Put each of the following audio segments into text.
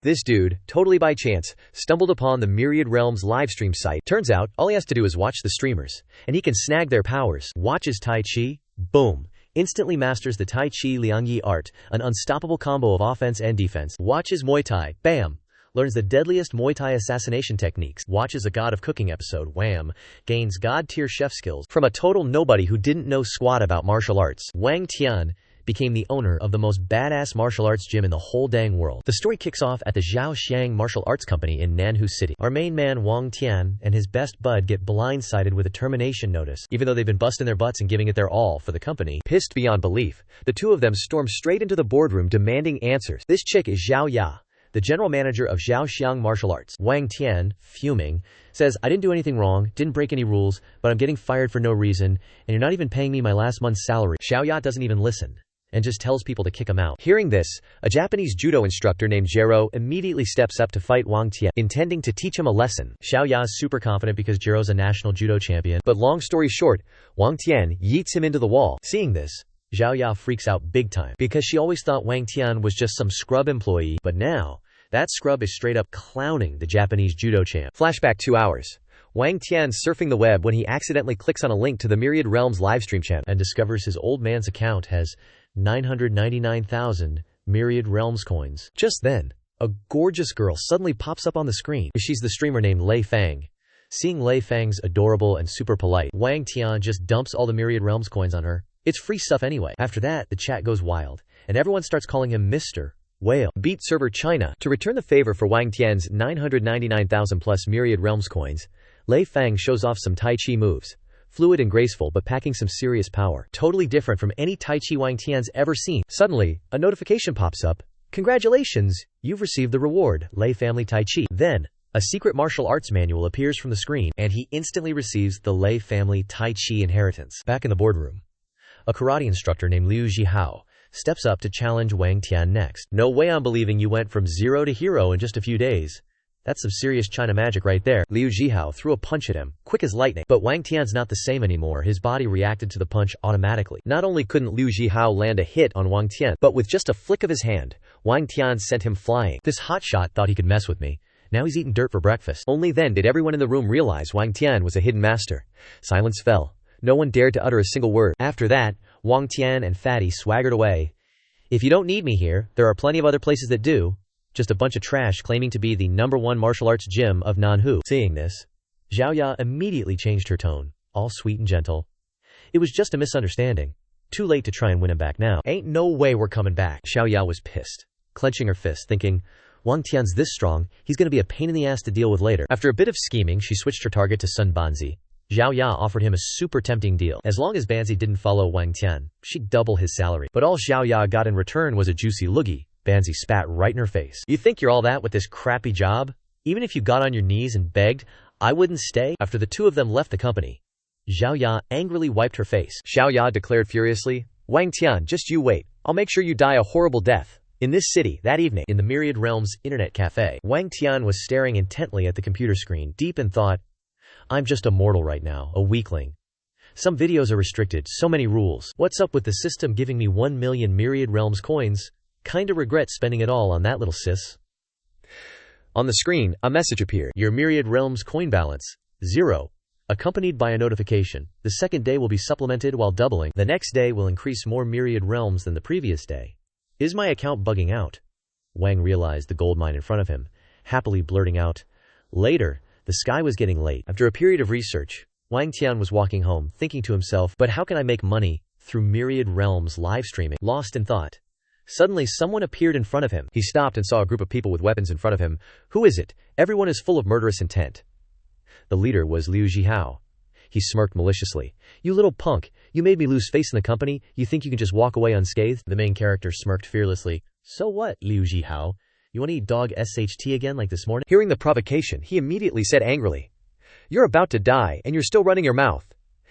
This dude, totally by chance, stumbled upon the Myriad Realms livestream site. Turns out, all he has to do is watch the streamers, and he can snag their powers. Watches Tai Chi, boom. Instantly masters the Tai Chi Liangyi art, an unstoppable combo of offense and defense. Watches Muay Thai, bam. Learns the deadliest Muay Thai assassination techniques. Watches a God of Cooking episode, wham. Gains God-tier chef skills from a total nobody who didn't know squat about martial arts. Wang Tian became the owner of the most badass martial arts gym in the whole dang world. The story kicks off at the Zhaoxiang Martial Arts Company in Nanhu City. Our main man Wang Tian and his best bud get blindsided with a termination notice, even though they've been busting their butts and giving it their all for the company. Pissed beyond belief, the two of them storm straight into the boardroom demanding answers. This chick is Zhao Ya, the general manager of Zhaoxiang Martial Arts. Wang Tian, fuming, says, "I didn't do anything wrong, didn't break any rules, but I'm getting fired for no reason, and you're not even paying me my last month's salary." Zhao Ya doesn't even listen and just tells people to kick him out. Hearing this, a Japanese judo instructor named Jiro immediately steps up to fight Wang Tian, intending to teach him a lesson. Zhao Ya is super confident because Jiro's a national judo champion, but long story short, Wang Tian yeets him into the wall. Seeing this, Zhao Ya freaks out big time, because she always thought Wang Tian was just some scrub employee, but now, that scrub is straight up clowning the Japanese judo champ. Flashback 2 hours. Wang Tian's surfing the web when he accidentally clicks on a link to the Myriad Realms livestream channel and discovers his old man's account has 999,000 Myriad Realms coins. Just then, a gorgeous girl suddenly pops up on the screen. She's the streamer named Lei Fang. Seeing Lei Fang's adorable and super polite, Wang Tian just dumps all the Myriad Realms coins on her. It's free stuff anyway. After that, the chat goes wild, and everyone starts calling him Mr. Whale. Beat server China. To return the favor for Wang Tian's 999,000 plus Myriad Realms coins, Lei Fang shows off some Tai Chi moves. Fluid and graceful but packing some serious power. Totally different from any Tai Chi Wang Tian's ever seen. Suddenly, a notification pops up. "Congratulations, you've received the reward, Lei Family Tai Chi." Then, a secret martial arts manual appears from the screen, and he instantly receives the Lei Family Tai Chi inheritance. Back in the boardroom, a karate instructor named Liu Zhihao steps up to challenge Wang Tian next. "No way I'm believing you went from zero to hero in just a few days. That's some serious China magic right there." Liu Zhihao threw a punch at him, quick as lightning. But Wang Tian's not the same anymore. His body reacted to the punch automatically. Not only couldn't Liu Zhihao land a hit on Wang Tian, but with just a flick of his hand, Wang Tian sent him flying. This hotshot thought he could mess with me. Now he's eating dirt for breakfast. Only then did everyone in the room realize Wang Tian was a hidden master. Silence fell. No one dared to utter a single word. After that, Wang Tian and Fatty swaggered away. "If you don't need me here, there are plenty of other places that do." Just a bunch of trash claiming to be the #1 martial arts gym of Nanhu. Seeing this, Zhao Ya immediately changed her tone, all sweet and gentle. "It was just a misunderstanding. Too late to try and win him back now. Ain't no way we're coming back." Zhao Ya was pissed, clenching her fist, thinking, Wang Tian's this strong, he's gonna be a pain in the ass to deal with later. After a bit of scheming, she switched her target to Sun Banzi. Zhao Ya offered him a super tempting deal. As long as Banzi didn't follow Wang Tian, she'd double his salary. But all Zhao Ya got in return was a juicy loogie. Banzi spat right in her face. "You think you're all that with this crappy job? Even if you got on your knees and begged, I wouldn't stay?" After the two of them left the company, Zhao Ya angrily wiped her face. Zhao Ya declared furiously, "Wang Tian, just you wait. I'll make sure you die a horrible death." In this city, that evening, in the Myriad Realms internet cafe, Wang Tian was staring intently at the computer screen, deep in thought. "I'm just a mortal right now, a weakling. Some videos are restricted, so many rules. What's up with the system giving me 1 million Myriad Realms coins? Kinda regret spending it all on that little sis." On the screen, a message appeared. "Your Myriad Realms coin balance, 0. Accompanied by a notification. The second day will be supplemented while doubling. The next day will increase more Myriad Realms than the previous day. Is my account bugging out?" Wang realized the gold mine in front of him, happily blurting out. Later, the sky was getting late. After a period of research, Wang Tian was walking home, thinking to himself, but how can I make money through Myriad Realms live streaming? Lost in thought. Suddenly, someone appeared in front of him. He stopped and saw a group of people with weapons in front of him. "Who is it? Everyone is full of murderous intent." The leader was Liu Zhihao. He smirked maliciously. "You little punk, you made me lose face in the company. You think you can just walk away unscathed?" The main character smirked fearlessly. "So what, Liu Zhihao? You want to eat dog SHT again like this morning?" Hearing the provocation, he immediately said angrily, "You're about to die, and you're still running your mouth."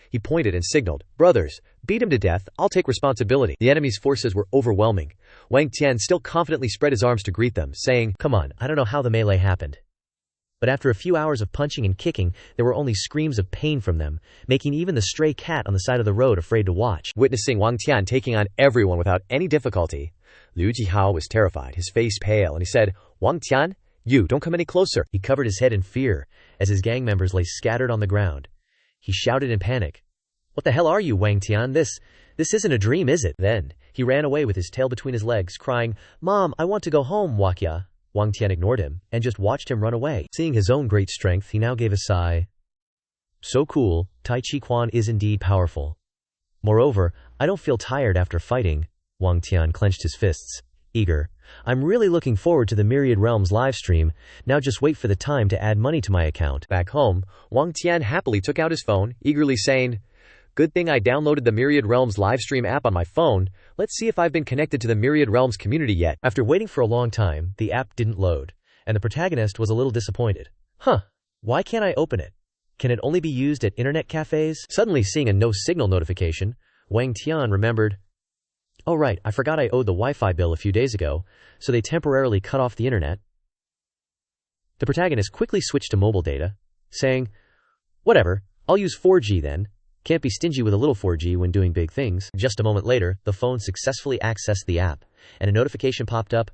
He pointed and signaled, "Brothers, beat him to death, I'll take responsibility." The enemy's forces were overwhelming. Wang Tian still confidently spread his arms to greet them, saying, "Come on, I don't know how the melee happened." But after a few hours of punching and kicking, there were only screams of pain from them, making even the stray cat on the side of the road afraid to watch. Witnessing Wang Tian taking on everyone without any difficulty, Liu Zhihao was terrified, his face pale, and he said, Wang Tian, you, don't come any closer. He covered his head in fear as his gang members lay scattered on the ground. He shouted in panic, "What the hell are you, Wang Tian? This isn't a dream, is it?" Then he ran away with his tail between his legs, crying, "Mom, I want to go home, Wakia." Wang Tian ignored him and just watched him run away. Seeing his own great strength, he now gave a sigh. So cool, Tai Chi Quan is indeed powerful. Moreover, I don't feel tired after fighting. Wang Tian clenched his fists, eager. I'm really looking forward to the Myriad Realms livestream. Now just wait for the time to add money to my account. Back home, Wang Tian happily took out his phone, eagerly saying, "Good thing I downloaded the Myriad Realms livestream app on my phone. Let's see if I've been connected to the Myriad Realms community yet." After waiting for a long time, the app didn't load, and the protagonist was a little disappointed. Why can't I open it? Can it only be used at internet cafes? Suddenly seeing a no-signal notification, Wang Tian remembered, "Oh right, I forgot I owed the Wi-Fi bill a few days ago, so they temporarily cut off the internet." The protagonist quickly switched to mobile data, saying, "Whatever, I'll use 4G then. Can't be stingy with a little 4G when doing big things." Just a moment later, the phone successfully accessed the app, and a notification popped up.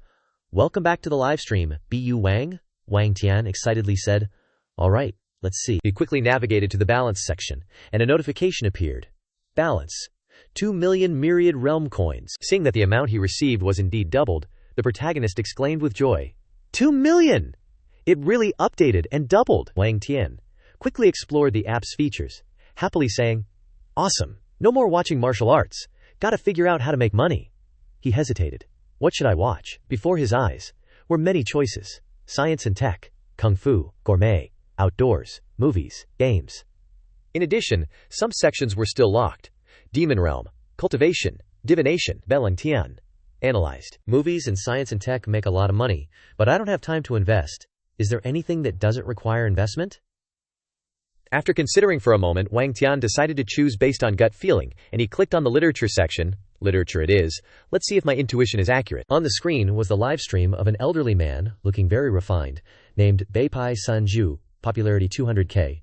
"Welcome back to the livestream, Bu Wang?" Wang Tian excitedly said. "All right, let's see." He quickly navigated to the balance section, and a notification appeared. Balance: 2 million Myriad Realm coins. Seeing that the amount he received was indeed doubled, the protagonist exclaimed with joy, 2 million! It really updated and doubled. Wang Tian quickly explored the app's features, happily saying, "Awesome, no more watching martial arts. Gotta figure out how to make money." He hesitated. What should I watch? Before his eyes were many choices: science and tech, kung fu, gourmet, outdoors, movies, games. In addition, some sections were still locked: demon realm, cultivation, divination. Wang Tian analyzed. Movies and science and tech make a lot of money, but I don't have time to invest. Is there anything that doesn't require investment? After considering for a moment, Wang Tian decided to choose based on gut feeling, and he clicked on the literature section. Literature it is. Let's see if my intuition is accurate. On the screen was the live stream of an elderly man, looking very refined, named Beipai Sanju, popularity 200K.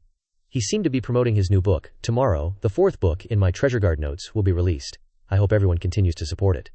He seemed to be promoting his new book. Tomorrow, the 4th book in my treasure guard notes will be released. I hope everyone continues to support it.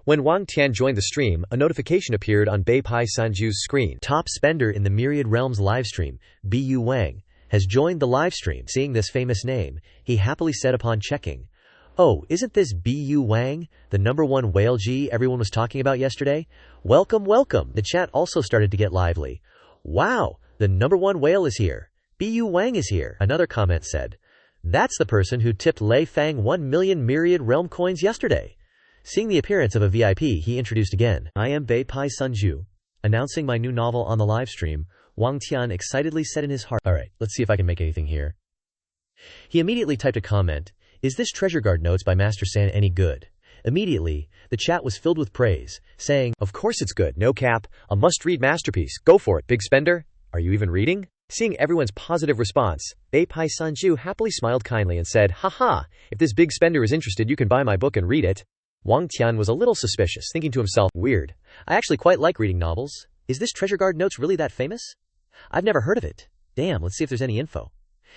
When Wang Tian joined the stream, a notification appeared on Beipai Sanju's screen. Top spender in the Myriad Realms livestream, Bu Wang, has joined the livestream. Seeing this famous name, he happily said upon checking, "Oh, isn't this Bu Wang, the #1 whale G everyone was talking about yesterday? Welcome, welcome." The chat also started to get lively. "Wow, the #1 whale is here. Bu Wang is here." Another comment said, "That's the person who tipped Lei Fang 1 million Myriad Realm coins yesterday." Seeing the appearance of a VIP, he introduced again, "I am Beipai Sanju." Announcing my new novel on the livestream, Wang Tian excitedly said in his heart, "Alright, let's see if I can make anything here." He immediately typed a comment, "Is this treasure guard notes by Master San any good?" Immediately, the chat was filled with praise, saying, "Of course it's good, no cap, a must-read masterpiece, go for it, big spender. Are you even reading?" Seeing everyone's positive response, Beipai Sanju happily smiled kindly and said, "Haha, if this big spender is interested you can buy my book and read it." Wang Tian was a little suspicious, thinking to himself, "Weird. I actually quite like reading novels. Is this treasure guard notes really that famous? I've never heard of it. Damn, let's see if there's any info."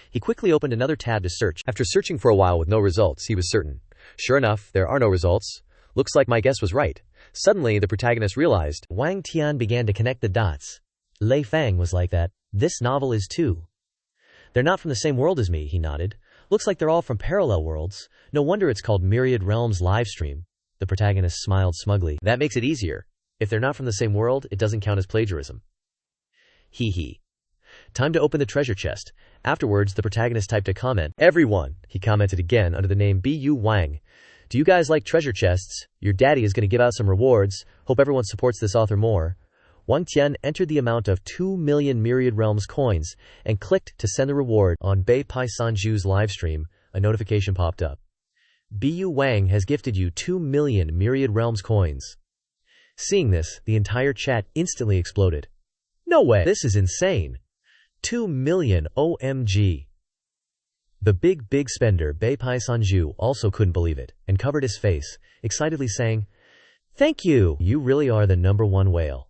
He quickly opened another tab to search. After searching for a while with no results, he was certain. Sure enough, there are no results. Looks like my guess was right. Suddenly, the protagonist realized. Wang Tian began to connect the dots. Lei Fang was like that. This novel is too. They're not from the same world as me, he nodded. Looks like they're all from parallel worlds. No wonder it's called Myriad Realms livestream. The protagonist smiled smugly. That makes it easier. If they're not from the same world, it doesn't count as plagiarism. Hee hee. Time to open the treasure chest. Afterwards, the protagonist typed a comment. "Everyone," he commented again under the name Bu Wang. "Do you guys like treasure chests? Your daddy is going to give out some rewards. Hope everyone supports this author more." Wang Tian entered the amount of 2 million Myriad Realms coins and clicked to send the reward. On Beipai Sanju's livestream, a notification popped up. Bu Wang has gifted you 2 million Myriad Realms coins. Seeing this, the entire chat instantly exploded. "No way! This is insane! 2 million OMG! The big spender Beipai Sanju also couldn't believe it, and covered his face, excitedly saying, "Thank you! You really are the #1 whale.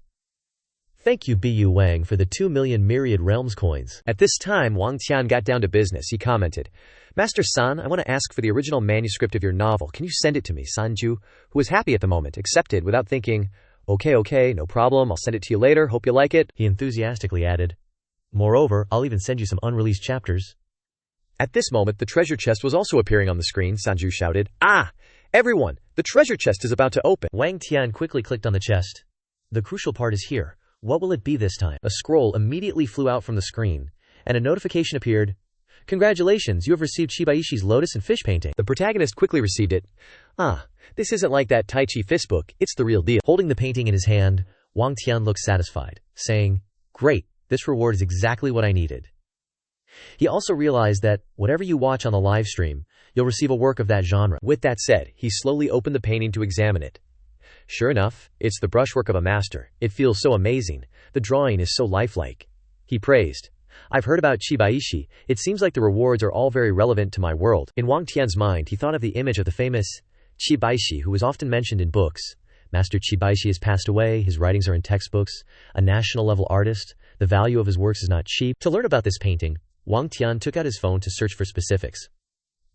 Thank you Bu Wang for the 2 million Myriad Realms coins." At this time, Wang Tian got down to business. He commented, "Master San, I want to ask for the original manuscript of your novel. Can you send it to me?" Sanju, who was happy at the moment, accepted without thinking. Okay, no problem, I'll send it to you later, hope you like it, he enthusiastically added. Moreover, I'll even send you some unreleased chapters. At this moment, the treasure chest was also appearing on the screen. Sanju shouted, "Ah! Everyone, the treasure chest is about to open." Wang Tian quickly clicked on the chest. The crucial part is here. What will it be this time? A scroll immediately flew out from the screen, and a notification appeared. Congratulations, you have received Shibaishi's lotus and fish painting. The protagonist quickly received it. Ah, this isn't like that Tai Chi fist book, it's the real deal. Holding the painting in his hand, Wang Tian looked satisfied, saying, Great, this reward is exactly what I needed. He also realized that, whatever you watch on the live stream, you'll receive a work of that genre. With that said, he slowly opened the painting to examine it. Sure enough, it's the brushwork of a master. It feels so amazing. The drawing is so lifelike. He praised. I've heard about Chibaishi. It seems like the rewards are all very relevant to my world. In Wang Tian's mind, he thought of the image of the famous Chibaishi, who was often mentioned in books. Master Chibaishi has passed away. His writings are in textbooks. A national-level artist. The value of his works is not cheap. To learn about this painting, Wang Tian took out his phone to search for specifics.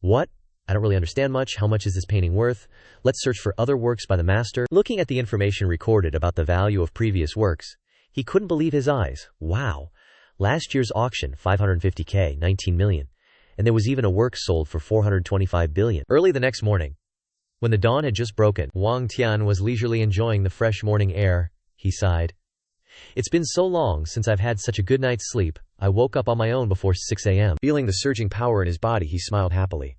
What? I don't really understand much. How much is this painting worth? Let's search for other works by the master. Looking at the information recorded about the value of previous works, he couldn't believe his eyes. Wow. Last year's auction, 550k, 19 million. And there was even a work sold for 425 billion. Early the next morning, when the dawn had just broken, Wang Tian was leisurely enjoying the fresh morning air. He sighed. It's been so long since I've had such a good night's sleep. I woke up on my own before 6 a.m. Feeling the surging power in his body, he smiled happily.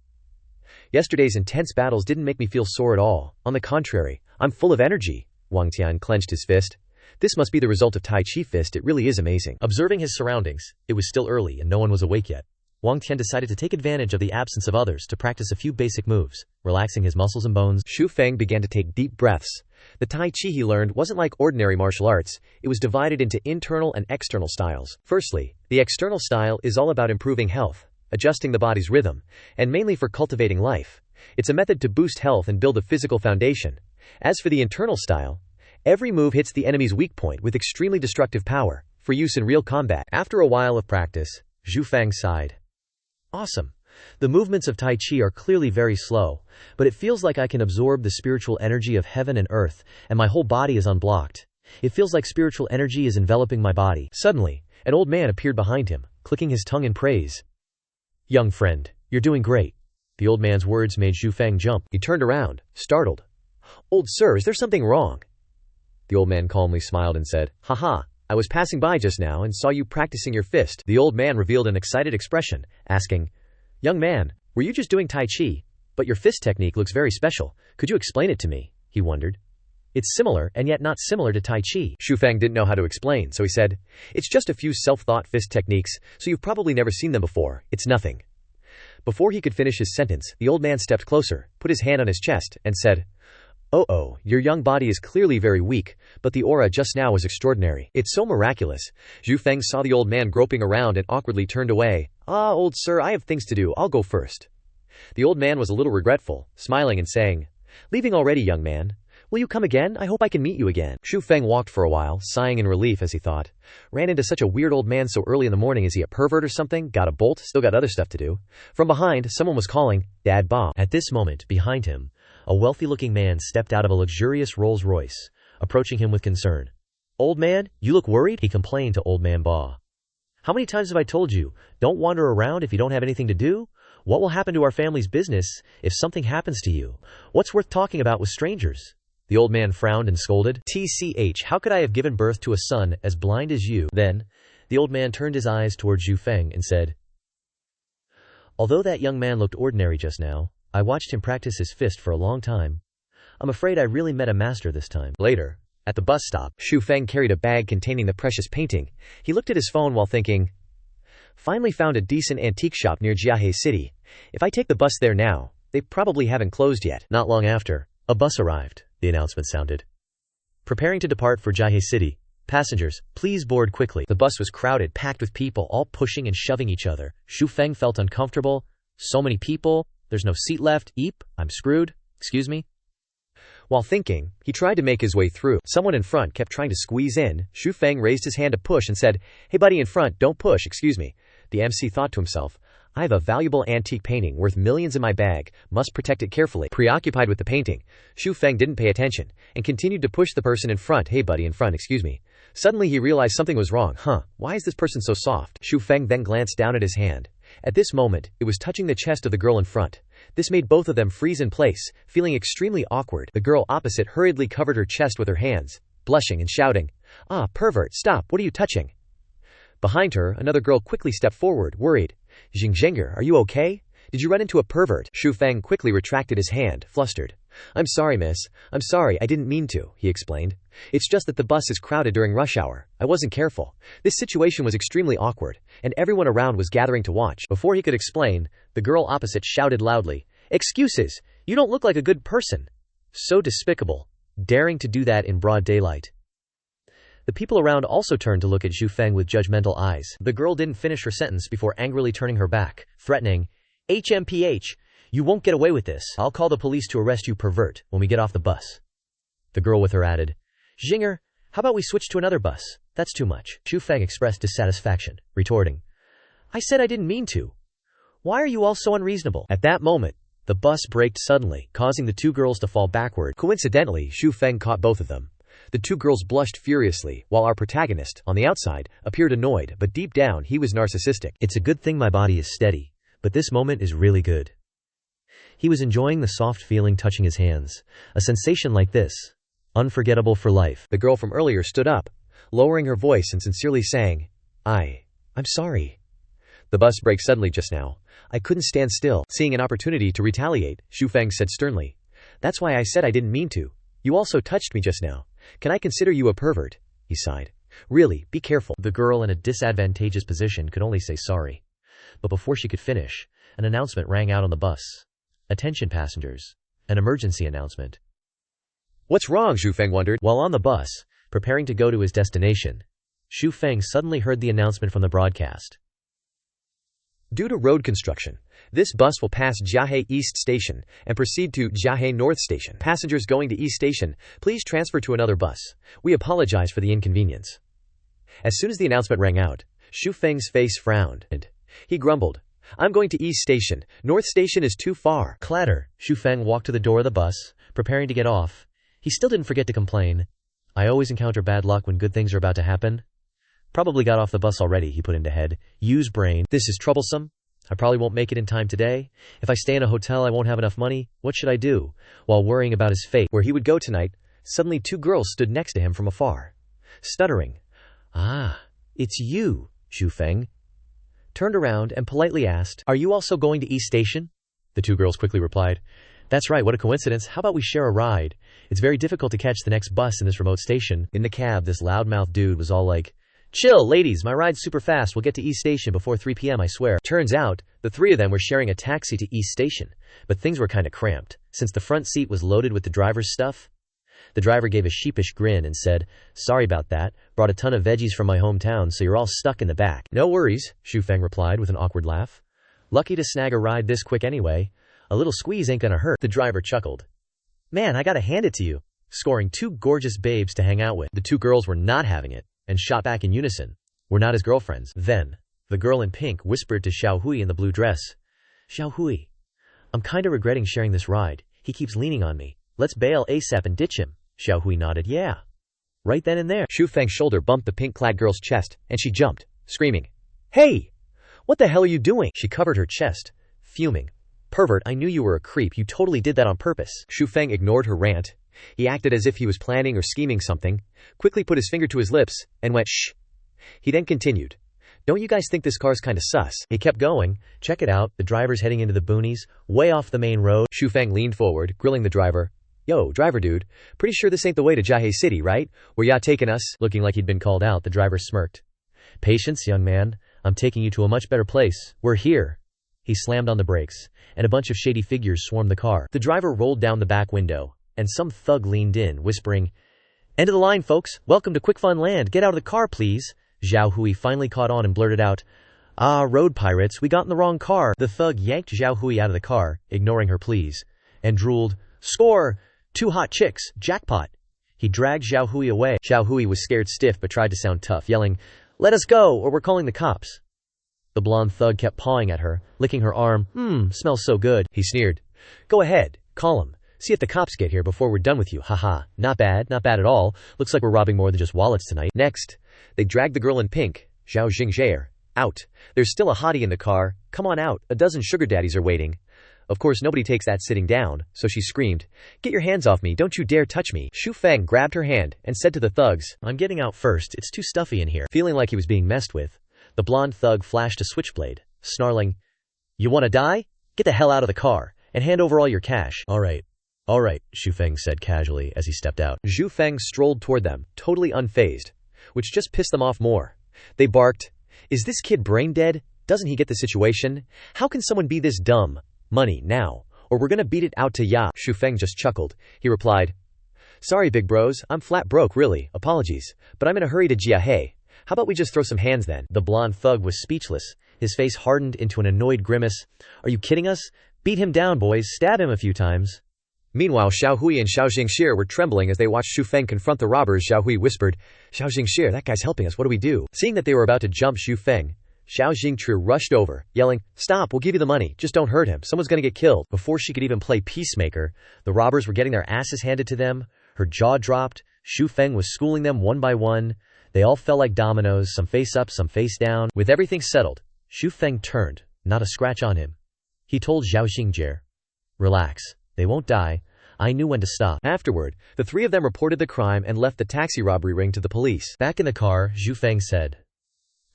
Yesterday's intense battles didn't make me feel sore at all. On the contrary, I'm full of energy. Wang Tian clenched his fist. This must be the result of Tai Chi fist. It really is amazing. Observing his surroundings, it was still early and no one was awake yet. Wang Tian decided to take advantage of the absence of others to practice a few basic moves, relaxing his muscles and bones. Xu Feng began to take deep breaths. The Tai Chi he learned wasn't like ordinary martial arts. It was divided into internal and external styles. Firstly, the external style is all about improving health, adjusting the body's rhythm, and mainly for cultivating life. It's a method to boost health and build a physical foundation. As for the internal style, every move hits the enemy's weak point with extremely destructive power, for use in real combat. After a while of practice, Xu Feng sighed. Awesome. The movements of Tai Chi are clearly very slow, but it feels like I can absorb the spiritual energy of heaven and earth, and my whole body is unblocked. It feels like spiritual energy is enveloping my body. Suddenly, an old man appeared behind him, clicking his tongue in praise. Young friend, you're doing great. The old man's words made Xu Feng jump. He turned around, startled. Old sir, is there something wrong? The old man calmly smiled and said, Haha, I was passing by just now and saw you practicing your fist. The old man revealed an excited expression, asking, Young man, were you just doing Tai Chi? But your fist technique looks very special. Could you explain it to me? He wondered. It's similar and yet not similar to Tai Chi. Xu Feng didn't know how to explain, so he said, It's just a few self-thought fist techniques, so you've probably never seen them before. It's nothing. Before he could finish his sentence, the old man stepped closer, put his hand on his chest, and said, Oh, your young body is clearly very weak, but the aura just now was extraordinary. It's so miraculous. Xu Feng saw the old man groping around and awkwardly turned away. Ah, old sir, I have things to do. I'll go first. The old man was a little regretful, smiling and saying, Leaving already, young man? Will you come again? I hope I can meet you again. Xu Feng walked for a while, sighing in relief as he thought. Ran into such a weird old man so early in the morning. Is he a pervert or something? Got a bolt? Still got other stuff to do. From behind, someone was calling, Dad Bob. At this moment, behind him, a wealthy-looking man stepped out of a luxurious Rolls-Royce, approaching him with concern. Old man, you look worried? He complained to Old Man Ba. How many times have I told you, don't wander around if you don't have anything to do? What will happen to our family's business if something happens to you? What's worth talking about with strangers? The old man frowned and scolded. TCH, how could I have given birth to a son as blind as you? Then, the old man turned his eyes toward Xu Feng and said, Although that young man looked ordinary just now, I watched him practice his fist for a long time. I'm afraid I really met a master this time. Later, at the bus stop, Xu Feng carried a bag containing the precious painting. He looked at his phone while thinking, Finally found a decent antique shop near Jiahe City. If I take the bus there now, they probably haven't closed yet. Not long after, a bus arrived. The announcement sounded. Preparing to depart for Jiahe City. Passengers, please board quickly. The bus was crowded, packed with people, all pushing and shoving each other. Xu Feng felt uncomfortable. So many people. There's no seat left. Eep, I'm screwed. Excuse me? While thinking, he tried to make his way through. Someone in front kept trying to squeeze in. Xu Feng raised his hand to push and said, Hey buddy in front, don't push, excuse me. The MC thought to himself, I have a valuable antique painting worth millions in my bag, must protect it carefully. Preoccupied with the painting, Xu Feng didn't pay attention, and continued to push the person in front. Hey buddy, in front, excuse me. Suddenly he realized something was wrong. Why is this person so soft? Xu Feng then glanced down at his hand. At this moment, it was touching the chest of the girl in front. This made both of them freeze in place, feeling extremely awkward. The girl opposite hurriedly covered her chest with her hands, blushing and shouting, "Ah, pervert, stop, what are you touching?" Behind her, another girl quickly stepped forward, worried. "Xingzhenger, are you okay? Did you run into a pervert?" Xu Feng quickly retracted his hand, flustered. "I'm sorry, miss. I'm sorry, I didn't mean to," he explained. "It's just that the bus is crowded during rush hour. I wasn't careful." This situation was extremely awkward, and everyone around was gathering to watch. Before he could explain, the girl opposite shouted loudly, "Excuses! You don't look like a good person." So despicable, daring to do that in broad daylight. The people around also turned to look at Xu Feng with judgmental eyes. The girl didn't finish her sentence before angrily turning her back, threatening, "HMPH, you won't get away with this. I'll call the police to arrest you, pervert, when we get off the bus." The girl with her added, "Xinger, how about we switch to another bus? That's too much." Xu Feng expressed dissatisfaction, retorting, "I said I didn't mean to. Why are you all so unreasonable?" At that moment, the bus braked suddenly, causing the two girls to fall backward. Coincidentally, Xu Feng caught both of them. The two girls blushed furiously, while our protagonist, on the outside, appeared annoyed, but deep down he was narcissistic. "It's a good thing my body is steady, but this moment is really good." He was enjoying the soft feeling touching his hands. A sensation like this, unforgettable for life. The girl from earlier stood up, lowering her voice and sincerely saying, I'm sorry. The bus braked suddenly just now. I couldn't stand still." Seeing an opportunity to retaliate, Xu Feng said sternly, "That's why I said I didn't mean to. You also touched me just now. Can I consider you a pervert?" He sighed. "Really, be careful." The girl in a disadvantageous position could only say sorry. But before she could finish, an announcement rang out on the bus. "Attention passengers. An emergency announcement." "What's wrong?" Xu Feng wondered. While on the bus, preparing to go to his destination, Xu Feng suddenly heard the announcement from the broadcast. Due to road construction, this bus will pass Jiahe East Station and proceed to Jiahe North Station. Passengers going to East Station, please transfer to another bus. We apologize for the inconvenience. As soon as the announcement rang out, Xu Feng's face frowned, and he grumbled, "I'm going to East Station. North Station is too far." Clatter. Xu Feng walked to the door of the bus, preparing to get off. He still didn't forget to complain. "I always encounter bad luck when good things are about to happen." Probably got off the bus already, he put into head. Use brain. This is troublesome. I probably won't make it in time today. If I stay in a hotel, I won't have enough money. What should I do? While worrying about his fate, where he would go tonight, suddenly two girls stood next to him from afar. Stuttering, "Ah, it's you," Xu Feng turned around and politely asked, "Are you also going to East Station?" The two girls quickly replied, "That's right, what a coincidence. How about we share a ride? It's very difficult to catch the next bus in this remote station." In the cab, this loudmouth dude was all like, "Chill, ladies, my ride's super fast. We'll get to East Station before 3 p.m, I swear." Turns out, the three of them were sharing a taxi to East Station, but things were kinda cramped, since the front seat was loaded with the driver's stuff. The driver gave a sheepish grin and said, "Sorry about that, brought a ton of veggies from my hometown, so you're all stuck in the back." "No worries," Xu Feng replied with an awkward laugh. "Lucky to snag a ride this quick anyway. A little squeeze ain't gonna hurt." The driver chuckled. "Man, I gotta hand it to you, scoring two gorgeous babes to hang out with." The two girls were not having it, and shot back in unison, "We're not his girlfriends." Then, the girl in pink whispered to Xiao Hui in the blue dress, "Xiao Hui, I'm kinda regretting sharing this ride. He keeps leaning on me. Let's bail ASAP and ditch him." Xiao Hui nodded, "Yeah." Right then and there, Xu Feng's shoulder bumped the pink-clad girl's chest, and she jumped, screaming, "Hey! What the hell are you doing?" She covered her chest, fuming. "Pervert, I knew you were a creep. You totally did that on purpose." Xu Feng ignored her rant. He acted as if he was planning or scheming something, quickly put his finger to his lips, and went, "Shh." He then continued, "Don't you guys think this car's kinda sus?" He kept going, "Check it out, the driver's heading into the boonies, way off the main road." Xu Feng leaned forward, grilling the driver. "Yo, driver dude, pretty sure this ain't the way to Jiahe City, right? Where ya taking us?" Looking like he'd been called out, the driver smirked. "Patience, young man. I'm taking you to a much better place. We're here." He slammed on the brakes, and a bunch of shady figures swarmed the car. The driver rolled down the back window, and some thug leaned in, whispering, "End of the line, folks. Welcome to Quick Fun Land. Get out of the car, please." Xiao Hui finally caught on and blurted out, "Ah, road pirates, we got in the wrong car." The thug yanked Xiao Hui out of the car, ignoring her pleas, and drooled, "Score! 2 hot chicks, jackpot." He dragged Xiao Hui away. Xiao Hui was scared stiff but tried to sound tough, yelling, "Let us go, or we're calling the cops." The blonde thug kept pawing at her, licking her arm. Smells so good, he sneered. Go ahead, call him. See if the cops get here before we're done with you. Haha, not bad at all. Looks like we're robbing more than just wallets tonight. Next, they dragged the girl in pink, Zhao Xingzhe, out. There's still a hottie in the car. Come on out, a dozen sugar daddies are waiting. Of course nobody takes that sitting down, so she screamed, Get your hands off me, don't you dare touch me. Xu Feng grabbed her hand and said to the thugs, I'm getting out first, it's too stuffy in here. Feeling like he was being messed with, the blonde thug flashed a switchblade, snarling, You wanna die? Get the hell out of the car, and hand over all your cash. Alright, Xu Feng said casually as he stepped out. Xu Feng strolled toward them, totally unfazed, which just pissed them off more. They barked, Is this kid brain dead? Doesn't he get the situation? How can someone be this dumb? Money, now, or we're gonna beat it out to ya. Xu Feng just chuckled. He replied, Sorry big bros, I'm flat broke really, apologies, but I'm in a hurry to jia hey. How about we just throw some hands then? The blonde thug was speechless, his face hardened into an annoyed grimace. Are you kidding us? Beat him down boys, stab him a few times. Meanwhile Xiao Hui and Xiao Xingxi were trembling as they watched Xu Feng confront the robbers. Xiao Hui whispered, Xiao Xingxi, that guy's helping us, what do we do? Seeing that they were about to jump Xu Feng, Xiao Jingtru rushed over, yelling, Stop, we'll give you the money, just don't hurt him, someone's gonna get killed. Before she could even play peacemaker, the robbers were getting their asses handed to them. Her jaw dropped. Xu Feng was schooling them one by one. They all fell like dominoes, some face up, some face down. With everything settled, Xu Feng turned, not a scratch on him. He told Zhao Xingzhe, Relax, they won't die. I knew when to stop. Afterward, the three of them reported the crime and left the taxi robbery ring to the police. Back in the car, Xu Feng said,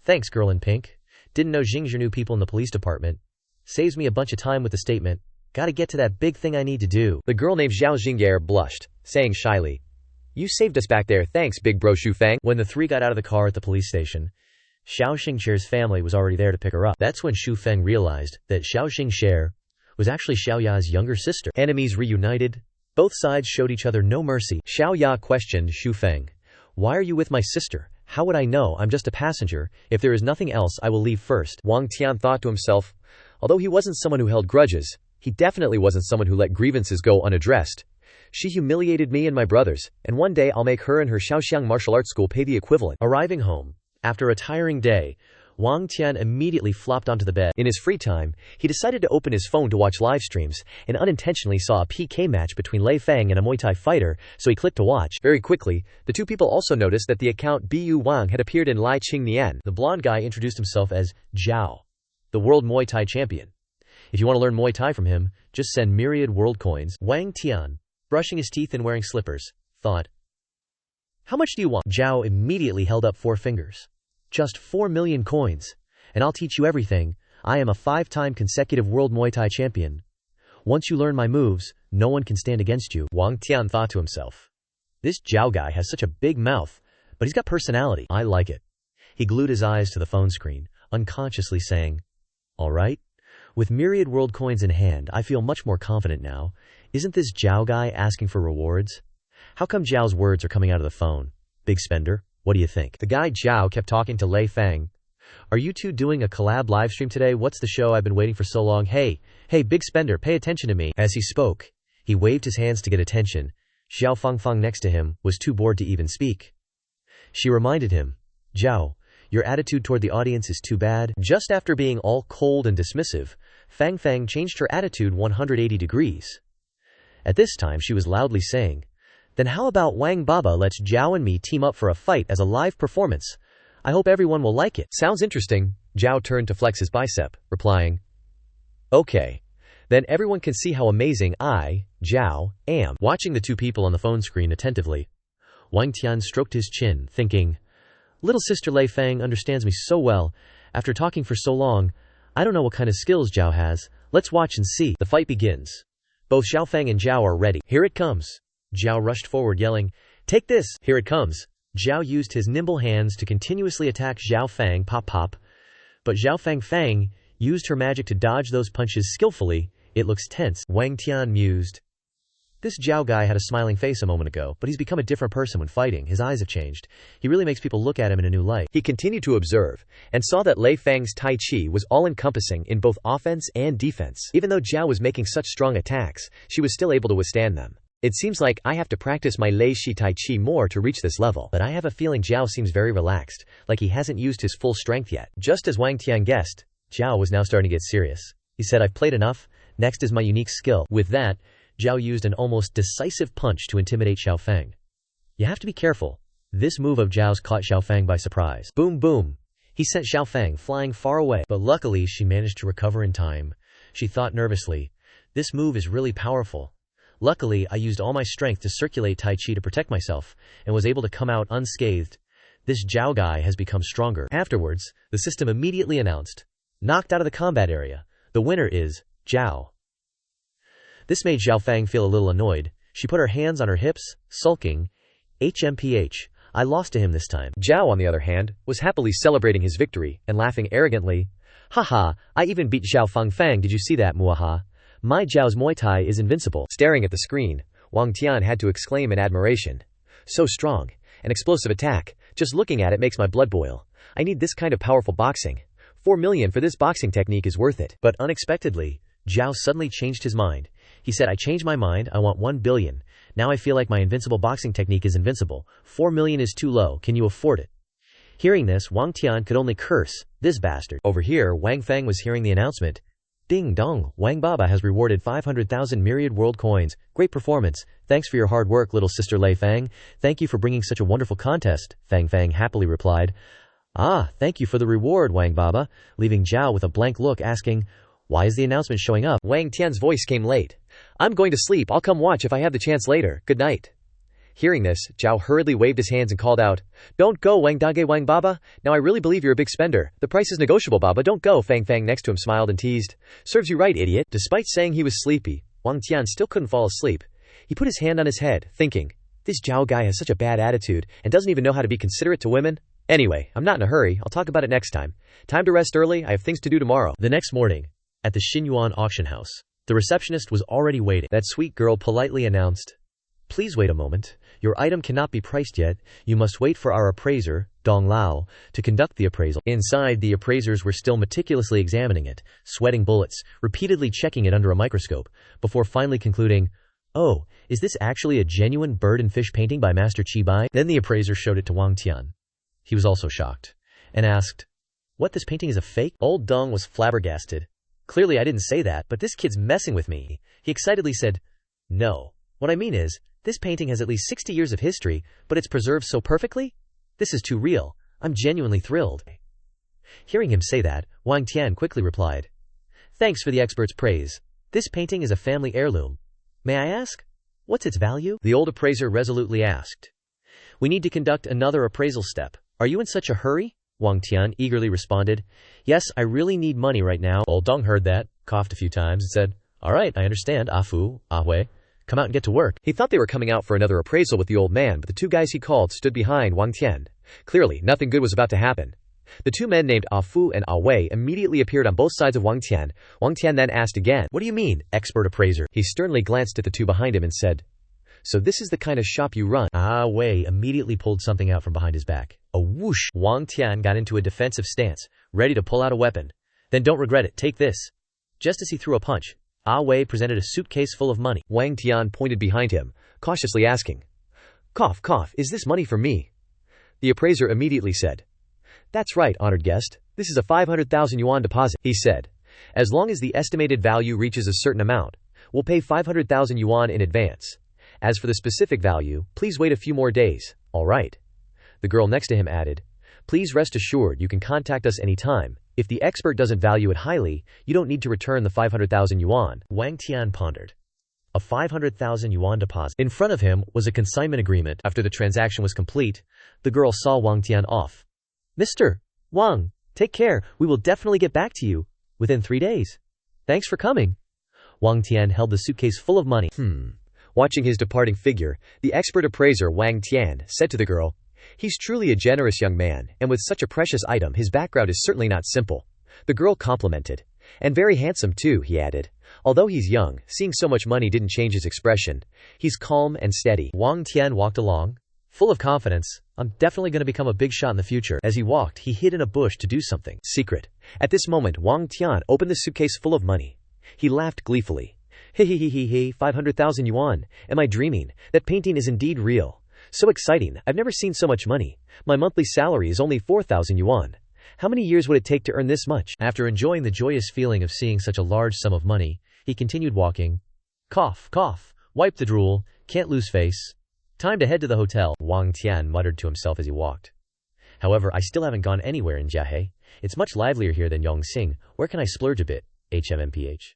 Thanks, girl in pink. Didn't know Xingzhe knew people in the police department. Saves me a bunch of time with the statement. Gotta get to that big thing I need to do. The girl named Zhao Xingye blushed, saying shyly, You saved us back there, thanks big bro Xu Feng. When the three got out of the car at the police station, Xiao Xingxer's family was already there to pick her up. That's when Xu Feng realized that Xiao Xingxer was actually Xiao Ya's younger sister. Enemies reunited. Both sides showed each other no mercy. Xiao Ya questioned Xu Feng, Why are you with my sister? How would I know? I'm just a passenger. If there is nothing else, I will leave first. Wang Tian thought to himself, although he wasn't someone who held grudges, he definitely wasn't someone who let grievances go unaddressed. She humiliated me and my brothers, and one day I'll make her and her Shaoxiang martial arts school pay the equivalent. Arriving home, after a tiring day, Wang Tian immediately flopped onto the bed. In his free time, he decided to open his phone to watch live streams, and unintentionally saw a PK match between Lei Fang and a Muay Thai fighter, so he clicked to watch. Very quickly, the two people also noticed that the account Bu Wang had appeared in Lai Qingnian. The blonde guy introduced himself as Zhao, the world Muay Thai champion. If you want to learn Muay Thai from him, just send Myriad world coins. Wang Tian, brushing his teeth and wearing slippers, thought, How much do you want? Zhao immediately held up 4 fingers. Just 4 million coins, and I'll teach you everything. I am a 5-time consecutive world Muay Thai champion. Once you learn my moves, no one can stand against you. Wang Tian thought to himself, This Zhao guy has such a big mouth, but he's got personality. I like it. He glued his eyes to the phone screen, unconsciously saying, All right. With Myriad world coins in hand, I feel much more confident now. Isn't this Zhao guy asking for rewards? How come Zhao's words are coming out of the phone? Big spender? What do you think? The guy Zhao kept talking to Lei Fang. Are you two doing a collab livestream today? What's the show? I've been waiting for so long. Hey, big spender, pay attention to me. As he spoke, he waved his hands to get attention. Xiao Fangfang next to him was too bored to even speak. She reminded him, Zhao, your attitude toward the audience is too bad. Just after being all cold and dismissive, Fang Fang changed her attitude 180 degrees. At this time she was loudly saying, Then how about Wang Baba lets Zhao and me team up for a fight as a live performance? I hope everyone will like it. Sounds interesting. Zhao turned to flex his bicep, replying, Okay. Then everyone can see how amazing I, Zhao, am. Watching the two people on the phone screen attentively, Wang Tian stroked his chin, thinking, Little sister Lei Fang understands me so well. After talking for so long, I don't know what kind of skills Zhao has. Let's watch and see. The fight begins. Both Xiao Fang and Zhao are ready. Here it comes. Zhao rushed forward yelling, Take this! Here it comes. Zhao used his nimble hands to continuously attack Xiao Fang pop, but Xiao Fang used her magic to dodge those punches skillfully. It looks tense. Wang Tian mused. This Zhao guy had a smiling face a moment ago, but he's become a different person when fighting. His eyes have changed. He really makes people look at him in a new light. He continued to observe, and saw that Lei Fang's Tai Chi was all-encompassing in both offense and defense. Even though Zhao was making such strong attacks, she was still able to withstand them. It seems like I have to practice my Lei Shi Tai Chi more to reach this level. But I have a feeling Zhao seems very relaxed, like he hasn't used his full strength yet. Just as Wang Tian guessed, Zhao was now starting to get serious. He said, I've played enough, next is my unique skill. With that, Zhao used an almost decisive punch to intimidate Xiaofang. You have to be careful. This move of Zhao's caught Xiaofang by surprise. Boom boom. He sent Xiaofang flying far away, but luckily she managed to recover in time. She thought nervously, this move is really powerful. Luckily, I used all my strength to circulate Tai Chi to protect myself, and was able to come out unscathed. This Zhao guy has become stronger. Afterwards, the system immediately announced, knocked out of the combat area. The winner is Zhao. This made Xiaofang feel a little annoyed. She put her hands on her hips, sulking, HMPH, I lost to him this time. Zhao, on the other hand, was happily celebrating his victory, and laughing arrogantly. Haha, I even beat Zhao Fang, did you see that, muaha? My Zhao's Muay Thai is invincible. Staring at the screen, Wang Tian had to exclaim in admiration. So strong. An explosive attack. Just looking at it makes my blood boil. I need this kind of powerful boxing. 4 million for this boxing technique is worth it. But unexpectedly, Zhao suddenly changed his mind. He said, I changed my mind, I want 1 billion. Now I feel like my invincible boxing technique is invincible. 4 million is too low, can you afford it? Hearing this, Wang Tian could only curse, this bastard. Over here, Wang Feng was hearing the announcement. Ding dong, Wang Baba has rewarded 500,000 Myriad World Coins. Great performance. Thanks for your hard work, little sister Lei Fang. Thank you for bringing such a wonderful contest, Fang Fang happily replied. Ah, thank you for the reward, Wang Baba, leaving Zhao with a blank look asking, why is the announcement showing up? Wang Tian's voice came late. I'm going to sleep, I'll come watch if I have the chance later, good night. Hearing this, Zhao hurriedly waved his hands and called out, don't go, Wang Dage Wang Baba, now I really believe you're a big spender. The price is negotiable, Baba, don't go. Fang Fang next to him smiled and teased. Serves you right, idiot. Despite saying he was sleepy, Wang Tian still couldn't fall asleep. He put his hand on his head, thinking, this Zhao guy has such a bad attitude and doesn't even know how to be considerate to women. Anyway, I'm not in a hurry, I'll talk about it next time. Time to rest early, I have things to do tomorrow. The next morning, at the Xinyuan auction house, the receptionist was already waiting. That sweet girl politely announced, please wait a moment. Your item cannot be priced yet. You must wait for our appraiser, Dong Lao, to conduct the appraisal. Inside, the appraisers were still meticulously examining it, sweating bullets, repeatedly checking it under a microscope, before finally concluding, oh, is this actually a genuine bird and fish painting by Master Qi Bai? Then the appraiser showed it to Wang Tian. He was also shocked, and asked, what, this painting is a fake? Old Dong was flabbergasted. Clearly I didn't say that, but this kid's messing with me. He excitedly said, no, what I mean is, this painting has at least 60 years of history, but it's preserved so perfectly? This is too real. I'm genuinely thrilled. Hearing him say that, Wang Tian quickly replied, thanks for the expert's praise. This painting is a family heirloom. May I ask, what's its value? The old appraiser resolutely asked. We need to conduct another appraisal step. Are you in such a hurry? Wang Tian eagerly responded, yes, I really need money right now. Old Dong heard that, coughed a few times, and said, all right, I understand, Afu, Ahui. Come out and get to work. He thought they were coming out for another appraisal with the old man, but the two guys he called stood behind Wang Tian. Clearly, nothing good was about to happen. The two men named Afu and Wei immediately appeared on both sides of Wang Tian. Wang Tian then asked again, what do you mean, expert appraiser? He sternly glanced at the two behind him and said, so this is the kind of shop you run? Wei immediately pulled something out from behind his back. A whoosh! Wang Tian got into a defensive stance, ready to pull out a weapon. Then don't regret it, take this. Just as he threw a punch, Wei presented a suitcase full of money. Wang Tian pointed behind him, cautiously asking, cough, cough, is this money for me? The appraiser immediately said, that's right, honored guest. This is a 500,000 yuan deposit, he said. As long as the estimated value reaches a certain amount, we'll pay 500,000 yuan in advance. As for the specific value, please wait a few more days. All right. The girl next to him added, please rest assured you can contact us anytime. If the expert doesn't value it highly, you don't need to return the 500,000 yuan. Wang Tian pondered. A 500,000 yuan deposit. In front of him was a consignment agreement. After the transaction was complete, the girl saw Wang Tian off. Mr. Wang, take care. We will definitely get back to you within 3 days. Thanks for coming. Wang Tian held the suitcase full of money. Watching his departing figure, the expert appraiser Wang Tian said to the girl, he's truly a generous young man, and with such a precious item his background is certainly not simple. The girl complimented. And very handsome too, he added. Although he's young, seeing so much money didn't change his expression. He's calm and steady. Wang Tian walked along, full of confidence. I'm definitely going to become a big shot in the future. As he walked, he hid in a bush to do something secret. At this moment, Wang Tian opened the suitcase full of money. He laughed gleefully. Hey, 500,000 yuan. Am I dreaming? That painting is indeed real. So exciting, I've never seen so much money. My monthly salary is only 4,000 yuan. How many years would it take to earn this much? After enjoying the joyous feeling of seeing such a large sum of money, he continued walking. Cough, cough, wipe the drool, can't lose face. Time to head to the hotel, Wang Tian muttered to himself as he walked. However, I still haven't gone anywhere in Jiahe. It's much livelier here than Yongxing. Where can I splurge a bit? HMMPH.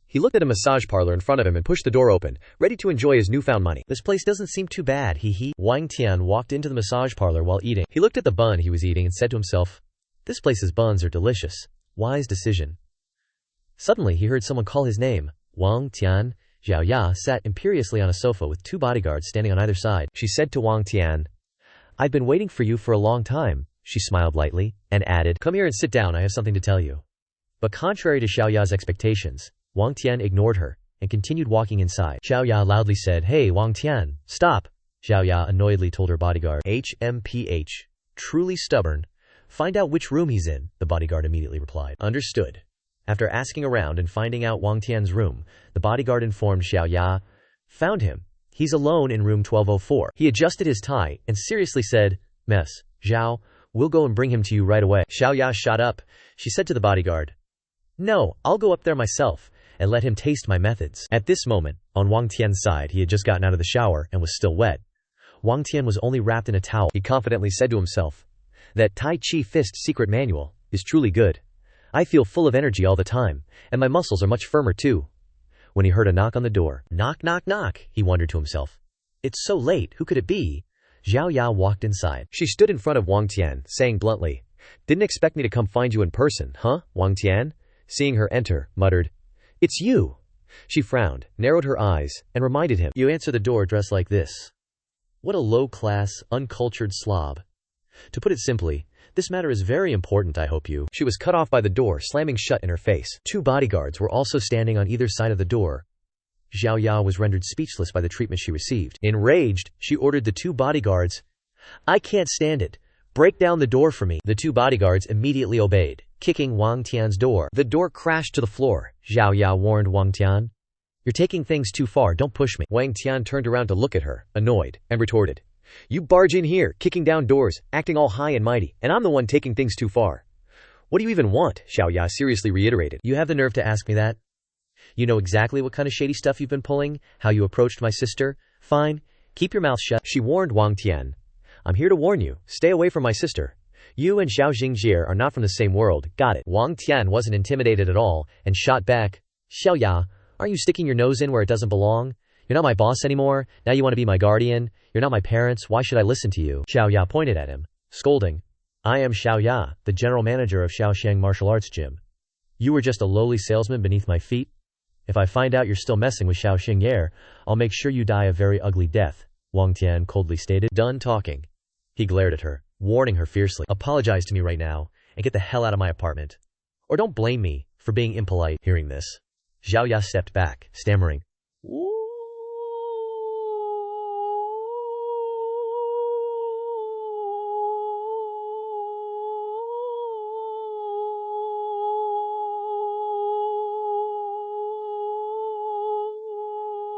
He looked at a massage parlor in front of him and pushed the door open, ready to enjoy his newfound money. This place doesn't seem too bad, he. Wang Tian walked into the massage parlor while eating. He looked at the bun he was eating and said to himself, this place's buns are delicious. Wise decision. Suddenly he heard someone call his name. Wang Tian. Zhao Ya sat imperiously on a sofa with 2 bodyguards standing on either side. She said to Wang Tian, I've been waiting for you for a long time. She smiled lightly, and added, come here and sit down, I have something to tell you. But contrary to Xiao Ya's expectations, Wang Tian ignored her, and continued walking inside. Xiao Ya loudly said, hey Wang Tian, stop! Xiao Ya annoyedly told her bodyguard, HMPH. Truly stubborn. Find out which room he's in, the bodyguard immediately replied. Understood. After asking around and finding out Wang Tian's room, the bodyguard informed Xiao Ya, found him. He's alone in room 1204. He adjusted his tie, and seriously said, Mess, Zhao, we'll go and bring him to you right away. Xiao Ya shot up. She said to the bodyguard, no, I'll go up there myself and let him taste my methods. At this moment, on Wang Tian's side, he had just gotten out of the shower and was still wet. Wang Tian was only wrapped in a towel. He confidently said to himself, that Tai Chi Fist secret manual is truly good. I feel full of energy all the time, and my muscles are much firmer too. When he heard a knock on the door, knock, knock, knock, he wondered to himself. It's so late, who could it be? Zhao Ya walked inside. She stood in front of Wang Tian, saying bluntly, didn't expect me to come find you in person, huh, Wang Tian? Seeing her enter, muttered, it's you. She frowned, narrowed her eyes, and reminded him, you answer the door dressed like this. What a low-class, uncultured slob. To put it simply, this matter is very important, I hope you. She was cut off by the door, slamming shut in her face. 2 bodyguards were also standing on either side of the door. Zhao Ya was rendered speechless by the treatment she received. Enraged, she ordered the 2 bodyguards, I can't stand it. Break down the door for me. The 2 bodyguards immediately obeyed, kicking Wang Tian's door. The door crashed to the floor. Zhao Ya warned Wang Tian, you're taking things too far, don't push me. Wang Tian turned around to look at her, annoyed, and retorted, you barge in here, kicking down doors, acting all high and mighty, and I'm the one taking things too far. What do you even want? Xiao Ya seriously reiterated. You have the nerve to ask me that? You know exactly what kind of shady stuff you've been pulling, how you approached my sister? Fine, keep your mouth shut. She warned Wang Tian. I'm here to warn you, stay away from my sister. You and Xiao Xingjie are not from the same world, got it? Wang Tian wasn't intimidated at all, and shot back, Xiao Ya, aren't you sticking your nose in where it doesn't belong? You're not my boss anymore, now you want to be my guardian? You're not my parents, why should I listen to you? Xiao Ya pointed at him, scolding. I am Xiao Ya, the general manager of Shaoxiang Martial Arts Gym. You were just a lowly salesman beneath my feet? If I find out you're still messing with Xiao Xingjie, I'll make sure you die a very ugly death, Wang Tian coldly stated. Done talking. He glared at her, warning her fiercely. Apologize to me right now, and get the hell out of my apartment. Or don't blame me for being impolite. Hearing this, Zhao Ya stepped back, stammering.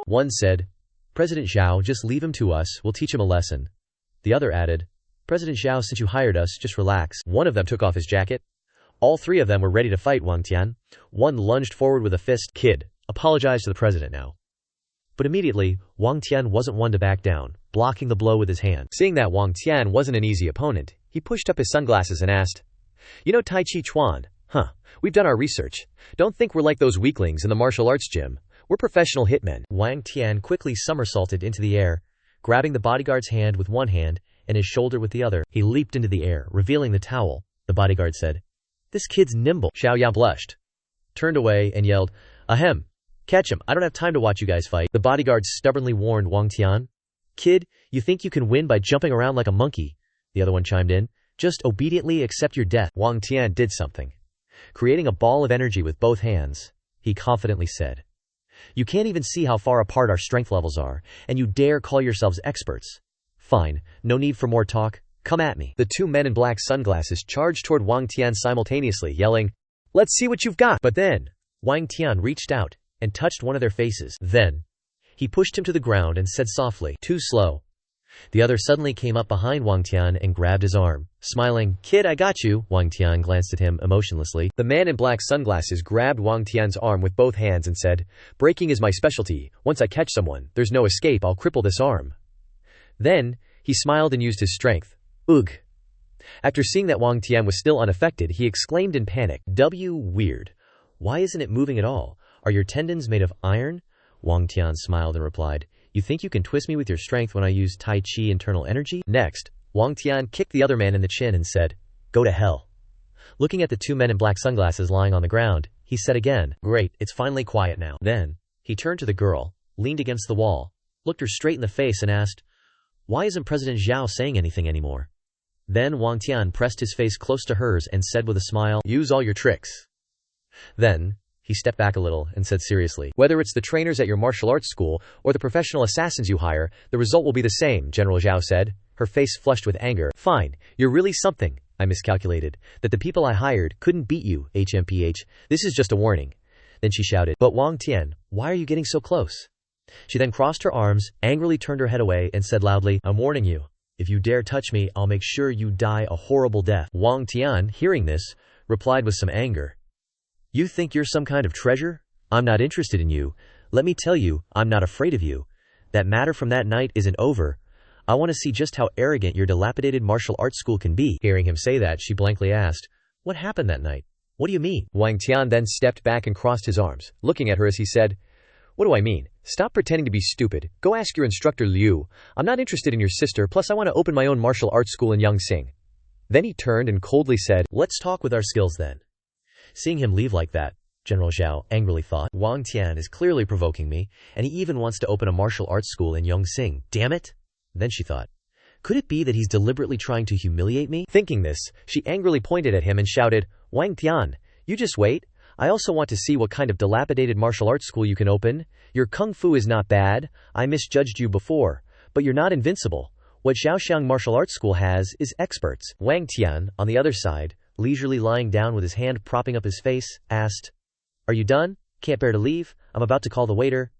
One said, President Zhao, just leave him to us, we'll teach him a lesson. The other added, President Zhao, since you hired us, just relax. One of them took off his jacket. All 3 of them were ready to fight Wang Tian. One lunged forward with a fist. Kid, apologize to the president now. But immediately, Wang Tian wasn't one to back down, blocking the blow with his hand. Seeing that Wang Tian wasn't an easy opponent, he pushed up his sunglasses and asked, you know Tai Chi Chuan? Huh, we've done our research. Don't think we're like those weaklings in the martial arts gym. We're professional hitmen. Wang Tian quickly somersaulted into the air, grabbing the bodyguard's hand with one hand and his shoulder with the other. He leaped into the air, revealing the towel. The bodyguard said, this kid's nimble. Xiao Ya blushed, turned away, and yelled, ahem, catch him, I don't have time to watch you guys fight. The bodyguard stubbornly warned Wang Tian. Kid, you think you can win by jumping around like a monkey? The other one chimed in, just obediently accept your death. Wang Tian did something. Creating a ball of energy with both hands, he confidently said, you can't even see how far apart our strength levels are, and you dare call yourselves experts. Fine, no need for more talk, come at me. The 2 men in black sunglasses charged toward Wang Tian simultaneously, yelling, let's see what you've got. But then, Wang Tian reached out and touched one of their faces. Then, he pushed him to the ground and said softly, too slow. The other suddenly came up behind Wang Tian and grabbed his arm. Smiling, "Kid, I got you." Wang Tian glanced at him emotionlessly. The man in black sunglasses grabbed Wang Tian's arm with both hands and said, "Breaking is my specialty. Once I catch someone, there's no escape. I'll cripple this arm." Then, he smiled and used his strength. "Ugh." After seeing that Wang Tian was still unaffected, he exclaimed in panic, Weird. Why isn't it moving at all? Are your tendons made of iron?" Wang Tian smiled and replied, "You think you can twist me with your strength when I use Tai Chi internal energy?" Next, Wang Tian kicked the other man in the chin and said, "Go to hell." Looking at the two men in black sunglasses lying on the ground, he said again, "Great, it's finally quiet now." Then, he turned to the girl, leaned against the wall, looked her straight in the face and asked, "Why isn't President Zhao saying anything anymore?" Then Wang Tian pressed his face close to hers and said with a smile, "Use all your tricks." Then, he stepped back a little and said seriously, "Whether it's the trainers at your martial arts school or the professional assassins you hire, the result will be the same," General Zhao said, her face flushed with anger. "Fine, you're really something. I miscalculated. That the people I hired couldn't beat you, HMPH. This is just a warning." Then she shouted, "But Wang Tian, why are you getting so close?" She then crossed her arms, angrily turned her head away and said loudly, "I'm warning you. If you dare touch me, I'll make sure you die a horrible death." Wang Tian, hearing this, replied with some anger, "You think you're some kind of treasure? I'm not interested in you. Let me tell you, I'm not afraid of you. That matter from that night isn't over. I want to see just how arrogant your dilapidated martial arts school can be." Hearing him say that, she blankly asked, "What happened that night? What do you mean?" Wang Tian then stepped back and crossed his arms, looking at her as he said, "What do I mean? Stop pretending to be stupid. Go ask your instructor Liu. I'm not interested in your sister, plus I want to open my own martial arts school in Yangxing." Then he turned and coldly said, "Let's talk with our skills then." Seeing him leave like that, General Zhao angrily thought, "Wang Tian is clearly provoking me, and he even wants to open a martial arts school in Yangxing. Damn it!" Then she thought, "Could it be that he's deliberately trying to humiliate me?" Thinking this, she angrily pointed at him and shouted, "Wang Tian, you just wait. I also want to see what kind of dilapidated martial arts school you can open. Your kung fu is not bad. I misjudged you before, but you're not invincible. What Zhaoxiang Martial Arts School has is experts." Wang Tian, on the other side, leisurely lying down with his hand propping up his face, asked, "Are you done? Can't bear to leave? I'm about to call the waiter."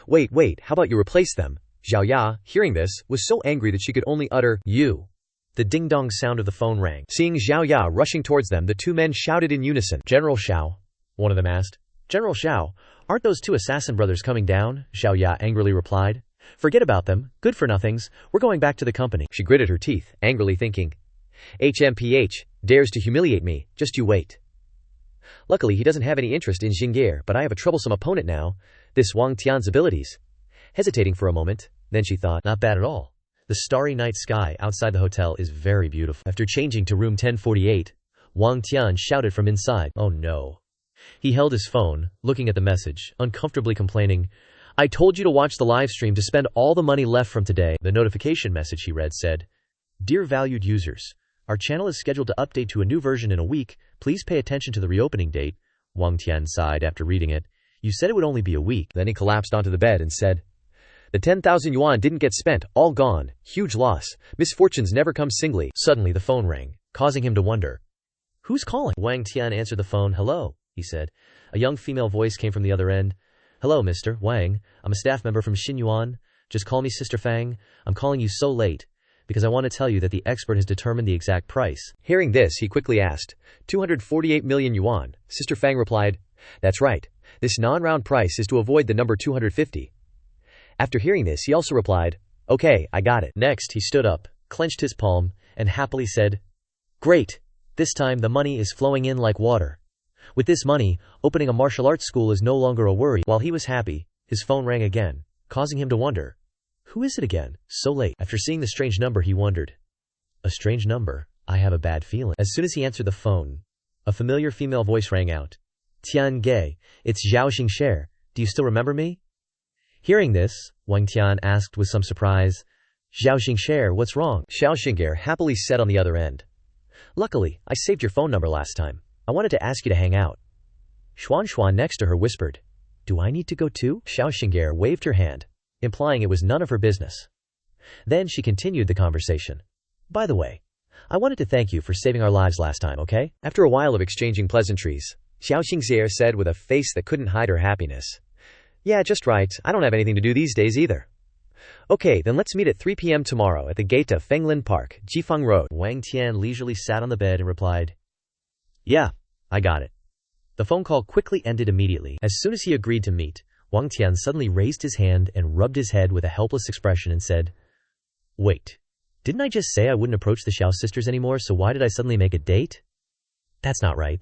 Wait, how about you replace them?" Zhao Ya, hearing this, was so angry that she could only utter, "You." The ding-dong sound of the phone rang. Seeing Zhao Ya rushing towards them, the two men shouted in unison, "General Shao." One of them asked, "General Shao, aren't those two assassin brothers coming down?" Zhao Ya angrily replied, "Forget about them, good for nothings, we're going back to the company." She gritted her teeth, angrily thinking, HMPH, dares to humiliate me, just you wait. Luckily he doesn't have any interest in Xingye, but I have a troublesome opponent now, this Wang Tian's abilities. Hesitating for a moment, then she thought, not bad at all. The starry night sky outside the hotel is very beautiful. After changing to room 1048, Wang Tian shouted from inside, "Oh no." He held his phone, looking at the message, uncomfortably complaining, "I told you to watch the live stream to spend all the money left from today." The notification message he read said, "Dear valued users, our channel is scheduled to update to a new version in a week. Please pay attention to the reopening date." Wang Tian sighed after reading it. "You said it would only be a week." Then he collapsed onto the bed and said, "The 10,000 yuan didn't get spent, all gone. Huge loss. Misfortunes never come singly." Suddenly the phone rang, causing him to wonder, "Who's calling?" Wang Tian answered the phone. "Hello," he said. A young female voice came from the other end. "Hello, Mr. Wang. I'm a staff member from Xinyuan. Just call me Sister Fang. I'm calling you so late because I want to tell you that the expert has determined the exact price." Hearing this, he quickly asked, 248 million yuan. Sister Fang replied, "That's right. This non-round price is to avoid the number 250. After hearing this, he also replied, "Okay, I got it." Next, he stood up, clenched his palm, and happily said, "Great! This time the money is flowing in like water. With this money, opening a martial arts school is no longer a worry." While he was happy, his phone rang again, causing him to wonder, "Who is it again? So late?" After seeing the strange number, he wondered, "A strange number? I have a bad feeling." As soon as he answered the phone, a familiar female voice rang out, "Tian Ge, it's Zhao Xingxie. Do you still remember me?" Hearing this, Wang Tian asked with some surprise, "Zhao Xingxie, what's wrong?" Zhao Xingxie happily said on the other end, "Luckily, I saved your phone number last time. I wanted to ask you to hang out." Xuan next to her whispered, "Do I need to go too?" Zhao Xingxie waved her hand, implying it was none of her business. Then she continued the conversation. "By the way, I wanted to thank you for saving our lives last time, okay?" After a while of exchanging pleasantries, Zhao Xingxie said with a face that couldn't hide her happiness, "Yeah, just right. I don't have anything to do these days either." Okay, then let's meet at 3 p.m. tomorrow at the gate of Fenglin Park, Jifeng Road. Wang Tian leisurely sat on the bed and replied, "Yeah, I got it." The phone call quickly ended immediately. As soon as he agreed to meet, Wang Tian suddenly raised his hand and rubbed his head with a helpless expression and said, "Wait, didn't I just say I wouldn't approach the Xiao sisters anymore, so why did I suddenly make a date? That's not right.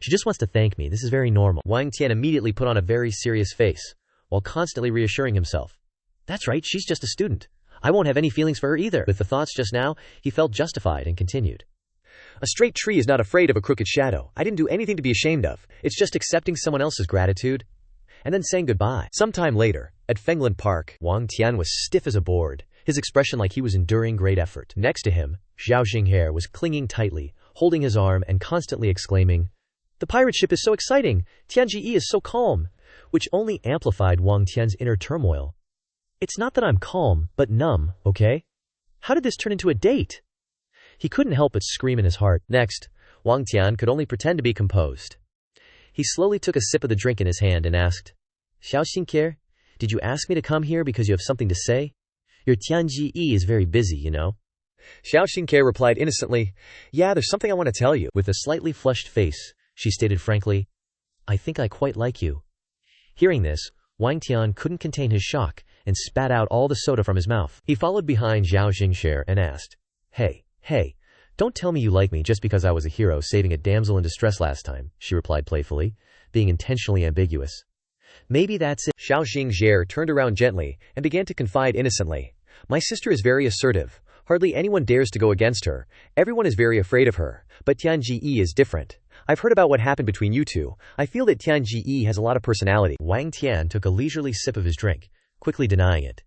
She just wants to thank me. This is very normal." Wang Tian immediately put on a very serious face, while constantly reassuring himself. "That's right, she's just a student. I won't have any feelings for her either." With the thoughts just now, he felt justified and continued. A straight tree is not afraid of a crooked shadow. I didn't do anything to be ashamed of. It's just accepting someone else's gratitude and then saying goodbye. Sometime later, at Fenglin Park, Wang Tian was stiff as a board, his expression like he was enduring great effort. Next to him, Zhao Xinghe was clinging tightly, holding his arm and constantly exclaiming, "The pirate ship is so exciting! Tianji is so calm!" which only amplified Wang Tian's inner turmoil. "It's not that I'm calm, but numb, okay? How did this turn into a date?" He couldn't help but scream in his heart. Next, Wang Tian could only pretend to be composed. He slowly took a sip of the drink in his hand and asked, "Xiao Xingke, did you ask me to come here because you have something to say? Your Tianji is very busy, you know." Xiao Xingke replied innocently, "Yeah, there's something I want to tell you." With a slightly flushed face, she stated frankly, "I think I quite like you." Hearing this, Wang Tian couldn't contain his shock and spat out all the soda from his mouth. He followed behind Zhao Xinghe and asked, Hey, don't tell me you like me just because I was a hero saving a damsel in distress last time," she replied playfully, being intentionally ambiguous. "Maybe that's it." Xiao Xinghe turned around gently and began to confide innocently. "My sister is very assertive. Hardly anyone dares to go against her. Everyone is very afraid of her. But Tianji is different. I've heard about what happened between you two. I feel that Tianji has a lot of personality." Wang Tian took a leisurely sip of his drink, quickly denying it.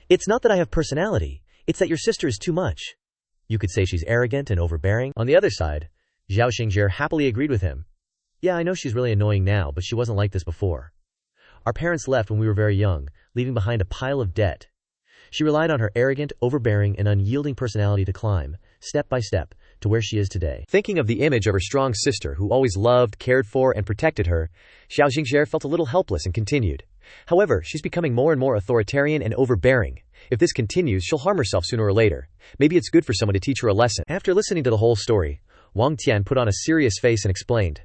"It's not that I have personality. It's that your sister is too much. You could say she's arrogant and overbearing." On the other side, Zhao Xinghe happily agreed with him. "Yeah, I know she's really annoying now, but she wasn't like this before. Our parents left when we were very young, leaving behind a pile of debt. She relied on her arrogant, overbearing, and unyielding personality to climb, step by step, to where she is today." Thinking of the image of her strong sister who always loved, cared for, and protected her, Xiao Xinghe felt a little helpless and continued. "However, she's becoming more and more authoritarian and overbearing. If this continues, she'll harm herself sooner or later. Maybe it's good for someone to teach her a lesson." After listening to the whole story, Wang Tian put on a serious face and explained,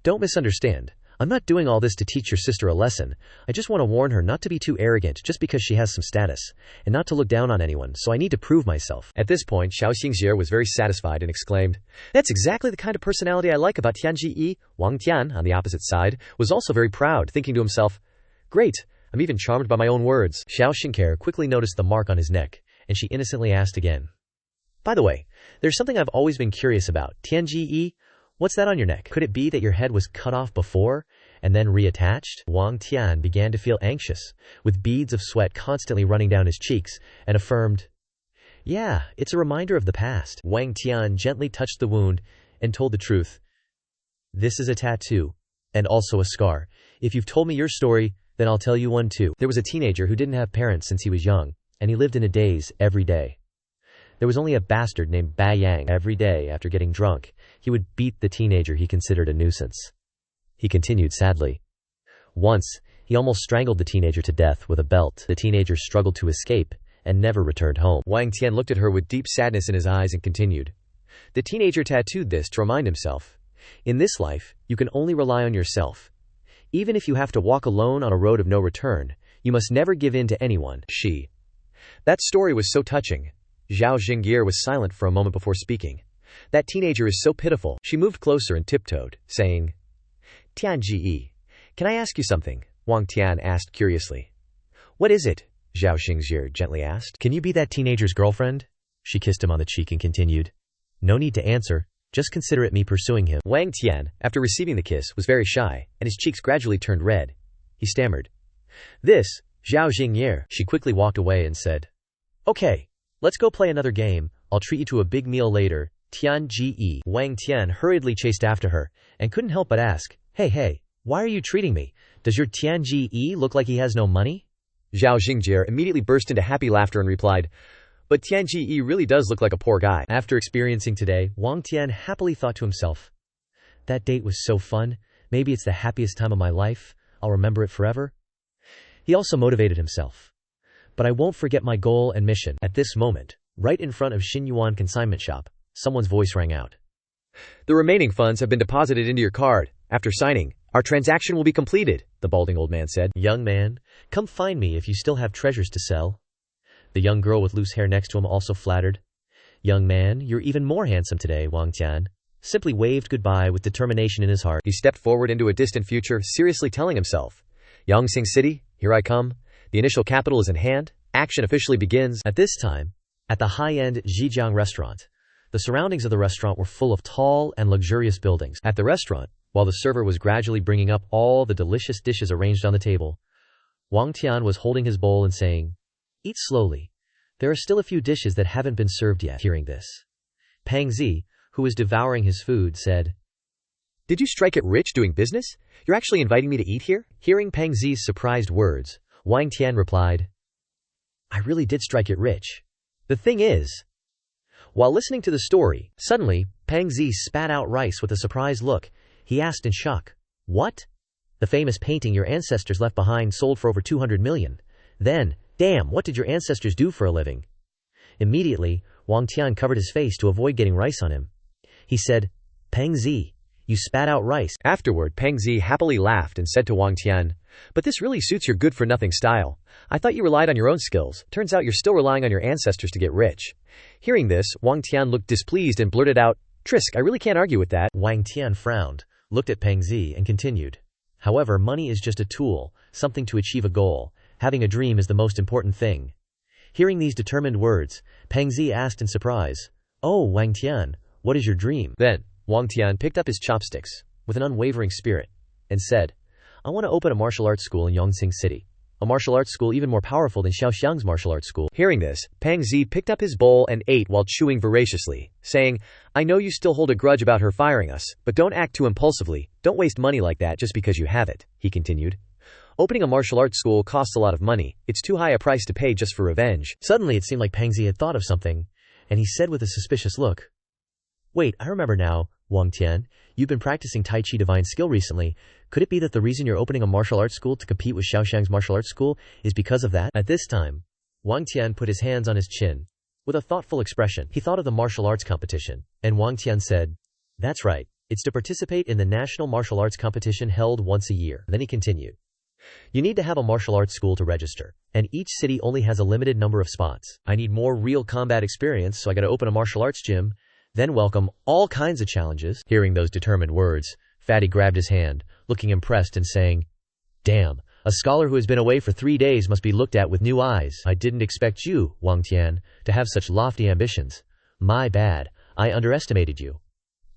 "Don't misunderstand. I'm not doing all this to teach your sister a lesson. I just want to warn her not to be too arrogant just because she has some status, and not to look down on anyone, so I need to prove myself." At this point, Xiao Xinghe was very satisfied and exclaimed, "That's exactly the kind of personality I like about Tianji." Wang Tian, on the opposite side, was also very proud, thinking to himself, "Great, I'm even charmed by my own words." Xiao Xingke quickly noticed the mark on his neck, and she innocently asked again, "By the way, there's something I've always been curious about. Tianji, what's that on your neck? Could it be that your head was cut off before and then reattached?" Wang Tian began to feel anxious, with beads of sweat constantly running down his cheeks, and affirmed, "Yeah, it's a reminder of the past." Wang Tian gently touched the wound and told the truth. "This is a tattoo, and also a scar. If you've told me your story, then I'll tell you one too. There was a teenager who didn't have parents since he was young, and he lived in a daze every day. There was only a bastard named Bai Yang. Every day, after getting drunk, he would beat the teenager he considered a nuisance." He continued sadly. "Once, he almost strangled the teenager to death with a belt. The teenager struggled to escape and never returned home." Wang Tian looked at her with deep sadness in his eyes and continued. "The teenager tattooed this to remind himself, in this life, you can only rely on yourself. Even if you have to walk alone on a road of no return, you must never give in to anyone." That story was so touching. Zhao Xingye was silent for a moment before speaking. "That teenager is so pitiful." She moved closer and tiptoed, saying, "Tianji, can I ask you something?" Wang Tian asked curiously. "What is it?" Zhao Xingye gently asked. "Can you be that teenager's girlfriend?" She kissed him on the cheek and continued, "No need to answer. Just consider it me pursuing him." Wang Tian, after receiving the kiss, was very shy, and his cheeks gradually turned red. He stammered, "This, Zhao Xingye." She quickly walked away and said, "Okay, let's go play another game. I'll treat you to a big meal later. Tianji." Wang Tian hurriedly chased after her, and couldn't help but ask, Hey, why are you treating me? Does your Tianji look like he has no money?" Zhao Xingye immediately burst into happy laughter and replied, "But Tianji really does look like a poor guy." After experiencing today, Wang Tian happily thought to himself, "That date was so fun. Maybe it's the happiest time of my life. I'll remember it forever." He also motivated himself. but I won't forget my goal and mission. At this moment, right in front of Xinyuan consignment shop, someone's voice rang out. The remaining funds have been deposited into your card. After signing, our transaction will be completed, the balding old man said. Young man, come find me if you still have treasures to sell. The young girl with loose hair next to him also flattered. Young man, you're even more handsome today, Wang Tian. Simply waved goodbye with determination in his heart. He stepped forward into a distant future, seriously telling himself, Yongxing City, here I come. The initial capital is in hand. Action officially begins. At this time, at the high-end Zhejiang restaurant, the surroundings of the restaurant were full of tall and luxurious buildings. At the restaurant, while the server was gradually bringing up all the delicious dishes arranged on the table, Wang Tian was holding his bowl and saying, Eat slowly. There are still a few dishes that haven't been served yet. Hearing this, Pang Zi, who was devouring his food, said, Did you strike it rich doing business? You're actually inviting me to eat here? Hearing Pang Zi's surprised words, Wang Tian replied, I really did strike it rich. The thing is... While listening to the story, suddenly, Pang Zi spat out rice with a surprised look. He asked in shock, What? The famous painting your ancestors left behind sold for over 200 million. Then, damn, what did your ancestors do for a living? Immediately, Wang Tian covered his face to avoid getting rice on him. He said, Pang Zi, you spat out rice. Afterward, Pang Zi happily laughed and said to Wang Tian, But this really suits your good-for-nothing style. I thought you relied on your own skills. Turns out you're still relying on your ancestors to get rich. Hearing this, Wang Tian looked displeased and blurted out, Trisk, I really can't argue with that. Wang Tian frowned, looked at Pang Zi and continued. However, money is just a tool, something to achieve a goal. Having a dream is the most important thing. Hearing these determined words, Pang Zi asked in surprise, Oh, Wang Tian, what is your dream? Then, Wang Tian picked up his chopsticks, with an unwavering spirit, and said, I want to open a martial arts school in Yongxing City. A martial arts school even more powerful than Xiaoxiang's martial arts school. Hearing this, Pang Zi picked up his bowl and ate while chewing voraciously, saying, I know you still hold a grudge about her firing us, but don't act too impulsively. Don't waste money like that just because you have it, he continued. Opening a martial arts school costs a lot of money. It's too high a price to pay just for revenge. Suddenly it seemed like Pang Zi had thought of something, and he said with a suspicious look, Wait, I remember now, Wang Tian. You've been practicing Tai Chi divine skill recently. Could it be that the reason you're opening a martial arts school to compete with Xiaoxiang's martial arts school is because of that? At this time, Wang Tian put his hands on his chin. With a thoughtful expression, he thought of the martial arts competition, and Wang Tian said, That's right. It's to participate in the national martial arts competition held once a year. Then he continued. You need to have a martial arts school to register, and each city only has a limited number of spots. I need more real combat experience, so I gotta open a martial arts gym, then welcome all kinds of challenges. Hearing those determined words, Fatty grabbed his hand, looking impressed and saying, Damn, a scholar who has been away for 3 days must be looked at with new eyes. I didn't expect you, Wang Tian, to have such lofty ambitions. My bad, I underestimated you.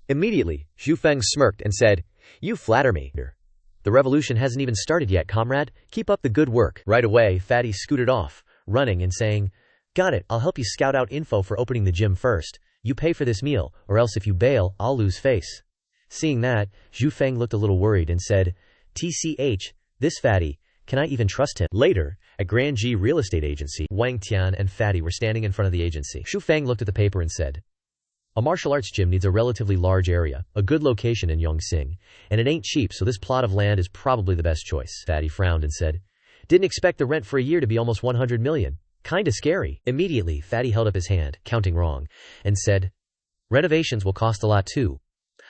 Immediately, Zhu Feng smirked and said, You flatter me. The revolution hasn't even started yet, comrade. Keep up the good work. Right away, Fatty scooted off, running and saying, Got it, I'll help you scout out info for opening the gym first. You pay for this meal, or else if you bail, I'll lose face. Seeing that, Zhu Feng looked a little worried and said, TCH, this Fatty, can I even trust him? Later, at Grand G Real Estate Agency, Wang Tian and Fatty were standing in front of the agency. Zhu Feng looked at the paper and said, A martial arts gym needs a relatively large area, a good location in Yongxing, and it ain't cheap, so this plot of land is probably the best choice. Fatty frowned and said, Didn't expect the rent for a year to be almost 100 million. Kinda scary. Immediately, Fatty held up his hand, counting wrong, and said, Renovations will cost a lot too.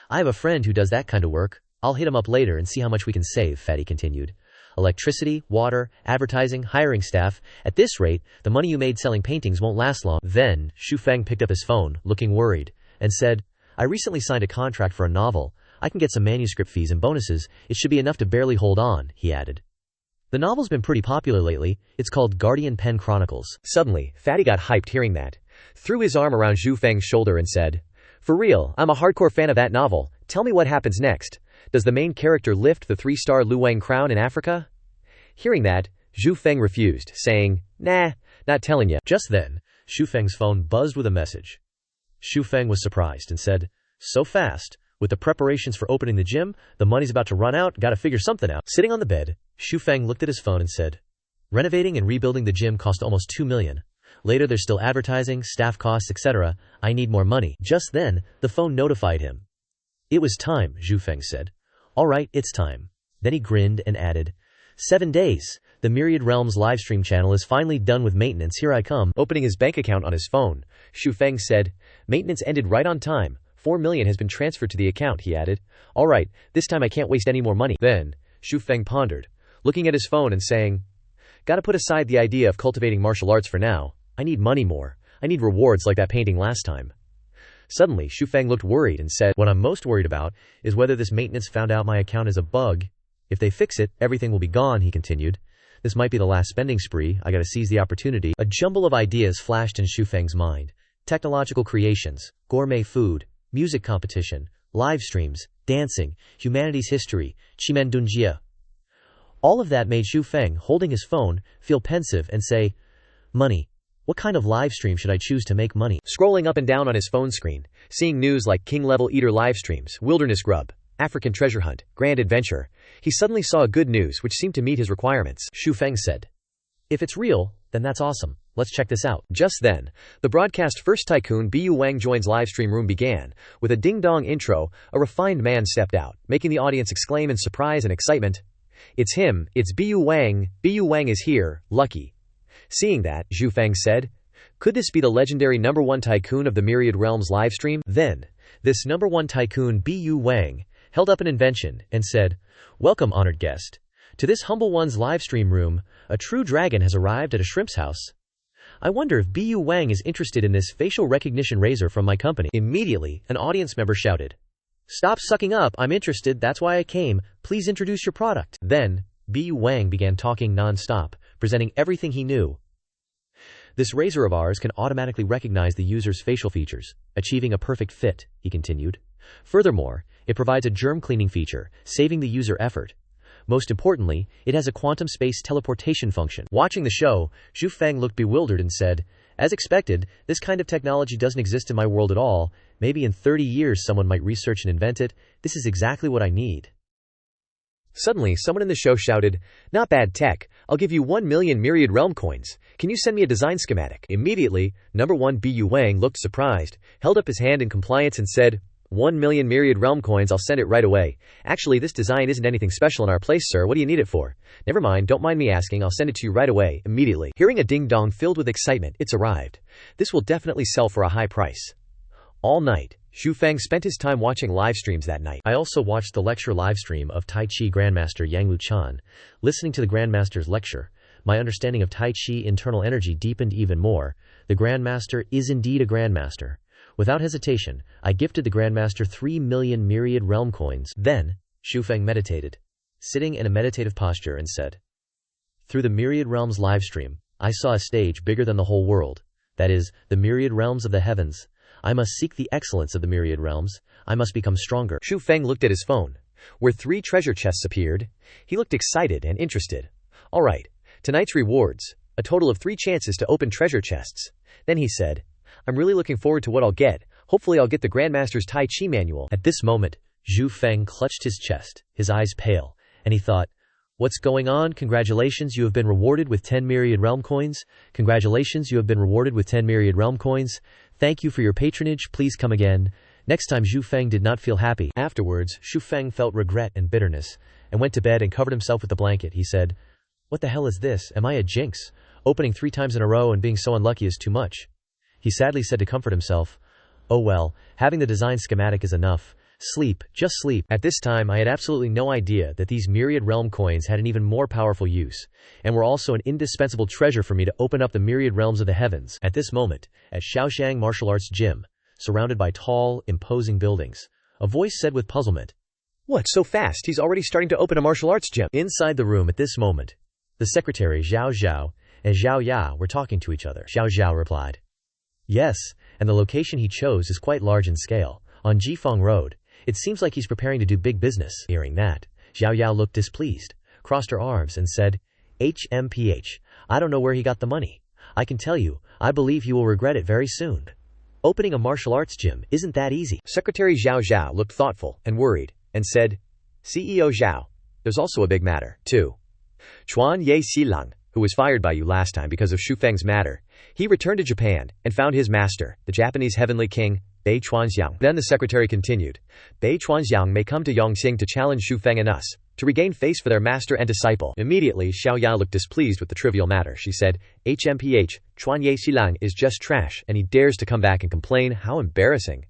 I have a friend who does that kind of work. I'll hit him up later and see how much we can save, Fatty continued. Electricity, water, advertising, hiring staff. At this rate, the money you made selling paintings won't last long. Then, Zhu Feng picked up his phone, looking worried, and said, I recently signed a contract for a novel. I can get some manuscript fees and bonuses. It should be enough to barely hold on, he added. The novel's been pretty popular lately. It's called Guardian Pen Chronicles. Suddenly, Fatty got hyped hearing that, threw his arm around Zhu Feng's shoulder and said, For real, I'm a hardcore fan of that novel. Tell me what happens next. Does the main character lift the 3-star Luwang crown in Africa? Hearing that, Zhu Feng refused, saying, Nah, not telling you. Just then, Zhu Feng's phone buzzed with a message. Zhu Feng was surprised and said, So fast? With the preparations for opening the gym, the money's about to run out, gotta figure something out. Sitting on the bed, Zhu Feng looked at his phone and said, Renovating and rebuilding the gym cost almost 2 million. Later there's still advertising, staff costs, etc. I need more money. Just then, the phone notified him. It was time, Zhu Feng said. All right, it's time. Then he grinned and added, 7 days. the Myriad Realms livestream channel is finally done with maintenance, here I come. Opening his bank account on his phone, Xu Feng said, "Maintenance ended right on time. 4 million has been transferred to the account," he added. "All right, this time I can't waste any more money." Then, Xu Feng pondered, looking at his phone and saying, "Gotta put aside the idea of cultivating martial arts for now. I need money more. I need rewards like that painting last time." Suddenly, Xu Feng looked worried and said, "What I'm most worried about is whether this maintenance found out my account is a bug. If they fix it, everything will be gone," he continued. "This might be the last spending spree. I gotta seize the opportunity." A jumble of ideas flashed in Xu Feng's mind. Technological creations, gourmet food, music competition, live streams, dancing, humanities history, Qimen Dunjia. All of that made Xu Feng, holding his phone, feel pensive and say, "Money. What kind of live stream should I choose to make money?" Scrolling up and down on his phone screen, seeing news like King Level Eater live streams, Wilderness Grub, African Treasure Hunt, Grand Adventure, he suddenly saw a good news which seemed to meet his requirements. Xu Feng said, "If it's real, then that's awesome. Let's check this out." Just then, the broadcast first tycoon Bu Wang joins livestream room began. With a ding-dong intro, a refined man stepped out, making the audience exclaim in surprise and excitement, "It's him, it's Bu Wang. Bu Wang is here, lucky." Seeing that, Xu Feng said, "Could this be the legendary #1 tycoon of the Myriad Realms livestream?" Then, this #1 tycoon Bu Wang held up an invention and said, "Welcome, honored guest. To this humble one's livestream room, a true dragon has arrived at a shrimp's house. I wonder if Bu Wang is interested in this facial recognition razor from my company." Immediately, an audience member shouted, "Stop sucking up, I'm interested, that's why I came. Please introduce your product." Then, Bu Wang began talking non-stop, presenting everything he knew. "This razor of ours can automatically recognize the user's facial features, achieving a perfect fit," he continued. "Furthermore, it provides a germ cleaning feature, saving the user effort. Most importantly, it has a quantum space teleportation function." Watching the show, Xu Feng looked bewildered and said, "As expected, this kind of technology doesn't exist in my world at all. Maybe in 30 years someone might research and invent it. This is exactly what I need." Suddenly, someone in the show shouted, "Not bad tech. I'll give you 1 million Myriad Realm coins. Can you send me a design schematic?" Immediately, #1 Bu Wang looked surprised, held up his hand in compliance and said, 1 million Myriad Realm coins, I'll send it right away. Actually, this design isn't anything special in our place, sir. What do you need it for? Never mind, don't mind me asking, I'll send it to you right away, immediately. Hearing a ding-dong filled with excitement, it's arrived. This will definitely sell for a high price. All night, Xu Feng spent his time watching live streams that night. I also watched the lecture live stream of Tai Chi Grandmaster Yang Luchan. Listening to the Grandmaster's lecture, my understanding of Tai Chi internal energy deepened even more. The Grandmaster is indeed a Grandmaster. Without hesitation, I gifted the Grandmaster 3 million Myriad Realm coins. Then, Xu Feng meditated, sitting in a meditative posture, and said, "Through the Myriad Realms livestream, I saw a stage bigger than the whole world. That is, the Myriad Realms of the heavens. I must seek the excellence of the Myriad Realms. I must become stronger." Xu Feng looked at his phone, where 3 treasure chests appeared. He looked excited and interested. "All right, tonight's rewards, a total of 3 chances to open treasure chests." Then he said, "I'm really looking forward to what I'll get. Hopefully I'll get the Grandmaster's Tai Chi manual." At this moment, Xu Feng clutched his chest, his eyes pale, and he thought, "What's going on? Congratulations, you have been rewarded with 10 Myriad Realm coins. Congratulations, you have been rewarded with 10 Myriad Realm coins. Thank you for your patronage, please come again." Next time Xu Feng did not feel happy. Afterwards, Xu Feng felt regret and bitterness, and went to bed and covered himself with the blanket. He said, "What the hell is this? Am I a jinx? Opening 3 times in a row and being so unlucky is too much." He sadly said to comfort himself, "Oh well, having the design schematic is enough. Sleep, just sleep." At this time I had absolutely no idea that these Myriad Realm coins had an even more powerful use, and were also an indispensable treasure for me to open up the Myriad Realms of the heavens. At this moment, at Shaoxiang Martial Arts Gym, surrounded by tall, imposing buildings, a voice said with puzzlement, "What, so fast? He's already starting to open a martial arts gym." Inside the room at this moment, the secretary Zhao Zhao and Zhao Ya were talking to each other. Zhao Zhao replied, "Yes, and the location he chose is quite large in scale, on Jifeng Road. It seems like he's preparing to do big business." Hearing that, Zhao Yao looked displeased, crossed her arms and said, "HMPH, I don't know where he got the money. I can tell you, I believe he will regret it very soon. Opening a martial arts gym isn't that easy." Secretary Zhao Zhao looked thoughtful and worried, and said, "CEO Zhao, there's also a big matter, too. Chuan Ye Xilang, who was fired by you last time because of Xu Feng's matter, he returned to Japan and found his master, the Japanese heavenly king, Bei Chuanxiang." Then the secretary continued, "Bei Chuanxiang may come to Yongxing to challenge Xu Feng and us. to regain face for their master and disciple. Immediately, Xiaoya looked displeased with the trivial matter. She said, HMPH, Chuan Ye Xilang is just trash, and he dares to come back and complain. How embarrassing.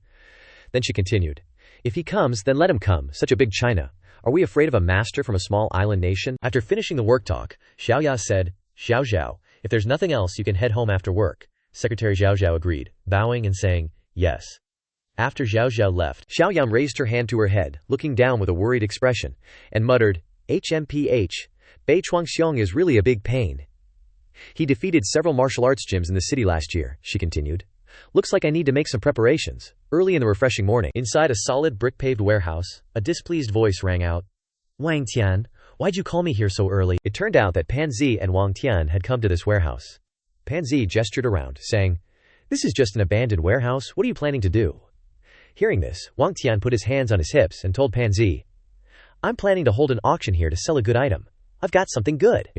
Then she continued, if he comes, then let him come, such a big China. Are we afraid of a master from a small island nation? After finishing the work talk, Xiaoya said, Xiao Zhao, if there's nothing else, you can head home after work. Secretary Xiao Zhao agreed, bowing and saying, yes. After Xiao Zhao left, Xiaoyang raised her hand to her head, looking down with a worried expression, and muttered, HMPH, Bei Chuangxiong is really a big pain. He defeated several martial arts gyms in the city last year, she continued. Looks like I need to make some preparations. Early in the refreshing morning, inside a solid brick-paved warehouse, a displeased voice rang out. Wang Tian, why'd you call me here so early? It turned out that Pan Zi and Wang Tian had come to this warehouse. Pan Zi gestured around, saying, this is just an abandoned warehouse. What are you planning to do? Hearing this, Wang Tian put his hands on his hips and told Pan Zi, I'm planning to hold an auction here to sell a good item. I've got something good.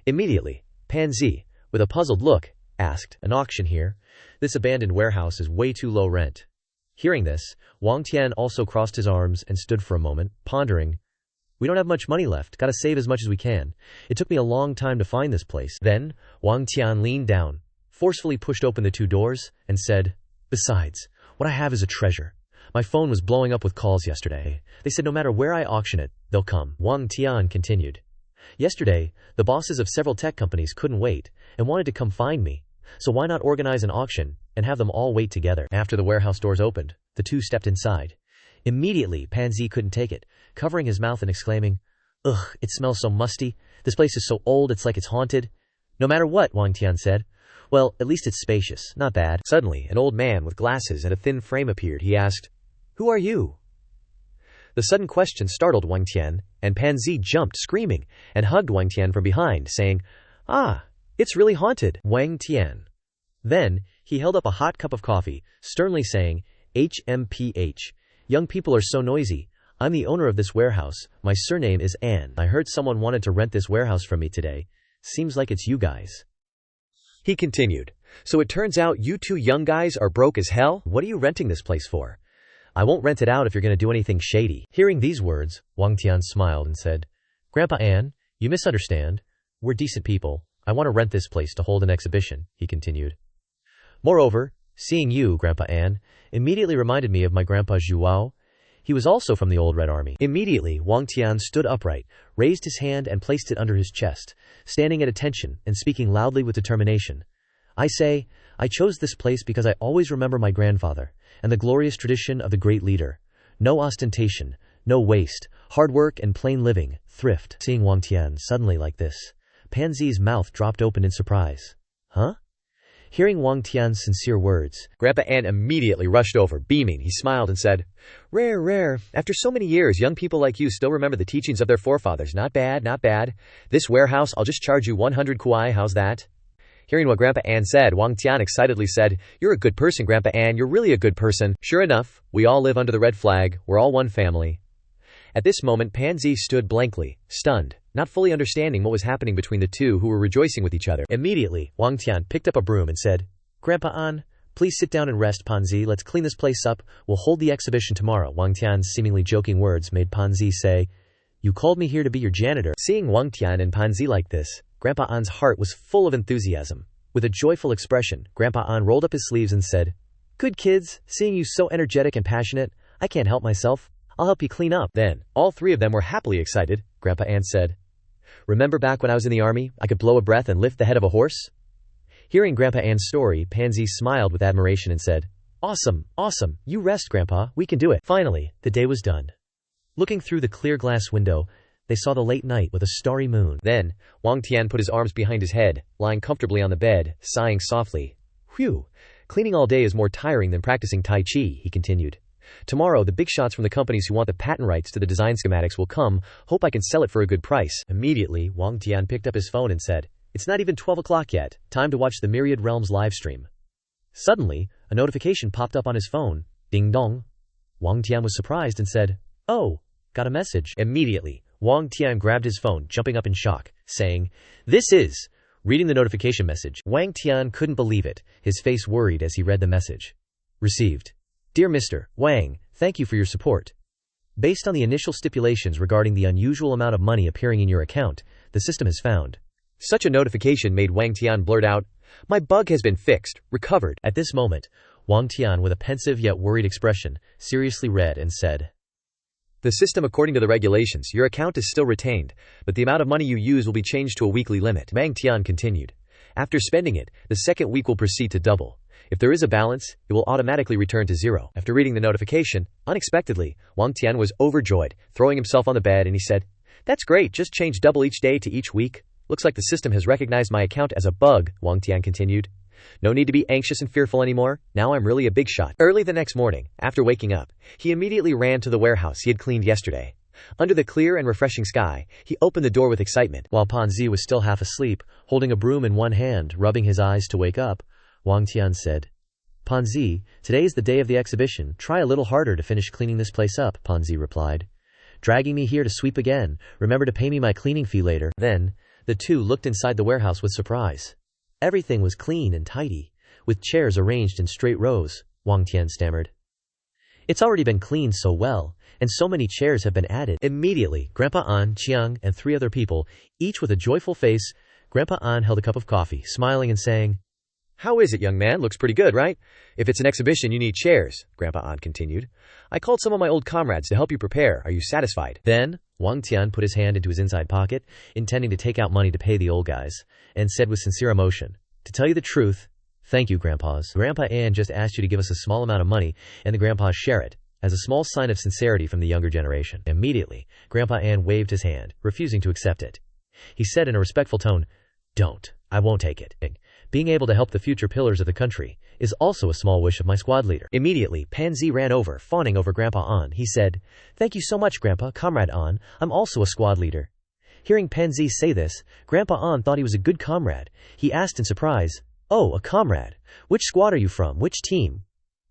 Immediately, Pan Zi, with a puzzled look, asked, an auction here? This abandoned warehouse is way too low rent. Hearing this, Wang Tian also crossed his arms and stood for a moment, pondering. We don't have much money left, gotta save as much as we can. It took me a long time to find this place. Then, Wang Tian leaned down, forcefully pushed open the two doors, and said, besides, what I have is a treasure. My phone was blowing up with calls yesterday. They said no matter where I auction it, they'll come. Wang Tian continued. Yesterday, the bosses of several tech companies couldn't wait, and wanted to come find me. So why not organize an auction, and have them all wait together? After the warehouse doors opened, the two stepped inside. Immediately, Pan Zi couldn't take it, covering his mouth and exclaiming, ugh, it smells so musty. This place is so old, it's like it's haunted. No matter what, Wang Tian said. Well, at least it's spacious, not bad. Suddenly, an old man with glasses and a thin frame appeared. He asked, who are you? The sudden question startled Wang Tian, and Pan Zi jumped, screaming, and hugged Wang Tian from behind, saying, ah, it's really haunted, Wang Tian. Then, he held up a hot cup of coffee, sternly saying, HMPH. Young people are so noisy. I'm the owner of this warehouse. My surname is An. I heard someone wanted to rent this warehouse from me today. Seems like it's you guys. He continued, so it turns out you two young guys are broke as hell? What are you renting this place for? I won't rent it out if you're going to do anything shady. Hearing these words, Wang Tian smiled and said, Grandpa An, you misunderstand. We're decent people. I want to rent this place to hold an exhibition, he continued. Moreover, seeing you, Grandpa An, immediately reminded me of my grandpa Zhuao. He was also from the old Red Army. Immediately, Wang Tian stood upright, raised his hand and placed it under his chest, standing at attention and speaking loudly with determination. I say, I chose this place because I always remember my grandfather, and the glorious tradition of the great leader. No ostentation, no waste, hard work and plain living, thrift. Seeing Wang Tian suddenly like this, Pan Zi's mouth dropped open in surprise. Huh? Hearing Wang Tian's sincere words, Grandpa An immediately rushed over, beaming. He smiled and said, Rare. After so many years, young people like you still remember the teachings of their forefathers. Not bad. This warehouse, I'll just charge you 100 kuai, how's that? Hearing what Grandpa An said, Wang Tian excitedly said, You're a good person, Grandpa An, you're really a good person. Sure enough, we all live under the red flag, we're all one family. At this moment Pan Zi stood blankly, stunned, not fully understanding what was happening between the two who were rejoicing with each other. Immediately, Wang Tian picked up a broom and said, Grandpa An, please sit down and rest, Pan Zi, let's clean this place up, we'll hold the exhibition tomorrow. Wang Tian's seemingly joking words made Pan Zi say, You called me here to be your janitor. Seeing Wang Tian and Pan Zi like this, Grandpa An's heart was full of enthusiasm. With a joyful expression, Grandpa An rolled up his sleeves and said, Good kids, seeing you so energetic and passionate, I can't help myself. I'll help you clean up. Then, all three of them were happily excited. Grandpa An said, Remember back when I was in the army, I could blow a breath and lift the head of a horse? Hearing Grandpa An's story, Pan Zi smiled with admiration and said, Awesome. You rest, Grandpa. We can do it. Finally, the day was done. Looking through the clear glass window, they saw the late night with a starry moon. Then, Wang Tian put his arms behind his head, lying comfortably on the bed, sighing softly. Whew, cleaning all day is more tiring than practicing Tai Chi, he continued. Tomorrow, the big shots from the companies who want the patent rights to the design schematics will come. Hope I can sell it for a good price. Immediately, Wang Tian picked up his phone and said, It's not even 12 o'clock yet. Time to watch the Myriad Realms livestream. Suddenly, a notification popped up on his phone. Ding dong. Wang Tian was surprised and said, Oh, got a message. Immediately, Wang Tian grabbed his phone, jumping up in shock, saying, This is... Reading the notification message, Wang Tian couldn't believe it, his face worried as he read the message. Received. Dear Mr. Wang, thank you for your support. Based on the initial stipulations regarding the unusual amount of money appearing in your account, the system has found. Such a notification made Wang Tian blurt out, "My bug has been fixed, recovered." At this moment, Wang Tian, with a pensive yet worried expression, seriously read and said, "The system, according to the regulations, your account is still retained, but the amount of money you use will be changed to a weekly limit." Wang Tian continued, "After spending it, the second week will proceed to double. If there is a balance, it will automatically return to zero." After reading the notification, unexpectedly, Wang Tian was overjoyed, throwing himself on the bed, and he said, "That's great, just change double each day to each week. Looks like the system has recognized my account as a bug." Wang Tian continued, "No need to be anxious and fearful anymore. Now I'm really a big shot." Early the next morning, after waking up, he immediately ran to the warehouse he had cleaned yesterday. Under the clear and refreshing sky, he opened the door with excitement. While Pan Zi was still half asleep, holding a broom in one hand, rubbing his eyes to wake up, Wang Tian said, "Pan Zi, today is the day of the exhibition. Try a little harder to finish cleaning this place up." Pan Zi replied, "Dragging me here to sweep again. Remember to pay me my cleaning fee later." Then, the two looked inside the warehouse with surprise. Everything was clean and tidy, with chairs arranged in straight rows. Wang Tian stammered, "It's already been cleaned so well, and so many chairs have ban added." Immediately, Grandpa An, Chiang, and 3 other people, each with a joyful face, Grandpa An held a cup of coffee, smiling and saying, "How is it, young man? Looks pretty good, right? If it's an exhibition, you need chairs," Grandpa An continued. "I called some of my old comrades to help you prepare. Are you satisfied?" Then, Wang Tian put his hand into his inside pocket, intending to take out money to pay the old guys, and said with sincere emotion, "To tell you the truth, thank you, Grandpas. Grandpa An just asked you to give us a small amount of money, and the Grandpas share it, as a small sign of sincerity from the younger generation." Immediately, Grandpa An waved his hand, refusing to accept it. He said in a respectful tone, I won't take it. Being able to help the future pillars of the country is also a small wish of my squad leader." Immediately, Pan Zi ran over, fawning over Grandpa An. He said, "Thank you so much, Grandpa. Comrade An, I'm also a squad leader." Hearing Pan Zi say this, Grandpa An thought he was a good comrade. He asked in surprise, "Oh, a comrade. Which squad are you from? Which team?"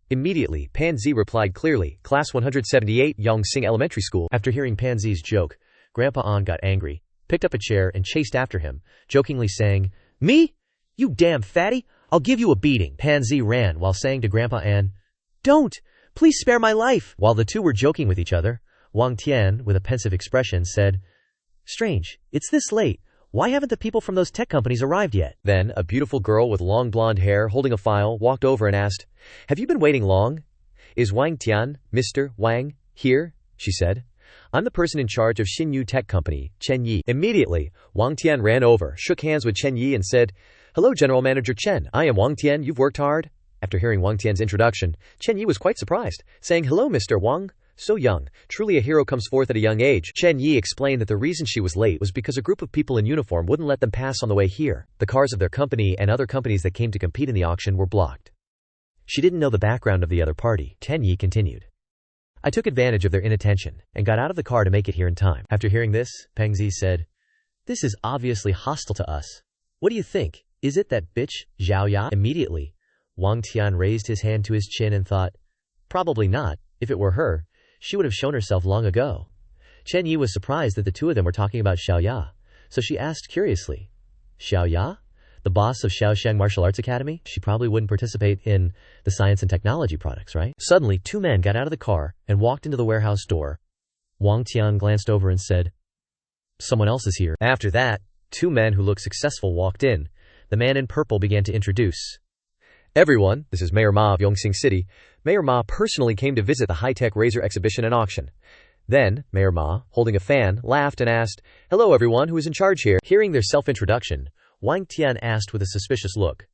Immediately, Pan Zi replied clearly, "Class 178, Yongxing Elementary School." After hearing Pan Zi's joke, Grandpa An got angry, picked up a chair, and chased after him, jokingly saying, "Me? You damn fatty! I'll give you a beating." Pan Zi ran while saying to Grandpa An, "Don't! Please spare my life!" While the two were joking with each other, Wang Tian, with a pensive expression, said, "Strange, it's this late. Why haven't the people from those tech companies arrived yet?" Then, a beautiful girl with long blonde hair holding a file walked over and asked, "Have you been waiting long?" "Is Wang Tian, Mr. Wang, here?" she said. "I'm the person in charge of Xinyu Tech Company, Chen Yi." Immediately, Wang Tian ran over, shook hands with Chen Yi and said, "Hello, General Manager Chen. I am Wang Tian. You've worked hard." After hearing Wang Tian's introduction, Chen Yi was quite surprised, saying, "Hello, Mr. Wang. So young. Truly a hero comes forth at a young age." Chen Yi explained that the reason she was late was because a group of people in uniform wouldn't let them pass on the way here. The cars of their company and other companies that came to compete in the auction were blocked. She didn't know the background of the other party. Chen Yi continued, "I took advantage of their inattention and got out of the car to make it here in time." After hearing this, Peng Zi said, "This is obviously hostile to us. What do you think? Is it that bitch, Zhao Ya?" Immediately, Wang Tian raised his hand to his chin and thought, "Probably not. If it were her, she would have shown herself long ago." Chen Yi was surprised that the two of them were talking about Xiao Ya, so she asked curiously, "Xiao Ya? The boss of Shaosheng Martial Arts Academy? She probably wouldn't participate in the science and technology products, right?" Suddenly, 2 men got out of the car and walked into the warehouse door. Wang Tian glanced over and said, "Someone else is here." After that, 2 men who looked successful walked in. The man in purple began to introduce, "Everyone, this is Mayor Ma of Yongxing City. Mayor Ma personally came to visit the high-tech razor exhibition and auction." Then, Mayor Ma, holding a fan, laughed and asked, "Hello everyone, who is in charge here?" Hearing their self-introduction, Wang Tian asked with a suspicious look,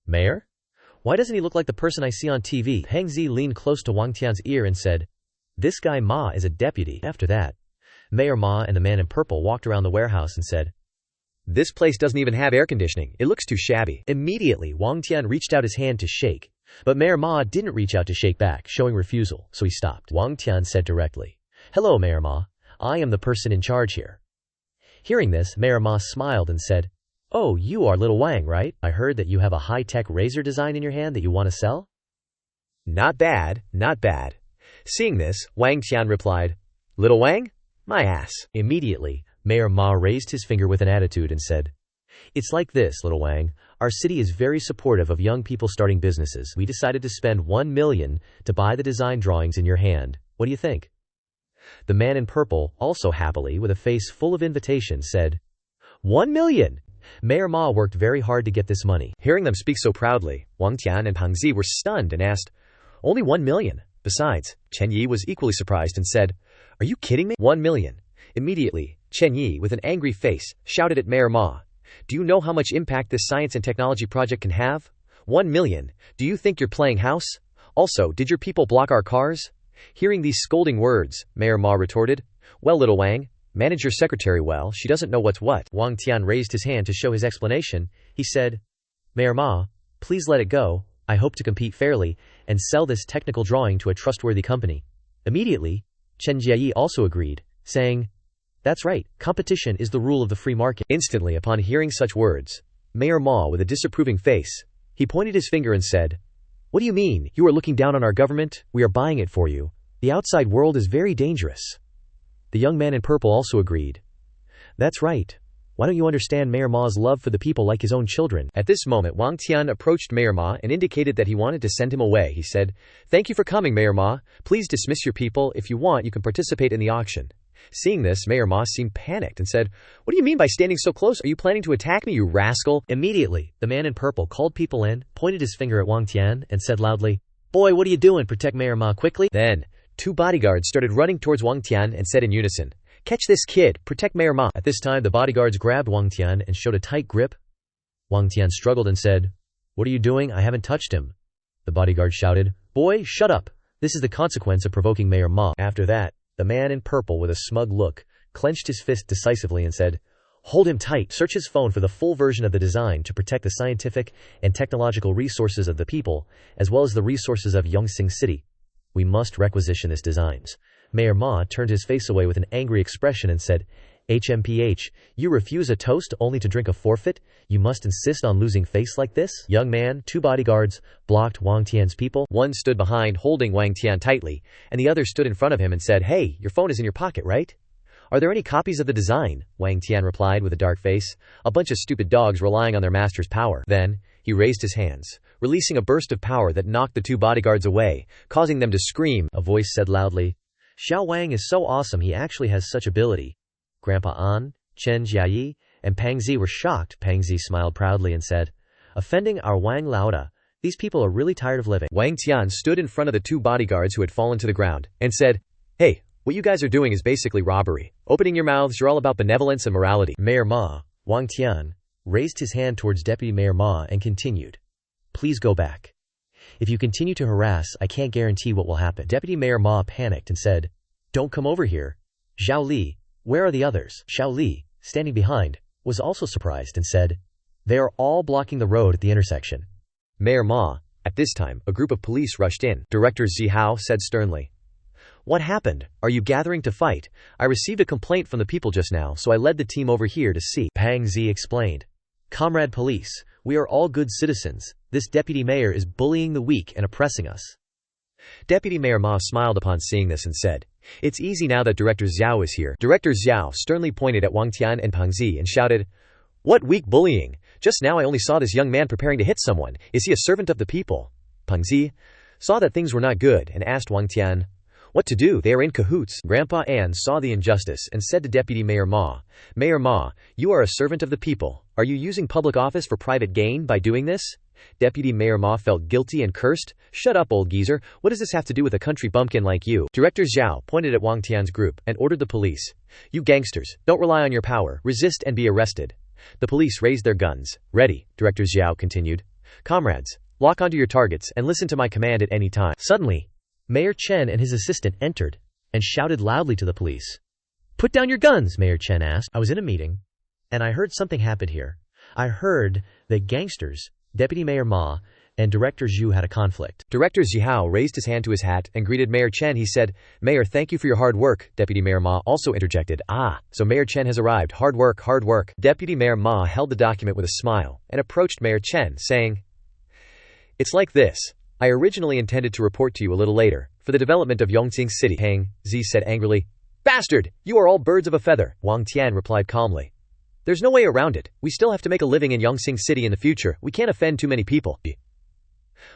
"Mayor? Why doesn't he look like the person I see on TV?" Peng Zi leaned close to Wang Tian's ear and said, "This guy Ma is a deputy." After that, Mayor Ma and the man in purple walked around the warehouse and said, "This place doesn't even have air conditioning. It looks too shabby." Immediately, Wang Tian reached out his hand to shake, but Mayor Ma didn't reach out to shake back, showing refusal, so he stopped. Wang Tian said directly, "Hello, Mayor Ma. I am the person in charge here." Hearing this, Mayor Ma smiled and said, "Oh, you are little Wang, right? I heard that you have a high-tech razor design in your hand that you want to sell?" "Not bad, not bad." Seeing this, Wang Tian replied, "Little Wang? My ass." Immediately, Mayor Ma raised his finger with an attitude and said, "It's like this, little Wang. Our city is very supportive of young people starting businesses. We decided to spend 1 million to buy the design drawings in your hand. What do you think?" The man in purple, also happily with a face full of invitation, said, 1 million! Mayor Ma worked very hard to get this money. Hearing them speak so proudly, Wang Tian and Pang Zi were stunned and asked, only 1 million? Besides, Chen Yi was equally surprised and said, are you kidding me? 1 million. Immediately, Chen Yi, with an angry face, shouted at Mayor Ma, do you know how much impact this science and technology project can have? 1 million? Do you think you're playing house? Also, did your people block our cars? Hearing these scolding words, Mayor Ma retorted, well, little Wang, manage your secretary well, she doesn't know what's what. Wang Tian raised his hand to show his explanation. He said, Mayor Ma, please let it go. I hope to compete fairly and sell this technical drawing to a trustworthy company. Immediately, Chen Jieyi also agreed, saying, that's right, competition is the rule of the free market. Instantly upon hearing such words, Mayor Ma, with a disapproving face, he pointed his finger and said, what do you mean? You are looking down on our government? We are buying it for you. The outside world is very dangerous. The young man in purple also agreed. That's right. Why don't you understand Mayor Ma's love for the people like his own children? At this moment, Wang Tian approached Mayor Ma and indicated that he wanted to send him away. He said, thank you for coming, Mayor Ma. Please dismiss your people. If you want, you can participate in the auction. Seeing this, Mayor Ma seemed panicked and said, what do you mean by standing so close? Are you planning to attack me, you rascal? Immediately, the man in purple called people in, pointed his finger at Wang Tian, and said loudly, boy, what are you doing? Protect Mayor Ma quickly. Then, 2 bodyguards started running towards Wang Tian and said in unison, catch this kid, protect Mayor Ma. At this time, the bodyguards grabbed Wang Tian and showed a tight grip. Wang Tian struggled and said, what are you doing? I haven't touched him. The bodyguard shouted, boy, shut up. This is the consequence of provoking Mayor Ma. After that, the man in purple with a smug look clenched his fist decisively and said, hold him tight. Search his phone for the full version of the design to protect the scientific and technological resources of the people, as well as the resources of Yongxing City. We must requisition this designs. Mayor Ma turned his face away with an angry expression and said, HMPH, you refuse a toast only to drink a forfeit? You must insist on losing face like this? Young man, 2 bodyguards, blocked Wang Tian's people. One stood behind holding Wang Tian tightly, and the other stood in front of him and said, hey, your phone is in your pocket, right? Are there any copies of the design? Wang Tian replied with a dark face, a bunch of stupid dogs relying on their master's power. Then, he raised his hands, releasing a burst of power that knocked the 2 bodyguards away, causing them to scream. A voice said loudly, Xiao Wang is so awesome, he actually has such ability. Grandpa An, Chen Jiayi, and Pang Zi were shocked. Pang Zi smiled proudly and said, offending our Wang Lauda. These people are really tired of living. Wang Tian stood in front of the 2 bodyguards who had fallen to the ground, and said, hey, what you guys are doing is basically robbery. Opening your mouths, you're all about benevolence and morality. Mayor Ma, Wang Tian, raised his hand towards Deputy Mayor Ma and continued, please go back. If you continue to harass, I can't guarantee what will happen. Deputy Mayor Ma panicked and said, don't come over here. Zhao Li, where are the others? Zhao Li, standing behind, was also surprised and said, they are all blocking the road at the intersection. Mayor Ma. At this time, a group of police rushed in. Director Zi Hao said sternly, what happened? Are you gathering to fight? I received a complaint from the people just now, so I led the team over here to see. Pang Zi explained, Comrade Police, we are all good citizens. This deputy mayor is bullying the weak and oppressing us. Deputy Mayor Ma smiled upon seeing this and said, it's easy now that Director Xiao is here. Director Xiao sternly pointed at Wang Tian and Pang Zi and shouted, what weak bullying? Just now I only saw this young man preparing to hit someone. Is he a servant of the people? Pang Zi saw that things were not good and asked Wang Tian, what to do? They are in cahoots. Grandpa An saw the injustice and said to Deputy Mayor Ma, you are a servant of the people. Are you using public office for private gain by doing this? Deputy Mayor Ma felt guilty and cursed. Shut up, old geezer. What does this have to do with a country bumpkin like you? Director Zhao pointed at Wang Tian's group and ordered the police, you gangsters, don't rely on your power. Resist and be arrested. The police raised their guns. Ready, Director Zhao continued. Comrades, lock onto your targets and listen to my command at any time. Suddenly, Mayor Chen and his assistant entered and shouted loudly to the police. Put down your guns, Mayor Chen asked. I was in a meeting, and I heard something happened here. I heard that gangsters, Deputy Mayor Ma, and Director Zhu had a conflict. Director Zihao raised his hand to his hat and greeted Mayor Chen. He said, Mayor, thank you for your hard work. Deputy Mayor Ma also interjected, so Mayor Chen has arrived. Hard work, hard work. Deputy Mayor Ma held the document with a smile and approached Mayor Chen, saying, it's like this. I originally intended to report to you a little later, for the development of Yongxing City. Pang Zi said angrily, bastard, you are all birds of a feather. Wang Tian replied calmly, there's no way around it. We still have to make a living in Yongxing City in the future. We can't offend too many people.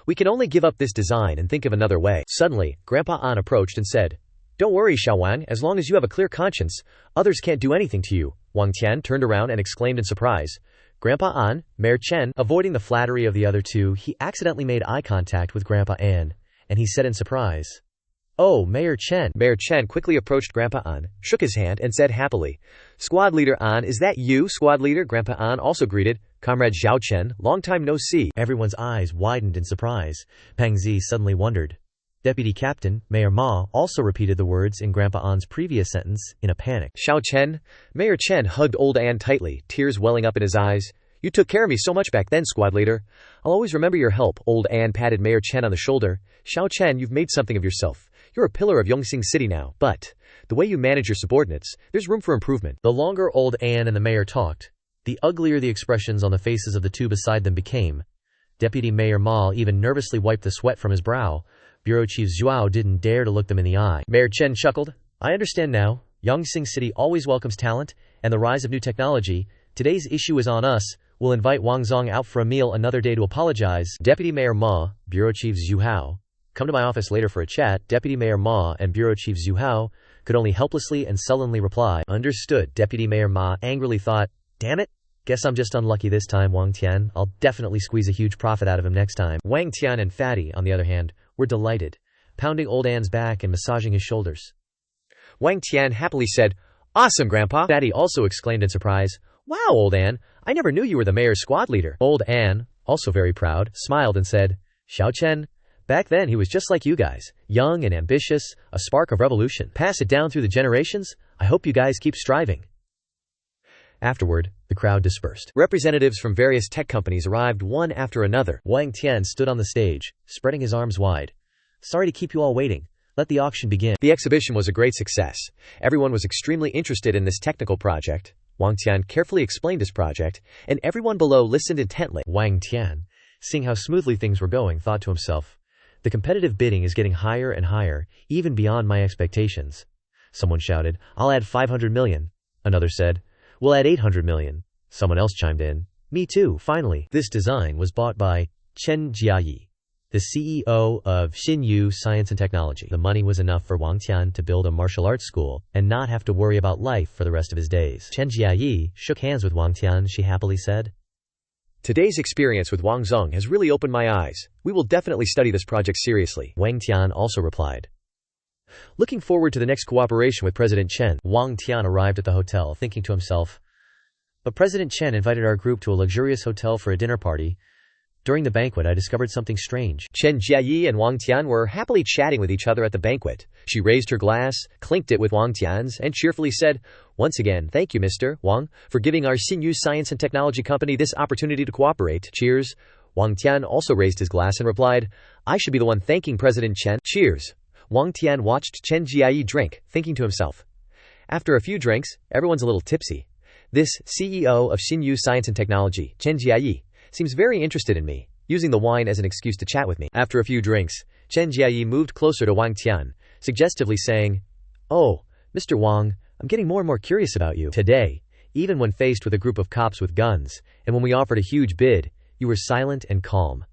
We can only give up this design and think of another way. Suddenly, Grandpa An approached and said, Don't worry, Xiao Wang, as long as you have a clear conscience, others can't do anything to you. Wang Tian turned around and exclaimed in surprise. Grandpa An, Mayor Chen, avoiding the flattery of the other two, he accidentally made eye contact with Grandpa An, and he said in surprise, "Oh, Mayor Chen." Mayor Chen quickly approached Grandpa An, shook his hand, and said happily, "Squad Leader An, is that you, Squad Leader?" Grandpa An also greeted, "Comrade Zhao Chen, long time no see." Everyone's eyes widened in surprise. Pang Zi suddenly wondered. Deputy Captain, Mayor Ma, also repeated the words in Grandpa An's previous sentence, in a panic. Xiao Chen. Mayor Chen hugged old An tightly, tears welling up in his eyes. "You took care of me so much back then, Squad Leader. I'll always remember your help." Old An patted Mayor Chen on the shoulder. "Xiao Chen, you've made something of yourself. You're a pillar of Yongxing City now, but the way you manage your subordinates, there's room for improvement." The longer old An and the mayor talked, the uglier the expressions on the faces of the two beside them became. Deputy Mayor Ma even nervously wiped the sweat from his brow. Bureau Chief Zhuao didn't dare to look them in the eye. Mayor Chen chuckled. "I understand now. Yongxing City always welcomes talent and the rise of new technology. Today's issue is on us. We'll invite Wang Zong out for a meal another day to apologize." Deputy Mayor Ma, Bureau Chief Zhuhao, "Come to my office later for a chat." Deputy Mayor Ma and Bureau Chief Zhuhao could only helplessly and sullenly reply, "Understood." Deputy Mayor Ma angrily thought, "Damn it. Guess I'm just unlucky this time, Wang Tian. I'll definitely squeeze a huge profit out of him next time." Wang Tian and Fatty, on the other hand, were delighted, pounding old An's back and massaging his shoulders. Wang Tian happily said, "Awesome, Grandpa." Fatty also exclaimed in surprise, "Wow, old An, I never knew you were the mayor's squad leader." Old An, also very proud, smiled and said, "Xiao Chen, back then he was just like you guys, young and ambitious, a spark of revolution. Pass it down through the generations. I hope you guys keep striving." Afterward, the crowd dispersed. Representatives from various tech companies arrived one after another. Wang Tian stood on the stage, spreading his arms wide. "Sorry to keep you all waiting. Let the auction begin." The exhibition was a great success. Everyone was extremely interested in this technical project. Wang Tian carefully explained his project, and everyone below listened intently. Wang Tian, seeing how smoothly things were going, thought to himself, "The competitive bidding is getting higher and higher, even beyond my expectations." Someone shouted, "I'll add 500 million. Another said, "We'll add 800 million. Someone else chimed in, "Me too." Finally, this design was bought by Chen Jiayi, the CEO of Xinyu Science and Technology. The money was enough for Wang Tian to build a martial arts school and not have to worry about life for the rest of his days. Chen Jiayi shook hands with Wang Tian. She happily said, "Today's experience with Wang Zong has really opened my eyes. We will definitely study this project seriously." Wang Tian also replied, "Looking forward to the next cooperation with President Chen." Wang Tian arrived at the hotel, thinking to himself, "But President Chen invited our group to a luxurious hotel for a dinner party. During the banquet, I discovered something strange." Chen Jiayi and Wang Tian were happily chatting with each other at the banquet. She raised her glass, clinked it with Wang Tian's, and cheerfully said, "Once again, thank you, Mr. Wang, for giving our Xinyu Science and Technology Company this opportunity to cooperate. Cheers." Wang Tian also raised his glass and replied, "I should be the one thanking President Chen. Cheers." Wang Tian watched Chen Jiayi drink, thinking to himself, "After a few drinks, everyone's a little tipsy. This CEO of Xinyu Science and Technology, Chen Jiayi, seems very interested in me, using the wine as an excuse to chat with me." After a few drinks, Chen Jiayi moved closer to Wang Tian, suggestively saying, "Oh, Mr. Wang, I'm getting more and more curious about you. Today, even when faced with a group of cops with guns, and when we offered a huge bid, you were silent and calm.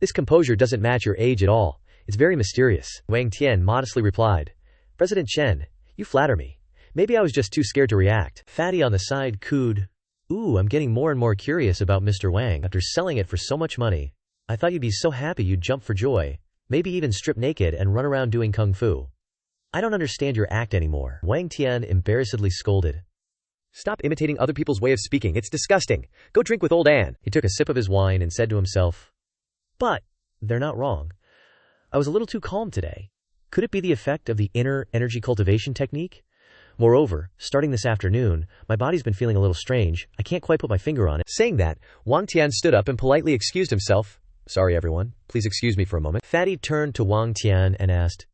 This composure doesn't match your age at all. It's very mysterious." Wang Tian modestly replied, "President Chen, you flatter me. Maybe I was just too scared to react." Fatty on the side cooed, "Ooh, I'm getting more and more curious about Mr. Wang. After selling it for so much money, I thought you'd be so happy you'd jump for joy, maybe even strip naked and run around doing kung fu. I don't understand your act anymore." Wang Tian embarrassedly scolded, "Stop imitating other people's way of speaking. It's disgusting. Go drink with old An." He took a sip of his wine and said to himself, "But they're not wrong. I was a little too calm today. Could it be the effect of the inner energy cultivation technique? Moreover, starting this afternoon, my body's been feeling a little strange. I can't quite put my finger on it." Saying that, Wang Tian stood up and politely excused himself. "Sorry, everyone. Please excuse me for a moment." Fatty turned to Wang Tian and asked,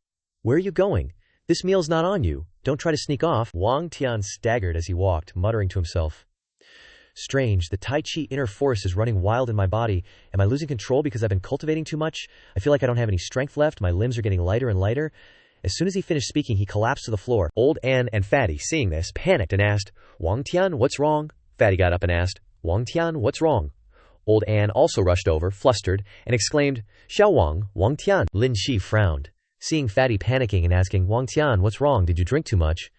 "Where are you going? This meal's not on you. Don't try to sneak off." Wang Tian staggered as he walked, muttering to himself, "Strange, the Tai Chi inner force is running wild in my body. Am I losing control because I've been cultivating too much? I feel like I don't have any strength left. My limbs are getting lighter and lighter." As soon as he finished speaking, he collapsed to the floor. Old An and Fatty, seeing this, panicked and asked, "Wang Tian, what's wrong?" Fatty got up and asked, "Wang Tian, what's wrong?" Old An also rushed over, flustered, and exclaimed, "Xiao Wang, Wang Tian." Lin Shi frowned. Seeing Fatty panicking and asking, Wang Tian, what's wrong, did you drink too much?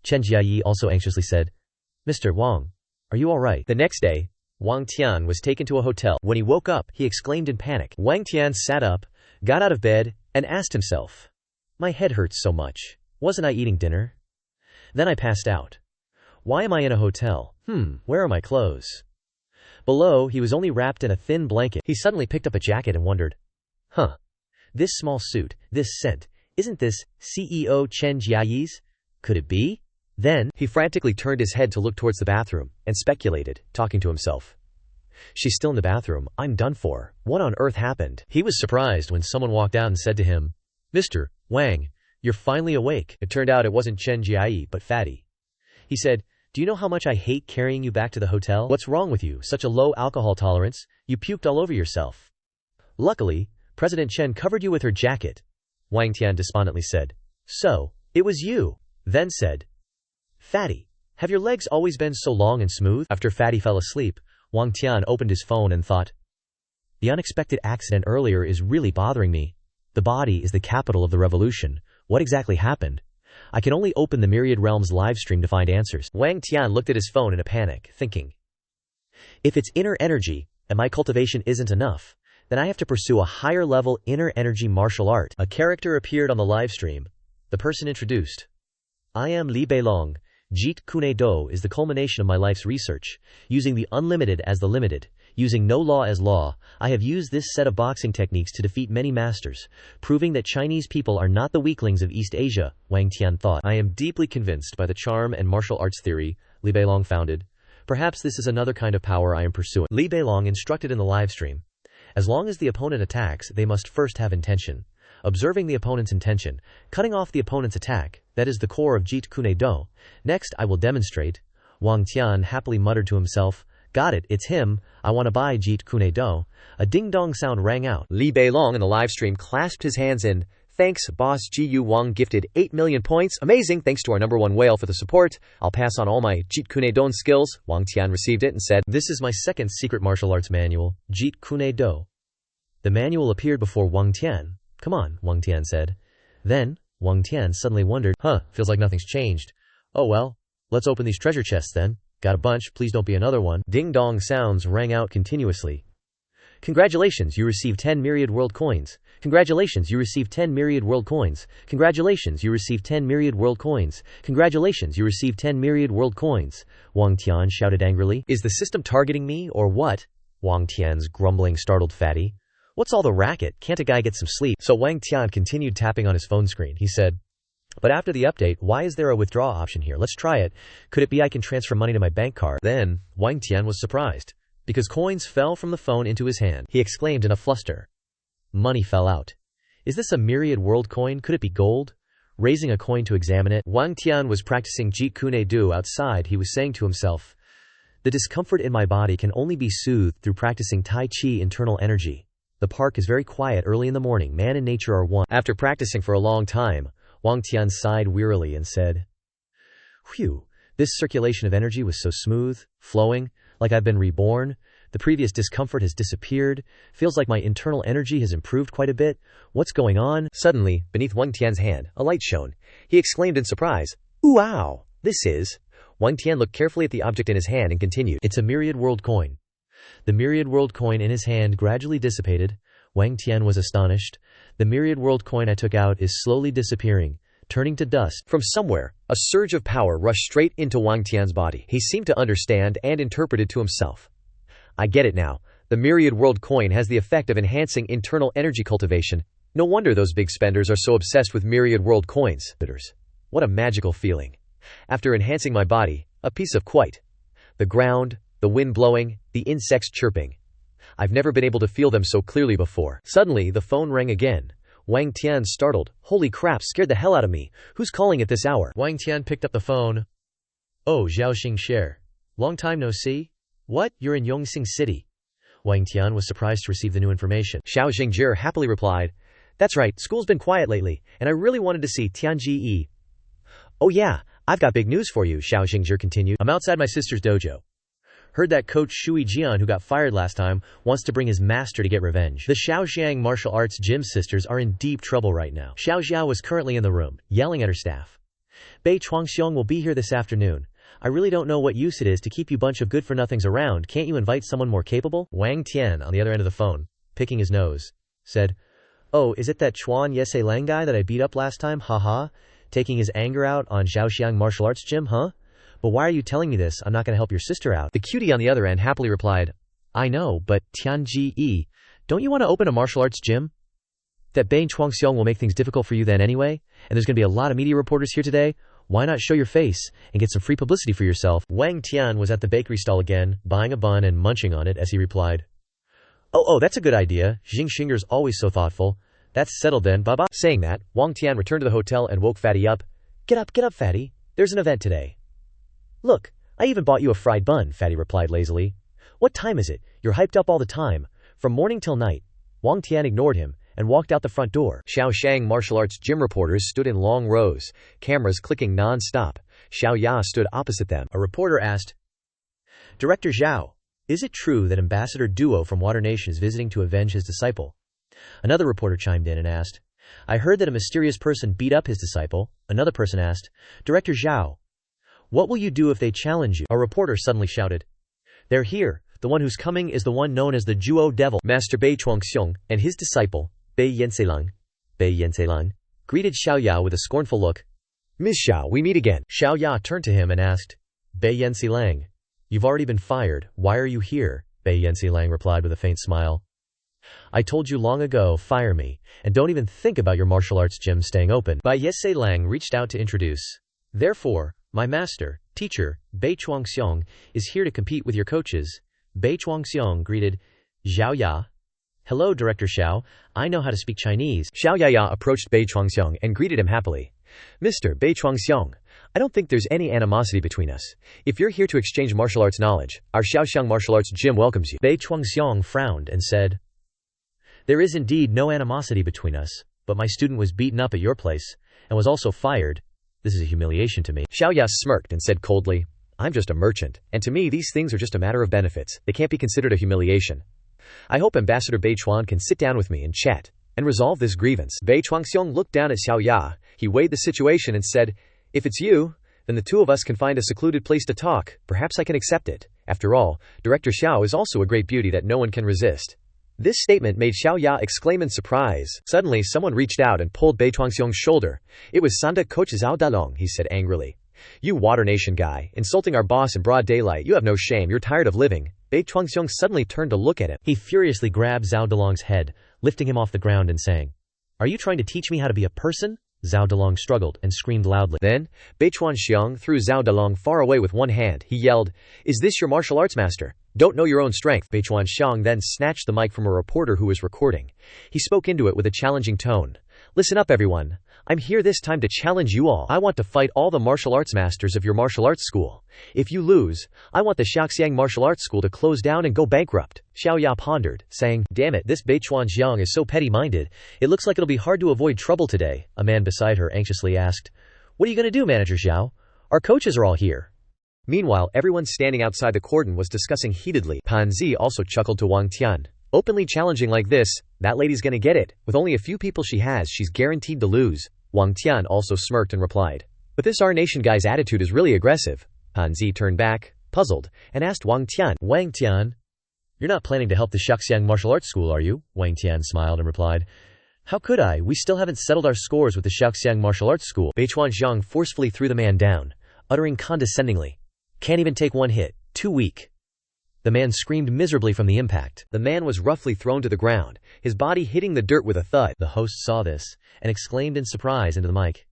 Chen Jiayi also anxiously said, Mr. Wang, are you alright? The next day, Wang Tian was taken to a hotel. When he woke up, he exclaimed in panic. Wang Tian sat up, got out of bed, and asked himself, my head hurts so much. Wasn't I eating dinner? Then I passed out. Why am I in a hotel? Where are my clothes? Below, he was only wrapped in a thin blanket. He suddenly picked up a jacket and wondered, this small suit, this scent, isn't this CEO Chen Jiayi's? Could it be? Then, he frantically turned his head to look towards the bathroom, and speculated, talking to himself. She's still in the bathroom, I'm done for. What on earth happened? He was surprised when someone walked out and said to him, Mr. Wang, you're finally awake. It turned out it wasn't Chen Jiayi, but Fatty. He said, do you know how much I hate carrying you back to the hotel? What's wrong with you? Such a low alcohol tolerance? You puked all over yourself. Luckily, President Chen covered you with her jacket. Wang Tian despondently said, so, it was you. Then said, Fatty, have your legs always been so long and smooth? After Fatty fell asleep, Wang Tian opened his phone and thought, the unexpected accident earlier is really bothering me. The body is the capital of the revolution. What exactly happened? I can only open the Myriad Realms livestream to find answers. Wang Tian looked at his phone in a panic, thinking, if it's inner energy, and my cultivation isn't enough, then I have to pursue a higher level inner energy martial art. A character appeared on the livestream. The person introduced, I am Li Beilong. Jeet Kune Do is the culmination of my life's research. Using the unlimited as the limited, using no law as law, I have used this set of boxing techniques to defeat many masters, proving that Chinese people are not the weaklings of East Asia, Wang Tian thought. I am deeply convinced by the charm and martial arts theory Li Beilong founded. Perhaps this is another kind of power I am pursuing. Li Beilong instructed in the livestream, as long as the opponent attacks, they must first have intention. Observing the opponent's intention, cutting off the opponent's attack, that is the core of Jeet Kune Do. Next, I will demonstrate. Wang Tian happily muttered to himself, got it, it's him, I want to buy Jeet Kune Do. A ding-dong sound rang out. Li Beilong in the livestream clasped his hands in, thanks, boss. Gu Wang gifted 8 million points. Amazing, thanks to our #1 whale for the support. I'll pass on all my Jeet Kune Do skills. Wang Tian received it and said, this is my second secret martial arts manual, Jeet Kune Do. The manual appeared before Wang Tian. Come on, Wang Tian said. Then, Wang Tian suddenly wondered, feels like nothing's changed. Oh well, let's open these treasure chests then. Got a bunch, please don't be another one. Ding-dong sounds rang out continuously. Congratulations, you received 10 Myriad World Coins. Congratulations, you received 10 Myriad World Coins. Congratulations, you received 10 Myriad World Coins. Congratulations, you received 10 Myriad World Coins. Wang Tian shouted angrily. Is the system targeting me, or what? Wang Tian's grumbling startled Fatty. What's all the racket? Can't a guy get some sleep? So Wang Tian continued tapping on his phone screen. He said, but after the update, why is there a withdraw option here? Let's try it. Could it be I can transfer money to my bank card? Then, Wang Tian was surprised, because coins fell from the phone into his hand. He exclaimed in a fluster. Money fell out. Is this a Myriad World coin? Could it be gold? Raising a coin to examine it, Wang Tian was practicing Jeet Kune Do outside. He was saying to himself, the discomfort in my body can only be soothed through practicing Tai Chi internal energy. The park is very quiet early in the morning. Man and nature are one. After practicing for a long time, Wang Tian sighed wearily and said, Phew, this circulation of energy was so smooth, flowing, like I've been reborn. The previous discomfort has disappeared. Feels like my internal energy has improved quite a bit. What's going on? Suddenly, beneath Wang Tian's hand, a light shone. He exclaimed in surprise, wow, this is... Wang Tian looked carefully at the object in his hand and continued, it's a Myriad World coin. The Myriad World coin in his hand gradually dissipated. Wang Tian was astonished. The Myriad World coin I took out is slowly disappearing, turning to dust. From somewhere, a surge of power rushed straight into Wang Tian's body. He seemed to understand and interpreted to himself. I get it now. The Myriad World coin has the effect of enhancing internal energy cultivation. No wonder those big spenders are so obsessed with Myriad World coins. What a magical feeling. After enhancing my body, a piece of quite. The ground, the wind blowing, the insects chirping. I've never been able to feel them so clearly before. Suddenly, the phone rang again. Wang Tian startled. Holy crap, scared the hell out of me. Who's calling at this hour? Wang Tian picked up the phone. Oh, Zhaoxing Sher. Long time no see? What? You're in Yongxing City. Wang Tian was surprised to receive the new information. Xiao Xingzhi happily replied, that's right, school's been quiet lately, and I really wanted to see Tianji. Oh yeah, I've got big news for you, Xiao Xingzhi continued. I'm outside my sister's dojo. Heard that coach Shui Jian, who got fired last time, wants to bring his master to get revenge. The Shaoxiang martial arts gym sisters are in deep trouble right now. Xiao Xiao was currently in the room, yelling at her staff. Bei Chuangxiong will be here this afternoon. I really don't know what use it is to keep you bunch of good-for-nothings around. Can't you invite someone more capable? Wang Tian, on the other end of the phone, picking his nose, said, "Oh, is it that Chuan Yese Lang guy that I beat up last time? Haha. Taking his anger out on Shaoxiang martial arts gym, huh? But why are you telling me this? I'm not going to help your sister out." The cutie on the other end happily replied, "I know, but Tianji, don't you want to open a martial arts gym? That Bei Chuangxiong will make things difficult for you then anyway, and there's going to be a lot of media reporters here today. Why not show your face and get some free publicity for yourself?" Wang Tian was at the bakery stall again, buying a bun and munching on it as he replied, Oh, that's a good idea. Xing Xinger's always so thoughtful. That's settled then, baba." Saying that, Wang Tian returned to the hotel and woke Fatty up. Get up, Fatty. There's an event today." "Look, I even bought you a fried bun," Fatty replied lazily. "What time is it? You're hyped up all the time. From morning till night." Wang Tian ignored him and walked out the front door. Shaoxiang martial arts gym reporters stood in long rows, cameras clicking non-stop. Xiao Ya stood opposite them. A reporter asked, "Director Zhao, is it true that Ambassador Duo from Water Nation is visiting to avenge his disciple?" Another reporter chimed in and asked, "I heard that a mysterious person beat up his disciple." Another person asked, "Director Zhao, what will you do if they challenge you?" A reporter suddenly shouted, "They're here. The one who's coming is the one known as the Zhuo Devil." Master Bei Chuangxiong and his disciple, Bei Yanselang, greeted Xiao Ya with a scornful look. "Miss Xiao, we meet again." Xiao Ya turned to him and asked, "Bei Yanselang, you've already been fired. Why are you here?" Bei Yanselang replied with a faint smile. "I told you long ago, fire me, and don't even think about your martial arts gym staying open." Bai Yese Lang reached out to introduce. "Therefore, my master, teacher, Bei Chuangxiong, is here to compete with your coaches." Bei Chuangxiong greeted Zhao Ya. "Hello, Director Xiao. I know how to speak Chinese." Xiao Ya approached Bei Chuangxiong and greeted him happily. "Mr. Bei Chuangxiong, I don't think there's any animosity between us. If you're here to exchange martial arts knowledge, our Shaoxiang martial arts gym welcomes you." Bei Chuangxiong frowned and said, "There is indeed no animosity between us, but my student was beaten up at your place, and was also fired. This is a humiliation to me." Xiao Ya smirked and said coldly, "I'm just a merchant, and to me these things are just a matter of benefits. They can't be considered a humiliation. I hope Ambassador Bei Chuan can sit down with me and chat, and resolve this grievance." Bei Chuangxiong looked down at Xiao Ya. He weighed the situation and said, "If it's you, then the two of us can find a secluded place to talk. Perhaps I can accept it. After all, Director Xiao is also a great beauty that no one can resist." This statement made Xiao Ya exclaim in surprise. Suddenly someone reached out and pulled Bei Chuangxiong's shoulder. It was Sanda Coach Zhao Dalong, he said angrily. "You Water Nation guy, insulting our boss in broad daylight. You have no shame. You're tired of living." Bei Chuangxiong suddenly turned to look at him. He furiously grabbed Zhao Dalong's head, lifting him off the ground and saying, "Are you trying to teach me how to be a person?" Zhao Dalong struggled and screamed loudly. Then, Bei Chuangxiong threw Zhao Dalong far away with one hand. He yelled, "Is this your martial arts master? Don't know your own strength." Bei Chuangxiong then snatched the mic from a reporter who was recording. He spoke into it with a challenging tone. "Listen up, everyone. I'm here this time to challenge you all. I want to fight all the martial arts masters of your martial arts school. If you lose, I want the Shaoxiang martial arts school to close down and go bankrupt." Xiao Ya pondered, saying, "Damn it, this Bei Chuangxiong is so petty-minded. It looks like it'll be hard to avoid trouble today." A man beside her anxiously asked, "What are you going to do, Manager Xiao? Our coaches are all here." Meanwhile, everyone standing outside the cordon was discussing heatedly. Pan Zi also chuckled to Wang Tian. "Openly challenging like this, that lady's gonna get it. With only a few people she has, she's guaranteed to lose." Wang Tian also smirked and replied, "But this our nation guy's attitude is really aggressive." Pan Zi turned back, puzzled, and asked Wang Tian, "Wang Tian, you're not planning to help the Shaoxiang martial arts school, are you?" Wang Tian smiled and replied, "How could I? We still haven't settled our scores with the Shaoxiang martial arts school." Bei Chuangxiong forcefully threw the man down, uttering condescendingly, "Can't even take one hit. Too weak." The man screamed miserably from the impact. The man was roughly thrown to the ground, his body hitting the dirt with a thud. The host saw this, and exclaimed in surprise into the mic,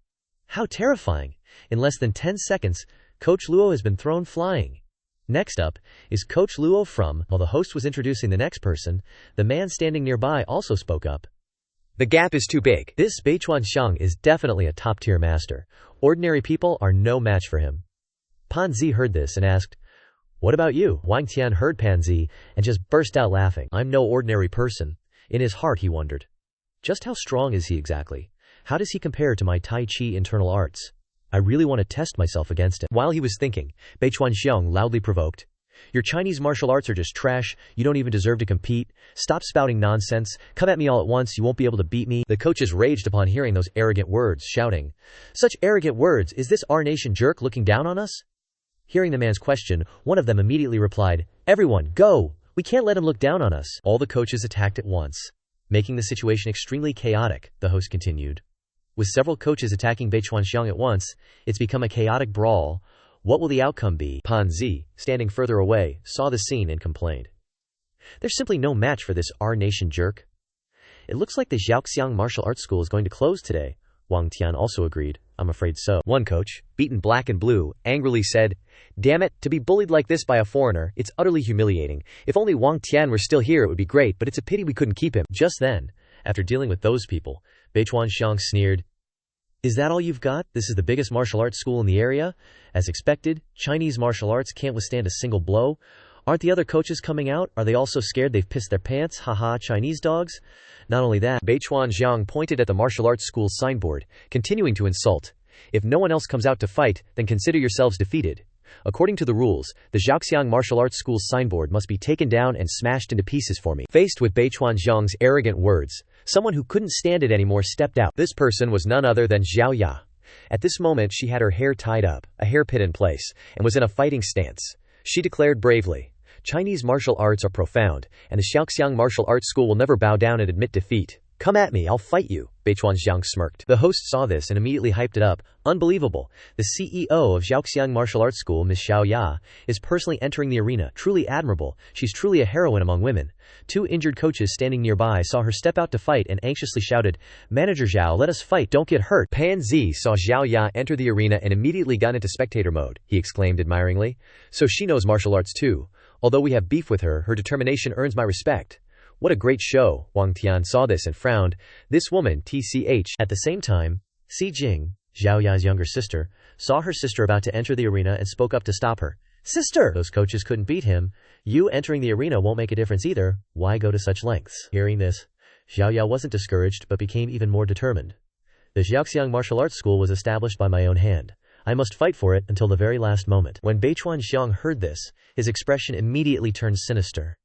"How terrifying! In less than 10 seconds, Coach Luo has been thrown flying." Next up is Coach Luo from. While the host was introducing the next person, the man standing nearby also spoke up. "The gap is too big. This Bei Chuangxiong is definitely a top-tier master. Ordinary people are no match for him." Pan Zi heard this and asked, "What about you?" Wang Tian heard Pan Zi and just burst out laughing. "I'm no ordinary person." In his heart he wondered, just how strong is he exactly? How does he compare to my Tai Chi internal arts? I really want to test myself against him. While he was thinking, Bei Chuangxiong loudly provoked, Your Chinese martial arts are just trash, you don't even deserve to compete, stop spouting nonsense, come at me all at once, you won't be able to beat me. The coaches raged upon hearing those arrogant words, shouting, "Such arrogant words, is this our nation jerk looking down on us?" Hearing the man's question, one of them immediately replied, "Everyone, go! We can't let him look down on us." All the coaches attacked at once, making the situation extremely chaotic, the host continued. With several coaches attacking Beichuanxiang at once, it's become a chaotic brawl. What will the outcome be? Pan Zi, standing further away, saw the scene and complained. There's simply no match for this our nation jerk. It looks like the Xiaoxiang martial arts school is going to close today. Wang Tian also agreed. I'm afraid so. One coach, beaten black and blue, angrily said, "Damn it, to be bullied like this by a foreigner, it's utterly humiliating. If only Wang Tian were still here it would be great, but it's a pity we couldn't keep him." Just then, after dealing with those people, Beichuanxiang sneered, "Is that all you've got? This is the biggest martial arts school in the area? As expected, Chinese martial arts can't withstand a single blow. Aren't the other coaches coming out? Are they all so scared they've pissed their pants? Haha, Chinese dogs." Not only that, Beichuanxiang pointed at the martial arts school's signboard, continuing to insult. "If no one else comes out to fight, then consider yourselves defeated. According to the rules, the Xiaoxiang martial arts school's signboard must be taken down and smashed into pieces for me." Faced with Beichuanxiang's arrogant words, someone who couldn't stand it anymore stepped out. This person was none other than Xiao Ya. At this moment she had her hair tied up, a hairpin in place, and was in a fighting stance. She declared bravely, "Chinese martial arts are profound, and the Xiaoxiang martial arts school will never bow down and admit defeat. Come at me, I'll fight you." Beichuanxiang smirked. The host saw this and immediately hyped it up. Unbelievable. The CEO of Xiaoxiang Martial Arts School, Ms. Xiao Ya, is personally entering the arena. Truly admirable. She's truly a heroine among women. Two injured coaches standing nearby saw her step out to fight and anxiously shouted, "Manager Zhao, let us fight, don't get hurt." Pan Zi saw Xiao Ya enter the arena and immediately got into spectator mode. He exclaimed admiringly, "So she knows martial arts too. Although we have beef with her, her determination earns my respect. What a great show." Wang Tian saw this and frowned. This woman, TCH. At the same time, Si Jing, Xiao Ya's younger sister, saw her sister about to enter the arena and spoke up to stop her. "Sister! Those coaches couldn't beat him. You entering the arena won't make a difference either. Why go to such lengths?" Hearing this, Xiao Ya wasn't discouraged but became even more determined. "The Xiaoxiang martial arts school was established by my own hand. I must fight for it until the very last moment." When Beichuanxiang heard this, his expression immediately turned sinister.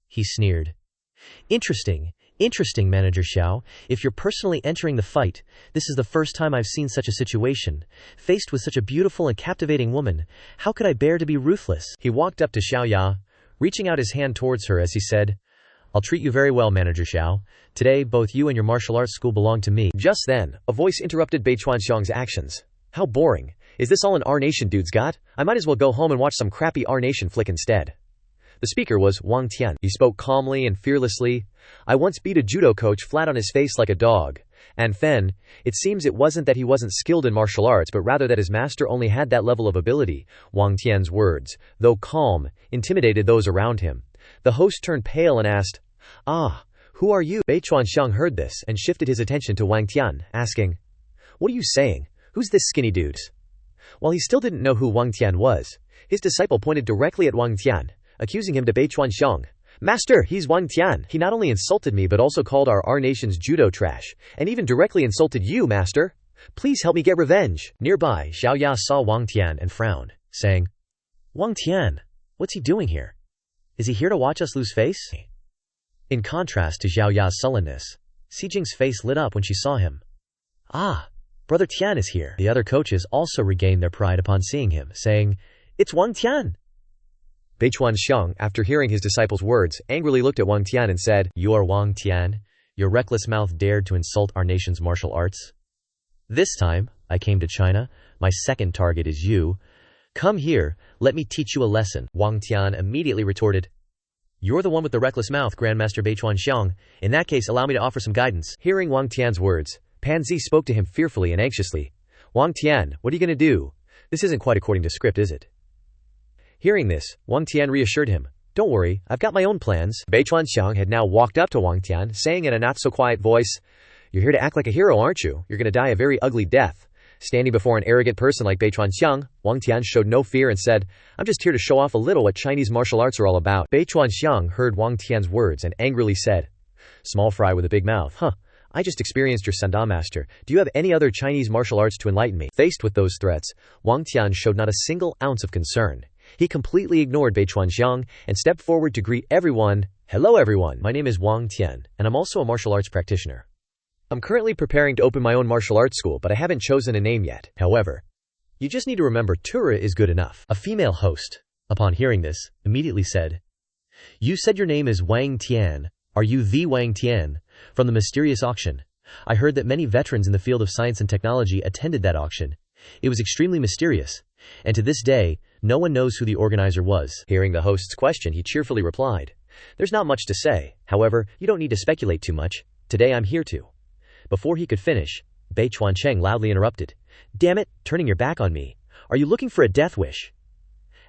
He sneered. Interesting, Manager Xiao. If you're personally entering the fight, this is the first time I've seen such a situation. Faced with such a beautiful and captivating woman, how could I bear to be ruthless?" He walked up to Xiao Ya, reaching out his hand towards her as he said, "I'll treat you very well, Manager Xiao. Today, both you and your martial arts school belong to me." Just then, a voice interrupted Beichuanxiang's actions. "How boring. Is this all an R Nation dude's got? I might as well go home and watch some crappy R Nation flick instead." The speaker was Wang Tian. He spoke calmly and fearlessly. "I once beat a judo coach flat on his face like a dog. And Fen, it seems it wasn't that he wasn't skilled in martial arts but rather that his master only had that level of ability." Wang Tian's words, though calm, intimidated those around him. The host turned pale and asked, "Ah, who are you?" Beichuanxiang heard this and shifted his attention to Wang Tian, asking, "What are you saying? Who's this skinny dude?" While he still didn't know who Wang Tian was, his disciple pointed directly at Wang Tian, accusing him to Beichuanxiang. "Master, he's Wang Tian. He not only insulted me but also called our nation's judo trash, and even directly insulted you, Master. Please help me get revenge." Nearby, Xiao Ya saw Wang Tian and frowned, saying, "Wang Tian, what's he doing here? Is he here to watch us lose face?" In contrast to Xiao Ya's sullenness, Si Jing's face lit up when she saw him. "Ah, Brother Tian is here." The other coaches also regained their pride upon seeing him, saying, "It's Wang Tian." Beichuanxiang, after hearing his disciple's words, angrily looked at Wang Tian and said, "You are Wang Tian? Your reckless mouth dared to insult our nation's martial arts? This time, I came to China. My second target is you. Come here, let me teach you a lesson." Wang Tian immediately retorted, "You're the one with the reckless mouth, Grandmaster Beichuanxiang. In that case, allow me to offer some guidance." Hearing Wang Tian's words, Pan Zi spoke to him fearfully and anxiously. "Wang Tian, what are you going to do? This isn't quite according to script, is it?" Hearing this, Wang Tian reassured him, "Don't worry, I've got my own plans." Beichuanxiang had now walked up to Wang Tian, saying in a not-so-quiet voice, "You're here to act like a hero, aren't you? You're going to die a very ugly death." Standing before an arrogant person like Beichuanxiang, Wang Tian showed no fear and said, "I'm just here to show off a little what Chinese martial arts are all about." Beichuanxiang heard Wang Tian's words and angrily said, "Small fry with a big mouth, huh? I just experienced your Sanda master. Do you have any other Chinese martial arts to enlighten me?" Faced with those threats, Wang Tian showed not a single ounce of concern. He completely ignored Bei Chuanxiang and stepped forward to greet everyone. "Hello everyone, my name is Wang Tian, and I'm also a martial arts practitioner. I'm currently preparing to open my own martial arts school, but I haven't chosen a name yet. However, you just need to remember Tura is good enough." A female host, upon hearing this, immediately said, "You said your name is Wang Tian. Are you the Wang Tian from the mysterious auction? I heard that many veterans in the field of science and technology attended that auction. It was extremely mysterious, and to this day, no one knows who the organizer was." Hearing the host's question, he cheerfully replied, "There's not much to say. However, you don't need to speculate too much. Today I'm here to." Before he could finish, Bei Chuancheng loudly interrupted, "Damn it, turning your back on me. Are you looking for a death wish?"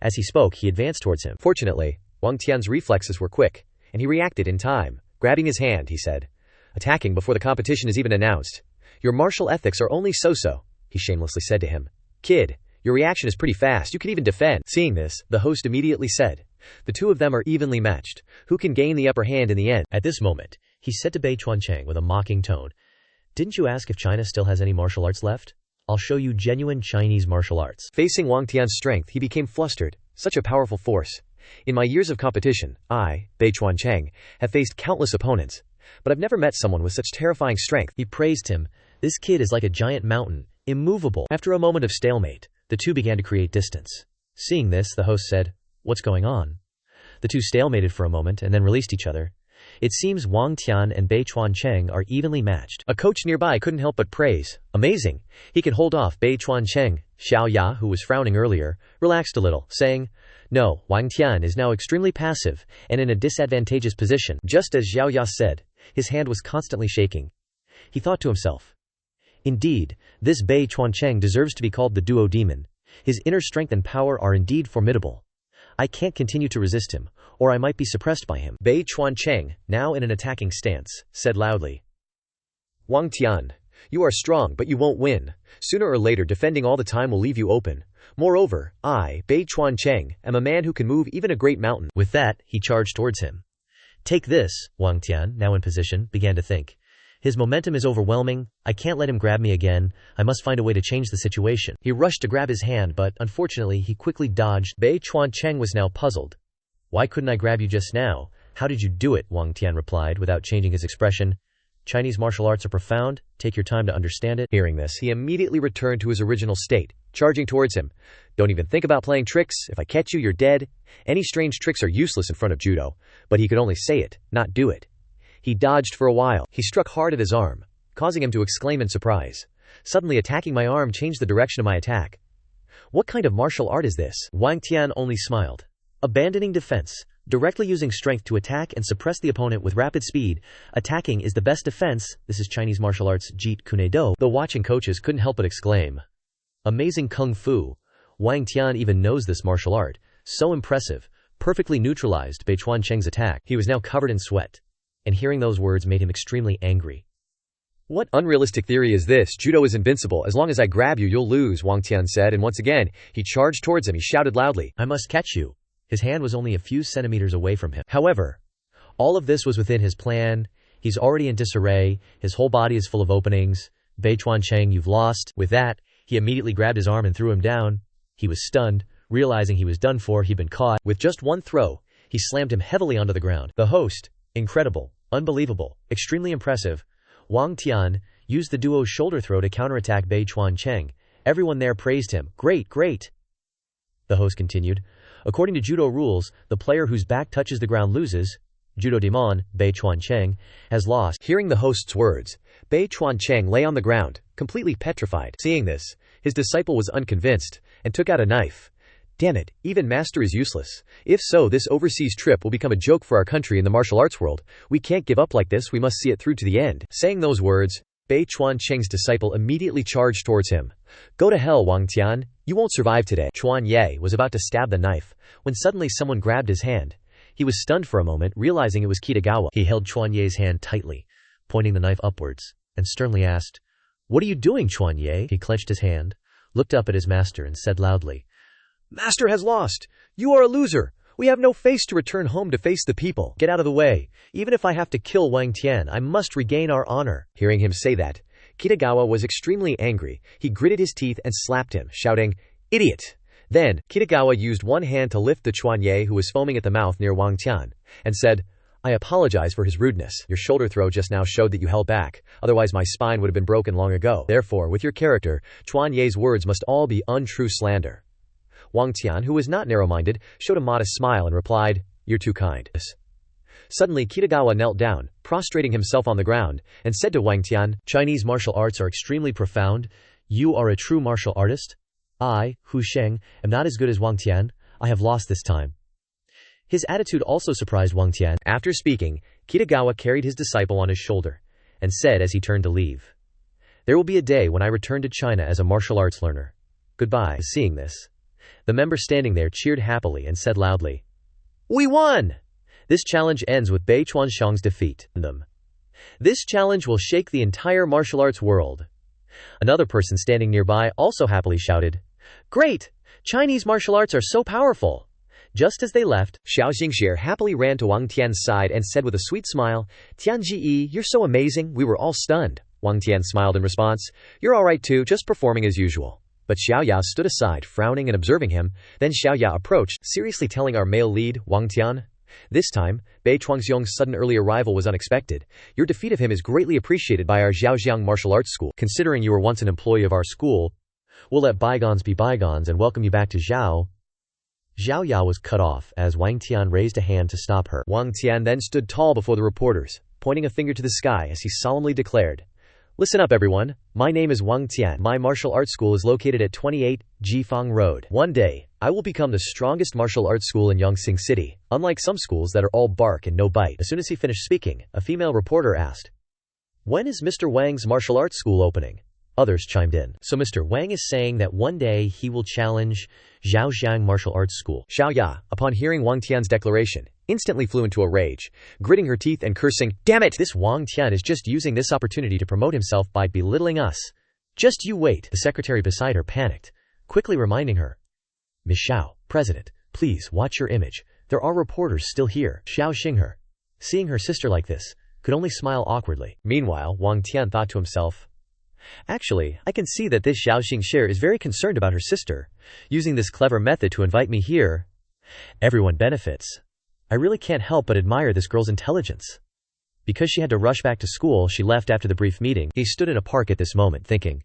As he spoke, he advanced towards him. Fortunately, Wang Tian's reflexes were quick, and he reacted in time. Grabbing his hand, he said, "Attacking before the competition is even announced. Your martial ethics are only so-so," he shamelessly said to him. "Kid, your reaction is pretty fast. You can even defend." Seeing this, the host immediately said, "The two of them are evenly matched. Who can gain the upper hand in the end?" At this moment, he said to Bei Chuancheng with a mocking tone, "Didn't you ask if China still has any martial arts left? I'll show you genuine Chinese martial arts." Facing Wang Tian's strength, he became flustered. Such a powerful force. In my years of competition, I, Bei Chuancheng, have faced countless opponents, but I've never met someone with such terrifying strength. He praised him. "This kid is like a giant mountain, immovable." After a moment of stalemate, the two began to create distance. Seeing this, the host said, "What's going on?" The two stalemated for a moment and then released each other. It seems Wang Tian and Bei Chuancheng are evenly matched. A coach nearby couldn't help but praise, "Amazing, he can hold off Bei Chuancheng." Xiao Ya, who was frowning earlier, relaxed a little, saying, "No, Wang Tian is now extremely passive and in a disadvantageous position." Just as Xiao Ya said, his hand was constantly shaking. He thought to himself, "Indeed, this Bei Chuancheng deserves to be called the Duo Demon. His inner strength and power are indeed formidable. I can't continue to resist him, or I might be suppressed by him." Bei Chuancheng, now in an attacking stance, said loudly, "Wang Tian, you are strong but you won't win. Sooner or later defending all the time will leave you open. Moreover, I, Bei Chuancheng, am a man who can move even a great mountain." With that, he charged towards him. "Take this," Wang Tian, now in position, began to think. "His momentum is overwhelming. I can't let him grab me again. I must find a way to change the situation." He rushed to grab his hand, but unfortunately he quickly dodged. Bei Chuancheng was now puzzled. "Why couldn't I grab you just now? How did you do it?" Wang Tian replied without changing his expression. "Chinese martial arts are profound. Take your time to understand it." Hearing this, he immediately returned to his original state, charging towards him. "Don't even think about playing tricks. If I catch you, you're dead." Any strange tricks are useless in front of judo, but he could only say it, not do it. He dodged for a while. He struck hard at his arm, causing him to exclaim in surprise. Suddenly attacking my arm changed the direction of my attack. "What kind of martial art is this?" Wang Tian only smiled. Abandoning defense, directly using strength to attack and suppress the opponent with rapid speed. Attacking is the best defense. This is Chinese martial arts Jeet Kune Do. The watching coaches couldn't help but exclaim, "Amazing kung fu. Wang Tian even knows this martial art. So impressive." Perfectly neutralized Bei Chuancheng's attack. He was now covered in sweat, and hearing those words made him extremely angry. "What unrealistic theory is this? Judo is invincible. As long as I grab you, you'll lose," Wang Tian said, and once again, he charged towards him. He shouted loudly, "I must catch you." His hand was only a few centimeters away from him. However, all of this was within his plan. He's already in disarray. His whole body is full of openings. "Bei Chuancheng, you've lost." With that, he immediately grabbed his arm and threw him down. He was stunned, realizing he was done for. He'd been caught. With just one throw, he slammed him heavily onto the ground. The host, incredible, unbelievable, extremely impressive, Wang Tian, used the duo's shoulder throw to counterattack Bei Chuancheng. Everyone there praised him. "Great, great." The host continued, "According to judo rules, the player whose back touches the ground loses. Judo Demon, Bei Chuancheng, has lost." Hearing the host's words, Bei Chuancheng lay on the ground, completely petrified. Seeing this, his disciple was unconvinced, and took out a knife. "Damn it, even master is useless. If so, this overseas trip will become a joke for our country in the martial arts world. We can't give up like this, we must see it through to the end." Saying those words, Bei Chuancheng's disciple immediately charged towards him. "Go to hell, Wang Tian. You won't survive today." Chuan Ye was about to stab the knife, when suddenly someone grabbed his hand. He was stunned for a moment, realizing it was Kitagawa. He held Chuan Ye's hand tightly, pointing the knife upwards, and sternly asked, "What are you doing, Chuan Ye?" He clenched his hand, looked up at his master and said loudly, "Master has lost. You are a loser. We have no face to return home to face the people. Get out of the way. Even if I have to kill Wang Tian, I must regain our honor." Hearing him say that, Kitagawa was extremely angry. He gritted his teeth and slapped him, shouting, "Idiot! Then, Kitagawa used one hand to lift the Chuanye who was foaming at the mouth near Wang Tian, and said, "I apologize for his rudeness. Your shoulder throw just now showed that you held back, otherwise my spine would have been broken long ago. Therefore, with your character, Chuanye's words must all be untrue slander." Wang Tian, who was not narrow-minded, showed a modest smile and replied, "You're too kind." Suddenly Kitagawa knelt down, prostrating himself on the ground, and said to Wang Tian, "Chinese martial arts are extremely profound. You are a true martial artist? I, Hu Sheng, am not as good as Wang Tian. I have lost this time." His attitude also surprised Wang Tian. After speaking, Kitagawa carried his disciple on his shoulder, and said as he turned to leave, "There will be a day when I return to China as a martial arts learner. Goodbye." Seeing this, the member standing there cheered happily and said loudly, "We won! This challenge ends with Bei Chuanxiang's defeat. This challenge will shake the entire martial arts world." Another person standing nearby also happily shouted, "Great! Chinese martial arts are so powerful." Just as they left, Xiao Xingxie happily ran to Wang Tian's side and said with a sweet smile, "Tianji, you're so amazing, we were all stunned." Wang Tian smiled in response, "You're all right too, just performing as usual." But Xiaoya stood aside, frowning and observing him. Then Xiaoya approached, seriously telling our male lead, Wang Tian, "This time, Bei Chuanxiang's sudden early arrival was unexpected. Your defeat of him is greatly appreciated by our Zhaoxiang martial arts school. Considering you were once an employee of our school, we'll let bygones be bygones and welcome you back to Zhao." Xiaoya was cut off as Wang Tian raised a hand to stop her. Wang Tian then stood tall before the reporters, pointing a finger to the sky as he solemnly declared, "Listen up everyone, my name is Wang Tian. My martial arts school is located at 28 Jifang Road. One day, I will become the strongest martial arts school in Yongxing City, unlike some schools that are all bark and no bite." As soon as he finished speaking, a female reporter asked, "When is Mr. Wang's martial arts school opening?" Others chimed in. "So Mr. Wang is saying that one day he will challenge Zhaoxiang Martial Arts School." Xiaoya, upon hearing Wang Tian's declaration, instantly flew into a rage, gritting her teeth and cursing, "Damn it! This Wang Tian is just using this opportunity to promote himself by belittling us. Just you wait." The secretary beside her panicked, quickly reminding her, "Miss Xiao, President, please watch your image. There are reporters still here." Xiao Xinghe, seeing her sister like this, could only smile awkwardly. Meanwhile, Wang Tian thought to himself, "Actually, I can see that this Xiao Xingxie is very concerned about her sister, using this clever method to invite me here. Everyone benefits. I really can't help but admire this girl's intelligence." Because she had to rush back to school, she left after the brief meeting. He stood in a park at this moment thinking,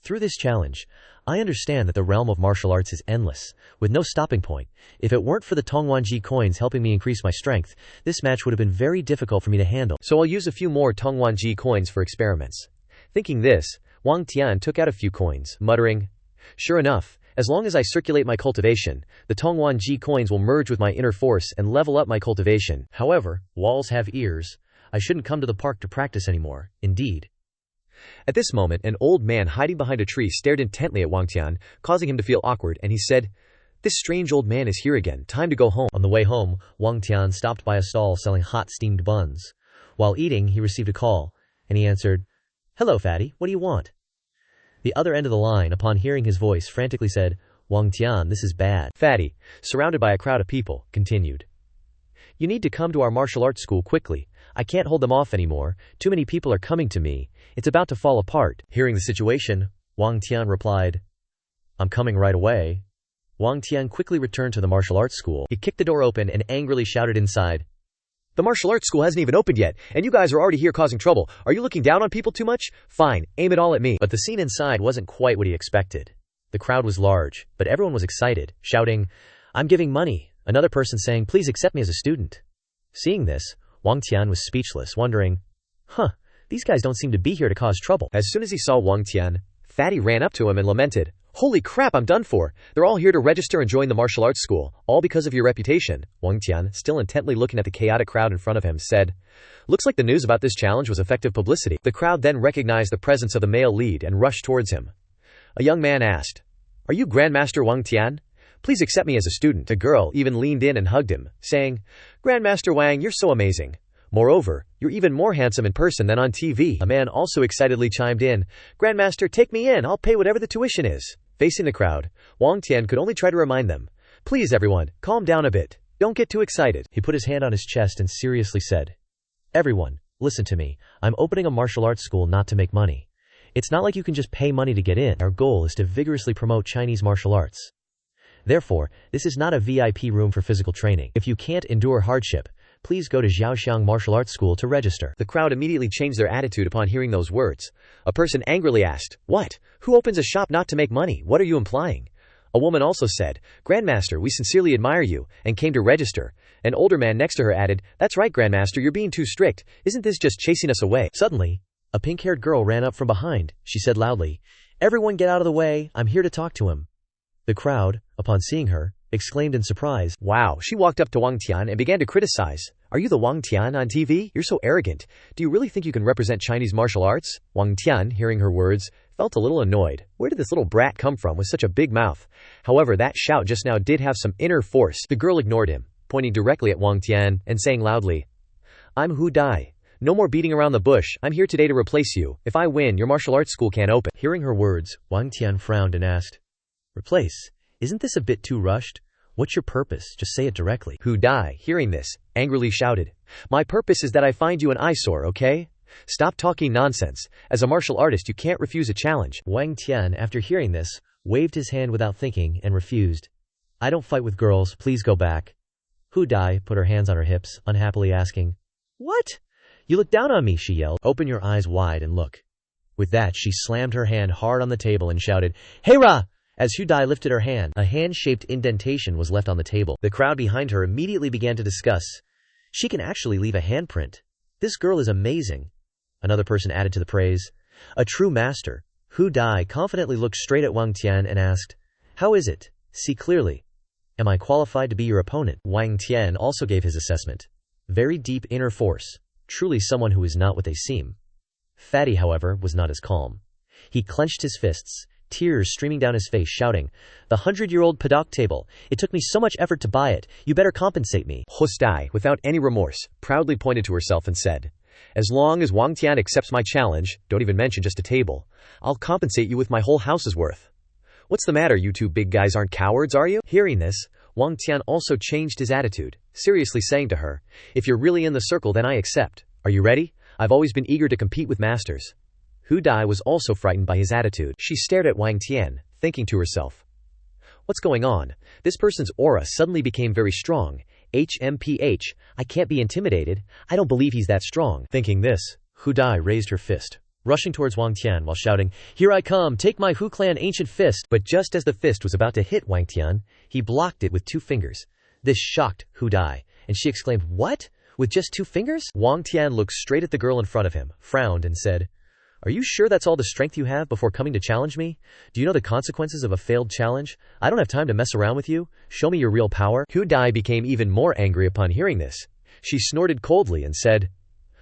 "Through this challenge, I understand that the realm of martial arts is endless, with no stopping point. If it weren't for the Tongwanji coins helping me increase my strength, this match would have been very difficult for me to handle. So I'll use a few more Tongwanji coins for experiments." Thinking this, Wang Tian took out a few coins, muttering, "Sure enough, as long as I circulate my cultivation, the Tongwanji coins will merge with my inner force and level up my cultivation. However, walls have ears. I shouldn't come to the park to practice anymore, indeed." At this moment, an old man hiding behind a tree stared intently at Wang Tian, causing him to feel awkward, and he said, "This strange old man is here again. Time to go home." On the way home, Wang Tian stopped by a stall selling hot steamed buns. While eating, he received a call, and he answered, "Hello, fatty, what do you want?" The other end of the line, upon hearing his voice, frantically said, "Wang Tian, this is bad." Fatty, surrounded by a crowd of people, continued, "You need to come to our martial arts school quickly. I can't hold them off anymore. Too many people are coming to me. It's about to fall apart." Hearing the situation, Wang Tian replied, "I'm coming right away." Wang Tian quickly returned to the martial arts school. He kicked the door open and angrily shouted inside, "The martial arts school hasn't even opened yet, and you guys are already here causing trouble. Are you looking down on people too much? Fine, aim it all at me." But the scene inside wasn't quite what he expected. The crowd was large, but everyone was excited, shouting, "I'm giving money." Another person saying, "Please accept me as a student." Seeing this, Wang Tian was speechless, wondering, these guys don't seem to be here to cause trouble. As soon as he saw Wang Tian, Fatty ran up to him and lamented, "Holy crap, I'm done for. They're all here to register and join the martial arts school, all because of your reputation." Wang Tian, still intently looking at the chaotic crowd in front of him, said, "Looks like the news about this challenge was effective publicity." The crowd then recognized the presence of the male lead and rushed towards him. A young man asked, "Are you Grandmaster Wang Tian? Please accept me as a student." The girl even leaned in and hugged him, saying, "Grandmaster Wang, you're so amazing. Moreover, you're even more handsome in person than on TV." A man also excitedly chimed in, "Grandmaster, take me in. I'll pay whatever the tuition is." Facing the crowd, Wang Tian could only try to remind them, "Please everyone, calm down a bit. Don't get too excited." He put his hand on his chest and seriously said, "Everyone, listen to me. I'm opening a martial arts school not to make money. It's not like you can just pay money to get in. Our goal is to vigorously promote Chinese martial arts. Therefore, this is not a VIP room for physical training. If you can't endure hardship, please go to Zhaoxiang Martial Arts School to register. The crowd immediately changed their attitude upon hearing those words. A person angrily asked, "What? Who opens a shop not to make money? What are you implying?" A woman also said, "Grandmaster, we sincerely admire you, and came to register." An older man next to her added, "That's right, Grandmaster, you're being too strict. Isn't this just chasing us away?" Suddenly, a pink-haired girl ran up from behind. She said loudly, "Everyone get out of the way, I'm here to talk to him." The crowd, upon seeing her, exclaimed in surprise, "Wow." She walked up to Wang Tian and began to criticize. "Are you the Wang Tian on TV? You're so arrogant. Do you really think you can represent Chinese martial arts?" Wang Tian, hearing her words, felt a little annoyed. Where did this little brat come from with such a big mouth? However, that shout just now did have some inner force. The girl ignored him, pointing directly at Wang Tian and saying loudly, "I'm Hu Dai. No more beating around the bush. I'm here today to replace you. If I win, your martial arts school can't open." Hearing her words, Wang Tian frowned and asked, "Replace? Isn't this a bit too rushed? What's your purpose? Just say it directly." Hu Dai, hearing this, angrily shouted, "My purpose is that I find you an eyesore, okay? Stop talking nonsense. As a martial artist, you can't refuse a challenge." Wang Tian, after hearing this, waved his hand without thinking and refused. "I don't fight with girls, please go back." Hu Dai put her hands on her hips, unhappily asking, "What? You look down on me," she yelled. "Open your eyes wide and look." With that, she slammed her hand hard on the table and shouted, "Hey-ra!" As Hu Dai lifted her hand, a hand-shaped indentation was left on the table. The crowd behind her immediately began to discuss. "She can actually leave a handprint. This girl is amazing." Another person added to the praise. "A true master." Hu Dai confidently looked straight at Wang Tian and asked, "How is it? See clearly. Am I qualified to be your opponent?" Wang Tian also gave his assessment. Very deep inner force. Truly someone who is not what they seem. Fatty, however, was not as calm. He clenched his fists, tears streaming down his face, shouting, "The 100-year-old padok table. It took me so much effort to buy it. You better compensate me." Hu Dai, without any remorse, proudly pointed to herself and said, "As long as Wang Tian accepts my challenge, don't even mention just a table, I'll compensate you with my whole house's worth." "What's the matter? You two big guys aren't cowards, are you?" Hearing this, Wang Tian also changed his attitude, seriously saying to her, "If you're really in the circle, then I accept. Are you ready? I've always been eager to compete with masters." Hu Dai was also frightened by his attitude. She stared at Wang Tian, thinking to herself, "What's going on? This person's aura suddenly became very strong. HMPH, I can't be intimidated. I don't believe he's that strong." Thinking this, Hu Dai raised her fist, rushing towards Wang Tian while shouting, "Here I come, take my Hu clan ancient fist." But just as the fist was about to hit Wang Tian, he blocked it with 2 fingers. This shocked Hu Dai, and she exclaimed, "What? With just 2 fingers?" Wang Tian looked straight at the girl in front of him, frowned and said, "Are you sure that's all the strength you have before coming to challenge me? Do you know the consequences of a failed challenge? I don't have time to mess around with you. Show me your real power." Hu Dai became even more angry upon hearing this. She snorted coldly and said,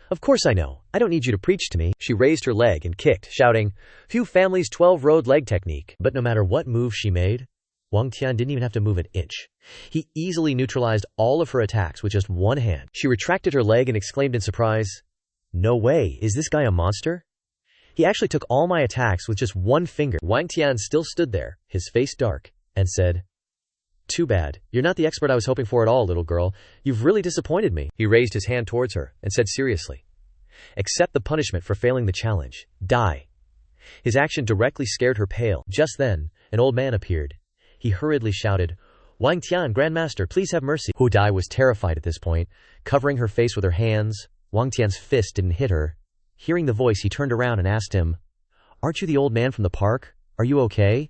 "Of course I know. I don't need you to preach to me." She raised her leg and kicked, shouting, "Few families 12-road leg technique." But no matter what move she made, Wang Tian didn't even have to move an inch. He easily neutralized all of her attacks with just one hand. She retracted her leg and exclaimed in surprise, "No way, is this guy a monster? He actually took all my attacks with just 1 finger." Wang Tian still stood there, his face dark, and said, "Too bad. You're not the expert I was hoping for at all, little girl. You've really disappointed me." He raised his hand towards her and said seriously, "Accept the punishment for failing the challenge. Die." His action directly scared her pale. Just then, an old man appeared. He hurriedly shouted, "Wang Tian, Grandmaster, please have mercy." Hu Dai was terrified at this point, covering her face with her hands. Wang Tian's fist didn't hit her. Hearing the voice, he turned around and asked him, "Aren't you the old man from the park? Are you okay?"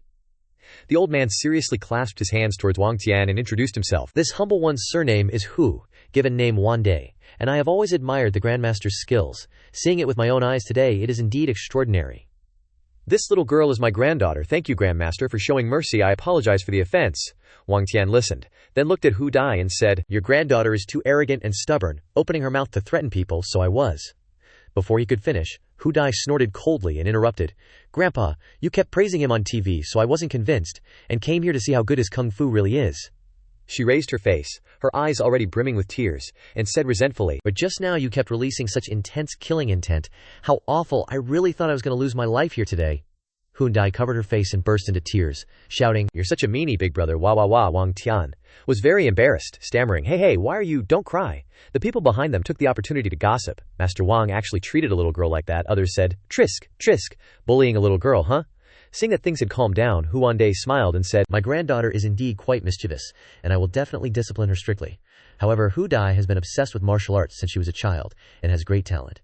The old man seriously clasped his hands towards Wang Tian and introduced himself. "This humble one's surname is Hu, given name Wande, and I have always admired the Grandmaster's skills. Seeing it with my own eyes today, it is indeed extraordinary." "This little girl is my granddaughter. Thank you, Grandmaster, for showing mercy. I apologize for the offense." Wang Tian listened, then looked at Hu Dai and said, "Your granddaughter is too arrogant and stubborn, opening her mouth to threaten people, so I was." Before he could finish, Hu Dai snorted coldly and interrupted, "Grandpa, you kept praising him on TV, so I wasn't convinced, and came here to see how good his kung fu really is." She raised her face, her eyes already brimming with tears, and said resentfully, "But just now you kept releasing such intense killing intent. How awful, I really thought I was going to lose my life here today." Hu Dai covered her face and burst into tears, shouting, "You're such a meanie, big brother, wah wah wah." Wang Tian was very embarrassed, stammering, Hey, why are you, don't cry." The people behind them took the opportunity to gossip. "Master Wang actually treated a little girl like that." Others said, Trisk, bullying a little girl, huh? Seeing that things had calmed down, Huande smiled and said, My granddaughter is indeed quite mischievous, and I will definitely discipline her strictly. However, Hu Dai has been obsessed with martial arts since she was a child, and has great talent.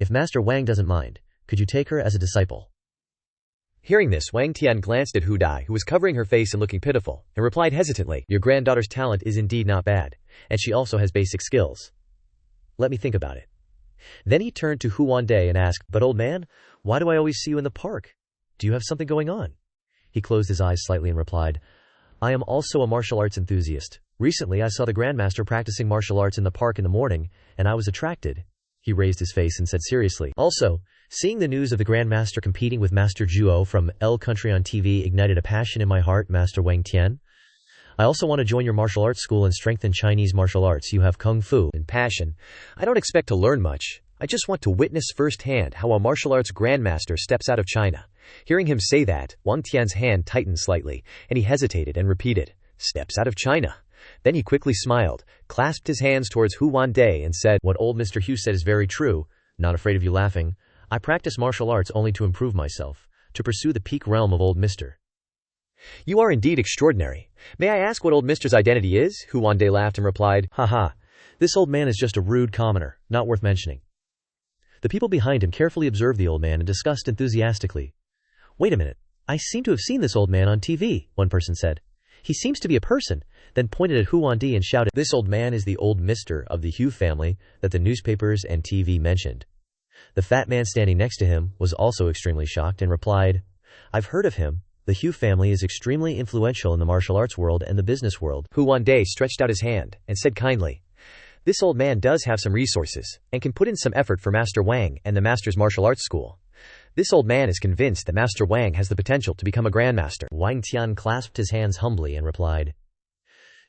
If Master Wang doesn't mind, could you take her as a disciple? Hearing this, Wang Tian glanced at Hu Dai, who was covering her face and looking pitiful, and replied hesitantly, Your granddaughter's talent is indeed not bad, and she also has basic skills. Let me think about it. Then he turned to Huande and asked, But old man, why do I always see you in the park? Do you have something going on? He closed his eyes slightly and replied, I am also a martial arts enthusiast. Recently I saw the Grandmaster practicing martial arts in the park in the morning, and I was attracted. He raised his face and said seriously, Also, seeing the news of the Grandmaster competing with Master Zhuo from L Country on TV ignited a passion in my heart, Master Wang Tian. I also want to join your martial arts school and strengthen Chinese martial arts. You have kung fu and passion. I don't expect to learn much. I just want to witness firsthand how a martial arts grandmaster steps out of China. Hearing him say that, Wang Tian's hand tightened slightly, and he hesitated and repeated, Steps out of China. Then he quickly smiled, clasped his hands towards Hu Wande and said, What old Mr. Hu said is very true. Not afraid of you laughing. I practice martial arts only to improve myself, to pursue the peak realm of old Mr. You are indeed extraordinary. May I ask what old Mr.'s identity is? Hu Wande laughed and replied, Haha, this old man is just a rude commoner, not worth mentioning. The people behind him carefully observed the old man and discussed enthusiastically. Wait a minute, I seem to have seen this old man on TV, one person said. He seems to be a person, then pointed at Hu Wande and shouted, This old man is the old Mr. of the Hu family that the newspapers and TV mentioned. The fat man standing next to him was also extremely shocked and replied, I've heard of him. The Hu family is extremely influential in the martial arts world and the business world. Hu Wande stretched out his hand and said kindly, This old man does have some resources and can put in some effort for Master Wang and the Master's martial arts school. This old man is convinced that Master Wang has the potential to become a grandmaster. Wang Tian clasped his hands humbly and replied,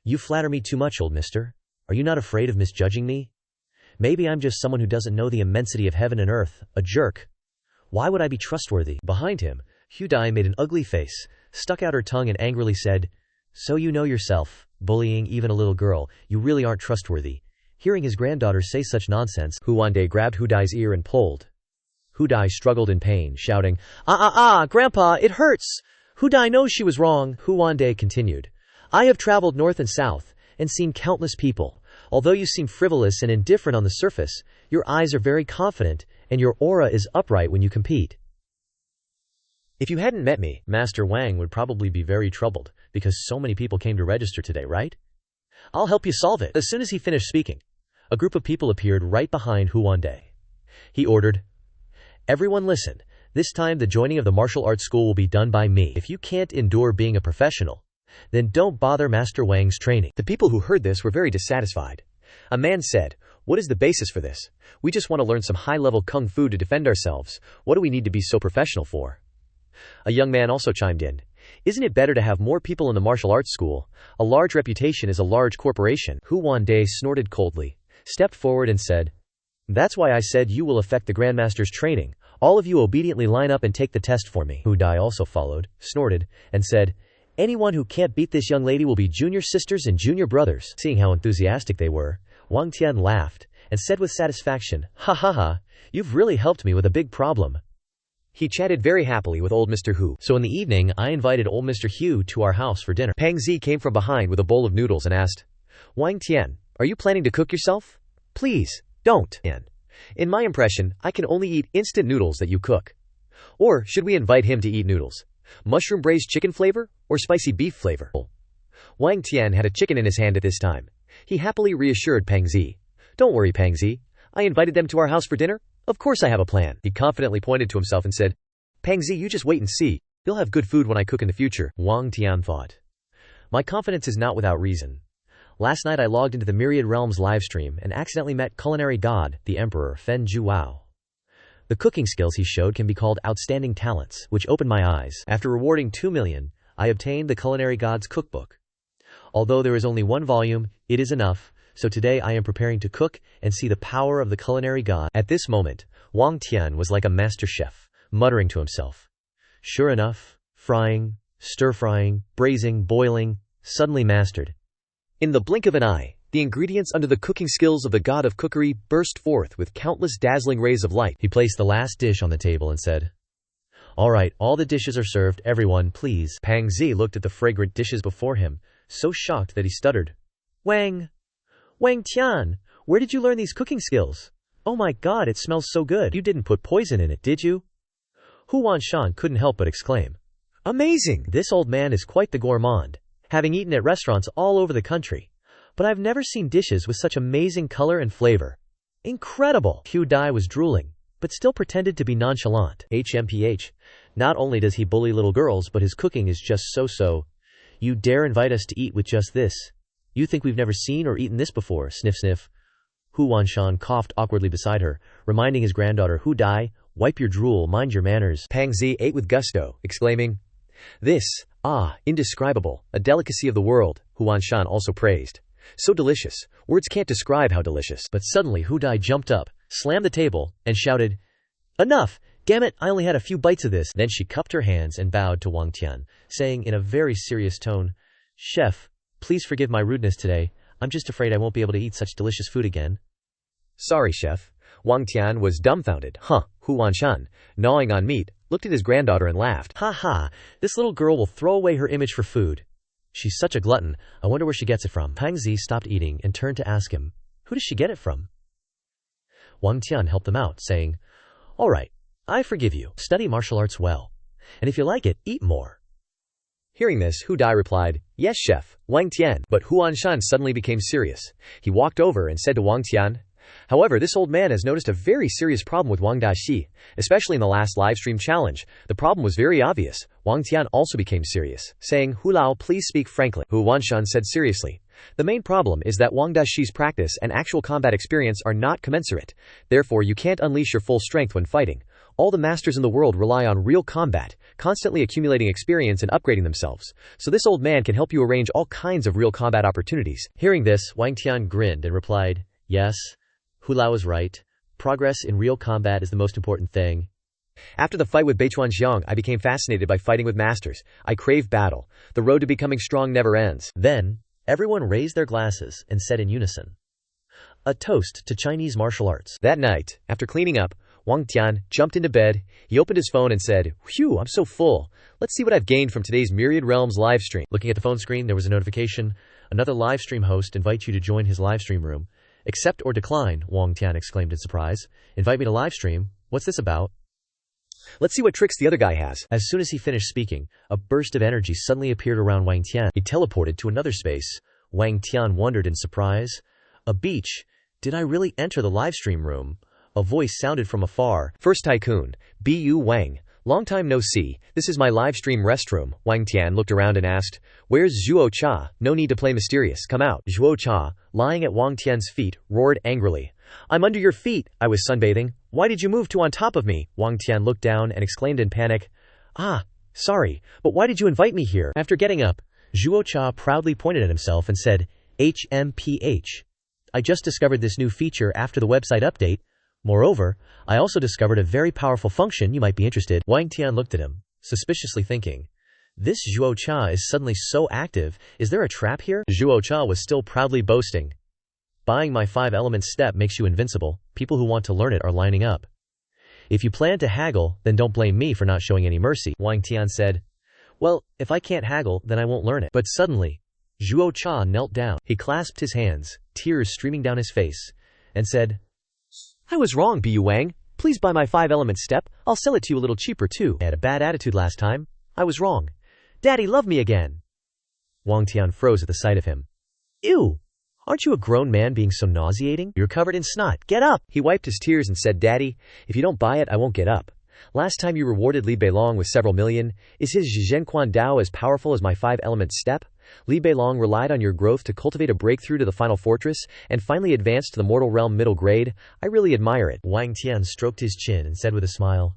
You flatter me too much, old mister. Are you not afraid of misjudging me? Maybe I'm just someone who doesn't know the immensity of heaven and earth, a jerk. Why would I be trustworthy? Behind him, Hu Dai made an ugly face, stuck out her tongue and angrily said, So you know yourself, bullying even a little girl, you really aren't trustworthy. Hearing his granddaughter say such nonsense, Hu Wande grabbed Hu Dai's ear and pulled. Hu Dai struggled in pain, shouting, Grandpa, it hurts! Hu Dai knows she was wrong. Hu Wande continued, I have traveled north and south, and seen countless people. Although you seem frivolous and indifferent on the surface, your eyes are very confident, and your aura is upright when you compete. If you hadn't met me, Master Wang would probably be very troubled, because so many people came to register today, right? I'll help you solve it. As soon as he finished speaking, a group of people appeared right behind Hu Wande. He ordered, Everyone listen, this time the joining of the martial arts school will be done by me. If you can't endure being a professional, then don't bother Master Wang's training. The people who heard this were very dissatisfied. A man said, What is the basis for this? We just want to learn some high-level kung fu to defend ourselves. What do we need to be so professional for? A young man also chimed in, Isn't it better to have more people in the martial arts school? A large reputation is a large corporation. Hu Wande snorted coldly, stepped forward and said, That's why I said you will affect the Grandmaster's training. All of you obediently line up and take the test for me. Hu Dai also followed, snorted, and said, Anyone who can't beat this young lady will be junior sisters and junior brothers. Seeing how enthusiastic they were, Wang Tian laughed, and said with satisfaction, Ha ha ha, you've really helped me with a big problem. He chatted very happily with old Mr. Hu. So in the evening, I invited old Mr. Hu to our house for dinner. Pang Zi came from behind with a bowl of noodles and asked, Wang Tian, are you planning to cook yourself? Please, don't. In my impression, I can only eat instant noodles that you cook. Or should we invite him to eat noodles? Mushroom braised chicken flavor or spicy beef flavor? Wang Tian had a chicken in his hand at this time. He happily reassured Pang Zi. Don't worry, Pang Zi. I invited them to our house for dinner. Of course I have a plan. He confidently pointed to himself and said, Pang Zi, you just wait and see. You'll have good food when I cook in the future. Wang Tian thought. My confidence is not without reason. Last night I logged into the Myriad Realms livestream and accidentally met culinary god, the Emperor Fen Zhuo. The cooking skills he showed can be called outstanding talents, which opened my eyes. After rewarding 2 million, I obtained the culinary god's cookbook. Although there is only one volume, it is enough, so today I am preparing to cook and see the power of the culinary god. At this moment, Wang Tian was like a master chef, muttering to himself. Sure enough, frying, stir-frying, braising, boiling, suddenly mastered. In the blink of an eye, the ingredients under the cooking skills of the god of cookery burst forth with countless dazzling rays of light. He placed the last dish on the table and said, Alright, all the dishes are served, everyone, please. Pang Zi looked at the fragrant dishes before him, so shocked that he stuttered. Wang Tian, where did you learn these cooking skills? Oh my god, it smells so good. You didn't put poison in it, did you? Hu Wanshan couldn't help but exclaim. Amazing! This old man is quite the gourmand, having eaten at restaurants all over the country. But I've never seen dishes with such amazing color and flavor. Incredible! Hu Dai was drooling, but still pretended to be nonchalant. HMPH. Not only does he bully little girls, but his cooking is just so-so. You dare invite us to eat with just this? You think we've never seen or eaten this before? Sniff sniff. Hu Wanshan coughed awkwardly beside her, reminding his granddaughter, Hu Dai, wipe your drool, mind your manners. Pang Zi ate with gusto, exclaiming, This, indescribable, a delicacy of the world, Hu Wanshan also praised. So delicious, words can't describe how delicious. But suddenly Hu Dai jumped up, slammed the table, and shouted, Enough! Damn it, I only had a few bites of this. Then she cupped her hands and bowed to Wang Tian, saying in a very serious tone, Chef, please forgive my rudeness today. I'm just afraid I won't be able to eat such delicious food again. Sorry, chef. Wang Tian was dumbfounded. Hu Wanshan, gnawing on meat, looked at his granddaughter and laughed. Ha ha, this little girl will throw away her image for food. She's such a glutton, I wonder where she gets it from. Pang Zi stopped eating and turned to ask him, who does she get it from? Wang Tian helped them out, saying, Alright, I forgive you. Study martial arts well. And if you like it, eat more. Hearing this, Hu Dai replied, Yes, chef, Wang Tian. But Hu Wanshan suddenly became serious. He walked over and said to Wang Tian, However, this old man has noticed a very serious problem with Wang Daxi, especially in the last livestream challenge. The problem was very obvious. Wang Tian also became serious, saying, Hu Lao, please speak frankly. Hu Wanshan said seriously, The main problem is that Wang Daxi's practice and actual combat experience are not commensurate. Therefore, you can't unleash your full strength when fighting. All the masters in the world rely on real combat, constantly accumulating experience and upgrading themselves. So this old man can help you arrange all kinds of real combat opportunities. Hearing this, Wang Tian grinned and replied, Yes, Hu Lao is right. Progress in real combat is the most important thing. After the fight with Beichuan Xiang, I became fascinated by fighting with masters. I crave battle. The road to becoming strong never ends. Then, everyone raised their glasses and said in unison, A toast to Chinese martial arts. That night, after cleaning up, Wang Tian jumped into bed. He opened his phone and said, Phew, I'm so full. Let's see what I've gained from today's Myriad Realms livestream. Looking at the phone screen, there was a notification. Another livestream host invites you to join his livestream room. Accept or decline, Wang Tian exclaimed in surprise. Invite me to livestream? What's this about? Let's see what tricks the other guy has. As soon as he finished speaking, a burst of energy suddenly appeared around Wang Tian. He teleported to another space. Wang Tian wondered in surprise. A beach? Did I really enter the livestream room? A voice sounded from afar. First Tycoon, B.U. Wang. Long time no see. This is my livestream restroom. Wang Tian looked around and asked, Where's Zhuo Cha? No need to play mysterious. Come out. Zhuo Cha, lying at Wang Tian's feet, roared angrily. I'm under your feet. I was sunbathing. Why did you move to on top of me? Wang Tian looked down and exclaimed in panic. Sorry, but why did you invite me here? After getting up, Zhuo Cha proudly pointed at himself and said, HMPH. I just discovered this new feature after the website update. Moreover, I also discovered a very powerful function you might be interested. Wang Tian looked at him, suspiciously thinking, This Zhuo Cha is suddenly so active. Is there a trap here? Zhuo Cha was still proudly boasting. Buying my 5-element step makes you invincible. People who want to learn it are lining up. If you plan to haggle, then don't blame me for not showing any mercy. Wang Tian said, Well, if I can't haggle, then I won't learn it. But suddenly, Zhuo Cha knelt down. He clasped his hands, tears streaming down his face, and said, I was wrong, B.U. Wang. Please buy my 5-element step. I'll sell it to you a little cheaper too. I had a bad attitude last time. I was wrong. Daddy, love me again. Wang Tian froze at the sight of him. Ew! Aren't you a grown man being so nauseating? You're covered in snot. Get up! He wiped his tears and said, Daddy, if you don't buy it, I won't get up. Last time you rewarded Li Beilong with several million. Is his Zhenquan Dao as powerful as my 5-element step? Li Beilong relied on your growth to cultivate a breakthrough to the final fortress, and finally advanced to the mortal realm middle grade. I really admire it. Wang Tian stroked his chin and said with a smile,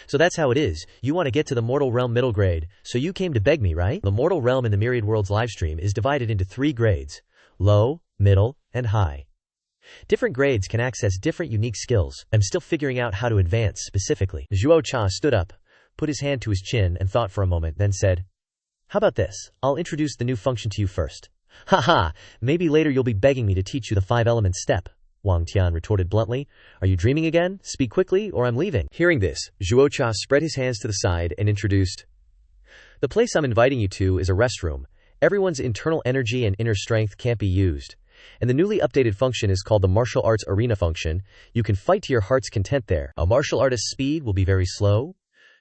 So that's how it is. You want to get to the mortal realm middle grade, so you came to beg me, right? The mortal realm in the Myriad Worlds livestream is divided into 3 grades: low, middle, and high. Different grades can access different unique skills. I'm still figuring out how to advance specifically. Zhuo Cha stood up, put his hand to his chin and thought for a moment, then said, How about this? I'll introduce the new function to you first. Haha, maybe later you'll be begging me to teach you the 5-element step. Wang Tian retorted bluntly. Are you dreaming again? Speak quickly, or I'm leaving. Hearing this, Zhuo Cha spread his hands to the side and introduced, the place I'm inviting you to is a restroom. Everyone's internal energy and inner strength can't be used. And the newly updated function is called the martial arts arena function. You can fight to your heart's content there. A martial artist's speed will be very slow.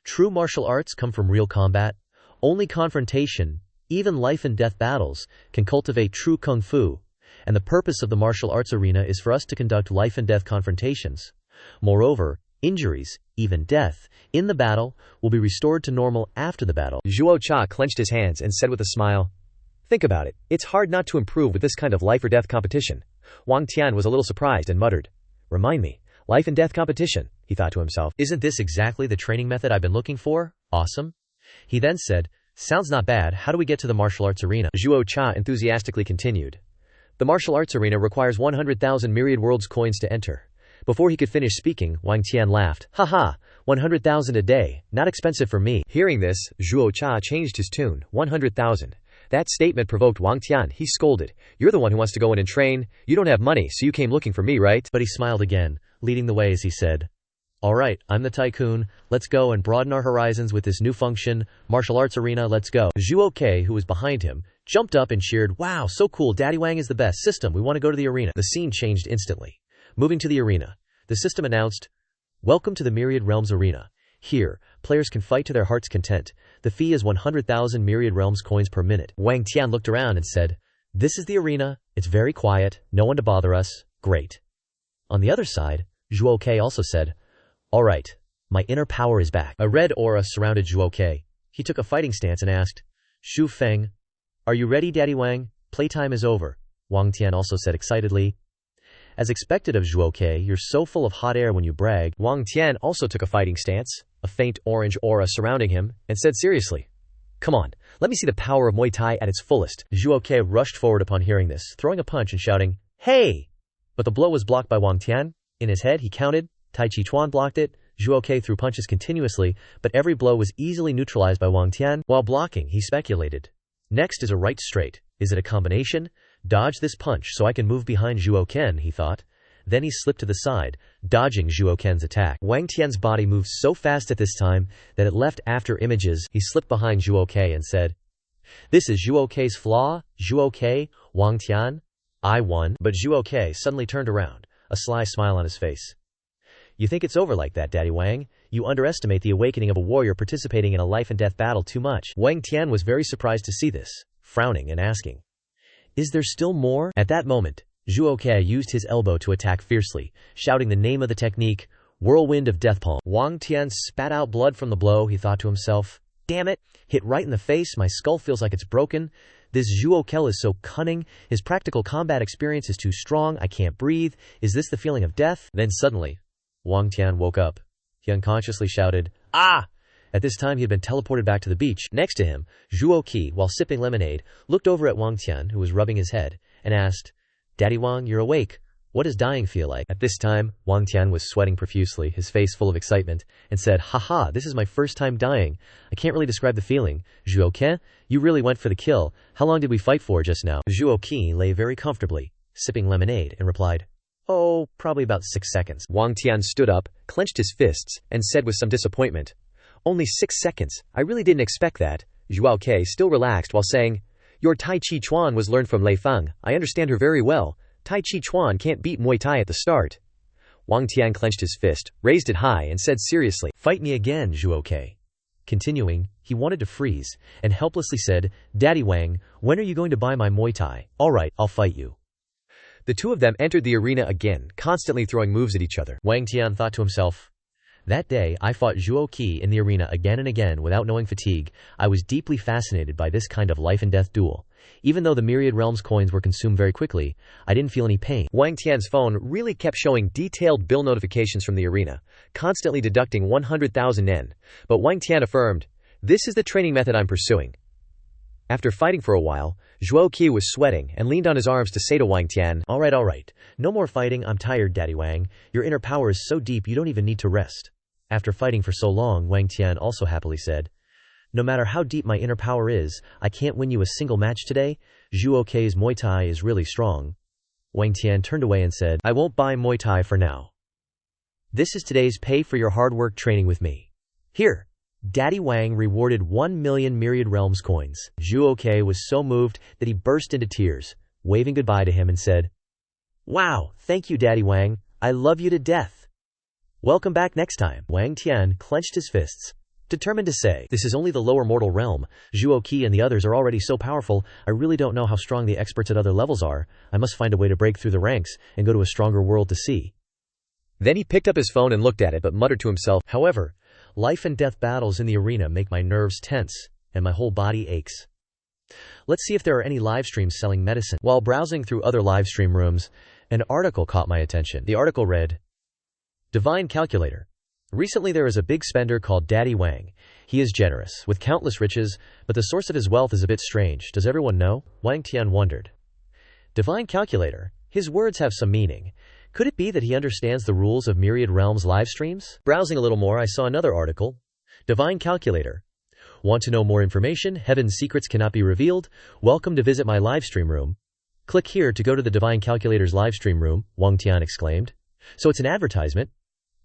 True martial arts come from real combat. Only confrontation, even life and death battles, can cultivate true kung fu. And the purpose of the martial arts arena is for us to conduct life and death confrontations. Moreover, injuries, even death, in the battle, will be restored to normal after the battle. Zhuo Cha clenched his hands and said with a smile, think about it. It's hard not to improve with this kind of life or death competition. Wang Tian was a little surprised and muttered, remind me, life and death competition, he thought to himself. Isn't this exactly the training method I've been looking for? Awesome. He then said, sounds not bad. How do we get to the martial arts arena? Zhuo Cha enthusiastically continued. The martial arts arena requires 100,000 Myriad Worlds coins to enter. Before he could finish speaking, Wang Tian laughed. Haha, 100,000 a day, not expensive for me. Hearing this, Zhuo Cha changed his tune. 100,000. That statement provoked Wang Tian. He scolded. You're the one who wants to go in and train. You don't have money, so you came looking for me, right? But he smiled again, leading the way as he said, all right, I'm the tycoon. Let's go and broaden our horizons with this new function, martial arts arena, let's go. Zhuo Ke, who was behind him, jumped up and cheered, wow, so cool, Daddy Wang is the best system, we want to go to the arena. The scene changed instantly. Moving to the arena, the system announced, welcome to the Myriad Realms arena. Here, players can fight to their heart's content. The fee is 100,000 Myriad Realms coins per minute. Wang Tian looked around and said, this is the arena, it's very quiet, no one to bother us, great. On the other side, Zhuo Ke also said, all right, my inner power is back. A red aura surrounded Zhuo Ke. He took a fighting stance and asked, Shu Feng, are you ready, Daddy Wang? Playtime is over. Wang Tian also said excitedly. As expected of Zhuo Ke, you're so full of hot air when you brag. Wang Tian also took a fighting stance, a faint orange aura surrounding him, and said seriously, come on, let me see the power of Muay Thai at its fullest. Zhuo Ke rushed forward upon hearing this, throwing a punch and shouting, hey! But the blow was blocked by Wang Tian. In his head, he counted. Tai Chi Chuan blocked it. Zhuo Ke threw punches continuously, but every blow was easily neutralized by Wang Tian. While blocking, he speculated. Next is a right straight. Is it a combination? Dodge this punch so I can move behind Zhuo Ken, he thought. Then he slipped to the side, dodging Zhuo Ken's attack. Wang Tian's body moved so fast at this time that it left after images. He slipped behind Zhuo Ke and said, this is Zhuo Ke's flaw? Zhuo Ke, Wang Tian? I won. But Zhuo Ke suddenly turned around, a sly smile on his face. You think it's over like that, Daddy Wang? You underestimate the awakening of a warrior participating in a life and death battle too much. Wang Tian was very surprised to see this, frowning and asking, is there still more? At that moment, Zhuo Ke used his elbow to attack fiercely, shouting the name of the technique, Whirlwind of Death Palm. Wang Tian spat out blood from the blow, he thought to himself. Damn it, hit right in the face, my skull feels like it's broken. This Zhuo Ke is so cunning, his practical combat experience is too strong, I can't breathe. Is this the feeling of death? Then suddenly, Wang Tian woke up. He unconsciously shouted, ah! At this time he had been teleported back to the beach. Next to him, Zhuo Ke, while sipping lemonade, looked over at Wang Tian, who was rubbing his head, and asked, Daddy Wang, you're awake. What does dying feel like? At this time, Wang Tian was sweating profusely, his face full of excitement, and said, haha, this is my first time dying. I can't really describe the feeling. Zhuo Ke, you really went for the kill. How long did we fight for just now? Zhuo Ke lay very comfortably, sipping lemonade, and replied, oh, probably about 6 seconds. Wang Tian stood up, clenched his fists, and said with some disappointment, only 6 seconds. I really didn't expect that. Zhuo Ke still relaxed while saying, your Tai Chi Chuan was learned from Lei Feng. I understand her very well. Tai Chi Chuan can't beat Muay Thai at the start. Wang Tian clenched his fist, raised it high, and said seriously, fight me again, Zhuo Ke. Continuing, he wanted to freeze, and helplessly said, Daddy Wang, when are you going to buy my Muay Thai? All right, I'll fight you. The two of them entered the arena again, constantly throwing moves at each other. Wang Tian thought to himself, that day, I fought Zhuo Ke in the arena again and again without knowing fatigue. I was deeply fascinated by this kind of life and death duel. Even though the Myriad Realms coins were consumed very quickly, I didn't feel any pain. Wang Tian's phone really kept showing detailed bill notifications from the arena, constantly deducting 100,000 yen. But Wang Tian affirmed, this is the training method I'm pursuing. After fighting for a while, Zhuo Ke was sweating and leaned on his arms to say to Wang Tian, all right. No more fighting, I'm tired, Daddy Wang. Your inner power is so deep you don't even need to rest. After fighting for so long, Wang Tian also happily said, no matter how deep my inner power is, I can't win you a single match today. Zhuo Ke's Muay Thai is really strong. Wang Tian turned away and said, I won't buy Muay Thai for now. This is today's pay for your hard work training with me. Here. Daddy Wang rewarded 1 million Myriad Realms coins. Zhuo was so moved that he burst into tears, waving goodbye to him and said, Wow, thank you Daddy Wang, I love you to death. Welcome back next time. Wang Tian clenched his fists, determined to say, This is only the lower mortal realm. Zhuo and the others are already so powerful, I really don't know how strong the experts at other levels are. I must find a way to break through the ranks and go to a stronger world to see. Then he picked up his phone and looked at it but muttered to himself, However, life and death battles in the arena make my nerves tense, and my whole body aches. Let's see if there are any live streams selling medicine. While browsing through other live stream rooms, an article caught my attention. The article read, Divine Calculator. Recently there is a big spender called Daddy Wang. He is generous, with countless riches, but the source of his wealth is a bit strange. Does everyone know? Wang Tian wondered. Divine Calculator. His words have some meaning. Could it be that he understands the rules of Myriad Realms live streams? Browsing a little more, I saw another article. Divine Calculator. Want to know more information? Heaven's secrets cannot be revealed? Welcome to visit my live stream room. Click here to go to the Divine Calculator's live stream room, Wang Tian exclaimed. So it's an advertisement?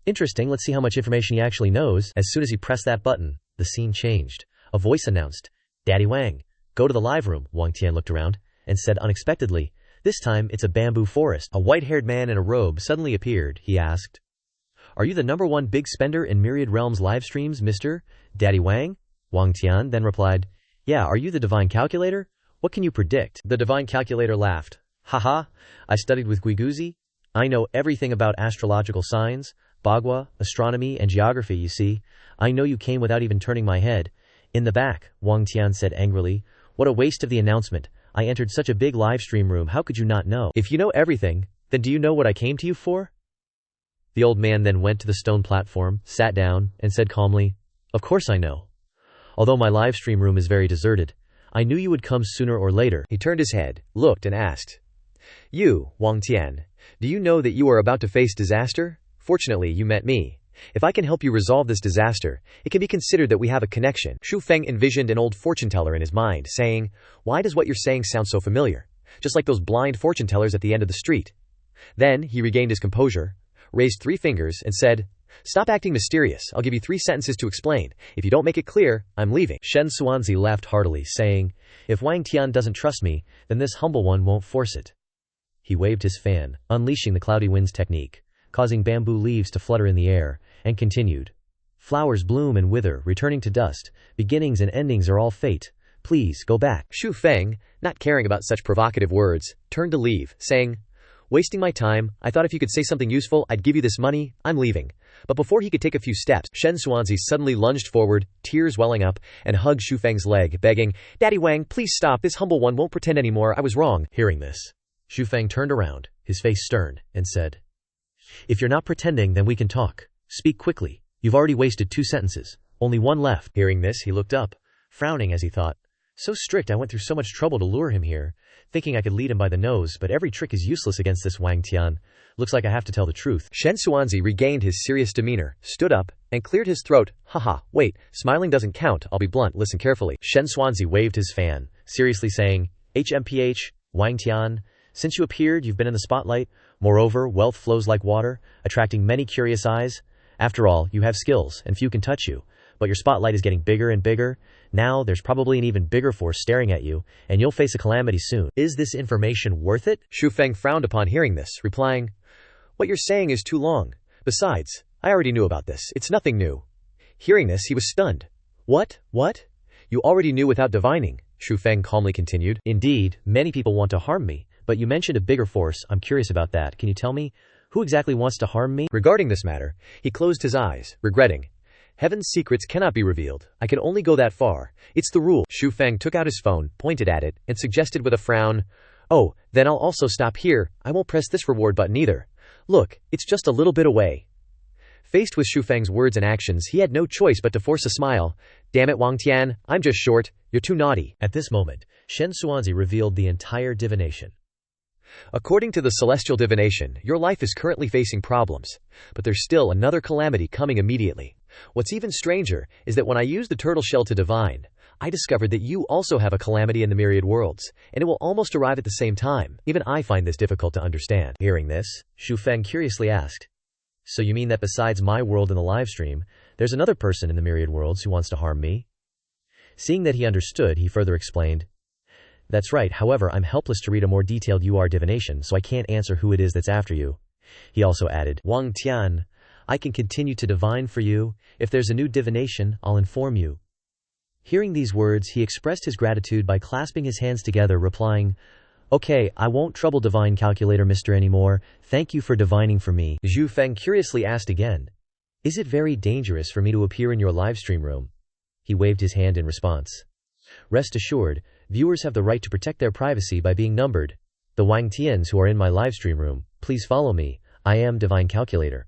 Interesting, let's see how much information he actually knows. As soon as he pressed that button, the scene changed. A voice announced, Daddy Wang, go to the live room. Wang Tian looked around and said unexpectedly, This time, it's a bamboo forest. A white-haired man in a robe suddenly appeared. He asked, Are you the #1 big spender in Myriad Realms live streams, Mr. Daddy Wang? Wang Tian then replied, Yeah, are you the Divine Calculator? What can you predict? The Divine Calculator laughed. Haha, I studied with Guiguzi. I know everything about astrological signs, Bagua, astronomy, and geography, you see. I know you came without even turning my head. In the back, Wang Tian said angrily, What a waste of the announcement. I entered such a big live stream room, how could you not know? If you know everything, then do you know what I came to you for? The old man then went to the stone platform, sat down, and said calmly, Of course I know. Although my live stream room is very deserted, I knew you would come sooner or later. He turned his head, looked, and asked, You, Wang Tian, do you know that you are about to face disaster? Fortunately, you met me. If I can help you resolve this disaster, it can be considered that we have a connection. Xu Feng envisioned an old fortune-teller in his mind, saying, Why does what you're saying sound so familiar? Just like those blind fortune-tellers at the end of the street. Then, he regained his composure, raised 3 fingers, and said, Stop acting mysterious. I'll give you 3 sentences to explain. If you don't make it clear, I'm leaving. Shen Xuanzi laughed heartily, saying, If Wang Tian doesn't trust me, then this humble one won't force it. He waved his fan, unleashing the cloudy winds technique, causing bamboo leaves to flutter in the air, and continued. Flowers bloom and wither, returning to dust. Beginnings and endings are all fate. Please, go back. Xu Feng, not caring about such provocative words, turned to leave, saying, Wasting my time, I thought if you could say something useful, I'd give you this money, I'm leaving. But before he could take a few steps, Shen Xuanzi suddenly lunged forward, tears welling up, and hugged Xu Feng's leg, begging, Daddy Wang, please stop, this humble one won't pretend anymore, I was wrong. Hearing this, Xu Feng turned around, his face stern, and said, If you're not pretending, then we can talk. Speak quickly. You've already wasted 2 sentences. Only 1 left. Hearing this, he looked up, frowning as he thought, So strict, I went through so much trouble to lure him here, thinking I could lead him by the nose, but every trick is useless against this Wang Tian. Looks like I have to tell the truth. Shen Xuanzi regained his serious demeanor, stood up, and cleared his throat. Haha, wait, smiling doesn't count, I'll be blunt, listen carefully. Shen Xuanzi waved his fan, seriously saying, HMPH, Wang Tian, since you appeared, you've been in the spotlight. Moreover, wealth flows like water, attracting many curious eyes. After all, you have skills, and few can touch you. But your spotlight is getting bigger and bigger. Now, there's probably an even bigger force staring at you, and you'll face a calamity soon. Is this information worth it? Xu Feng frowned upon hearing this, replying, What you're saying is too long. Besides, I already knew about this. It's nothing new. Hearing this, he was stunned. What? You already knew without divining, Xu Feng calmly continued. Indeed, many people want to harm me, but you mentioned a bigger force. I'm curious about that. Can you tell me? Who exactly wants to harm me? Regarding this matter, he closed his eyes, regretting. Heaven's secrets cannot be revealed. I can only go that far. It's the rule. Xu Feng took out his phone, pointed at it, and suggested with a frown, Oh, then I'll also stop here. I won't press this reward button either. Look, it's just a little bit away. Faced with Xu Feng's words and actions, he had no choice but to force a smile. Damn it, Wang Tian, I'm just short. You're too naughty. At this moment, Shen Xuanzi revealed the entire divination. According to the celestial divination, your life is currently facing problems, but there's still another calamity coming immediately. What's even stranger is that when I use the turtle shell to divine, I discovered that you also have a calamity in the myriad worlds, and it will almost arrive at the same time. Even I find this difficult to understand. Hearing this, Xu Feng curiously asked, "So you mean that besides my world in the livestream, there's another person in the myriad worlds who wants to harm me?" Seeing that he understood, he further explained, "That's right, however, I'm helpless to read a more detailed UR divination, so I can't answer who it is that's after you." He also added, "Wang Tian, I can continue to divine for you. If there's a new divination, I'll inform you." Hearing these words, he expressed his gratitude by clasping his hands together, replying, "Okay, I won't trouble divine calculator mister anymore. Thank you for divining for me." Xu Feng curiously asked again, "Is it very dangerous for me to appear in your livestream room?" He waved his hand in response. "Rest assured, viewers have the right to protect their privacy by being numbered. The Wang Tians who are in my livestream room, please follow me. I am divine calculator."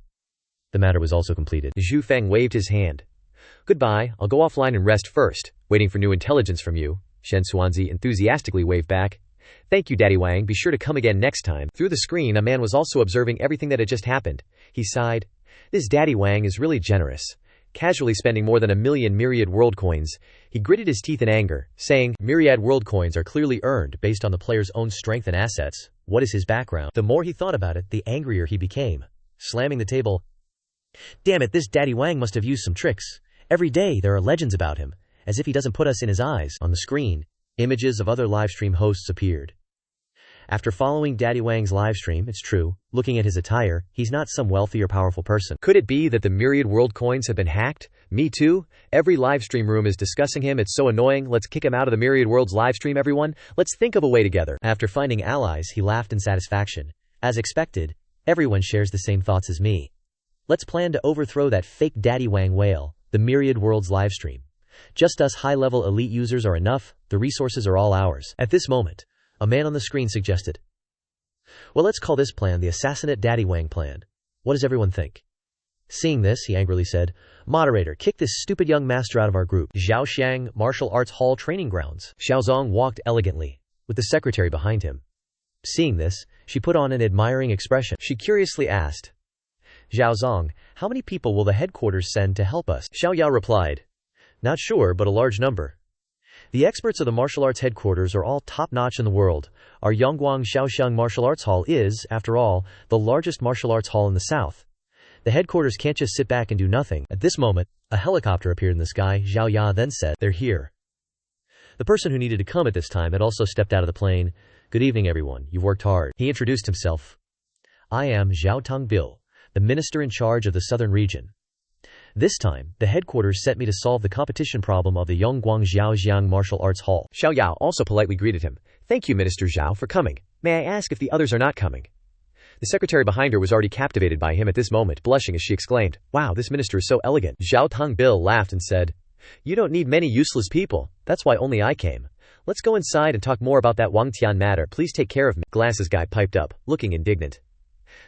The matter was also completed. Xu Feng waved his hand. "Goodbye, I'll go offline and rest first, waiting for new intelligence from you." Shen Xuanzi enthusiastically waved back. "Thank you, Daddy Wang, be sure to come again next time." Through the screen, a man was also observing everything that had just happened. He sighed. This Daddy Wang is really generous, casually spending more than 1,000,000 Myriad World Coins. He gritted his teeth in anger, saying, "Myriad World Coins are clearly earned based on the player's own strength and assets. What is his background?" The more he thought about it, the angrier he became. Slamming the table, "Damn it, this Daddy Wang must have used some tricks. Every day there are legends about him, as if he doesn't put us in his eyes." On the screen, images of other livestream hosts appeared. After following Daddy Wang's livestream, it's true, looking at his attire, he's not some wealthy or powerful person. Could it be that the Myriad World Coins have been hacked? Me too? Every livestream room is discussing him, it's so annoying. Let's kick him out of the Myriad World's livestream, everyone. Let's think of a way together. After finding allies, he laughed in satisfaction. As expected, everyone shares the same thoughts as me. Let's plan to overthrow that fake Daddy Wang whale, the Myriad Worlds livestream. Just us high-level elite users are enough, the resources are all ours. At this moment, a man on the screen suggested, "Well, let's call this plan the Assassinate Daddy Wang plan. What does everyone think?" Seeing this, he angrily said, "Moderator, kick this stupid young master out of our group." Zhaoxiang Martial Arts Hall Training Grounds. Xiaozong walked elegantly, with the secretary behind him. Seeing this, she put on an admiring expression. She curiously asked, "Zhaozong, how many people will the headquarters send to help us?" Xiao Ya replied, "Not sure, but a large number. The experts of the martial arts headquarters are all top-notch in the world. Our Yongguang Shaoxiang Martial Arts Hall is, after all, the largest martial arts hall in the south. The headquarters can't just sit back and do nothing." At this moment, a helicopter appeared in the sky. Xiao Ya then said, "They're here." The person who needed to come at this time had also stepped out of the plane. "Good evening, everyone. You've worked hard." He introduced himself. "I am Zhao Tongbil, the minister in charge of the southern region. This time, the headquarters sent me to solve the competition problem of the Yongguang Zhaoxiang Martial Arts Hall." Xiao Yao also politely greeted him. "Thank you, Minister Zhao, for coming. May I ask if the others are not coming?" The secretary behind her was already captivated by him at this moment, blushing as she exclaimed, "Wow, this minister is so elegant." Zhao Tongbil laughed and said, "You don't need many useless people. That's why only I came. Let's go inside and talk more about that Wang Tian matter. Please take care of me." Glasses guy piped up, looking indignant.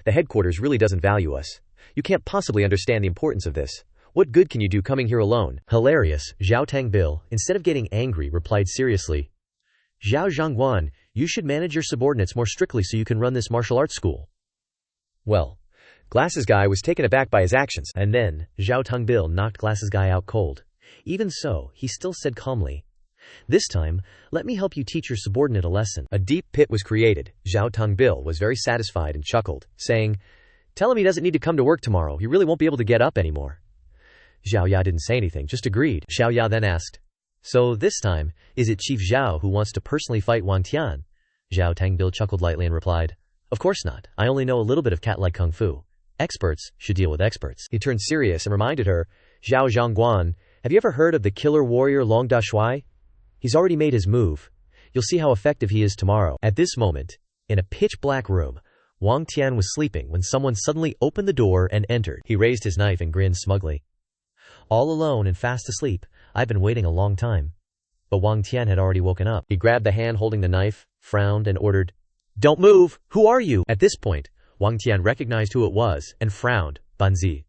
"The headquarters really doesn't value us. You can't possibly understand the importance of this. What good can you do coming here alone?" Hilarious, Zhao Tongbil, instead of getting angry, replied seriously, "Zhao Zhangguan, you should manage your subordinates more strictly so you can run this martial arts school." Well, Glasses guy was taken aback by his actions, and then Zhao Tongbil knocked Glasses guy out cold. Even so, he still said calmly, "This time, let me help you teach your subordinate a lesson." A deep pit was created. Zhao Tongbil was very satisfied and chuckled, saying, "Tell him he doesn't need to come to work tomorrow. He really won't be able to get up anymore." Xiao Ya didn't say anything, just agreed. Xiao Ya then asked, "So this time, is it Chief Zhao who wants to personally fight Wang Tian?" Zhao Tongbil chuckled lightly and replied, "Of course not. I only know a little bit of cat-like kung fu. Experts should deal with experts." He turned serious and reminded her, "Zhao Zhangguan, have you ever heard of the killer warrior Long Da Shui? He's already made his move. You'll see how effective he is tomorrow." At this moment, in a pitch-black room, Wang Tian was sleeping when someone suddenly opened the door and entered. He raised his knife and grinned smugly. "All alone and fast asleep, I've been waiting a long time." But Wang Tian had already woken up. He grabbed the hand holding the knife, frowned, and ordered, "Don't move! Who are you?" At this point, Wang Tian recognized who it was, and frowned. "Banzi."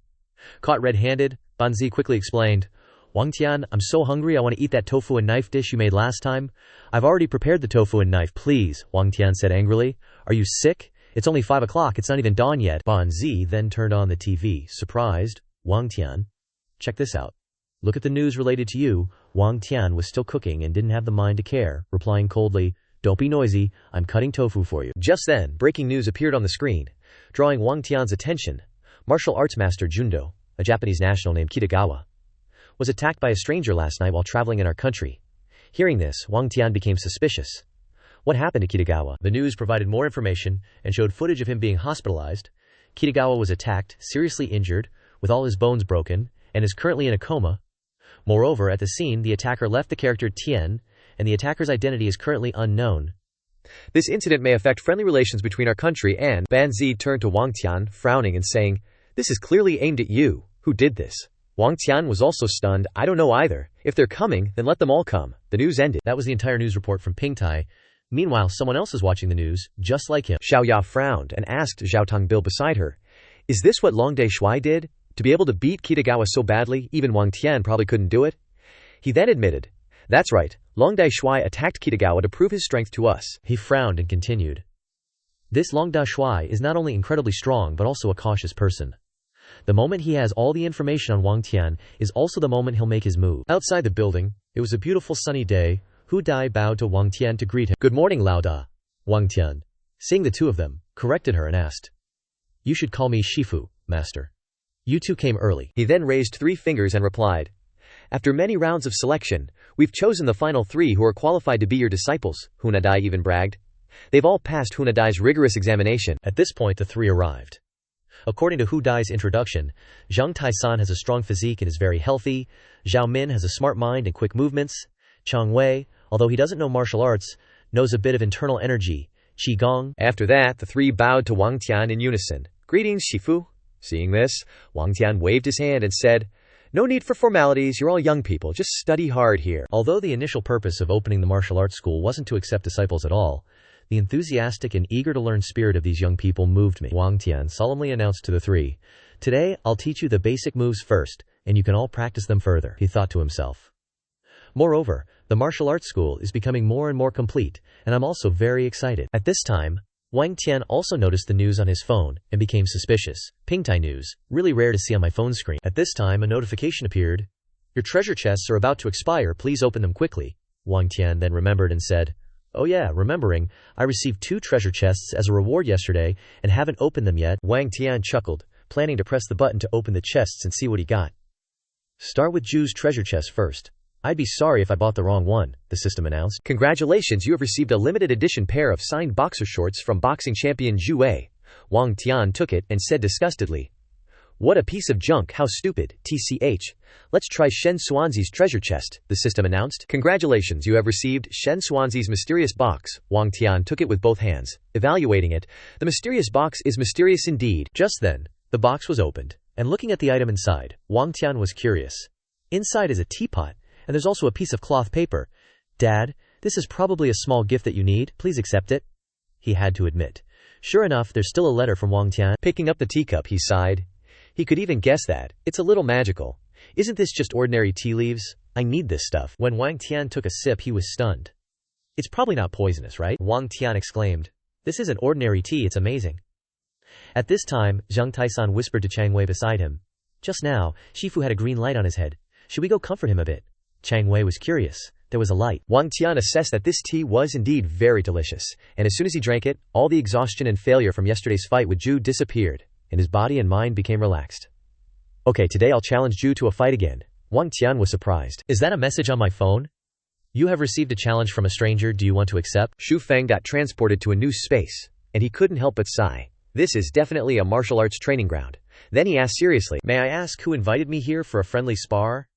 Caught red-handed, Banzi quickly explained, "Wang Tian, I'm so hungry I want to eat that tofu and knife dish you made last time. I've already prepared the tofu and knife, please," Wang Tian said angrily. "Are you sick? It's only 5 o'clock, it's not even dawn yet." Banzi then turned on the TV, surprised. "Wang Tian, check this out. Look at the news related to you. Wang Tian was still cooking and didn't have the mind to care, replying coldly, "Don't be noisy, I'm cutting tofu for you." Just then, breaking news appeared on the screen, drawing Wang Tian's attention. Martial arts master Jundo, a Japanese national named Kitagawa, was attacked by a stranger last night while traveling in our country. Hearing this, Wang Tian became suspicious. What happened to Kitagawa? The news provided more information and showed footage of him being hospitalized. Kitagawa was attacked, seriously injured, with all his bones broken, and is currently in a coma. Moreover, at the scene, the attacker left the character Tian, and the attacker's identity is currently unknown. This incident may affect friendly relations between our country and Ban Zi turned to Wang Tian, frowning and saying, "This is clearly aimed at you. Who did this?" Wang Tian was also stunned. "I don't know either. If they're coming, then let them all come." The news ended. That was the entire news report from Pingtai. Meanwhile, someone else is watching the news, just like him. Xiao Ya frowned and asked Zhao Tongbil beside her, "Is this what Long Day Shuai did? To be able to beat Kitagawa so badly, even Wang Tian probably couldn't do it?" He then admitted, "That's right, Long Day Shuai attacked Kitagawa to prove his strength to us." He frowned and continued, "This Long Da Shuai is not only incredibly strong but also a cautious person. The moment he has all the information on Wang Tian is also the moment he'll make his move." Outside the building, it was a beautiful sunny day. Hu Dai bowed to Wang Tian to greet him. "Good morning, Lao Da." Wang Tian, seeing the two of them, corrected her and asked, "You should call me Shifu, master. You two came early." He then raised 3 fingers and replied, "After many rounds of selection, we've chosen the final 3 who are qualified to be your disciples," Hunadai even bragged. They've all passed Hunadai's rigorous examination. At this point, the 3 arrived. According to Hu Dai's introduction, Zhang Taisan has a strong physique and is very healthy. Zhao Min has a smart mind and quick movements. Chang Wei, although he doesn't know martial arts, knows a bit of internal energy. Qi Gong. After that, the 3 bowed to Wang Tian in unison. "Greetings, Shifu." Seeing this, Wang Tian waved his hand and said, "No need for formalities, you're all young people, just study hard here." Although the initial purpose of opening the martial arts school wasn't to accept disciples at all, the enthusiastic and eager to learn spirit of these young people moved me. Wang Tian solemnly announced to the 3, "Today, I'll teach you the basic moves first, and you can all practice them further," he thought to himself. Moreover, the martial arts school is becoming more and more complete, and I'm also very excited. At this time, Wang Tian also noticed the news on his phone and became suspicious. Pingtai news, really rare to see on my phone screen. At this time, a notification appeared. "Your treasure chests are about to expire, please open them quickly." Wang Tian then remembered and said, "Oh yeah, remembering, I received 2 treasure chests as a reward yesterday and haven't opened them yet." Wang Tian chuckled, planning to press the button to open the chests and see what he got. "Start with Ju's treasure chest first. I'd be sorry if I bought the wrong one," the system announced. "Congratulations, you have received a limited edition pair of signed boxer shorts from boxing champion Zhu Wei." Wang Tian took it and said disgustedly, "What a piece of junk, how stupid, tch. Let's try Shen Xuanzi's treasure chest," the system announced. "Congratulations, you have received Shen Xuanzi's mysterious box." Wang Tian took it with both hands, evaluating it. The mysterious box is mysterious indeed. Just then, the box was opened, and looking at the item inside, Wang Tian was curious. Inside is a teapot, and there's also a piece of cloth paper. "Dad, this is probably a small gift that you need, please accept it," he had to admit. Sure enough, there's still a letter from Wang Tian. Picking up the teacup, he sighed. He could even guess that. It's a little magical. Isn't this just ordinary tea leaves? I need this stuff. When Wang Tian took a sip, he was stunned. "It's probably not poisonous, right?" Wang Tian exclaimed. "This isn't ordinary tea, it's amazing." At this time, Zhang Taisan whispered to Chang Wei beside him. Just now, Shifu had a green light on his head. Should we go comfort him a bit? Chang Wei was curious. There was a light. Wang Tian assessed that this tea was indeed very delicious, and as soon as he drank it, all the exhaustion and failure from yesterday's fight with Zhu disappeared, and his body and mind became relaxed. "Okay, today I'll challenge Zhu to a fight again." Wang Tian was surprised. "Is that a message on my phone? You have received a challenge from a stranger, do you want to accept?" Shu Feng got transported to a new space, and he couldn't help but sigh. This is definitely a martial arts training ground. Then he asked seriously, "May I ask who invited me here for a friendly spar?"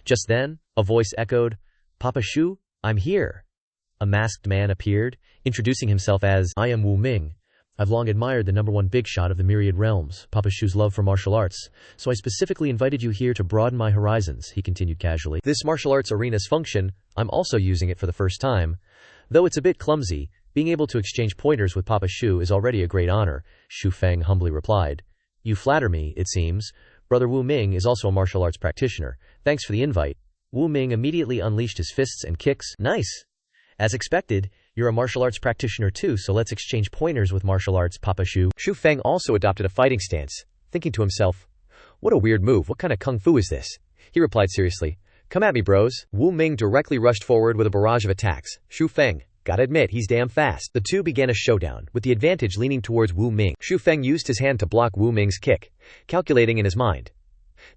Just then, a voice echoed, "Papa Shu, I'm here." A masked man appeared, introducing himself as, "I am Wu Ming. I've long admired the #1 big shot of the Myriad Realms, Papa Shu's love for martial arts, so I specifically invited you here to broaden my horizons," he continued casually. "This martial arts arena's function, I'm also using it for the first time. Though it's a bit clumsy, being able to exchange pointers with Papa Shu is already a great honor," Shu Feng humbly replied. "You flatter me, it seems. Brother Wu Ming is also a martial arts practitioner. Thanks for the invite." Wu Ming immediately unleashed his fists and kicks. "Nice. As expected, you're a martial arts practitioner too, so let's exchange pointers with martial arts, Papa Shu." Shu Feng also adopted a fighting stance, thinking to himself, "What a weird move, what kind of kung fu is this?" he replied seriously. Come at me, bros. Wu Ming directly rushed forward with a barrage of attacks. Xu Feng, gotta admit, he's damn fast. The two began a showdown, with the advantage leaning towards Wu Ming. Xu Feng used his hand to block Wu Ming's kick, calculating in his mind.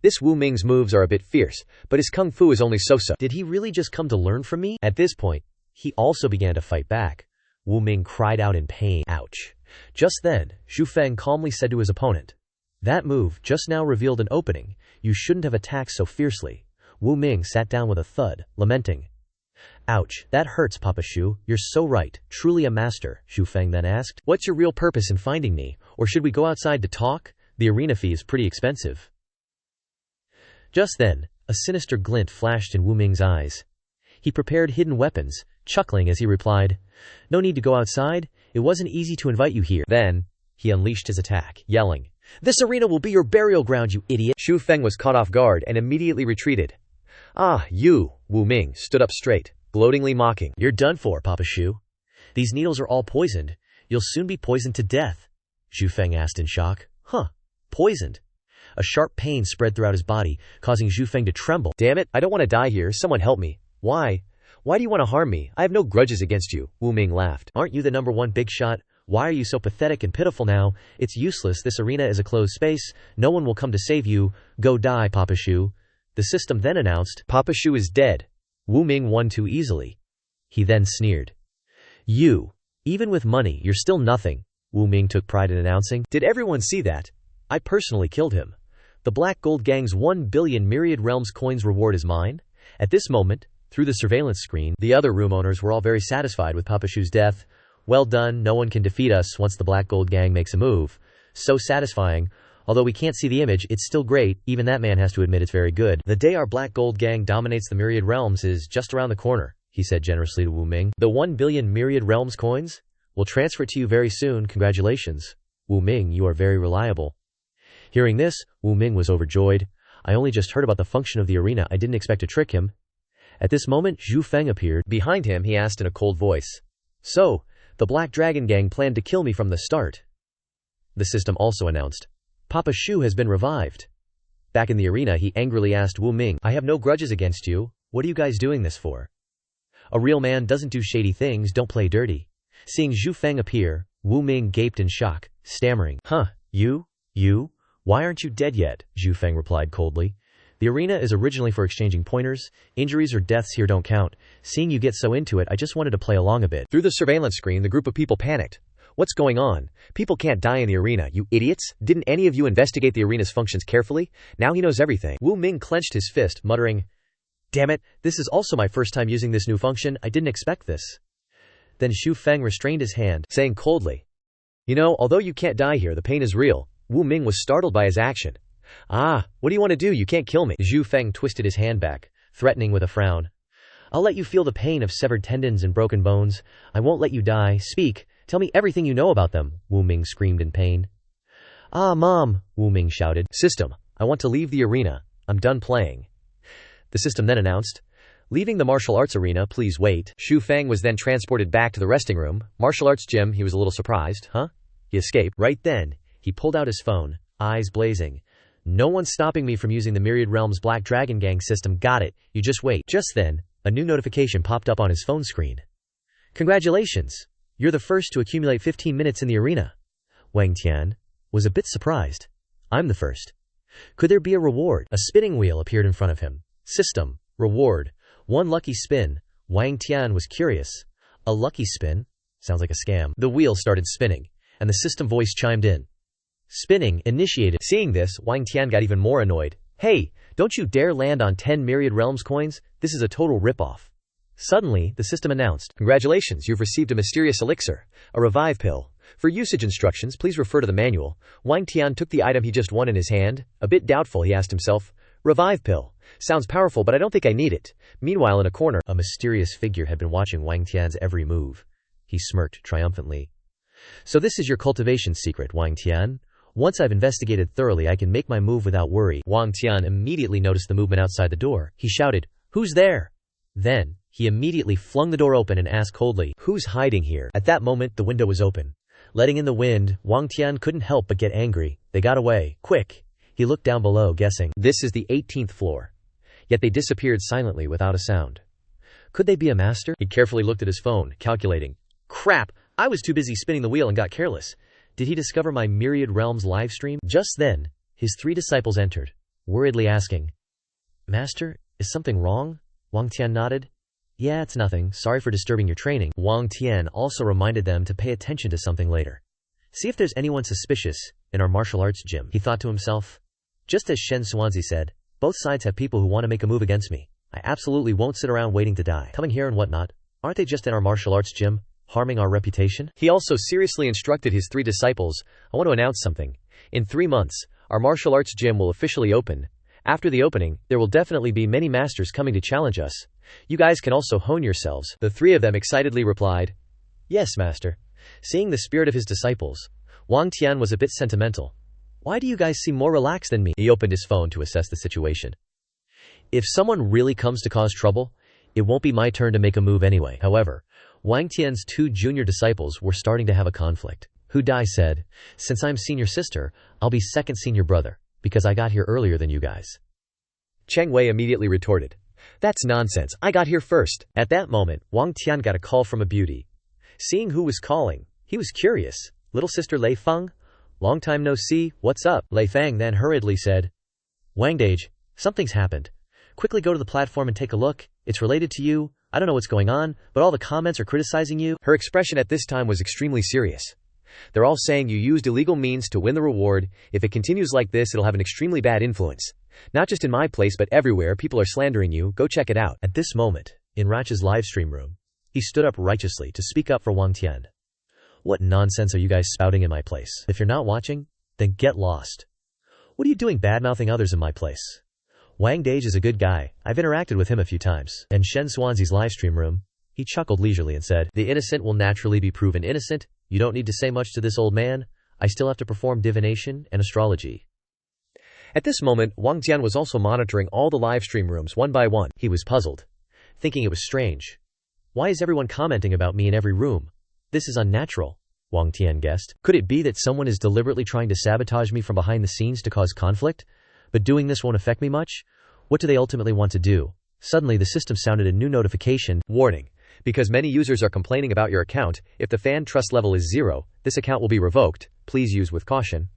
This Wu Ming's moves are a bit fierce, but his kung fu is only so-so. Did he really just come to learn from me? At this point, he also began to fight back. Wu Ming cried out in pain. Ouch. Just then, Xu Feng calmly said to his opponent, "That move just now revealed an opening. You shouldn't have attacked so fiercely." Wu Ming sat down with a thud, lamenting. "Ouch, that hurts, Papa Xu. You're so right, truly a master." Xu Feng then asked, "What's your real purpose in finding me, or should we go outside to talk? The arena fee is pretty expensive." Just then, a sinister glint flashed in Wu Ming's eyes. He prepared hidden weapons, chuckling as he replied, "No need to go outside. It wasn't easy to invite you here." Then, he unleashed his attack, yelling, "This arena will be your burial ground, you idiot!" Xu Feng was caught off guard and immediately retreated. "Ah, you!" Wu Ming stood up straight, gloatingly mocking. "You're done for, Papa Xu. These needles are all poisoned. You'll soon be poisoned to death." Xu Feng asked in shock. "Huh? Poisoned?" A sharp pain spread throughout his body, causing Xu Feng to tremble. "Damn it, I don't want to die here. Someone help me." "Why? Why do you want to harm me? I have no grudges against you," Wu Ming laughed. "Aren't you the #1 big shot? Why are you so pathetic and pitiful now? It's useless. This arena is a closed space. No one will come to save you. Go die, Papa Xu." The system then announced, "Papa Xu is dead." Wu Ming won too easily. He then sneered. "You, even with money, you're still nothing," Wu Ming took pride in announcing. "Did everyone see that? I personally killed him. The Black Gold Gang's 1 billion Myriad Realms coins reward is mine." At this moment, through the surveillance screen, the other room owners were all very satisfied with Papa Xu's death. "Well done, no one can defeat us once the Black Gold Gang makes a move. So satisfying. Although we can't see the image, it's still great. Even that man has to admit it's very good. The day our Black Gold Gang dominates the Myriad Realms is just around the corner," he said generously to Wu Ming. "The 1 billion Myriad Realms coins? We'll transfer it to you very soon. Congratulations. Wu Ming, you are very reliable." Hearing this, Wu Ming was overjoyed. "I only just heard about the function of the arena. I didn't expect to trick him." At this moment, Xu Feng appeared. Behind him, he asked in a cold voice, "So, the Black Dragon Gang planned to kill me from the start." The system also announced, "Papa Xu has been revived." Back in the arena, he angrily asked Wu Ming, "I have no grudges against you. What are you guys doing this for? A real man doesn't do shady things, don't play dirty." Seeing Xu Feng appear, Wu Ming gaped in shock, stammering, "Huh, you? Why aren't you dead yet?" Xu Feng replied coldly. "The arena is originally for exchanging pointers. Injuries or deaths here don't count. Seeing you get so into it, I just wanted to play along a bit." Through the surveillance screen, the group of people panicked. "What's going on? People can't die in the arena, you idiots! Didn't any of you investigate the arena's functions carefully? Now he knows everything." Wu Ming clenched his fist, muttering, "Damn it, this is also my first time using this new function. I didn't expect this." Then Xu Feng restrained his hand, saying coldly, "You know, although you can't die here, the pain is real." Wu Ming was startled by his action. "Ah, what do you want to do? You can't kill me." Xu Feng twisted his hand back, threatening with a frown. "I'll let you feel the pain of severed tendons and broken bones. I won't let you die. Speak. Tell me everything you know about them," Wu Ming screamed in pain. "Ah, Mom," Wu Ming shouted. "System, I want to leave the arena. I'm done playing." The system then announced, "Leaving the martial arts arena, please wait." Xu Feng was then transported back to the resting room. Martial arts gym, he was a little surprised. Huh? He escaped. Right then, he pulled out his phone, eyes blazing. "No one's stopping me from using the Myriad Realms Black Dragon Gang system. Got it. You just wait." Just then, a new notification popped up on his phone screen. "Congratulations. You're the first to accumulate 15 minutes in the arena." Wang Tian was a bit surprised. "I'm the first. Could there be a reward?" A spinning wheel appeared in front of him. System, reward, 1 lucky spin. Wang Tian was curious. A lucky spin? Sounds like a scam. The wheel started spinning, and the system voice chimed in. "Spinning initiated." Seeing this, Wang Tian got even more annoyed. "Hey, don't you dare land on 10 Myriad Realms coins. This is a total ripoff." Suddenly, the system announced, "Congratulations, you've received a mysterious elixir, a revive pill. For usage instructions, please refer to the manual." Wang Tian took the item he just won in his hand. A bit doubtful, he asked himself, "Revive pill. Sounds powerful, but I don't think I need it." Meanwhile, in a corner, a mysterious figure had been watching Wang Tian's every move. He smirked triumphantly. "So this is your cultivation secret, Wang Tian? Once I've investigated thoroughly, I can make my move without worry." Wang Tian immediately noticed the movement outside the door. He shouted, "Who's there?" Then, he immediately flung the door open and asked coldly, "Who's hiding here?" At that moment, the window was open. Letting in the wind, Wang Tian couldn't help but get angry. "They got away. Quick!" He looked down below, guessing. "This is the 18th floor." yet they disappeared silently without a sound. Could they be a master? He carefully looked at his phone, calculating. Crap! I was too busy spinning the wheel and got careless. Did he discover my Myriad Realms livestream? Just then, his 3 disciples entered, worriedly asking, Master, is something wrong? Wang Tian nodded. Yeah, it's nothing. Sorry for disturbing your training. Wang Tian also reminded them to pay attention to something later. See if there's anyone suspicious in our martial arts gym, he thought to himself. Just as Shen Swansea said, both sides have people who want to make a move against me. I absolutely won't sit around waiting to die. Coming here and whatnot. Aren't they just in our martial arts gym, harming our reputation? He also seriously instructed his 3 disciples, I want to announce something. In 3 months, our martial arts gym will officially open. After the opening, there will definitely be many masters coming to challenge us. You guys can also hone yourselves. The 3 of them excitedly replied, Yes, master. Seeing the spirit of his disciples, Wang Tian was a bit sentimental. Why do you guys seem more relaxed than me? He opened his phone to assess the situation. If someone really comes to cause trouble, it won't be my turn to make a move anyway. However, Wang Tian's 2 junior disciples were starting to have a conflict. Hu Dai said, Since I'm senior sister, I'll be second senior brother, because I got here earlier than you guys. Cheng Wei immediately retorted, That's nonsense, I got here first. At that moment, Wang Tian got a call from a beauty. Seeing who was calling, he was curious. Little sister Lei Feng? Long time no see, what's up? Lei Feng then hurriedly said, Wang Dage, something's happened. Quickly go to the platform and take a look. It's related to you. I don't know what's going on, but all the comments are criticizing you. Her expression at this time was extremely serious. They're all saying you used illegal means to win the reward. If it continues like this, it'll have an extremely bad influence. Not just in my place, but everywhere. People are slandering you. Go check it out. At this moment, in Ratch's livestream room, he stood up righteously to speak up for Wang Tian. What nonsense are you guys spouting in my place? If you're not watching, then get lost. What are you doing bad-mouthing others in my place? Wang Dage is a good guy. I've interacted with him a few times. And Shen Swansea's livestream room, he chuckled leisurely and said, The innocent will naturally be proven innocent. You don't need to say much to this old man. I still have to perform divination and astrology. At this moment, Wang Tian was also monitoring all the livestream rooms one by one. He was puzzled, thinking it was strange. Why is everyone commenting about me in every room? This is unnatural, Wang Tian guessed. Could it be that someone is deliberately trying to sabotage me from behind the scenes to cause conflict? But doing this won't affect me much? What do they ultimately want to do? Suddenly the system sounded a new notification. Warning. Because many users are complaining about your account, if the fan trust level is 0, this account will be revoked. Please use with caution.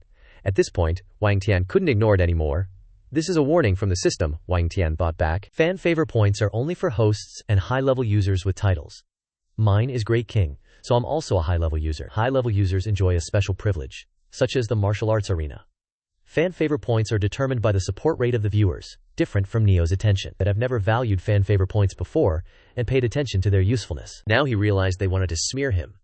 At this point, Wang Tian couldn't ignore it anymore. This is a warning from the system, Wang Tian thought back. Fan favor points are only for hosts and high-level users with titles. Mine is Great King, so I'm also a high-level user. High-level users enjoy a special privilege, such as the martial arts arena. Fan favor points are determined by the support rate of the viewers, different from Neo's attention. That have never valued fan favor points before and paid attention to their usefulness. Now he realized they wanted to smear him,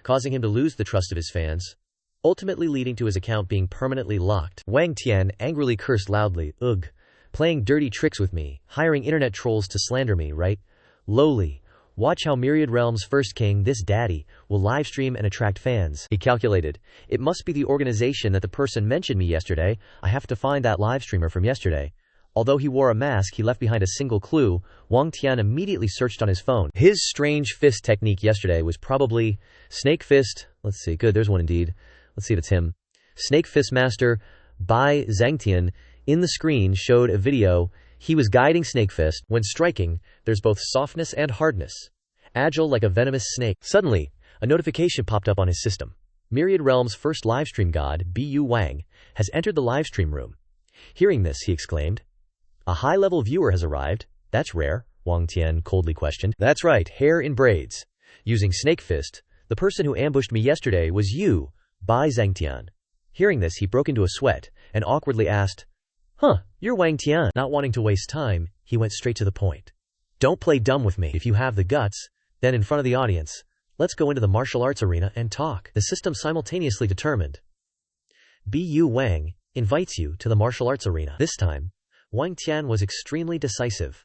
causing him to lose the trust of his fans, ultimately leading to his account being permanently locked. Wang Tian angrily cursed loudly, Ugh, playing dirty tricks with me, hiring internet trolls to slander me, right? Lowly. Watch how Myriad Realms' first king, this daddy, will livestream and attract fans. He calculated. It must be the organization that the person mentioned me yesterday. I have to find that livestreamer from yesterday. Although he wore a mask, he left behind a single clue. Wang Tian immediately searched on his phone. His strange fist technique yesterday was probably Snake Fist. Let's see. Good, there's one indeed. Let's see if it's him. Snake Fist Master by Wang Tian. In the screen showed a video. He was guiding Snake Fist. When striking, there's both softness and hardness. Agile like a venomous snake. Suddenly, a notification popped up on his system. Myriad Realms' first livestream god, Bu Wang, has entered the livestream room. Hearing this, he exclaimed, A high-level viewer has arrived. That's rare, Wang Tian coldly questioned. That's right, hair in braids. Using Snake Fist, the person who ambushed me yesterday was you, Bai Zhangtian. Hearing this, he broke into a sweat and awkwardly asked, You're Wang Tian. Not wanting to waste time, he went straight to the point. Don't play dumb with me. If you have the guts, then in front of the audience, let's go into the martial arts arena and talk. The system simultaneously determined. Bu Wang invites you to the martial arts arena. This time, Wang Tian was extremely decisive.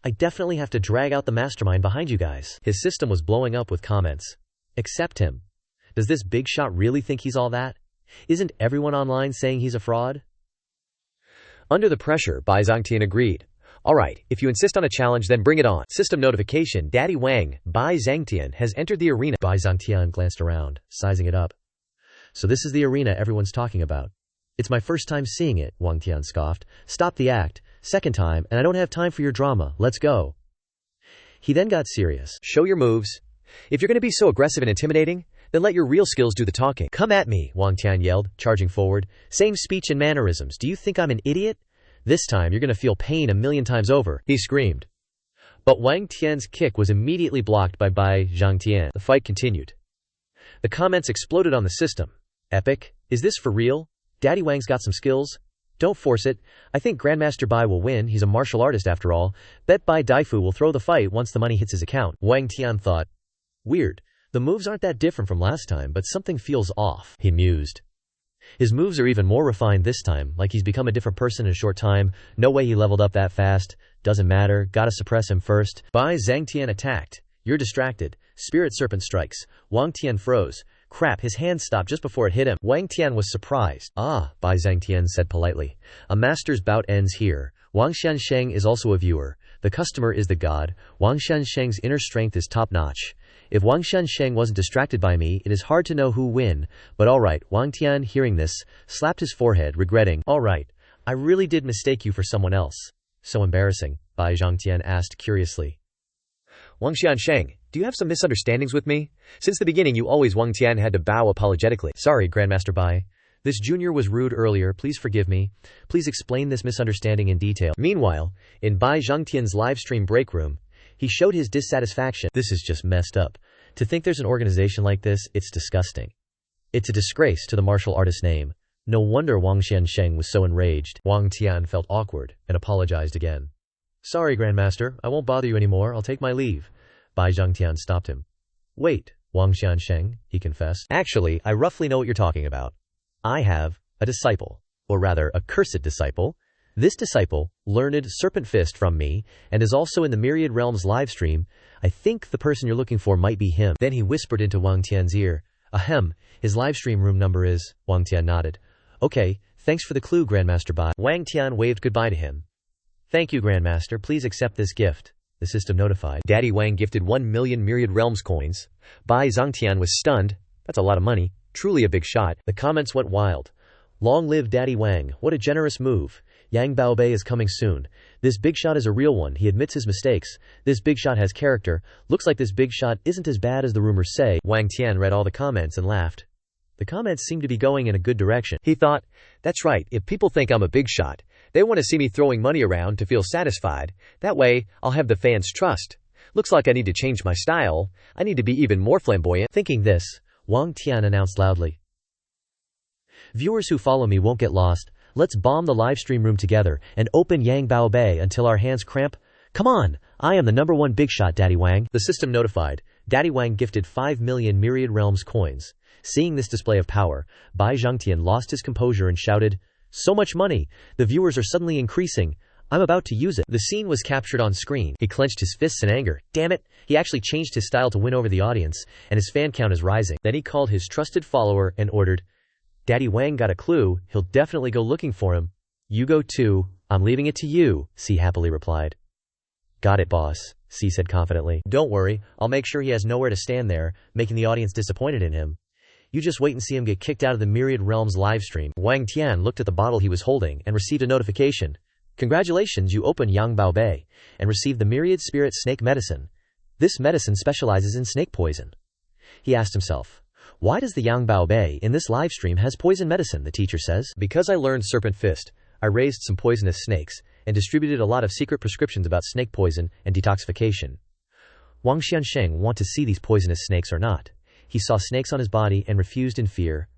I definitely have to drag out the mastermind behind you guys. His system was blowing up with comments. Accept him. Does this big shot really think he's all that? Isn't everyone online saying he's a fraud? Under the pressure, Bai Zhangtian agreed. Alright, if you insist on a challenge, then bring it on. System notification. Daddy Wang, Bai Zhangtian, has entered the arena. Bai Zhangtian glanced around, sizing it up. So this is the arena everyone's talking about. It's my first time seeing it, Wang Tian scoffed. Stop the act. Second time, and I don't have time for your drama. Let's go. He then got serious. Show your moves. If you're going to be so aggressive and intimidating, then let your real skills do the talking. Come at me, Wang Tian yelled, charging forward. Same speech and mannerisms. Do you think I'm an idiot? This time you're going to feel pain 1,000,000 times over, he screamed. But Wang Tian's kick was immediately blocked by Wang Tian. The fight continued. The comments exploded on the system. Epic. Is this for real? Daddy Wang's got some skills. Don't force it. I think Grandmaster Bai will win. He's a martial artist after all. Bet Bai Daifu will throw the fight once the money hits his account. Wang Tian thought. Weird. The moves aren't that different from last time, but something feels off, he mused. His moves are even more refined this time, like he's become a different person in a short time. No way he leveled up that fast. Doesn't matter. Gotta suppress him first. Bai Zhangtian attacked. You're distracted. Spirit Serpent strikes. Wang Tian froze. Crap, his hand stopped just before it hit him. Wang Tian was surprised. Ah, Bai Zhangtian said politely. A master's bout ends here. Wang Xiansheng is also a viewer. The customer is the god. Wang Xiansheng's inner strength is top-notch. If Wang Xiansheng wasn't distracted by me, it is hard to know who win. But alright, Wang Tian, hearing this, slapped his forehead, regretting. Alright, I really did mistake you for someone else. So embarrassing, Bai Zhangtian asked curiously. Wang Xiansheng, do you have some misunderstandings with me? Since the beginning you always Wang Tian had to bow apologetically. Sorry, Grandmaster Bai. This junior was rude earlier, please forgive me. Please explain this misunderstanding in detail. Meanwhile, in Bai Zhangtian's livestream break room, he showed his dissatisfaction. This is just messed up. To think there's an organization like this, it's disgusting. It's a disgrace to the martial artist's name. No wonder Wang Xiansheng was so enraged. Wang Tian felt awkward and apologized again. Sorry, Grandmaster, I won't bother you anymore, I'll take my leave. Bai Zhangtian stopped him. Wait, Wang Xiansheng, he confessed. Actually, I roughly know what you're talking about. I have a disciple, or rather a cursed disciple. This disciple learned Serpent Fist from me and is also in the Myriad Realms livestream. I think the person you're looking for might be him. Then he whispered into Wang Tian's ear. Ahem, his livestream room number is. Wang Tian nodded. Okay, thanks for the clue, Grandmaster Bai. Wang Tian waved goodbye to him. Thank you, Grandmaster, please accept this gift. The system notified. Daddy Wang gifted 1,000,000 Myriad Realms coins. Bai Zhangtian was stunned. That's a lot of money. Truly a big shot. The comments went wild. Long live Daddy Wang, what a generous move. Yang Baobei is coming soon. This big shot is a real one, he admits his mistakes. This big shot has character. Looks like this big shot isn't as bad as the rumors say. Wang Tian read all the comments and laughed. The comments seemed to be going in a good direction. He thought, that's right, if people think I'm a big shot, they want to see me throwing money around to feel satisfied. That way, I'll have the fans' trust. Looks like I need to change my style. I need to be even more flamboyant. Thinking this, Wang Tian announced loudly. Viewers who follow me won't get lost. Let's bomb the livestream room together and open Yang Baobei until our hands cramp. Come on, I am the #1 big shot, Daddy Wang. The system notified. Daddy Wang gifted 5,000,000 Myriad Realms coins. Seeing this display of power, Bai Zhangtian lost his composure and shouted, so much money! The viewers are suddenly increasing. I'm about to use it. The scene was captured on screen. He clenched his fists in anger. Damn it! He actually changed his style to win over the audience, and his fan count is rising. Then he called his trusted follower and ordered, Daddy Wang got a clue, he'll definitely go looking for him. You go too, I'm leaving it to you, C happily replied. Got it, boss, C said confidently. Don't worry, I'll make sure he has nowhere to stand there, making the audience disappointed in him. You just wait and see him get kicked out of the Myriad Realms livestream. Wang Tian looked at the bottle he was holding and received a notification. Congratulations, you opened Yang Baobei and received the Myriad Spirit Snake Medicine. This medicine specializes in snake poison. He asked himself, why does the Yang Baobei in this livestream has poison medicine, the teacher says? Because I learned Serpent Fist, I raised some poisonous snakes and distributed a lot of secret prescriptions about snake poison and detoxification. Wang Xiansheng want to see these poisonous snakes or not. He saw snakes on his body and refused in fear.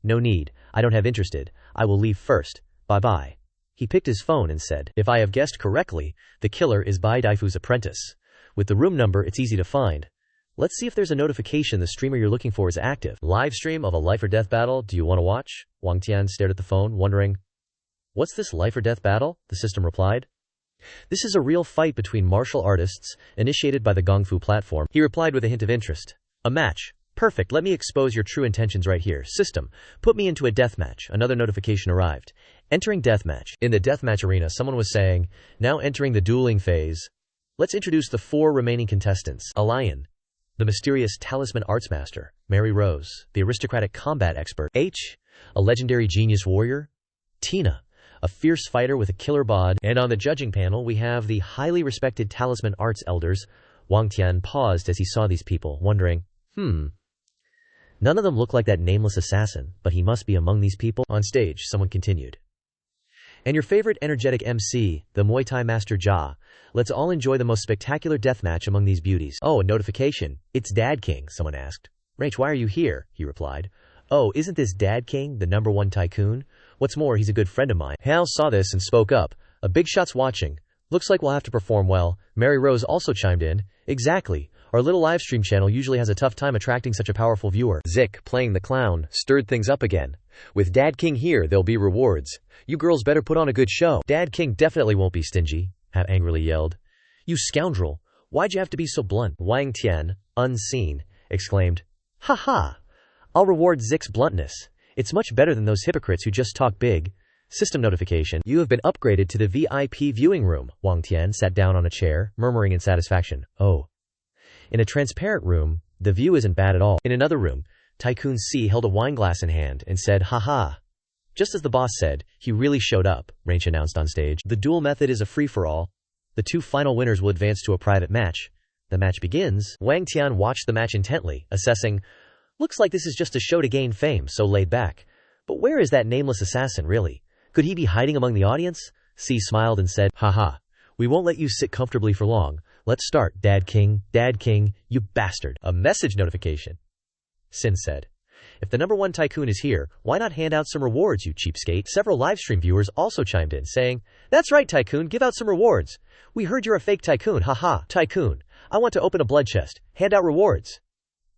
No need, I don't have interested. I will leave first. Bye-bye. He picked his phone and said, if I have guessed correctly, the killer is Bai Daifu's apprentice. With the room number, it's easy to find. Let's see if there's a notification the streamer you're looking for is active. Live stream of a life or death battle, do you want to watch? Wang Tian stared at the phone, wondering. What's this life or death battle? The system replied. This is a real fight between martial artists, initiated by the Gongfu platform. He replied with a hint of interest. A match. Perfect, let me expose your true intentions right here. System, put me into a deathmatch. Another notification arrived. Entering deathmatch. In the deathmatch arena, someone was saying, now entering the dueling phase. Let's introduce the 4 remaining contestants. A lion. The mysterious talisman arts master, Mary Rose, the aristocratic combat expert, H, a legendary genius warrior, Tina, a fierce fighter with a killer bod, and on the judging panel we have the highly respected talisman arts elders. Wang Tian paused as he saw these people, wondering, none of them look like that nameless assassin, but he must be among these people. On stage, someone continued. And your favorite energetic MC, the Muay Thai master Ja. Let's all enjoy the most spectacular deathmatch among these beauties. Oh, a notification. It's Dad King, someone asked. Rach, why are you here? He replied. Oh, isn't this Dad King, the #1 tycoon? What's more, he's a good friend of mine. Hal saw this and spoke up. A big shot's watching. Looks like we'll have to perform well. Mary Rose also chimed in. Exactly. Our little livestream channel usually has a tough time attracting such a powerful viewer. Zik, playing the clown, stirred things up again. With Dad King here, there'll be rewards. You girls better put on a good show. Dad King definitely won't be stingy, Hat angrily yelled. You scoundrel. Why'd you have to be so blunt? Wang Tian, unseen, exclaimed. Ha ha. I'll reward Zik's bluntness. It's much better than those hypocrites who just talk big. System notification. You have been upgraded to the VIP viewing room. Wang Tian sat down on a chair, murmuring in satisfaction. Oh. In a transparent room, the view isn't bad at all. In another room, Tycoon C held a wineglass in hand and said, ha ha. Just as the boss said, he really showed up, Ranch announced on stage. The duel method is a free-for-all. The 2 final winners will advance to a private match. The match begins. Wang Tian watched the match intently, assessing, looks like this is just a show to gain fame, so laid back. But where is that nameless assassin, really? Could he be hiding among the audience? C smiled and said, haha, we won't let you sit comfortably for long. Let's start, Dad King, you bastard. A message notification. Sin said, if the #1 tycoon is here, why not hand out some rewards, you cheapskate? Several livestream viewers also chimed in, saying, that's right, Tycoon, give out some rewards. We heard you're a fake tycoon, haha. Tycoon, I want to open a blood chest. Hand out rewards.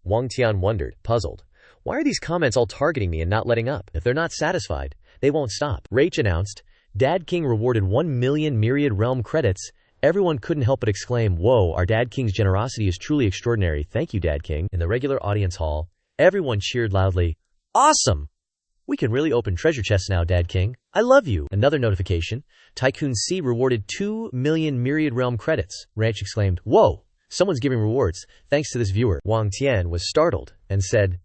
Wang Tian wondered, puzzled. Why are these comments all targeting me and not letting up? If they're not satisfied, they won't stop. Rach announced, Dad King rewarded 1 million Myriad Realm credits. Everyone couldn't help but exclaim, whoa, our Dad King's generosity is truly extraordinary. Thank you, Dad King. In the regular audience hall, everyone cheered loudly. Awesome! We can really open treasure chests now, Dad King. I love you. Another notification. Tycoon C rewarded 2 million Myriad Realm credits. Ranch exclaimed, whoa, someone's giving rewards. Thanks to this viewer. Wang Tian was startled and said,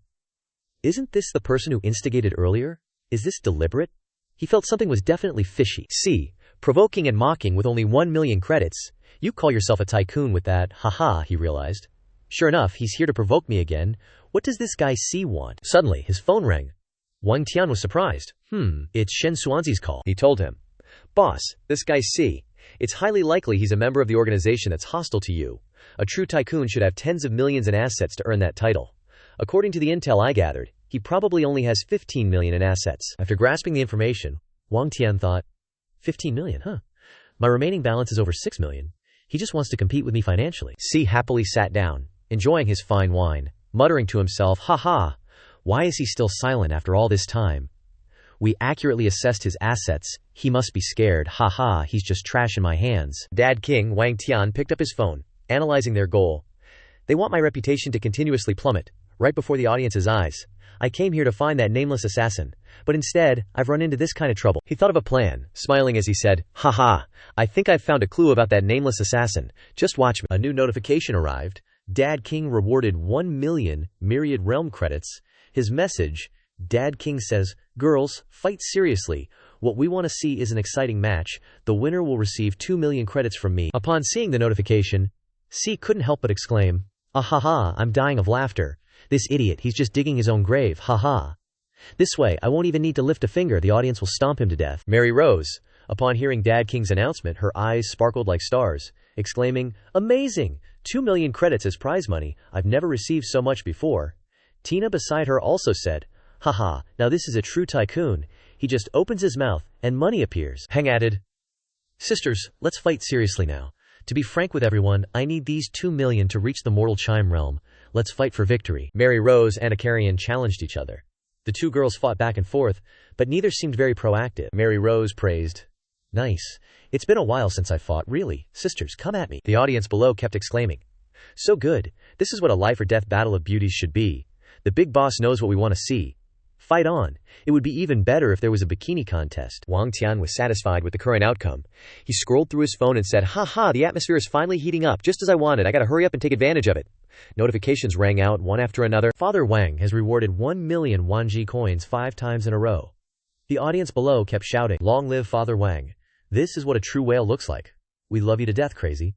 isn't this the person who instigated earlier? Is this deliberate? He felt something was definitely fishy. C. Provoking and mocking with only 1 million credits. You call yourself a tycoon with that, haha, he realized. Sure enough, he's here to provoke me again. What does this guy C want? Suddenly, his phone rang. Wang Tian was surprised. It's Shen Xuanzi's call. He told him, boss, this guy C. It's highly likely he's a member of the organization that's hostile to you. A true tycoon should have tens of millions in assets to earn that title. According to the intel I gathered, he probably only has 15 million in assets. After grasping the information, Wang Tian thought, 15 million, huh? My remaining balance is over 6 million. He just wants to compete with me financially. C happily sat down, enjoying his fine wine, muttering to himself, haha, why is he still silent after all this time? We accurately assessed his assets. He must be scared, haha, he's just trash in my hands. Dad King Wang Tian picked up his phone, analyzing their goal. They want my reputation to continuously plummet, right before the audience's eyes. I came here to find that nameless assassin, but instead, I've run into this kind of trouble. He thought of a plan, smiling as he said, haha, I think I've found a clue about that nameless assassin. Just watch me. A new notification arrived. Dad King rewarded 1 million Myriad Realm credits. His message, Dad King says, girls, fight seriously. What we want to see is an exciting match. The winner will receive 2 million credits from me. Upon seeing the notification, C couldn't help but exclaim, ahaha, I'm dying of laughter. This idiot, he's just digging his own grave, haha. This way, I won't even need to lift a finger, the audience will stomp him to death. Mary Rose, upon hearing Dad King's announcement, her eyes sparkled like stars, exclaiming, amazing! 2 million credits as prize money, I've never received so much before. Tina beside her also said, haha, now this is a true tycoon. He just opens his mouth, and money appears. Heng added, sisters, let's fight seriously now. To be frank with everyone, I need these 2 million to reach the mortal chime realm. Let's fight for victory. Mary Rose and Akarian challenged each other. The two girls fought back and forth, but neither seemed very proactive. Mary Rose praised, nice. It's been a while since I fought, really. Sisters, come at me. The audience below kept exclaiming, so good. This is what a life or death battle of beauties should be. The big boss knows what we want to see. Fight on. It would be even better if there was a bikini contest. Wang Tian was satisfied with the current outcome. He scrolled through his phone and said, haha, the atmosphere is finally heating up, just as I wanted. I gotta hurry up and take advantage of it. Notifications rang out one after another. Father Wang has rewarded 1 million Wanji coins 5 times in a row. The audience below kept shouting, "Long live Father Wang. This is what a true whale looks like. We love you to death, crazy.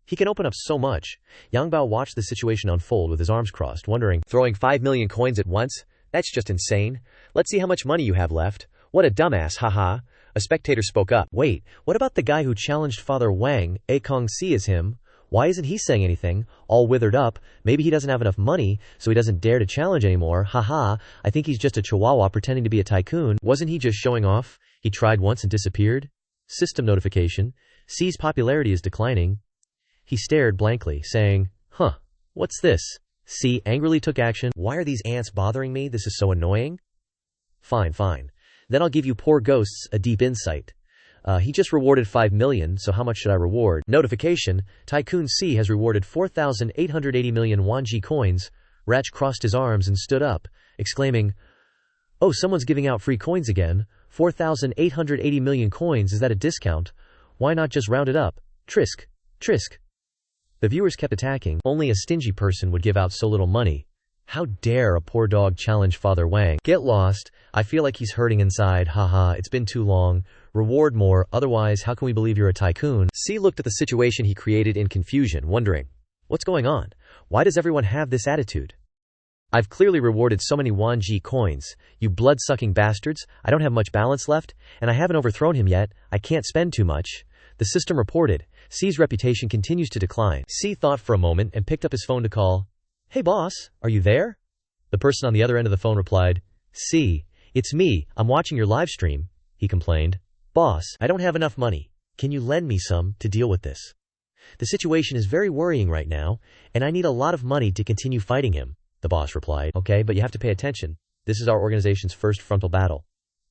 He can open up so much." Yang Bao watched the situation unfold with his arms crossed, wondering, throwing 5 million coins at once? That's just insane. Let's see how much money you have left. What a dumbass, haha. A spectator spoke up. Wait, what about the guy who challenged Father Wang? A Kong Si is him. Why isn't he saying anything? All withered up. Maybe he doesn't have enough money, so he doesn't dare to challenge anymore. Haha, I think he's just a chihuahua pretending to be a tycoon. Wasn't he just showing off? He tried once and disappeared. System notification. C's popularity is declining. He stared blankly, saying, "Huh, what's this?" C angrily took action. "Why are these ants bothering me? This is so annoying." Fine. Then I'll give you poor ghosts a deep insight. He just rewarded 5 million, so how much should I reward? Notification, Tycoon C has rewarded 4,880 million Wanji coins. Ratch crossed his arms and stood up, exclaiming, "Oh, someone's giving out free coins again. 4,880 million coins, is that a discount? Why not just round it up? Trisk. The viewers kept attacking. Only a stingy person would give out so little money. How dare a poor dog challenge Father Wang? Get lost. I feel like he's hurting inside. Haha, it's been too long. Reward more, otherwise how can we believe you're a tycoon?" C looked at the situation he created in confusion, wondering, what's going on? Why does everyone have this attitude? I've clearly rewarded so many Wanji coins. You blood-sucking bastards. I don't have much balance left, and I haven't overthrown him yet. I can't spend too much. The system reported. C's reputation continues to decline. C thought for a moment and picked up his phone to call. "Hey boss, are you there?" The person on the other end of the phone replied, "C, it's me, I'm watching your live stream," he complained. "Boss, I don't have enough money. Can you lend me some to deal with this? The situation is very worrying right now, and I need a lot of money to continue fighting him," the boss replied. "Okay, but you have to pay attention. This is our organization's first frontal battle.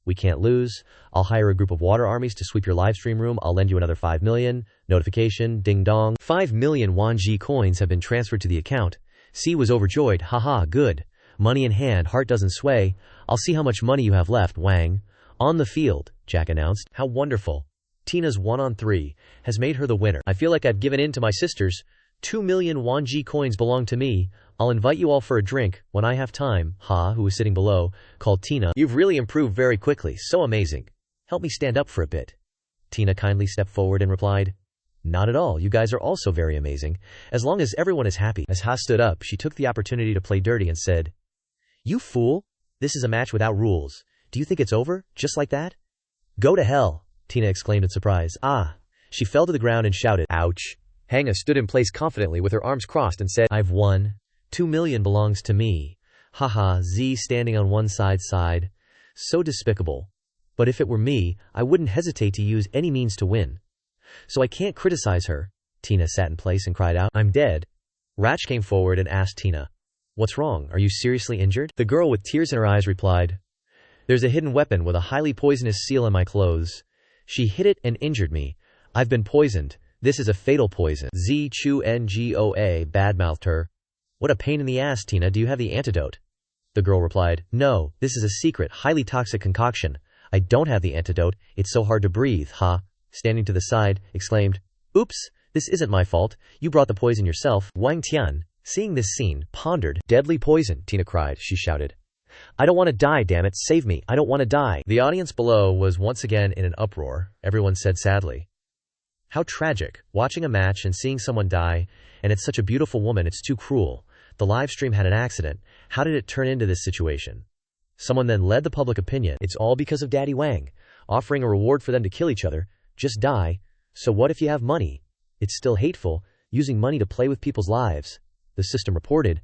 We can't lose. I'll hire a group of water armies to sweep your live stream room. I'll lend you another 5 million. Notification, ding dong. 5 million Wanji coins have been transferred to the account. C was overjoyed. Haha, good. Money in hand, heart doesn't sway. I'll see how much money you have left, Wang. On the field, Jack announced. How wonderful. Tina's 1-on-3 has made her the winner. I feel like I've given in to my sisters. 2 million Wanji coins belong to me. I'll invite you all for a drink when I have time. Ha, who was sitting below, called Tina. You've really improved very quickly. So amazing. Help me stand up for a bit. Tina kindly stepped forward and replied, Not at all. You guys are also very amazing. As long as everyone is happy. As Ha stood up, she took the opportunity to play dirty and said, You fool. This is a match without rules. Do you think it's over? Just like that? Go to hell, Tina exclaimed in surprise. Ah. She fell to the ground and shouted, Ouch. Hanga stood in place confidently with her arms crossed and said, I've won. 2 million belongs to me. Haha, Z standing on one side. So despicable. But if it were me, I wouldn't hesitate to use any means to win. So I can't criticize her. Tina sat in place and cried out, I'm dead. Ratch came forward and asked Tina, What's wrong? Are you seriously injured? The girl with tears in her eyes replied, There's a hidden weapon with a highly poisonous seal in my clothes. She hit it and injured me. I've been poisoned. This is a fatal poison. Z Chu Ngoa badmouthed her. What a pain in the ass, Tina. Do you have the antidote? The girl replied, No, this is a secret, highly toxic concoction. I don't have the antidote. It's so hard to breathe. Ha. Standing to the side, exclaimed, Oops, this isn't my fault. You brought the poison yourself. Wang Tian, seeing this scene, pondered. Deadly poison, Tina cried. She shouted, I don't want to die, damn it. Save me. I don't want to die. The audience below was once again in an uproar. Everyone said sadly, How tragic. Watching a match and seeing someone die, and it's such a beautiful woman, it's too cruel. The live stream had an accident. How did it turn into this situation? Someone then led the public opinion. It's all because of Daddy Wang, offering a reward for them to kill each other. Just die. So what if you have money? It's still hateful, using money to play with people's lives. The system reported.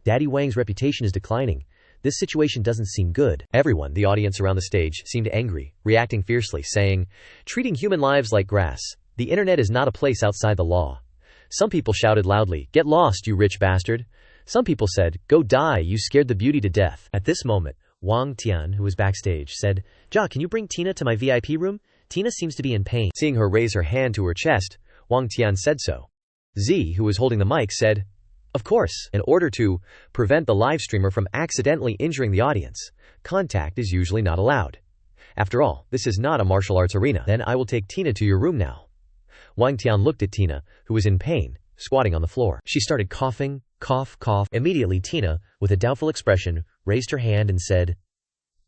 Daddy Wang's reputation is declining. This situation doesn't seem good. Everyone, the audience around the stage, seemed angry, reacting fiercely, saying, Treating human lives like grass. The internet is not a place outside the law. Some people shouted loudly, Get lost, you rich bastard. Some people said, Go die, you scared the beauty to death. At this moment, Wang Tian, who was backstage, said, Ja, can you bring Tina to my VIP room? Tina seems to be in pain. Seeing her raise her hand to her chest, Wang Tian said so. Z, who was holding the mic, said, Of course, in order to prevent the live streamer from accidentally injuring the audience, contact is usually not allowed. After all, this is not a martial arts arena. Then I will take Tina to your room now. Wang Tian looked at Tina, who was in pain, squatting on the floor. She started coughing, cough. Immediately Tina, with a doubtful expression, raised her hand and said,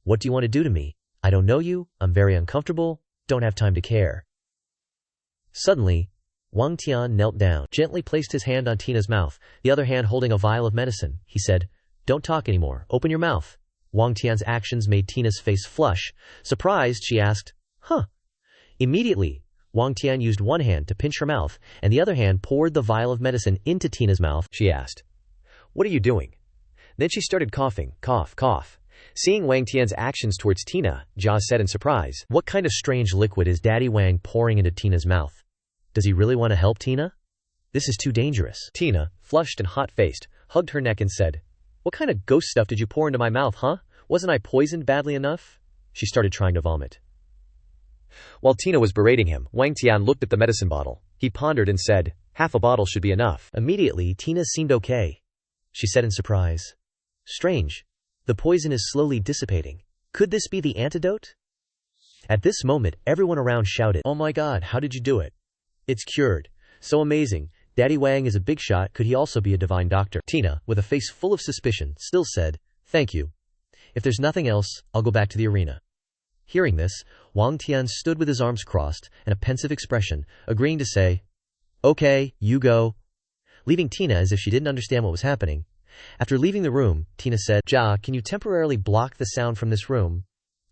What do you want to do to me? I don't know you, I'm very uncomfortable, don't have time to care. Suddenly, Wang Tian knelt down, gently placed his hand on Tina's mouth, the other hand holding a vial of medicine. He said, "Don't talk anymore, open your mouth." Wang Tian's actions made Tina's face flush. Surprised, she asked, "Huh?" Immediately, Wang Tian used one hand to pinch her mouth, and the other hand poured the vial of medicine into Tina's mouth. She asked, "What are you doing?" Then she started coughing, cough, cough. Seeing Wang Tian's actions towards Tina, Jia said in surprise, "What kind of strange liquid is Daddy Wang pouring into Tina's mouth? Does he really want to help Tina? This is too dangerous." Tina, flushed and hot-faced, hugged her neck and said, "What kind of ghost stuff did you pour into my mouth, huh? Wasn't I poisoned badly enough?" She started trying to vomit. While Tina was berating him, Wang Tian looked at the medicine bottle. He pondered and said, "Half a bottle should be enough." Immediately, Tina seemed okay. She said in surprise, "Strange. The poison is slowly dissipating. Could this be the antidote?" At this moment, everyone around shouted, "Oh my god, how did you do it? It's cured. So amazing. Daddy Wang is a big shot, could he also be a divine doctor?" Tina, with a face full of suspicion, still said, "Thank you. If there's nothing else, I'll go back to the arena." Hearing this, Wang Tian stood with his arms crossed and a pensive expression, agreeing to say, "Okay, you go," leaving Tina as if she didn't understand what was happening. After leaving the room, Tina said, "Jia, can you temporarily block the sound from this room?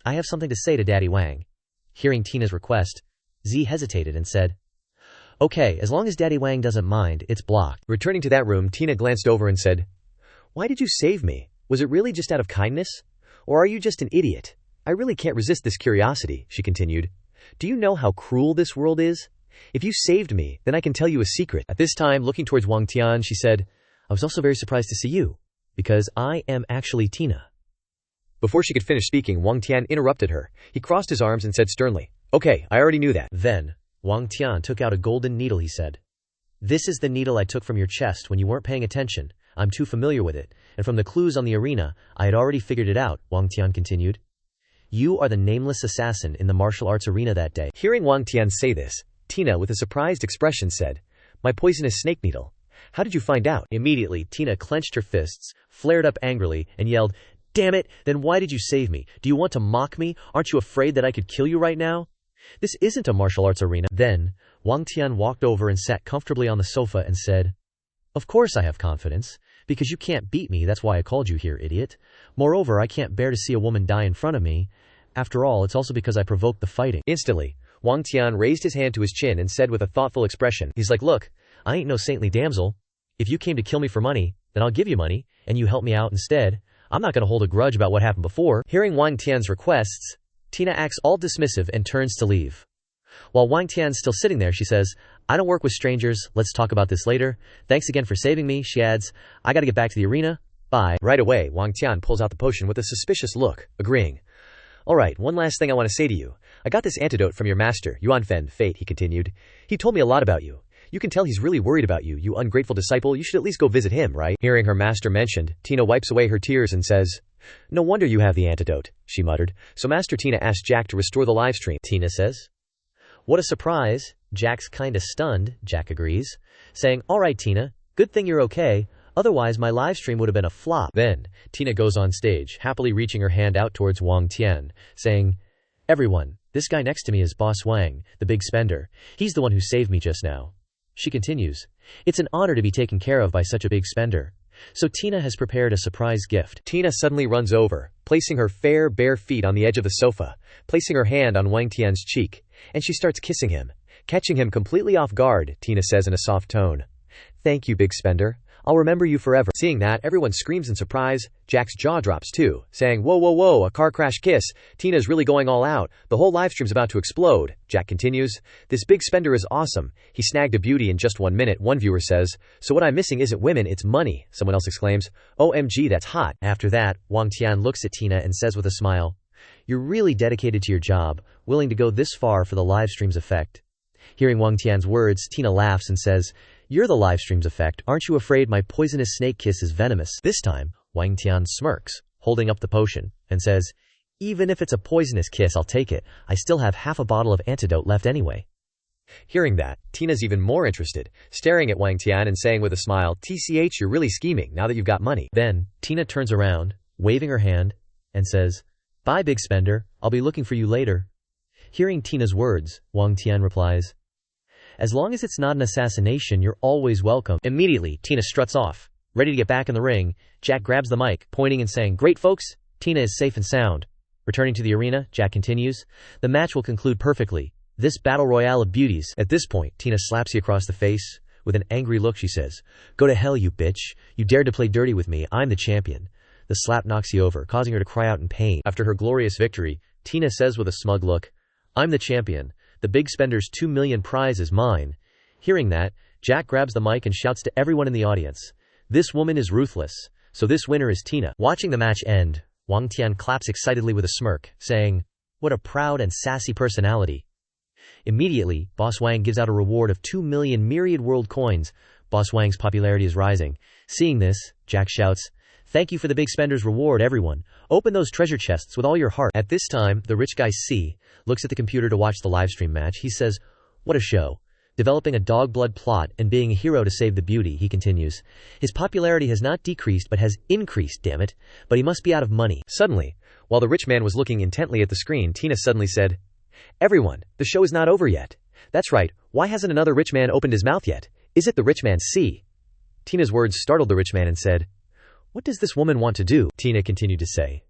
I have something to say to Daddy Wang." Hearing Tina's request, Z hesitated and said, "Okay, as long as Daddy Wang doesn't mind, it's blocked." Returning to that room, Tina glanced over and said, "Why did you save me? Was it really just out of kindness? Or are you just an idiot? I really can't resist this curiosity," she continued. "Do you know how cruel this world is? If you saved me, then I can tell you a secret." At this time, looking towards Wang Tian, she said, "I was also very surprised to see you, because I am actually Tina." Before she could finish speaking, Wang Tian interrupted her. He crossed his arms and said sternly, "Okay, I already knew that." Then, Wang Tian took out a golden needle. He said, "This is the needle I took from your chest when you weren't paying attention. I'm too familiar with it, and from the clues on the arena, I had already figured it out," Wang Tian continued. "You are the nameless assassin in the martial arts arena that day." Hearing Wang Tian say this, Tina, with a surprised expression, said, "My poisonous snake needle. How did you find out?" Immediately, Tina clenched her fists, flared up angrily, and yelled, "Damn it, then why did you save me? Do you want to mock me? Aren't you afraid that I could kill you right now? This isn't a martial arts arena." Then, Wang Tian walked over and sat comfortably on the sofa and said, "Of course I have confidence. Because you can't beat me, that's why I called you here, idiot. Moreover, I can't bear to see a woman die in front of me. After all, it's also because I provoked the fighting." Instantly, Wang Tian raised his hand to his chin and said with a thoughtful expression, he's like, "Look, I ain't no saintly damsel. If you came to kill me for money, then I'll give you money, and you help me out instead. I'm not going to hold a grudge about what happened before." Hearing Wang Tian's requests, Tina acts all dismissive and turns to leave. While Wang Tian's still sitting there, she says, "I don't work with strangers, let's talk about this later. Thanks again for saving me," she adds. "I gotta get back to the arena. Bye." Right away, Wang Tian pulls out the potion with a suspicious look, agreeing. "Alright, one last thing I want to say to you. I got this antidote from your master, Yuanfen Fate," he continued. "He told me a lot about you. You can tell he's really worried about you, you ungrateful disciple. You should at least go visit him, right?" Hearing her master mentioned, Tina wipes away her tears and says, "No wonder you have the antidote," she muttered. So Master Tina asked Jack to restore the livestream. Tina says, "What a surprise." Jack's kinda stunned, Jack agrees, saying, "Alright Tina, good thing you're okay, otherwise my livestream would have been a flop." Then, Tina goes on stage, happily reaching her hand out towards Wang Tian, saying, "Everyone, this guy next to me is Boss Wang, the big spender. He's the one who saved me just now." She continues, "It's an honor to be taken care of by such a big spender." So Tina has prepared a surprise gift. Tina suddenly runs over, placing her fair, bare feet on the edge of the sofa, placing her hand on Wang Tian's cheek, and she starts kissing him. Catching him completely off guard, Tina says in a soft tone, "Thank you, big spender. I'll remember you forever." Seeing that, everyone screams in surprise. Jack's jaw drops too, saying, "Whoa, whoa, whoa, a car crash kiss. Tina's really going all out. The whole livestream's about to explode." Jack continues, "This big spender is awesome. He snagged a beauty in just 1 minute," one viewer says. "So what I'm missing isn't women, it's money," someone else exclaims. "OMG, that's hot." After that, Wang Tian looks at Tina and says with a smile, "You're really dedicated to your job, willing to go this far for the livestream's effect." Hearing Wang Tian's words, Tina laughs and says, "You're the livestream's effect. Aren't you afraid my poisonous snake kiss is venomous?" This time, Wang Tian smirks, holding up the potion, and says, "Even if it's a poisonous kiss, I'll take it. I still have half a bottle of antidote left anyway." Hearing that, Tina's even more interested, staring at Wang Tian and saying with a smile, "TCH, you're really scheming now that you've got money." Then, Tina turns around, waving her hand, and says, Bye, big spender, I'll be looking for you later. Hearing Tina's words, Wang Tian replies, as long as it's not an assassination, you're always welcome. Immediately, Tina struts off. Ready to get back in the ring, Jack grabs the mic, pointing and saying, great folks, Tina is safe and sound. Returning to the arena, Jack continues, the match will conclude perfectly. This battle royale of beauties. At this point, Tina slaps you across the face. With an angry look, she says, go to hell, you bitch. You dared to play dirty with me. I'm the champion. The slap knocks you over, causing her to cry out in pain. After her glorious victory, Tina says with a smug look, I'm the champion. The big spender's 2 million prize is mine. Hearing that, Jack grabs the mic and shouts to everyone in the audience, this woman is ruthless, so this winner is Tina. Watching the match end, Wang Tian claps excitedly with a smirk, saying, what a proud and sassy personality. Immediately, Boss Wang gives out a reward of 2 million Myriad World coins. Boss Wang's popularity is rising. Seeing this, Jack shouts, thank you for the big spender's reward, everyone. Open those treasure chests with all your heart. At this time, the rich guy C looks at the computer to watch the livestream match. He says, what a show. Developing a dog blood plot and being a hero to save the beauty, he continues. His popularity has not decreased but has increased, damn it. But he must be out of money. Suddenly, while the rich man was looking intently at the screen, Tina suddenly said, everyone, the show is not over yet. That's right, why hasn't another rich man opened his mouth yet? Is it the rich man C? Tina's words startled the rich man and said, what does this woman want to do? Tina continued to say,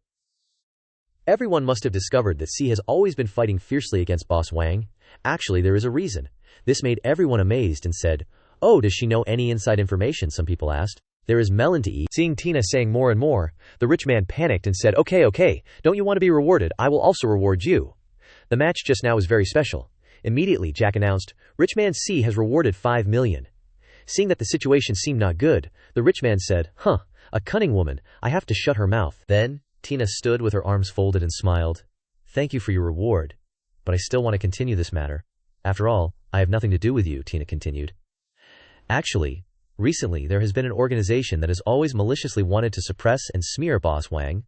everyone must have discovered that C has always been fighting fiercely against Boss Wang. Actually, there is a reason. This made everyone amazed and said, oh, does she know any inside information? Some people asked. There is melon to eat. Seeing Tina saying more and more, the rich man panicked and said, okay, don't you want to be rewarded? I will also reward you. The match just now was very special. Immediately, Jack announced, rich man C has rewarded 5 million. Seeing that the situation seemed not good, the rich man said, a cunning woman, I have to shut her mouth. Then, Tina stood with her arms folded and smiled. Thank you for your reward. But I still want to continue this matter. After all, I have nothing to do with you, Tina continued. Actually, recently there has been an organization that has always maliciously wanted to suppress and smear Boss Wang.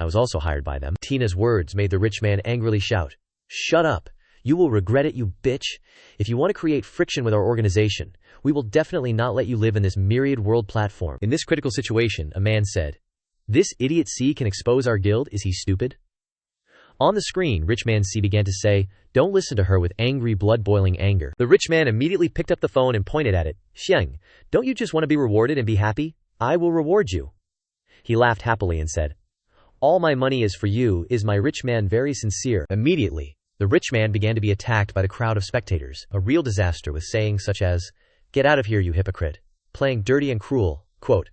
I was also hired by them. Tina's words made the rich man angrily shout, shut up. You will regret it, you bitch. If you want to create friction with our organization, we will definitely not let you live in this Myriad World platform. In this critical situation, a man said, this idiot C can expose our guild, is he stupid? On the screen, rich man C began to say, don't listen to her with angry, blood-boiling anger. The rich man immediately picked up the phone and pointed at it. Xiang, don't you just want to be rewarded and be happy? I will reward you. He laughed happily and said, all my money is for you. Is my rich man very sincere? Immediately, the rich man began to be attacked by the crowd of spectators, a real disaster with sayings such as, get out of here, you hypocrite. Playing dirty and cruel. Quote,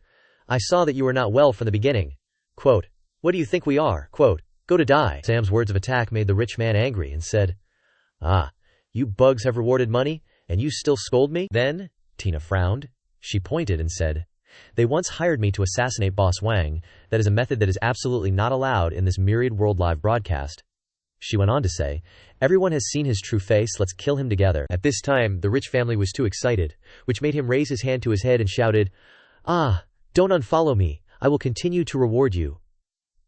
I saw that you were not well from the beginning. Quote, what do you think we are? Quote, go to die. Sam's words of attack made the rich man angry and said, you bugs have rewarded money, and you still scold me? Then, Tina frowned. She pointed and said, they once hired me to assassinate Boss Wang. That is a method that is absolutely not allowed in this Myriad World live broadcast. She went on to say, everyone has seen his true face, let's kill him together. At this time, the rich family was too excited, which made him raise his hand to his head and shouted, don't unfollow me, I will continue to reward you.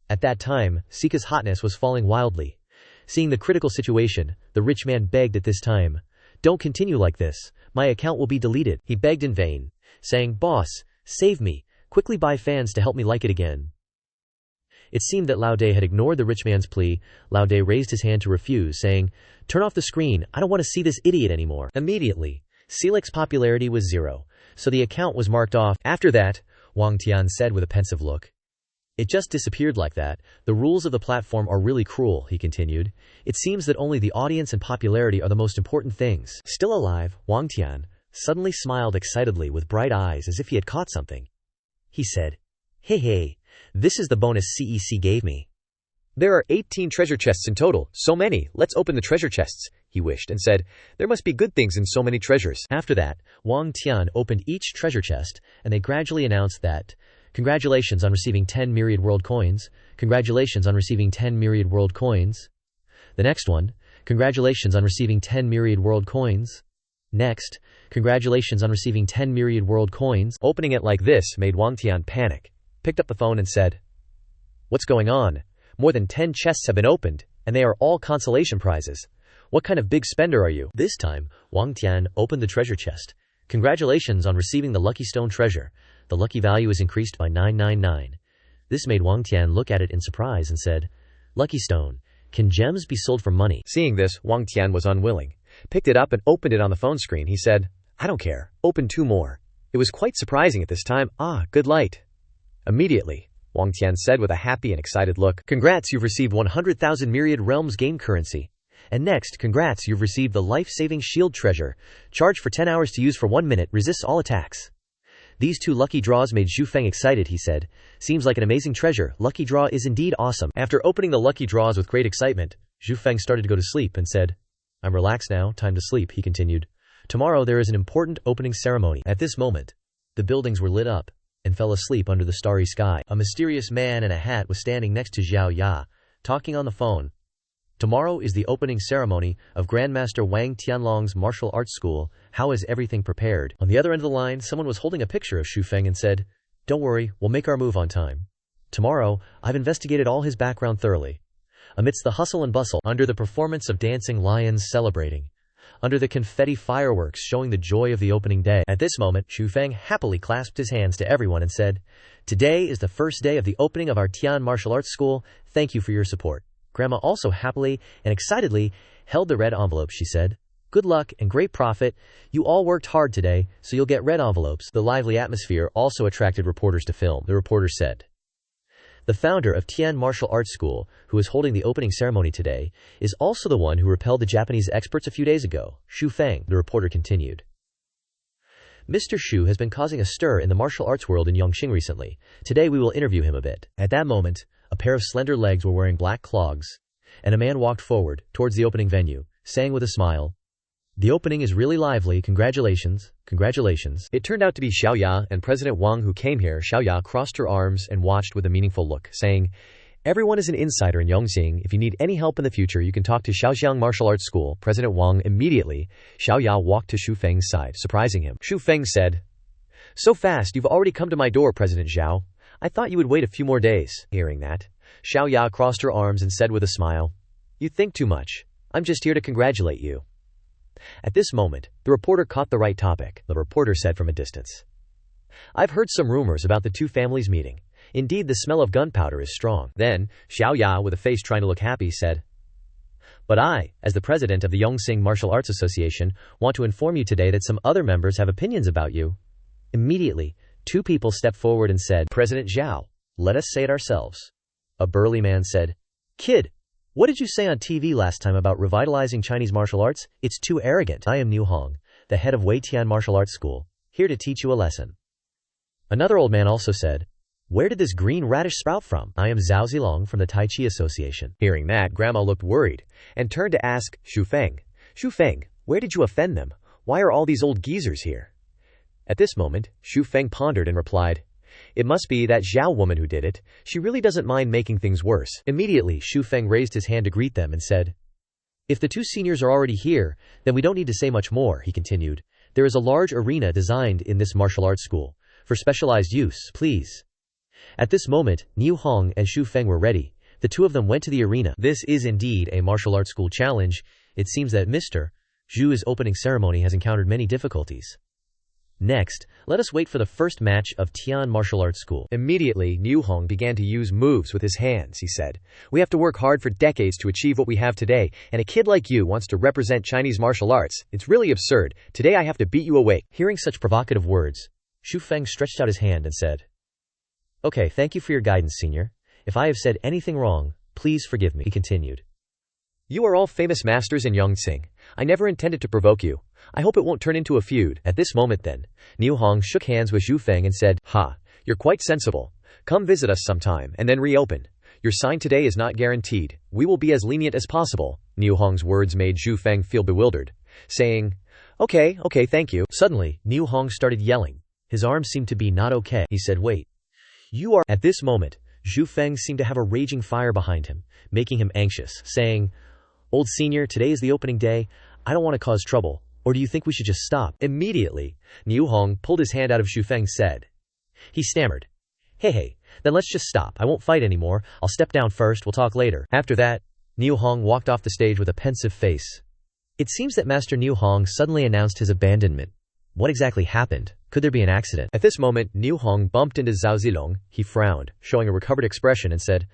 At that time, Sika's hotness was falling wildly. Seeing the critical situation, the rich man begged at this time, don't continue like this, my account will be deleted. He begged in vain, saying, boss, save me, quickly buy fans to help me like it again. It seemed that Lao Day had ignored the rich man's plea. Lao Day raised his hand to refuse, saying, turn off the screen, I don't want to see this idiot anymore. Immediately, Seelik's popularity was 0, so the account was marked off. After that, Wang Tian said with a pensive look, it just disappeared like that. The rules of the platform are really cruel, he continued. It seems that only the audience and popularity are the most important things. Still alive, Wang Tian suddenly smiled excitedly with bright eyes as if he had caught something. He said, hey, this is the bonus CEC gave me. There are 18 treasure chests in total, so many, let's open the treasure chests, he wished, and said, there must be good things in so many treasures. After that, Wang Tian opened each treasure chest, and they gradually announced that, congratulations on receiving 10 Myriad World coins, congratulations on receiving 10 Myriad World coins. The next one, congratulations on receiving 10 Myriad World coins. Next, congratulations on receiving 10 Myriad World coins. Opening it like this made Wang Tian panic, picked up the phone and said, what's going on? More than 10 chests have been opened, and they are all consolation prizes. What kind of big spender are you? This time, Wang Tian opened the treasure chest. Congratulations on receiving the lucky stone treasure. The lucky value is increased by 999. This made Wang Tian look at it in surprise and said, Lucky stone. Can gems be sold for money? Seeing this, Wang Tian was unwilling. Picked it up and opened it on the phone screen. He said, I don't care. Open 2 more. It was quite surprising at this time. Ah, good light. Immediately, Wang Tian said with a happy and excited look, Congrats, you've received 100,000 Myriad Realms game currency. And next, congrats, you've received the life-saving shield treasure. Charged for 10 hours to use for 1 minute, resists all attacks. These 2 lucky draws made Xu Feng excited, he said. Seems like an amazing treasure. Lucky draw is indeed awesome. After opening the lucky draws with great excitement, Xu Feng started to go to sleep and said, I'm relaxed now, time to sleep, he continued. Tomorrow there is an important opening ceremony. At this moment, the buildings were lit up and fell asleep under the starry sky. A mysterious man in a hat was standing next to Zhao Ya, talking on the phone. Tomorrow is the opening ceremony of Grandmaster Wang Tianlong's martial arts school. How is everything prepared? On the other end of the line, someone was holding a picture of Xu Feng and said, Don't worry, we'll make our move on time. Tomorrow, I've investigated all his background thoroughly. Amidst the hustle and bustle, under the performance of dancing lions celebrating, under the confetti fireworks showing the joy of the opening day. At this moment, Xu Feng happily clasped his hands to everyone and said, Today is the first day of the opening of our Tian martial arts school. Thank you for your support. Grandma also happily and excitedly held the red envelope. She said, Good luck and great profit. You all worked hard today, so you'll get red envelopes. The lively atmosphere also attracted reporters to film. The reporter said, The founder of Tian Martial Arts School, who is holding the opening ceremony today, is also the one who repelled the Japanese experts a few days ago, Xu Feng. The reporter continued. Mr. Xu has been causing a stir in the martial arts world in Yongqing recently. Today we will interview him a bit. At that moment, a pair of slender legs were wearing black clogs, and a man walked forward, towards the opening venue, saying with a smile, The opening is really lively, congratulations, congratulations. It turned out to be Xiao Ya and President Wang who came here. Xiao Ya crossed her arms and watched with a meaningful look, saying, Everyone is an insider in Yongqing. If you need any help in the future, you can talk to Shaoxiang Martial Arts School. President Wang immediately. Xiao Ya walked to Xu Feng's side, surprising him. Xu Feng said, So fast, you've already come to my door, President Zhao. I thought you would wait a few more days. Hearing that, Xiao Ya crossed her arms and said with a smile, You think too much. I'm just here to congratulate you. At this moment, the reporter caught the right topic. The reporter said from a distance, I've heard some rumors about the 2 families meeting. Indeed, the smell of gunpowder is strong. Then, Xiao Ya, with a face trying to look happy, said, But I, as the president of the Yongqing Martial Arts Association, want to inform you today that some other members have opinions about you. Immediately, 2 people stepped forward and said, President Zhao, let us say it ourselves. A burly man said, Kid, what did you say on TV last time about revitalizing Chinese martial arts? It's too arrogant. I am Niu Hong, the head of Wei Tian Martial Arts School, here to teach you a lesson. Another old man also said, Where did this green radish sprout from? I am Zhao Zilong from the Tai Chi Association. Hearing that, Grandma looked worried and turned to ask Xu Feng, Xu Feng, where did you offend them? Why are all these old geezers here? At this moment, Xu Feng pondered and replied, It must be that Zhao woman who did it. She really doesn't mind making things worse. Immediately, Xu Feng raised his hand to greet them and said, If the 2 seniors are already here, then we don't need to say much more, he continued. There is a large arena designed in this martial arts school, for specialized use, please. At this moment, Niu Hong and Xu Feng were ready. The 2 of them went to the arena. This is indeed a martial arts school challenge. It seems that Mr. Zhu's opening ceremony has encountered many difficulties. Next, let us wait for the first match of Tian Martial Arts School. Immediately, Niu Hong began to use moves with his hands. He said, We have to work hard for decades to achieve what we have today, and a kid like you wants to represent Chinese martial arts. It's really absurd. Today I have to beat you awake. Hearing such provocative words, Xu Feng stretched out his hand and said, Okay, thank you for your guidance, senior. If I have said anything wrong, please forgive me, he continued. You are all famous masters in Yongqing. I never intended to provoke you. I hope it won't turn into a feud. At this moment then, Niu Hong shook hands with Xu Feng and said, Ha, you're quite sensible. Come visit us sometime and then reopen. Your sign today is not guaranteed. We will be as lenient as possible. Niu Hong's words made Xu Feng feel bewildered, saying, Okay, thank you. Suddenly, Niu Hong started yelling. His arms seemed to be not okay. He said, Wait. You are... At this moment, Xu Feng seemed to have a raging fire behind him, making him anxious, saying, Old senior, today is the opening day. I don't want to cause trouble. Or do you think we should just stop? Immediately, Niu Hong pulled his hand out of Xu Feng's said. He stammered. Hey, then let's just stop. I won't fight anymore. I'll step down first. We'll talk later. After that, Niu Hong walked off the stage with a pensive face. It seems that Master Niu Hong suddenly announced his abandonment. What exactly happened? Could there be an accident? At this moment, Niu Hong bumped into Zhao Zilong. He frowned, showing a recovered expression, and said,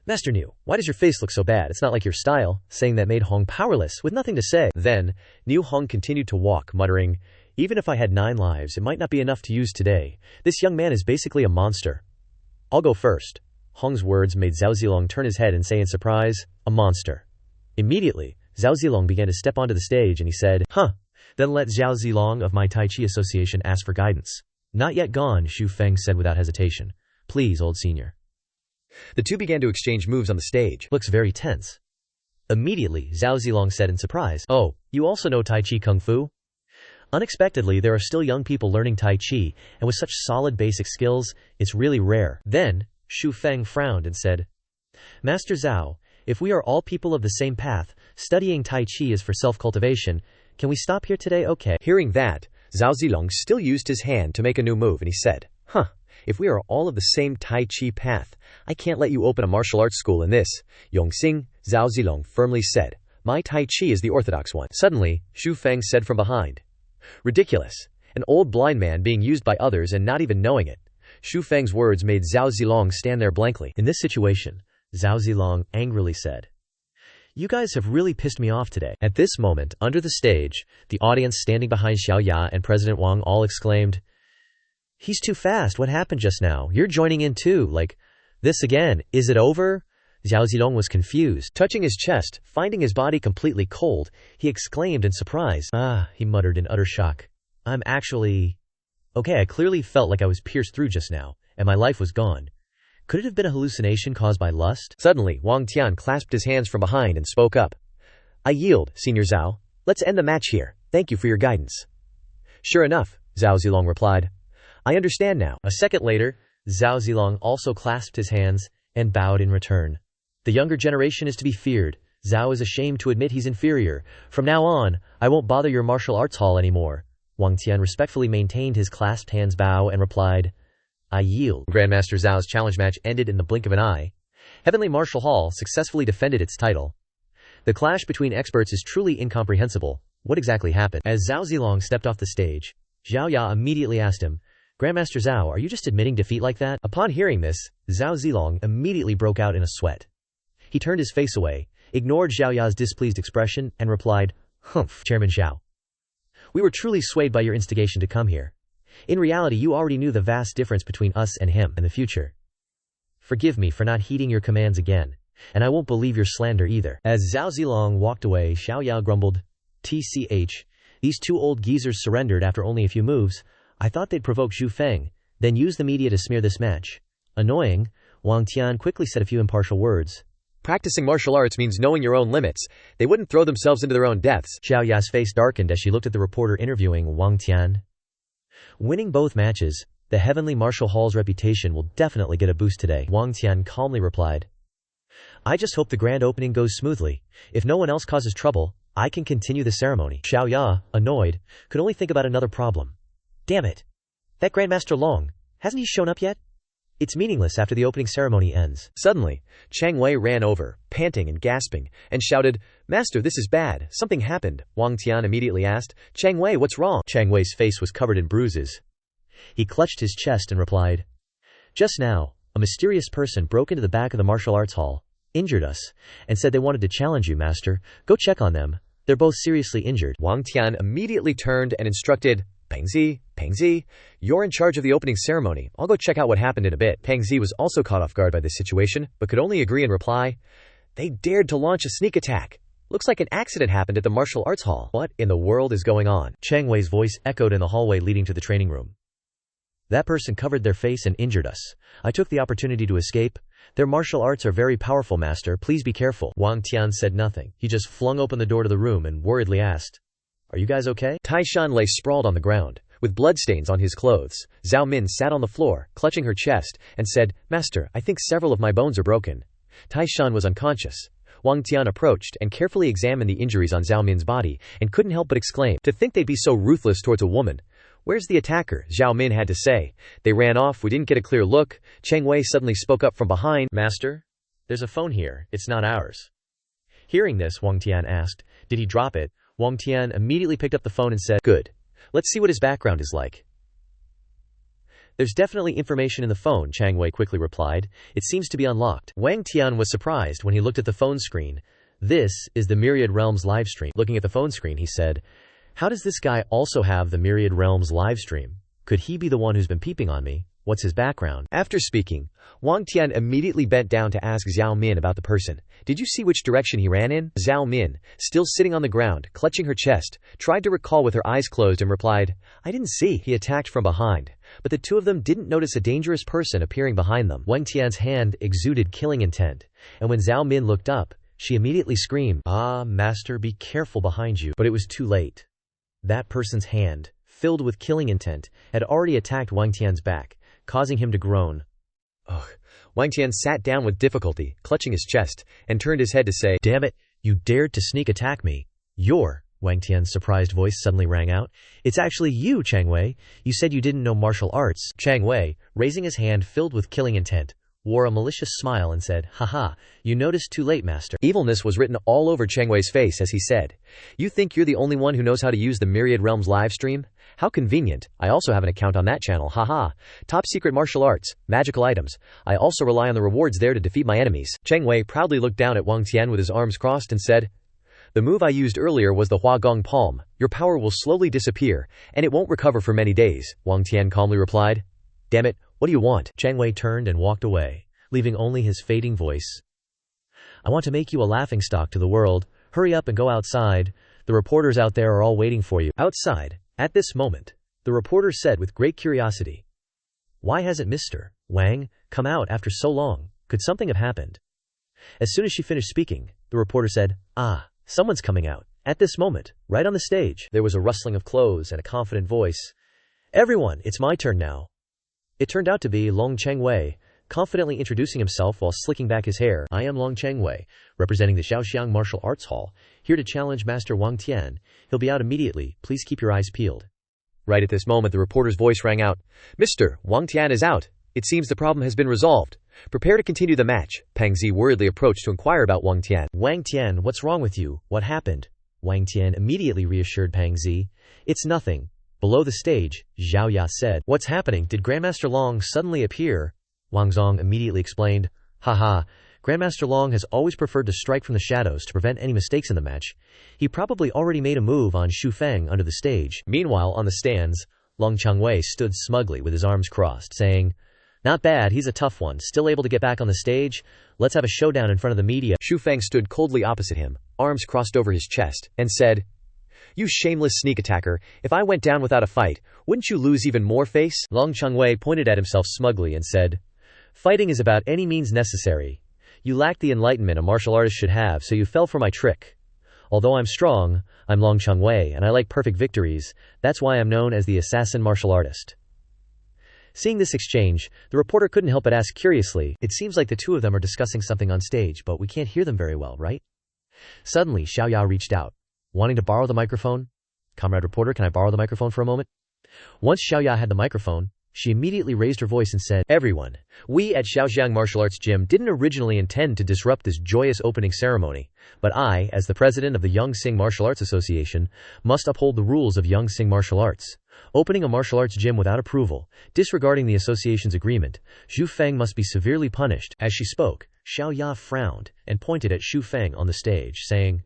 Master Niu, why does your face look so bad? It's not like your style. Saying that made Hong powerless, with nothing to say. Then, Niu Hong continued to walk, muttering, even if I had 9 lives, it might not be enough to use today. This young man is basically a monster. I'll go first. Hong's words made Zhao Zilong turn his head and say in surprise, a monster. Immediately, Zhao Zilong began to step onto the stage and he said, huh, then let Zhao Zilong of my Tai Chi Association ask for guidance. Not yet gone, Xu Feng said without hesitation. Please, old senior. The two began to exchange moves on the stage. Looks very tense. Immediately, Zhao Zilong said in surprise, oh, you also know Tai Chi Kung Fu? Unexpectedly, there are still young people learning Tai Chi, and with such solid basic skills, it's really rare. Then, Xu Feng frowned and said, Master Zhao, if we are all people of the same path, studying Tai Chi is for self-cultivation, can we stop here today? Okay. Hearing that, Zhao Zilong still used his hand to make a new move and he said, huh, if we are all of the same Tai Chi path, I can't let you open a martial arts school in this. Yongxing, Zhao Zilong firmly said, my Tai Chi is the orthodox one. Suddenly, Xu Feng said from behind, ridiculous. An old blind man being used by others and not even knowing it. Xu Feng's words made Zhao Zilong stand there blankly. In this situation, Zhao Zilong angrily said, you guys have really pissed me off today. At this moment, under the stage, the audience standing behind Xiao Ya and President Wang all exclaimed, he's too fast, what happened just now? You're joining in too, like, this again, is it over? Zhao Zilong was confused. Touching his chest, finding his body completely cold, he exclaimed in surprise. Ah, he muttered in utter shock. I'm actually... Okay, I clearly felt like I was pierced through just now, and my life was gone. Could it have been a hallucination caused by lust? Suddenly, Wang Tian clasped his hands from behind and spoke up. I yield, Senior Zhao. Let's end the match here. Thank you for your guidance. Sure enough, Zhao Zilong replied. I understand now. A second later, Zhao Zilong also clasped his hands and bowed in return. The younger generation is to be feared. Zhao is ashamed to admit he's inferior. From now on, I won't bother your martial arts hall anymore. Wang Tian respectfully maintained his clasped hands bow and replied, I yield. Grandmaster Zhao's challenge match ended in the blink of an eye. Heavenly Martial Hall successfully defended its title. The clash between experts is truly incomprehensible. What exactly happened? As Zhao Zilong stepped off the stage, Xiao Ya immediately asked him, Grandmaster Zhao, are you just admitting defeat like that? Upon hearing this, Zhao Zilong immediately broke out in a sweat. He turned his face away, ignored Xiao Ya's displeased expression, and replied, Humph, Chairman Xiao. We were truly swayed by your instigation to come here. In reality, you already knew the vast difference between us and him in the future. Forgive me for not heeding your commands again, and I won't believe your slander either. As Zhao Zilong walked away, Xiao Ya grumbled, TCH, these two old geezers surrendered after only a few moves. I thought they'd provoke Xu Feng, then use the media to smear this match. Annoying, Wang Tian quickly said a few impartial words. Practicing martial arts means knowing your own limits. They wouldn't throw themselves into their own deaths. Xiao Ya's face darkened as she looked at the reporter interviewing Wang Tian. Winning both matches, the Heavenly Martial Hall's reputation will definitely get a boost today. Wang Tian calmly replied. I just hope the grand opening goes smoothly. If no one else causes trouble, I can continue the ceremony. Xiao Ya, annoyed, could only think about another problem. Damn it! That Grandmaster Long, hasn't he shown up yet? It's meaningless after the opening ceremony ends. Suddenly, Chang Wei ran over, panting and gasping, and shouted, Master, this is bad. Something happened. Wang Tian immediately asked, Chang Wei, what's wrong? Chang Wei's face was covered in bruises. He clutched his chest and replied, Just now, a mysterious person broke into the back of the martial arts hall, injured us, and said they wanted to challenge you, Master. Go check on them. They're both seriously injured. Wang Tian immediately turned and instructed, Pengzi, you're in charge of the opening ceremony. I'll go check out what happened in a bit. Pengzi was also caught off guard by this situation, but could only agree and reply, They dared to launch a sneak attack. Looks like an accident happened at the martial arts hall. What in the world is going on? Chang Wei's voice echoed in the hallway leading to the training room. That person covered their face and injured us. I took the opportunity to escape. Their martial arts are very powerful, Master. Please be careful. Wang Tian said nothing. He just flung open the door to the room and worriedly asked, Are you guys okay? Taishan lay sprawled on the ground, with bloodstains on his clothes. Zhao Min sat on the floor, clutching her chest, and said, Master, I think several of my bones are broken. Taishan was unconscious. Wang Tian approached and carefully examined the injuries on Zhao Min's body, and couldn't help but exclaim, To think they'd be so ruthless towards a woman. Where's the attacker? Zhao Min had to say. They ran off, we didn't get a clear look. Chang Wei suddenly spoke up from behind, Master, there's a phone here, it's not ours. Hearing this, Wang Tian asked, Did he drop it? Wang Tian immediately picked up the phone and said, Good. Let's see what his background is like. There's definitely information in the phone, Chang Wei quickly replied. It seems to be unlocked. Wang Tian was surprised when he looked at the phone screen. This is the Myriad Realms livestream. Looking at the phone screen, he said, "How does this guy also have the Myriad Realms livestream? Could he be the one who's been peeping on me? What's his background?" After speaking, Wang Tian immediately bent down to ask Zhao Min about the person. "Did you see which direction he ran in?" Zhao Min, still sitting on the ground, clutching her chest, tried to recall with her eyes closed and replied, "I didn't see. He attacked from behind." But the two of them didn't notice a dangerous person appearing behind them. Wang Tian's hand exuded killing intent, and when Zhao Min looked up, she immediately screamed, "Ah, master, be careful behind you." But it was too late. That person's hand, filled with killing intent, had already attacked Wang Tian's back, causing him to groan. Ugh. Wang Tian sat down with difficulty, clutching his chest, and turned his head to say, "Damn it, you dared to sneak attack me. You're—" Wang Tian's surprised voice suddenly rang out. "It's actually you, Chang Wei. You said you didn't know martial arts." Chang Wei, raising his hand filled with killing intent, wore a malicious smile and said, "Haha, you noticed too late, master." Evilness was written all over Chang Wei's face as he said, "You think you're the only one who knows how to use the Myriad Realms livestream? How convenient. I also have an account on that channel, haha. Top secret martial arts, magical items. I also rely on the rewards there to defeat my enemies." Chang Wei proudly looked down at Wang Tian with his arms crossed and said, "The move I used earlier was the Hua Gong Palm. Your power will slowly disappear, and it won't recover for many days." Wang Tian calmly replied, "Damn it, what do you want?" Chang Wei turned and walked away, leaving only his fading voice. "I want to make you a laughingstock to the world. Hurry up and go outside. The reporters out there are all waiting for you." Outside, at this moment, the reporter said with great curiosity, "Why hasn't Mr. Wang come out after so long? Could something have happened?" As soon as she finished speaking, the reporter said, "Ah, someone's coming out." At this moment, right on the stage, there was a rustling of clothes and a confident voice. "Everyone, it's my turn now." It turned out to be Long Cheng Wei, confidently introducing himself while slicking back his hair. "I am Long Cheng Wei, representing the Shaoxiang Martial Arts Hall, here to challenge Master Wang Tian. He'll be out immediately. Please keep your eyes peeled." Right at this moment, the reporter's voice rang out. "Mr. Wang Tian is out. It seems the problem has been resolved. Prepare to continue the match." Pang Zi worriedly approached to inquire about Wang Tian. "Wang Tian, what's wrong with you? What happened?" Wang Tian immediately reassured Pang Zi. "It's nothing." Below the stage, Zhao Ya said, "What's happening? Did Grandmaster Long suddenly appear?" Wang Zong immediately explained, "Haha, Grandmaster Long has always preferred to strike from the shadows to prevent any mistakes in the match. He probably already made a move on Xu Feng under the stage." Meanwhile, on the stands, Long Changwei stood smugly with his arms crossed, saying, "Not bad, he's a tough one, still able to get back on the stage. Let's have a showdown in front of the media." Xu Feng stood coldly opposite him, arms crossed over his chest, and said, "You shameless sneak attacker, if I went down without a fight, wouldn't you lose even more face?" Long Changwei pointed at himself smugly and said, "Fighting is about any means necessary. You lacked the enlightenment a martial artist should have, so you fell for my trick. Although I'm strong, I'm Long Changwei, and I like perfect victories. That's why I'm known as the assassin martial artist." Seeing this exchange, the reporter couldn't help but ask curiously, "It seems like the two of them are discussing something on stage, but we can't hear them very well, right?" Suddenly, Xiao Ya reached out, wanting to borrow the microphone. "Comrade reporter, can I borrow the microphone for a moment?" Once Xiao Ya had the microphone, she immediately raised her voice and said, "Everyone, we at Shaoxiang Martial Arts Gym didn't originally intend to disrupt this joyous opening ceremony, but I, as the president of the Young-Sing Martial Arts Association, must uphold the rules of Young-Sing Martial Arts. Opening a martial arts gym without approval, disregarding the association's agreement, Xu Feng must be severely punished." As she spoke, Xiao Ya frowned and pointed at Xu Feng on the stage, saying,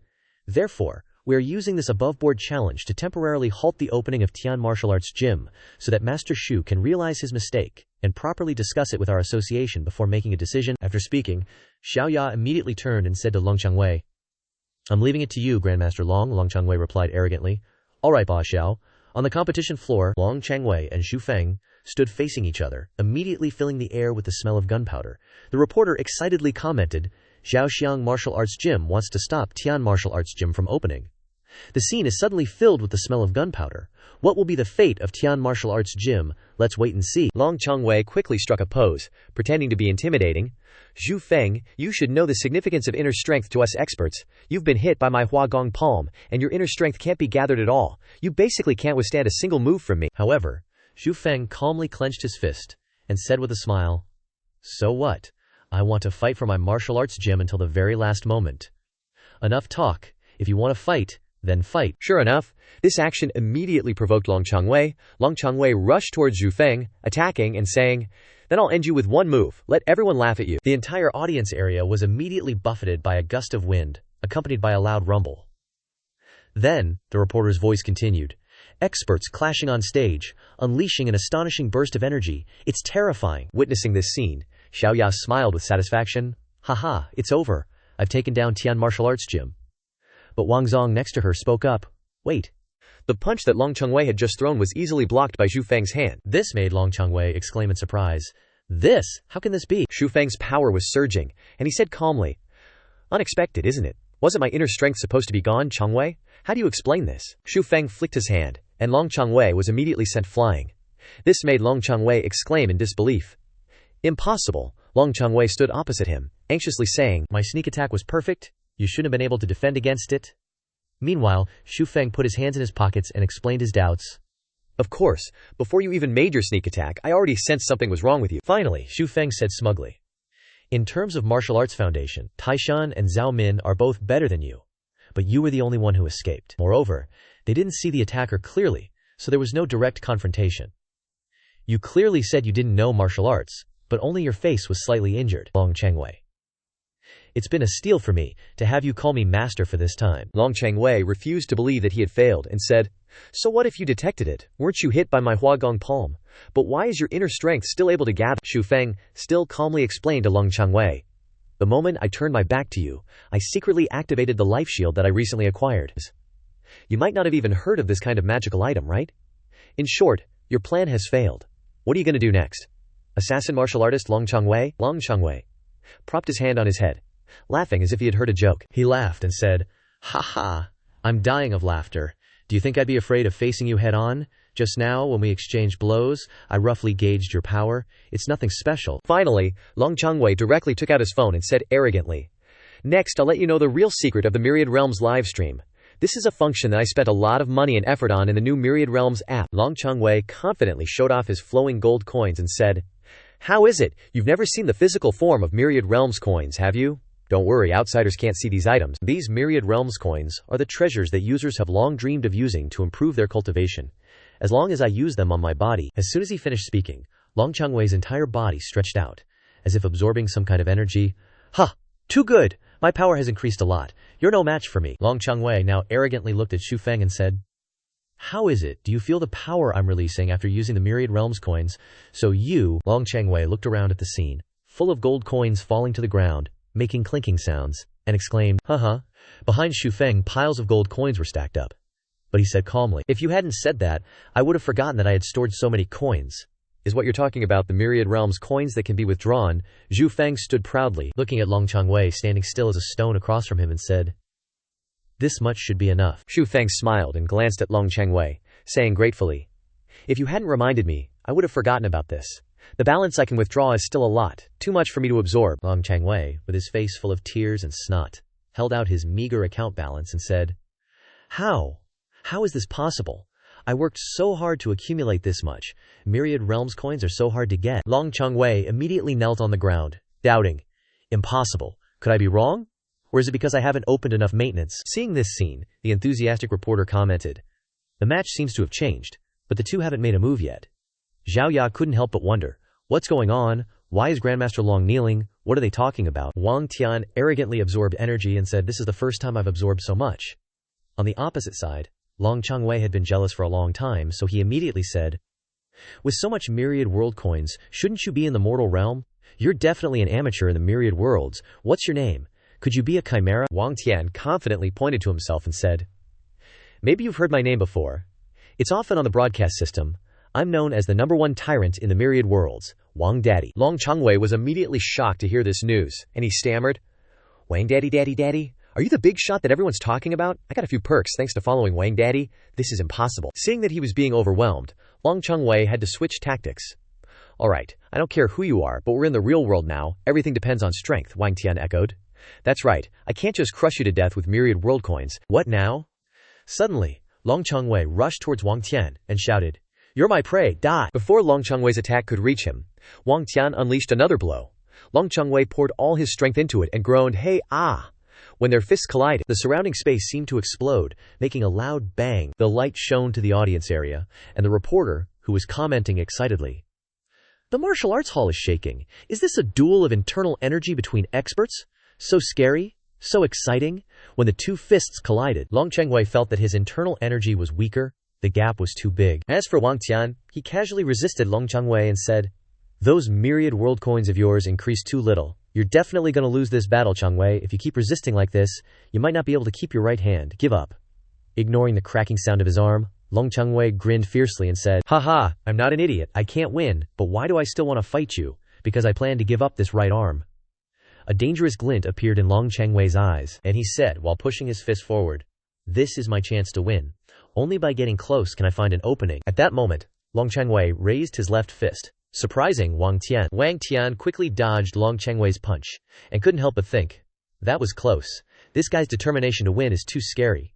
"Therefore, we are using this above-board challenge to temporarily halt the opening of Tian Martial Arts Gym so that Master Xu can realize his mistake and properly discuss it with our association before making a decision." After speaking, Xiao Ya immediately turned and said to Long Changwei, "I'm leaving it to you, Grandmaster Long." Long Changwei replied arrogantly, "All right, Ba Xiao." On the competition floor, Long Changwei and Xu Feng stood facing each other, immediately filling the air with the smell of gunpowder. The reporter excitedly commented, "Shaoxiang Martial Arts Gym wants to stop Tian Martial Arts Gym from opening." The scene is suddenly filled with the smell of gunpowder. What will be the fate of Tian Martial Arts Gym? Let's wait and see. Long Changwei quickly struck a pose, pretending to be intimidating. "Xu Feng, you should know the significance of inner strength to us experts. You've been hit by my Hua Gong Palm, and your inner strength can't be gathered at all. You basically can't withstand a single move from me." However, Xu Feng calmly clenched his fist and said with a smile, "So what? I want to fight for my martial arts gym until the very last moment." "Enough talk. If you want to fight, then fight. Sure enough, this action immediately provoked Long Changwei. Long Changwei rushed towards Zhu Feng, attacking and saying, "Then I'll end you with one move. Let everyone laugh at you." The entire audience area was immediately buffeted by a gust of wind, accompanied by a loud rumble. Then, the reporter's voice continued. Experts clashing on stage, unleashing an astonishing burst of energy. It's terrifying. Witnessing this scene, Xiaoya smiled with satisfaction. Haha, it's over. I've taken down Tian martial arts gym. But Wang Zong next to her spoke up. Wait. The punch that Long Changwei had just thrown was easily blocked by Zhu Feng's hand. This made Long Changwei exclaim in surprise. This? How can this be? Zhu Feng's power was surging, and he said calmly, "Unexpected, isn't it? Wasn't my inner strength supposed to be gone, Changwei? How do you explain this?" Zhu Feng flicked his hand, and Long Changwei was immediately sent flying. This made Long Changwei exclaim in disbelief. "Impossible." Long Changwei stood opposite him, anxiously saying, "My sneak attack was perfect. You shouldn't have been able to defend against it." Meanwhile, Zhu Feng put his hands in his pockets and explained his doubts. "Of course, before you even made your sneak attack, I already sensed something was wrong with you." Finally, Zhu Feng said smugly, "In terms of martial arts foundation, Taishan and Zhao Min are both better than you. But you were the only one who escaped. Moreover, they didn't see the attacker clearly, so there was no direct confrontation. You clearly said you didn't know martial arts, but only your face was slightly injured." Long Changwei. "It's been a steal for me to have you call me master for this time." Long Changwei refused to believe that he had failed and said, "So what if you detected it? Weren't you hit by my Huagong palm? But why is your inner strength still able to gather?" Zhu Feng still calmly explained to Long Changwei, "The moment I turned my back to you, I secretly activated the life shield that I recently acquired. You might not have even heard of this kind of magical item, right? In short, your plan has failed. What are you going to do next?" Assassin martial artist Long Changwei propped his hand on his head, laughing as if he had heard a joke. He laughed and said, "Ha ha, I'm dying of laughter. Do you think I'd be afraid of facing you head on? Just now, when we exchanged blows, I roughly gauged your power. It's nothing special." Finally, Long Changwei directly took out his phone and said arrogantly, "Next, I'll let you know the real secret of the Myriad Realms livestream. This is a function that I spent a lot of money and effort on in the new Myriad Realms app." Long Changwei confidently showed off his flowing gold coins and said, "How is it? You've never seen the physical form of Myriad Realms coins, have you? Don't worry, outsiders can't see these items. These Myriad Realms coins are the treasures that users have long dreamed of using to improve their cultivation. As long as I use them on my body." As soon as he finished speaking, Long Changwei's entire body stretched out, as if absorbing some kind of energy. "Ha! Too good! My power has increased a lot. You're no match for me." Long Changwei now arrogantly looked at Zhu Feng and said, "How is it? Do you feel the power I'm releasing after using the Myriad Realms coins? So you..." Long Changwei looked around at the scene, full of gold coins falling to the ground, making clinking sounds, and exclaimed, "Haha." Behind Zhu Feng, piles of gold coins were stacked up. But he said calmly, "If you hadn't said that, I would have forgotten that I had stored so many coins." "Is what you're talking about the Myriad Realms coins that can be withdrawn?" Zhu Feng stood proudly, looking at Long Changwei standing still as a stone across from him and said, "This much should be enough." Zhu Feng smiled and glanced at Long Changwei, saying gratefully, "If you hadn't reminded me, I would have forgotten about this. The balance I can withdraw is still a lot, too much for me to absorb." Long Changwei, with his face full of tears and snot, held out his meager account balance and said, How is this possible? I worked so hard to accumulate this much. Myriad Realms coins are so hard to get." Long Changwei immediately knelt on the ground, doubting. "Impossible. Could I be wrong? Or is it because I haven't opened enough maintenance?" Seeing this scene, the enthusiastic reporter commented, "The match seems to have changed, but the two haven't made a move yet." Xiaoya couldn't help but wonder, "What's going on? Why is Grandmaster Long kneeling? What are they talking about?" Wang Tian arrogantly absorbed energy and said, "This is the first time I've absorbed so much." On the opposite side, Long Changwei had been jealous for a long time, so he immediately said, "With so much Myriad World coins, shouldn't you be in the mortal realm? You're definitely an amateur in the Myriad Worlds. What's your name? Could you be a chimera?" Wang Tian confidently pointed to himself and said, "Maybe you've heard my name before. It's often on the broadcast system. I'm known as the #1 tyrant in the Myriad Worlds, Wang Daddy." Long Changwei was immediately shocked to hear this news, and he stammered, "Wang Daddy? Are you the big shot that everyone's talking about? I got a few perks thanks to following Wang Daddy. This is impossible." Seeing that he was being overwhelmed, Long Changwei had to switch tactics. "Alright, I don't care who you are, but we're in the real world now. Everything depends on strength," Wang Tian echoed. "That's right, I can't just crush you to death with Myriad World coins." "What now?" Suddenly, Long Changwei rushed towards Wang Tian and shouted, "You're my prey, die!" Before Long Changwei's attack could reach him, Wang Tian unleashed another blow. Long Changwei poured all his strength into it and groaned, "Hey, ah! When their fists collided, the surrounding space seemed to explode, making a loud bang. The light shone to the audience area, and the reporter, who was commenting excitedly, "The martial arts hall is shaking. Is this a duel of internal energy between experts? So scary, so exciting." When the two fists collided, Long Chengwei felt that his internal energy was weaker, the gap was too big. As for Wang Tian, he casually resisted Long Chengwei and said, "Those myriad world coins of yours increase too little. You're definitely going to lose this battle, Chengwei. If you keep resisting like this, you might not be able to keep your right hand. Give up." Ignoring the cracking sound of his arm, Long Chengwei grinned fiercely and said, "Haha, I'm not an idiot. I can't win, but why do I still want to fight you? Because I plan to give up this right arm." A dangerous glint appeared in Long Chengwei's eyes, and he said while pushing his fist forward, "This is my chance to win. Only by getting close can I find an opening." At that moment, Long Chengwei raised his left fist, surprising Wang Tian. Wang Tian quickly dodged Long Chengwei's punch, and couldn't help but think, that was close. This guy's determination to win is too scary.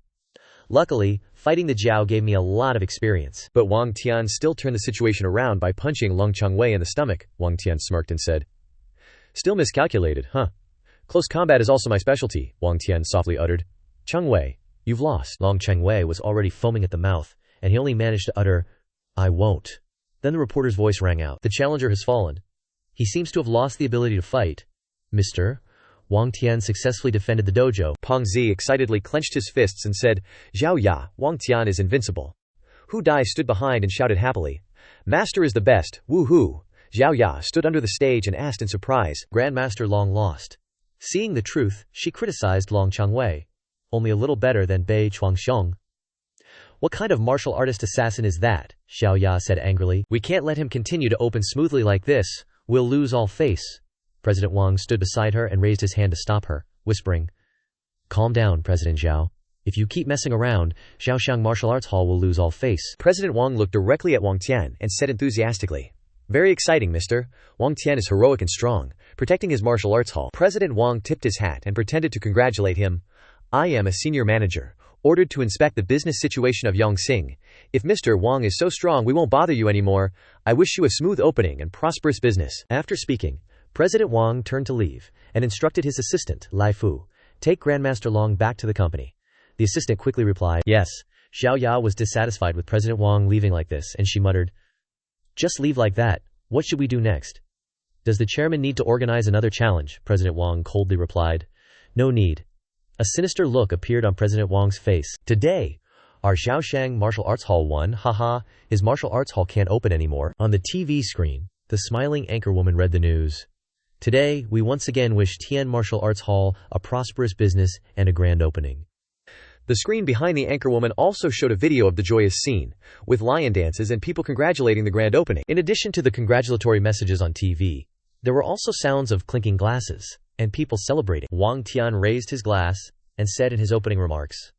Luckily, fighting the Jiao gave me a lot of experience. But Wang Tian still turned the situation around by punching Long Chengwei in the stomach. Wang Tian smirked and said, "Still miscalculated, huh? Close combat is also my specialty," Wang Tian softly uttered. "Chengwei, you've lost." Long Chengwei was already foaming at the mouth, and he only managed to utter, "I won't." Then the reporter's voice rang out. "The challenger has fallen. He seems to have lost the ability to fight. Mr. Wang Tian successfully defended the dojo." Peng Zi excitedly clenched his fists and said, "Zhao Ya, Wang Tian is invincible." Hu Dai stood behind and shouted happily, "Master is the best, woo-hoo." Zhao Ya stood under the stage and asked in surprise, "Grandmaster Long lost?" Seeing the truth, she criticized Long Chengwei. "Only a little better than Bei Chuangxiong." "What kind of martial artist assassin is that?" Zhao Ya said angrily. "We can't let him continue to open smoothly like this. We'll lose all face." President Wang stood beside her and raised his hand to stop her, whispering, "Calm down, President Zhao. If you keep messing around, Zhaoxiang Martial Arts Hall will lose all face." President Wang looked directly at Wang Tian and said enthusiastically, "Very exciting, mister. Wang Tian is heroic and strong, protecting his martial arts hall." President Wang tipped his hat and pretended to congratulate him. "I am a senior manager, ordered to inspect the business situation of Yongxing. If Mr. Wang is so strong we won't bother you anymore. I wish you a smooth opening and prosperous business." After speaking, President Wang turned to leave, and instructed his assistant, Lai Fu, "Take Grandmaster Long back to the company." The assistant quickly replied, "Yes." Zhao Ya was dissatisfied with President Wang leaving like this, and she muttered, "Just leave like that. What should we do next?" "Does the chairman need to organize another challenge?" President Wang coldly replied. "No need." A sinister look appeared on President Wang's face. "Today, our Zhaoxiang Martial Arts Hall won, haha, his martial arts hall can't open anymore." On the TV screen, the smiling anchorwoman read the news. "Today, we once again wish Tian Martial Arts Hall a prosperous business and a grand opening." The screen behind the anchorwoman also showed a video of the joyous scene, with lion dances and people congratulating the grand opening. In addition to the congratulatory messages on TV, there were also sounds of clinking glasses, and people celebrating. Wang Tian raised his glass, and said in his opening remarks,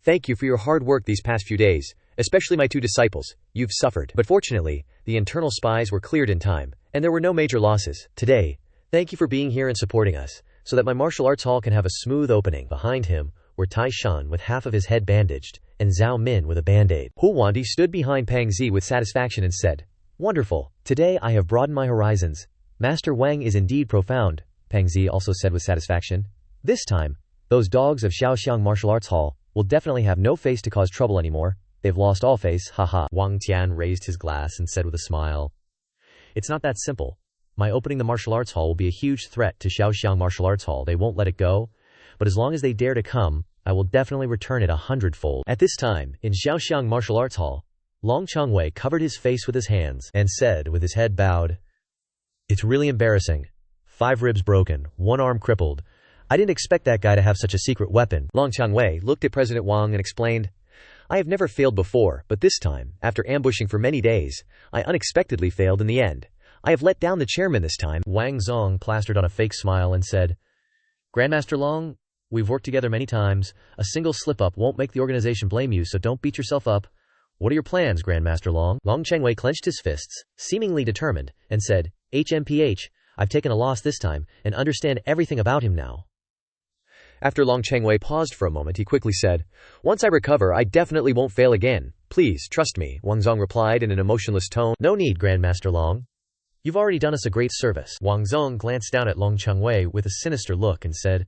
"Thank you for your hard work these past few days, especially my two disciples. You've suffered. But fortunately, the internal spies were cleared in time, and there were no major losses. Today, thank you for being here and supporting us, so that my martial arts hall can have a smooth opening." Behind him were Tai Shan with half of his head bandaged, and Zhao Min with a band-aid. Hu Wanti stood behind Peng Zi with satisfaction and said, "Wonderful. Today I have broadened my horizons. Master Wang is indeed profound," Peng Zi also said with satisfaction. "This time, those dogs of Zhaoxiang Martial Arts Hall will definitely have no face to cause trouble anymore. They've lost all face, haha." Wang Tian raised his glass and said with a smile, "It's not that simple. My opening the martial arts hall will be a huge threat to Zhaoxiang Martial Arts Hall. They won't let it go. But as long as they dare to come, I will definitely return it 100-fold. At this time, in Zhaoxiang Martial Arts Hall, Long Chengwei covered his face with his hands and said with his head bowed, "It's really embarrassing. 5 ribs broken, 1 arm crippled. I didn't expect that guy to have such a secret weapon." Long Chengwei looked at President Wang and explained, "I have never failed before, but this time, after ambushing for many days, I unexpectedly failed in the end. I have let down the chairman this time." Wang Zong plastered on a fake smile and said, "Grandmaster Long, we've worked together many times. A single slip-up won't make the organization blame you, so don't beat yourself up. What are your plans, Grandmaster Long?" Long Chengwei clenched his fists, seemingly determined, and said, "HMPH, I've taken a loss this time, and understand everything about him now." After Long Chengwei paused for a moment, he quickly said, "Once I recover, I definitely won't fail again. Please, trust me," Wang Zong replied in an emotionless tone. "No need, Grandmaster Long. You've already done us a great service." Wang Zong glanced down at Long Chengwei with a sinister look and said,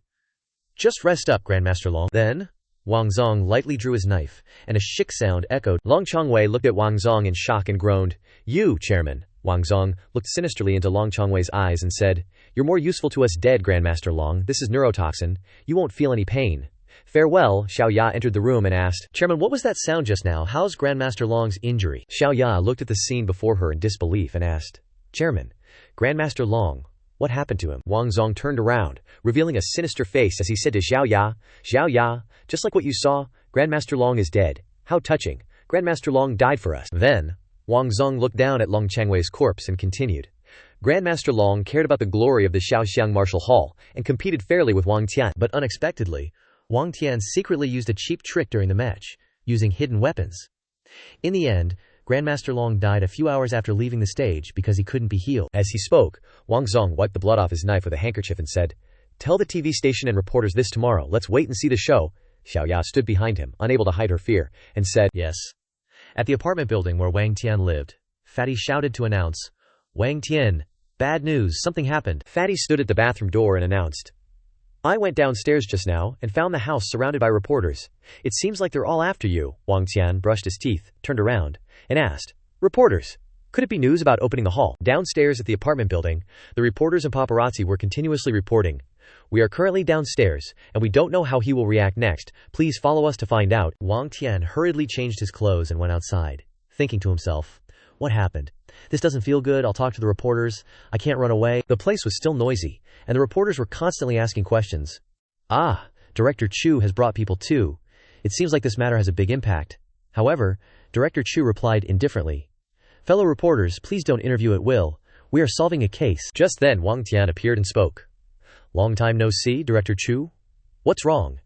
Just rest up, Grandmaster Long. Then, Wang Zong lightly drew his knife, and a shik sound echoed. Long Chongwei looked at Wang Zong in shock and groaned. You, Chairman. Wang Zong looked sinisterly into Long Chongwei's eyes and said, You're more useful to us dead, Grandmaster Long. This is neurotoxin. You won't feel any pain. Farewell. Xiao Ya entered the room and asked, Chairman, what was that sound just now? How's Grandmaster Long's injury? Xiao Ya looked at the scene before her in disbelief and asked, Chairman, Grandmaster Long, what happened to him? Wang Zong turned around, revealing a sinister face as he said to Xiao Ya, just like what you saw, Grandmaster Long is dead. How touching. Grandmaster Long died for us. Then, Wang Zong looked down at Long Changwei's corpse and continued. Grandmaster Long cared about the glory of the Shaoxiang Martial Hall and competed fairly with Wang Tian. But unexpectedly, Wang Tian secretly used a cheap trick during the match, using hidden weapons. In the end, Grandmaster Long died a few hours after leaving the stage because he couldn't be healed. As he spoke, Wang Zong wiped the blood off his knife with a handkerchief and said, Tell the TV station and reporters this tomorrow. Let's wait and see the show. Xiao Ya stood behind him, unable to hide her fear, and said, Yes. At the apartment building where Wang Tian lived, Fatty shouted to announce, Wang Tian, bad news, something happened. Fatty stood at the bathroom door and announced, I went downstairs just now and found the house surrounded by reporters. It seems like they're all after you. Wang Tian brushed his teeth, turned around, and asked, Reporters, could it be news about opening the hall? Downstairs at the apartment building, the reporters and paparazzi were continuously reporting, We are currently downstairs, and we don't know how he will react next. Please follow us to find out. Wang Tian hurriedly changed his clothes and went outside, thinking to himself, What happened? This doesn't feel good. I'll talk to the reporters. I can't run away. The place was still noisy, and the reporters were constantly asking questions. Ah, Director Chu has brought people too. It seems like this matter has a big impact. However, Director Chu replied indifferently. Fellow reporters, please don't interview at will. We are solving a case. Just then Wang Tian appeared and spoke. Long time no see, Director Chu? What's wrong?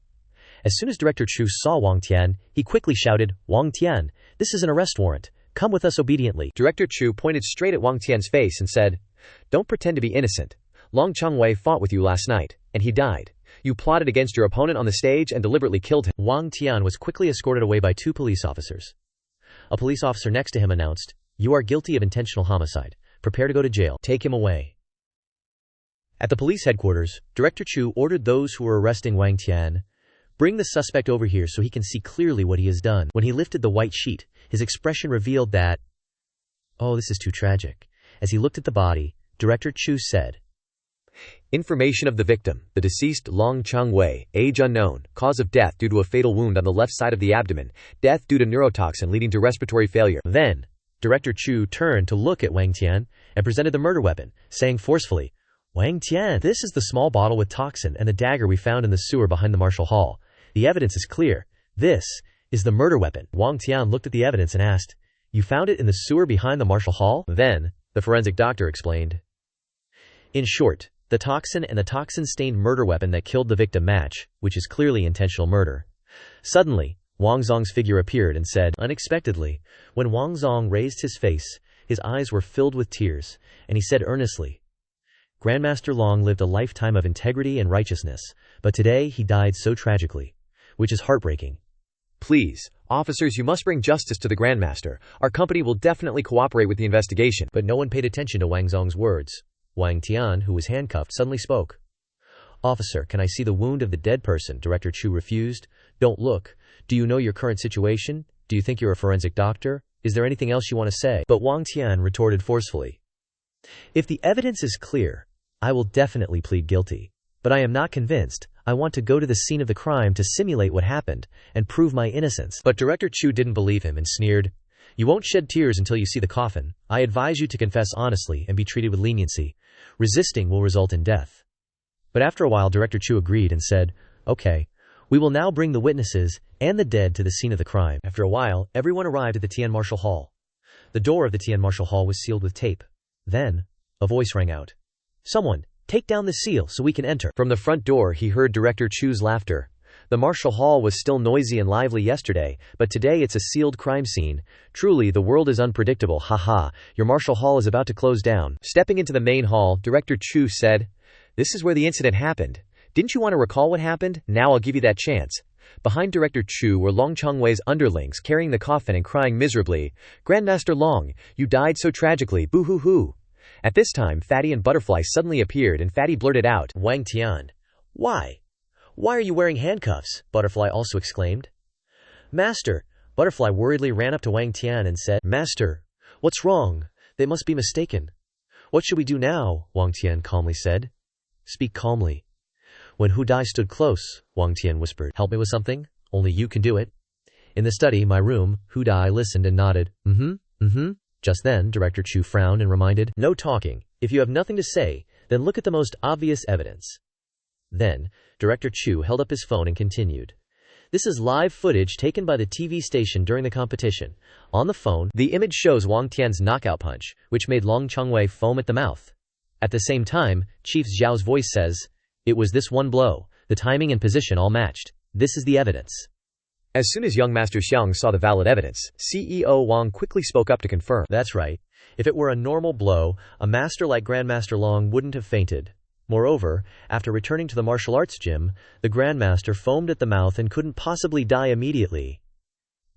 As soon as Director Chu saw Wang Tian, he quickly shouted, Wang Tian, this is an arrest warrant. Come with us obediently. Director Chu pointed straight at Wang Tian's face and said, Don't pretend to be innocent. Long Chongwei fought with you last night, and he died. You plotted against your opponent on the stage and deliberately killed him. Wang Tian was quickly escorted away by 2 police officers. A police officer next to him announced, You are guilty of intentional homicide. Prepare to go to jail. Take him away. At the police headquarters, Director Chu ordered those who were arresting Wang Tian, Bring the suspect over here so he can see clearly what he has done. When he lifted the white sheet, his expression revealed that, Oh, this is too tragic. As he looked at the body, Director Chu said, Information of the victim, the deceased Long Chongwei, age unknown, cause of death due to a fatal wound on the left side of the abdomen, death due to neurotoxin leading to respiratory failure. Then, Director Chu turned to look at Wang Tian and presented the murder weapon, saying forcefully, Wang Tian, this is the small bottle with toxin and the dagger we found in the sewer behind the martial hall. The evidence is clear. This is the murder weapon. Wang Tian looked at the evidence and asked, You found it in the sewer behind the martial hall? Then, the forensic doctor explained. In short, the toxin and the toxin-stained murder weapon that killed the victim match, which is clearly intentional murder. Suddenly, Wang Zong's figure appeared and said, Unexpectedly, when Wang Zong raised his face, his eyes were filled with tears, and he said earnestly, Grandmaster Long lived a lifetime of integrity and righteousness, but today he died so tragically, which is heartbreaking. Please, officers, you must bring justice to the Grandmaster. Our company will definitely cooperate with the investigation. But no one paid attention to Wang Zong's words. Wang Tian, who was handcuffed, suddenly spoke. Officer, can I see the wound of the dead person? Director Chu refused. Don't look. Do you know your current situation? Do you think you're a forensic doctor? Is there anything else you want to say? But Wang Tian retorted forcefully. If the evidence is clear, I will definitely plead guilty. But I am not convinced. I want to go to the scene of the crime to simulate what happened and prove my innocence. But Director Chu didn't believe him and sneered, You won't shed tears until you see the coffin. I advise you to confess honestly and be treated with leniency. Resisting will result in death. But after a while Director Chu agreed and said, Okay, we will now bring the witnesses and the dead to the scene of the crime. After a while, everyone arrived at the Tian Martial Hall. The door of the Tian Martial Hall was sealed with tape. Then, a voice rang out. Someone, take down the seal so we can enter. From the front door he heard Director Chu's laughter. The martial hall was still noisy and lively yesterday, but today it's a sealed crime scene. Truly, the world is unpredictable. Haha, your martial hall is about to close down. Stepping into the main hall, Director Chu said, This is where the incident happened. Didn't you want to recall what happened? Now I'll give you that chance. Behind Director Chu were Long Chongwei's underlings carrying the coffin and crying miserably, Grandmaster Long, you died so tragically, boo-hoo-hoo. At this time, Fatty and Butterfly suddenly appeared and Fatty blurted out, Wang Tian. Why? Why are you wearing handcuffs? Butterfly also exclaimed. Master, Butterfly worriedly ran up to Wang Tian and said, Master, what's wrong? They must be mistaken. What should we do now? Wang Tian calmly said. Speak calmly. When Hu Dai stood close, Wang Tian whispered, Help me with something? Only you can do it. In the study, my room, Hu Dai listened and nodded. Just then, Director Chu frowned and reminded, No talking. If you have nothing to say, then look at the most obvious evidence. Then, Director Chu held up his phone and continued. This is live footage taken by the TV station during the competition. On the phone, the image shows Wang Tian's knockout punch, which made Long Chengwei foam at the mouth. At the same time, Chief Zhao's voice says, It was this one blow. The timing and position all matched. This is the evidence. As soon as young Master Xiang saw the valid evidence, CEO Wang quickly spoke up to confirm. That's right. If it were a normal blow, a master like Grandmaster Long wouldn't have fainted. Moreover, after returning to the martial arts gym, the Grandmaster foamed at the mouth and couldn't possibly die immediately.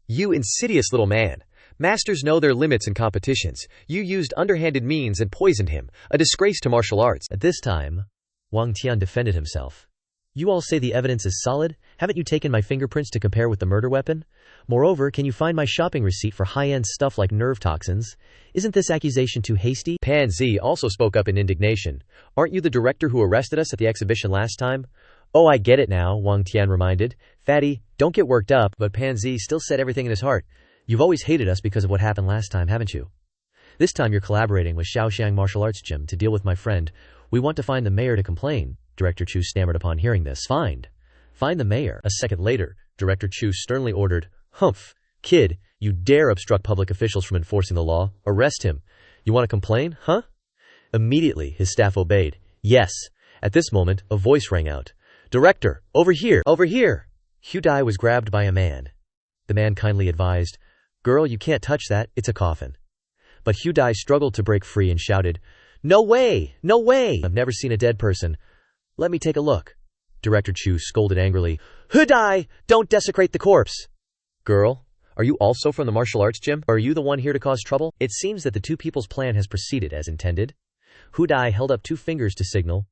You insidious little man. Masters know their limits in competitions. You used underhanded means and poisoned him. A disgrace to martial arts. At this time, Wang Tian defended himself. You all say the evidence is solid? Haven't you taken my fingerprints to compare with the murder weapon? Moreover, can you find my shopping receipt for high-end stuff like nerve toxins? Isn't this accusation too hasty? Pan Zi also spoke up in indignation. Aren't you the director who arrested us at the exhibition last time? Oh, I get it now, Wang Tian reminded. Fatty, don't get worked up, but Pan Zi still said everything in his heart. You've always hated us because of what happened last time, haven't you? This time you're collaborating with Shaoxiang Martial Arts Gym to deal with my friend. We want to find the mayor to complain. Director Chu stammered upon hearing this. Find the mayor. A second later, Director Chu sternly ordered, Humph, kid, you dare obstruct public officials from enforcing the law. Arrest him. You want to complain, huh? Immediately, his staff obeyed. Yes. At this moment, a voice rang out. Director, over here, over here. Hu Dai was grabbed by a man. The man kindly advised, Girl, you can't touch that, it's a coffin. But Hu Dai struggled to break free and shouted, No way, no way. I've never seen a dead person. Let me take a look. Director Chu scolded angrily. Hu Dai, don't desecrate the corpse. Girl, are you also from the martial arts gym? Are you the one here to cause trouble? It seems that the two people's plan has proceeded as intended. Hu Dai held up 2 fingers to signal.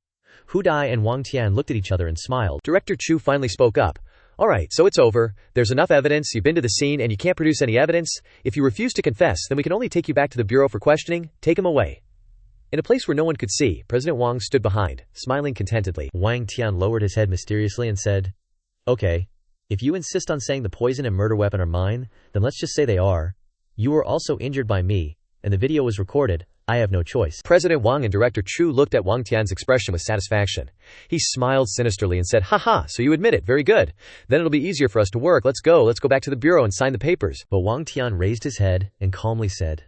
Hu Dai and Wang Tian looked at each other and smiled. Director Chu finally spoke up. All right, so it's over. There's enough evidence. You've been to the scene and you can't produce any evidence. If you refuse to confess, then we can only take you back to the bureau for questioning. Take him away. In a place where no one could see, President Wang stood behind, smiling contentedly. Wang Tian lowered his head mysteriously and said, Okay, if you insist on saying the poison and murder weapon are mine, then let's just say they are. You were also injured by me, and the video was recorded. I have no choice. President Wang and Director Chu looked at Wang Tian's expression with satisfaction. He smiled sinisterly and said, Haha, so you admit it. Very good. Then it'll be easier for us to work. Let's go back to the bureau and sign the papers. But Wang Tian raised his head and calmly said,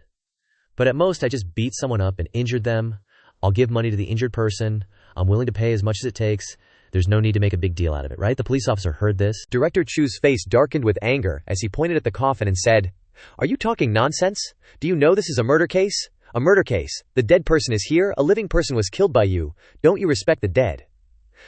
But at most I just beat someone up and injured them. I'll give money to the injured person. I'm willing to pay as much as it takes. There's no need to make a big deal out of it, right? The police officer heard this. Director Chu's face darkened with anger as he pointed at the coffin and said, Are you talking nonsense? Do you know this is a murder case? A murder case. The dead person is here. A living person was killed by you. Don't you respect the dead?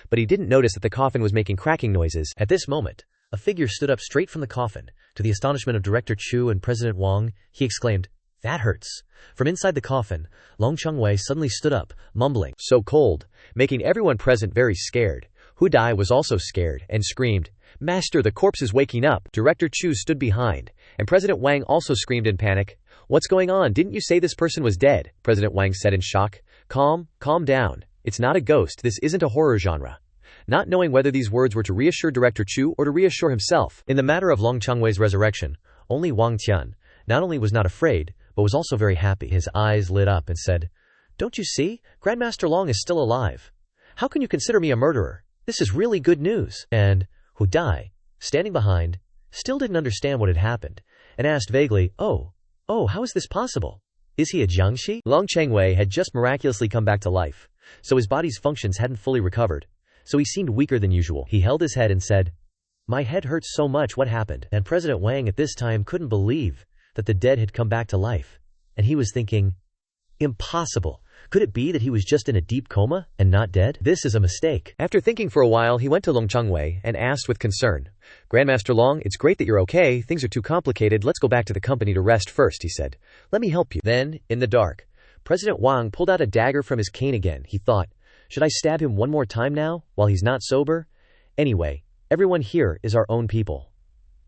But he didn't notice that the coffin was making cracking noises. At this moment, a figure stood up straight from the coffin. To the astonishment of Director Chu and President Wang, he exclaimed, That hurts. From inside the coffin, Long Chengwei suddenly stood up, mumbling, So cold, making everyone present very scared. Hu Dai was also scared and screamed, Master, the corpse is waking up. Director Chu stood behind, and President Wang also screamed in panic. What's going on? Didn't you say this person was dead? President Wang said in shock. Calm down. It's not a ghost. This isn't a horror genre. Not knowing whether these words were to reassure Director Chu or to reassure himself. In the matter of Long Chengwei's resurrection, only Wang Tian not only was not afraid, but was also very happy. His eyes lit up and said, Don't you see? Grandmaster Long is still alive. How can you consider me a murderer? This is really good news. And Hu Dai, standing behind, still didn't understand what had happened, and asked vaguely, Oh, how is this possible? Is he a Jiangxi? Long Chengwei had just miraculously come back to life, so his body's functions hadn't fully recovered, so he seemed weaker than usual. He held his head and said, My head hurts so much, what happened? And President Wang at this time couldn't believe that the dead had come back to life, and he was thinking, Impossible. Could it be that he was just in a deep coma and not dead? This is a mistake. After thinking for a while, he went to Long Chengwei and asked with concern, Grandmaster Long, it's great that you're okay. Things are too complicated. Let's go back to the company to rest first, he said. Let me help you. Then, in the dark, President Wang pulled out a dagger from his cane again. He thought, should I stab him one more time now, while he's not sober? Anyway, everyone here is our own people.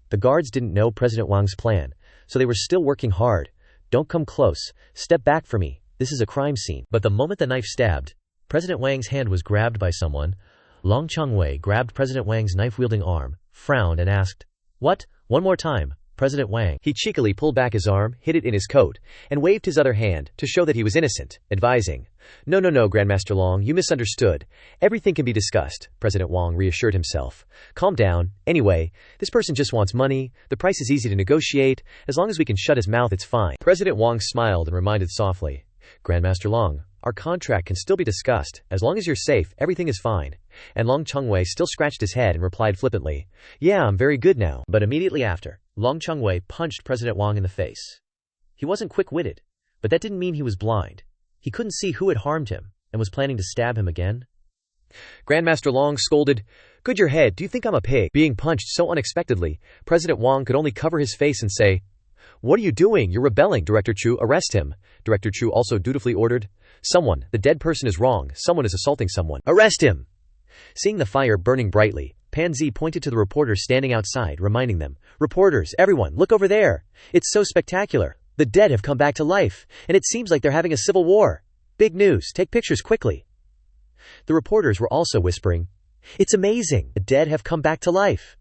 The guards didn't know President Wang's plan, so they were still working hard. Don't come close. Step back for me. This is a crime scene. But the moment the knife stabbed, President Wang's hand was grabbed by someone. Long Chengwei grabbed President Wang's knife-wielding arm, frowned and asked, "What? One more time, President Wang." He cheekily pulled back his arm, hid it in his coat, and waved his other hand to show that he was innocent, advising, No, Grandmaster Long, you misunderstood. Everything can be discussed." President Wang reassured himself. "Calm down. Anyway, this person just wants money. The price is easy to negotiate. As long as we can shut his mouth, it's fine." President Wang smiled and reminded softly, "Grandmaster Long, our contract can still be discussed. As long as you're safe, everything is fine." And Long Chengwei still scratched his head and replied flippantly, "Yeah, I'm very good now." But immediately after, Long Chengwei punched President Wang in the face. He wasn't quick-witted, but that didn't mean he was blind. He couldn't see who had harmed him and was planning to stab him again. Grandmaster Long scolded, "Good your head, do you think I'm a pig?" Being punched so unexpectedly, President Wang could only cover his face and say, "What are you doing? You're rebelling, Director Chu, arrest him." Director Chu also dutifully ordered, the dead person is wrong, someone is assaulting someone. Arrest him!" Seeing the fire burning brightly, Pan Zi pointed to the reporters standing outside, reminding them, "Reporters, everyone, look over there. It's so spectacular. The dead have come back to life, and it seems like they're having a civil war. Big news, take pictures quickly." The reporters were also whispering, "It's amazing, the dead have come back to life.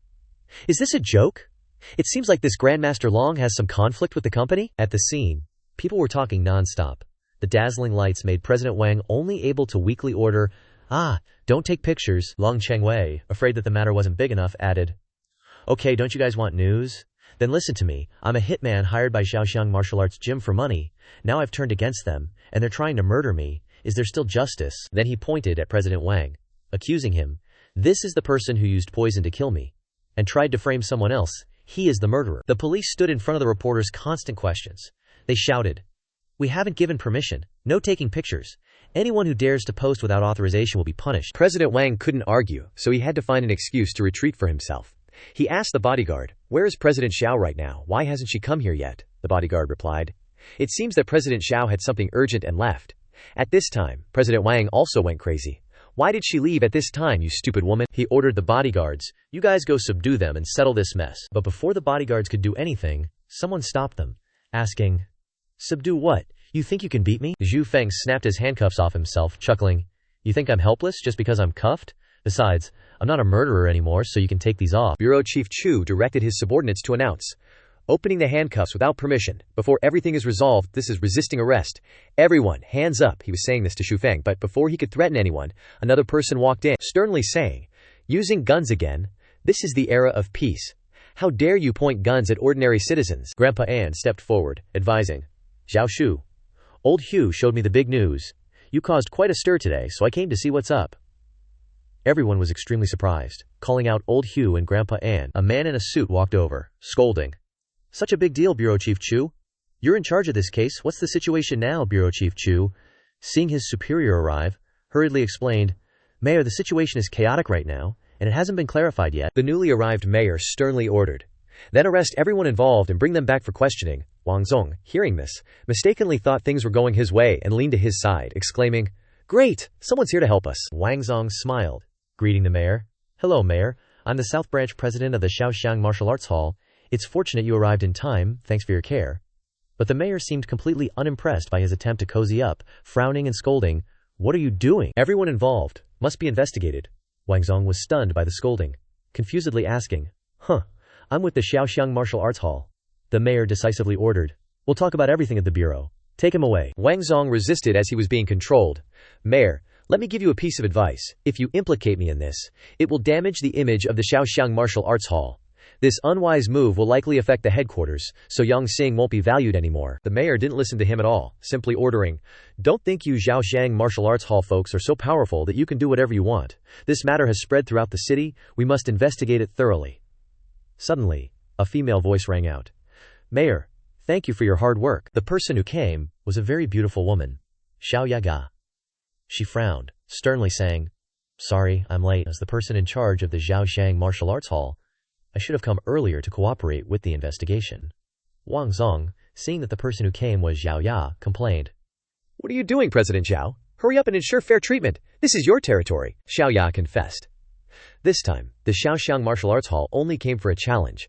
Is this a joke? It seems like this Grandmaster Long has some conflict with the company." At the scene, people were talking non-stop. The dazzling lights made President Wang only able to weakly order, "Don't take pictures." Long Chengwei, afraid that the matter wasn't big enough, added, "Okay, don't you guys want news? Then listen to me. I'm a hitman hired by Shaoxiang Martial Arts Gym for money. Now I've turned against them, and they're trying to murder me. Is there still justice?" Then he pointed at President Wang, accusing him, "This is the person who used poison to kill me, and tried to frame someone else. He is the murderer." The police stood in front of the reporters' constant questions. They shouted, "We haven't given permission. No taking pictures. Anyone who dares to post without authorization will be punished." President Wang couldn't argue, so he had to find an excuse to retreat for himself. He asked the bodyguard, "Where is President Xiao right now? Why hasn't she come here yet?" The bodyguard replied, "It seems that President Xiao had something urgent and left." At this time, President Wang also went crazy. "Why did she leave at this time, you stupid woman?" He ordered the bodyguards, "You guys go subdue them and settle this mess." But before the bodyguards could do anything, someone stopped them, asking, "Subdue what? You think you can beat me?" Zhu Feng snapped his handcuffs off himself, chuckling, "You think I'm helpless just because I'm cuffed? Besides, I'm not a murderer anymore, so you can take these off." Bureau Chief Chu directed his subordinates to announce, "Opening the handcuffs without permission. Before everything is resolved, this is resisting arrest. Everyone, hands up." He was saying this to Xu Feng, but before he could threaten anyone, another person walked in, sternly saying, "Using guns again? This is the era of peace. How dare you point guns at ordinary citizens?" Grandpa An stepped forward, advising, "Zhao Shu, old Hugh showed me the big news. You caused quite a stir today, so I came to see what's up." Everyone was extremely surprised. Calling out old Hugh and Grandpa An, a man in a suit walked over, scolding, "Such a big deal, Bureau Chief Chu. You're in charge of this case. What's the situation now?" Bureau Chief Chu, seeing his superior arrive, hurriedly explained, "Mayor, the situation is chaotic right now, and it hasn't been clarified yet." The newly arrived mayor sternly ordered, "Then arrest everyone involved and bring them back for questioning." Wang Zong, hearing this, mistakenly thought things were going his way and leaned to his side, exclaiming, "Great! Someone's here to help us." Wang Zong smiled, greeting the mayor. "Hello, Mayor. I'm the South Branch President of the Shaoxiang Martial Arts Hall. It's fortunate you arrived in time, thanks for your care." But the mayor seemed completely unimpressed by his attempt to cozy up, frowning and scolding, "What are you doing? Everyone involved must be investigated." Wang Zong was stunned by the scolding, confusedly asking, "I'm with the Shaoxiang Martial Arts Hall." The mayor decisively ordered, "We'll talk about everything at the bureau. Take him away." Wang Zong resisted as he was being controlled. "Mayor, let me give you a piece of advice. If you implicate me in this, it will damage the image of the Shaoxiang Martial Arts Hall. This unwise move will likely affect the headquarters, so Yang Xing won't be valued anymore." The mayor didn't listen to him at all, simply ordering, "Don't think you Shaoxiang Martial Arts Hall folks are so powerful that you can do whatever you want. This matter has spread throughout the city. We must investigate it thoroughly." Suddenly, a female voice rang out, "Mayor, thank you for your hard work." The person who came was a very beautiful woman, Xiao Yaga. She frowned, sternly saying, "Sorry, I'm late. As the person in charge of the Shaoxiang Martial Arts Hall, I should have come earlier to cooperate with the investigation." Wang Zong, seeing that the person who came was Xiao Ya, complained, "What are you doing, President Zhao? Hurry up and ensure fair treatment. This is your territory." Xiao Ya confessed, This time, the Shaoxiang Martial Arts Hall only came for a challenge.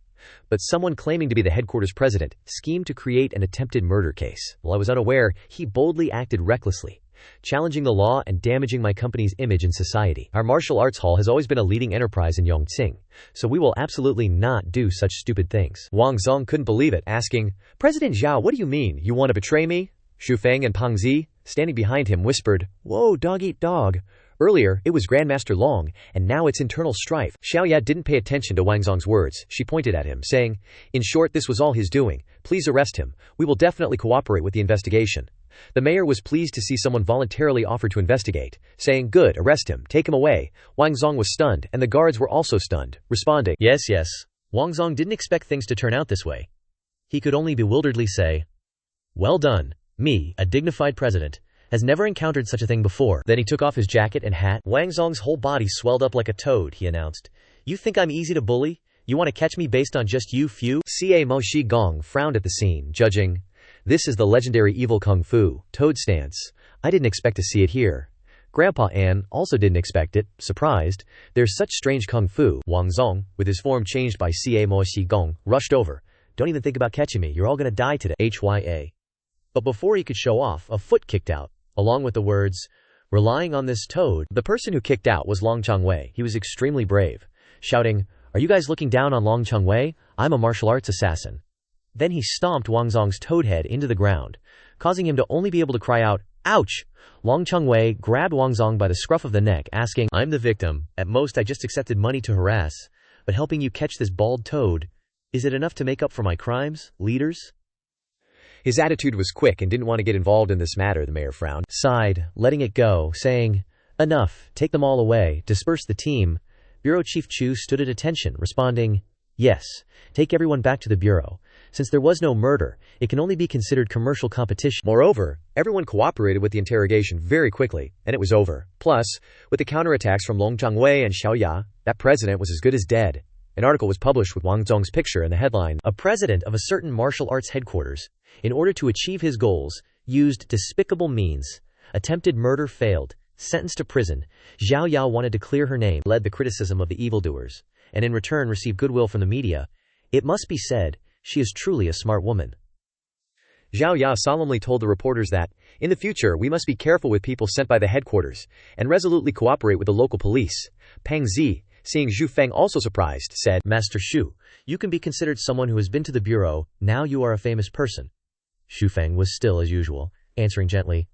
But someone claiming to be the headquarters president schemed to create an attempted murder case. While I was unaware, he boldly acted recklessly, challenging the law and damaging my company's image in society. Our martial arts hall has always been a leading enterprise in Yongqing, so we will absolutely not do such stupid things. Wang Zong couldn't believe it, asking, President Zhao, what do you mean? You want to betray me? Xu Feng and Pang Zi, standing behind him, whispered, Whoa, dog eat dog. Earlier, it was Grandmaster Long, and now it's internal strife. Xiaoya didn't pay attention to Wang Zong's words. She pointed at him, saying, In short, this was all his doing. Please arrest him. We will definitely cooperate with the investigation. The mayor was pleased to see someone voluntarily offer to investigate, saying, Good, arrest him, take him away. Wang Zong was stunned, and the guards were also stunned, responding, Yes, yes. Wang Zong didn't expect things to turn out this way. He could only bewilderedly say, Well done. Me, a dignified president, has never encountered such a thing before. Then he took off his jacket and hat. Wang Zong's whole body swelled up like a toad, he announced. You think I'm easy to bully? You want to catch me based on just you few? Ca Mo Shi Gong frowned at the scene, judging, This is the legendary evil kung fu, toad stance. I didn't expect to see it here. Grandpa An also didn't expect it, surprised. There's such strange kung fu. Wang Zong, with his form changed by Ca Mo Shi Gong, rushed over. Don't even think about catching me, you're all gonna die today. HYA. But before he could show off, a foot kicked out, along with the words, Relying on this toad. The person who kicked out was Long Changwei. He was extremely brave, shouting, Are you guys looking down on Long Changwei? I'm a martial arts assassin. Then he stomped Wang Zong's toad head into the ground, causing him to only be able to cry out, Ouch! Long Changwei grabbed Wang Zong by the scruff of the neck, asking, I'm the victim. At most I just accepted money to harass, but helping you catch this bald toad, is it enough to make up for my crimes, leaders? His attitude was quick and didn't want to get involved in this matter. The mayor frowned, sighed, letting it go, saying, Enough, take them all away, disperse the team. Bureau Chief Chu stood at attention, responding, Yes, take everyone back to the bureau. Since there was no murder, it can only be considered commercial competition. Moreover, everyone cooperated with the interrogation very quickly, and it was over. Plus, with the counterattacks from Long Changwei and Xiaoya, that president was as good as dead. An article was published with Wang Zong's picture and the headline, A president of a certain martial arts headquarters, in order to achieve his goals, used despicable means. Attempted murder failed. Sentenced to prison. Zhao Yao wanted to clear her name, led the criticism of the evildoers, and in return received goodwill from the media. It must be said, she is truly a smart woman. Zhao Ya solemnly told the reporters that, in the future we must be careful with people sent by the headquarters, and resolutely cooperate with the local police. Pang Zi, seeing Xu Feng also surprised, said, Master Xu, you can be considered someone who has been to the bureau, now you are a famous person. Xu Feng was still as usual, answering gently.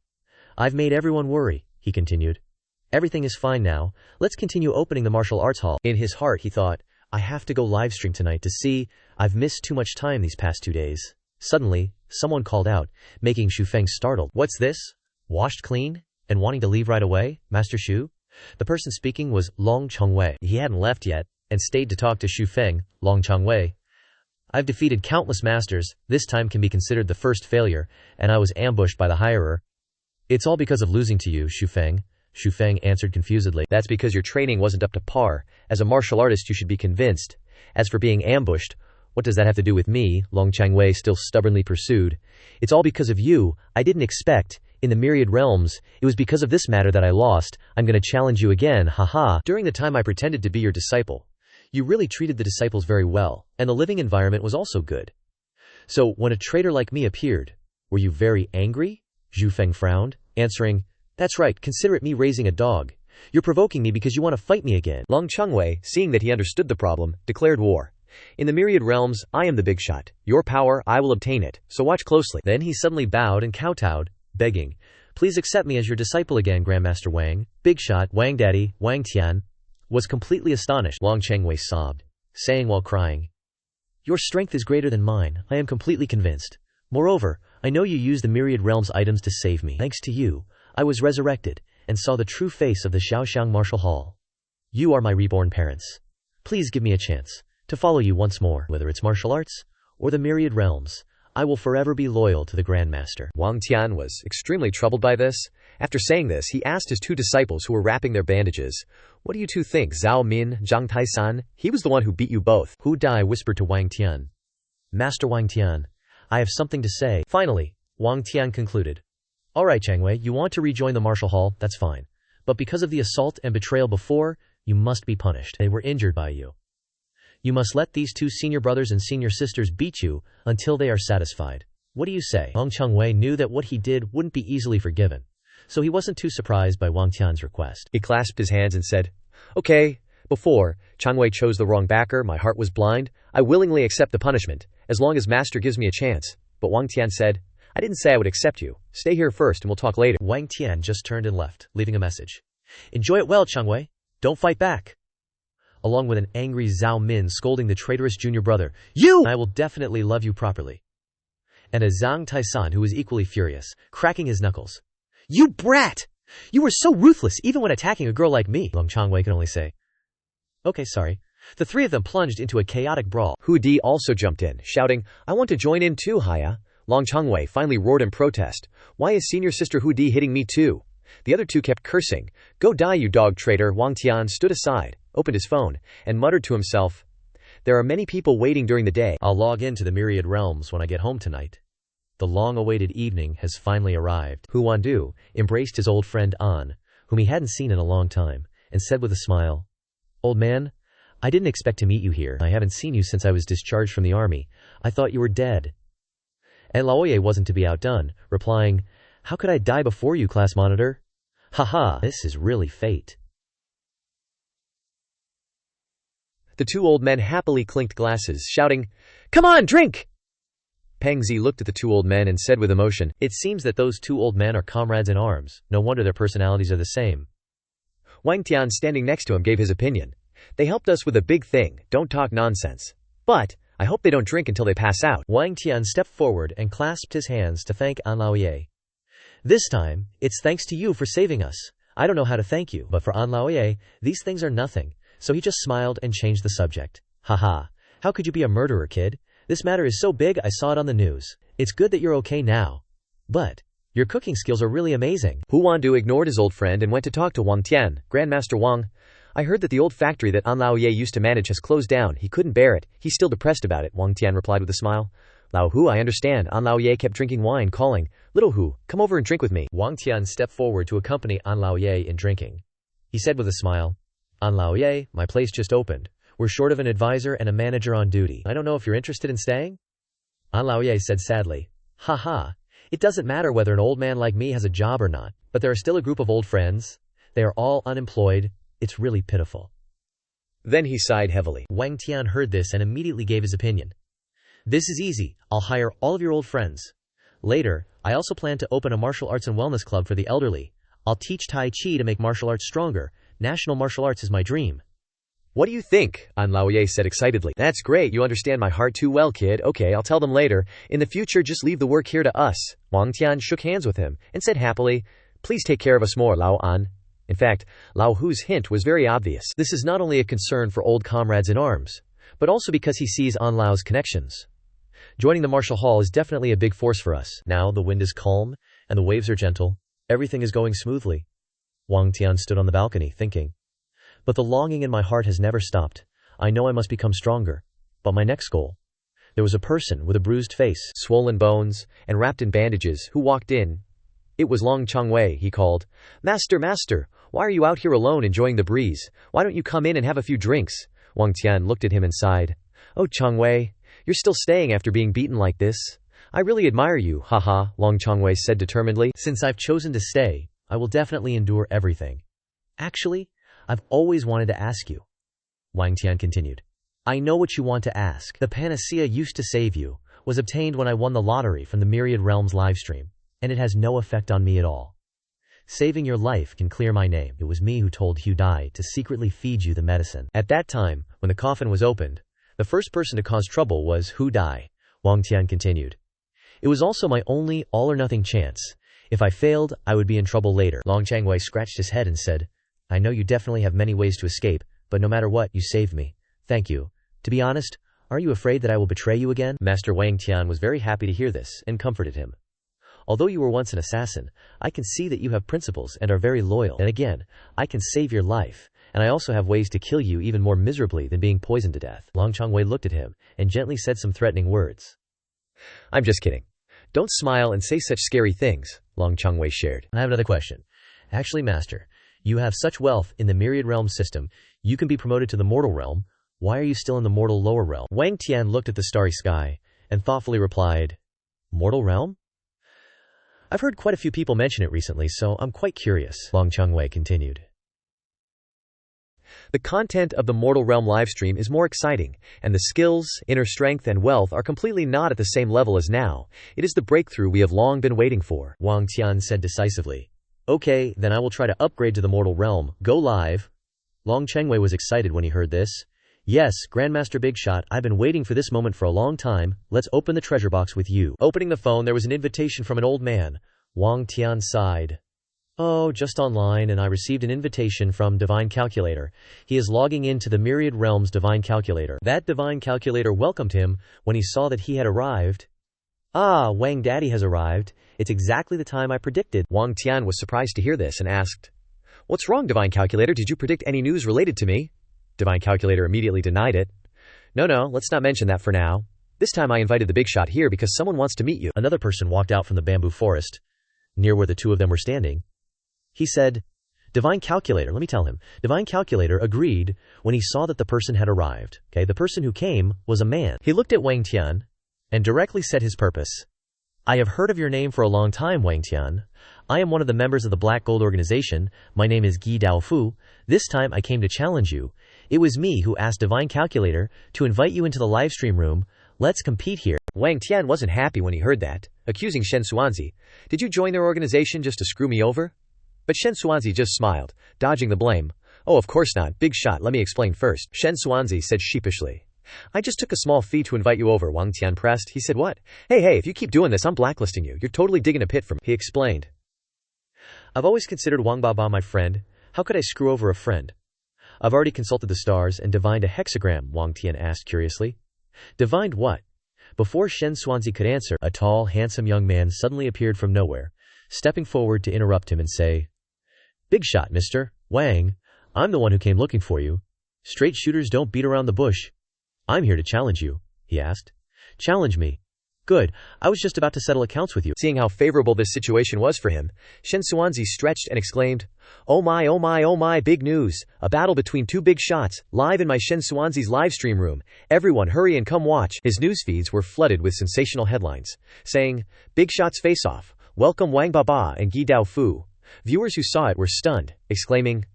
I've made everyone worry, he continued. Everything is fine now, let's continue opening the martial arts hall. In his heart he thought, I have to go livestream tonight to see, I've missed too much time these past 2 days. Suddenly, someone called out, making Xu Feng startled. What's this? Washed clean? And wanting to leave right away, Master Xu? The person speaking was Long Changwei. He hadn't left yet, and stayed to talk to Xu Feng. Long Changwei. I've defeated countless masters, this time can be considered the first failure, and I was ambushed by the hirer. It's all because of losing to you, Xu Feng. Xu Feng answered confusedly. That's because your training wasn't up to par. As a martial artist you should be convinced. As for being ambushed, what does that have to do with me? Long Changwei still stubbornly pursued. It's all because of you. I didn't expect. In the Myriad Realms, it was because of this matter that I lost. I'm gonna challenge you again, haha. During the time I pretended to be your disciple, you really treated the disciples very well, and the living environment was also good. So, when a traitor like me appeared, were you very angry? Xu Feng frowned, answering, That's right, consider it me raising a dog. You're provoking me because you want to fight me again. Long Changwei, seeing that he understood the problem, declared war. In the Myriad Realms, I am the big shot. Your power, I will obtain it, so watch closely. Then he suddenly bowed and kowtowed, begging, Please accept me as your disciple again, Grandmaster Wang. Big shot, Wang Daddy, Wang Tian, was completely astonished. Long Changwei sobbed, saying while crying, Your strength is greater than mine, I am completely convinced. Moreover, I know you used the Myriad Realms items to save me. Thanks to you, I was resurrected, and saw the true face of the Shaoxiang Martial Hall. You are my reborn parents. Please give me a chance to follow you once more. Whether it's martial arts, or the Myriad Realms, I will forever be loyal to the Grandmaster. Wang Tian was extremely troubled by this. After saying this, he asked his 2 disciples who were wrapping their bandages, What do you 2 think, Zhao Min, Zhang Tai-san? He was the one who beat you both. Hu Dai whispered to Wang Tian. Master Wang Tian, I have something to say. Finally, Wang Tian concluded. Alright Changwei, you want to rejoin the martial hall, that's fine. But because of the assault and betrayal before, You must be punished. They were injured by you. You must let these 2 senior brothers and senior sisters beat you until they are satisfied. What do you say? Long Changwei knew that what he did wouldn't be easily forgiven, so he wasn't too surprised by Wang Tian's request. He clasped his hands and said, "Okay, before Changwei chose the wrong backer, my heart was blind. I willingly accept the punishment, as long as master gives me a chance." But Wang Tian said, "I didn't say I would accept you. Stay here first and we'll talk later." Wang Tian just turned and left, leaving a message. Enjoy it well, Changwei. Don't fight back. Along with an angry Zhao Min scolding the traitorous junior brother, "You! I will definitely love you properly." And a Zhang Taisan who was equally furious, cracking his knuckles. "You brat! You were so ruthless even when attacking a girl like me." Long Changwei could only say, "Okay, sorry." The 3 of them plunged into a chaotic brawl. Hu Di also jumped in, shouting, "I want to join in too, Haya." Long Changwei finally roared in protest. "Why is senior sister Hu Di hitting me too?" The other 2 kept cursing. "Go die, you dog traitor." Wang Tian stood aside, opened his phone, and muttered to himself, "There are many people waiting during the day. I'll log into the Myriad Realms when I get home tonight." The long-awaited evening has finally arrived. Hu Wandu embraced his old friend An, whom he hadn't seen in a long time, and said with a smile, "Old man, I didn't expect to meet you here. I haven't seen you since I was discharged from the army. I thought you were dead." And Laoye wasn't to be outdone, replying, "How could I die before you, class monitor? Haha, this is really fate." The 2 old men happily clinked glasses, shouting, "Come on, drink!" Peng Zi looked at the 2 old men and said with emotion, "It seems that those 2 old men are comrades in arms. No wonder their personalities are the same." Wang Tian, standing next to him, gave his opinion. "They helped us with a big thing, don't talk nonsense. But I hope they don't drink until they pass out." Wang Tian stepped forward and clasped his hands to thank An Laoye. "This time, it's thanks to you for saving us. I don't know how to thank you, but for An Laoye, these things are nothing." So he just smiled and changed the subject. "Haha, how could you be a murderer, kid? This matter is so big I saw it on the news. It's good that you're okay now. But your cooking skills are really amazing." Hu Wandu ignored his old friend and went to talk to Wang Tian. "Grandmaster Wang, I heard that the old factory that An Laoye used to manage has closed down. He couldn't bear it. He's still depressed about it." Wang Tian replied with a smile. "Lao Hu, I understand." An Laoye kept drinking wine, calling, "Little Hu, come over and drink with me." Wang Tian stepped forward to accompany An Laoye in drinking. He said with a smile, "An Laoye, my place just opened. We're short of an advisor and a manager on duty. I don't know if you're interested in staying?" An Laoye said sadly, "Haha, it doesn't matter whether an old man like me has a job or not, but there are still a group of old friends. They are all unemployed. It's really pitiful." Then he sighed heavily. Wang Tian heard this and immediately gave his opinion. "This is easy. I'll hire all of your old friends. Later, I also plan to open a martial arts and wellness club for the elderly. I'll teach Tai Chi to make martial arts stronger. National martial arts is my dream." "What do you think?" An Laoye said excitedly. "That's great. You understand my heart too well, kid. Okay, I'll tell them later. In the future, just leave the work here to us." Wang Tian shook hands with him and said happily, "Please take care of us more, Lao An." In fact, Lao Hu's hint was very obvious. This is not only a concern for old comrades in arms, but also because he sees An Lao's connections. Joining the martial hall is definitely a big force for us. Now the wind is calm, and the waves are gentle. Everything is going smoothly. Wang Tian stood on the balcony, thinking. But the longing in my heart has never stopped. I know I must become stronger. But my next goal. There was a person with a bruised face, swollen bones, and wrapped in bandages, who walked in. It was Long Changwei. He called, "Master, master, why are you out here alone enjoying the breeze? Why don't you come in and have a few drinks?" Wang Tian looked at him and sighed. "Oh, Changwei, you're still staying after being beaten like this? I really admire you, haha," Long Changwei said determinedly. "Since I've chosen to stay, I will definitely endure everything. Actually, I've always wanted to ask you." Wang Tian continued. "I know what you want to ask. The panacea used to save you was obtained when I won the lottery from the Myriad Realms livestream, and it has no effect on me at all. Saving your life can clear my name. It was me who told Hu Dai to secretly feed you the medicine. At that time, when the coffin was opened, the first person to cause trouble was Hu Dai," Wang Tian continued. "It was also my only all-or-nothing chance. If I failed, I would be in trouble later." Long Changwei scratched his head and said, "I know you definitely have many ways to escape, but no matter what, you saved me. Thank you. To be honest, aren't you afraid that I will betray you again?" Master Wang Tian was very happy to hear this and comforted him. "Although you were once an assassin, I can see that you have principles and are very loyal. And again, I can save your life, and I also have ways to kill you even more miserably than being poisoned to death." Long Changwei looked at him and gently said some threatening words. "I'm just kidding. Don't smile and say such scary things," Long Changwei shared. "I have another question. Actually, Master, You have such wealth in the Myriad Realms system. You can be promoted to the mortal realm. Why are you still in the mortal lower realm? Wang Tian looked at the starry sky and thoughtfully replied, Mortal realm? I've heard quite a few people mention it recently, so I'm quite curious. Long Chengwei continued. The content of the Mortal Realm livestream is more exciting, and the skills, inner strength, and wealth are completely not at the same level as now. It is the breakthrough we have long been waiting for, Wang Tian said decisively. Okay, then I will try to upgrade to the Mortal Realm. Go live. Long Chengwei was excited when he heard this. Yes, Grandmaster Big Shot, I've been waiting for this moment for a long time. Let's open the treasure box with you. Opening the phone, there was an invitation from an old man. Wang Tian sighed. Oh, just online, and I received an invitation from Divine Calculator. He is logging into the Myriad Realms Divine Calculator. That Divine Calculator welcomed him when he saw that he had arrived. Ah, Wang Daddy has arrived. It's exactly the time I predicted. Wang Tian was surprised to hear this and asked, What's wrong, Divine Calculator? Did you predict any news related to me? Divine Calculator immediately denied it. No, let's not mention that for now. This time I invited the Big Shot here because someone wants to meet you. Another person walked out from the bamboo forest, near where the two of them were standing. He said, Divine Calculator, let me tell him. Divine Calculator agreed when he saw that the person had arrived. Okay, the person who came was a man. He looked at Wang Tian and directly said his purpose. I have heard of your name for a long time, Wang Tian. I am one of the members of the Black Gold Organization. My name is Guy Daofu. This time I came to challenge you. It was me who asked Divine Calculator to invite you into the livestream room. Let's compete here. Wang Tian wasn't happy when he heard that, accusing Shen Xuanzi. Did you join their organization just to screw me over? But Shen Xuanzi just smiled, dodging the blame. Oh, of course not. Big Shot, let me explain first. Shen Xuanzi said sheepishly. I just took a small fee to invite you over, Wang Tian pressed. He said, what? Hey, if you keep doing this, I'm blacklisting you. You're totally digging a pit for me, he explained. I've always considered Wang Baba my friend. How could I screw over a friend? I've already consulted the stars and divined a hexagram, Wang Tian asked curiously. Divined what? Before Shen Xuanzi could answer, a tall, handsome young man suddenly appeared from nowhere, stepping forward to interrupt him and say, Big Shot, Mr. Wang. I'm the one who came looking for you. Straight shooters don't beat around the bush. I'm here to challenge you, he asked. Challenge me? Good. I was just about to settle accounts with you. Seeing how favorable this situation was for him, Shen Xuanzi stretched and exclaimed, Oh my, big news. A battle between two big shots, live in my Shen Xuanzi's livestream room. Everyone hurry and come watch. His news feeds were flooded with sensational headlines, saying, Big Shots face off. Welcome Wang Baba and Guy Daofu. Viewers who saw it were stunned, exclaiming,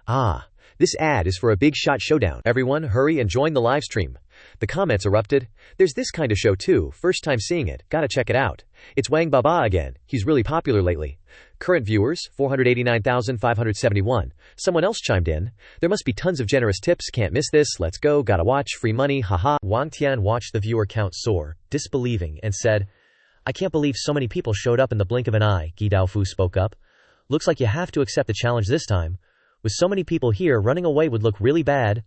Ah, this ad is for a Big Shot showdown. Everyone hurry and join the live stream. The comments erupted. There's this kind of show too, first time seeing it, gotta check it out. It's Wang Baba again, he's really popular lately. Current viewers, 489,571. Someone else chimed in. There must be tons of generous tips, can't miss this, let's go, gotta watch, free money, haha. Wang Tian watched the viewer count soar, disbelieving, and said, I can't believe so many people showed up in the blink of an eye. Guy Daofu spoke up. Looks like you have to accept the challenge this time. With so many people here, running away would look really bad.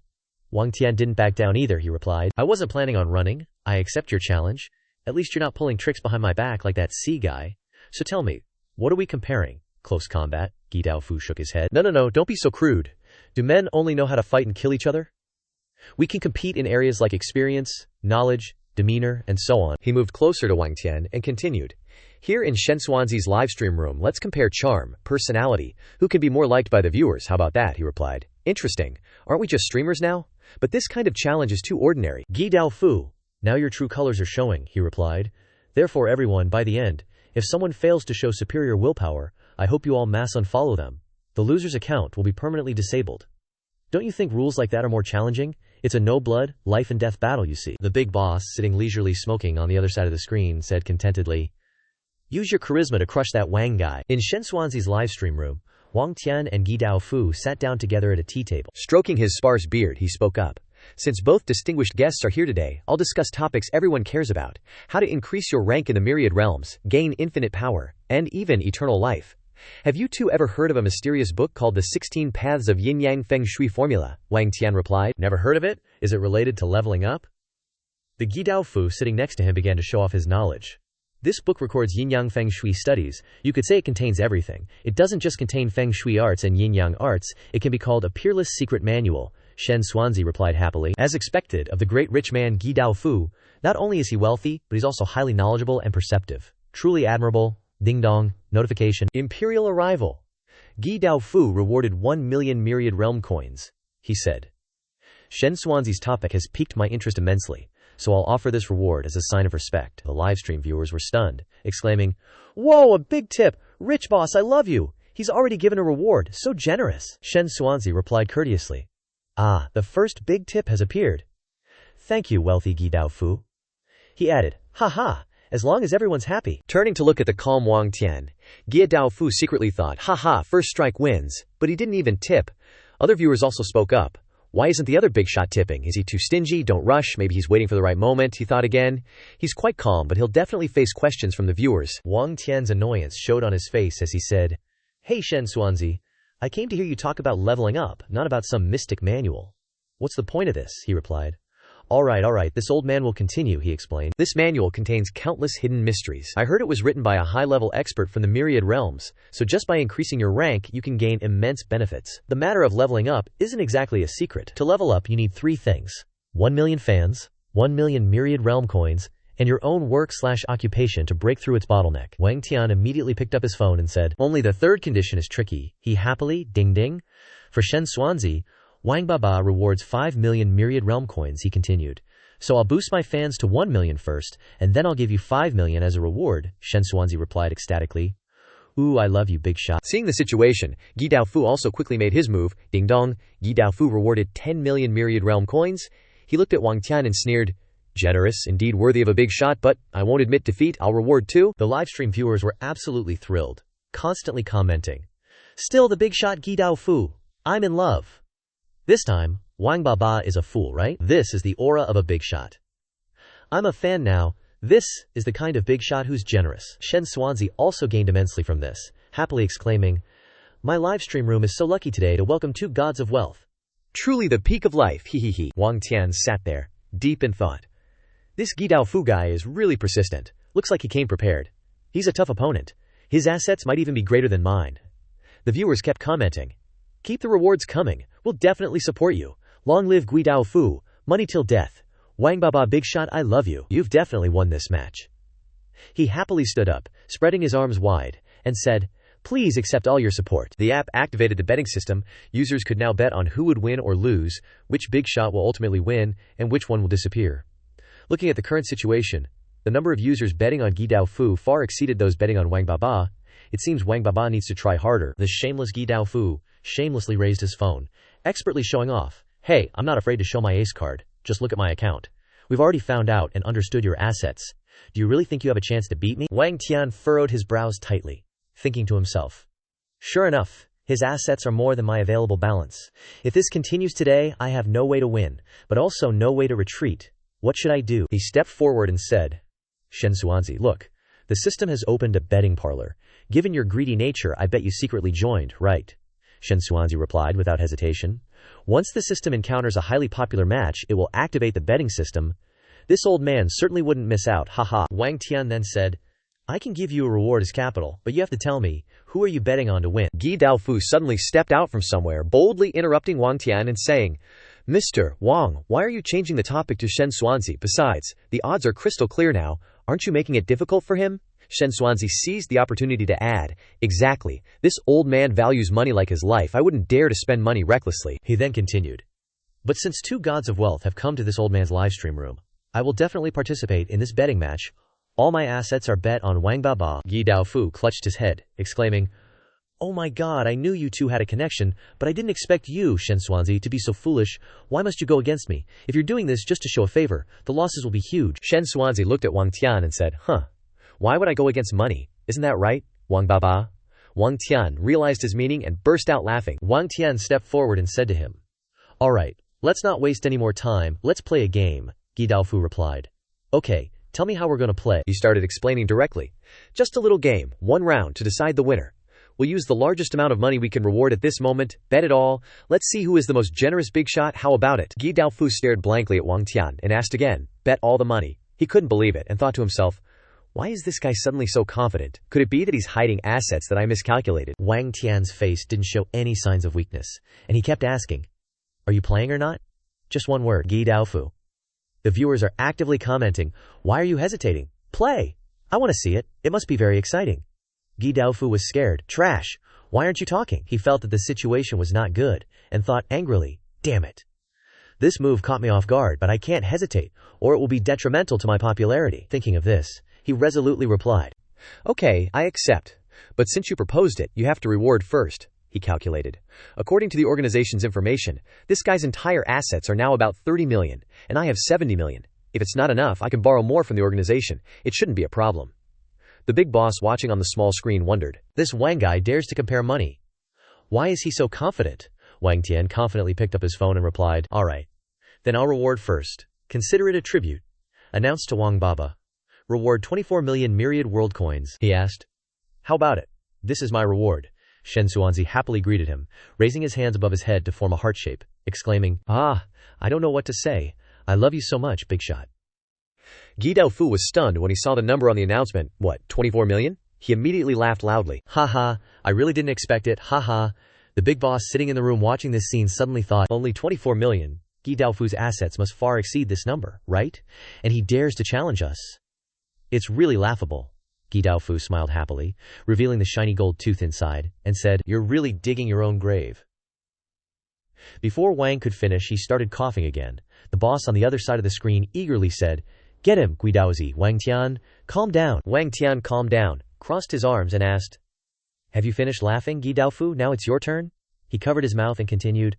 Wang Tian didn't back down either, he replied. I wasn't planning on running. I accept your challenge. At least you're not pulling tricks behind my back like that C guy. So tell me, what are we comparing? Close combat? Guy Daofu shook his head. No, don't be so crude. Do men only know how to fight and kill each other? We can compete in areas like experience, knowledge, demeanor, and so on. He moved closer to Wang Tian and continued. Here in Shen Xuanzi's livestream room, let's compare charm, personality. Who can be more liked by the viewers? How about that? He replied. Interesting. Aren't we just streamers now? But this kind of challenge is too ordinary. Guy Daofu, now your true colors are showing, he replied. Therefore everyone, by the end, if someone fails to show superior willpower, I hope you all mass unfollow them. The loser's account will be permanently disabled. Don't you think rules like that are more challenging? It's a no-blood, life and death battle, you see. The big boss, sitting leisurely smoking on the other side of the screen, said contentedly, Use your charisma to crush that Wang guy. In Shen Xuanzi's livestream room, Wang Tian and Guy Daofu sat down together at a tea table. Stroking his sparse beard, he spoke up. Since both distinguished guests are here today, I'll discuss topics everyone cares about. How to increase your rank in the Myriad Realms, gain infinite power, and even eternal life. Have you two ever heard of a mysterious book called The 16 Paths of Yin-Yang Feng Shui Formula? Wang Tian replied. Never heard of it? Is it related to leveling up? The Guy Daofu sitting next to him began to show off his knowledge. This book records yin-yang feng shui studies. You could say it contains everything. It doesn't just contain feng shui arts and yin-yang arts, it can be called a peerless secret manual, Shen Xuanzi replied happily. As expected of the great rich man Guy Daofu, not only is he wealthy, but he's also highly knowledgeable and perceptive. Truly admirable. Ding dong, notification. Imperial arrival. Guy Daofu rewarded 1 million Myriad Realm coins, he said. Shen Xuanzi's topic has piqued my interest immensely, so I'll offer this reward as a sign of respect. The livestream viewers were stunned, exclaiming, "Whoa, a big tip! Rich boss, I love you! He's already given a reward, so generous." Shen Xuanzi replied courteously. "Ah, the first big tip has appeared. Thank you, wealthy Guy Daofu." He added, "Ha, as long as everyone's happy." Turning to look at the calm Wang Tian, Guy Daofu secretly thought, "Ha, first strike wins," but he didn't even tip. Other viewers also spoke up. Why isn't the other big shot tipping? Is he too stingy? Don't rush. Maybe he's waiting for the right moment, he thought again. He's quite calm, but he'll definitely face questions from the viewers. Wang Tian's annoyance showed on his face as he said, "Hey Shen Xuanzi, I came to hear you talk about leveling up, not about some mystic manual." "What's the point of this?" he replied. All right, this old man will continue," he explained. "This manual contains countless hidden mysteries. I heard it was written by a high-level expert from the Myriad Realms, so just by increasing your rank, you can gain immense benefits. The matter of leveling up isn't exactly a secret. To level up, you need 3 things. 1 million fans, 1 million Myriad Realm coins, and your own work/occupation to break through its bottleneck." Wang Tian immediately picked up his phone and said, "Only the third condition is tricky." He happily, ding. For Shen Xuanzi, Wang Baba rewards 5 million Myriad Realm coins, he continued. "So I'll boost my fans to 1 million first, and then I'll give you 5 million as a reward," Shen Xuanzi replied ecstatically. "Ooh, I love you, big shot." Seeing the situation, Guy Daofu also quickly made his move. Ding dong, Guy Daofu rewarded 10 million Myriad Realm coins. He looked at Wang Tian and sneered, "Generous, indeed worthy of a big shot, but I won't admit defeat, I'll reward too." The livestream viewers were absolutely thrilled, constantly commenting, "Still the big shot Guy Daofu, I'm in love." This time, Wang Baba is a fool, right? This is the aura of a big shot. I'm a fan now. This is the kind of big shot who's generous. Shen Xuanzi also gained immensely from this, happily exclaiming, "My livestream room is so lucky today to welcome 2 gods of wealth. Truly the peak of life, he. Wang Tian sat there, deep in thought. This Guy Daofu guy is really persistent. Looks like he came prepared. He's a tough opponent. His assets might even be greater than mine. The viewers kept commenting, "Keep the rewards coming. We'll definitely support you. Long live Guy Daofu. Money till death. Wang Baba big shot, I love you. You've definitely won this match." He happily stood up, spreading his arms wide, and said, "Please accept all your support." The app activated the betting system. Users could now bet on who would win or lose, which big shot will ultimately win, and which one will disappear. Looking at the current situation, the number of users betting on Guy Daofu far exceeded those betting on Wang Baba. It seems Wang Baba needs to try harder. The shameless Guy Daofu shamelessly raised his phone, expertly showing off, "Hey, I'm not afraid to show my ace card. Just look at my account. We've already found out and understood your assets. Do you really think you have a chance to beat me?" Wang Tian furrowed his brows tightly, thinking to himself, "Sure enough, his assets are more than my available balance. If this continues today, I have no way to win, but also no way to retreat. What should I do?" He stepped forward and said, "Shen Xuanzi, look, the system has opened a betting parlor. Given your greedy nature, I bet you secretly joined, right?" Shen Xuanzi replied without hesitation. "Once the system encounters a highly popular match, it will activate the betting system. This old man certainly wouldn't miss out, haha." Wang Tian then said, "I can give you a reward as capital, but you have to tell me, who are you betting on to win?" Guy Daofu suddenly stepped out from somewhere, boldly interrupting Wang Tian and saying, "Mr. Wang, why are you changing the topic to Shen Xuanzi? Besides, the odds are crystal clear now. Aren't you making it difficult for him?" Shen Xuanzi seized the opportunity to add, "Exactly. This old man values money like his life. I wouldn't dare to spend money recklessly." He then continued, "But since 2 gods of wealth have come to this old man's livestream room, I will definitely participate in this betting match. All my assets are bet on Wang Baba." Guy Daofu clutched his head, exclaiming, "Oh my god, I knew you two had a connection, but I didn't expect you, Shen Xuanzi, to be so foolish. Why must you go against me? If you're doing this just to show a favor, the losses will be huge." Shen Xuanzi looked at Wang Tian and said, "Why would I go against money? Isn't that right, Wang Baba?" Wang Tian realized his meaning and burst out laughing. Wang Tian stepped forward and said to him, "All right, let's not waste any more time. Let's play a game," Guy Daofu replied. "Okay, tell me how we're going to play." He started explaining directly. "Just a little game, 1 round to decide the winner. We'll use the largest amount of money we can reward at this moment. Bet it all. Let's see who is the most generous big shot. How about it?" Guy Daofu stared blankly at Wang Tian and asked again, "Bet all the money." He couldn't believe it and thought to himself, "Why is this guy suddenly so confident? Could it be that he's hiding assets that I miscalculated?" Wang Tian's face didn't show any signs of weakness, and he kept asking, "Are you playing or not?" Just one word, Guy Daofu. The viewers are actively commenting, "Why are you hesitating? Play! I want to see it. It must be very exciting." Guy Daofu was scared. "Trash! Why aren't you talking? He felt that the situation was not good, and thought angrily, damn it. This move caught me off guard, but I can't hesitate, or it will be detrimental to my popularity. Thinking of this, he resolutely replied, Okay, I accept. But since you proposed it, you have to reward first, he calculated. According to the organization's information, this guy's entire assets are now about 30 million, and I have 70 million. If it's not enough, I can borrow more from the organization. It shouldn't be a problem. The big boss watching on the small screen wondered. This Wang guy dares to compare money. Why is he so confident? Wang Tian confidently picked up his phone and replied, all right. Then I'll reward first. Consider it a tribute. Announced to Wang Baba. Reward 24 million myriad world coins, he asked. How about it? This is my reward. Shen Xuanzi happily greeted him, raising his hands above his head to form a heart shape, exclaiming, I don't know what to say. I love you so much, Big Shot. Guy Daofu was stunned when he saw the number on the announcement. What, 24 million? He immediately laughed loudly. Ha, I really didn't expect it, ha. The big boss sitting in the room watching this scene suddenly thought, only 24 million. Guy Daofu's assets must far exceed this number, right? And he dares to challenge us. It's really laughable. Guy Daofu smiled happily, revealing the shiny gold tooth inside, and said, you're really digging your own grave. Before Wang could finish, he started coughing again. The boss on the other side of the screen eagerly said, Get him, Guidaozi. Wang Tian, calm down. Wang Tian calmed down, crossed his arms and asked, Have you finished laughing, Guy Daofu? Now it's your turn? He covered his mouth and continued,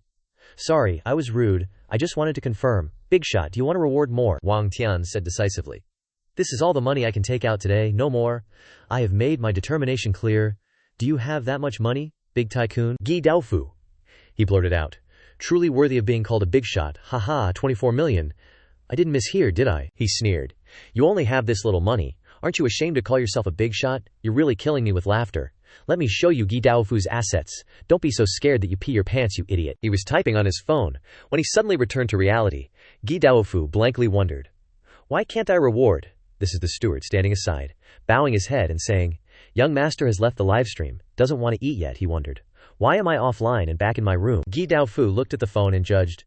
Sorry, I was rude. I just wanted to confirm. Big Shot, do you want to reward more? Wang Tian said decisively. This is all the money I can take out today, no more. I have made my determination clear. Do you have that much money, Big Tycoon? Guy Daofu, he blurted out. Truly worthy of being called a big shot. Haha, 24 million. I didn't mishear, did I? He sneered. You only have this little money. Aren't you ashamed to call yourself a big shot? You're really killing me with laughter. Let me show you Guy Daofu's assets. Don't be so scared that you pee your pants, you idiot. He was typing on his phone when he suddenly returned to reality. Guy Daofu blankly wondered, Why can't I reward? This is the steward standing aside, bowing his head and saying, Young master has left the live stream. Doesn't want to eat yet, he wondered. Why am I offline and back in my room? Guy Daofu looked at the phone and judged.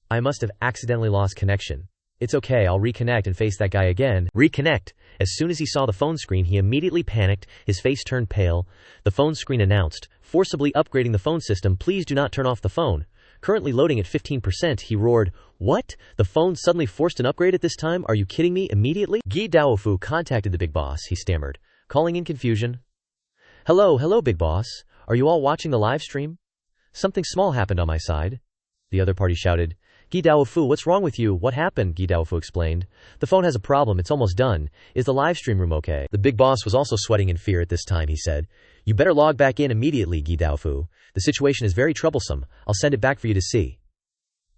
I must have accidentally lost connection. It's okay, I'll reconnect and face that guy again. Reconnect. As soon as he saw the phone screen, he immediately panicked, his face turned pale. The phone screen announced, forcibly upgrading the phone system, please do not turn off the phone. Currently loading at 15%, he roared. What? The phone suddenly forced an upgrade at this time? Are you kidding me? Immediately? Guy Daofu contacted the big boss, he stammered, calling in confusion. Hello, big boss. Are you all watching the live stream? Something small happened on my side. The other party shouted. Guy Daofu, what's wrong with you? What happened? Guy Daofu explained. The phone has a problem, it's almost done. Is the live stream room okay? The big boss was also sweating in fear at this time, he said. You better log back in immediately, Guy Daofu. The situation is very troublesome. I'll send it back for you to see.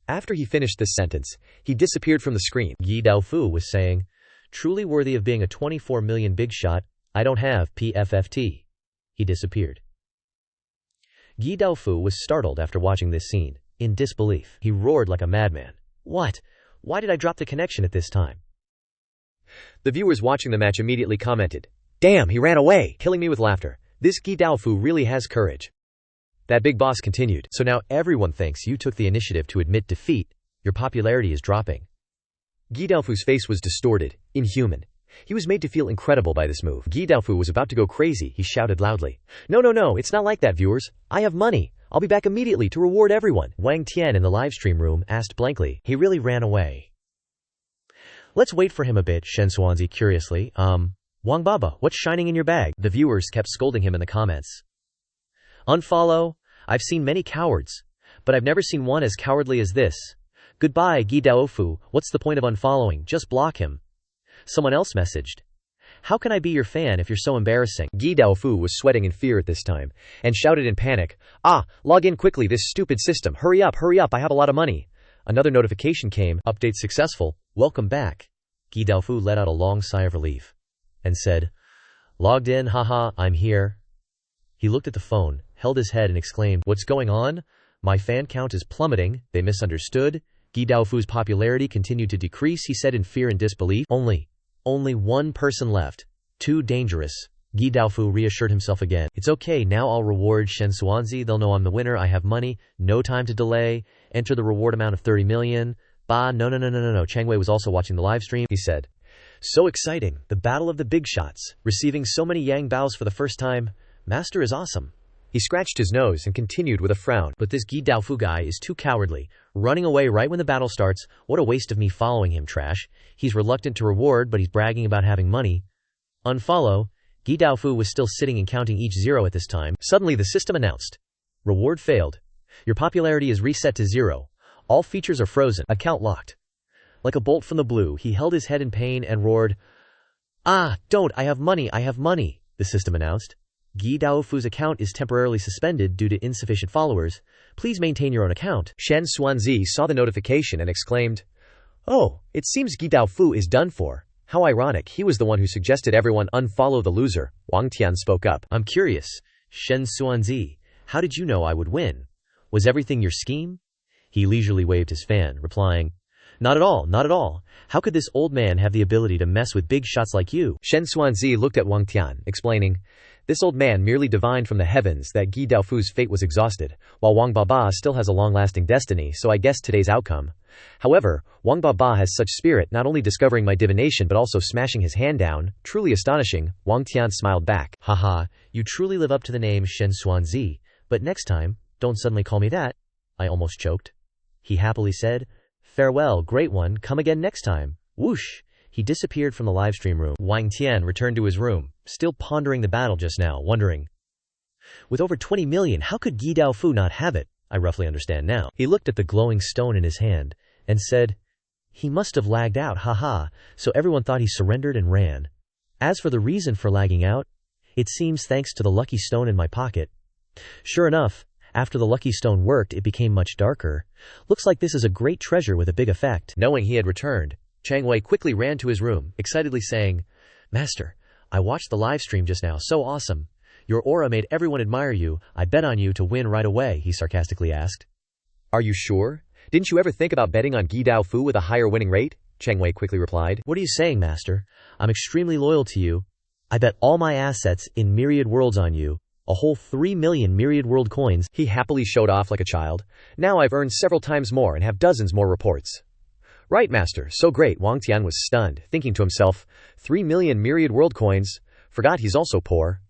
After he finished this sentence, he disappeared from the screen. Guy Daofu was saying, Truly worthy of being a 24 million big shot, I don't have PFFT. He disappeared. Guy Daofu was startled after watching this scene. In disbelief, he roared like a madman. What? Why did I drop the connection at this time? The viewers watching the match immediately commented, Damn, he ran away, killing me with laughter. This Guy Daofu really has courage. That big boss continued, So now everyone thinks you took the initiative to admit defeat. Your popularity is dropping. Guy Daofu's face was distorted, inhuman. He was made to feel incredible by this move. Guy Daofu was about to go crazy. He shouted loudly, No, it's not like that, viewers. I have money. I'll be back immediately to reward everyone. Wang Tian in the livestream room asked blankly. He really ran away. Let's wait for him a bit, Shen Xuanzi curiously. Wang Baba, what's shining in your bag? The viewers kept scolding him in the comments. Unfollow. I've seen many cowards, but I've never seen one as cowardly as this. Goodbye, Guy Daofu. What's the point of unfollowing? Just block him. Someone else messaged. How can I be your fan if you're so embarrassing? Guy Daofu was sweating in fear at this time, and shouted in panic, Log in quickly, this stupid system. Hurry up, I have a lot of money. Another notification came, update successful, welcome back. Guy Daofu let out a long sigh of relief, and said, Logged in, haha, I'm here. He looked at the phone, held his head and exclaimed, What's going on? My fan count is plummeting, they misunderstood. Guy Daofu's popularity continued to decrease, he said in fear and disbelief. Only one person left. Too dangerous. Guy Daofu reassured himself again. It's okay, now I'll reward Shen Xuanzi. They'll know I'm the winner. I have money. No time to delay. Enter the reward amount of 30 million. No. Chang Wei was also watching the live stream. He said, So exciting. The battle of the big shots. Receiving so many yang baos for the first time. Master is awesome. He scratched his nose and continued with a frown. But this Gi Daofu guy is too cowardly, running away right when the battle starts. What a waste of me following him, trash. He's reluctant to reward, but he's bragging about having money. Unfollow. Gi Daofu was still sitting and counting each zero at this time. Suddenly the system announced. Reward failed. Your popularity is reset to 0. All features are frozen. Account locked. Like a bolt from the blue, he held his head in pain and roared, "Ah, don't, I have money, the system announced. Gi Daofu's account is temporarily suspended due to insufficient followers. Please maintain your own account. Shen Xuanzi saw the notification and exclaimed, "Oh, it seems Gi Daofu is done for. How ironic, he was the one who suggested everyone unfollow the loser." Wang Tian spoke up. I'm curious, Shen Xuanzi, how did you know I would win? Was everything your scheme? He leisurely waved his fan, replying, Not at all. How could this old man have the ability to mess with big shots like you? Shen Xuanzi looked at Wang Tian, explaining, "This old man merely divined from the heavens that Gi Daofu's fate was exhausted, while Wang Baba still has a long-lasting destiny, so I guess today's outcome. However, Wang Baba has such spirit, not only discovering my divination but also smashing his hand down. Truly astonishing." Wang Tian smiled back. Haha, you truly live up to the name Shen Xuanzi, but next time, don't suddenly call me that. I almost choked. He happily said, "Farewell, great one, come again next time." Whoosh! He disappeared from the livestream room. Wang Tian returned to his room, still pondering the battle just now, wondering, with over 20 million, how could Gi Daofu not have it? I roughly understand now. He looked at the glowing stone in his hand, and said, he must have lagged out, haha, so everyone thought he surrendered and ran. As for the reason for lagging out, it seems thanks to the lucky stone in my pocket. Sure enough, after the lucky stone worked, it became much darker. Looks like this is a great treasure with a big effect. Knowing he had returned, Chang Wei quickly ran to his room, excitedly saying, Master, I watched the live stream just now, so awesome. Your aura made everyone admire you. I bet on you to win right away, he sarcastically asked. Are you sure? Didn't you ever think about betting on Gi Daofu with a higher winning rate? Chang Wei quickly replied. What are you saying, Master? I'm extremely loyal to you. I bet all my assets in Myriad Worlds on you. A whole 3 million Myriad World coins. He happily showed off like a child. Now I've earned several times more and have dozens more reports. Right, Master, so great. Wang Tian was stunned, thinking to himself, 3 million Myriad World coins. Forgot he's also poor.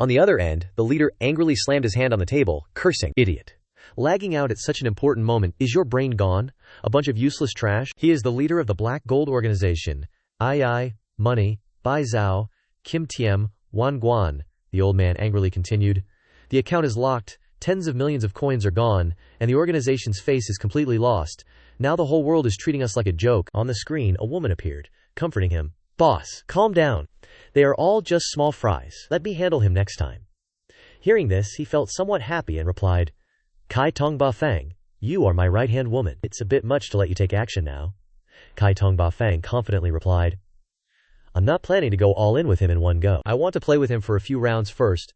On the other end, the leader angrily slammed his hand on the table, cursing, Idiot. Lagging out at such an important moment, is your brain gone? A bunch of useless trash? He is the leader of the Black Gold Organization. Money, Bai Zhao, Kim Tiem, Wan Guan. The old man angrily continued. The account is locked, tens of millions of coins are gone, and the organization's face is completely lost. Now the whole world is treating us like a joke. On the screen, a woman appeared, comforting him. Boss, calm down. They are all just small fries. Let me handle him next time. Hearing this, he felt somewhat happy and replied, Kai Tong Ba Fang, you are my right-hand woman. It's a bit much to let you take action now. Kai Tong Ba Fang confidently replied, I'm not planning to go all in with him in one go. I want to play with him for a few rounds first.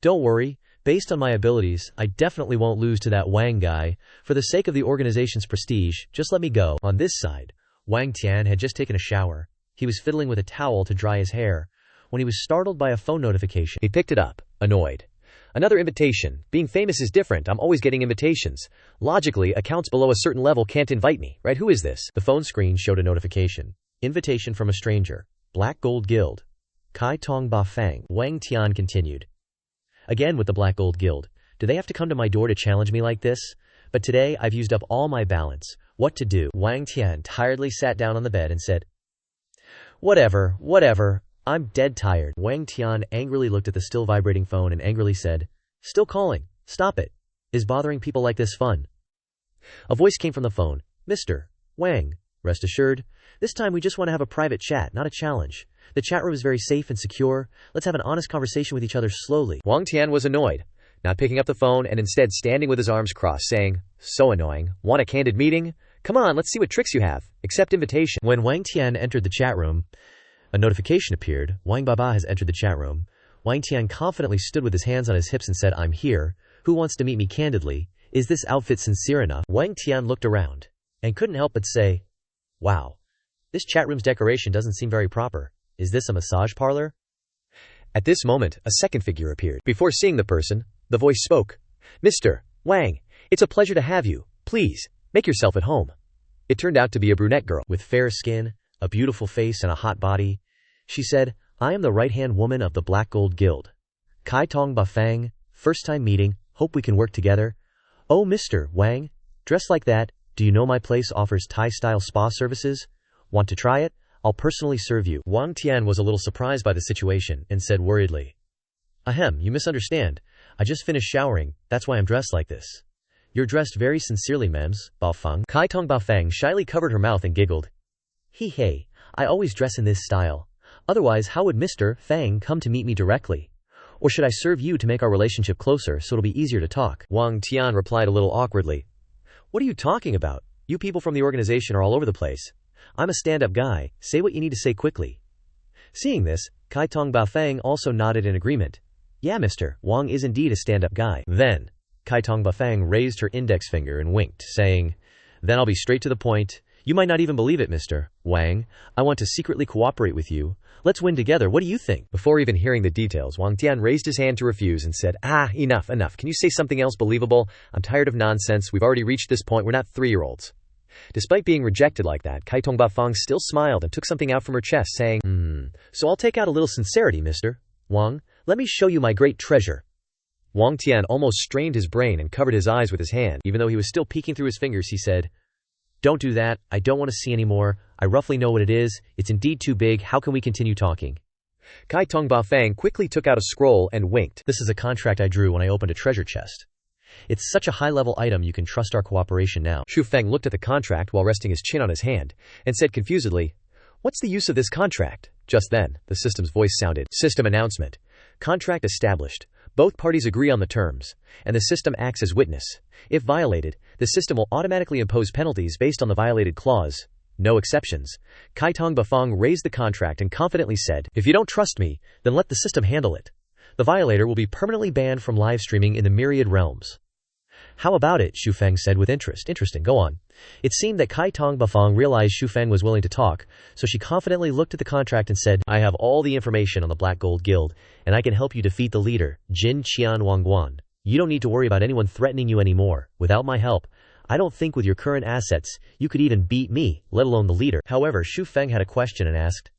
Don't worry, based on my abilities, I definitely won't lose to that Wang guy. For the sake of the organization's prestige, just let me go. On this side, Wang Tian had just taken a shower. He was fiddling with a towel to dry his hair, when he was startled by a phone notification. He picked it up, annoyed. Another invitation. Being famous is different. I'm always getting invitations. Logically, accounts below a certain level can't invite me, right? Who is this? The phone screen showed a notification. Invitation from a stranger. Black Gold Guild. Kai Tong Ba Fang. Wang Tian continued. Again with the Black Gold Guild. Do they have to come to my door to challenge me like this? But today I've used up all my balance. What to do? Wang Tian tiredly sat down on the bed and said, Whatever. I'm dead tired. Wang Tian angrily looked at the still vibrating phone and angrily said, Still calling. Stop it. Is bothering people like this fun? A voice came from the phone. Mr. Wang, rest assured, this time we just want to have a private chat, not a challenge. The chat room is very safe and secure. Let's have an honest conversation with each other slowly. Wang Tian was annoyed, not picking up the phone and instead standing with his arms crossed, saying, So annoying. Want a candid meeting? Come on, let's see what tricks you have. Accept invitation. When Wang Tian entered the chat room, a notification appeared. Wang Baba has entered the chat room. Wang Tian confidently stood with his hands on his hips and said, I'm here. Who wants to meet me candidly? Is this outfit sincere enough? Wang Tian looked around and couldn't help but say, Wow. This chat room's decoration doesn't seem very proper. Is this a massage parlor? At this moment, a second figure appeared. Before seeing the person, the voice spoke. Mr. Wang, it's a pleasure to have you. Please, make yourself at home. It turned out to be a brunette girl. With fair skin, a beautiful face, and a hot body, she said, I am the right-hand woman of the Black Gold Guild. Kai Tong Ba Fang, First time meeting, hope we can work together. Oh, Mr. Wang, dressed like that, do you know my place offers Thai-style spa services? Want to try it? I'll personally serve you. Wang Tian was a little surprised by the situation and said worriedly, Ahem, you misunderstand. I just finished showering, that's why I'm dressed like this. You're dressed very sincerely, Mems, Baofeng. Kaitong Baofeng shyly covered her mouth and giggled. Hey, I always dress in this style. Otherwise, how would Mr. Fang come to meet me directly? Or should I serve you to make our relationship closer so it'll be easier to talk? Wang Tian replied a little awkwardly. What are you talking about? You people from the organization are all over the place. I'm a stand-up guy, say what you need to say quickly. Seeing this, Kaitong Baofeng also nodded in agreement. Yeah, Mr. Wang is indeed a stand-up guy. Then, Kaitong Baofeng raised her index finger and winked, saying, Then I'll be straight to the point. You might not even believe it, Mr. Wang. I want to secretly cooperate with you. Let's win together, what do you think? Before even hearing the details, Wang Tian raised his hand to refuse and said, Enough. Can you say something else believable? I'm tired of nonsense, we've already reached this point, we're not 3-year-olds. Despite being rejected like that, Kaitong Baofeng still smiled and took something out from her chest, saying, So I'll take out a little sincerity, Mr. Wang. Let me show you my great treasure. Wang Tian almost strained his brain and covered his eyes with his hand. Even though he was still peeking through his fingers, he said, Don't do that, I don't want to see anymore. I roughly know what it is, it's indeed too big, how can we continue talking? Kaitong Baofeng quickly took out a scroll and winked. This is a contract I drew when I opened a treasure chest. It's such a high-level item you can trust our cooperation now. Xu Feng looked at the contract while resting his chin on his hand, and said confusedly, What's the use of this contract? Just then, the system's voice sounded. System announcement. Contract established. Both parties agree on the terms, and the system acts as witness. If violated, the system will automatically impose penalties based on the violated clause. No exceptions. Kaitong Baofeng raised the contract and confidently said, If you don't trust me, then let the system handle it. The violator will be permanently banned from live streaming in the Myriad Realms. How about it? Xu Feng said with interest. Interesting, go on. It seemed that Kaitong Baofeng realized Xu Feng was willing to talk, so she confidently looked at the contract and said, I have all the information on the Black Gold Guild, and I can help you defeat the leader, Jin Qian Wangguan. You don't need to worry about anyone threatening you anymore. Without my help, I don't think with your current assets, you could even beat me, let alone the leader. However, Xu Feng had a question and asked,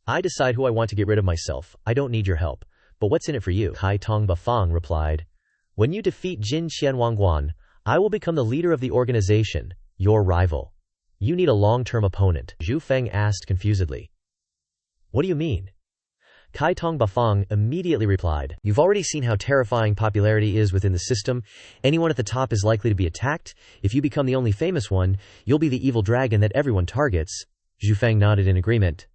I decide who I want to get rid of myself. I don't need your help. But what's in it for you? Kaitong Baofeng replied, When you defeat Jin Qian Wangguan, I will become the leader of the organization, your rival. You need a long-term opponent. Xu Feng asked confusedly. What do you mean? Kaitong Baofeng immediately replied, You've already seen how terrifying popularity is within the system. Anyone at the top is likely to be attacked. If you become the only famous one, you'll be the evil dragon that everyone targets. Xu Feng nodded in agreement.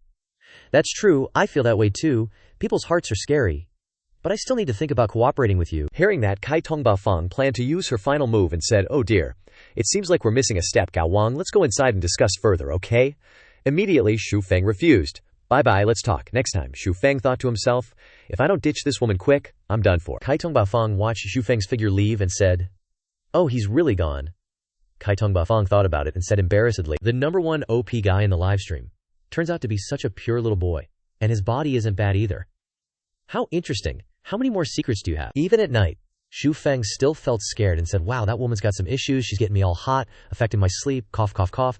That's true, I feel that way too. People's hearts are scary. But I still need to think about cooperating with you. Hearing that, Kaitong Baofeng planned to use her final move and said, Oh dear, it seems like we're missing a step, Gao Wang. Let's go inside and discuss further, okay? Immediately, Xu Feng refused. Bye-bye, let's talk. Next time, Xu Feng thought to himself, if I don't ditch this woman quick, I'm done for. Kaitong Baofeng watched Xu Feng's figure leave and said, Oh, he's really gone. Kaitong Baofeng thought about it and said embarrassedly, The #1 OP guy in the livestream. Turns out to be such a pure little boy. And his body isn't bad either. How interesting. How many more secrets do you have? Even at night, Xu Feng still felt scared and said, Wow, that woman's got some issues. She's getting me all hot, affecting my sleep, cough, cough, cough.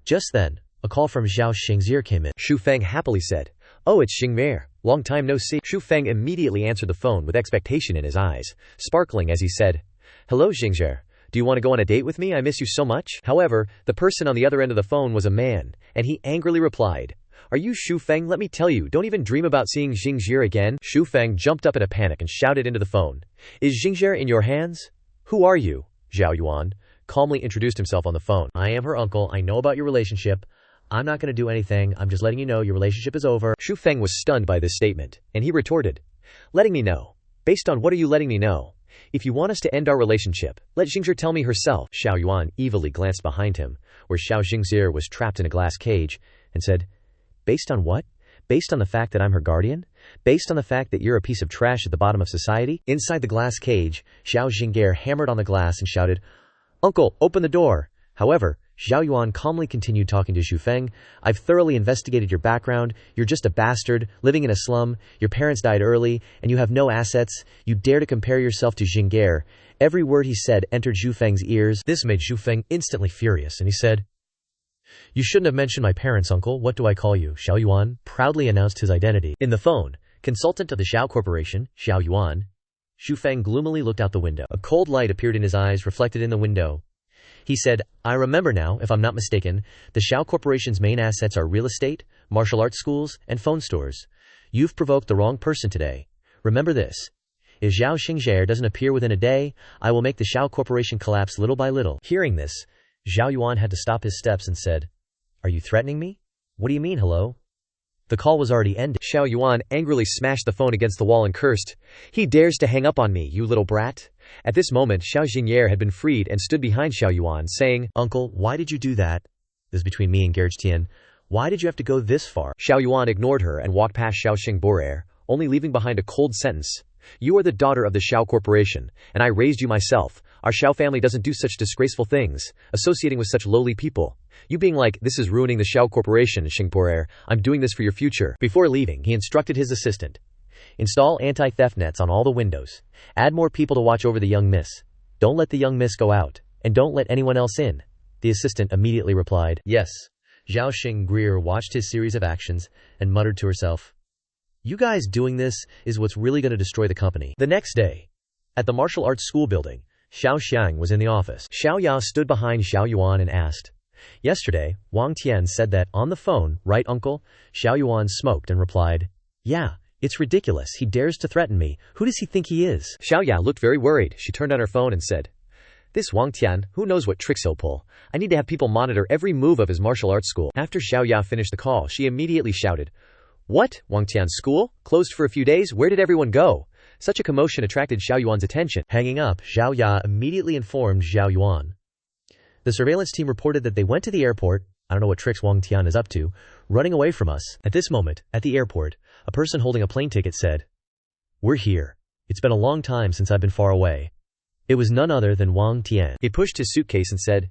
Just then, a call from Zhao Xingzir came in. Xu Feng happily said, Oh, it's Xingmei. Long time no see. Xu Feng immediately answered the phone with expectation in his eyes, sparkling as he said, Hello, Xingzir. Do you want to go on a date with me? I miss you so much. However, the person on the other end of the phone was a man, and he angrily replied, Are you Xu Feng? Let me tell you, don't even dream about seeing Xingzir again. Xu Feng jumped up in a panic and shouted into the phone, Is Xingzir in your hands? Who are you? Zhao Yuan calmly introduced himself on the phone. I am her uncle. I know about your relationship. I'm not going to do anything. I'm just letting you know your relationship is over. Xu Feng was stunned by this statement, and he retorted, Letting me know? Based on what are you letting me know? If you want us to end our relationship, let Xingzir tell me herself. Zhao Yuan evilly glanced behind him, where Xiao Xingzir was trapped in a glass cage, and said, Based on what? Based on the fact that I'm her guardian? Based on the fact that you're a piece of trash at the bottom of society? Inside the glass cage, Xiao Xingzir hammered on the glass and shouted, Uncle, open the door. However, Zhao Yuan calmly continued talking to Xu Feng. I've thoroughly investigated your background. You're just a bastard, living in a slum. Your parents died early, and you have no assets. You dare to compare yourself to Xingzir. Every word he said entered Xu Feng's ears. This made Xu Feng instantly furious, and he said, You shouldn't have mentioned my parents, uncle. What do I call you? Xiao Yuan proudly announced his identity. In the phone, consultant of the Xiao Corporation, Xiao Yuan, Xu Feng gloomily looked out the window. A cold light appeared in his eyes, reflected in the window. He said, I remember now, if I'm not mistaken, the Xiao Corporation's main assets are real estate, martial arts schools, and phone stores. You've provoked the wrong person today. Remember this. If Zhao Xingzhe doesn't appear within a day, I will make the Xiao Corporation collapse little by little. Hearing this, Zhao Yuan had to stop his steps and said, Are you threatening me? What do you mean, hello? The call was already ended. Xiao Yuan angrily smashed the phone against the wall and cursed, He dares to hang up on me, you little brat. At this moment, Xiao Xingye had been freed and stood behind Xiao Yuan, saying, Uncle, why did you do that? This is between me and Garage Tian. Why did you have to go this far? Xiao Yuan ignored her and walked past Xiao Xingborer, only leaving behind a cold sentence. You are the daughter of the Xiao Corporation, and I raised you myself. Our Xiao family doesn't do such disgraceful things, associating with such lowly people. You being like, this is ruining the Xiao Corporation, Xingborer. I'm doing this for your future. Before leaving, he instructed his assistant. Install anti-theft nets on all the windows. Add more people to watch over the young miss. Don't let the young miss go out, and don't let anyone else in. The assistant immediately replied, Yes. Zhao Xingrier watched his series of actions and muttered to herself, You guys doing this is what's really going to destroy the company. The next day, at the martial arts school building, Xiao Xiang was in the office. Xiao Ya stood behind Xiao Yuan and asked, Yesterday, Wang Tian said that on the phone, right uncle? Xiao Yuan smoked and replied, Yeah, it's ridiculous. He dares to threaten me. Who does he think he is? Xiao Ya looked very worried. She turned on her phone and said, This Wang Tian, who knows what tricks he'll pull? I need to have people monitor every move of his martial arts school. After Xiao Ya finished the call, she immediately shouted, What? Wang Tian's school? Closed for a few days? Where did everyone go? Such a commotion attracted Xiao Yuan's attention. Hanging up, Xiao Ya immediately informed Xiao Yuan. The surveillance team reported that they went to the airport. I don't know what tricks Wang Tian is up to, running away from us. At this moment, at the airport, a person holding a plane ticket said, We're here. It's been a long time since I've been far away. It was none other than Wang Tian. He pushed his suitcase and said,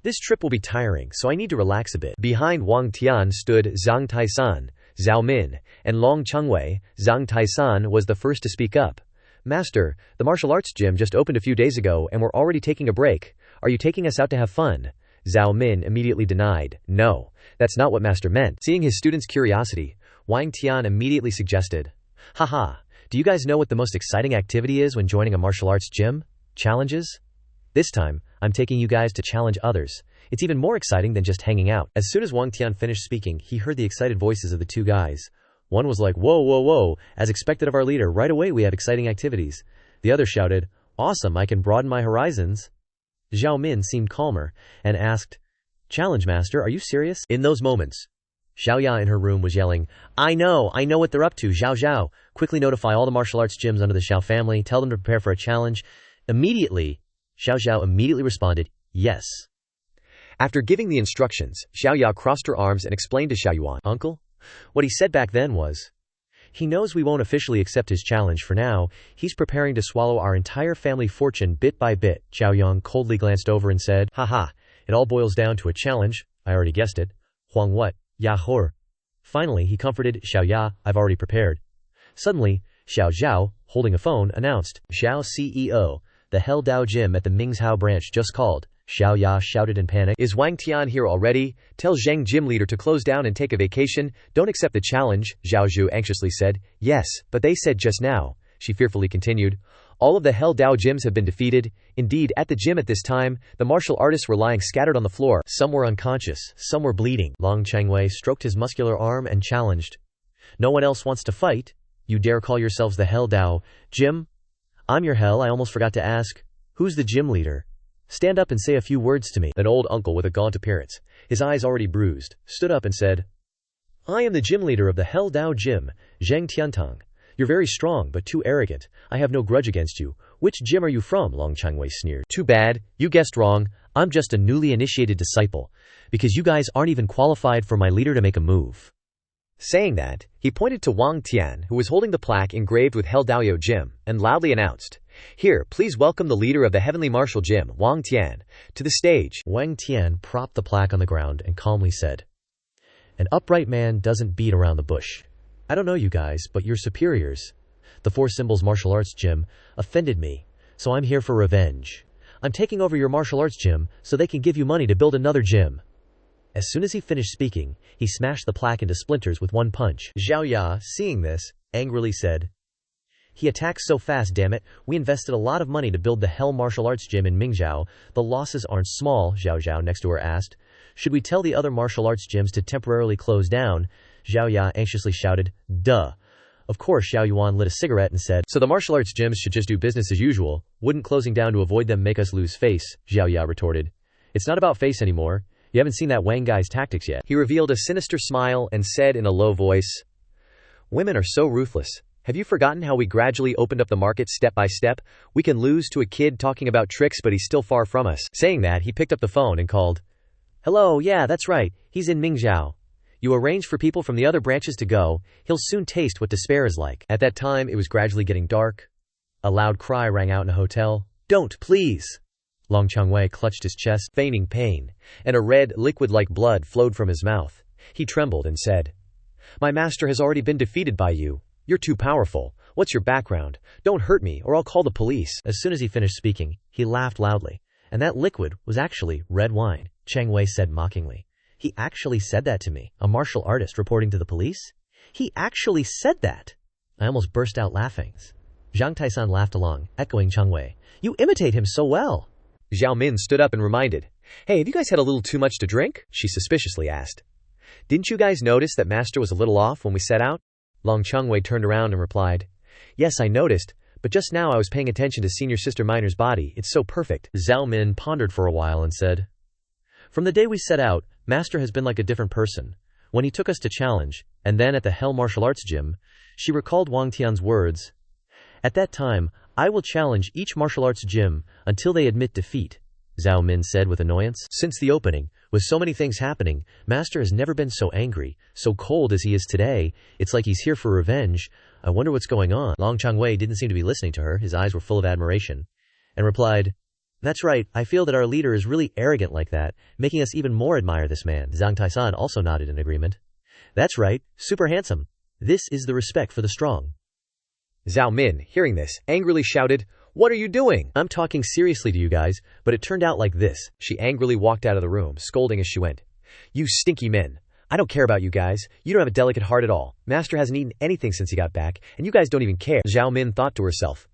This trip will be tiring, so I need to relax a bit. Behind Wang Tian stood Zhang Taisan, Zhao Min, and Long Chengwei. Zhang Taisan was the first to speak up. Master, the martial arts gym just opened a few days ago and we're already taking a break. Are you taking us out to have fun? Zhao Min immediately denied. No, that's not what Master meant. Seeing his students' curiosity, Wang Tian immediately suggested, Haha, do you guys know what the most exciting activity is when joining a martial arts gym? Challenges? This time, I'm taking you guys to challenge others. It's even more exciting than just hanging out. As soon as Wang Tian finished speaking, he heard the excited voices of the two guys. One was like, Whoa, whoa, whoa, as expected of our leader, right away we have exciting activities. The other shouted, Awesome, I can broaden my horizons. Zhao Min seemed calmer and asked, Challenge Master, are you serious? In those moments, Xiao Ya in her room was yelling, I know what they're up to, Zhao Zhao. Quickly notify all the martial arts gyms under the Xiao family, tell them to prepare for a challenge. Immediately, Xiao Zhao immediately responded, Yes. After giving the instructions, Xiao Ya crossed her arms and explained to Xiao Yuan, Uncle? What he said back then was, He knows we won't officially accept his challenge for now. He's preparing to swallow our entire family fortune bit by bit. Xiao Yang coldly glanced over and said, Haha, it all boils down to a challenge. I already guessed it. Huang what? Ya hor. Finally, he comforted Xiao Ya, I've already prepared. Suddenly, Xiao Zhao, holding a phone, announced, Xiao CEO, the Hell Dao Gym at the Mingzhou branch just called. Xiao Ya shouted in panic, Is Wang Tian here already? Tell Zheng gym leader to close down and take a vacation. Don't accept the challenge, Zhao Zhu anxiously said. Yes, but they said just now, she fearfully continued. All of the Hell Dao gyms have been defeated. Indeed, at the gym at this time, the martial artists were lying scattered on the floor. Some were unconscious, some were bleeding. Long Chengwei stroked his muscular arm and challenged, No one else wants to fight? You dare call yourselves the Hell Dao Gym? I'm your hell. I almost forgot to ask, who's the gym leader? Stand up and say a few words to me. An old uncle with a gaunt appearance, his eyes already bruised, stood up and said, I am the gym leader of the Hell Dao Gym, Zheng Tiantang. You're very strong but too arrogant. I have no grudge against you. Which gym are you from? Long Changwei sneered. Too bad, you guessed wrong. I'm just a newly initiated disciple, because you guys aren't even qualified for my leader to make a move. Saying that, he pointed to Wang Tian, who was holding the plaque engraved with Hell Daoyo Gym, and loudly announced, Here, please welcome the leader of the Heavenly Martial Gym, Wang Tian, to the stage. Wang Tian propped the plaque on the ground and calmly said, An upright man doesn't beat around the bush. I don't know you guys, but your superiors, the Four Symbols Martial Arts Gym, offended me, so I'm here for revenge. I'm taking over your martial arts gym so they can give you money to build another gym. As soon as he finished speaking, he smashed the plaque into splinters with one punch. Zhao Ya, seeing this, angrily said, He attacks so fast, damn it. We invested a lot of money to build the Hell Martial Arts Gym in Mingzhou. The losses aren't small, Zhao Zhao next to her asked. Should we tell the other martial arts gyms to temporarily close down? Zhao Ya anxiously shouted. Duh. Of course, Xiao Yuan lit a cigarette and said, so the martial arts gyms should just do business as usual. Wouldn't closing down to avoid them make us lose face? Zhao Ya retorted. It's not about face anymore. You haven't seen that Wang guy's tactics yet. He revealed a sinister smile and said in a low voice, women are so ruthless. Have you forgotten how we gradually opened up the market step by step? We can lose to a kid talking about tricks, but he's still far from us. Saying that, he picked up the phone and called. Hello, yeah, that's right. He's in Mingzhou. You arranged for people from the other branches to go. He'll soon taste what despair is like. At that time, it was gradually getting dark. A loud cry rang out in a hotel. Don't, please. Long Changwei clutched his chest, feigning pain, and a red, liquid-like blood flowed from his mouth. He trembled and said, my master has already been defeated by you. You're too powerful. What's your background? Don't hurt me, or I'll call the police. As soon as he finished speaking, he laughed loudly. And that liquid was actually red wine, Chang Wei said mockingly. He actually said that to me, a martial artist reporting to the police? He actually said that. I almost burst out laughing. Zhang Taisan laughed along, echoing Chang Wei. You imitate him so well. Zhao Min stood up and reminded. Hey, have you guys had a little too much to drink? She suspiciously asked. Didn't you guys notice that master was a little off when we set out? Long Changwei turned around and replied. Yes, I noticed, but just now I was paying attention to senior sister Miner's body. It's so perfect. Zhao Min pondered for a while and said, from the day we set out, master has been like a different person. When he took us to challenge, and then at the Hell Martial Arts Gym, she recalled Wang Tian's words. At that time, I will challenge each martial arts gym until they admit defeat, Zhao Min said with annoyance. Since the opening, with so many things happening, master has never been so angry, so cold as he is today. It's like he's here for revenge. I wonder what's going on. Long Changwei didn't seem to be listening to her. His eyes were full of admiration, and replied, that's right, I feel that our leader is really arrogant like that, making us even more admire this man. Zhang Taisan also nodded in agreement. That's right, super handsome. This is the respect for the strong. Zhao Min, hearing this, angrily shouted, what are you doing? I'm talking seriously to you guys, but it turned out like this. She angrily walked out of the room, scolding as she went. You stinky men. I don't care about you guys. You don't have a delicate heart at all. Master hasn't eaten anything since he got back, and you guys don't even care. Zhao Min thought to herself.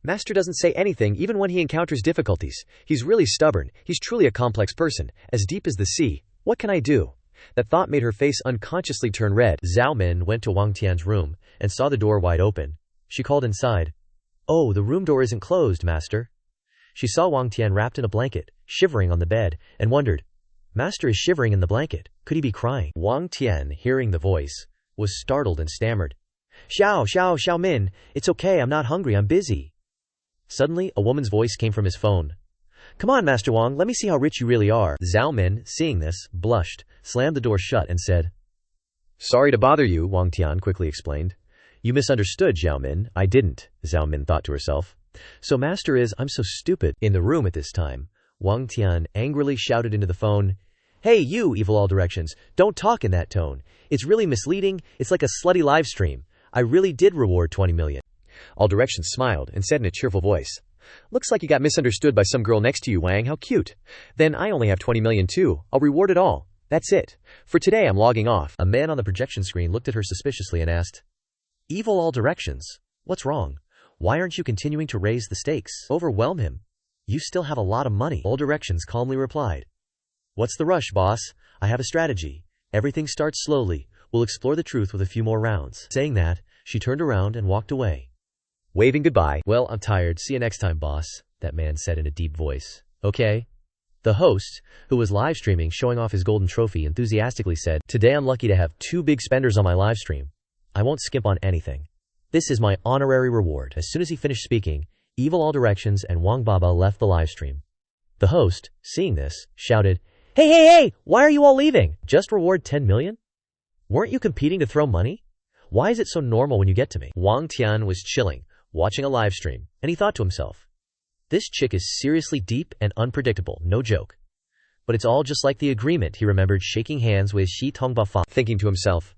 Master doesn't say anything even when he encounters difficulties. He's really stubborn. He's truly a complex person, as deep as the sea. What can I do? That thought made her face unconsciously turn red. Zhao Min went to Wang Tian's room and saw the door wide open. She called inside. Oh, the room door isn't closed, master. She saw Wang Tian wrapped in a blanket, shivering on the bed, and wondered, master is shivering in the blanket. Could he be crying? Wang Tian, hearing the voice, was startled and stammered. Xiao Min, it's okay, I'm not hungry, I'm busy. Suddenly, a woman's voice came from his phone. Come on, Master Wang, let me see how rich you really are. Zhao Min, seeing this, blushed, slammed the door shut and said, sorry to bother you, Wang Tian quickly explained. You misunderstood, Zhao Min. I didn't, Zhao Min thought to herself. So master is, I'm so stupid. In the room at this time, Wang Tian angrily shouted into the phone, hey, you, evil all directions, don't talk in that tone. It's really misleading. It's like a slutty live stream. I really did reward 20 million. All directions smiled and said in a cheerful voice, looks like you got misunderstood by some girl next to you, Wang. How cute. Then I only have 20 million too. I'll reward it all. That's it. For today I'm logging off. A man on the projection screen looked at her suspiciously and asked, evil all directions. What's wrong? Why aren't you continuing to raise the stakes? Overwhelm him. You still have a lot of money. All directions calmly replied. What's the rush, boss? I have a strategy. Everything starts slowly. We'll explore the truth with a few more rounds. Saying that, she turned around and walked away. Waving goodbye. Well, I'm tired. See you next time, boss, that man said in a deep voice. Okay. The host, who was live streaming showing off his golden trophy, enthusiastically said, today I'm lucky to have 2 big spenders on my live stream. I won't skimp on anything. This is my honorary reward. As soon as he finished speaking, Evil All Directions and Wang Baba left the live stream. The host, seeing this, shouted, Hey, why are you all leaving? Just reward 10 million? Weren't you competing to throw money? Why is it so normal when you get to me? Wang Tian was chilling, watching a live stream, and he thought to himself, this chick is seriously deep and unpredictable, no joke. But it's all just like the agreement. He remembered shaking hands with Shi Tongbafang, thinking to himself,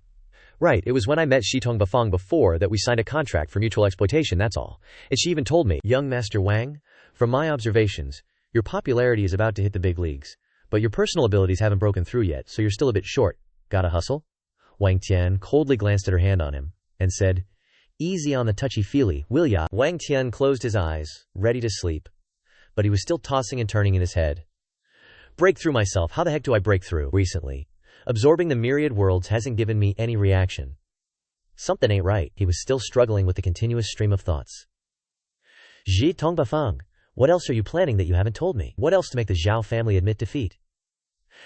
right, it was when I met Shi Tongbafang before that we signed a contract for mutual exploitation, that's all. And she even told me, young Master Wang, from my observations, your popularity is about to hit the big leagues, but your personal abilities haven't broken through yet, so you're still a bit short. Gotta hustle? Wang Tian coldly glanced at her hand on him, and said, Easy on the touchy-feely, will ya? Wang Tian closed his eyes, ready to sleep. But he was still tossing and turning in his head. Break through myself, how the heck do I break through? Recently, absorbing the myriad worlds hasn't given me any reaction. Something ain't right. He was still struggling with the continuous stream of thoughts. Ji Tongbafang, what else are you planning that you haven't told me? What else to make the Zhao family admit defeat?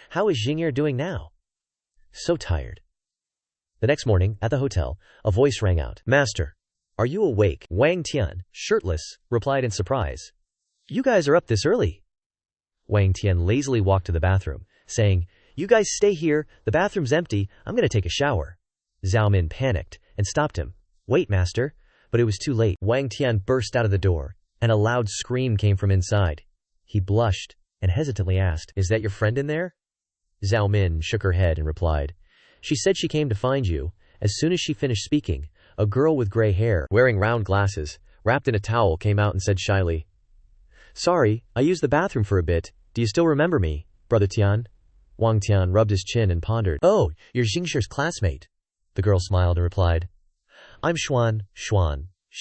How is Jing'er doing now? So tired. The next morning, at the hotel, a voice rang out. Master, are you awake? Wang Tian, shirtless, replied in surprise. You guys are up this early. Wang Tian lazily walked to the bathroom, saying, You guys stay here, the bathroom's empty, I'm gonna take a shower. Zhao Min panicked and stopped him. Wait, master. But it was too late. Wang Tian burst out of the door, and a loud scream came from inside. He blushed and hesitantly asked, Is that your friend in there? Zhao Min shook her head and replied, She said she came to find you. As soon as she finished speaking, a girl with gray hair, wearing round glasses, wrapped in a towel came out and said shyly, Sorry, I used the bathroom for a bit. Do you still remember me, Brother Tian? Wang Tian rubbed his chin and pondered. Oh, you're Xingshir's classmate. The girl smiled and replied, I'm Xuan.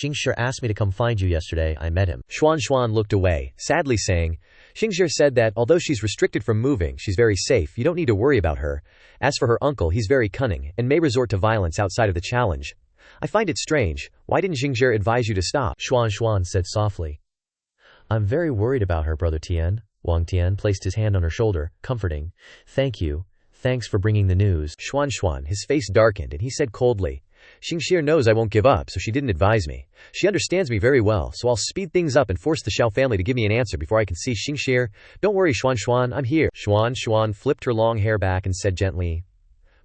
Xingshir asked me to come find you yesterday. I met him. Xuan looked away, sadly saying, Xingshir said that although she's restricted from moving, she's very safe. You don't need to worry about her. As for her uncle, he's very cunning and may resort to violence outside of the challenge. I find it strange. Why didn't Xingshir advise you to stop? Xuan said softly. I'm very worried about her, Brother Tian. Wang Tian placed his hand on her shoulder, comforting. Thank you. Thanks for bringing the news. Xuan, his face darkened and he said coldly, Xingshir knows I won't give up, so she didn't advise me. She understands me very well, so I'll speed things up and force the Xiao family to give me an answer before I can see Xingshir. Don't worry, Xuan, I'm here. Xuan flipped her long hair back and said gently,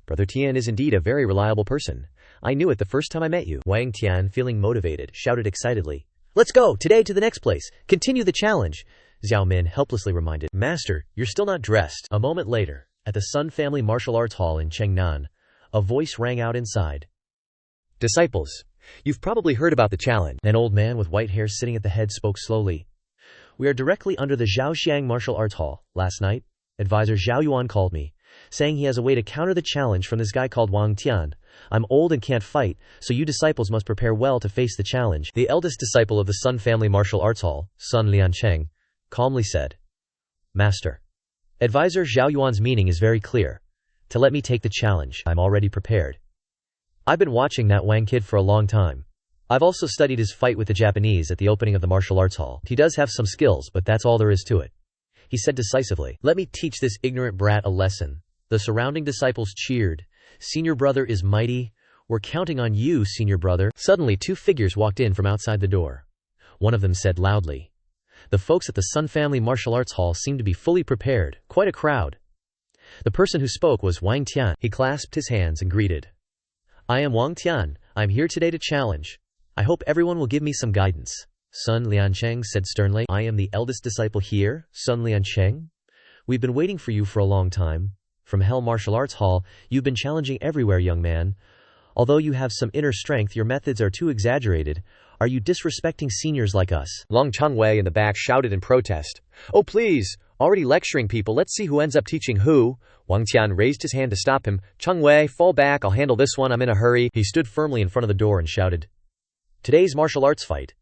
Brother Tian is indeed a very reliable person. I knew it the first time I met you. Wang Tian, feeling motivated, shouted excitedly, Let's go, today to the next place. Continue the challenge. Zhao Min helplessly reminded, Master, you're still not dressed. A moment later, at the Sun Family Martial Arts Hall in Chengnan, a voice rang out inside. Disciples, you've probably heard about the challenge. An old man with white hair sitting at the head spoke slowly. We are directly under the Zhaoxiang Martial Arts Hall. Last night, advisor Zhao Yuan called me, saying he has a way to counter the challenge from this guy called Wang Tian. I'm old and can't fight, so you disciples must prepare well to face the challenge. The eldest disciple of the Sun Family Martial Arts Hall, Sun Liancheng, calmly said, Master, advisor Zhao Yuan's meaning is very clear. To let me take the challenge, I'm already prepared. I've been watching that Wang kid for a long time. I've also studied his fight with the Japanese at the opening of the martial arts hall. He does have some skills, but that's all there is to it. He said decisively, Let me teach this ignorant brat a lesson. The surrounding disciples cheered. Senior brother is mighty. We're counting on you, senior brother. Suddenly 2 figures walked in from outside the door. One of them said loudly, The folks at the Sun Family Martial Arts Hall seem to be fully prepared, quite a crowd. The person who spoke was Wang Tian. He clasped his hands and greeted. I am Wang Tian. I'm here today to challenge. I hope everyone will give me some guidance. Sun Liancheng said sternly. I am the eldest disciple here, Sun Liancheng. We've been waiting for you for a long time. From Hell Martial Arts Hall, you've been challenging everywhere, young man. Although you have some inner strength, your methods are too exaggerated. Are you disrespecting seniors like us? Long Changwei in the back shouted in protest. Oh please, already lecturing people, let's see who ends up teaching who. Wang Tian raised his hand to stop him. Changwei, fall back, I'll handle this one, I'm in a hurry. He stood firmly in front of the door and shouted. Today's martial arts fight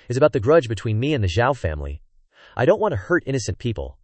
is about the grudge between me and the Zhao family. I don't want to hurt innocent people.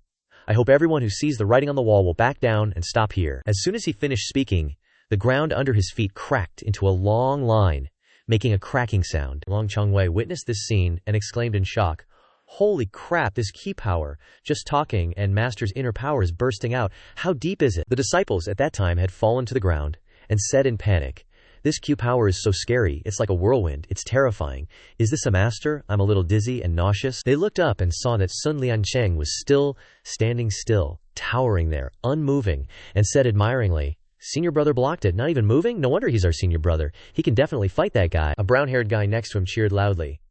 I hope everyone who sees the writing on the wall will back down and stop here. As soon as he finished speaking, the ground under his feet cracked into a long line, making a cracking sound. Long Changwei witnessed this scene and exclaimed in shock, Holy crap, this ki power, just talking and master's inner power is bursting out. How deep is it? The disciples at that time had fallen to the ground and said in panic, This Q power is so scary, it's like a whirlwind, it's terrifying. Is this a master? I'm a little dizzy and nauseous. They looked up and saw that Sun Liancheng was still, standing still, towering there, unmoving, and said admiringly, Senior brother blocked it, not even moving? No wonder he's our senior brother. He can definitely fight that guy. A brown-haired guy next to him cheered loudly.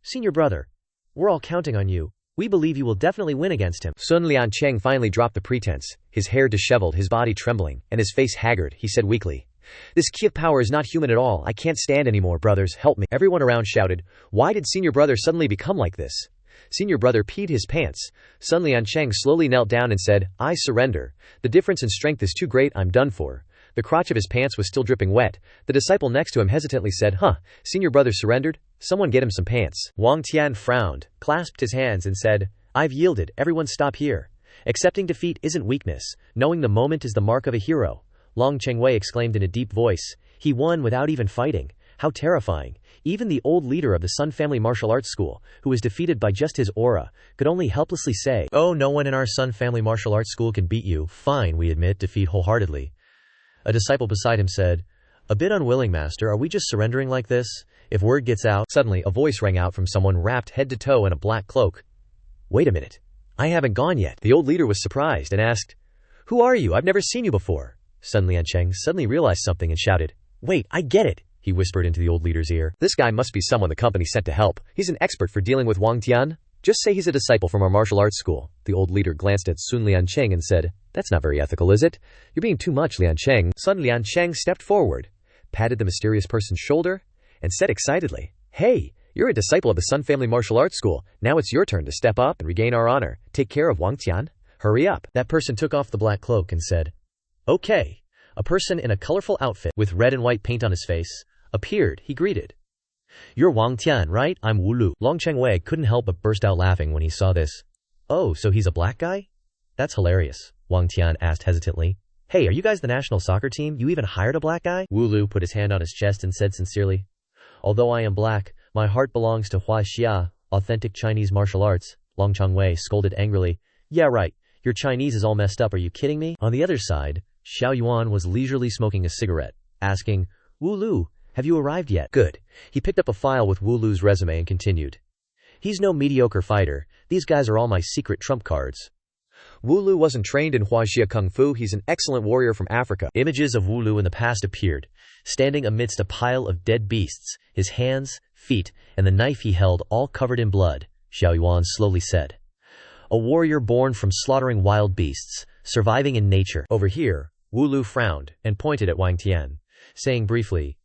Senior brother, we're all counting on you. We believe you will definitely win against him. Sun Liancheng finally dropped the pretense, his hair disheveled, his body trembling, and his face haggard. He said weakly, This ki power is not human at all. I can't stand anymore, brothers, help me. Everyone around shouted, Why did senior brother suddenly become like this? Senior brother peed his pants. Sun Liancheng slowly knelt down and said, I surrender. The difference in strength is too great, I'm done for. The crotch of his pants was still dripping wet. The disciple next to him hesitantly said, "Huh, seen your brother surrendered? Someone get him some pants." Wang Tian frowned, clasped his hands and said, "I've yielded, everyone stop here. Accepting defeat isn't weakness, knowing the moment is the mark of a hero." Long Chengwei exclaimed in a deep voice, "He won without even fighting. How terrifying." Even the old leader of the Sun Family Martial Arts School, who was defeated by just his aura, could only helplessly say, "Oh, no one in our Sun Family Martial Arts School can beat you. Fine, we admit defeat wholeheartedly." A disciple beside him said, "A bit unwilling, master. Are we just surrendering like this? If word gets out..." Suddenly, a voice rang out from someone wrapped head to toe in a black cloak. "Wait a minute. I haven't gone yet." The old leader was surprised and asked, "Who are you? I've never seen you before." Sun Liancheng suddenly realized something and shouted, "Wait, I get it," he whispered into the old leader's ear. "This guy must be someone the company sent to help. He's an expert for dealing with Wang Tian. Just say he's a disciple from our martial arts school." The old leader glanced at Sun Liancheng and said, "That's not very ethical, is it? You're being too much, Liancheng." Sun Liancheng stepped forward, patted the mysterious person's shoulder, and said excitedly, "Hey, you're a disciple of the Sun Family Martial Arts School. Now it's your turn to step up and regain our honor. Take care of Wang Tian. Hurry up." That person took off the black cloak and said, "Okay." A person in a colorful outfit with red and white paint on his face appeared. He greeted, "You're Wang Tian, right? I'm Wu Lu." Long Chengwei couldn't help but burst out laughing when he saw this. "Oh, so he's a black guy? That's hilarious," Wang Tian asked hesitantly. "Hey, are you guys the national soccer team? You even hired a black guy?" Wu Lu put his hand on his chest and said sincerely, "Although I am black, my heart belongs to Hua Xia, authentic Chinese martial arts." Long Chengwei scolded angrily, "Yeah right, your Chinese is all messed up, are you kidding me?" On the other side, Xiao Yuan was leisurely smoking a cigarette, asking, "Wu Lu, have you arrived yet?" "Good." He picked up a file with Wu Lu's resume and continued, "He's no mediocre fighter. These guys are all my secret trump cards." Wu Lu wasn't trained in Huaxia Kung Fu. He's an excellent warrior from Africa. Images of Wu Lu in the past appeared, standing amidst a pile of dead beasts, his hands, feet, and the knife he held all covered in blood. Xiao Yuan slowly said, "A warrior born from slaughtering wild beasts, surviving in nature." Over here, Wu Lu frowned and pointed at Wang Tian, saying briefly,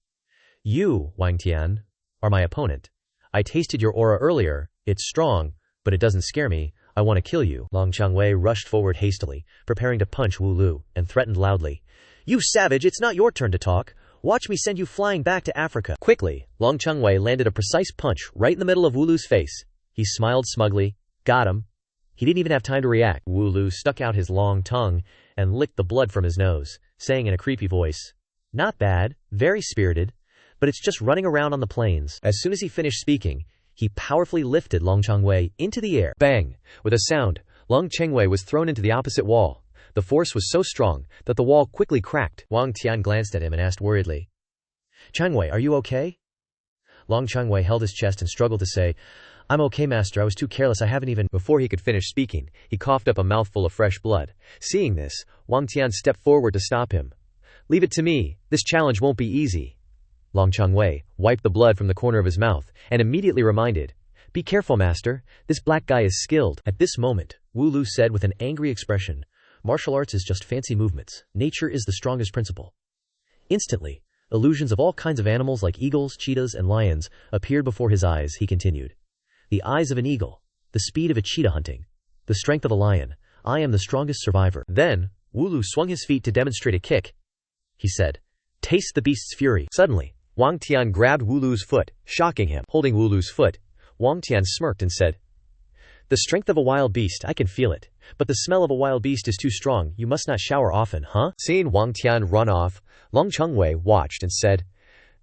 "You, Wang Tian, are my opponent. I tasted your aura earlier. It's strong, but it doesn't scare me. I want to kill you." Long Chengwei rushed forward hastily, preparing to punch Wu Lu, and threatened loudly, "You savage, it's not your turn to talk. Watch me send you flying back to Africa." Quickly, Long Chengwei landed a precise punch right in the middle of Wu Lu's face. He smiled smugly. "Got him." He didn't even have time to react. Wu Lu stuck out his long tongue and licked the blood from his nose, saying in a creepy voice, "Not bad, very spirited, but it's just running around on the plains." As soon as he finished speaking, he powerfully lifted Long Chengwei into the air. Bang! With a sound, Long Chengwei was thrown into the opposite wall. The force was so strong that the wall quickly cracked. Wang Tian glanced at him and asked worriedly, "Chengwei, are you okay?" Long Chengwei held his chest and struggled to say, "I'm okay, master. I was too careless. I haven't even..." Before he could finish speaking, he coughed up a mouthful of fresh blood. Seeing this, Wang Tian stepped forward to stop him. "Leave it to me. This challenge won't be easy." Long Chengwei wiped the blood from the corner of his mouth and immediately reminded, "Be careful, master. This black guy is skilled." At this moment, Wu Lu said with an angry expression, "Martial arts is just fancy movements. Nature is the strongest principle." Instantly, illusions of all kinds of animals like eagles, cheetahs, and lions appeared before his eyes. He continued, "The eyes of an eagle, the speed of a cheetah hunting, the strength of a lion. I am the strongest survivor." Then, Wu Lu swung his feet to demonstrate a kick. He said, "Taste the beast's fury." Suddenly, Wang Tian grabbed Wu Lu's foot, shocking him. Holding Wu Lu's foot, Wang Tian smirked and said, "The strength of a wild beast, I can feel it. But the smell of a wild beast is too strong. You must not shower often, huh?" Seeing Wang Tian run off, Long Chengwei watched and said,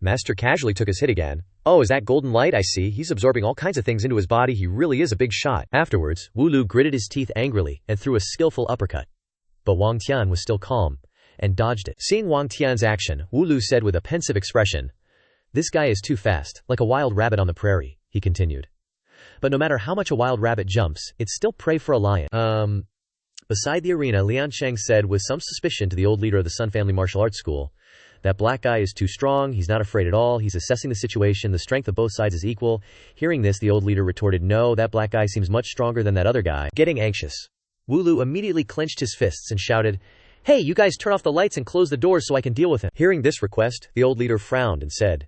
"Master casually took his hit again. Oh, is that golden light? I see. He's absorbing all kinds of things into his body. He really is a big shot." Afterwards, Wu Lu gritted his teeth angrily and threw a skillful uppercut. But Wang Tian was still calm and dodged it. Seeing Wang Tian's action, Wu Lu said with a pensive expression, "This guy is too fast, like a wild rabbit on the prairie," he continued. "But no matter how much a wild rabbit jumps, it's still prey for a lion." Beside the arena, Liancheng said with some suspicion to the old leader of the Sun Family Martial Arts School, "That black guy is too strong. He's not afraid at all. He's assessing the situation. The strength of both sides is equal." Hearing this, the old leader retorted, "No, that black guy seems much stronger than that other guy." Getting anxious, Wu Lu immediately clenched his fists and shouted, "Hey, you guys turn off the lights and close the doors so I can deal with him." Hearing this request, the old leader frowned and said,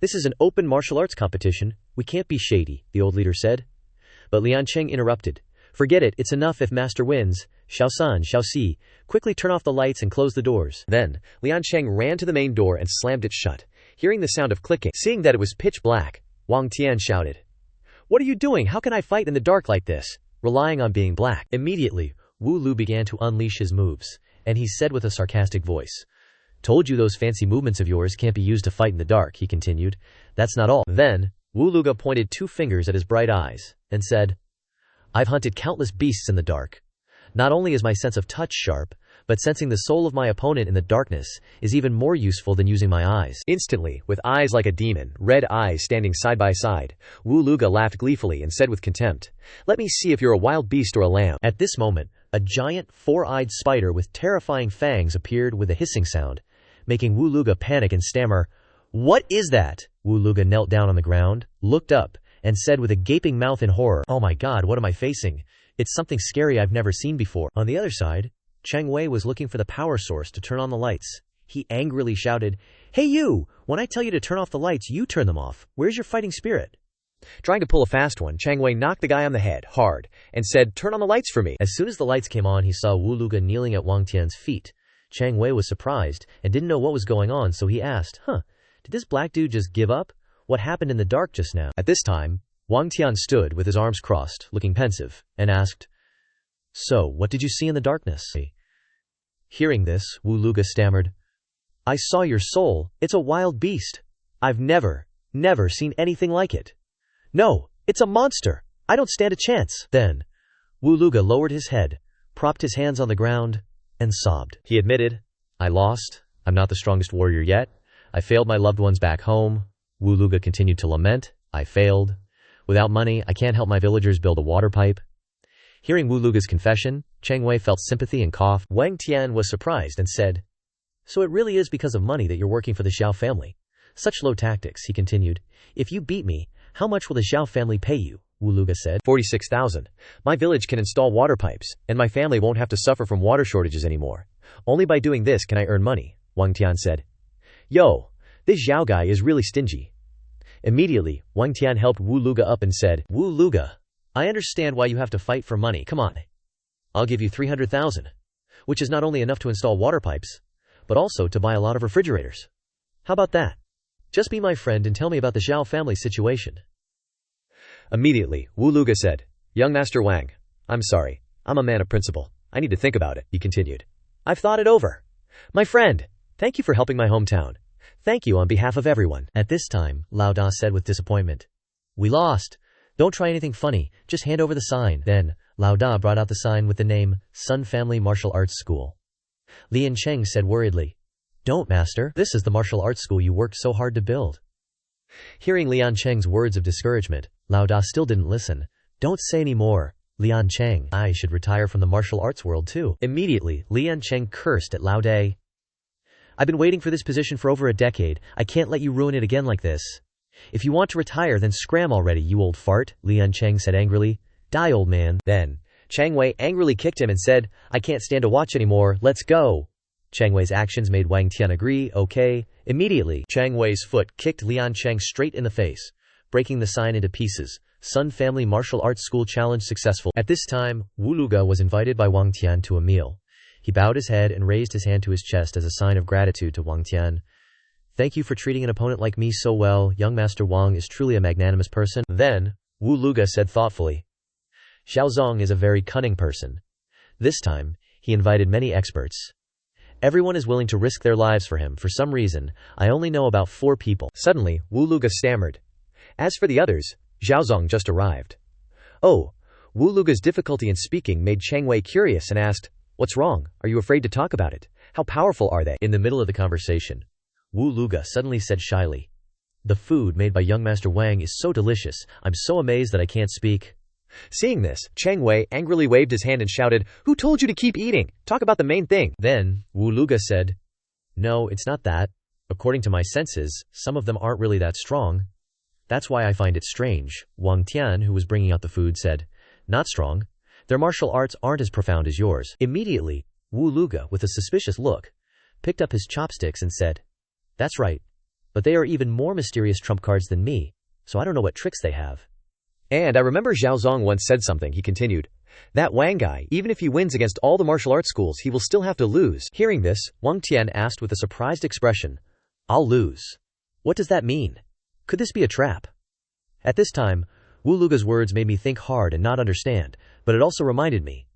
"This is an open martial arts competition. We can't be shady," the old leader said. But Liancheng interrupted, Forget it, it's enough if master wins. Xiao San, Xiao Si, quickly turn off the lights and close the doors. Then, Lian Cheng ran to the main door and slammed it shut. Hearing the sound of clicking, seeing that it was pitch black, Wang Tian shouted, "What are you doing? How can I fight in the dark like this?" Relying on being black. Immediately, Wu Lu began to unleash his moves, and he said with a sarcastic voice, "Told you those fancy movements of yours can't be used to fight in the dark," he continued. "That's not all." Then, Wu Luga pointed 2 fingers at his bright eyes, and said, "I've hunted countless beasts in the dark. Not only is my sense of touch sharp, but sensing the soul of my opponent in the darkness is even more useful than using my eyes." Instantly, with eyes like a demon, red eyes standing side by side, Wu Luga laughed gleefully and said with contempt, "Let me see if you're a wild beast or a lamb." At this moment, a giant 4-eyed spider with terrifying fangs appeared with a hissing sound, making Wu Luga panic and stammer, "What is that?" Wu Luga knelt down on the ground, looked up, and said with a gaping mouth in horror, "Oh my god, what am I facing? It's something scary I've never seen before." On the other side, Cheng Wei was looking for the power source to turn on the lights. He angrily shouted, "Hey you! When I tell you to turn off the lights, you turn them off. Where's your fighting spirit?" Trying to pull a fast one, Cheng Wei knocked the guy on the head, hard, and said, "Turn on the lights for me." As soon as the lights came on, he saw Wu Luga kneeling at Wang Tian's feet. Cheng Wei was surprised and didn't know what was going on, so he asked, "Did this black dude just give up? What happened in the dark just now?" At this time, Wang Tian stood with his arms crossed, looking pensive, and asked, "So, what did you see in the darkness?" Hearing this, Wu Luga stammered, "I saw your soul. It's a wild beast. I've never seen anything like it. No, it's a monster. I don't stand a chance." Then, Wu Luga lowered his head, propped his hands on the ground, and sobbed. He admitted, "I lost. I'm not the strongest warrior yet. I failed my loved ones back home." Wu Luga continued to lament, "I failed. Without money, I can't help my villagers build a water pipe." Hearing Wu Luga's confession, Cheng Wei felt sympathy and coughed. Wang Tian was surprised and said, "So it really is because of money that you're working for the Xiao family. Such low tactics," he continued. "If you beat me, how much will the Xiao family pay you?" Wu Luga said, 46,000. My village can install water pipes, and my family won't have to suffer from water shortages anymore. Only by doing this can I earn money," Wang Tian said. "Yo, this Zhao guy is really stingy." Immediately, Wang Tian helped Wu Luga up and said, "Wu Luga, I understand why you have to fight for money. Come on. I'll give you 300,000, which is not only enough to install water pipes, but also to buy a lot of refrigerators. How about that? Just be my friend and tell me about the Zhao family situation." Immediately, Wu Luga said, "Young Master Wang, I'm sorry. I'm a man of principle. I need to think about it," he continued. "I've thought it over. My friend, thank you for helping my hometown. Thank you on behalf of everyone." At this time, Lao Da said with disappointment, "We lost. Don't try anything funny, just hand over the sign." Then, Lao Da brought out the sign with the name, Sun Family Martial Arts School. Lian Cheng said worriedly, "Don't, master. This is the martial arts school you worked so hard to build." Hearing Lian Cheng's words of discouragement, Lao Da still didn't listen. "Don't say any more, Lian Cheng. I should retire from the martial arts world too." Immediately, Lian Cheng cursed at Lao Da. "I've been waiting for this position for over a decade. I can't let you ruin it again like this. If you want to retire, then scram already, you old fart," Lian Cheng said angrily. "Die, old man." Then, Cheng Wei angrily kicked him and said, "I can't stand to watch anymore, let's go." Cheng Wei's actions made Wang Tian agree, okay. Immediately, Cheng Wei's foot kicked Lian Cheng straight in the face, breaking the sign into pieces. Sun Family Martial Arts School Challenge successful. At this time, Wu Luga was invited by Wang Tian to a meal. He bowed his head and raised his hand to his chest as a sign of gratitude to Wang Tian. "Thank you for treating an opponent like me so well. Young Master Wang is truly a magnanimous person." Then, Wu Luga said thoughtfully, "Xiao Zong is a very cunning person. This time, he invited many experts. Everyone is willing to risk their lives for him. For some reason, I only know about 4 people." Suddenly, Wu Luga stammered, "As for the others, Xiao Zong just arrived." Oh, Wu Luga's difficulty in speaking made Cheng Wei curious and asked, "What's wrong? Are you afraid to talk about it? How powerful are they?" In the middle of the conversation, Wu Luga suddenly said shyly, "The food made by young Master Wang is so delicious. I'm so amazed that I can't speak." Seeing this, Cheng Wei angrily waved his hand and shouted, "Who told you to keep eating? Talk about the main thing." Then, Wu Luga said, "No, it's not that. According to my senses, some of them aren't really that strong. That's why I find it strange." Wang Tian, who was bringing out the food, said, "Not strong. Their martial arts aren't as profound as yours." Immediately, Wu Luga, with a suspicious look, picked up his chopsticks and said, "That's right. But they are even more mysterious trump cards than me, so I don't know what tricks they have." "And I remember Xiao Zong once said something," he continued. That Wang guy, even if he wins against all the martial arts schools, he will still have to lose. Hearing this, Wang Tian asked with a surprised expression, I'll lose. What does that mean? Could this be a trap? At this time, Wu Luga's words made me think hard and not understand, but it also reminded me.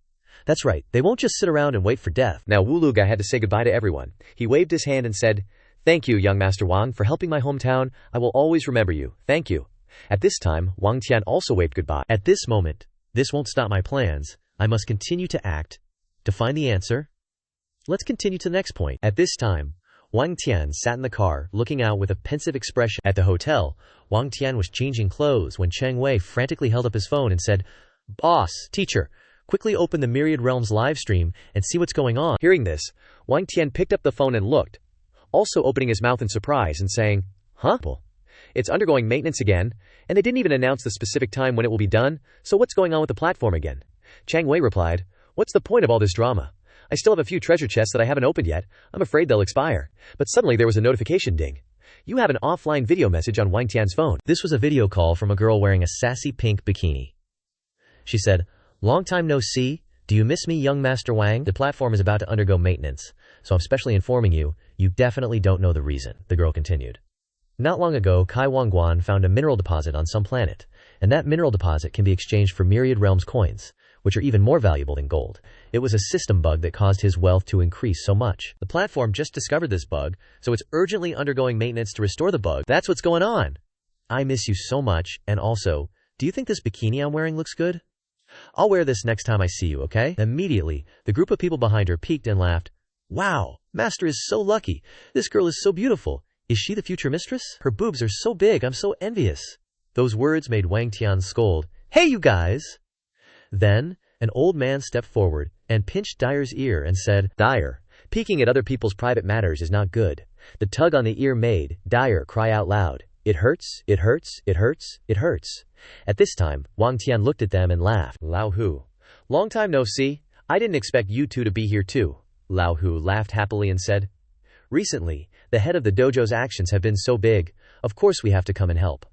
That's right, they won't just sit around and wait for death. Now Wu Luga had to say goodbye to everyone. He waved his hand and said, Thank you, young Master Wang, for helping my hometown. I will always remember you. Thank you. At this time, Wang Tian also waved goodbye. At this moment, this won't stop my plans. I must continue to act. To find the answer? Let's continue to the next point. At this time, Wang Tian sat in the car, looking out with a pensive expression. At the hotel, Wang Tian was changing clothes when Cheng Wei frantically held up his phone and said, Boss, teacher, quickly open the Myriad Realms livestream and see what's going on. Hearing this, Wang Tian picked up the phone and looked, also opening his mouth in surprise and saying, Huh? It's undergoing maintenance again, and they didn't even announce the specific time when it will be done, so what's going on with the platform again? Cheng Wei replied, What's the point of all this drama? I still have a few treasure chests that I haven't opened yet. I'm afraid they'll expire. But suddenly there was a notification ding. You have an offline video message on Wang Tian's phone. This was a video call from a girl wearing a sassy pink bikini. She said, Long time no see. Do you miss me, young Master Wang? The platform is about to undergo maintenance, so I'm specially informing you, you definitely don't know the reason, the girl continued. Not long ago, Kai Wangguan found a mineral deposit on some planet, and that mineral deposit can be exchanged for Myriad Realms coins, which are even more valuable than gold. It was a system bug that caused his wealth to increase so much. The platform just discovered this bug, so it's urgently undergoing maintenance to restore the bug. That's what's going on. I miss you so much, and also, do you think this bikini I'm wearing looks good? I'll wear this next time I see you, okay? Immediately, the group of people behind her peeked and laughed. Wow, Master is so lucky. This girl is so beautiful. Is she the future mistress? Her boobs are so big, I'm so envious. Those words made Wang Tian scold. Hey, you guys! Then, an old man stepped forward and pinched Dyer's ear and said, Dyer, peeking at other people's private matters is not good. The tug on the ear made Dyer cry out loud. It hurts, it hurts, it hurts, it hurts. At this time, Wang Tian looked at them and laughed. Lao Hu. Long time no see. I didn't expect you two to be here too. Lao Hu laughed happily and said, Recently, the head of the dojo's actions have been so big, of course we have to come and help.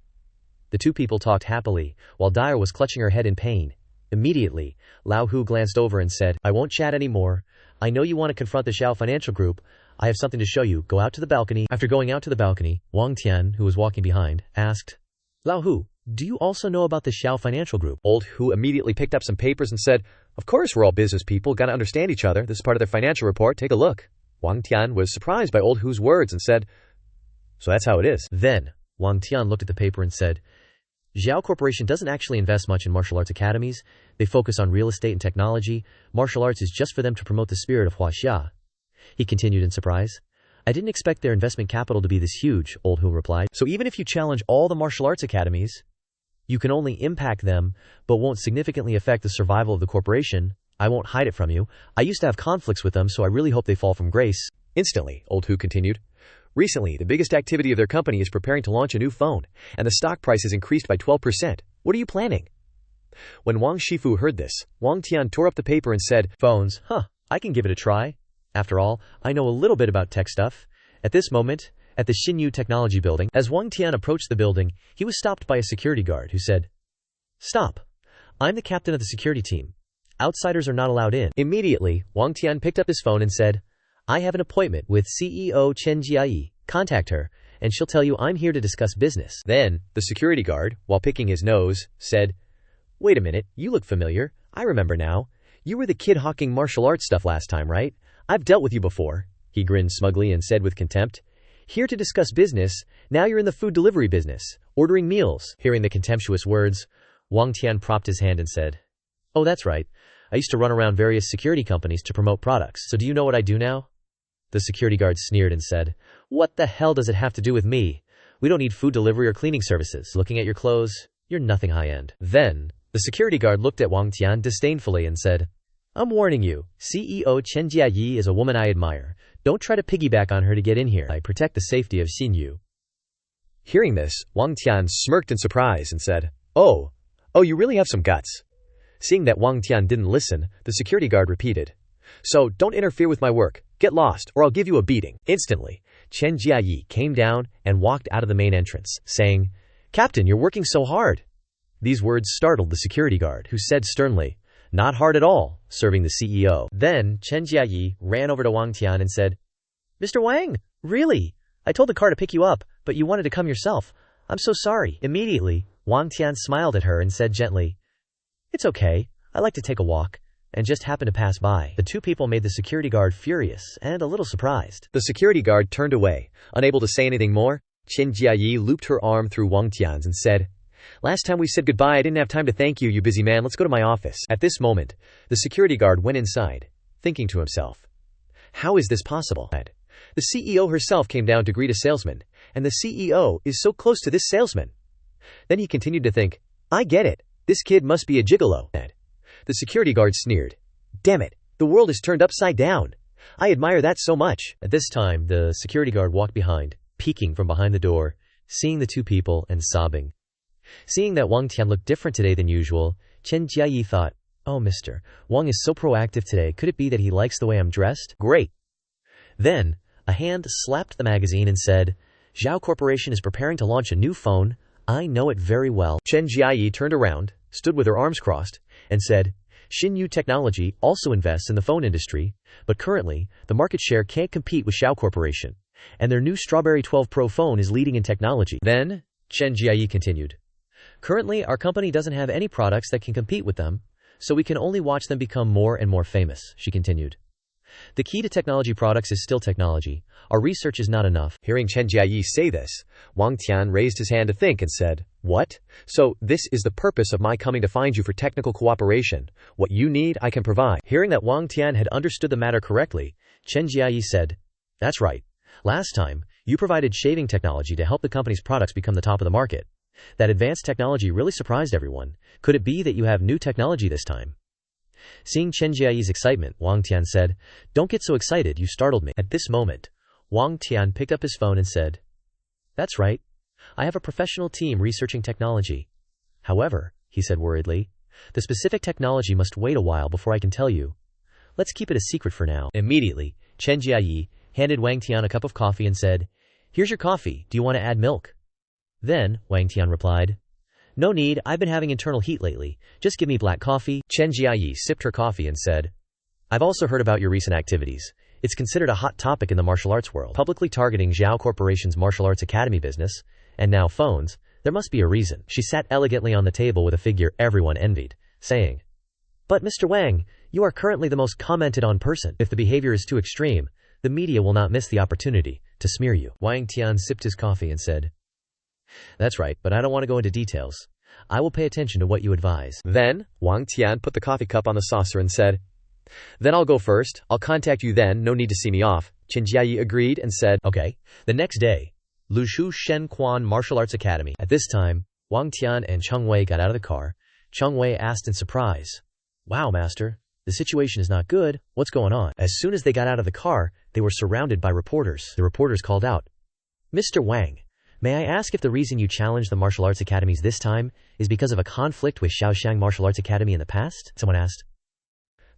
The two people talked happily, while Dyer was clutching her head in pain. Immediately, Lao Hu glanced over and said, I won't chat anymore. I know you want to confront the Xiao Financial Group. I have something to show you. Go out to the balcony. After going out to the balcony, Wang Tian, who was walking behind, asked, Lao Hu, do you also know about the Xiao Financial Group? Old Hu immediately picked up some papers and said, Of course we're all business people, gotta understand each other. This is part of their financial report, take a look. Wang Tian was surprised by Old Hu's words and said, So that's how it is. Then, Wang Tian looked at the paper and said, Xiao Corporation doesn't actually invest much in martial arts academies. They focus on real estate and technology. Martial arts is just for them to promote the spirit of Huaxia. He continued in surprise. I didn't expect their investment capital to be this huge, Old Hu replied. So even if you challenge all the martial arts academies, you can only impact them, but won't significantly affect the survival of the corporation. I won't hide it from you. I used to have conflicts with them, so I really hope they fall from grace. Instantly, Old Hu continued. Recently, the biggest activity of their company is preparing to launch a new phone, and the stock price has increased by 12%. What are you planning? When Wang Shifu heard this, Wang Tian tore up the paper and said, Phones, I can give it a try. After all, I know a little bit about tech stuff. At this moment, at the Xinyu Technology Building, as Wang Tian approached the building, he was stopped by a security guard who said, Stop. I'm the captain of the security team. Outsiders are not allowed in. Immediately, Wang Tian picked up his phone and said, I have an appointment with CEO Chen Jiayi. Contact her, and she'll tell you I'm here to discuss business. Then, the security guard, while picking his nose, said, Wait a minute, you look familiar. I remember now. You were the kid hawking martial arts stuff last time, right? I've dealt with you before. He grinned smugly and said with contempt, Here to discuss business, now you're in the food delivery business, ordering meals. Hearing the contemptuous words, Wang Tian propped his hand and said, Oh, that's right. I used to run around various security companies to promote products. So do you know what I do now? The security guard sneered and said, What the hell does it have to do with me? We don't need food delivery or cleaning services. Looking at your clothes, you're nothing high-end. Then, the security guard looked at Wang Tian disdainfully and said, I'm warning you, CEO Chen Jiayi is a woman I admire. Don't try to piggyback on her to get in here. I protect the safety of Xinyu. Hearing this, Wang Tian smirked in surprise and said, Oh, you really have some guts. Seeing that Wang Tian didn't listen, the security guard repeated, So don't interfere with my work. Get lost, or I'll give you a beating. Instantly, Chen Jiayi came down and walked out of the main entrance, saying, Captain, you're working so hard. These words startled the security guard, who said sternly, Not hard at all, serving the CEO. Then, Chen Jiayi ran over to Wang Tian and said, Mr. Wang, really? I told the car to pick you up, but you wanted to come yourself. I'm so sorry. Immediately, Wang Tian smiled at her and said gently, It's okay, I like to take a walk, and just happened to pass by. The two people made the security guard furious and a little surprised. The security guard turned away. Unable to say anything more, Chen Jiayi looped her arm through Wang Tian's and said, Last time we said goodbye I didn't have time to thank you, you busy man, let's go to my office. At this moment, the security guard went inside, thinking to himself, How is this possible? The CEO herself came down to greet a salesman, and the CEO is so close to this salesman. Then he continued to think, I get it, this kid must be a gigolo. The security guard sneered, Damn it, the world is turned upside down. I admire that so much. At this time, the security guard walked behind, peeking from behind the door, seeing the two people and sobbing. Seeing that Wang Tian looked different today than usual, Chen Jiayi thought, Oh, Mr. Wang is so proactive today, could it be that he likes the way I'm dressed? Great. Then, a hand slapped the magazine and said, Zhao Corporation is preparing to launch a new phone. I know it very well. Chen Jiayi turned around, stood with her arms crossed, and said, Xinyu Technology also invests in the phone industry, but currently, the market share can't compete with Zhao Corporation, and their new Strawberry 12 Pro phone is leading in technology. Then, Chen Jiayi continued, Currently, our company doesn't have any products that can compete with them, so we can only watch them become more and more famous, she continued. The key to technology products is still technology. Our research is not enough. Hearing Chen Jiayi say this, Wang Tian raised his hand to think and said, What? So this is the purpose of my coming to find you for technical cooperation. What you need, I can provide. Hearing that Wang Tian had understood the matter correctly, Chen Jiayi said, That's right. Last time, you provided shaving technology to help the company's products become the top of the market. That advanced technology really surprised everyone. Could it be that you have new technology this time? Seeing Chen Jiayi's excitement, Wang Tian said, Don't get so excited, you startled me. At this moment, Wang Tian picked up his phone and said, That's right. I have a professional team researching technology. However, he said worriedly, the specific technology must wait a while before I can tell you. Let's keep it a secret for now. Immediately, Chen Jiayi handed Wang Tian a cup of coffee and said, Here's your coffee, do you want to add milk? Then, Wang Tian replied, No need, I've been having internal heat lately. Just give me black coffee. Chen Jiayi sipped her coffee and said, I've also heard about your recent activities. It's considered a hot topic in the martial arts world. Publicly targeting Zhao Corporation's martial arts academy business, and now phones, there must be a reason. She sat elegantly on the table with a figure everyone envied, saying, But Mr. Wang, you are currently the most commented on person. If the behavior is too extreme, the media will not miss the opportunity to smear you. Wang Tian sipped his coffee and said, That's right, but I don't want to go into details. I will pay attention to what you advise. Then, Wang Tian put the coffee cup on the saucer and said, Then I'll go first. I'll contact you then, no need to see me off. Chen Jiayi agreed and said, Okay. The next day, Lushu Shen Quan Martial Arts Academy. At this time, Wang Tian and Cheng Wei got out of the car. Cheng Wei asked in surprise, Wow, master, the situation is not good. What's going on? As soon as they got out of the car, they were surrounded by reporters. The reporters called out, Mr. Wang, may I ask if the reason you challenged the martial arts academies this time is because of a conflict with Shaoxiang Martial Arts Academy in the past? Someone asked.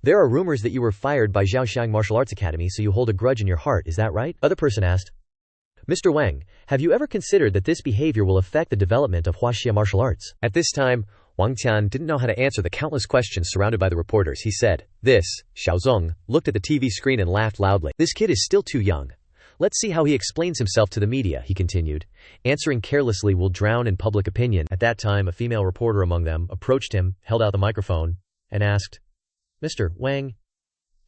There are rumors that you were fired by Shaoxiang Martial Arts Academy, so you hold a grudge in your heart, is that right? Other person asked. Mr. Wang, have you ever considered that this behavior will affect the development of Huaxia martial arts? At this time, Wang Tian didn't know how to answer the countless questions surrounded by the reporters. He said, This, Xiaozong, looked at the TV screen and laughed loudly. This kid is still too young. Let's see how he explains himself to the media, he continued. Answering carelessly will drown in public opinion. At that time, a female reporter among them approached him, held out the microphone, and asked, Mr. Wang,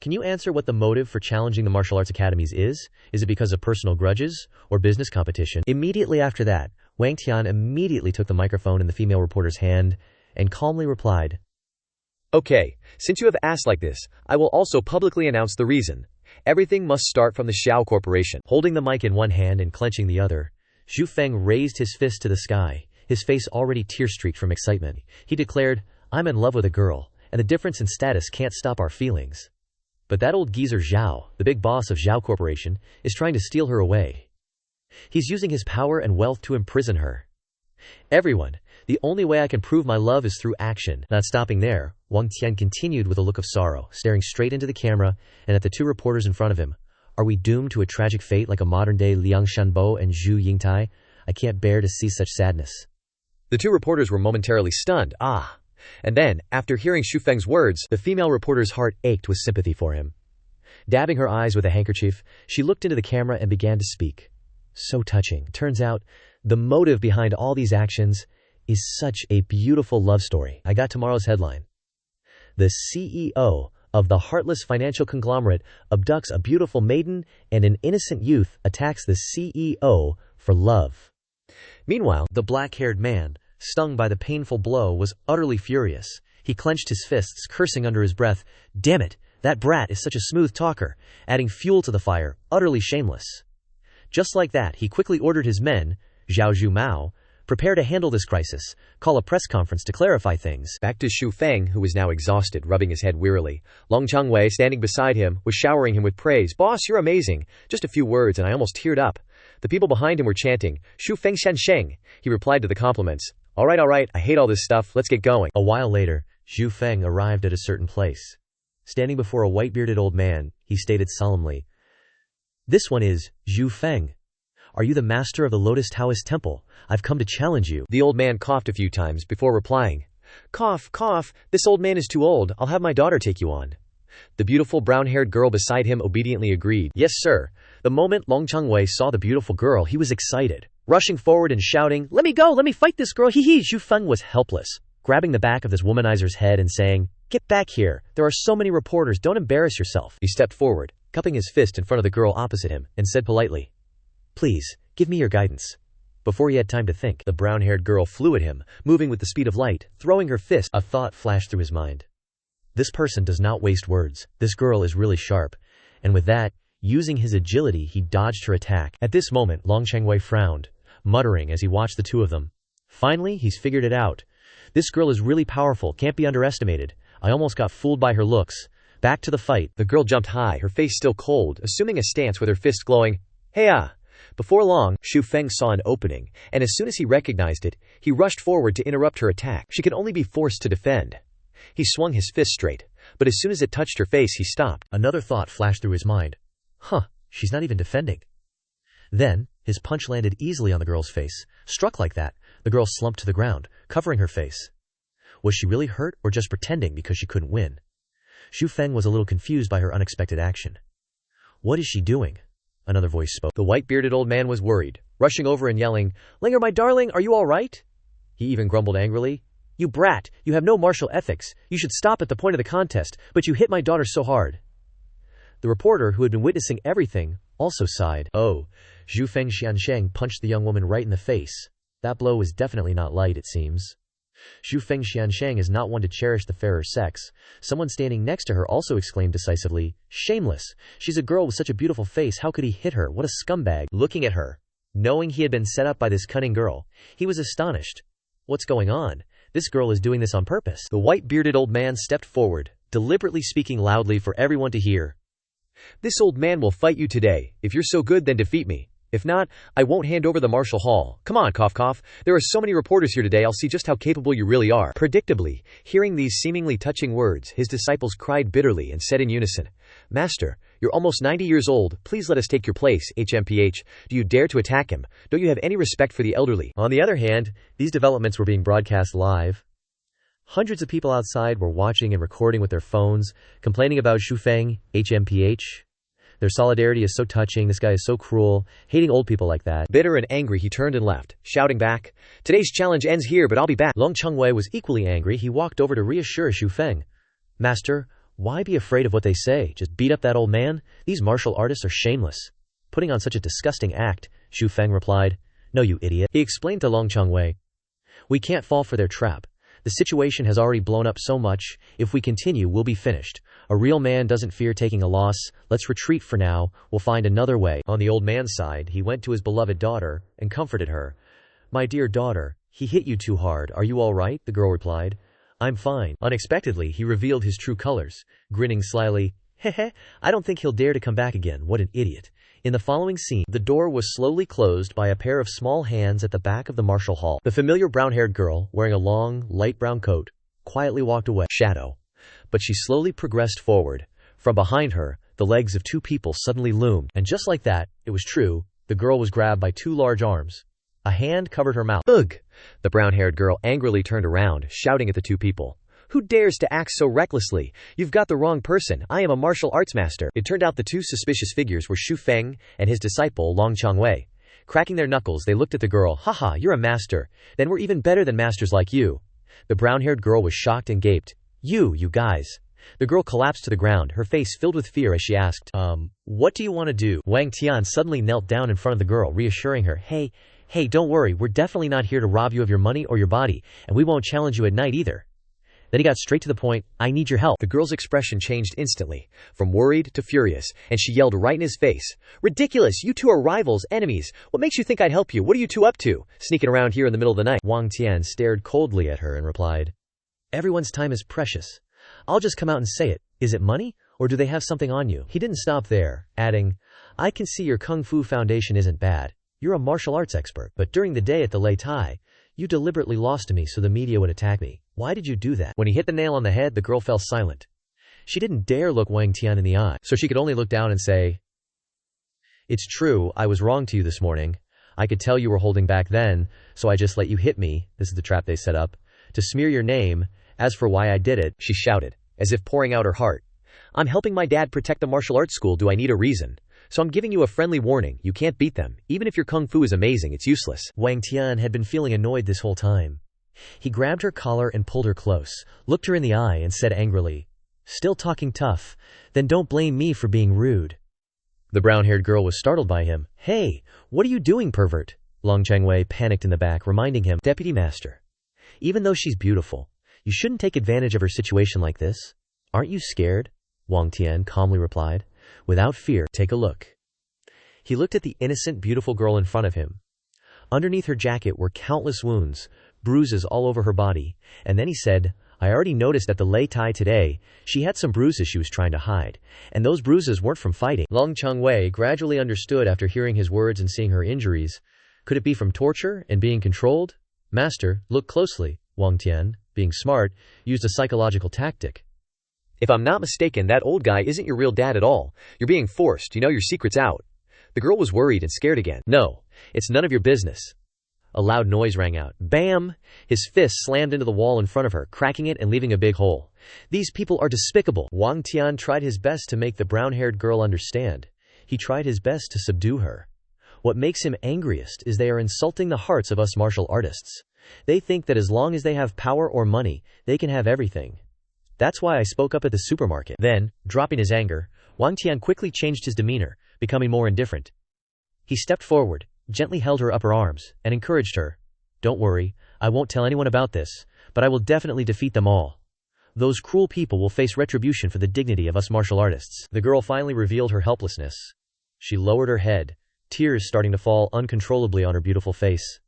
can you answer what the motive for challenging the martial arts academies is? Is it because of personal grudges or business competition? Immediately after that, Wang Tian immediately took the microphone in the female reporter's hand and calmly replied, Okay, since you have asked like this, I will also publicly announce the reason. Everything must start from the Xiao Corporation. Holding the mic in one hand and clenching the other, Zhu Feng raised his fist to the sky, his face already tear-streaked from excitement. He declared, I'm in love with a girl, and the difference in status can't stop our feelings. But that old geezer Zhao, the big boss of Zhao Corporation, is trying to steal her away. He's using his power and wealth to imprison her. Everyone, the only way I can prove my love is through action. Not stopping there, Wang Tian continued with a look of sorrow, staring straight into the camera and at the two reporters in front of him. Are we doomed to a tragic fate like a modern-day Liang Shanbo and Zhu Yingtai? I can't bear to see such sadness. The two reporters were momentarily stunned. Ah, And then, after hearing Xu Feng's words, the female reporter's heart ached with sympathy for him. Dabbing her eyes with a handkerchief, she looked into the camera and began to speak. So touching. Turns out, the motive behind all these actions is such a beautiful love story. I got tomorrow's headline. The CEO of the heartless financial conglomerate abducts a beautiful maiden and an innocent youth attacks the CEO for love. Meanwhile, the black-haired man, stung by the painful blow, was utterly furious. He clenched his fists, cursing under his breath, "Damn it, that brat is such a smooth talker," adding fuel to the fire, utterly shameless. Just like that, he quickly ordered his men, Zhao Zhu Mao, prepare to handle this crisis, call a press conference to clarify things. Back to Xu Feng, who was now exhausted, rubbing his head wearily. Long Changwei, standing beside him, was showering him with praise. "Boss, you're amazing." Just a few words, and I almost teared up. The people behind him were chanting, "Xu Feng Shan Sheng." He replied to the compliments, all right, I hate all this stuff, let's get going." A while later, Xu Feng arrived at a certain place. Standing before a white-bearded old man, he stated solemnly, "This one is Xu Feng. Are you the master of the Lotus Taoist Temple? I've come to challenge you." The old man coughed a few times before replying, "Cough, cough, this old man is too old, I'll have my daughter take you on." The beautiful brown-haired girl beside him obediently agreed, "Yes, sir." The moment Long Changwei saw the beautiful girl, he was excited, rushing forward and shouting, "Let me go, let me fight this girl, hee." Xu Feng was helpless, grabbing the back of this womanizer's head and saying, "Get back here, there are so many reporters, don't embarrass yourself." He stepped forward, cupping his fist in front of the girl opposite him, and said politely, "Please, give me your guidance." Before he had time to think, the brown-haired girl flew at him, moving with the speed of light, throwing her fist. A thought flashed through his mind. This person does not waste words. This girl is really sharp. And with that, using his agility, he dodged her attack. At this moment, Long Changwei frowned, muttering as he watched the two of them. Finally, he's figured it out. This girl is really powerful, can't be underestimated. I almost got fooled by her looks. Back to the fight. The girl jumped high, her face still cold, assuming a stance with her fist glowing. "Hey-ah!" Before long, Xu Feng saw an opening, and as soon as he recognized it, he rushed forward to interrupt her attack. She could only be forced to defend. He swung his fist straight, but as soon as it touched her face, he stopped. Another thought flashed through his mind. She's not even defending. Then, his punch landed easily on the girl's face. Struck like that, the girl slumped to the ground, covering her face. Was she really hurt or just pretending because she couldn't win? Xu Feng was a little confused by her unexpected action. "What is she doing?" Another voice spoke. The white-bearded old man was worried, rushing over and yelling, "Linger, my darling, are you all right?" He even grumbled angrily, "You brat, you have no martial ethics. You should stop at the point of the contest, but you hit my daughter so hard." The reporter, who had been witnessing everything, also sighed. "Oh." Xu Feng Xiansheng punched the young woman right in the face. That blow was definitely not light, it seems. Xu Feng Xiansheng is not one to cherish the fairer sex. Someone standing next to her also exclaimed decisively, "Shameless! She's a girl with such a beautiful face, how could he hit her? What a scumbag!" Looking at her, knowing he had been set up by this cunning girl, he was astonished. What's going on? This girl is doing this on purpose. The white-bearded old man stepped forward, deliberately speaking loudly for everyone to hear. "This old man will fight you today. If you're so good, then defeat me. If not, I won't hand over the martial hall. Come on, cough cough. There are so many reporters here today, I'll see just how capable you really are." Predictably, hearing these seemingly touching words, his disciples cried bitterly and said in unison, "Master, you're almost 90 years old. Please let us take your place. HMPH, do you dare to attack him? Don't you have any respect for the elderly?" On the other hand, these developments were being broadcast live. Hundreds of people outside were watching and recording with their phones, complaining about Xu Feng, HMPH. Their solidarity is so touching, this guy is so cruel, hating old people like that. Bitter and angry, he turned and left, shouting back, "Today's challenge ends here, but I'll be back." Long Changwei was equally angry. He walked over to reassure Xu Feng. "Master, why be afraid of what they say? Just beat up that old man? These martial artists are shameless. Putting on such a disgusting act," Xu Feng replied. "No, you idiot." He explained to Long Changwei, "We can't fall for their trap. The situation has already blown up so much. If we continue, we'll be finished. A real man doesn't fear taking a loss. Let's retreat for now. We'll find another way." On the old man's side, he went to his beloved daughter and comforted her. "My dear daughter, he hit you too hard. Are you all right?" The girl replied, "I'm fine." Unexpectedly, he revealed his true colors, grinning slyly. "Hehe, I don't think he'll dare to come back again. What an idiot." In the following scene, the door was slowly closed by a pair of small hands at the back of the martial hall. The familiar brown-haired girl, wearing a long, light brown coat, quietly walked away. Shadow. But she slowly progressed forward. From behind her, the legs of two people suddenly loomed. And just like that, it was true, the girl was grabbed by two large arms. A hand covered her mouth. Ugh! The brown-haired girl angrily turned around, shouting at the two people. Who dares to act so recklessly? You've got the wrong person. I am a martial arts master. It turned out the two suspicious figures were Shu Feng and his disciple Long Changwei. Cracking their knuckles, they looked at the girl. Haha, you're a master. Then we're even better than masters like you. The brown-haired girl was shocked and gaped. You guys. The girl collapsed to the ground, her face filled with fear as she asked, what do you want to do? Wang Tian suddenly knelt down in front of the girl, reassuring her, Hey, don't worry, we're definitely not here to rob you of your money or your body, and we won't challenge you at night either. Then he got straight to the point, I need your help. The girl's expression changed instantly, from worried to furious, and she yelled right in his face. Ridiculous, you two are rivals, enemies. What makes you think I'd help you? What are you two up to? Sneaking around here in the middle of the night. Wang Tian stared coldly at her and replied, Everyone's time is precious. I'll just come out and say it. Is it money, or do they have something on you? He didn't stop there, adding, I can see your Kung Fu foundation isn't bad. You're a martial arts expert, but during the day at the Lei Tai, you deliberately lost to me so the media would attack me. Why did you do that? When he hit the nail on the head, the girl fell silent. She didn't dare look Wang Tian in the eye, so she could only look down and say, It's true, I was wrong to you this morning. I could tell you were holding back then, so I just let you hit me, this is the trap they set up, to smear your name. As for why I did it, she shouted, as if pouring out her heart. I'm helping my dad protect the martial arts school, do I need a reason? So I'm giving you a friendly warning, you can't beat them. Even if your kung fu is amazing, it's useless. Wang Tian had been feeling annoyed this whole time. He grabbed her collar and pulled her close, looked her in the eye and said angrily, Still talking tough? Then don't blame me for being rude. The brown-haired girl was startled by him. Hey, what are you doing, pervert? Long Changwei panicked in the back, reminding him, Deputy Master, even though she's beautiful, you shouldn't take advantage of her situation like this. Aren't you scared? Wang Tian calmly replied. Without fear, take a look. He looked at the innocent, beautiful girl in front of him. Underneath her jacket were countless wounds, bruises all over her body, and then he said, I already noticed at the Lei Tai today, she had some bruises she was trying to hide, and those bruises weren't from fighting. Long Changwei gradually understood after hearing his words and seeing her injuries. Could it be from torture and being controlled? Master, look closely. Wang Tian, being smart, used a psychological tactic. If I'm not mistaken, that old guy isn't your real dad at all. You're being forced, you know your secret's out. The girl was worried and scared again. No, it's none of your business. A loud noise rang out. Bam! His fist slammed into the wall in front of her, cracking it and leaving a big hole. These people are despicable. Wang Tian tried his best to make the brown-haired girl understand. He tried his best to subdue her. What makes him angriest is they are insulting the hearts of us martial artists. They think that as long as they have power or money, they can have everything. That's why I spoke up at the supermarket. Then, dropping his anger, Wang Tian quickly changed his demeanor, becoming more indifferent. He stepped forward, gently held her upper arms, and encouraged her. Don't worry, I won't tell anyone about this, but I will definitely defeat them all. Those cruel people will face retribution for the dignity of us martial artists. The girl finally revealed her helplessness. She lowered her head, tears starting to fall uncontrollably on her beautiful face.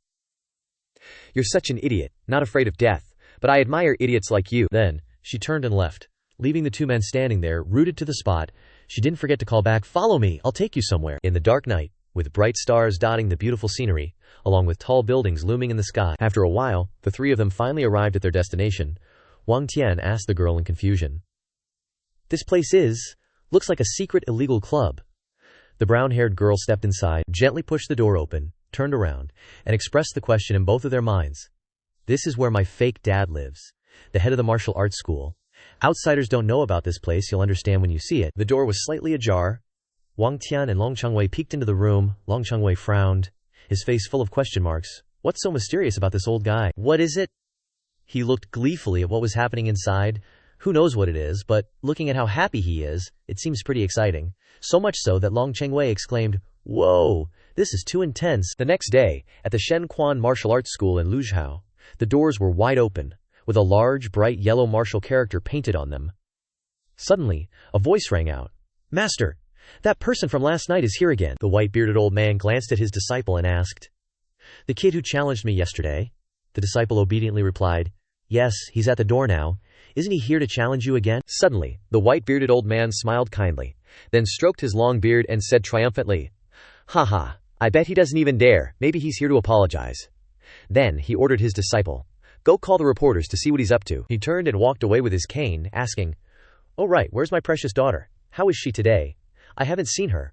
You're such an idiot, not afraid of death, but I admire idiots like you. Then, she turned and left, leaving the two men standing there, rooted to the spot. She didn't forget to call back, Follow me, I'll take you somewhere. In the dark night, with bright stars dotting the beautiful scenery, along with tall buildings looming in the sky. After a while, the three of them finally arrived at their destination. Wang Tian asked the girl in confusion. This place looks like a secret illegal club. The brown-haired girl stepped inside, gently pushed the door open, turned around, and expressed the question in both of their minds. This is where my fake dad lives, the head of the martial arts school. Outsiders don't know about this place, you'll understand when you see it. The door was slightly ajar. Wang Tian and Long Changwei peeked into the room. Long Changwei frowned, his face full of question marks. What's so mysterious about this old guy? What is it? He looked gleefully at what was happening inside. Who knows what it is, but looking at how happy he is, it seems pretty exciting. So much so that Long Changwei exclaimed, Whoa, this is too intense. The next day, at the Shen Quan Martial Arts School in Luzhou, the doors were wide open, with a large, bright yellow martial character painted on them. Suddenly, a voice rang out. Master, that person from last night is here again. The white-bearded old man glanced at his disciple and asked, The kid who challenged me yesterday? The disciple obediently replied, Yes, he's at the door now. Isn't he here to challenge you again? Suddenly, the white-bearded old man smiled kindly, then stroked his long beard and said triumphantly, Haha, I bet he doesn't even dare. Maybe he's here to apologize. Then he ordered his disciple, Go call the reporters to see what he's up to. He turned and walked away with his cane, asking, Oh right, where's my precious daughter? How is she today? I haven't seen her.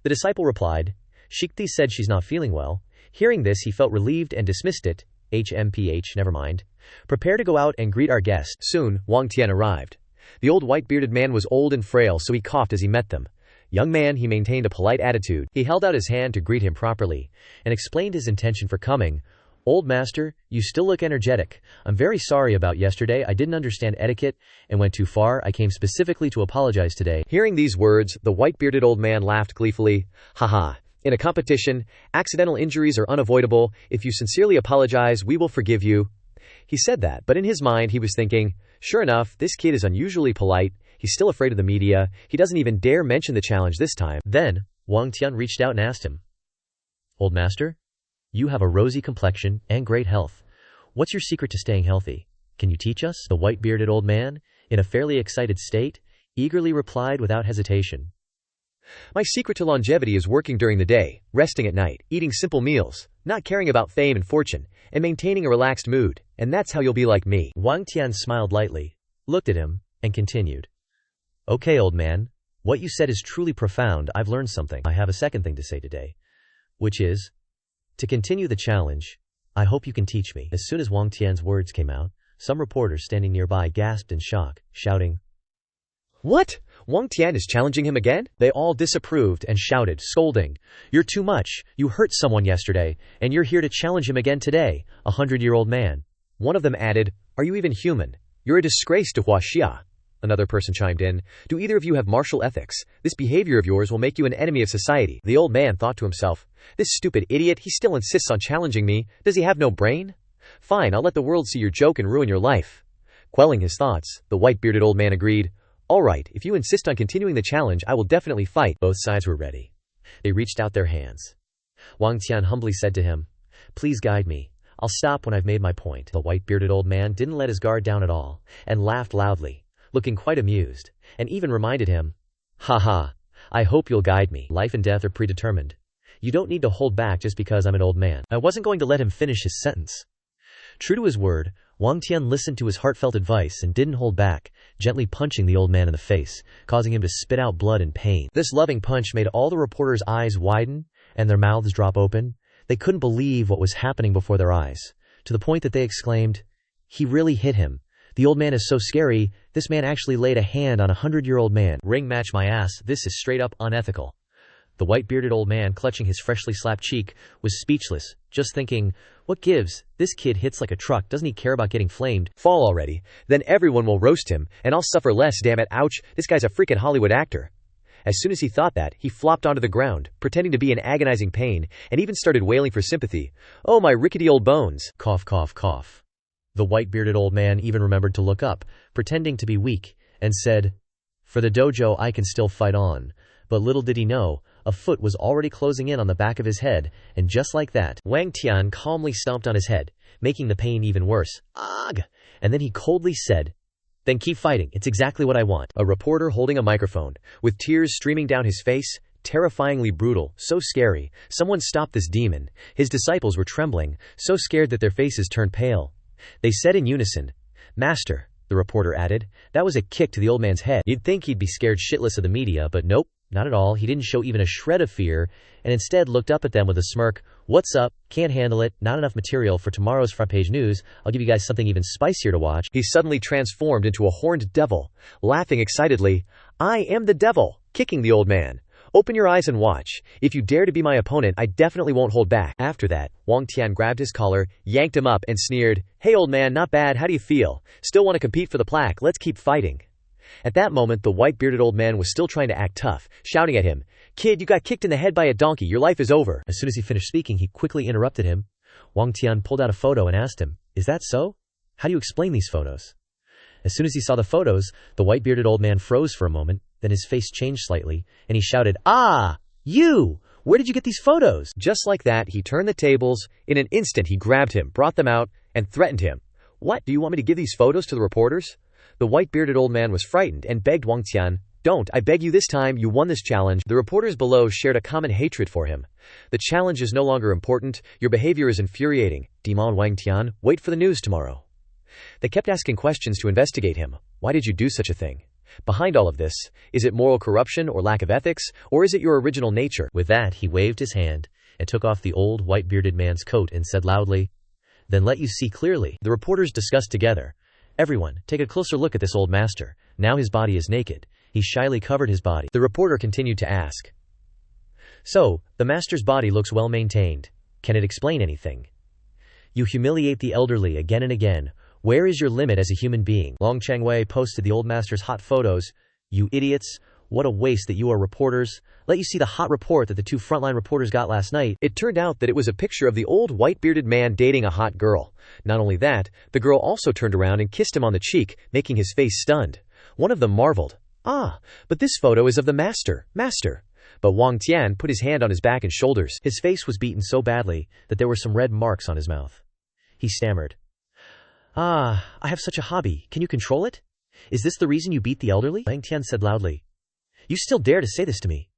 The disciple replied, Shikti said she's not feeling well. Hearing this, he felt relieved and dismissed it. HMPH, never mind. Prepare to go out and greet our guest. Soon, Wang Tian arrived. The old white-bearded man was old and frail, so he coughed as he met them. Young man, he maintained a polite attitude. He held out his hand to greet him properly, and explained his intention for coming. Old master, you still look energetic. I'm very sorry about yesterday. I didn't understand etiquette and went too far. I came specifically to apologize today. Hearing these words, the white-bearded old man laughed gleefully. Haha. In a competition, accidental injuries are unavoidable. If you sincerely apologize, we will forgive you. He said that, but in his mind he was thinking, sure enough, this kid is unusually polite. He's still afraid of the media. He doesn't even dare mention the challenge this time. Then, Wang Tian reached out and asked him, Old master, you have a rosy complexion and great health. What's your secret to staying healthy? Can you teach us? The white-bearded old man, in a fairly excited state, eagerly replied without hesitation. My secret to longevity is working during the day, resting at night, eating simple meals, not caring about fame and fortune, and maintaining a relaxed mood, and that's how you'll be like me. Wang Tian smiled lightly, looked at him, and continued. Okay, old man, what you said is truly profound. I've learned something. I have a second thing to say today, which is, to continue the challenge, I hope you can teach me. As soon as Wang Tian's words came out, some reporters standing nearby gasped in shock, shouting, What? Wang Tian is challenging him again? They all disapproved and shouted, scolding, You're too much. You hurt someone yesterday, and you're here to challenge him again today, 100-year-old man. One of them added, Are you even human? You're a disgrace to Huaxia. Another person chimed in, Do either of you have martial ethics? This behavior of yours will make you an enemy of society. The old man thought to himself, This stupid idiot, he still insists on challenging me. Does he have no brain? Fine, I'll let the world see your joke and ruin your life. Quelling his thoughts, the white-bearded old man agreed, All right, if you insist on continuing the challenge, I will definitely fight. Both sides were ready. They reached out their hands. Wang Tian humbly said to him, Please guide me. I'll stop when I've made my point. The white-bearded old man didn't let his guard down at all, and laughed loudly, looking quite amused, and even reminded him, Haha, I hope you'll guide me. Life and death are predetermined. You don't need to hold back just because I'm an old man. I wasn't going to let him finish his sentence. True to his word, Wang Tian listened to his heartfelt advice and didn't hold back, gently punching the old man in the face, causing him to spit out blood in pain. This loving punch made all the reporters' eyes widen and their mouths drop open. They couldn't believe what was happening before their eyes, to the point that they exclaimed, He really hit him. The old man is so scary, this man actually laid a hand on a 100-year-old man. Ring match my ass, this is straight up unethical. The white-bearded old man, clutching his freshly slapped cheek, was speechless, just thinking, What gives? This kid hits like a truck, doesn't he care about getting flamed? Fall already, then everyone will roast him, and I'll suffer less, damn it, ouch, this guy's a freaking Hollywood actor. As soon as he thought that, he flopped onto the ground, pretending to be in agonizing pain, and even started wailing for sympathy. Oh, my rickety old bones. Cough, cough, cough. The white-bearded old man even remembered to look up, pretending to be weak, and said, For the dojo I can still fight on. But little did he know, a foot was already closing in on the back of his head, and just like that, Wang Tian calmly stomped on his head, making the pain even worse. Ugh! And then he coldly said, Then keep fighting, it's exactly what I want. A reporter holding a microphone, with tears streaming down his face, terrifyingly brutal, so scary. Someone stop this demon. His disciples were trembling, so scared that their faces turned pale. They said in unison, Master, the reporter added, that was a kick to the old man's head. You'd think he'd be scared shitless of the media, but nope, not at all. He didn't show even a shred of fear, and instead looked up at them with a smirk. What's up? Can't handle it? Not enough material for tomorrow's front page news. I'll give you guys something even spicier to watch. He suddenly transformed into a horned devil, laughing excitedly. I am the devil, kicking the old man. Open your eyes and watch. If you dare to be my opponent, I definitely won't hold back. After that, Wang Tian grabbed his collar, yanked him up, and sneered, Hey old man, not bad, how do you feel? Still want to compete for the plaque, let's keep fighting. At that moment, the white-bearded old man was still trying to act tough, shouting at him, Kid, you got kicked in the head by a donkey, your life is over. As soon as he finished speaking, he quickly interrupted him. Wang Tian pulled out a photo and asked him, Is that so? How do you explain these photos? As soon as he saw the photos, the white-bearded old man froze for a moment, then his face changed slightly, and he shouted, Ah! You! Where did you get these photos? Just like that, he turned the tables. In an instant, he grabbed him, brought them out, and threatened him. What, do you want me to give these photos to the reporters? The white-bearded old man was frightened and begged Wang Tian, Don't, I beg you this time, you won this challenge. The reporters below shared a common hatred for him. The challenge is no longer important, your behavior is infuriating. Demon Wang Tian, wait for the news tomorrow. They kept asking questions to investigate him. Why did you do such a thing? Behind all of this, is it moral corruption or lack of ethics, or is it your original nature? With that, he waved his hand, and took off the old white-bearded man's coat and said loudly, "Then let you see clearly." The reporters discussed together. "Everyone, take a closer look at this old master. Now his body is naked. He shyly covered his body." The reporter continued to ask, "So, the master's body looks well maintained. Can it explain anything? You humiliate the elderly again and again. Where is your limit as a human being?" Long Changwei posted the old master's hot photos. "You idiots. What a waste that you are reporters. Let you see the hot report that the two frontline reporters got last night." It turned out that it was a picture of the old white-bearded man dating a hot girl. Not only that, the girl also turned around and kissed him on the cheek, making his face stunned. One of them marveled, "Ah, but this photo is of the master. But Wang Tian put his hand on his back and shoulders. His face was beaten so badly that there were some red marks on his mouth. He stammered, "Ah, I have such a hobby. Can you control it? Is this the reason you beat the elderly?" Wang Tian said loudly, "You still dare to say this to me?"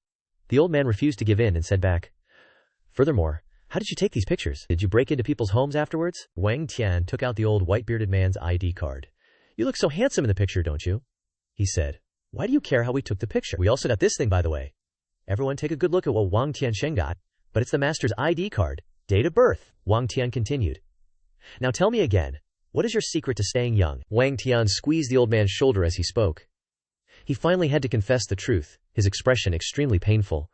The old man refused to give in and said back, "Furthermore, how did you take these pictures? Did you break into people's homes afterwards?" Wang Tian took out the old white-bearded man's ID card. "You look so handsome in the picture, don't you?" he said. "Why do you care how we took the picture? We also got this thing, by the way. Everyone take a good look at what Wang Tian got, but it's the master's ID card, date of birth." Wang Tian continued, "Now tell me again, what is your secret to staying young?" Wang Tian squeezed the old man's shoulder as he spoke. He finally had to confess the truth, his expression extremely painful.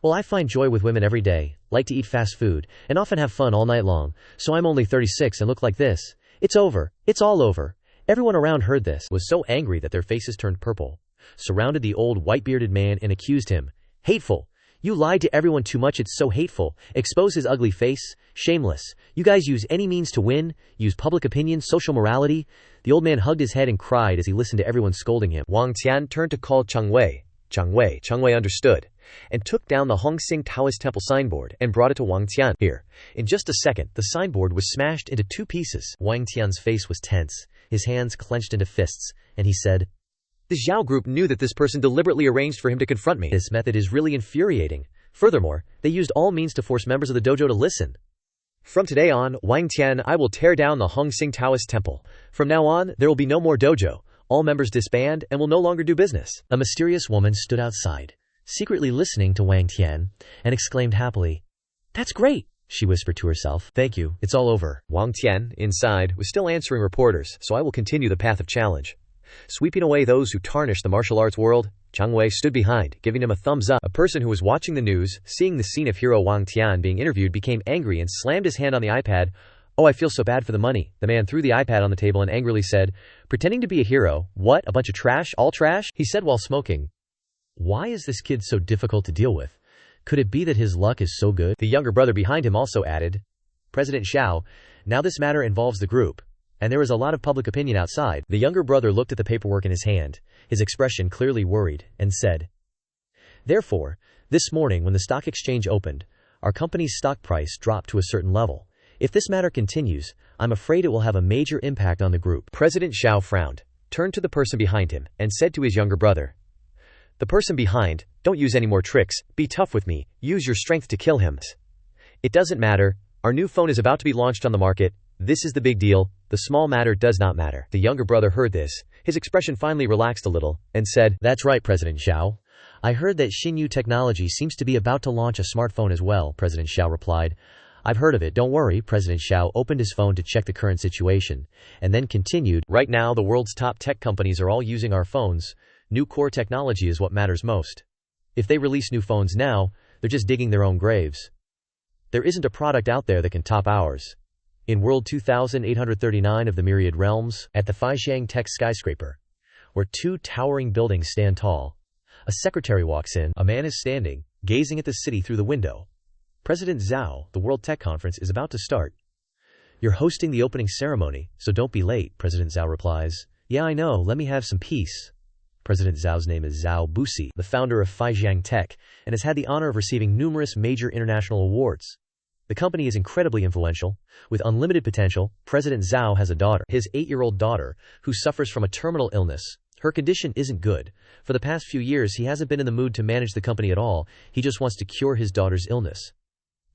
"Well, I find joy with women every day, like to eat fast food, and often have fun all night long, so I'm only 36 and look like this. It's over. It's all over." Everyone around heard this, was so angry that their faces turned purple, surrounded the old white-bearded man and accused him. "Hateful. You lied to everyone too much, it's so hateful. Expose his ugly face. Shameless. You guys use any means to win, use public opinion, social morality." The old man hugged his head and cried as he listened to everyone scolding him. Wang Tian turned to call Changwei. Changwei understood, and took down the Hongsing Taoist temple signboard and brought it to Wang Tian. Here. In just a second, the signboard was smashed into 2 pieces. Wang Tian's face was tense, his hands clenched into fists, and he said, "The Zhao group knew that this person deliberately arranged for him to confront me. This method is really infuriating. Furthermore, they used all means to force members of the dojo to listen. From today on, Wang Tian, I will tear down the Hongsing Taoist temple. From now on, there will be no more dojo. All members disband and will no longer do business." A mysterious woman stood outside, secretly listening to Wang Tian, and exclaimed happily, "That's great," she whispered to herself. "Thank you, it's all over." Wang Tian, inside, was still answering reporters, "So I will continue the path of challenge." Sweeping away those who tarnish the martial arts world, Changwei stood behind, giving him a thumbs up. A person who was watching the news, seeing the scene of hero Wang Tian being interviewed, became angry and slammed his hand on the iPad. "Oh, I feel so bad for the money." The man threw the iPad on the table and angrily said, "Pretending to be a hero? What, a bunch of trash? All trash?" he said while smoking. "Why is this kid so difficult to deal with? Could it be that his luck is so good?" The younger brother behind him also added, "President Xiao, now this matter involves the group, and there is a lot of public opinion outside." The younger brother looked at the paperwork in his hand, his expression clearly worried, and said, "Therefore, this morning when the stock exchange opened, our company's stock price dropped to a certain level. If this matter continues, I'm afraid it will have a major impact on the group." President Xiao frowned, turned to the person behind him, and said to his younger brother, "The person behind, don't use any more tricks, be tough with me, use your strength to kill him. It doesn't matter, our new phone is about to be launched on the market, this is the big deal, the small matter does not matter." The younger brother heard this, his expression finally relaxed a little, and said, "That's right, President Xiao. I heard that Xinyu Technology seems to be about to launch a smartphone as well." President Xiao replied, "I've heard of it, don't worry." President Xiao opened his phone to check the current situation, and then continued, "Right now the world's top tech companies are all using our phones. New core technology is what matters most. If they release new phones now, they're just digging their own graves. There isn't a product out there that can top ours. In World 2839 of the Myriad Realms, at the Faixiang Tech skyscraper, where 2 towering buildings stand tall, a secretary walks in. A man is standing, gazing at the city through the window. President Zhao, the World Tech Conference is about to start. You're hosting the opening ceremony, so don't be late, President Zhao replies. Yeah, I know, let me have some peace. President Zhao's name is Zhao Busi, the founder of Faixiang Tech, and has had the honor of receiving numerous major international awards. The company is incredibly influential. With unlimited potential, President Zhao has a daughter, his 8-year-old daughter, who suffers from a terminal illness. Her condition isn't good. For the past few years, he hasn't been in the mood to manage the company at all. He just wants to cure his daughter's illness.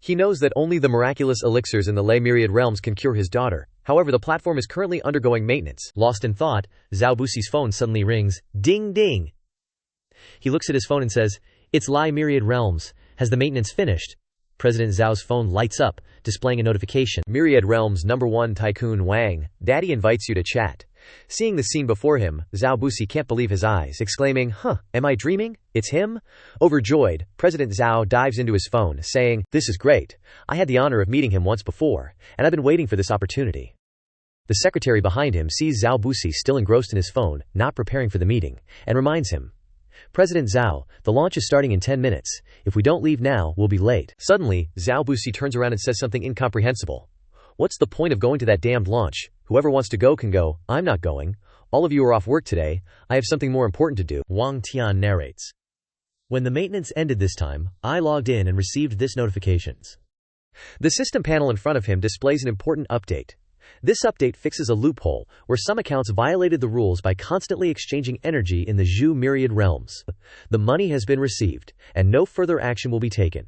He knows that only the miraculous elixirs in the Myriad Realms can cure his daughter. However, the platform is currently undergoing maintenance. Lost in thought, Zhao Busi's phone suddenly rings. Ding ding! He looks at his phone and says, It's Myriad Realms. Has the maintenance finished? President Zhao's phone lights up, displaying a notification. Myriad Realms #1 Tycoon Wang, Daddy invites you to chat. Seeing the scene before him, Zhao Busi can't believe his eyes, exclaiming, am I dreaming? It's him? Overjoyed, President Zhao dives into his phone, saying, this is great. I had the honor of meeting him once before, and I've been waiting for this opportunity. The secretary behind him sees Zhao Busi still engrossed in his phone, not preparing for the meeting, and reminds him, President Zhao, the launch is starting in 10 minutes. If we don't leave now, we'll be late. Suddenly, Zhao Busi turns around and says something incomprehensible. What's the point of going to that damned launch? Whoever wants to go can go. I'm not going. All of you are off work today. I have something more important to do. Wang Tian narrates. When the maintenance ended this time, I logged in and received this notifications. The system panel in front of him displays an important update. This update fixes a loophole where some accounts violated the rules by constantly exchanging energy in the Zhu Myriad Realms. The money has been received, and no further action will be taken.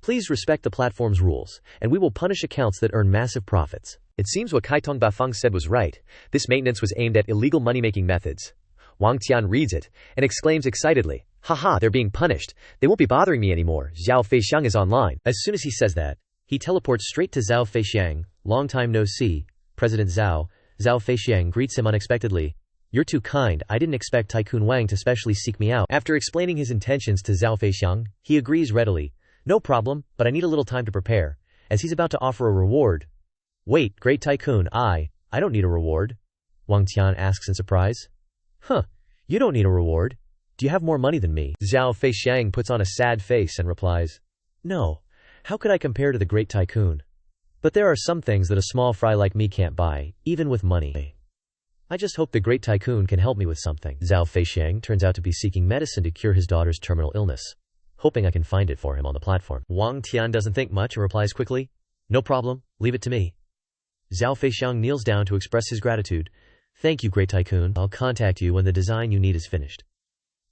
Please respect the platform's rules, and we will punish accounts that earn massive profits. It seems what Kaitong Bafeng said was right. This maintenance was aimed at illegal money-making methods. Wang Tian reads it, and exclaims excitedly, haha, they're being punished. They won't be bothering me anymore. Zhao Feixiang is online. As soon as he says that, he teleports straight to Zhao Feixiang. Long time no see. President Zhao. Zhao Feixiang greets him unexpectedly. You're too kind. I didn't expect Tycoon Wang to specially seek me out. After explaining his intentions to Zhao Feixiang, he agrees readily. No problem, but I need a little time to prepare, as he's about to offer a reward. Wait, Great Tycoon, I don't need a reward. Wang Tian asks in surprise. You don't need a reward? Do you have more money than me? Zhao Feixiang puts on a sad face and replies, No. How could I compare to the Great Tycoon? But there are some things that a small fry like me can't buy, even with money. I just hope the Great Tycoon can help me with something. Zhao Feixiang turns out to be seeking medicine to cure his daughter's terminal illness, hoping I can find it for him on the platform. Wang Tian doesn't think much and replies quickly, No problem, leave it to me. Zhao Feixiang kneels down to express his gratitude. Thank you, Great Tycoon. I'll contact you when the design you need is finished.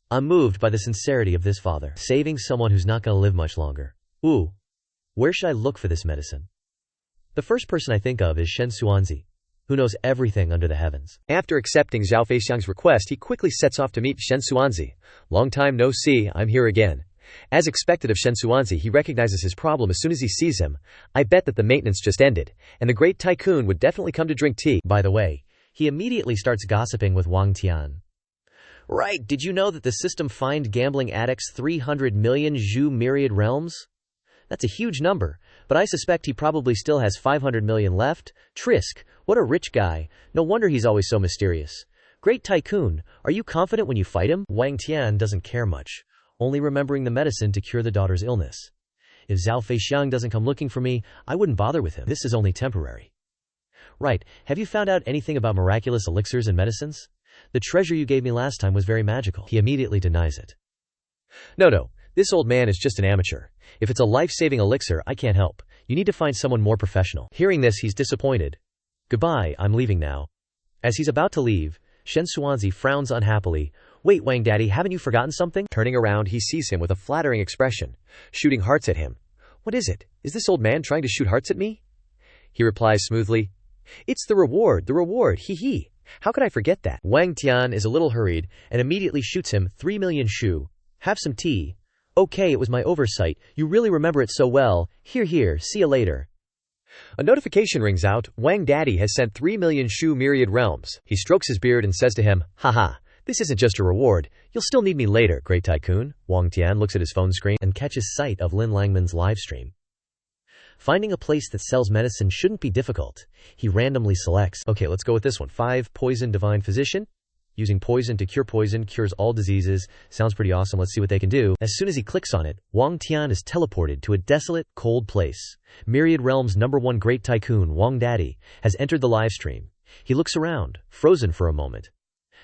I'm moved by the sincerity of this father, saving someone who's not gonna live much longer. Ooh, where should I look for this medicine? The first person I think of is Shen Xuanzi, who knows everything under the heavens. After accepting Zhao Feixiang's request, he quickly sets off to meet Shen Xuanzi. Long time no see, I'm here again. As expected of Shen Xuanzi, he recognizes his problem as soon as he sees him. I bet that the maintenance just ended, and the Great Tycoon would definitely come to drink tea. By the way, he immediately starts gossiping with Wang Tian. Right, did you know that the system fined gambling addicts 300 million Zhu Myriad Realms? That's a huge number, but I suspect he probably still has 500 million left. Trisk, what a rich guy. No wonder he's always so mysterious. Great Tycoon, are you confident when you fight him? Wang Tian doesn't care much, only remembering the medicine to cure the daughter's illness. If Zhao Feixiang doesn't come looking for me, I wouldn't bother with him. This is only temporary. Right, have you found out anything about miraculous elixirs and medicines? The treasure you gave me last time was very magical. He immediately denies it. No, this old man is just an amateur. If it's a life-saving elixir, I can't help. You need to find someone more professional. Hearing this, he's disappointed. Goodbye, I'm leaving now. As he's about to leave, Shen Xuanzi frowns unhappily. Wait, Wang Daddy, haven't you forgotten something? Turning around, he sees him with a flattering expression, shooting hearts at him. What is it? Is this old man trying to shoot hearts at me? He replies smoothly, It's the reward, hee. How could I forget that? Wang Tian is a little hurried and immediately shoots him 3 million shu. Have some tea. Okay, it was my oversight. You really remember it so well. Here, see you later. A notification rings out. Wang Daddy has sent 3 million shu Myriad Realms. He strokes his beard and says to him, Haha, this isn't just a reward. You'll still need me later, Great Tycoon. Wang Tian looks at his phone screen and catches sight of Lin Langman's live stream. Finding a place that sells medicine shouldn't be difficult. He randomly selects, okay, let's go with this one. 5 Poison Divine Physician. Using poison to cure poison cures all diseases. Sounds pretty awesome. Let's see what they can do. As soon as he clicks on it, Wang Tian is teleported to a desolate, cold place. Myriad Realms #1 Great Tycoon Wang Daddy has entered the live stream. He looks around, frozen for a moment.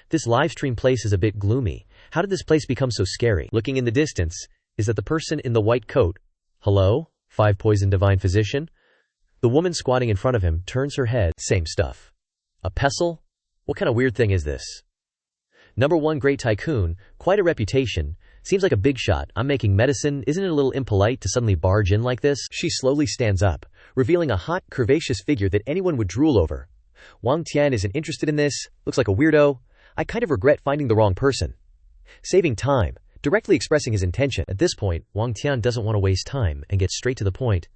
This live stream place is a bit gloomy. How did this place become so scary? Looking in the distance, is that the person in the white coat? Hello? 5 Poison Divine Physician? The woman squatting in front of him turns her head. Same stuff. A pestle? What kind of weird thing is this? #1 Great Tycoon, quite a reputation. Seems like a big shot. I'm making medicine. Isn't it a little impolite to suddenly barge in like this? She slowly stands up, revealing a hot, curvaceous figure that anyone would drool over. Wang Tian isn't interested in this. Looks like a weirdo. I kind of regret finding the wrong person. Saving time, directly expressing his intention. At this point, Wang Tian doesn't want to waste time and gets straight to the point.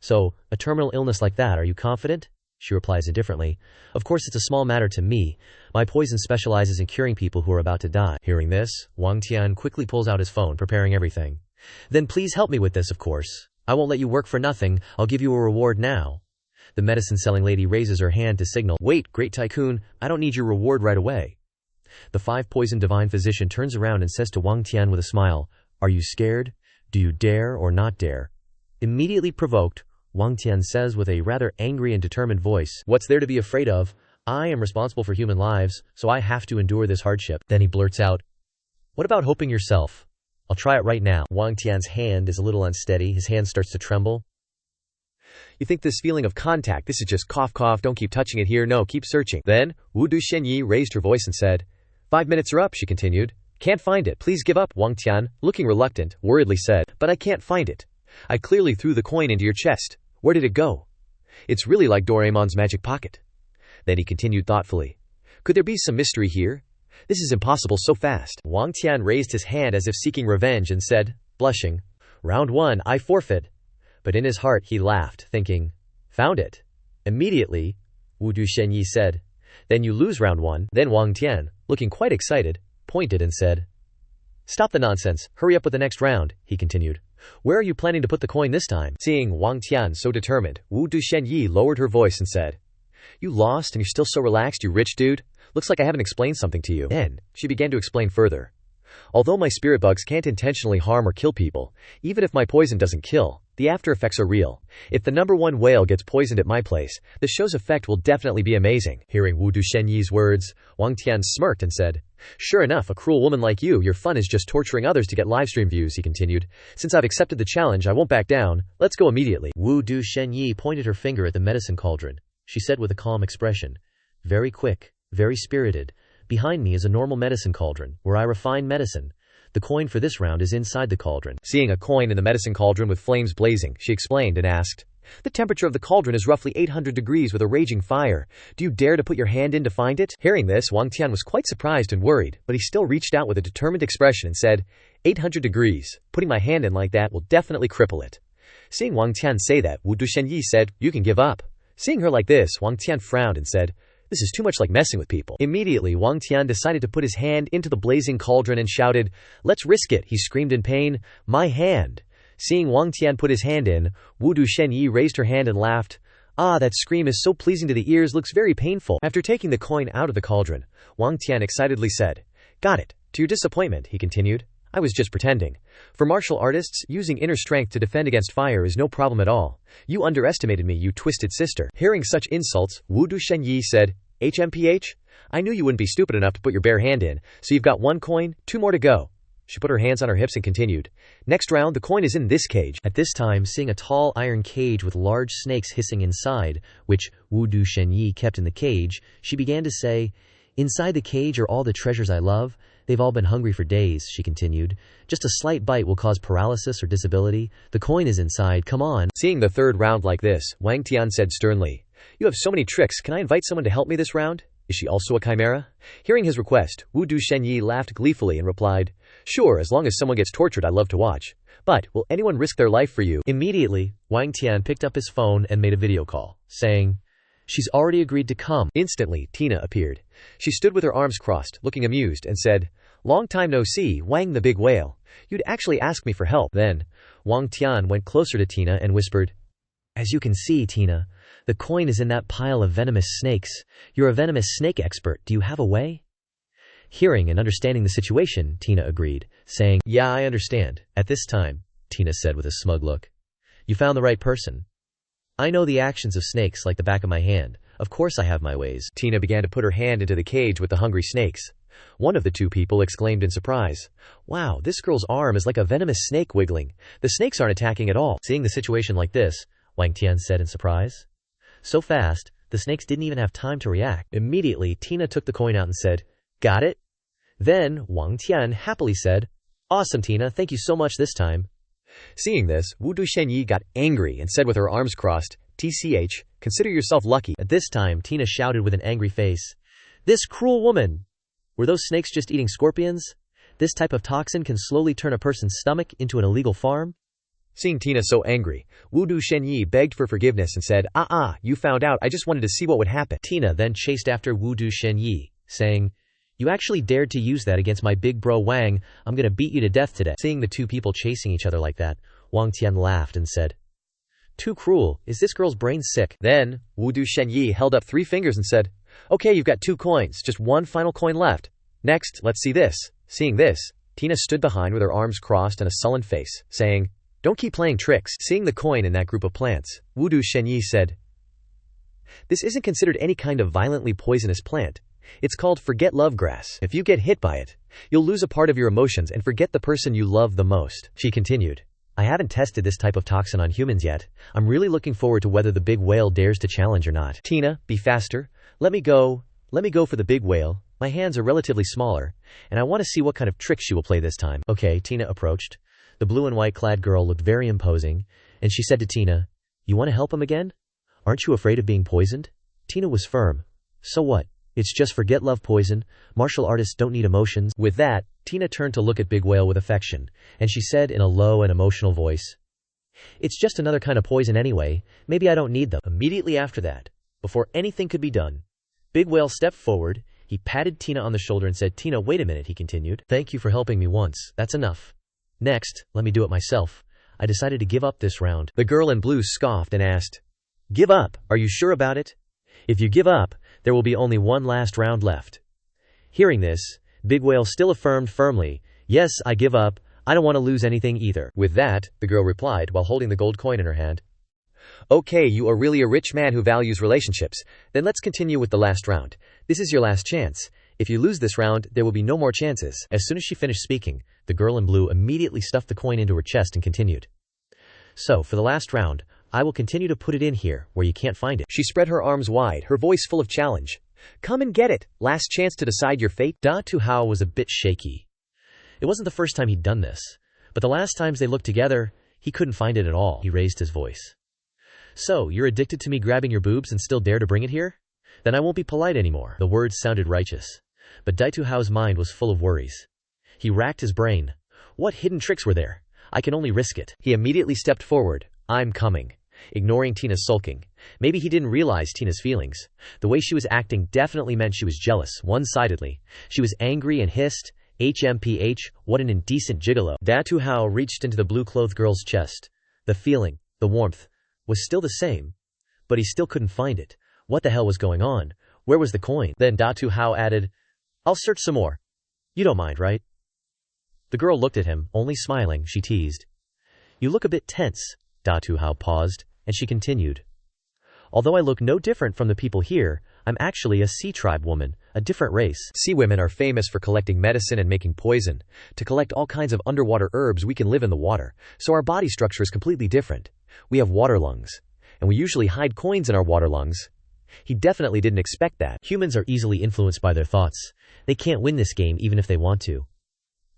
So, a terminal illness like that, are you confident? She replies indifferently. Of course it's a small matter to me. My poison specializes in curing people who are about to die. Hearing this, Wang Tian quickly pulls out his phone, preparing everything. Then please help me with this, of course. I won't let you work for nothing. I'll give you a reward now. The medicine-selling lady raises her hand to signal, Wait, great tycoon, I don't need your reward right away. The five-poisoned divine physician turns around and says to Wang Tian with a smile, Are you scared? Do you dare or not dare? Immediately provoked, Wang Tian says with a rather angry and determined voice, What's there to be afraid of? I am responsible for human lives, so I have to endure this hardship. Then he blurts out, What about hoping yourself? I'll try it right now. Wang Tian's hand is a little unsteady. His hand starts to tremble. You think this feeling of contact, this is just cough cough, don't keep touching it here, no, keep searching. Then, Wu Du Shenyi raised her voice and said, 5 minutes are up, she continued. Can't find it, please give up. Wang Tian, looking reluctant, worriedly said, But I can't find it. I clearly threw the coin into your chest. Where did it go? It's really like Doraemon's magic pocket. Then he continued thoughtfully, Could there be some mystery here? This is impossible so fast. Wang Tian raised his hand as if seeking revenge and said, blushing, Round 1, I forfeit. But in his heart he laughed, thinking, Found it. Immediately, Wu Du Shenyi said, Then you lose round 1. Then Wang Tian, looking quite excited, pointed and said, Stop the nonsense, hurry up with the next round, he continued. Where are you planning to put the coin this time? Seeing Wang Tian so determined, Wu Du Shenyi lowered her voice and said, You lost and you're still so relaxed, you rich dude? Looks like I haven't explained something to you. Then, she began to explain further. Although my spirit bugs can't intentionally harm or kill people, even if my poison doesn't kill, the after effects are real. If the number 1 whale gets poisoned at my place, the show's effect will definitely be amazing. Hearing Wu Du Shenyi's words, Wang Tian smirked and said, Sure enough, a cruel woman like you, your fun is just torturing others to get livestream views, he continued. Since I've accepted the challenge, I won't back down. Let's go immediately. Wu Du Shenyi pointed her finger at the medicine cauldron. She said with a calm expression, Very quick, very spirited. Behind me is a normal medicine cauldron, where I refine medicine. The coin for this round is inside the cauldron. Seeing a coin in the medicine cauldron with flames blazing, she explained and asked, The temperature of the cauldron is roughly 800 degrees with a raging fire. Do you dare to put your hand in to find it? Hearing this, Wang Tian was quite surprised and worried, but he still reached out with a determined expression and said, 800 degrees. Putting my hand in like that will definitely cripple it. Seeing Wang Tian say that, Wu Du Shenyi said, You can give up. Seeing her like this, Wang Tian frowned and said, This is too much like messing with people. Immediately, Wang Tian decided to put his hand into the blazing cauldron and shouted, Let's risk it, he screamed in pain. My hand. Seeing Wang Tian put his hand in, Wu Du Shenyi raised her hand and laughed. Ah, that scream is so pleasing to the ears, looks very painful. After taking the coin out of the cauldron, Wang Tian excitedly said, Got it. To your disappointment, he continued. I was just pretending. For martial artists, using inner strength to defend against fire is no problem at all. You underestimated me, you twisted sister. Hearing such insults, Wu Du Shenyi said, HMPH? I knew you wouldn't be stupid enough to put your bare hand in, so you've got 1 coin, 2 more to go. She put her hands on her hips and continued. Next round, the coin is in this cage. At this time, seeing a tall iron cage with large snakes hissing inside, which Wu Du Shenyi kept in the cage, she began to say, Inside the cage are all the treasures I love. They've all been hungry for days, she continued. Just a slight bite will cause paralysis or disability. The coin is inside, come on. Seeing the 3rd round like this, Wang Tian said sternly, You have so many tricks, can I invite someone to help me this round? Is she also a chimera? Hearing his request, Wu Du Shenyi laughed gleefully and replied, Sure, as long as someone gets tortured I love to watch. But, will anyone risk their life for you? Immediately, Wang Tian picked up his phone and made a video call, saying, She's already agreed to come. Instantly, Tina appeared. She stood with her arms crossed, looking amused, and said, Long time no see, Wang the big whale. You'd actually ask me for help. Then, Wang Tian went closer to Tina and whispered, As you can see, Tina, the coin is in that pile of venomous snakes. You're a venomous snake expert. Do you have a way? Hearing and understanding the situation, Tina agreed, saying, Yeah, I understand. At this time, Tina said with a smug look, You found the right person. I know the actions of snakes like the back of my hand. Of course I have my ways. Tina began to put her hand into the cage with the hungry snakes. One of the 2 people exclaimed in surprise, Wow, this girl's arm is like a venomous snake wiggling. The snakes aren't attacking at all. Seeing the situation like this, Wang Tian said in surprise. So fast, the snakes didn't even have time to react. Immediately, Tina took the coin out and said, Got it? Then, Wang Tian happily said, Awesome, Tina, thank you so much this time. Seeing this, Wu Du Shenyi got angry and said with her arms crossed, TCH, consider yourself lucky. At this time, Tina shouted with an angry face, This cruel woman! Were those snakes just eating scorpions? This type of toxin can slowly turn a person's stomach into an illegal farm? Seeing Tina so angry, Wu Du Shenyi begged for forgiveness and said, you found out, I just wanted to see what would happen. Tina then chased after Wu Du Shenyi, saying, "You actually dared to use that against my big bro Wang, I'm gonna beat you to death today." Seeing the two people chasing each other like that, Wang Tian laughed and said, "Too cruel, is this girl's brain sick?" Then, Wu Du Shenyi held up 3 fingers and said, "Okay, you've got 2 coins, just 1 final coin left. Next, let's see this." Seeing this, Tina stood behind with her arms crossed and a sullen face, saying, "Don't keep playing tricks." Seeing the coin in that group of plants, Wu Du Shenyi said, "This isn't considered any kind of violently poisonous plant. It's called forget love grass. If you get hit by it, you'll lose a part of your emotions and forget the person you love the most." She continued, "I haven't tested this type of toxin on humans yet. I'm really looking forward to whether the big whale dares to challenge or not." "Tina, be faster. Let me go for the big whale. My hands are relatively smaller, and I want to see what kind of trick she will play this time." Okay, Tina approached. The blue and white clad girl looked very imposing, and she said to Tina, "You want to help him again? Aren't you afraid of being poisoned?" Tina was firm. "So what? It's just forget love poison. Martial artists don't need emotions." With that, Tina turned to look at Big Whale with affection, and she said in a low and emotional voice, "It's just another kind of poison anyway. Maybe I don't need them." Immediately after that, before anything could be done, Big Whale stepped forward. He patted Tina on the shoulder and said, "Tina, wait a minute," he continued. "Thank you for helping me once. That's enough. Next, let me do it myself. I decided to give up this round." The girl in blue scoffed and asked, "Give up? Are you sure about it? If you give up, there will be only one last round left." Hearing this, Big Whale still affirmed firmly, "Yes, I give up. I don't want to lose anything either." With that, the girl replied while holding the gold coin in her hand, "Okay, you are really a rich man who values relationships. Then let's continue with the last round. This is your last chance. If you lose this round, there will be no more chances." As soon as she finished speaking, the girl in blue immediately stuffed the coin into her chest and continued, "So, for the last round, I will continue to put it in here, where you can't find it." She spread her arms wide, her voice full of challenge. "Come and get it. Last chance to decide your fate." Da Tu Hao was a bit shaky. It wasn't the first time he'd done this, but the last times they looked together, he couldn't find it at all. He raised his voice. "So, you're addicted to me grabbing your boobs and still dare to bring it here? Then I won't be polite anymore." The words sounded righteous, but Dai Tu Hao's mind was full of worries. He racked his brain. What hidden tricks were there? I can only risk it. He immediately stepped forward. "I'm coming," ignoring Tina's sulking. Maybe he didn't realize Tina's feelings. The way she was acting definitely meant she was jealous, one-sidedly. She was angry and hissed, "HMPH, what an indecent gigolo." Da Tu Hao reached into the blue-clothed girl's chest. The feeling, the warmth, was still the same, but he still couldn't find it. What the hell was going on? Where was the coin? Then Da Tu Hao added, "I'll search some more. You don't mind, right?" The girl looked at him, only smiling. She teased, "You look a bit tense." Da Tu Hao paused, and she continued, "Although I look no different from the people here, I'm actually a sea tribe woman, a different race." Sea women are famous for collecting medicine and making poison. To collect all kinds of underwater herbs, we can live in the water, so our body structure is completely different. We have water lungs, and we usually hide coins in our water lungs. He definitely didn't expect that. Humans are easily influenced by their thoughts. They can't win this game even if they want to.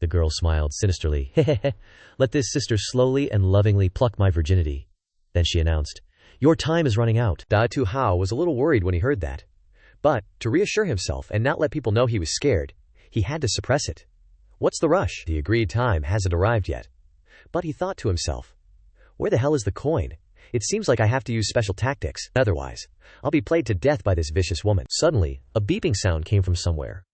The girl smiled sinisterly. "Hehehe, let this sister slowly and lovingly pluck my virginity." Then she announced, "Your time is running out." Da Tu Hao was a little worried when he heard that. But, to reassure himself and not let people know he was scared, he had to suppress it. What's the rush? The agreed time hasn't arrived yet. But he thought to himself, where the hell is the coin? It seems like I have to use special tactics, otherwise, I'll be played to death by this vicious woman. Suddenly, a beeping sound came from somewhere.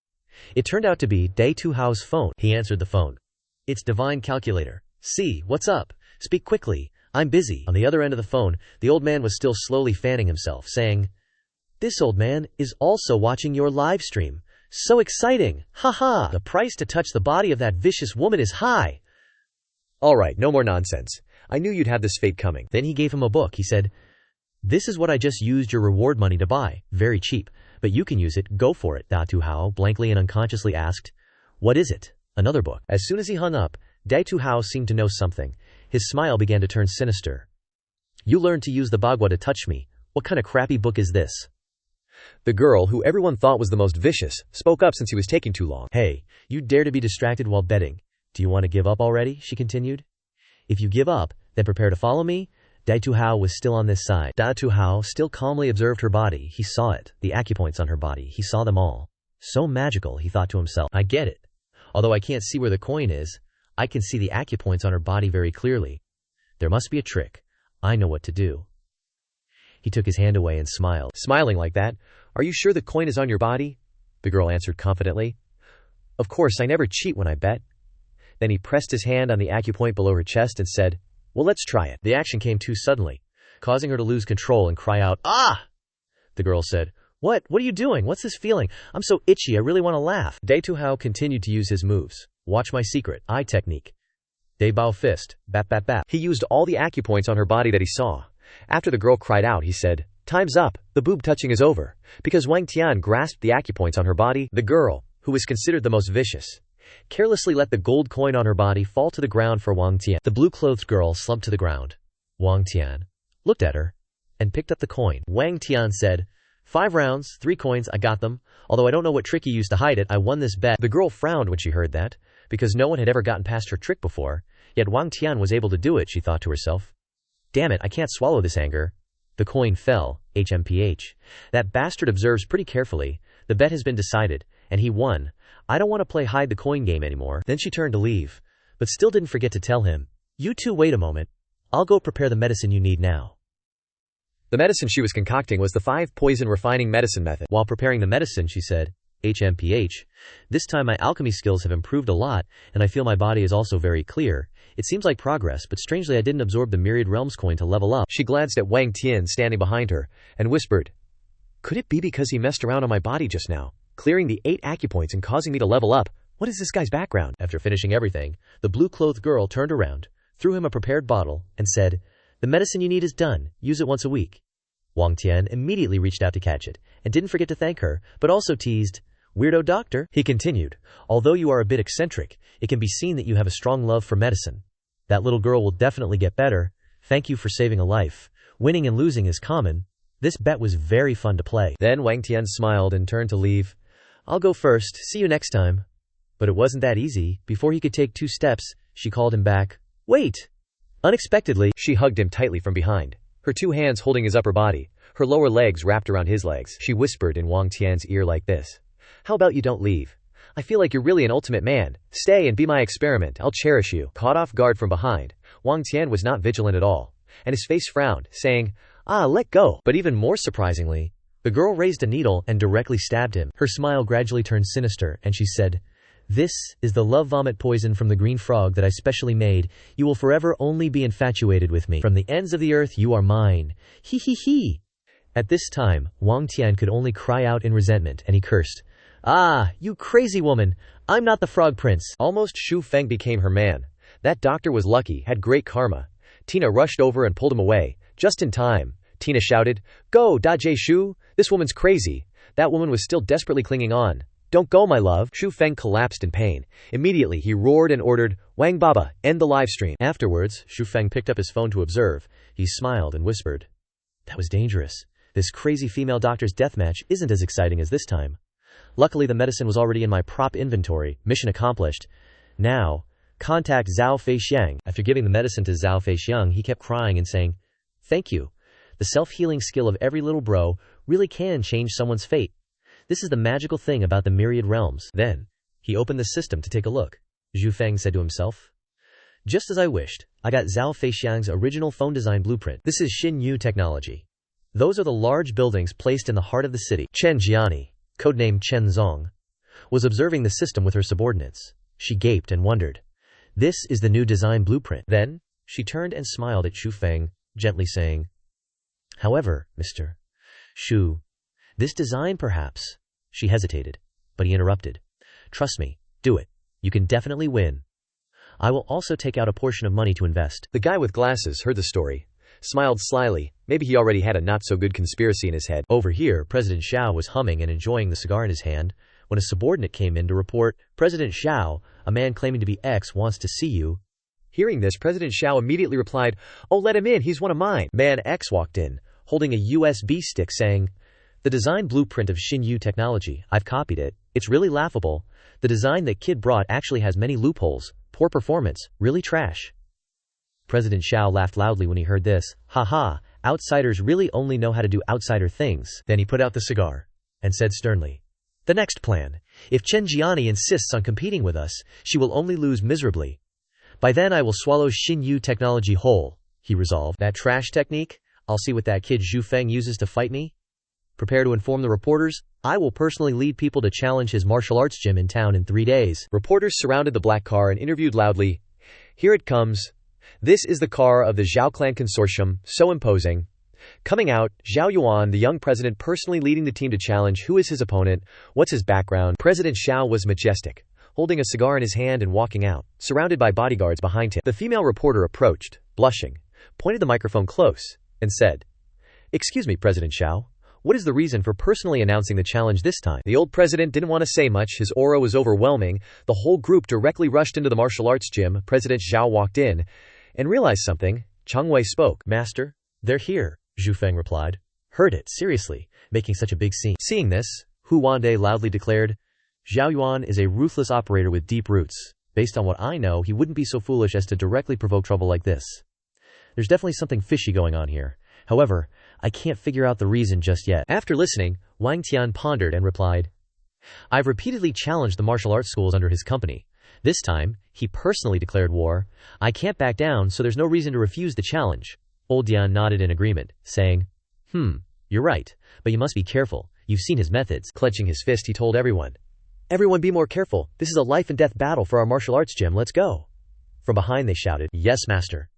It turned out to be Dai Tu Hao's phone. He answered the phone. "It's Divine Calculator. See, what's up? Speak quickly. I'm busy." On the other end of the phone, the old man was still slowly fanning himself, saying, "This old man is also watching your live stream. So exciting! Ha! The price to touch the body of that vicious woman is high." "Alright, no more nonsense. I knew you'd have this fate coming." Then he gave him a book. He said, "This is what I just used your reward money to buy. Very cheap, but you can use it. Go for it." Da Tu Hao blankly and unconsciously asked, "What is it?" "Another book." As soon as he hung up, Dai Tu Hao seemed to know something. His smile began to turn sinister. "You learned to use the bagua to touch me. What kind of crappy book is this?" The girl, who everyone thought was the most vicious, spoke up since he was taking too long. "Hey, you dare to be distracted while betting. Do you want to give up already?" she continued. "If you give up, then prepare to follow me." Dai Tu Hao was still on this side. Da Tu Hao still calmly observed her body. He saw it, the acupoints on her body. He saw them all. So magical, he thought to himself. "I get it. Although I can't see where the coin is, I can see the acupoints on her body very clearly. There must be a trick. I know what to do. He took his hand away and smiled. Smiling like that, "Are you sure the coin is on your body?" the girl answered confidently. "Of course, I never cheat when I bet." Then he pressed his hand on the acupoint below her chest and said, "Well, let's try it." The action came too suddenly, causing her to lose control and cry out, "Ah!" The girl said, What are you doing? What's this feeling? I'm so itchy, I really want to laugh." Dai Tuhao continued to use his moves. Watch my secret, eye technique. Dai Bao fist, bat bat bat. He used all the acupoints on her body that he saw. After the girl cried out, he said, "Time's up, the boob touching is over." Because Wang Tian grasped the acupoints on her body, the girl, who was considered the most vicious, carelessly let the gold coin on her body fall to the ground for Wang Tian. The blue-clothed girl slumped to the ground. Wang Tian looked at her and picked up the coin. Wang Tian said, 5 rounds, 3 coins, I got them. Although I don't know what trick you used to hide it, I won this bet. The girl frowned when she heard that, because no one had ever gotten past her trick before, yet Wang Tian was able to do it, she thought to herself. Damn it, I can't swallow this anger. The coin fell, HMPH. That bastard observes pretty carefully. The bet has been decided, and he won. I don't want to play hide the coin game anymore. Then she turned to leave, but still didn't forget to tell him, "You two wait a moment. I'll go prepare the medicine you need now." The medicine she was concocting was the 5 poison refining medicine method. While preparing the medicine, she said, HMPH. This time my alchemy skills have improved a lot, and I feel my body is also very clear. It seems like progress, but strangely I didn't absorb the Myriad Realms coin to level up. She glanced at Wang Tian standing behind her, and whispered, "Could it be because he messed around on my body just now, clearing the 8 acupoints and causing me to level up? What is this guy's background?" After finishing everything, the blue-clothed girl turned around, threw him a prepared bottle, and said, "The medicine you need is done. Use it once a week." Wang Tian immediately reached out to catch it, and didn't forget to thank her, but also teased, "Weirdo doctor." He continued, "Although you are a bit eccentric, it can be seen that you have a strong love for medicine. That little girl will definitely get better. Thank you for saving a life. Winning and losing is common. This bet was very fun to play." Then Wang Tian smiled and turned to leave. "I'll go first. See you next time." But it wasn't that easy. Before he could take 2 steps, she called him back. "Wait!" Unexpectedly, she hugged him tightly from behind, her 2 hands holding his upper body, her lower legs wrapped around his legs. She whispered in Wang Tian's ear like this, "How about you don't leave? I feel like you're really an ultimate man. Stay and be my experiment. I'll cherish you." Caught off guard from behind, Wang Tian was not vigilant at all, and his face frowned, saying, "Let go." But even more surprisingly, the girl raised a needle and directly stabbed him. Her smile gradually turned sinister, and she said, "This is the love vomit poison from the green frog that I specially made. You will forever only be infatuated with me. From the ends of the earth you are mine. He he he." At this time, Wang Tian could only cry out in resentment, and he cursed, "Ah, you crazy woman! I'm not the frog prince." Almost Shu Feng became her man. That doctor was lucky, had great karma. Tina rushed over and pulled him away. Just in time, Tina shouted, "Go, Da Jie Shu! This woman's crazy." That woman was still desperately clinging on. "Don't go, my love." Shu Feng collapsed in pain. Immediately, he roared and ordered, "Wang Baba, end the live stream." Afterwards, Shu Feng picked up his phone to observe. He smiled and whispered, "That was dangerous. This crazy female doctor's deathmatch isn't as exciting as this time. Luckily, the medicine was already in my prop inventory. Mission accomplished. Now, contact Zhao Feixiang." After giving the medicine to Zhao Feixiang, he kept crying and saying, "Thank you. The self-healing skill of every little bro really can change someone's fate. This is the magical thing about the Myriad Realms." Then, he opened the system to take a look. Zhu Feng said to himself, "Just as I wished, I got Zhao Feixiang's original phone design blueprint. This is Xin Yu technology. Those are the large buildings placed in the heart of the city." Chen Jiani, codenamed Chen Zong, was observing the system with her subordinates. She gaped and wondered, "This is the new design blueprint." Then, she turned and smiled at Shu Feng, gently saying, "However, Mr. Shu, this design perhaps—" She hesitated, but he interrupted. "Trust me, do it. You can definitely win. I will also take out a portion of money to invest." The guy with glasses heard the story, smiled slyly. Maybe he already had a not-so-good conspiracy in his head. Over here, President Xiao was humming and enjoying the cigar in his hand, when a subordinate came in to report, "President Xiao, a man claiming to be X wants to see you." Hearing this, President Xiao immediately replied, "Oh, let him in, he's one of mine." Man X walked in, holding a USB stick saying, "The design blueprint of Xin Yu technology, I've copied it. It's really laughable. The design that kid brought actually has many loopholes. Poor performance, really trash." President Xiao laughed loudly when he heard this. "Ha, outsiders really only know how to do outsider things." Then he put out the cigar and said sternly, The next plan. If Chen Jiani insists on competing with us, she will only lose miserably. By then I will swallow Xin Yu technology whole, he resolved. That trash technique? I'll see what that kid Zhu Feng uses to fight me. Prepare to inform the reporters. I will personally lead people to challenge his martial arts gym in town in 3 days. Reporters surrounded the black car and interviewed loudly. Here it comes. This is the car of the Zhao Clan Consortium, so imposing. Coming out, Zhao Yuan, the young president personally leading the team to challenge. Who is his opponent? What's his background? President Zhao was majestic, holding a cigar in his hand and walking out, surrounded by bodyguards behind him. The female reporter approached, blushing, pointed the microphone close, and said, "Excuse me, President Zhao. What is the reason for personally announcing the challenge this time?" The old president didn't want to say much. His aura was overwhelming. The whole group directly rushed into the martial arts gym. President Zhao walked in and realized something. Chang Wei spoke. "Master, they're here," Zhu Feng replied. "Heard it, seriously, making such a big scene." Seeing this, Hu Wande loudly declared, "Zhao Yuan is a ruthless operator with deep roots. Based on what I know, he wouldn't be so foolish as to directly provoke trouble like this. There's definitely something fishy going on here. However, I can't figure out the reason just yet." After listening, Wang Tian pondered and replied, "I've repeatedly challenged the martial arts schools under his company. This time, he personally declared war. I can't back down, so there's no reason to refuse the challenge." Old Dian nodded in agreement, saying, "You're right, but you must be careful. You've seen his methods." Clenching his fist, he told everyone, "Everyone be more careful. This is a life-and-death battle for our martial arts gym. Let's go." From behind they shouted, "Yes, master."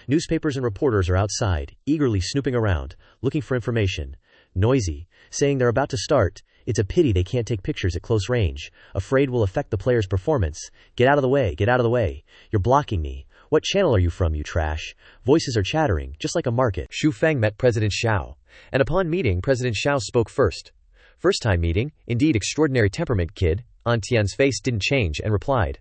Newspapers and reporters are outside, eagerly snooping around, looking for information. Noisy, saying they're about to start. It's a pity they can't take pictures at close range. Afraid will affect the player's performance. Get out of the way, get out of the way. You're blocking me. What channel are you from, you trash? Voices are chattering, just like a market. Xu Feng met President Xiao, and upon meeting, President Xiao spoke first. First time meeting, indeed extraordinary temperament, kid. An Tian's face didn't change and replied,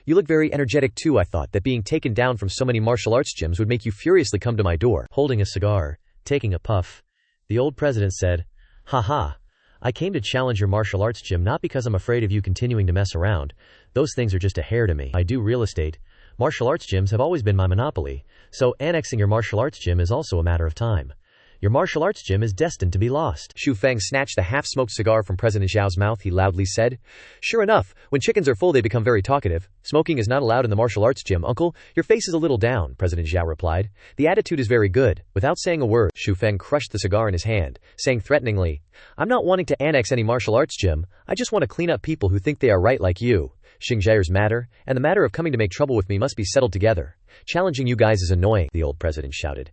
"You look very energetic too. I thought that being taken down from so many martial arts gyms would make you furiously come to my door." Holding a cigar, taking a puff, the old president said, "Ha. I came to challenge your martial arts gym not because I'm afraid of you continuing to mess around. Those things are just a hair to me. I do real estate. Martial arts gyms have always been my monopoly, so annexing your martial arts gym is also a matter of time. Your martial arts gym is destined to be lost." Xu Feng snatched the half-smoked cigar from President Zhao's mouth. He loudly said, "Sure enough, when chickens are full they become very talkative. Smoking is not allowed in the martial arts gym, uncle. Your face is a little down," President Zhao replied. "The attitude is very good." Without saying a word, Xu Feng crushed the cigar in his hand, saying threateningly, "I'm not wanting to annex any martial arts gym. I just want to clean up people who think they are right like you. Xingjia's matter, and the matter of coming to make trouble with me must be settled together. Challenging you guys is annoying," the old president shouted.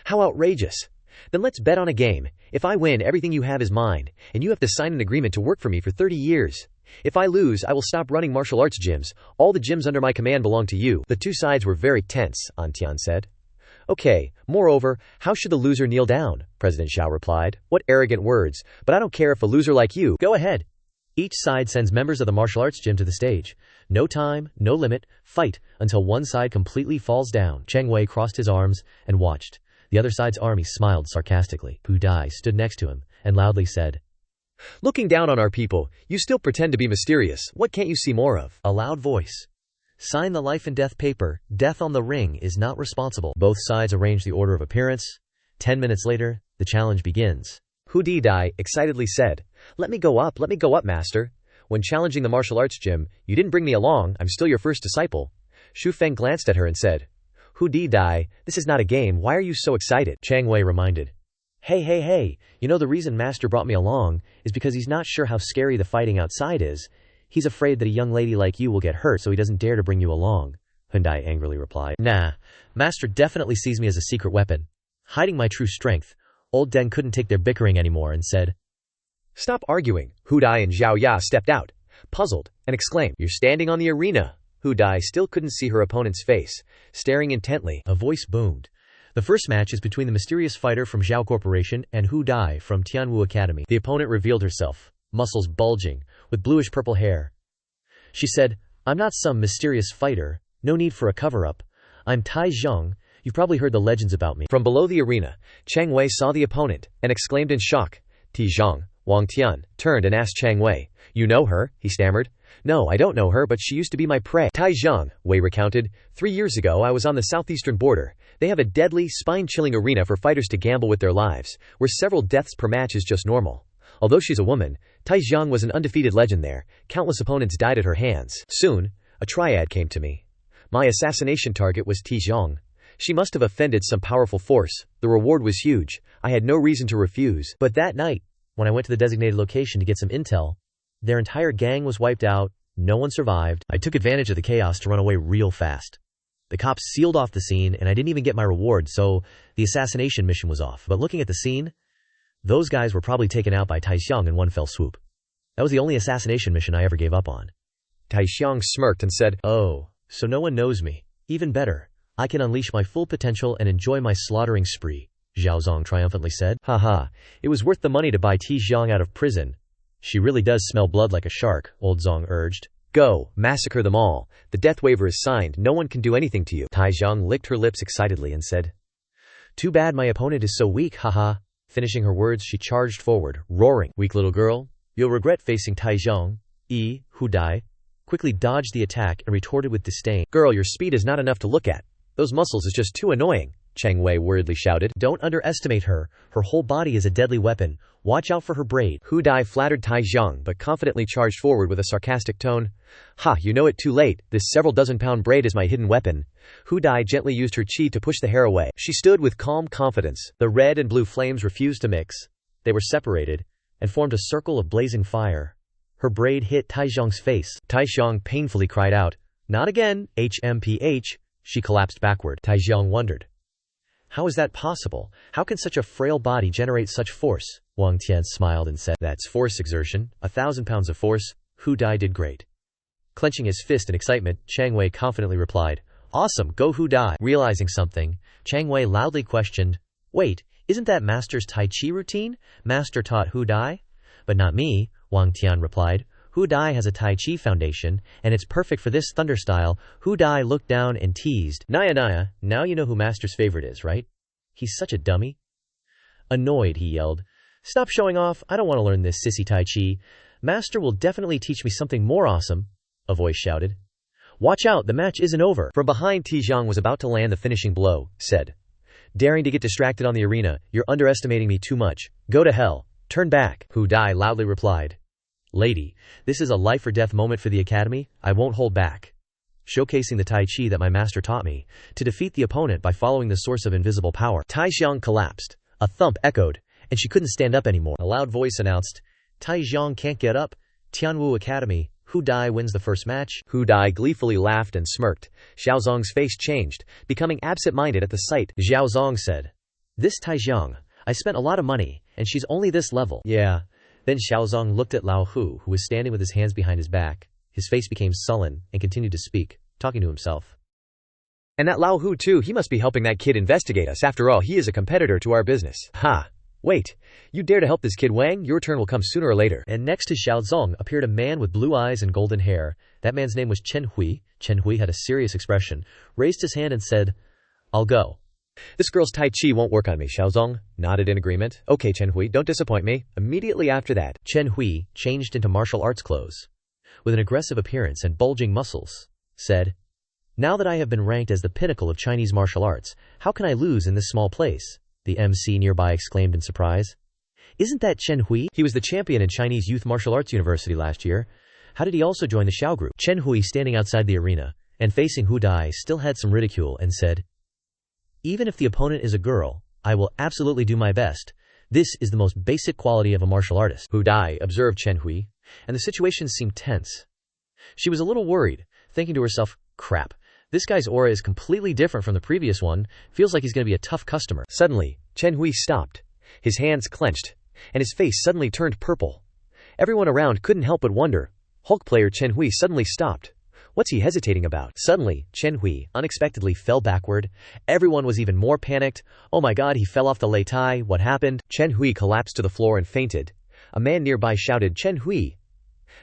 "How outrageous! Then let's bet on a game. If I win, everything you have is mine, and you have to sign an agreement to work for me for 30 years. If I lose, I will stop running martial arts gyms. All the gyms under my command belong to you." The two sides were very tense, An Tian said. "Okay, moreover, how should the loser kneel down?" President Xiao replied. "What arrogant words, but I don't care if a loser like you." "Go ahead." Each side sends members of the martial arts gym to the stage. No time, no limit, fight until one side completely falls down. Cheng Wei crossed his arms and watched. The other side's army smiled sarcastically. Pu Dai stood next to him and loudly said, "Looking down on our people, you still pretend to be mysterious. What can't you see more of?" A loud voice, "Sign the life and death paper. Death on the ring is not responsible." Both sides arrange the order of appearance. 10 minutes later, the challenge begins. Hu Dai excitedly said, let me go up, master. When challenging the martial arts gym, you didn't bring me along. I'm still your first disciple." Xu Feng glanced at her and said, "Hu Dai, this is not a game. Why are you so excited?" Chang Wei reminded, Hey, you know the reason master brought me along is because he's not sure how scary the fighting outside is. He's afraid that a young lady like you will get hurt, so he doesn't dare to bring you along," Hyundai angrily replied. "Nah, master definitely sees me as a secret weapon. Hiding my true strength." Old Den couldn't take their bickering anymore and said, "Stop arguing." Hu Dai and Zhao Ya stepped out, puzzled, and exclaimed, "You're standing on the arena." Hu Dai still couldn't see her opponent's face, staring intently. A voice boomed. The first match is between the mysterious fighter from Zhao Corporation and Hu Dai from Tianwu Academy. The opponent revealed herself, muscles bulging, with bluish-purple hair. She said, "I'm not some mysterious fighter. No need for a cover-up. I'm Tai Zheng. You've probably heard the legends about me." From below the arena, Chang Wei saw the opponent and exclaimed in shock. "Tai Zheng." Wang Tian turned and asked Chang Wei, "You know her?" he stammered. "No, I don't know her, but she used to be my prey." Tai Zheng, Wei recounted, 3 years ago I was on the southeastern border. They have a deadly, spine-chilling arena for fighters to gamble with their lives, where several deaths per match is just normal. Although she's a woman, Tai Xiang was an undefeated legend there. Countless opponents died at her hands. Soon, a triad came to me. My assassination target was Tai Xiang. She must have offended some powerful force. The reward was huge. I had no reason to refuse. But that night, when I went to the designated location to get some intel, their entire gang was wiped out. No one survived. I took advantage of the chaos to run away real fast. The cops sealed off the scene, and I didn't even get my reward, so the assassination mission was off. But looking at the scene, those guys were probably taken out by Tai Xiang in one fell swoop. That was the only assassination mission I ever gave up on. Tai Xiang smirked and said, "Oh, so no one knows me. Even better. I can unleash my full potential and enjoy my slaughtering spree," Zhao Zong triumphantly said. "Haha, it was worth the money to buy Tai Xiang out of prison." "She really does smell blood like a shark," old Zong urged. "Go, massacre them all. The death waiver is signed. No one can do anything to you." Tai Xiang licked her lips excitedly and said, "Too bad my opponent is so weak, haha." Finishing her words, she charged forward, roaring. "Weak little girl, you'll regret facing Tai Xiang." Hu Dai quickly dodged the attack and retorted with disdain. "Girl, your speed is not enough to look at. Those muscles is just too annoying," Cheng Wei worriedly shouted. "Don't underestimate her. Her whole body is a deadly weapon. Watch out for her braid." Hu Dai flattered Tai Xiang but confidently charged forward with a sarcastic tone. "Ha, you know it too late. This several dozen-pound braid is my hidden weapon." Hu Dai gently used her chi to push the hair away. She stood with calm confidence. The red and blue flames refused to mix. They were separated and formed a circle of blazing fire. Her braid hit Tai Xiang's face. Tai Xiang painfully cried out, "Not again, HMPH." She collapsed backward. Tai Xiang wondered, how is that possible? How can such a frail body generate such force? Wang Tian smiled and said, "That's force exertion, 1,000 pounds of force. Hu Dai did great." Clenching his fist in excitement, Chang Wei confidently replied, "Awesome, go Hu Dai." Realizing something, Chang Wei loudly questioned, "Wait, isn't that Master's Tai Chi routine? Master taught Hu Dai?" "But not me," Wang Tian replied. "Hu Dai has a Tai Chi foundation, and it's perfect for this thunder style." Hu Dai looked down and teased, Naya, now you know who Master's favorite is, right? He's such a dummy." Annoyed, he yelled, "Stop showing off, I don't want to learn this sissy Tai Chi. Master will definitely teach me something more awesome," a voice shouted. "Watch out, the match isn't over." From behind, Tai Xiang was about to land the finishing blow, said, "Daring to get distracted on the arena, you're underestimating me too much. Go to hell. Turn back." Hu Dai loudly replied, "Lady, this is a life-or-death moment for the academy. I won't hold back." Showcasing the Tai Chi that my master taught me, to defeat the opponent by following the source of invisible power. Tai Xiang collapsed. A thump echoed, and she couldn't stand up anymore. A loud voice announced, "Tai Xiang can't get up. Tianwu Academy. Hu Dai wins the first match." Hu Dai gleefully laughed and smirked. Xiao Zong's face changed, becoming absent-minded at the sight. Xiao Zong said, "This Tai Xiang, I spent a lot of money, and she's only this level." "Yeah." Then Xiaozong looked at Lao Hu, who was standing with his hands behind his back. His face became sullen and continued to speak, talking to himself. "And that Lao Hu too, he must be helping that kid investigate us. After all, he is a competitor to our business." "Ha! Wait, you dare to help this kid Wang? Your turn will come sooner or later." And next to Xiaozong appeared a man with blue eyes and golden hair. That man's name was Chen Hui. Chen Hui had a serious expression, raised his hand and said, "I'll go." "This girl's Tai Chi won't work on me," Xiaozong nodded in agreement. "Okay, Chen Hui, don't disappoint me." Immediately after that, Chen Hui changed into martial arts clothes, with an aggressive appearance and bulging muscles, said, "Now that I have been ranked as the pinnacle of Chinese martial arts, how can I lose in this small place?" The MC nearby exclaimed in surprise. "Isn't that Chen Hui? He was the champion in Chinese Youth Martial Arts University last year. How did he also join the Xiao group?" Chen Hui, standing outside the arena and facing Hu Dai, still had some ridicule and said, "Even if the opponent is a girl, I will absolutely do my best. This is the most basic quality of a martial artist." Hu Dai observed Chen Hui, and the situation seemed tense. She was a little worried, thinking to herself, "Crap, this guy's aura is completely different from the previous one. Feels like he's going to be a tough customer." Suddenly, Chen Hui stopped. His hands clenched, and his face suddenly turned purple. Everyone around couldn't help but wonder. Hulk player Chen Hui suddenly stopped. What's he hesitating about? Suddenly, Chen Hui unexpectedly fell backward. Everyone was even more panicked. "Oh my god, he fell off the lei tai. What happened?" Chen Hui collapsed to the floor and fainted. A man nearby shouted, "Chen Hui."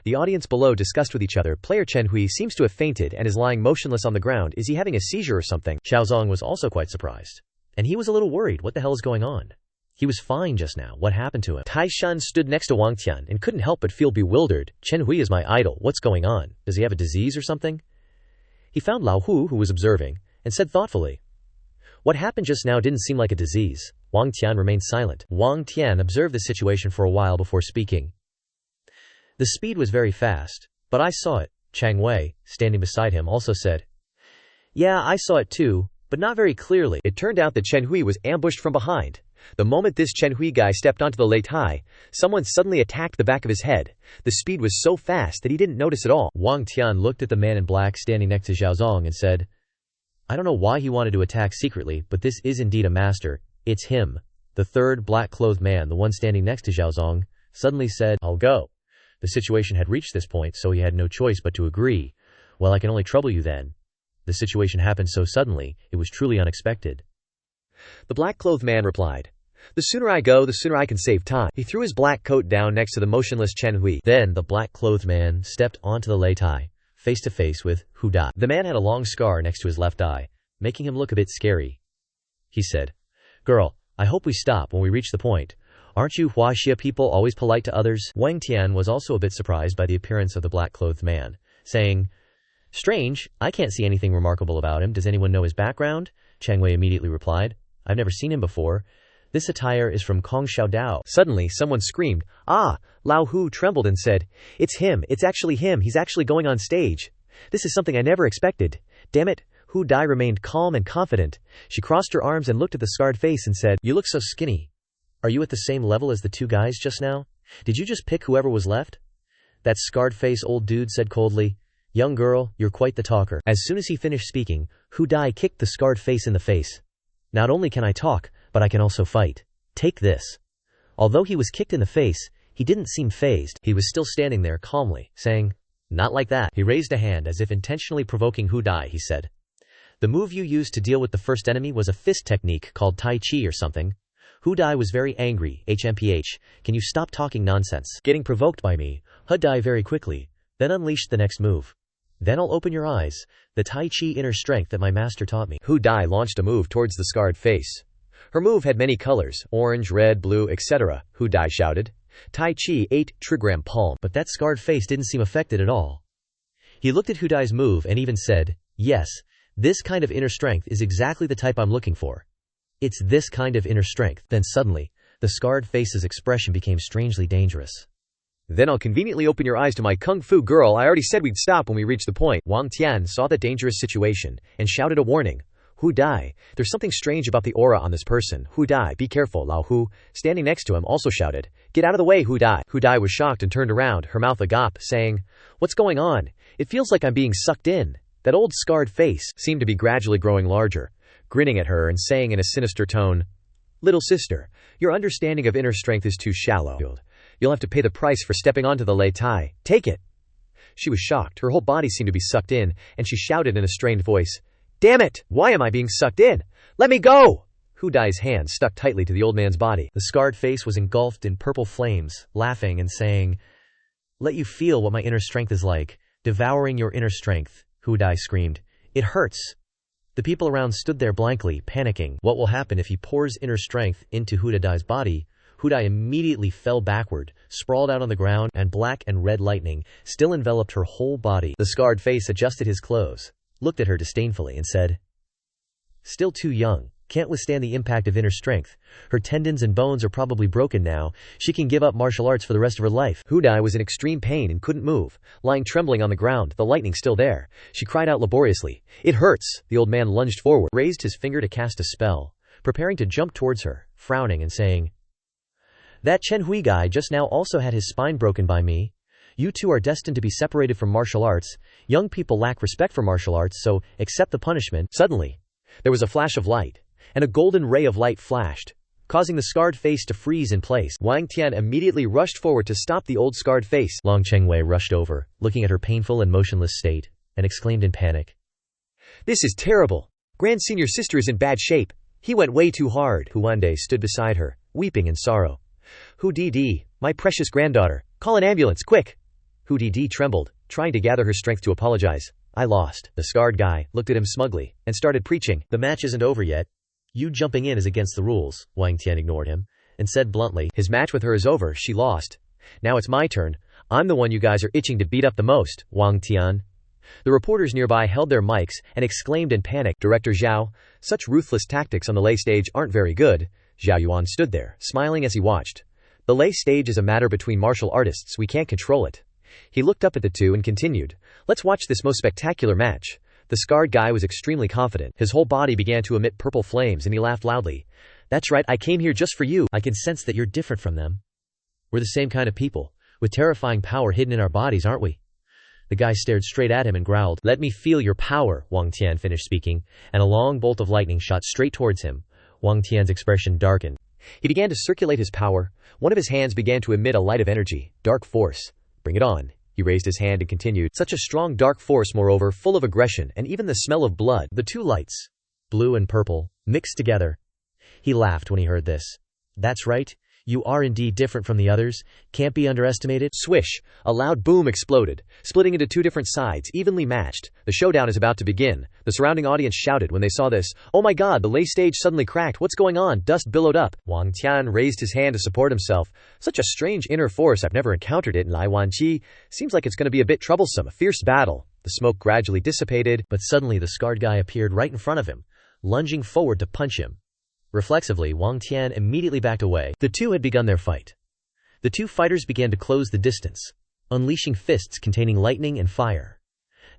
The audience below discussed with each other. Player Chen Hui seems to have fainted and is lying motionless on the ground. Is he having a seizure or something? Xiaozong was also quite surprised, and he was a little worried. What the hell is going on? He was fine just now. What happened to him? Tai Shan stood next to Wang Tian and couldn't help but feel bewildered. "Chen Hui is my idol. What's going on? Does he have a disease or something?" He found Lao Hu, who was observing, and said thoughtfully, What happened just now didn't seem like a disease. Wang Tian remained silent. Wang Tian observed the situation for a while before speaking. The speed was very fast, but I saw it. Chang Wei, standing beside him, also said, "Yeah, I saw it too, but not very clearly." It turned out that Chen Hui was ambushed from behind. The moment this Chen Hui guy stepped onto the Lei Tai, someone suddenly attacked the back of his head. The speed was so fast that he didn't notice at all. Wang Tian looked at the man in black standing next to Zhaozong and said, "I don't know why he wanted to attack secretly, but this is indeed a master. It's him." The third black-clothed man, the one standing next to Zhaozong, suddenly said, "I'll go." The situation had reached this point, so he had no choice but to agree. "Well, I can only trouble you then." The situation happened so suddenly, it was truly unexpected. The black-clothed man replied, "The sooner I go, the sooner I can save time." He threw his black coat down next to the motionless Chen Hui. Then the black-clothed man stepped onto the Lei Tai, face to face with Hu Dai. The man had a long scar next to his left eye, making him look a bit scary. He said, "Girl, I hope we stop when we reach the point. Aren't you Huaxia people always polite to others?" Wang Tian was also a bit surprised by the appearance of the black-clothed man, saying, "Strange, I can't see anything remarkable about him. Does anyone know his background?" Chang Wei immediately replied, "I've never seen him before. This attire is from Kong Xiaodao." Suddenly, someone screamed, "Ah!" Lao Hu trembled and said, "It's him, it's actually him, he's actually going on stage. This is something I never expected. Damn it." Hu Dai remained calm and confident. She crossed her arms and looked at the scarred face and said, "You look so skinny. Are you at the same level as the two guys just now? Did you just pick whoever was left?" That scarred face old dude said coldly, "Young girl, you're quite the talker." As soon as he finished speaking, Hu Dai kicked the scarred face in the face. "Not only can I talk, but I can also fight. Take this." Although he was kicked in the face, he didn't seem fazed. He was still standing there calmly, saying, "Not like that." He raised a hand as if intentionally provoking Hu Dai. He said, "The move you used to deal with the first enemy was a fist technique called Tai Chi or something." Hu Dai was very angry. "HMPH, can you stop talking nonsense? Getting provoked by me." Hu Dai very quickly, then unleashed the next move. "Then I'll open your eyes. The Tai Chi inner strength that my master taught me." Hu Dai launched a move towards the scarred face. Her move had many colors, orange, red, blue, etc. Hu Dai shouted, "Tai Chi 8 trigram palm." But that scarred face didn't seem affected at all. He looked at Hu Dai's move and even said, "Yes, this kind of inner strength is exactly the type I'm looking for. It's this kind of inner strength." Then suddenly, the scarred face's expression became strangely dangerous. "Then I'll conveniently open your eyes to my kung fu girl. I already said we'd stop when we reached the point." Wang Tian saw the dangerous situation and shouted a warning. "Hu Dai, there's something strange about the aura on this person. Hu Dai, be careful." Lao Hu, standing next to him, also shouted, "Get out of the way, Hu Dai." Hu Dai was shocked and turned around, her mouth agape, saying, "What's going on? It feels like I'm being sucked in." That old scarred face seemed to be gradually growing larger, grinning at her and saying in a sinister tone, "Little sister, your understanding of inner strength is too shallow. You'll have to pay the price for stepping onto the Lei Tai. Take it." She was shocked. Her whole body seemed to be sucked in, and she shouted in a strained voice, "Damn it! Why am I being sucked in? Let me go!" Hu Dai's hand stuck tightly to the old man's body. The scarred face was engulfed in purple flames, laughing and saying, "Let you feel what my inner strength is like. Devouring your inner strength." Hu Dai screamed, "It hurts." The people around stood there blankly, panicking. What will happen if he pours inner strength into Hu Dai's body? Hu Dai immediately fell backward, sprawled out on the ground, and black and red lightning still enveloped her whole body. The scarred face adjusted his clothes, looked at her disdainfully and said, "Still too young, can't withstand the impact of inner strength. Her tendons and bones are probably broken now. She can give up martial arts for the rest of her life." Hu Dai was in extreme pain and couldn't move, lying trembling on the ground, the lightning still there. She cried out laboriously, "It hurts!" The old man lunged forward, raised his finger to cast a spell, preparing to jump towards her, frowning and saying, "That Chen Hui guy just now also had his spine broken by me. You two are destined to be separated from martial arts. Young people lack respect for martial arts, so accept the punishment." Suddenly, there was a flash of light, and a golden ray of light flashed, causing the scarred face to freeze in place. Wang Tian immediately rushed forward to stop the old scarred face. Long Cheng Wei rushed over, looking at her painful and motionless state, and exclaimed in panic, "This is terrible. Grand Senior Sister is in bad shape. He went way too hard." Hu Wande stood beside her, weeping in sorrow. "Hu Di, my precious granddaughter, call an ambulance, quick." Hu Di trembled, trying to gather her strength to apologize. "I lost." The scarred guy looked at him smugly, and started preaching, "The match isn't over yet. You jumping in is against the rules." Wang Tian ignored him, and said bluntly, "His match with her is over, she lost. Now it's my turn. I'm the one you guys are itching to beat up the most." Wang Tian, The reporters nearby held their mics and exclaimed in panic, "Director Zhao, such ruthless tactics on the lay stage aren't very good." Zhao Yuan stood there, smiling as he watched. "The lay stage is a matter between martial artists, we can't control it." He looked up at the two and continued, "Let's watch this most spectacular match." The scarred guy was extremely confident. His whole body began to emit purple flames and he laughed loudly. "That's right, I came here just for you." "I can sense that you're different from them. We're the same kind of people, with terrifying power hidden in our bodies, aren't we?" The guy stared straight at him and growled. "Let me feel your power," Wang Tian finished speaking, and a long bolt of lightning shot straight towards him. Wang Tian's expression darkened. He began to circulate his power. One of his hands began to emit a light of energy, dark force. "Bring it on." He raised his hand and continued. Such a strong dark force, moreover, full of aggression and even the smell of blood. The two lights, blue and purple, mixed together. He laughed when he heard this. "That's right. You are indeed different from the others. Can't be underestimated." Swish! A loud boom exploded, splitting into two different sides, evenly matched. The showdown is about to begin. The surrounding audience shouted when they saw this. "Oh my god, the lay stage suddenly cracked. What's going on?" Dust billowed up. Wang Tian raised his hand to support himself. "Such a strange inner force, I've never encountered it in Lai Wanji. Seems like it's going to be a bit troublesome, a fierce battle." The smoke gradually dissipated, but suddenly the scarred guy appeared right in front of him, lunging forward to punch him. Reflexively, Wang Tian immediately backed away. The two had begun their fight. The two fighters began to close the distance, unleashing fists containing lightning and fire.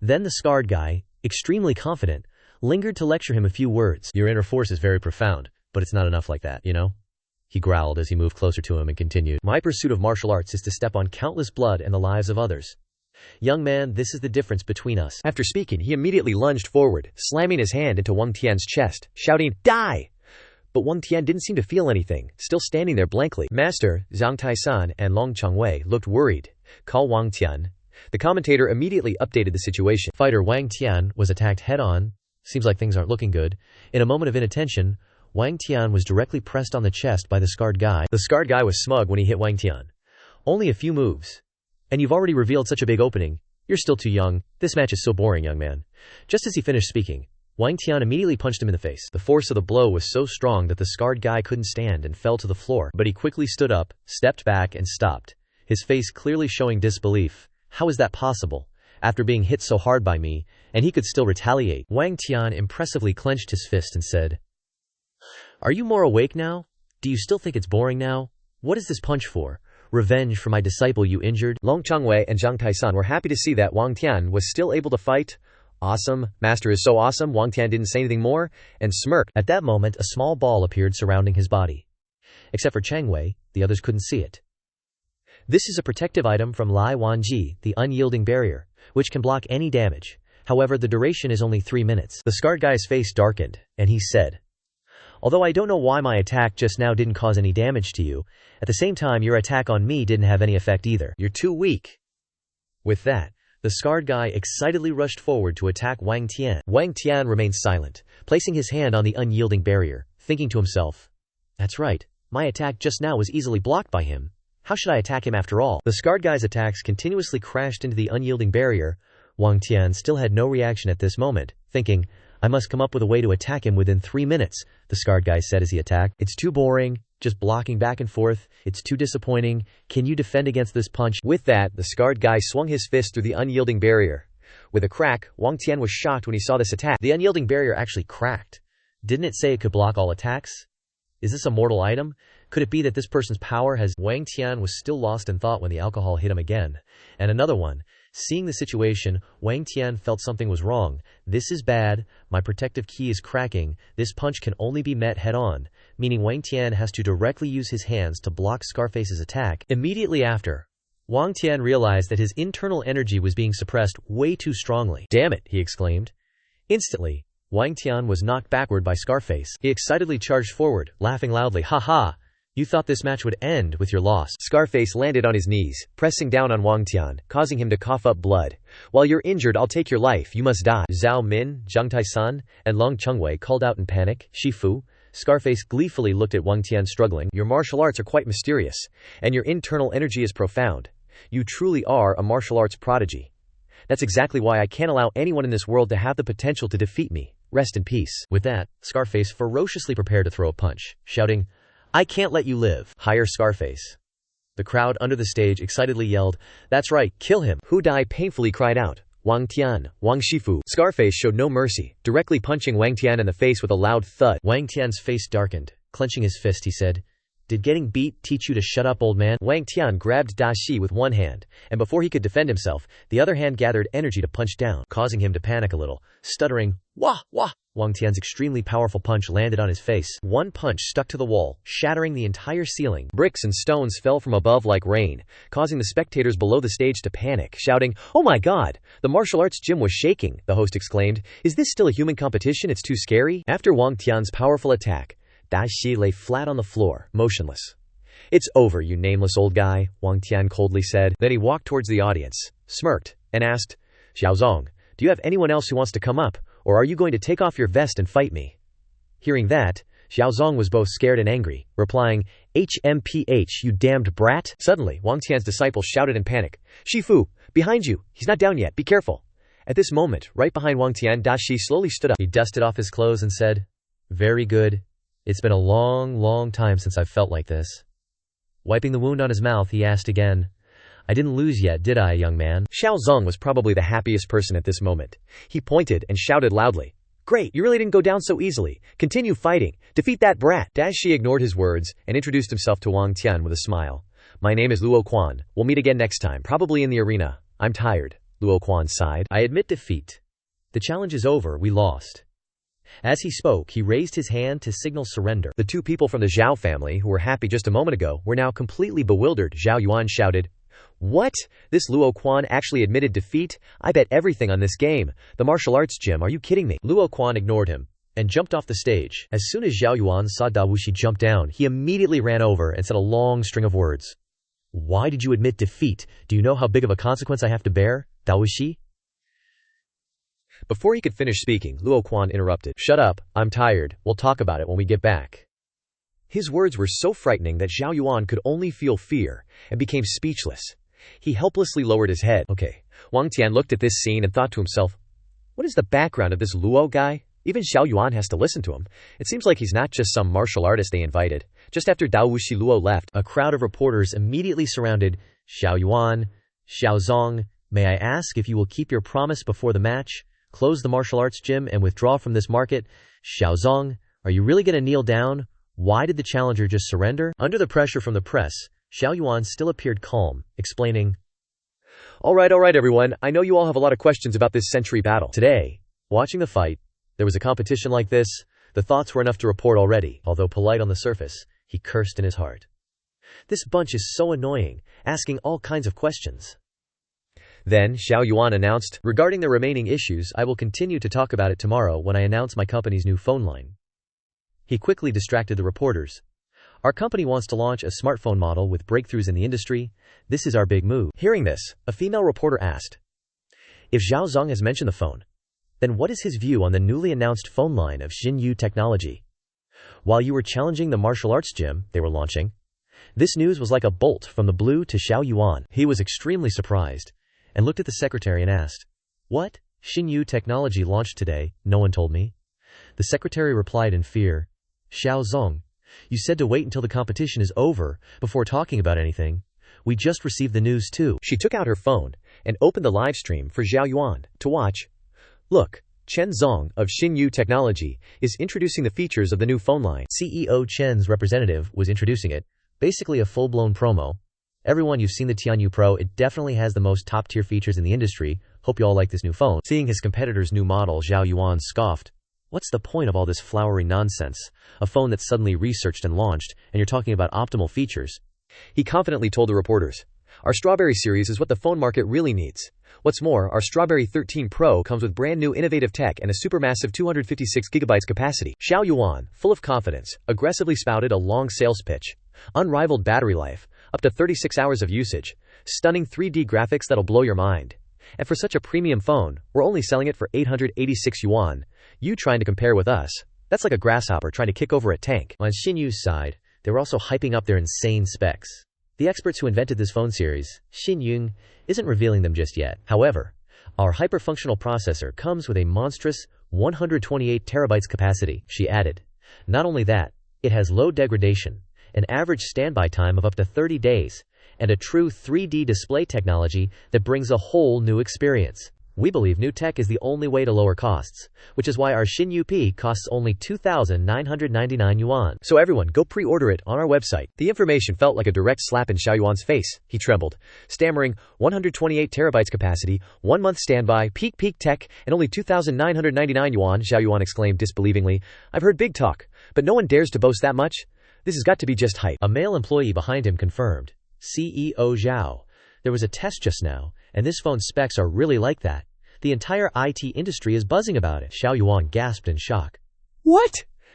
Then the scarred guy, extremely confident, lingered to lecture him a few words. "Your inner force is very profound, but it's not enough like that, you know?" He growled as he moved closer to him and continued. "My pursuit of martial arts is to step on countless blood and the lives of others. Young man, this is the difference between us." After speaking, he immediately lunged forward, slamming his hand into Wang Tian's chest, shouting, "Die!" But Wang Tian didn't seem to feel anything, still standing there blankly. Master, Zhang Taisan and Long Chongwei looked worried. "Call Wang Tian." The commentator immediately updated the situation. Fighter Wang Tian was attacked head-on. Seems like things aren't looking good. In a moment of inattention, Wang Tian was directly pressed on the chest by the scarred guy. The scarred guy was smug when he hit Wang Tian. "Only a few moves. And you've already revealed such a big opening. You're still too young. This match is so boring, young man." Just as he finished speaking, Wang Tian immediately punched him in the face. The force of the blow was so strong that the scarred guy couldn't stand and fell to the floor, but he quickly stood up, stepped back and stopped, his face clearly showing disbelief. "How is that possible? After being hit so hard by me, and he could still retaliate." Wang Tian impressively clenched his fist and said, "Are you more awake now? Do you still think it's boring now? What is this punch for? Revenge for my disciple you injured?" Long Chongwei and Zhang Taisan were happy to see that Wang Tian was still able to fight. "Awesome, master is so awesome." Wang Tian didn't say anything more and smirked. At that moment, a small ball appeared surrounding his body. Except for Cheng Wei, the others couldn't see it. This is a protective item from Lai Wanji, the unyielding barrier, which can block any damage. However, the duration is only 3 minutes. The scarred guy's face darkened, and he said, "Although I don't know why my attack just now didn't cause any damage to you, at the same time your attack on me didn't have any effect either. You're too weak." With that, the scarred guy excitedly rushed forward to attack Wang Tian. Wang Tian remained silent, placing his hand on the unyielding barrier, thinking to himself, "That's right, my attack just now was easily blocked by him. How should I attack him after all?" The scarred guy's attacks continuously crashed into the unyielding barrier. Wang Tian still had no reaction at this moment, thinking, "I must come up with a way to attack him within 3 minutes," the scarred guy said as he attacked. "It's too boring, just blocking back and forth. It's too disappointing. Can you defend against this punch?" With that, the scarred guy swung his fist through the unyielding barrier. With a crack, Wang Tian was shocked when he saw this attack. The unyielding barrier actually cracked. Didn't it say it could block all attacks? Is this a mortal item? Could it be that this person's power has... Wang Tian was still lost in thought when the alcohol hit him again. And another one. Seeing the situation, Wang Tian felt something was wrong. "This is bad. My protective key is cracking. This punch can only be met head-on," meaning Wang Tian has to directly use his hands to block Scarface's attack. Immediately after, Wang Tian realized that his internal energy was being suppressed way too strongly. "Damn it," he exclaimed. Instantly, Wang Tian was knocked backward by Scarface. He excitedly charged forward, laughing loudly. "Ha ha! You thought this match would end with your loss." Scarface landed on his knees, pressing down on Wang Tian, causing him to cough up blood. "While you're injured, I'll take your life. You must die." Zhao Min, Zhang Taisan, and Long Chongwei called out in panic. "Shifu." Scarface gleefully looked at Wang Tian struggling. "Your martial arts are quite mysterious, and your internal energy is profound. You truly are a martial arts prodigy. That's exactly why I can't allow anyone in this world to have the potential to defeat me. Rest in peace." With that, Scarface ferociously prepared to throw a punch, shouting, "I can't let you live." "Higher, Scarface." The crowd under the stage excitedly yelled, "That's right, kill him." Hu Dai painfully cried out. Wang Tian, Wang Shifu. Scarface showed no mercy, directly punching Wang Tian in the face with a loud thud. Wang Tian's face darkened. Clenching his fist, he said, "Did getting beat teach you to shut up, old man?" Wang Tian grabbed Da Shi with one hand, and before he could defend himself, the other hand gathered energy to punch down, causing him to panic a little. Stuttering, "Wah, wah!" Wang Tian's extremely powerful punch landed on his face. One punch stuck to the wall, shattering the entire ceiling. Bricks and stones fell from above like rain, causing the spectators below the stage to panic, shouting, "Oh my god! The martial arts gym was shaking," the host exclaimed. "Is this still a human competition? It's too scary." After Wang Tian's powerful attack, Da Shi lay flat on the floor, motionless. "It's over, you nameless old guy," Wang Tian coldly said. Then he walked towards the audience, smirked, and asked, "Xiaozong, do you have anyone else who wants to come up, or are you going to take off your vest and fight me?" Hearing that, Xiaozong was both scared and angry, replying, "HMPH, you damned brat." Suddenly, Wang Tian's disciples shouted in panic, "Shifu, behind you, he's not down yet, be careful." At this moment, right behind Wang Tian, Da Shi slowly stood up. He dusted off his clothes and said, "Very good. It's been a long time since I've felt like this." Wiping the wound on his mouth, he asked again, "I didn't lose yet, did I, young man?" Xiaozong was probably the happiest person at this moment. He pointed and shouted loudly, "Great, you really didn't go down so easily. Continue fighting. Defeat that brat." Da Shi ignored his words and introduced himself to Wang Tian with a smile. "My name is Luo Quan. We'll meet again next time, probably in the arena. I'm tired." Luo Quan sighed. "I admit defeat. The challenge is over, we lost." As he spoke, he raised his hand to signal surrender. The two people from the Zhao family, who were happy just a moment ago, were now completely bewildered. Zhao Yuan shouted, "What? This Luo Quan actually admitted defeat? I bet everything on this game. The martial arts gym, are you kidding me?" Luo Quan ignored him and jumped off the stage. As soon as Zhao Yuan saw Da Wuxi jump down, he immediately ran over and said a long string of words. "Why did you admit defeat? Do you know how big of a consequence I have to bear, Da Wuxi?" Before he could finish speaking, Luo Quan interrupted. "Shut up, I'm tired, we'll talk about it when we get back." His words were so frightening that Zhao Yuan could only feel fear, and became speechless. He helplessly lowered his head. Okay. Wang Tian looked at this scene and thought to himself, what is the background of this Luo guy? Even Zhao Yuan has to listen to him. It seems like he's not just some martial artist they invited. Just after Dao Wuxi Luo left, a crowd of reporters immediately surrounded Xiao Yuan. "Xiaozong, may I ask if you will keep your promise before the match? Close the martial arts gym and withdraw from this market? Xiaozong, are you really going to kneel down? Why did the challenger just surrender?" Under the pressure from the press, Xiao Yuan still appeared calm, explaining, All right, everyone, I know you all have a lot of questions about this century battle. Today, watching the fight, there was a competition like this, the thoughts were enough to report already." Although polite on the surface, he cursed in his heart. This bunch is so annoying, asking all kinds of questions. Then Xiao Yuan announced, "Regarding the remaining issues, I will continue to talk about it tomorrow when I announce my company's new phone line." He quickly distracted the reporters. "Our company wants to launch a smartphone model with breakthroughs in the industry. This is our big move." Hearing this, a female reporter asked, "If Zhao Zong has mentioned the phone, then what is his view on the newly announced phone line of Xinyu Technology? While you were challenging the martial arts gym they were launching?" This news was like a bolt from the blue to Xiao Yuan. He was extremely surprised and looked at the secretary and asked, "What? Xinyu Technology launched today? No one told me." The secretary replied in fear, "Xiao Zong, you said to wait until the competition is over before talking about anything. We just received the news too." She took out her phone and opened the live stream for Zhao Yuan to watch. "Look, Chen Zong of Xinyu Technology is introducing the features of the new phone line." CEO Chen's representative was introducing it, basically a full-blown promo. "Everyone, you've seen the Tianyu Pro, it definitely has the most top-tier features in the industry. Hope you all like this new phone." Seeing his competitor's new model, Zhao Yuan scoffed. "What's the point of all this flowery nonsense? A phone that's suddenly researched and launched, and you're talking about optimal features." He confidently told the reporters, "Our Strawberry series is what the phone market really needs. What's more, our Strawberry 13 Pro comes with brand new innovative tech and a supermassive 256GB capacity." Xiao Yuan, full of confidence, aggressively spouted a long sales pitch. Unrivaled battery life, up to 36 hours of usage, stunning 3D graphics that'll blow your mind. And for such a premium phone, we're only selling it for 886 yuan. You trying to compare with us? That's like a grasshopper trying to kick over a tank. On Xinyu's side, they were also hyping up their insane specs. The experts who invented this phone series, Xinyun, isn't revealing them just yet. However, our hyperfunctional processor comes with a monstrous 128 terabytes capacity, she added. Not only that, it has low degradation, an average standby time of up to 30 days, and a true 3D display technology that brings a whole new experience. We believe new tech is the only way to lower costs, which is why our Xin UP costs only 2,999 yuan. So everyone, go pre-order it on our website. The information felt like a direct slap in Xiaoyuan's face. He trembled, stammering, 128 terabytes capacity, 1 month standby, peak tech, and only 2,999 yuan, Xiaoyuan exclaimed disbelievingly. I've heard big talk, but no one dares to boast that much. This has got to be just hype. A male employee behind him confirmed. CEO Zhao. There was a test just now, and this phone's specs are really like that. The entire IT industry is buzzing about it. Xiao Yuan gasped in shock. What?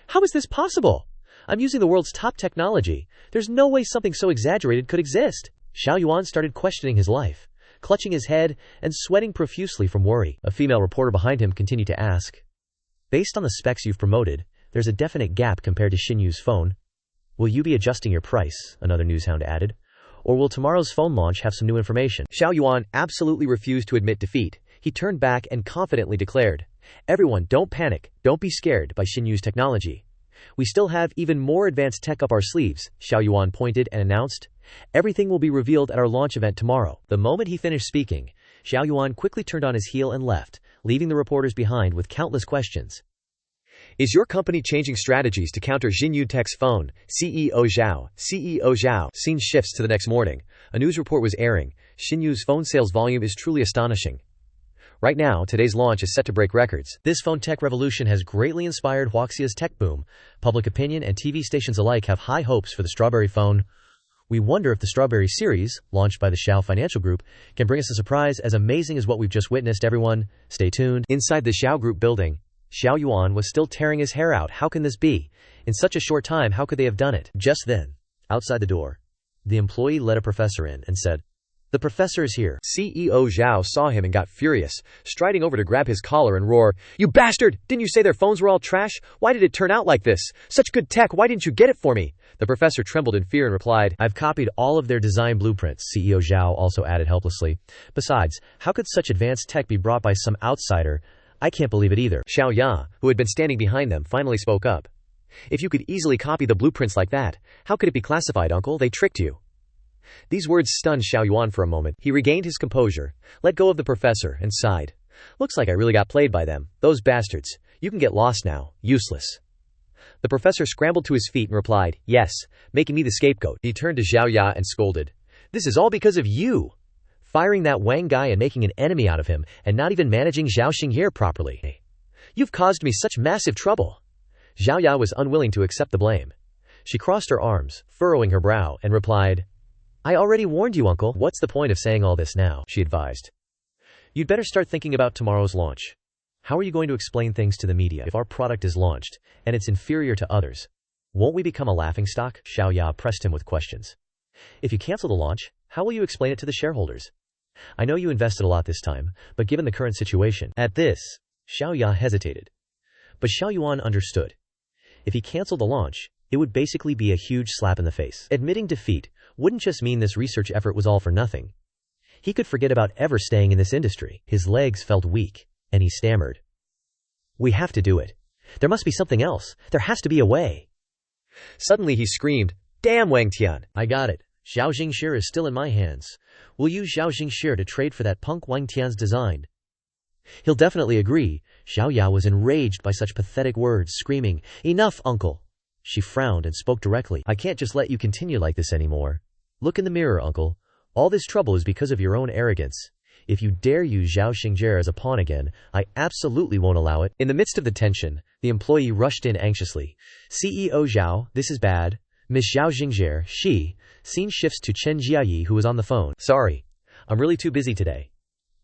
How is this possible? I'm using the world's top technology. There's no way something so exaggerated could exist. Xiao Yuan started questioning his life, clutching his head and sweating profusely from worry. A female reporter behind him continued to ask. Based on the specs you've promoted, there's a definite gap compared to Xinyu's phone. Will you be adjusting your price? Another newshound added. Or will tomorrow's phone launch have some new information? Xiao Yuan absolutely refused to admit defeat. He turned back and confidently declared, everyone, don't panic, don't be scared by Xinyu's technology. We still have even more advanced tech up our sleeves, Xiao Yuan pointed and announced. Everything will be revealed at our launch event tomorrow. The moment he finished speaking, Xiao Yuan quickly turned on his heel and left, leaving the reporters behind with countless questions. Is your company changing strategies to counter Xinyu Tech's phone? CEO Zhao. Scene shifts to the next morning. A news report was airing. Xinyu's phone sales volume is truly astonishing. Right now, today's launch is set to break records. This phone tech revolution has greatly inspired Huaxia's tech boom. Public opinion and TV stations alike have high hopes for the Strawberry phone. We wonder if the Strawberry series, launched by the Xiao Financial Group, can bring us a surprise as amazing as what we've just witnessed. Everyone, stay tuned. Inside the Xiao Group building, Xiao Yuan was still tearing his hair out. How can this be? In such a short time, how could they have done it? Just then, outside the door, the employee let a professor in and said, "The professor is here." CEO Zhao saw him and got furious, striding over to grab his collar and roar, "You bastard! Didn't you say their phones were all trash? Why did it turn out like this? Such good tech, why didn't you get it for me?" The professor trembled in fear and replied, "I've copied all of their design blueprints," CEO Zhao also added helplessly. "Besides, how could such advanced tech be brought by some outsider? I can't believe it either." Xiao Ya, who had been standing behind them, finally spoke up. "If you could easily copy the blueprints like that, how could it be classified, uncle? They tricked you." These words stunned Xiao Yuan for a moment. He regained his composure, let go of the professor, and sighed. "Looks like I really got played by them. Those bastards. You can get lost now. Useless." The professor scrambled to his feet and replied, "Yes, making me the scapegoat." He turned to Xiao Ya and scolded, "This is all because of you. Firing that Wang guy and making an enemy out of him, and not even managing Zhao Xingye properly. You've caused me such massive trouble." Xiao Ya was unwilling to accept the blame. She crossed her arms, furrowing her brow, and replied, "I already warned you, uncle." "What's the point of saying all this now?" she advised. "You'd better start thinking about tomorrow's launch. How are you going to explain things to the media if our product is launched, and it's inferior to others? Won't we become a laughingstock?" Xiao Ya pressed him with questions. "If you cancel the launch, how will you explain it to the shareholders? I know you invested a lot this time, but given the current situation..." At this, Xiao Ya hesitated. But Xiao Yuan understood. If he canceled the launch, it would basically be a huge slap in the face. Admitting defeat wouldn't just mean this research effort was all for nothing. He could forget about ever staying in this industry. His legs felt weak, and he stammered. "We have to do it. There must be something else. There has to be a way." Suddenly he screamed, "Damn Wang Tian! I got it. Zhao Xingye is still in my hands. We'll use Zhao Xingye to trade for that punk Wang Tian's design." "He'll definitely agree." Xiao Ya was enraged by such pathetic words, screaming, "Enough, uncle." She frowned and spoke directly. "I can't just let you continue like this anymore. Look in the mirror, uncle. All this trouble is because of your own arrogance. If you dare use Zhao Xingye as a pawn again, I absolutely won't allow it." In the midst of the tension, the employee rushed in anxiously. "CEO Zhao, this is bad. Miss Zhao Xingye, she..." Scene shifts to Chen Jiayi, who was on the phone. "Sorry. I'm really too busy today.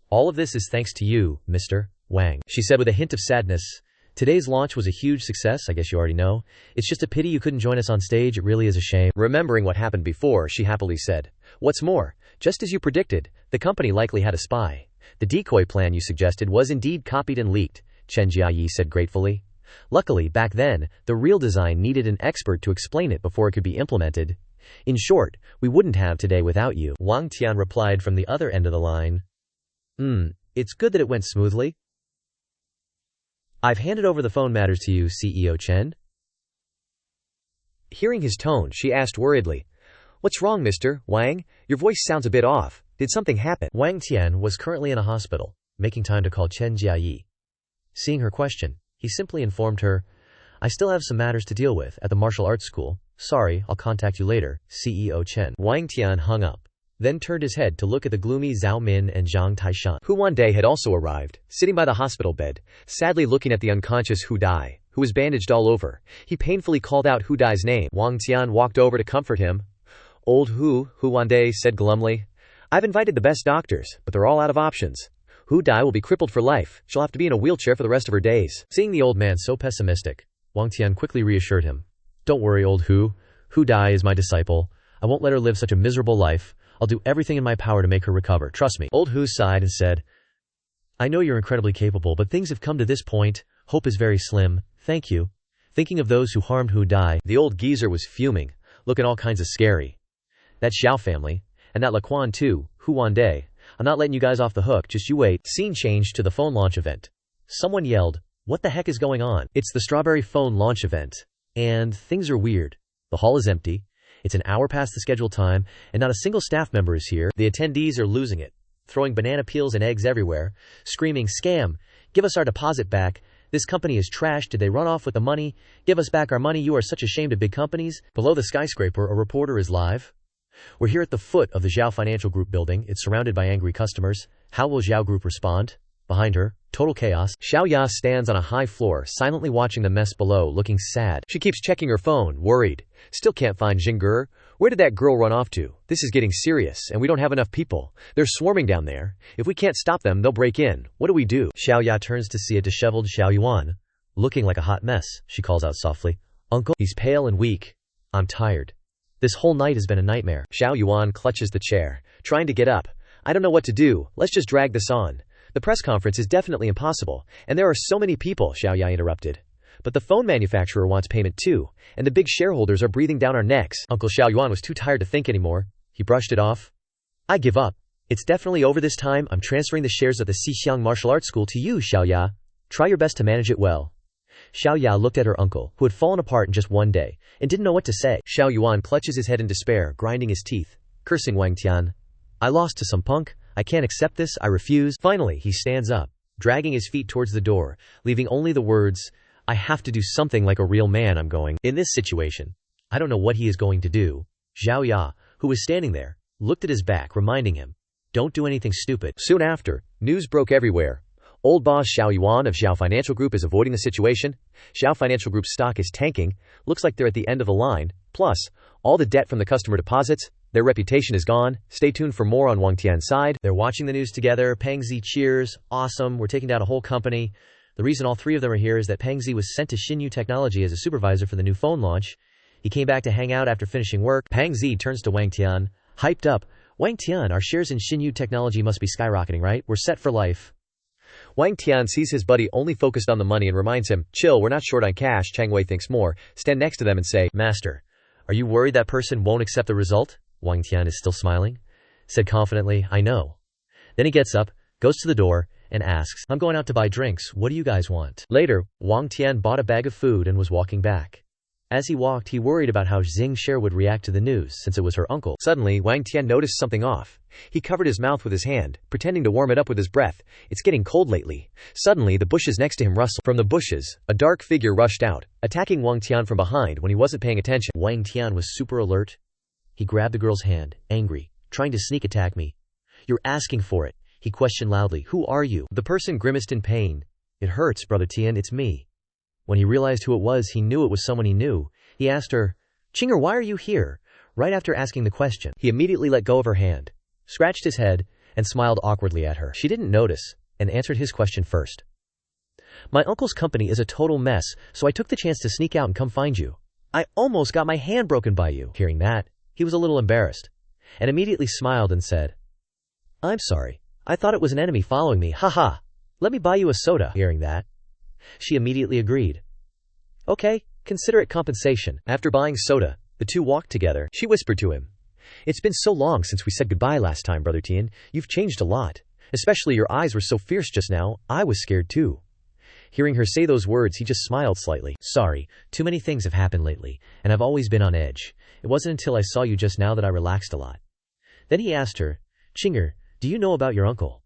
All of this is thanks to you, Mr. Wang," she said with a hint of sadness. "Today's launch was a huge success, I guess you already know. It's just a pity you couldn't join us on stage, it really is a shame." Remembering what happened before, she happily said, "What's more, just as you predicted, the company likely had a spy. The decoy plan you suggested was indeed copied and leaked," Chen Jiayi said gratefully. "Luckily, back then, the real design needed an expert to explain it before it could be implemented. In short, we wouldn't have today without you." Wang Tian replied from the other end of the line. It's good that it went smoothly. I've handed over the phone matters to you, CEO Chen." Hearing his tone, she asked worriedly, "What's wrong, Mr. Wang? Your voice sounds a bit off. Did something happen?" Wang Tian was currently in a hospital, making time to call Chen Jiayi. Seeing her question, he simply informed her, I still have some matters to deal with at the martial arts school. Sorry, I'll contact you later, CEO Chen. Wang Tian hung up, then turned his head to look at the gloomy Zhao Min and Zhang Taishan. Hu Wande had also arrived, sitting by the hospital bed, sadly looking at the unconscious Hu Dai, who was bandaged all over. He painfully called out Hu Dai's name. Wang Tian walked over to comfort him. Old Hu Wande said glumly, I've invited the best doctors, but they're all out of options. Hu Dai will be crippled for life. She'll have to be in a wheelchair for the rest of her days. Seeing the old man so pessimistic, Wang Tian quickly reassured him. Don't worry, old Hu. Hu Dai is my disciple. I won't let her live such a miserable life. I'll do everything in my power to make her recover. Trust me. Old Hu sighed and said, I know you're incredibly capable, but things have come to this point. Hope is very slim. Thank you. Thinking of those who harmed Hu Dai, the old geezer was fuming, looking all kinds of scary. That Xiao family, and that Laquan too, Hu Wande. I'm not letting you guys off the hook, just you wait. Scene changed to the phone launch event. Someone yelled, what the heck is going on? It's the strawberry phone launch event. And things are weird. The hall is empty. It's an hour past the scheduled time, and not a single staff member is here. The attendees are losing it, throwing banana peels and eggs everywhere, screaming, scam, give us our deposit back. This company is trash. Did they run off with the money? Give us back our money. You are such ashamed of big companies. Below the skyscraper, a reporter is live. We're here at the foot of the Zhao Financial Group building. It's surrounded by angry customers. How will Zhao Group respond? Behind her, total chaos. Xiao Ya stands on a high floor, silently watching the mess below, looking sad. She keeps checking her phone, worried. Still can't find Jingger. Where did that girl run off to? This is getting serious, and we don't have enough people. They're swarming down there. If we can't stop them, they'll break in. What do we do? Xiao Ya turns to see a disheveled Xiao Yuan, looking like a hot mess. She calls out softly, Uncle. He's pale and weak. I'm tired. This whole night has been a nightmare. Xiao Yuan clutches the chair, trying to get up. I don't know what to do. Let's just drag this on. The press conference is definitely impossible, and there are so many people, Xiao Ya interrupted. But the phone manufacturer wants payment too, and the big shareholders are breathing down our necks. Uncle Xiao Yuan was too tired to think anymore. He brushed it off. I give up. It's definitely over this time. I'm transferring the shares of the Xixiang Martial Arts School to you, Xiao Ya. Try your best to manage it well. Xiao Ya looked at her uncle, who had fallen apart in just one day, and didn't know what to say. Xiao Yuan clutches his head in despair, grinding his teeth, cursing Wang Tian. I lost to some punk. I can't accept this. I refuse. Finally, he stands up, dragging his feet towards the door, leaving only the words, I have to do something like a real man. I'm going. In this situation, I don't know what he is going to do. Xiao Ya, who was standing there, looked at his back, reminding him, don't do anything stupid. Soon after, news broke everywhere. Old boss Xiao Yuan of Zhao Financial Group is avoiding the situation. Zhao Financial Group's stock is tanking. Looks like they're at the end of the line. Plus, all the debt from the customer deposits, their reputation is gone. Stay tuned for more on Wang Tian's side. They're watching the news together. Peng Zi cheers. Awesome. We're taking down a whole company. The reason all three of them are here is that Peng Zi was sent to Xinyu Technology as a supervisor for the new phone launch. He came back to hang out after finishing work. Peng Zi turns to Wang Tian, hyped up. Wang Tian, our shares in Xinyu Technology must be skyrocketing, right? We're set for life. Wang Tian sees his buddy only focused on the money and reminds him, chill, we're not short on cash. Chang Wei thinks more. Stand next to them and say, Master, are you worried that person won't accept the result? Wang Tian is still smiling. Said confidently, I know. Then he gets up, goes to the door, and asks, I'm going out to buy drinks. What do you guys want? Later, Wang Tian bought a bag of food and was walking back. As he walked, he worried about how Xing Sher would react to the news, since it was her uncle. Suddenly, Wang Tian noticed something off. He covered his mouth with his hand, pretending to warm it up with his breath. It's getting cold lately. Suddenly, the bushes next to him rustled. From the bushes, a dark figure rushed out, attacking Wang Tian from behind when he wasn't paying attention. Wang Tian was super alert. He grabbed the girl's hand, angry, trying to sneak attack me. You're asking for it, he questioned loudly. Who are you? The person grimaced in pain. It hurts, Brother Tian, it's me. When he realized who it was, he knew it was someone he knew. He asked her, Chinger, why are you here? Right after asking the question, he immediately let go of her hand, scratched his head, and smiled awkwardly at her. She didn't notice, and answered his question first. My uncle's company is a total mess, so I took the chance to sneak out and come find you. I almost got my hand broken by you. Hearing that, he was a little embarrassed, and immediately smiled and said, I'm sorry. I thought it was an enemy following me. Haha. Let me buy you a soda. Hearing that, she immediately agreed. Okay, consider it compensation. After buying soda, the two walked together. She whispered to him, It's been so long since we said goodbye last time, Brother Tian. You've changed a lot. Especially your eyes were so fierce just now. I was scared too. Hearing her say those words, he just smiled slightly. Sorry, too many things have happened lately, and I've always been on edge. It wasn't until I saw you just now that I relaxed a lot. Then he asked her, Chinger, do you know about your uncle?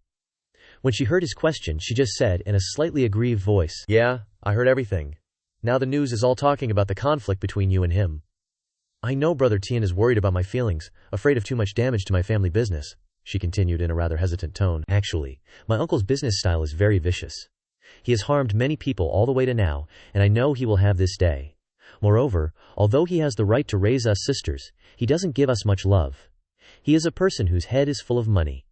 When she heard his question, she just said in a slightly aggrieved voice, "Yeah, I heard everything. Now the news is all talking about the conflict between you and him. I know Brother Tian is worried about my feelings, afraid of too much damage to my family business," she continued in a rather hesitant tone. "Actually, my uncle's business style is very vicious. He has harmed many people all the way to now, and I know he will have this day. Moreover, although he has the right to raise us sisters, he doesn't give us much love. He is a person whose head is full of money."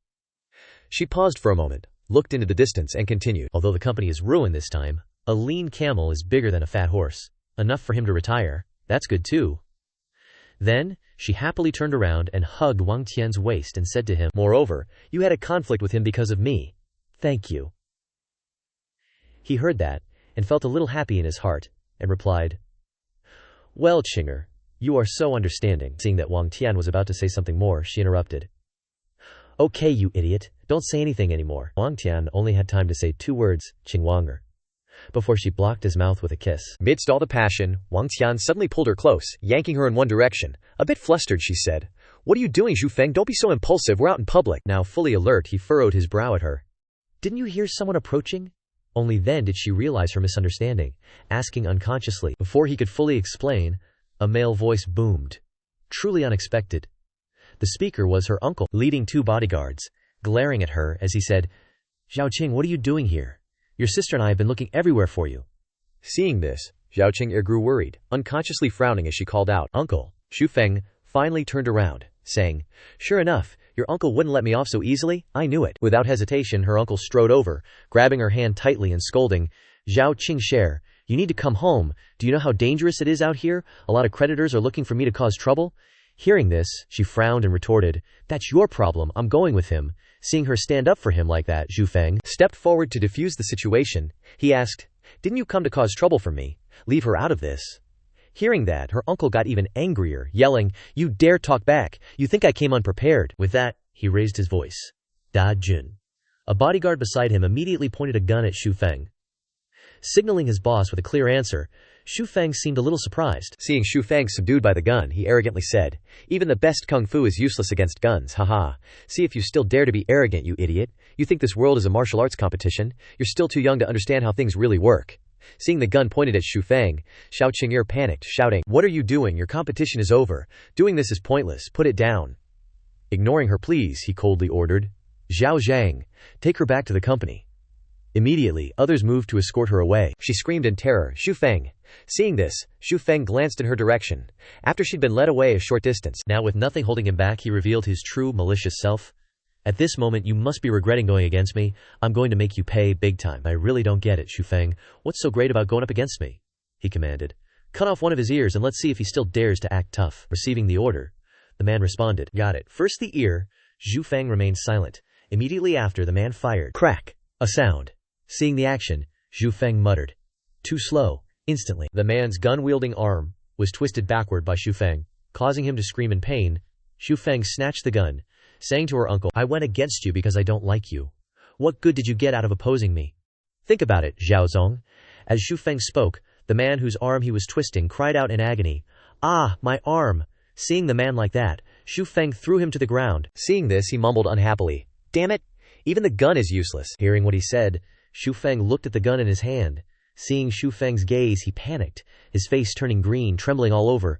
She paused for a moment, looked into the distance, and continued, "Although the company is ruined this time, a lean camel is bigger than a fat horse. Enough for him to retire. That's good too." Then, she happily turned around and hugged Wang Tian's waist and said to him, "Moreover, you had a conflict with him because of me. Thank you." He heard that, and felt a little happy in his heart, and replied, "Well, Chinger, you are so understanding." Seeing that Wang Tian was about to say something more, she interrupted. "Okay, you idiot, don't say anything anymore." Wang Tian only had time to say 2 words, "Qingwanger," before she blocked his mouth with a kiss. Amidst all the passion, Wang Tian suddenly pulled her close, yanking her in one direction. A bit flustered, she said, "What are you doing, Zhu Feng? Don't be so impulsive, we're out in public." Now fully alert, he furrowed his brow at her. "Didn't you hear someone approaching?" Only then did she realize her misunderstanding, asking unconsciously. Before he could fully explain, a male voice boomed. Truly unexpected. The speaker was her uncle, leading 2 bodyguards, glaring at her as he said, "Zhaoqing, what are you doing here? Your sister and I have been looking everywhere for you." Seeing this, Zhaoqing grew worried, unconsciously frowning as she called out, "Uncle." Zhu Feng finally turned around, saying, "Sure enough, your uncle wouldn't let me off so easily, I knew it." Without hesitation, her uncle strode over, grabbing her hand tightly and scolding, "Zhaoqing Sher, you need to come home. Do you know how dangerous it is out here? A lot of creditors are looking for me to cause trouble." Hearing this, she frowned and retorted, "That's your problem, I'm going with him." Seeing her stand up for him like that, Zhu Feng stepped forward to defuse the situation. He asked, "Didn't you come to cause trouble for me? Leave her out of this." Hearing that, her uncle got even angrier, yelling, "You dare talk back? You think I came unprepared?" With that, he raised his voice. "Da Jun." A bodyguard beside him immediately pointed a gun at Zhu Feng. Signaling his boss with a clear answer, Zhu Feng seemed a little surprised. Seeing Zhu Feng subdued by the gun, he arrogantly said, "Even the best kung fu is useless against guns, haha. See if you still dare to be arrogant, you idiot. You think this world is a martial arts competition? You're still too young to understand how things really work." Seeing the gun pointed at Zhu Feng, Xiao Qing'er panicked, shouting, "What are you doing? Your competition is over. Doing this is pointless. Put it down." Ignoring her pleas, he coldly ordered, "Zhao Zhang, take her back to the company." Immediately, others moved to escort her away. She screamed in terror, "Zhu Feng." Seeing this, Zhu Feng glanced in her direction. After she'd been led away a short distance, now with nothing holding him back, he revealed his true, malicious self. "At this moment you must be regretting going against me. I'm going to make you pay big time." "I really don't get it, Zhu Feng. What's so great about going up against me?" he commanded. "Cut off one of his ears and let's see if he still dares to act tough." Receiving the order, the man responded, "Got it." First the ear. Zhu Feng remained silent. Immediately after, the man fired. Crack! A sound. Seeing the action, Zhu Feng muttered, "Too slow." Instantly, the man's gun-wielding arm was twisted backward by Zhu Feng, causing him to scream in pain. Zhu Feng snatched the gun, saying to her uncle, "I went against you because I don't like you. What good did you get out of opposing me? Think about it, Zhao Zong." As Zhu Feng spoke, the man whose arm he was twisting cried out in agony, "Ah, my arm!" Seeing the man like that, Zhu Feng threw him to the ground. Seeing this, he mumbled unhappily, "Damn it! Even the gun is useless." Hearing what he said, Zhu Feng looked at the gun in his hand. Seeing Zhu Feng's gaze, he panicked, his face turning green, trembling all over.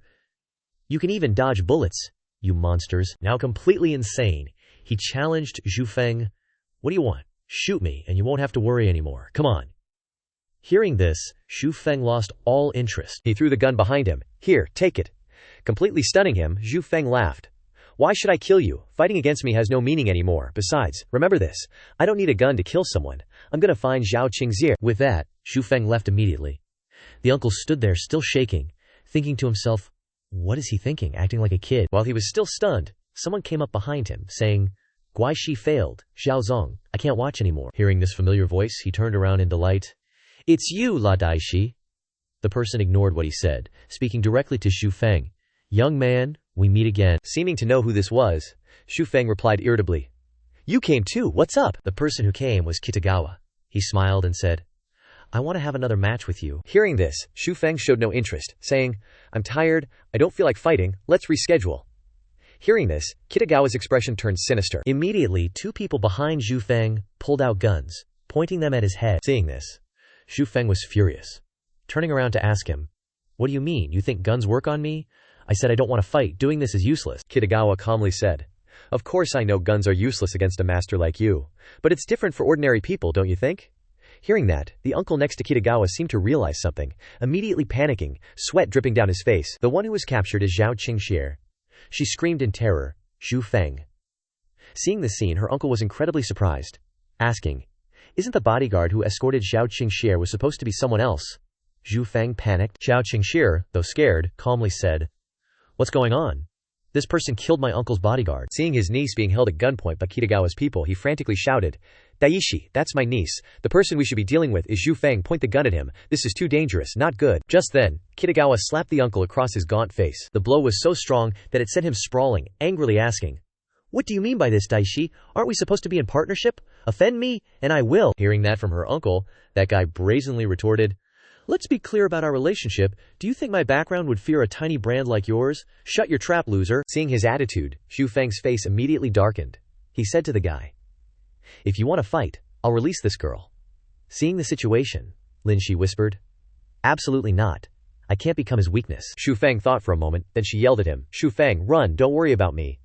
"You can even dodge bullets, you monsters." Now completely insane, he challenged Zhu Feng, "What do you want? Shoot me, and you won't have to worry anymore. Come on." Hearing this, Zhu Feng lost all interest. He threw the gun behind him. "Here, take it." Completely stunning him, Zhu Feng laughed. "Why should I kill you? Fighting against me has no meaning anymore. Besides, remember this, I don't need a gun to kill someone. I'm gonna find Zhao Qing'er." With that, Zhu Feng left immediately. The uncle stood there still shaking, thinking to himself, what is he thinking, acting like a kid? While he was still stunned, someone came up behind him, saying, "Guai Shi failed, Zhao Zong, I can't watch anymore." Hearing this familiar voice, he turned around in delight. "It's you, La Dai Shi." The person ignored what he said, speaking directly to Zhu Feng. "Young man, we meet again." Seeming to know who this was, Zhu Feng replied irritably, "You came too, what's up?" The person who came was Kitagawa. He smiled and said, "I want to have another match with you." Hearing this, Zhu Feng showed no interest, saying, "I'm tired, I don't feel like fighting, let's reschedule." Hearing this, Kitagawa's expression turned sinister. Immediately, two people behind Zhu Feng pulled out guns, pointing them at his head. Seeing this, Zhu Feng was furious, turning around to ask him, "What do you mean? You think guns work on me? I said I don't want to fight. Doing this is useless." Kitagawa calmly said, "Of course I know guns are useless against a master like you, but it's different for ordinary people, don't you think?" Hearing that, the uncle next to Kitagawa seemed to realize something, immediately panicking, sweat dripping down his face. The one who was captured is Zhao Qingxie. She screamed in terror, "Zhu Feng." Seeing the scene, her uncle was incredibly surprised, asking, "Isn't the bodyguard who escorted Zhao Qingxie was supposed to be someone else?" Zhu Feng panicked. Zhao Qingxie, though scared, calmly said, "What's going on? This person killed my uncle's bodyguard." Seeing his niece being held at gunpoint by Kitagawa's people, he frantically shouted, "Daishi, that's my niece. The person we should be dealing with is Zhu Feng. Point the gun at him. This is too dangerous, not good." Just then, Kitagawa slapped the uncle across his gaunt face. The blow was so strong that it sent him sprawling, angrily asking, "What do you mean by this, Daishi? Aren't we supposed to be in partnership? Offend me, and I will." Hearing that from her uncle, that guy brazenly retorted, "Let's be clear about our relationship. Do you think my background would fear a tiny brand like yours? Shut your trap, loser." Seeing his attitude, Zhu Feng's face immediately darkened. He said to the guy, "If you want to fight, I'll release this girl." Seeing the situation, Lin Shi whispered, "Absolutely not. I can't become his weakness." Zhu Feng thought for a moment, then she yelled at him, "Zhu Feng, run, don't worry about me."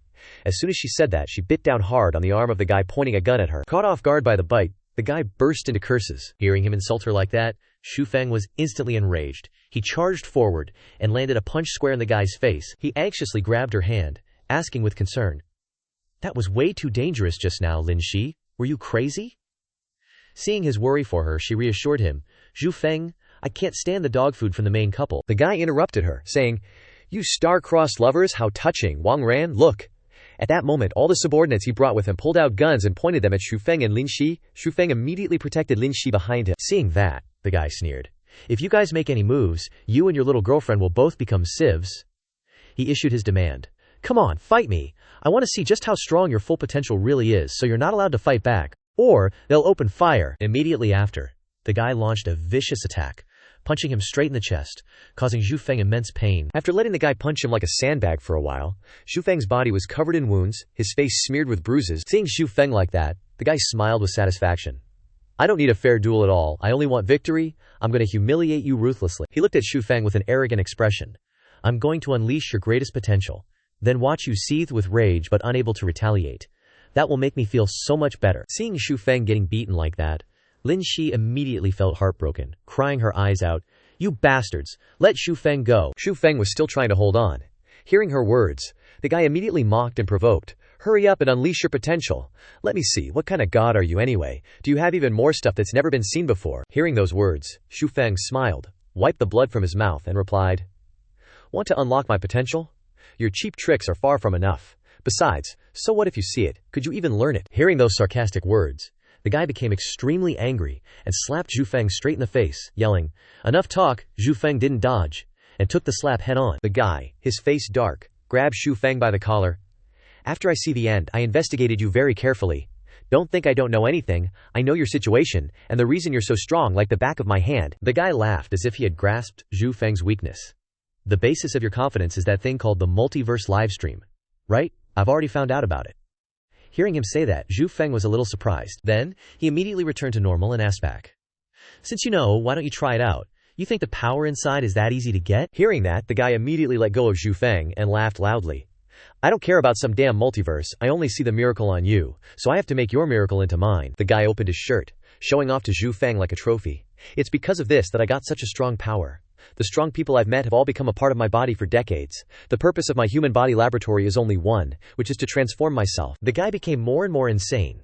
As soon as she said that, she bit down hard on the arm of the guy pointing a gun at her. Caught off guard by the bite, the guy burst into curses. Hearing him insult her like that, Zhu Feng was instantly enraged. He charged forward and landed a punch square in the guy's face. He anxiously grabbed her hand, asking with concern, "That was way too dangerous just now, Lin Shi. Were you crazy?" Seeing his worry for her, she reassured him, "Zhu Feng, I can't stand the dog food from the main couple." The guy interrupted her, saying, "You star-crossed lovers, how touching. Wang Ran, look." At that moment, all the subordinates he brought with him pulled out guns and pointed them at Zhu Feng and Lin Shi. Zhu Feng immediately protected Lin Shi behind him. Seeing that, the guy sneered, "If you guys make any moves, you and your little girlfriend will both become civs." He issued his demand, "Come on, fight me. I want to see just how strong your full potential really is, so you're not allowed to fight back, or they'll open fire." Immediately after, the guy launched a vicious attack, punching him straight in the chest, causing Zhu Feng immense pain. After letting the guy punch him like a sandbag for a while, Zhu Feng's body was covered in wounds, his face smeared with bruises. Seeing Zhu Feng like that, the guy smiled with satisfaction. "I don't need a fair duel at all. I only want victory. I'm going to humiliate you ruthlessly." He looked at Zhu Feng with an arrogant expression. "I'm going to unleash your greatest potential, then watch you seethe with rage but unable to retaliate. That will make me feel so much better." Seeing Zhu Feng getting beaten like that, Lin Shi immediately felt heartbroken, crying her eyes out, "You bastards, let Zhu Feng go." Zhu Feng was still trying to hold on. Hearing her words, the guy immediately mocked and provoked, "Hurry up and unleash your potential. Let me see, what kind of god are you anyway? Do you have even more stuff that's never been seen before?" Hearing those words, Zhu Feng smiled, wiped the blood from his mouth and replied, "Want to unlock my potential? Your cheap tricks are far from enough. Besides, so what if you see it? Could you even learn it?" Hearing those sarcastic words, the guy became extremely angry and slapped Zhu Feng straight in the face, yelling, "Enough talk." Zhu Feng didn't dodge and took the slap head on. The guy, his face dark, grabbed Zhu Feng by the collar. "After I see the end, I investigated you very carefully. Don't think I don't know anything. I know your situation, and the reason you're so strong like the back of my hand." The guy laughed as if he had grasped Zhu Feng's weakness. "The basis of your confidence is that thing called the multiverse livestream, right? I've already found out about it." Hearing him say that, Zhu Feng was a little surprised. Then, he immediately returned to normal and asked back, "Since you know, why don't you try it out? You think the power inside is that easy to get?" Hearing that, the guy immediately let go of Zhu Feng and laughed loudly. "I don't care about some damn multiverse, I only see the miracle on you, so I have to make your miracle into mine." The guy opened his shirt, showing off to Zhu Feng like a trophy. "It's because of this that I got such a strong power. The strong people I've met have all become a part of my body for decades. The purpose of my human body laboratory is only one, which is to transform myself." The guy became more and more insane.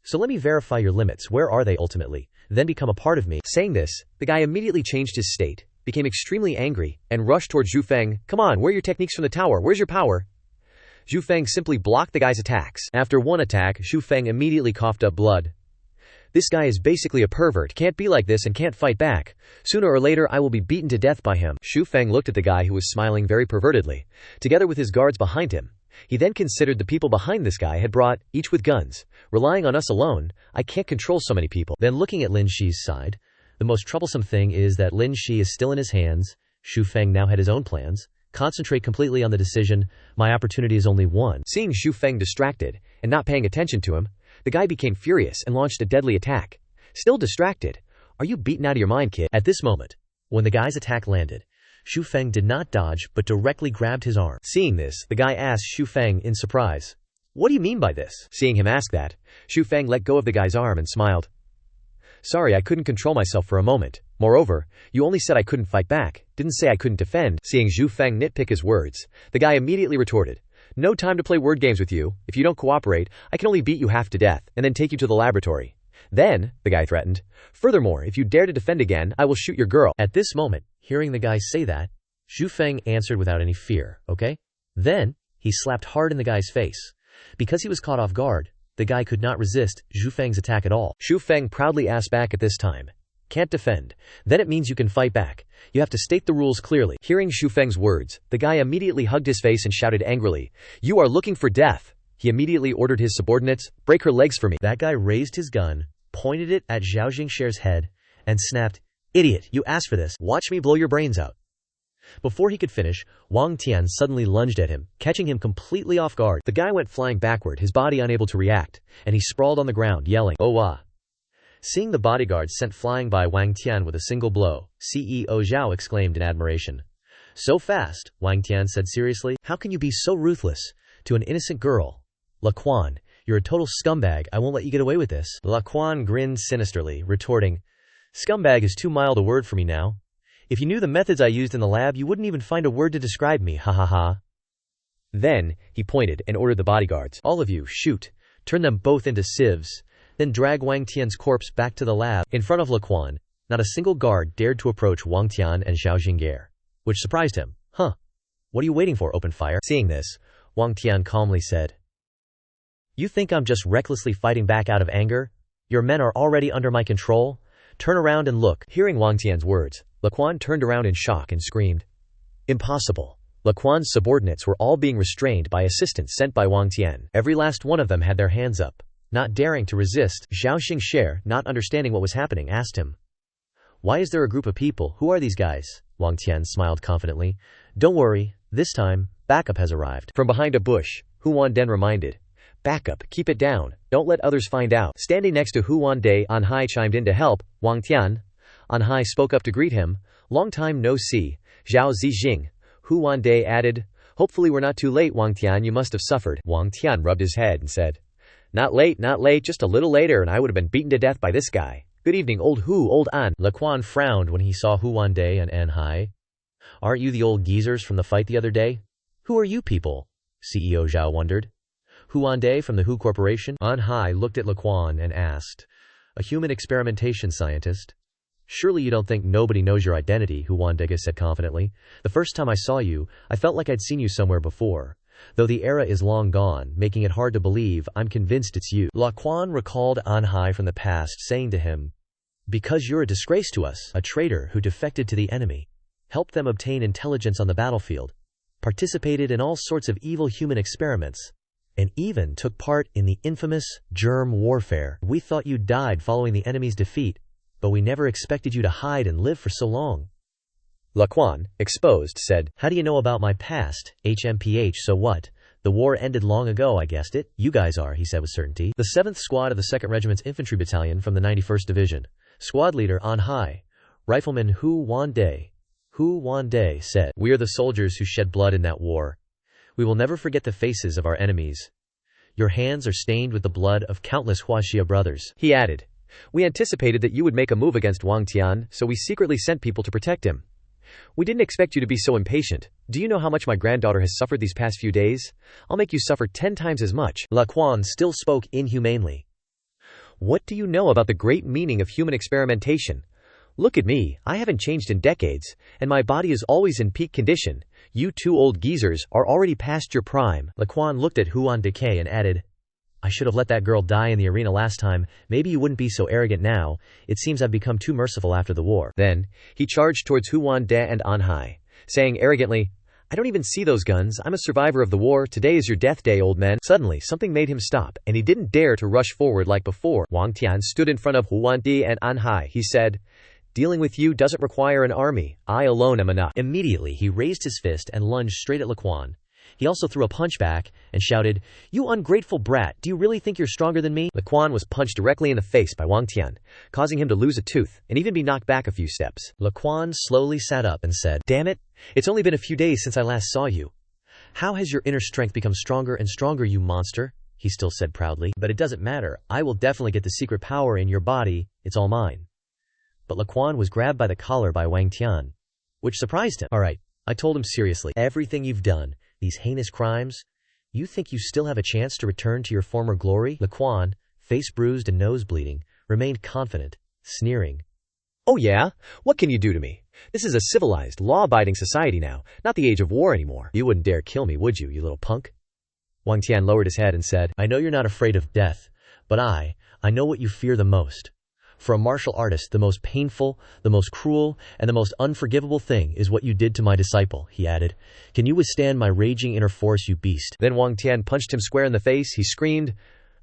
"So let me verify your limits. Where are they ultimately? Then become a part of me." Saying this, the guy immediately changed his state, became extremely angry, and rushed towards Zhu Feng. "Come on, where are your techniques from the tower? Where's your power?" Zhu Feng simply blocked the guy's attacks. After one attack, Zhu Feng immediately coughed up blood. "This guy is basically a pervert, can't be like this and can't fight back. Sooner or later I will be beaten to death by him." Zhu Feng looked at the guy who was smiling very pervertedly, together with his guards behind him. He then considered the people behind this guy had brought, each with guns. "Relying on us alone, I can't control so many people." Then looking at Lin Shi's side, the most troublesome thing is that Lin Shi is still in his hands. Zhu Feng now had his own plans, Concentrate completely on the decision. My opportunity is only one. Seeing Xu Feng distracted and not paying attention to him, the guy became furious and launched a deadly attack. Still distracted. Are you beaten out of your mind, kid? At this moment, when the guy's attack landed, Xu Feng did not dodge but directly grabbed his arm. Seeing this, the guy asked Xu Feng in surprise, "What do you mean by this?" Seeing him ask that, Xu Feng let go of the guy's arm and smiled. "Sorry, I couldn't control myself for a moment. Moreover, you only said I couldn't fight back, didn't say I couldn't defend." Seeing Xu Feng nitpick his words, the guy immediately retorted, "No time to play word games with you. If you don't cooperate, I can only beat you half to death, and then take you to the laboratory. Then," the guy threatened, "furthermore, if you dare to defend again, I will shoot your girl." At this moment, hearing the guy say that, Xu Feng answered without any fear, "Okay?" Then, he slapped hard in the guy's face. Because he was caught off guard, the guy could not resist Xu Feng's attack at all. Xu Feng proudly asked back at this time, "Can't defend. Then it means you can fight back. You have to state the rules clearly." Hearing Xu Feng's words, the guy immediately hugged his face and shouted angrily, "You are looking for death." He immediately ordered his subordinates, "Break her legs for me." That guy raised his gun, pointed it at Zhao Jingshare's head, and snapped, "Idiot, you asked for this. Watch me blow your brains out." Before he could finish, Wang Tian suddenly lunged at him, catching him completely off guard. The guy went flying backward, his body unable to react, and he sprawled on the ground, yelling, "Oh ah!" Seeing the bodyguards sent flying by Wang Tian with a single blow, CEO Zhao exclaimed in admiration. "So fast," Wang Tian said seriously. "How can you be so ruthless to an innocent girl? Laquan, you're a total scumbag. I won't let you get away with this." Laquan grinned sinisterly, retorting, "Scumbag is too mild a word for me now. If you knew the methods I used in the lab, you wouldn't even find a word to describe me, ha ha ha." Then, he pointed and ordered the bodyguards, "All of you, shoot. Turn them both into sieves. Then drag Wang Tian's corpse back to the lab." In front of Laquan, not a single guard dared to approach Wang Tian and Zhao Jingare, which surprised him. "Huh. What are you waiting for? Open fire." Seeing this, Wang Tian calmly said, "You think I'm just recklessly fighting back out of anger? Your men are already under my control. Turn around and look." Hearing Wang Tian's words, Laquan turned around in shock and screamed, "Impossible." Laquan's subordinates were all being restrained by assistants sent by Wang Tian. Every last one of them had their hands up, not daring to resist. Zhao Xingshare, not understanding what was happening, asked him, "Why is there a group of people? Who are these guys?" Wang Tian smiled confidently. "Don't worry, this time, backup has arrived." From behind a bush, Hu Wanden reminded, "Backup, keep it down, don't let others find out." Standing next to Hu Wande, Anhai chimed in to help. Wang Tian. Anhai spoke up to greet him. "Long time no see, Zhao Zijing." Hu Wande added, "Hopefully we're not too late, Wang Tian, you must have suffered." Wang Tian rubbed his head and said, not late, just a little later and I would have been beaten to death by this guy. Good evening, old Hu, old An." Laquan frowned when he saw Hu Wande and Anhai. "Aren't you the old geezers from the fight the other day?" "Who are you people?" CEO Zhao wondered. "Hu Wande from the Hu Corporation?" Anhai looked at Laquan and asked, "A human experimentation scientist? Surely you don't think nobody knows your identity," Hu Wandega said confidently. "The first time I saw you, I felt like I'd seen you somewhere before. Though the era is long gone, making it hard to believe, I'm convinced it's you." Laquan recalled Anhai from the past, saying to him, "Because you're a disgrace to us, a traitor who defected to the enemy, helped them obtain intelligence on the battlefield, participated in all sorts of evil human experiments, and even took part in the infamous germ warfare. We thought you died following the enemy's defeat, but we never expected you to hide and live for so long." Laquan, exposed, said, "How do you know about my past? HMPH, so what? The war ended long ago, I guessed it. You guys are," he said with certainty. "The 7th Squad of the 2nd Regiment's Infantry Battalion from the 91st Division. Squad leader Anhai. Rifleman Hu Wande." Hu Wande said, "We are the soldiers who shed blood in that war. We will never forget the faces of our enemies. Your hands are stained with the blood of countless Huaxia brothers." He added, "We anticipated that you would make a move against Wang Tian, so we secretly sent people to protect him. We didn't expect you to be so impatient. Do you know how much my granddaughter has suffered these past few days? I'll make you suffer 10 times as much." Laquan still spoke inhumanely. "What do you know about the great meaning of human experimentation? Look at me, I haven't changed in decades, and my body is always in peak condition. You two old geezers are already past your prime." Laquan looked at Huan Decay and added, "I should have let that girl die in the arena last time. Maybe you wouldn't be so arrogant now. It seems I've become too merciful after the war." Then, he charged towards Hu Wande and Anhai, saying arrogantly, "I don't even see those guns. I'm a survivor of the war. Today is your death day, old men." Suddenly, something made him stop, and he didn't dare to rush forward like before. Wang Tian stood in front of Hu Wande and Anhai. He said, Dealing with you doesn't require an army. I alone am enough. Immediately, he raised his fist and lunged straight at Laquan. He also threw a punch back and shouted, "You ungrateful brat, do you really think you're stronger than me?" Laquan was punched directly in the face by Wang Tian, causing him to lose a tooth and even be knocked back a few steps. Laquan slowly sat up and said, "Damn it, it's only been a few days since I last saw you. How has your inner strength become stronger and stronger, you monster?" he still said proudly. "But it doesn't matter. I will definitely get the secret power in your body. It's all mine." But Laquan was grabbed by the collar by Wang Tian, which surprised him. "All right," I told him seriously, "everything you've done, these heinous crimes, you think you still have a chance to return to your former glory?" Laquan, face bruised and nose bleeding, remained confident, sneering. "Oh yeah? What can you do to me? This is a civilized, law-abiding society now, not the age of war anymore. You wouldn't dare kill me, would you little punk?" Wang Tian lowered his head and said, "I know you're not afraid of death, but I know what you fear the most. For a martial artist, the most painful, the most cruel, and the most unforgivable thing is what you did to my disciple," he added. "Can you withstand my raging inner force, you beast?" Then Wang Tian punched him square in the face. He screamed,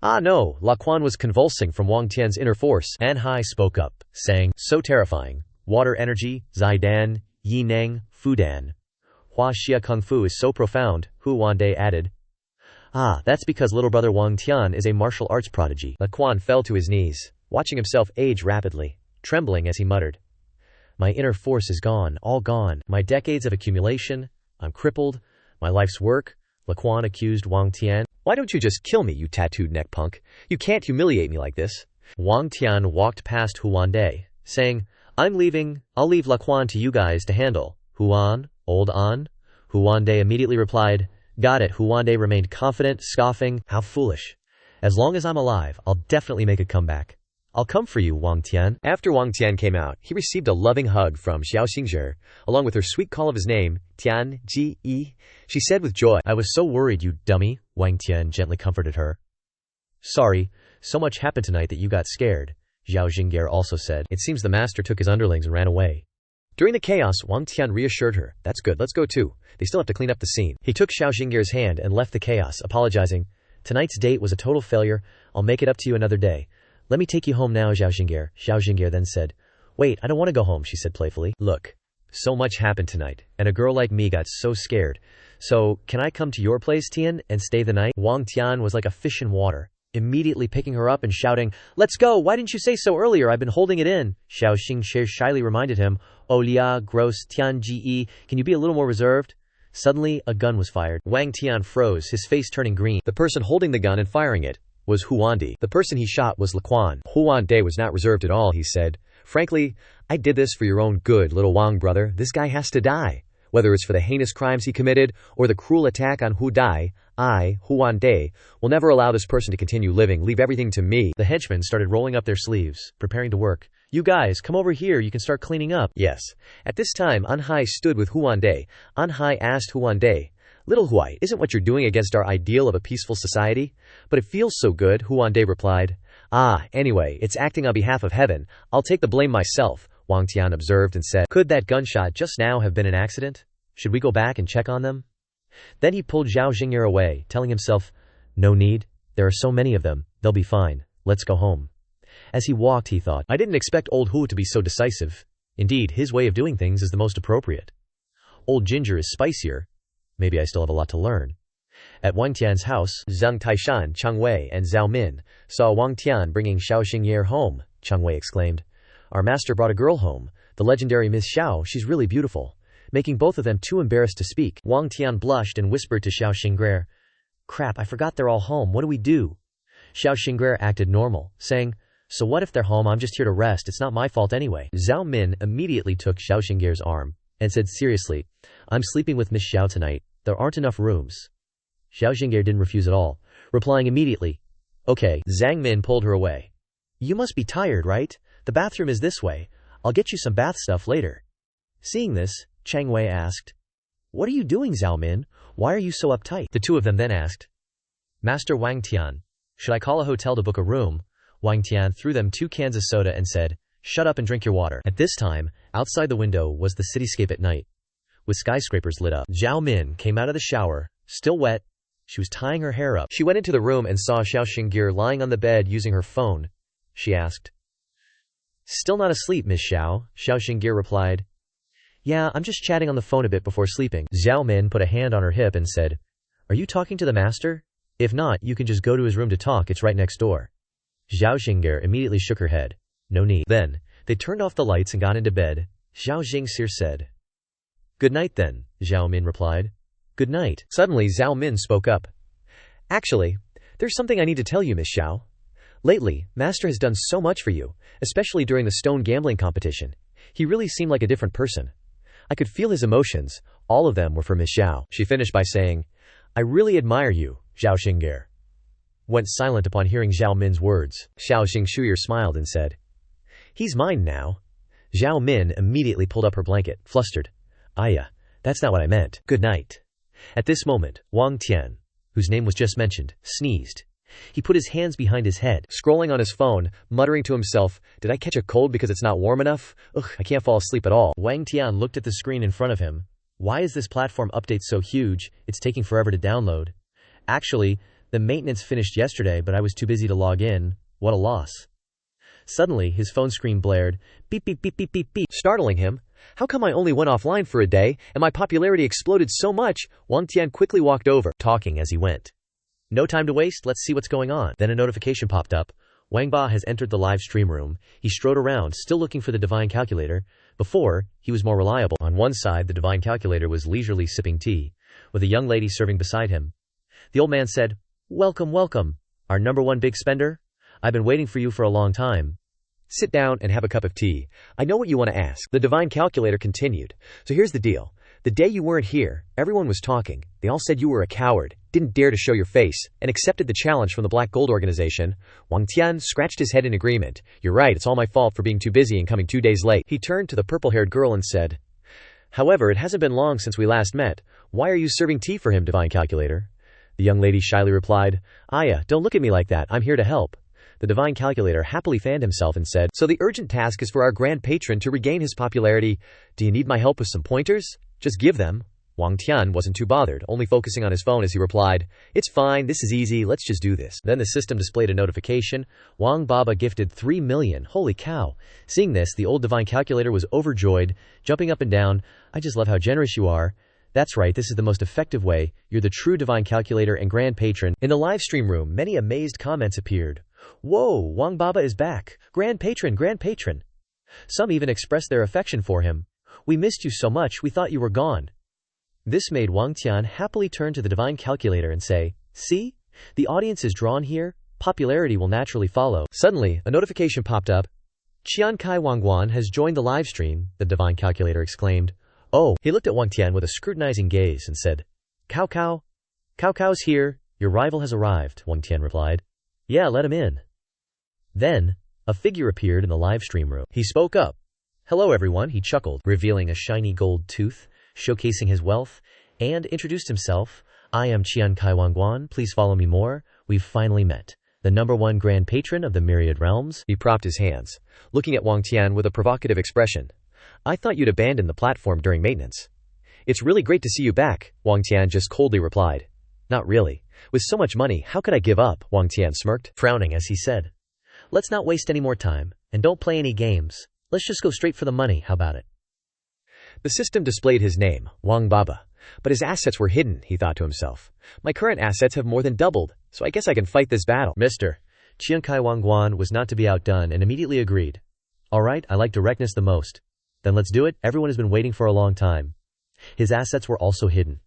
"Ah no!" Laquan was convulsing from Wang Tian's inner force. An Hai spoke up, saying, "So terrifying. Water energy, Zaidan, Yi Neng, Fudan. Hua Xia Kung Fu is so profound," Hu Wande added. "Ah, that's because little brother Wang Tian is a martial arts prodigy." Laquan fell to his knees, watching himself age rapidly, trembling as he muttered, "My inner force is gone, all gone. My decades of accumulation, I'm crippled. My life's work." Laquan accused Wang Tian. "Why don't you just kill me, you tattooed neck punk? You can't humiliate me like this." Wang Tian walked past Huande, saying, "I'm leaving. I'll leave Laquan to you guys to handle." "Huan, old An?" Huande immediately replied, "Got it." Huande remained confident, scoffing, "How foolish. As long as I'm alive, I'll definitely make a comeback. I'll come for you, Wang Tian." After Wang Tian came out, he received a loving hug from Xiao Xingzhe, along with her sweet call of his name, Tian Ji Yi. She said with joy, "I was so worried, you dummy," Wang Tian gently comforted her. "Sorry, so much happened tonight that you got scared," Xiao Xingge also said. "It seems the master took his underlings and ran away." During the chaos, Wang Tian reassured her, "That's good, let's go too. They still have to clean up the scene." He took Xiao Xingge's hand and left the chaos, apologizing. "Tonight's date was a total failure. I'll make it up to you another day. Let me take you home now, Xiao Xingge." Xiao Xingge then said, "Wait, I don't want to go home," she said playfully. "Look, so much happened tonight, and a girl like me got so scared. So, can I come to your place, Tian, and stay the night?" Wang Tian was like a fish in water, immediately picking her up and shouting, "Let's go! Why didn't you say so earlier? I've been holding it in." Xiao Xingxie shyly reminded him, "Oh Lia, gross, Tian Ji, can you be a little more reserved?" Suddenly, a gun was fired. Wang Tian froze, his face turning green. The person holding the gun and firing it was Huande. The person he shot was Laquan. Huande was not reserved at all, he said. "Frankly, I did this for your own good, little Wang brother. This guy has to die. Whether it's for the heinous crimes he committed or the cruel attack on Hu Dai, I, Huande, will never allow this person to continue living. Leave everything to me." The henchmen started rolling up their sleeves, preparing to work. "You guys, come over here, you can start cleaning up." Yes. At this time, An Hai stood with Huande. An Hai asked Huande, "Little Huai, isn't what you're doing against our ideal of a peaceful society?" "But it feels so good," Huande replied. "Ah, anyway, it's acting on behalf of heaven. I'll take the blame myself," Wang Tian observed and said, "Could that gunshot just now have been an accident? Should we go back and check on them?" Then he pulled Xiao Xing'er away, telling himself, "No need. There are so many of them. They'll be fine. Let's go home." As he walked, he thought, "I didn't expect old Hu to be so decisive. Indeed, his way of doing things is the most appropriate. Old Ginger is spicier. Maybe I still have a lot to learn." At Wang Tian's house, Zhang Taishan, Cheng Wei, and Zhao Min saw Wang Tian bringing Xiao Xing'er home. Cheng Wei exclaimed, "Our master brought a girl home, the legendary Miss Xiao. She's really beautiful," making both of them too embarrassed to speak. Wang Tian blushed and whispered to Xiao Xing'er, "Crap, I forgot they're all home. What do we do?" Xiao Xing'er acted normal, saying, "So what if they're home? I'm just here to rest. It's not my fault anyway." Zhao Min immediately took Xiao Xing'er's arm and said seriously, "I'm sleeping with Miss Xiao tonight. There aren't enough rooms." Xiao Xing'er didn't refuse at all, replying immediately, "Okay." Zhang Min pulled her away. "You must be tired, right? The bathroom is this way. I'll get you some bath stuff later." Seeing this, Cheng Wei asked, "What are you doing, Zhao Min? Why are you so uptight?" The two of them then asked, "Master Wang Tian, should I call a hotel to book a room?" Wang Tian threw them 2 cans of soda and said, "Shut up and drink your water." At this time, outside the window was the cityscape at night, with skyscrapers lit up. Zhao Min came out of the shower, still wet. She was tying her hair up. She went into the room and saw Xiao Xing'er lying on the bed using her phone. She asked, Still not asleep, Miss Xiao, Xiao Xingir replied. Yeah, I'm just chatting on the phone a bit before sleeping. Xiao Min put a hand on her hip and said, Are you talking to the master? If not, you can just go to his room to talk, it's right next door. Xiao Xingir immediately shook her head. No need. Then, they turned off the lights and got into bed. Xiao Xingxir said. Good night then, Xiao Min replied. Good night. Suddenly Xiao Min spoke up. Actually, there's something I need to tell you, Miss Xiao. Lately, Master has done so much for you, especially during the stone gambling competition. He really seemed like a different person. I could feel his emotions. All of them were for Miss Xiao. She finished by saying, I really admire you, Xiao Xingir. Went silent upon hearing Xiao Min's words. Xiao Xingxuyer smiled and said, He's mine now. Xiao Min immediately pulled up her blanket, flustered. Aya, that's not what I meant. Good night. At this moment, Wang Tian, whose name was just mentioned, sneezed. He put his hands behind his head, scrolling on his phone, muttering to himself, Did I catch a cold because it's not warm enough? Ugh, I can't fall asleep at all. Wang Tian looked at the screen in front of him. Why is this platform update so huge? It's taking forever to download. Actually, the maintenance finished yesterday, but I was too busy to log in. What a loss. Suddenly, his phone screen blared, beep beep beep beep beep beep, startling him. How come I only went offline for a day, and my popularity exploded so much? Wang Tian quickly walked over, talking as he went. No time to waste, let's see what's going on. Then a notification popped up. Wang Ba has entered the live stream room. He strode around, still looking for the divine calculator. Before, he was more reliable. On one side, the divine calculator was leisurely sipping tea, with a young lady serving beside him. The old man said, Welcome, welcome. Our #1 big spender? I've been waiting for you for a long time. Sit down and have a cup of tea. I know what you want to ask. The divine calculator continued. So here's the deal. The day you weren't here, everyone was talking. They all said you were a coward, didn't dare to show your face, and accepted the challenge from the Black Gold Organization. Wang Tian scratched his head in agreement. You're right, it's all my fault for being too busy and coming 2 days late. He turned to the purple-haired girl and said, However, it hasn't been long since we last met. Why are you serving tea for him, divine calculator? The young lady shyly replied, Aya, don't look at me like that, I'm here to help. The divine calculator happily fanned himself and said, So the urgent task is for our grand patron to regain his popularity. Do you need my help with some pointers? Just give them. Wang Tian wasn't too bothered, only focusing on his phone as he replied, It's fine, this is easy, let's just do this. Then the system displayed a notification. Wang Baba gifted 3 million. Holy cow. Seeing this, the old divine calculator was overjoyed, jumping up and down. I just love how generous you are. That's right, this is the most effective way. You're the true divine calculator and grand patron. In the live stream room, many amazed comments appeared. Whoa, Wang Baba is back. Grand patron, grand patron. Some even expressed their affection for him. We missed you so much, we thought you were gone. This made Wang Tian happily turn to the divine calculator and say, See? The audience is drawn here. Popularity will naturally follow. Suddenly, a notification popped up. Qian Kai Wangguan has joined the live stream, the divine calculator exclaimed. Oh, he looked at Wang Tian with a scrutinizing gaze and said, Cao Cao? Cao Cao's here. Your rival has arrived, Wang Tian replied. Yeah, let him in. Then, a figure appeared in the live stream room. He spoke up. Hello everyone, he chuckled, revealing a shiny gold tooth, showcasing his wealth, and introduced himself. I am Qian Kai Wangguan, please follow me more. We've finally met. The #1 grand patron of the Myriad Realms. He propped his hands, looking at Wang Tian with a provocative expression. I thought you'd abandoned the platform during maintenance. It's really great to see you back, Wang Tian just coldly replied. Not really. With so much money, how could I give up? Wang Tian smirked, frowning as he said. Let's not waste any more time, and don't play any games. Let's just go straight for the money, how about it? The system displayed his name, Wang Baba, but his assets were hidden, he thought to himself. My current assets have more than doubled, so I guess I can fight this battle. Mr. Qian Kai Wangguan was not to be outdone and immediately agreed. Alright, I like directness the most. Then let's do it, everyone has been waiting for a long time. His assets were also hidden.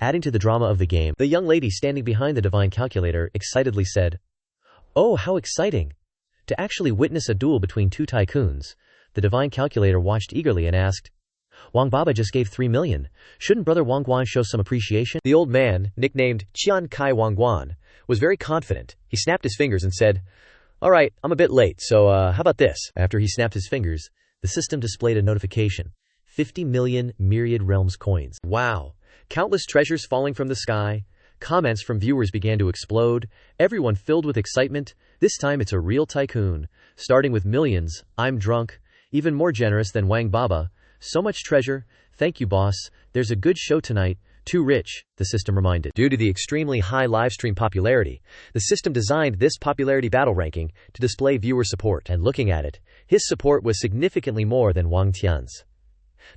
Adding to the drama of the game, the young lady standing behind the divine calculator excitedly said, Oh, how exciting! To actually witness a duel between two tycoons. The divine calculator watched eagerly and asked, Wang Baba just gave 3 million. Shouldn't brother Wangguan show some appreciation? The old man, nicknamed Qian Kai Wangguan, was very confident. He snapped his fingers and said, Alright, I'm a bit late, so how about this? After he snapped his fingers, the system displayed a notification. 50 million Myriad Realms coins. Wow! Countless treasures falling from the sky. Comments from viewers began to explode. Everyone filled with excitement. This time it's a real tycoon. Starting with millions, I'm drunk. Even more generous than Wang Baba. So much treasure. Thank you, boss. There's a good show tonight. Too rich, the system reminded. Due to the extremely high livestream popularity, the system designed this popularity battle ranking to display viewer support, And looking at it, his support was significantly more than Wang Tian's.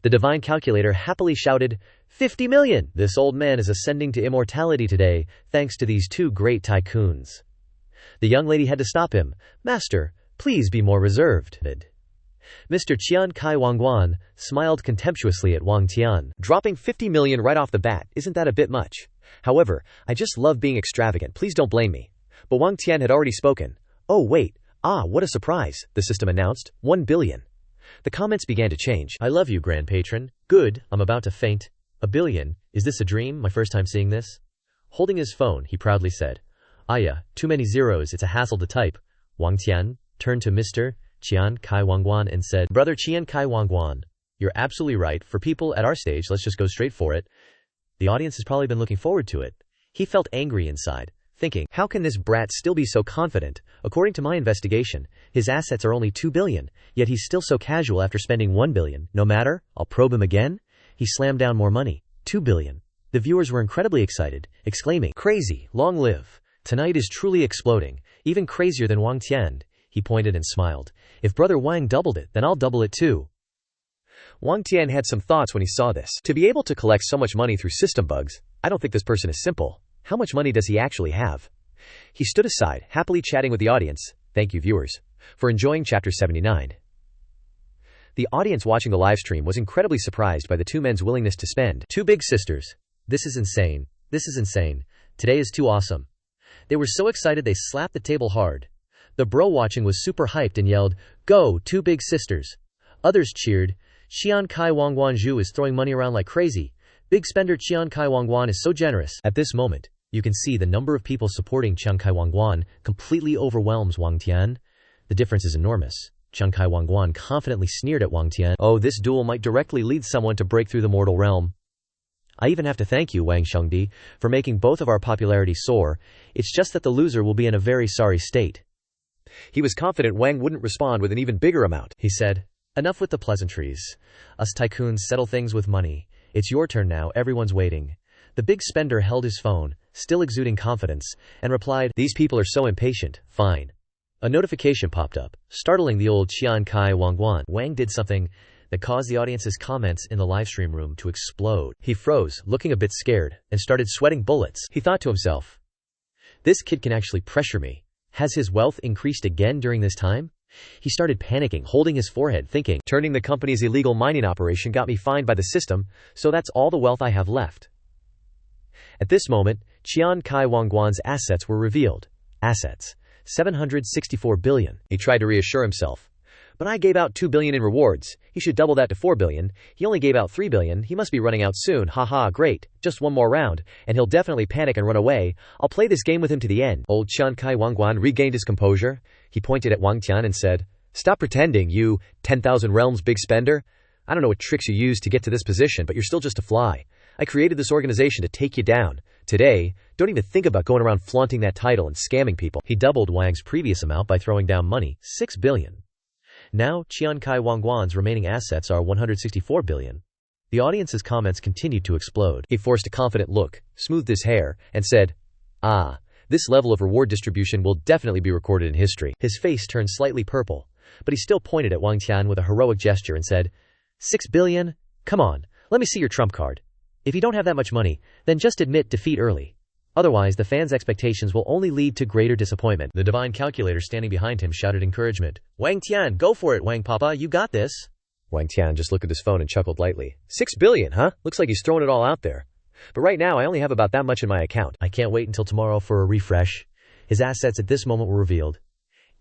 The divine calculator happily shouted, 50 million! This old man is ascending to immortality today, thanks to these two great tycoons. The young lady had to stop him. Master, please be more reserved. Mr. Qian Kai Wangguan smiled contemptuously at Wang Tian. Dropping 50 million right off the bat, isn't that a bit much? However, I just love being extravagant, please don't blame me. But Wang Tian had already spoken. Oh wait, what a surprise, the system announced, 1 billion. The comments began to change. I love you, Grand Patron. Good, I'm about to faint. 1 billion, is this a dream, my first time seeing this? Holding his phone, he proudly said. Yeah, too many zeros, it's a hassle to type. Wang Tian turned to Mr. Qian Kai Wangguan and said, Brother Qian Kai Wangguan, you're absolutely right. For people at our stage, let's just go straight for it. The audience has probably been looking forward to it. He felt angry inside, thinking, how can this brat still be so confident? According to my investigation, his assets are only 2 billion, yet he's still so casual after spending 1 billion. No matter, I'll probe him again. He slammed down more money, 2 billion. The viewers were incredibly excited, exclaiming, crazy, long live. Tonight is truly exploding, even crazier than Wang Tian. He pointed and smiled. If Brother Wang doubled it, then I'll double it too. Wang Tian had some thoughts when he saw this. To be able to collect so much money through system bugs, I don't think this person is simple. How much money does he actually have? He stood aside, happily chatting with the audience. Thank you, viewers, for enjoying Chapter 79. The audience watching the live stream was incredibly surprised by the two men's willingness to spend. Two big sisters. This is insane. This is insane. Today is too awesome. They were so excited they slapped the table hard. The bro watching was super hyped and yelled, Go, two big sisters. Others cheered, Qian Kai Wangguan Zhu is throwing money around like crazy. Big spender Qian Kai Wangguan is so generous. At this moment, you can see the number of people supporting Qian Kai Wangguan completely overwhelms Wang Tian. The difference is enormous. Qian Kai Wangguan confidently sneered at Wang Tian. Oh, this duel might directly lead someone to break through the mortal realm. I even have to thank you, Wang Shengdi, for making both of our popularity soar. It's just that the loser will be in a very sorry state. He was confident Wang wouldn't respond with an even bigger amount. He said, enough with the pleasantries. Us tycoons settle things with money. It's your turn now, everyone's waiting. The big spender held his phone, still exuding confidence, and replied, these people are so impatient. Fine. A notification popped up, startling the old Qian Kai Wangguan. Wang did something that caused the audience's comments in the livestream room to explode. He froze, looking a bit scared, and started sweating bullets. He thought to himself, this kid can actually pressure me. Has his wealth increased again during this time? He started panicking, holding his forehead, thinking, turning the company's illegal mining operation got me fined by the system, so that's all the wealth I have left. At this moment, Qian Kai Wangguan's assets were revealed. Assets. 764 billion. He tried to reassure himself. But I gave out 2 billion in rewards. He should double that to 4 billion. He only gave out 3 billion. He must be running out soon. Haha, great. Just one more round, and he'll definitely panic and run away. I'll play this game with him to the end. Old Qian Kai Wangguan regained his composure. He pointed at Wang Tian and said, stop pretending, you 10,000 realms big spender. I don't know what tricks you used to get to this position, but you're still just a fly. I created this organization to take you down. Today, don't even think about going around flaunting that title and scamming people. He doubled Wang's previous amount by throwing down money, 6 billion. Now, Qian Kai Wangguan's remaining assets are 164 billion. The audience's comments continued to explode. He forced a confident look, smoothed his hair, and said, this level of reward distribution will definitely be recorded in history. His face turned slightly purple, but he still pointed at Wang Tian with a heroic gesture and said, 6 billion? Come on, let me see your trump card. If you don't have that much money, then just admit defeat early. Otherwise, the fans' expectations will only lead to greater disappointment. The divine calculator standing behind him shouted encouragement. Wang Tian, go for it, Wang Papa, you got this. Wang Tian just looked at his phone and chuckled lightly. 6 billion, huh? Looks like he's throwing it all out there. But right now, I only have about that much in my account. I can't wait until tomorrow for a refresh. His assets at this moment were revealed.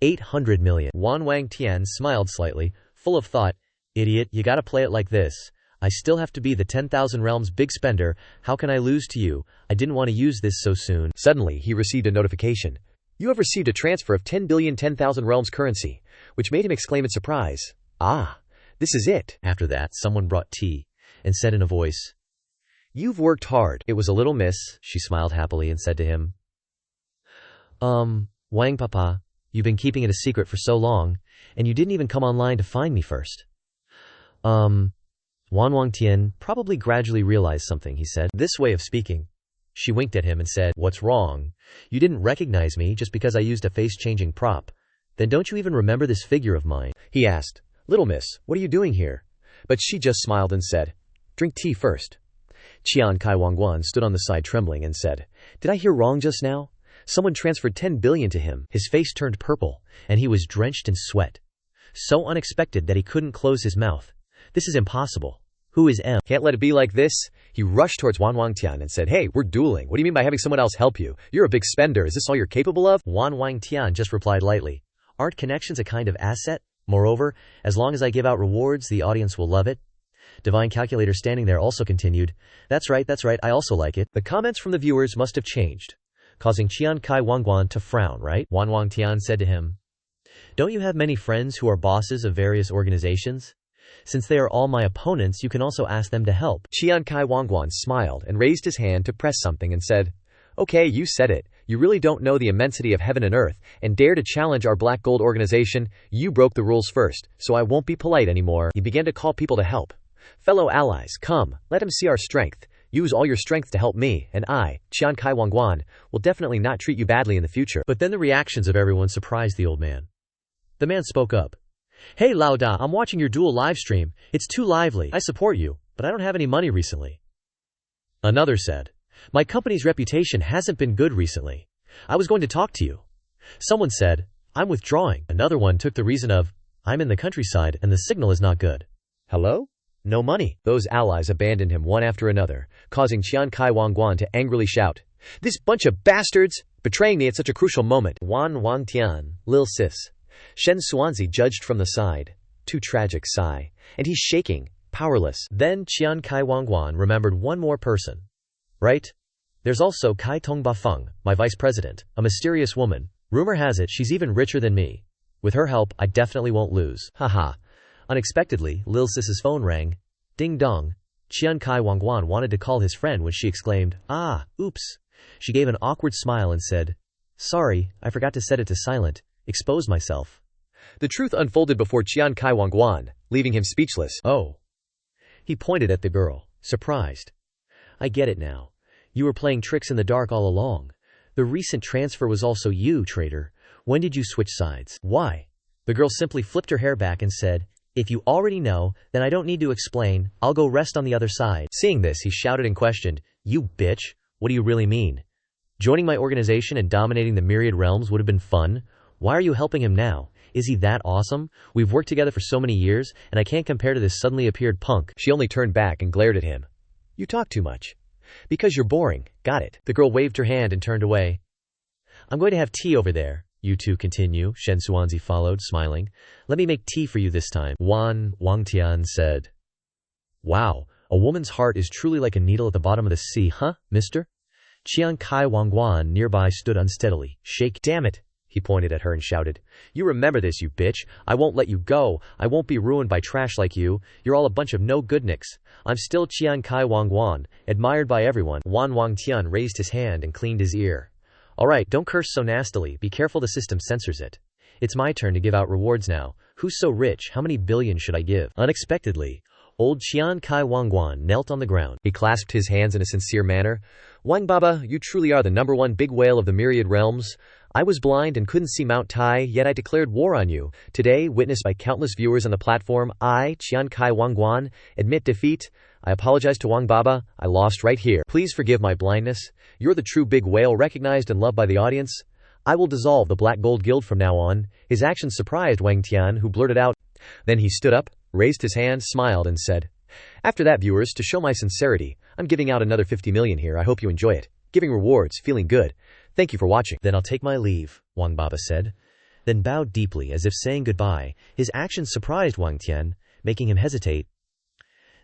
800 million. Wang Tian smiled slightly, full of thought. Idiot, you gotta play it like this. I still have to be the 10,000 realms big spender. How can I lose to you? I didn't want to use this so soon. Suddenly, he received a notification. You have received a transfer of 10 billion 10,000 realms currency, which made him exclaim in surprise. This is it. After that, someone brought tea and said in a voice, you've worked hard. It was a little miss. She smiled happily and said to him, Wang Papa, you've been keeping it a secret for so long, and you didn't even come online to find me first. Wang Tian probably gradually realized something, he said. This way of speaking. She winked at him and said, "What's wrong? You didn't recognize me just because I used a face-changing prop. Then don't you even remember this figure of mine?" He asked, "Little miss, what are you doing here?" But she just smiled and said, "Drink tea first." Qian Kai Wangguan stood on the side trembling and said, "Did I hear wrong just now? Someone transferred 10 billion to him." His face turned purple, and he was drenched in sweat. So unexpected that he couldn't close his mouth. "This is impossible. Who is M?" "Can't let it be like this." He rushed towards Wang Tian and said, "Hey, we're dueling. What do you mean by having someone else help you? You're a big spender. Is this all you're capable of?" Wang Tian just replied lightly, "Aren't connections a kind of asset? Moreover, as long as I give out rewards, the audience will love it." Divine Calculator standing there also continued, that's right, I also like it." The comments from the viewers must have changed, causing Qian Kai Wangguan to frown, right? Wang Tian said to him, "Don't you have many friends who are bosses of various organizations? Since they are all my opponents, you can also ask them to help." Qian Kai Wangguan smiled and raised his hand to press something and said, "Okay, you said it. You really don't know the immensity of heaven and earth, and dare to challenge our Black Gold organization. You broke the rules first, so I won't be polite anymore." He began to call people to help. "Fellow allies, come, let him see our strength. Use all your strength to help me, and I, Qian Kai Wangguan, will definitely not treat you badly in the future." But then the reactions of everyone surprised the old man. The man spoke up. "Hey Lao Da, I'm watching your duel live stream. It's too lively. I support you, but I don't have any money recently." Another said, "My company's reputation hasn't been good recently. I was going to talk to you." Someone said, "I'm withdrawing." Another one took the reason of, "I'm in the countryside and the signal is not good." "Hello? No money." Those allies abandoned him one after another, causing Qian Kai Wangguan to angrily shout, "This bunch of bastards! Betraying me at such a crucial moment." Wang Tian, Lil Sis. Shen Xuanzi judged from the side. Too tragic sigh. And he's shaking, powerless. Then Qian Kai Wangguan remembered one more person. Right? There's also Kai Tong Bafeng, my vice president, a mysterious woman. Rumor has it she's even richer than me. With her help, I definitely won't lose. Haha. Unexpectedly, Lil Sis's phone rang. Ding dong. Qian Kai Wangguan wanted to call his friend when she exclaimed, "Ah, oops." She gave an awkward smile and said, "Sorry, I forgot to set it to silent. Expose myself." The truth unfolded before Qian Kai Wangguan, leaving him speechless. "Oh." He pointed at the girl, surprised. "I get it now. You were playing tricks in the dark all along. The recent transfer was also you, traitor. When did you switch sides?" "Why?" The girl simply flipped her hair back and said, "If you already know, then I don't need to explain. I'll go rest on the other side." Seeing this, he shouted and questioned, "You bitch, what do you really mean? Joining my organization and dominating the Myriad Realms would have been fun. Why are you helping him now? Is he that awesome? We've worked together for so many years, and I can't compare to this suddenly appeared punk." She only turned back and glared at him. "You talk too much." "Because you're boring, got it." The girl waved her hand and turned away. "I'm going to have tea over there. You two continue," Shen Xuanzi followed, smiling. "Let me make tea for you this time." Wang Tian said, "Wow, a woman's heart is truly like a needle at the bottom of the sea, huh, mister?" Qian Kai Wangguan nearby stood unsteadily. "Shake, damn it." He pointed at her and shouted, "You remember this, you bitch. I won't let you go. I won't be ruined by trash like you. You're all a bunch of no-goodniks. I'm still Qian Kai Wangguan, admired by everyone." Wang Tian raised his hand and cleaned his ear. "Alright, don't curse so nastily. Be careful the system censors it. It's my turn to give out rewards now. Who's so rich? How many billion should I give?" Unexpectedly, old Qian Kai Wangguan knelt on the ground. He clasped his hands in a sincere manner. "Wang Baba, you truly are the #1 big whale of the Myriad Realms. I was blind and couldn't see Mount Tai, yet I declared war on you. Today, witnessed by countless viewers on the platform, I, Qian Kai Wangguan, admit defeat. I apologize to Wang Baba. I lost right here. Please forgive my blindness. You're the true big whale recognized and loved by the audience. I will dissolve the Black Gold Guild from now on." His actions surprised Wang Tian, who blurted out. Then he stood up, raised his hand, smiled, and said, "After that, viewers, to show my sincerity, I'm giving out another 50 million here. I hope you enjoy it. Giving rewards, feeling good. Thank you for watching." "Then I'll take my leave," Wang Baba said. Then bowed deeply as if saying goodbye. His actions surprised Wang Tian, making him hesitate.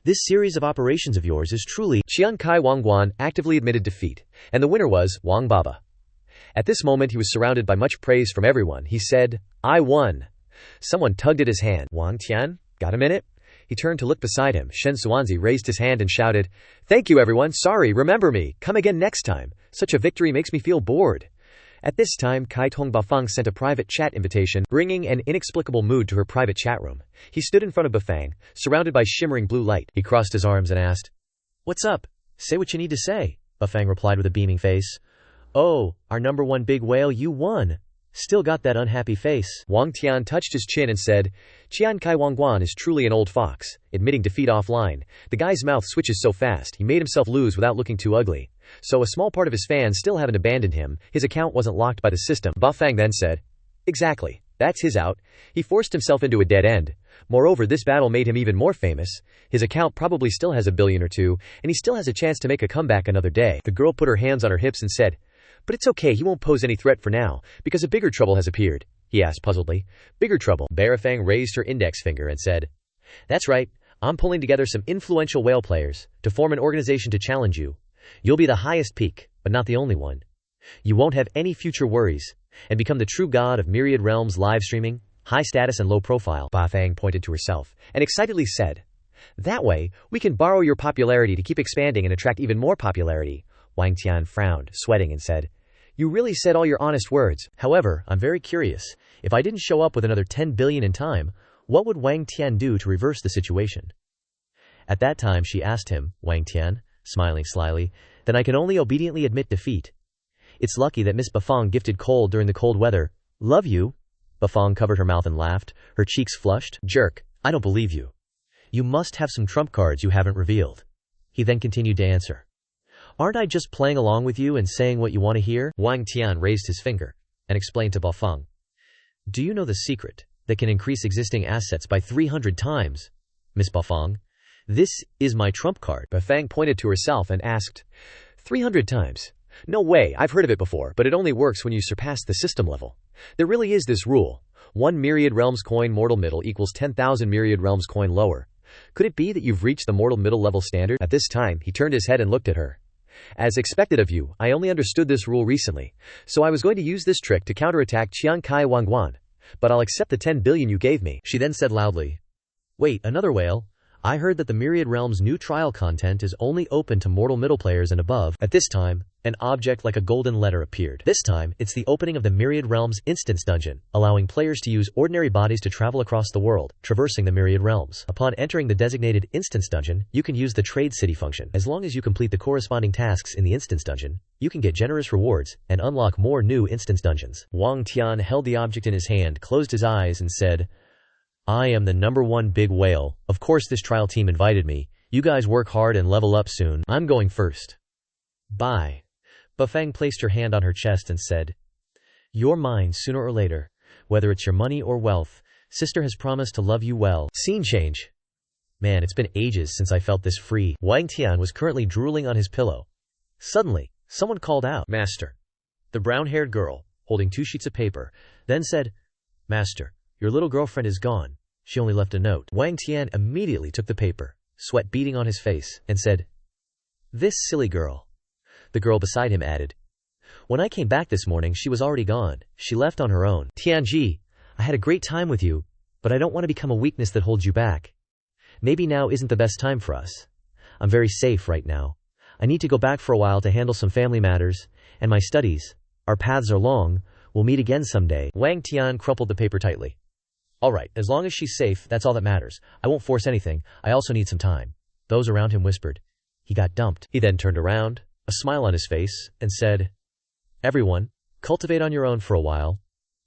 "This series of operations of yours is truly—" Qian Kai Wangguan actively admitted defeat, and the winner was Wang Baba. At this moment he was surrounded by much praise from everyone. He said, "I won." Someone tugged at his hand. "Wang Tian, got a minute?" He turned to look beside him. Shen Xuanzi raised his hand and shouted, "Thank you everyone, sorry, remember me, come again next time. Such a victory makes me feel bored." At this time, Kai Tong Bafang sent a private chat invitation, bringing an inexplicable mood to her private chat room. He stood in front of Bafang, surrounded by shimmering blue light. He crossed his arms and asked, "What's up? Say what you need to say," Bafang replied with a beaming face. "Oh, our number one big whale, you won. Still got that unhappy face." Wang Tian touched his chin and said, "Qian Kai Wangguan is truly an old fox," admitting defeat offline. The guy's mouth switches so fast, he made himself lose without looking too ugly. So a small part of his fans still haven't abandoned him, his account wasn't locked by the system. Bafang then said, "Exactly, that's his out. He forced himself into a dead end. Moreover, this battle made him even more famous. His account probably still has 1 billion or 2, and he still has a chance to make a comeback another day." The girl put her hands on her hips and said, "But it's okay, he won't pose any threat for now, because a bigger trouble has appeared," he asked puzzledly. "Bigger trouble?" Barafang raised her index finger and said, "That's right, I'm pulling together some influential whale players to form an organization to challenge you. You'll be the highest peak, but not the only one. You won't have any future worries, and become the true god of Myriad Realms live streaming, high status and low profile." Bafang pointed to herself, and excitedly said, "That way, we can borrow your popularity to keep expanding and attract even more popularity." Wang Tian frowned, sweating, and said, "You really said all your honest words. However, I'm very curious. If I didn't show up with another 10 billion in time, what would Wang Tian do to reverse the situation?" At that time she asked him, Wang Tian, smiling slyly, "Then I can only obediently admit defeat. It's lucky that Miss Bafang gifted cold during the cold weather. Love you." Bafang covered her mouth and laughed, her cheeks flushed. "Jerk, I don't believe you. You must have some trump cards you haven't revealed." He then continued to answer, "Aren't I just playing along with you and saying what you want to hear?" Wang Tian raised his finger and explained to Bafang, "Do you know the secret that can increase existing assets by 300 times? Miss Bafang, this is my trump card." Bafang pointed to herself and asked, 300 times? No way, I've heard of it before, but it only works when you surpass the system level. There really is this rule. 1 Myriad Realms coin mortal middle equals 10,000 Myriad Realms coin lower. Could it be that you've reached the mortal middle level standard? At this time, he turned his head and looked at her. "As expected of you, I only understood this rule recently, so I was going to use this trick to counterattack Qian Kai Wangguan. But I'll accept the 10 billion you gave me." She then said loudly, "Wait, another whale? I heard that the Myriad Realms new trial content is only open to mortal middle players and above." At this time, an object like a golden letter appeared. This time, it's the opening of the Myriad Realms instance dungeon, allowing players to use ordinary bodies to travel across the world, traversing the Myriad Realms. Upon entering the designated instance dungeon, you can use the trade city function. As long as you complete the corresponding tasks in the instance dungeon, you can get generous rewards and unlock more new instance dungeons. Wang Tian held the object in his hand, closed his eyes, and said, "I am the number one big whale. Of course this trial team invited me. You guys work hard and level up soon. I'm going first. Bye." Bafang placed her hand on her chest and said, "You're mine sooner or later. Whether it's your money or wealth, sister has promised to love you well." Scene change. Man, it's been ages since I felt this free. Wang Tian was currently drooling on his pillow. Suddenly, someone called out, "Master." The brown-haired girl, holding 2 sheets of paper, then said, "Master, your little girlfriend is gone. She only left a note." Wang Tian immediately took the paper, sweat beading on his face, and said, "This silly girl." The girl beside him added, "When I came back this morning, she was already gone. She left on her own. Tianji, I had a great time with you, but I don't want to become a weakness that holds you back. Maybe now isn't the best time for us. I'm very safe right now. I need to go back for a while to handle some family matters, and my studies. Our paths are long. We'll meet again someday." Wang Tian crumpled the paper tightly. "All right, as long as she's safe, that's all that matters. I won't force anything. I also need some time." Those around him whispered, "He got dumped." He then turned around, a smile on his face, and said, "Everyone, cultivate on your own for a while.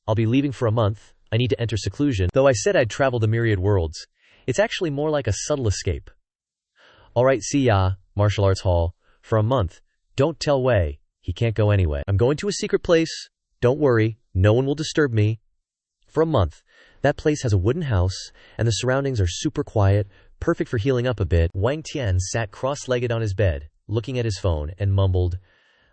I'll be leaving for a month. I need to enter seclusion. Though I said I'd travel the myriad worlds, it's actually more like a subtle escape. All right, see ya, Martial Arts Hall. For a month. Don't tell Wei. He can't go anyway. I'm going to a secret place. Don't worry, no one will disturb me." For a month. That place has a wooden house, and the surroundings are super quiet, perfect for healing up a bit. Wang Tian sat cross-legged on his bed, looking at his phone, and mumbled,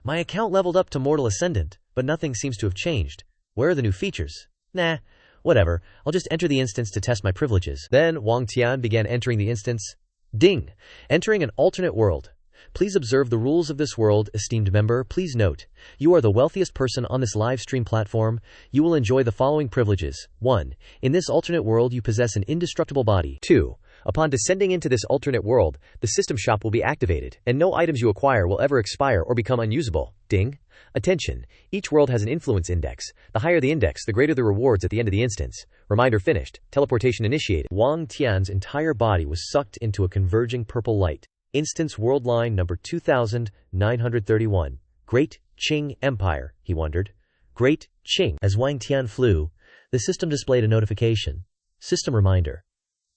"My account leveled up to Mortal Ascendant, but nothing seems to have changed. Where are the new features? Nah, whatever, I'll just enter the instance to test my privileges." Then Wang Tian began entering the instance. Ding! Entering an alternate world. Please observe the rules of this world, esteemed member. Please note, you are the wealthiest person on this live stream platform. You will enjoy the following privileges. 1. In this alternate world you possess an indestructible body. 2. Upon descending into this alternate world, the system shop will be activated, and no items you acquire will ever expire or become unusable. Ding. Attention. Each world has an influence index. The higher the index, the greater the rewards at the end of the instance. Reminder finished. Teleportation initiated. Wang Tian's entire body was sucked into a converging purple light. Instance world line number 2931. Great Qing Empire, he wondered. Great Qing. As Wang Tian flew, the system displayed a notification. System reminder.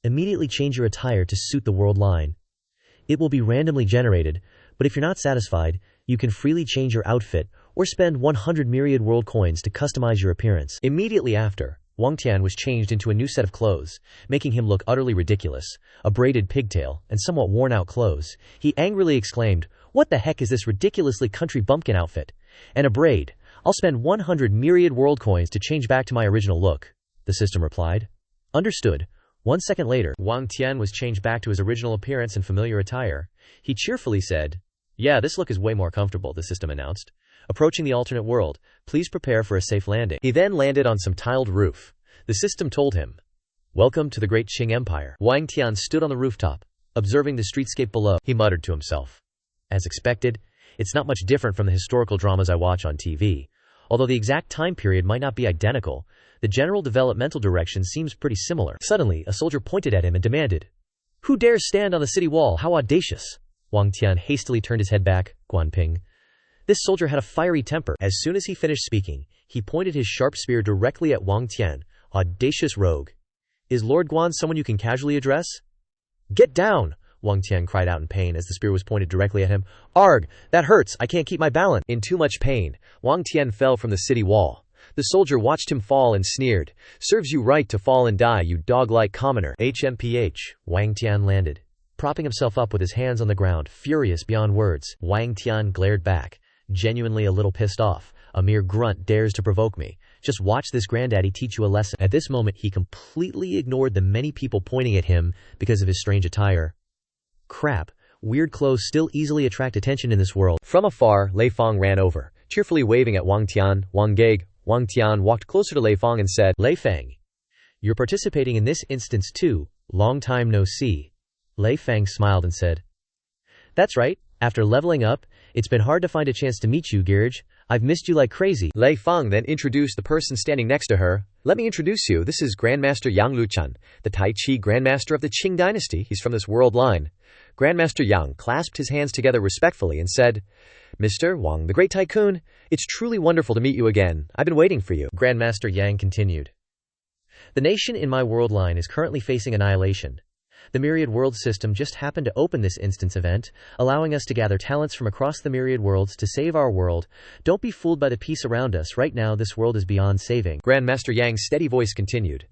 Immediately change your attire to suit the world line. It will be randomly generated, but if you're not satisfied, you can freely change your outfit or spend 100 Myriad World coins to customize your appearance. Immediately after, Wang Tian was changed into a new set of clothes, making him look utterly ridiculous. A braided pigtail and somewhat worn-out clothes. He angrily exclaimed, "What the heck is this ridiculously country bumpkin outfit? And a braid. I'll spend 100 Myriad World coins to change back to my original look," the system replied. Understood. 1 second later, Wang Tian was changed back to his original appearance and familiar attire. He cheerfully said, "Yeah, this look is way more comfortable," the system announced. Approaching the alternate world, please prepare for a safe landing. He then landed on some tiled roof. The system told him, "Welcome to the Great Qing Empire." Wang Tian stood on the rooftop, observing the streetscape below. He muttered to himself, "As expected, it's not much different from the historical dramas I watch on TV. Although the exact time period might not be identical, the general developmental direction seems pretty similar." Suddenly, a soldier pointed at him and demanded, "Who dares stand on the city wall? How audacious!" Wang Tian hastily turned his head back. Guanping. This soldier had a fiery temper. As soon as he finished speaking, he pointed his sharp spear directly at Wang Tian. "Audacious rogue. Is Lord Guan someone you can casually address?" "Get down!" Wang Tian cried out in pain as the spear was pointed directly at him. "Arg! That hurts! I can't keep my balance!" In too much pain, Wang Tian fell from the city wall. The soldier watched him fall and sneered, "Serves you right to fall and die, you dog-like commoner." HMPH. Wang Tian landed, propping himself up with his hands on the ground, furious beyond words. Wang Tian glared back, genuinely a little pissed off. "A mere grunt dares to provoke me. Just watch this granddaddy teach you a lesson." At this moment, he completely ignored the many people pointing at him because of his strange attire. Crap, weird clothes still easily attract attention in this world. From afar, Lei Feng ran over, cheerfully waving at Wang Tian. Wang Gag. Wang Tian walked closer to Lei Feng and said, "Lei Feng, you're participating in this instance too. Long time no see." Lei Feng smiled and said, "That's right. After leveling up, it's been hard to find a chance to meet you, Girj. I've missed you like crazy." Lei Feng then introduced the person standing next to her. "Let me introduce you. This is Grandmaster Yang Luchan, the Tai Chi Grandmaster of the Qing Dynasty. He's from this world line." Grandmaster Yang clasped his hands together respectfully and said, "Mr. Wang, the Great Tycoon, it's truly wonderful to meet you again. I've been waiting for you." Grandmaster Yang continued, "The nation in my world line is currently facing annihilation. The Myriad World system just happened to open this instance event, allowing us to gather talents from across the Myriad Worlds to save our world. Don't be fooled by the peace around us. Right now, this world is beyond saving." Grandmaster Yang's steady voice continued,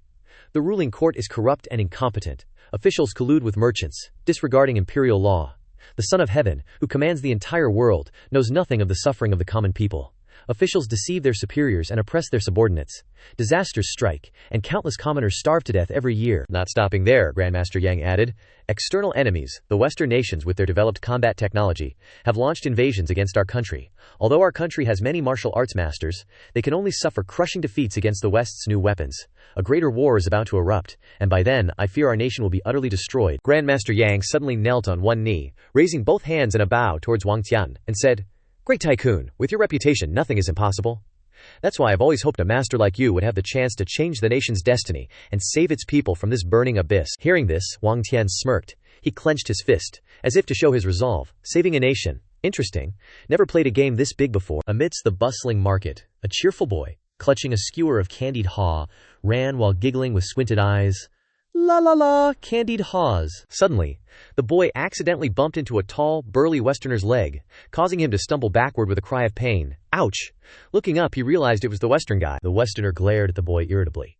"The ruling court is corrupt and incompetent. Officials collude with merchants, disregarding imperial law. The Son of Heaven, who commands the entire world, knows nothing of the suffering of the common people. Officials deceive their superiors and oppress their subordinates. Disasters strike, and countless commoners starve to death every year." Not stopping there, Grandmaster Yang added, "External enemies, the Western nations with their developed combat technology, have launched invasions against our country. Although our country has many martial arts masters, they can only suffer crushing defeats against the West's new weapons. A greater war is about to erupt, and by then, I fear our nation will be utterly destroyed." Grandmaster Yang suddenly knelt on one knee, raising both hands in a bow towards Wang Tian, and said, "Great Tycoon, with your reputation, nothing is impossible. That's why I've always hoped a master like you would have the chance to change the nation's destiny and save its people from this burning abyss." Hearing this, Wang Tian smirked. He clenched his fist, as if to show his resolve. Saving a nation. Interesting. Never played a game this big before. Amidst the bustling market, a cheerful boy, clutching a skewer of candied haw, ran while giggling with squinted eyes. "La la la, candied haws." Suddenly, the boy accidentally bumped into a tall, burly Westerner's leg, causing him to stumble backward with a cry of pain. Ouch! Looking up, he realized it was the Western guy. The Westerner glared at the boy irritably.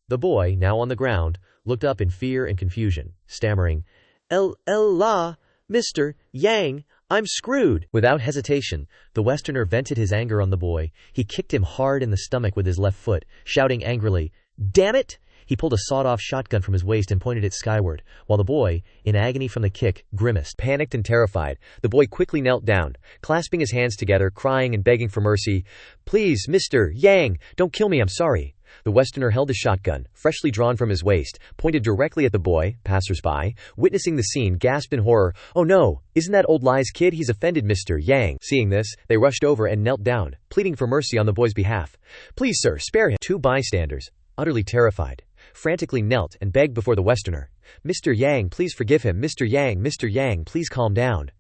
The boy, now on the ground, looked up in fear and confusion, stammering, La, Mr. Yang, I'm screwed." Without hesitation, the Westerner vented his anger on the boy. He kicked him hard in the stomach with his left foot, shouting angrily, "Damn it!" He pulled a sawed-off shotgun from his waist and pointed it skyward, while the boy, in agony from the kick, grimaced. Panicked and terrified, the boy quickly knelt down, clasping his hands together, crying and begging for mercy. "Please, Mr. Yang, don't kill me, I'm sorry. The Westerner held a shotgun, freshly drawn from his waist, pointed directly at the boy. Passers-by, witnessing the scene, gasped in horror. "Oh no, isn't that old Lai's kid? He's offended Mr. Yang." Seeing this, they rushed over and knelt down, pleading for mercy on the boy's behalf. "Please, sir, spare him." Two bystanders, utterly terrified, frantically knelt and begged before the Westerner. "Mr. Yang, please forgive him. Mr. Yang, please calm down."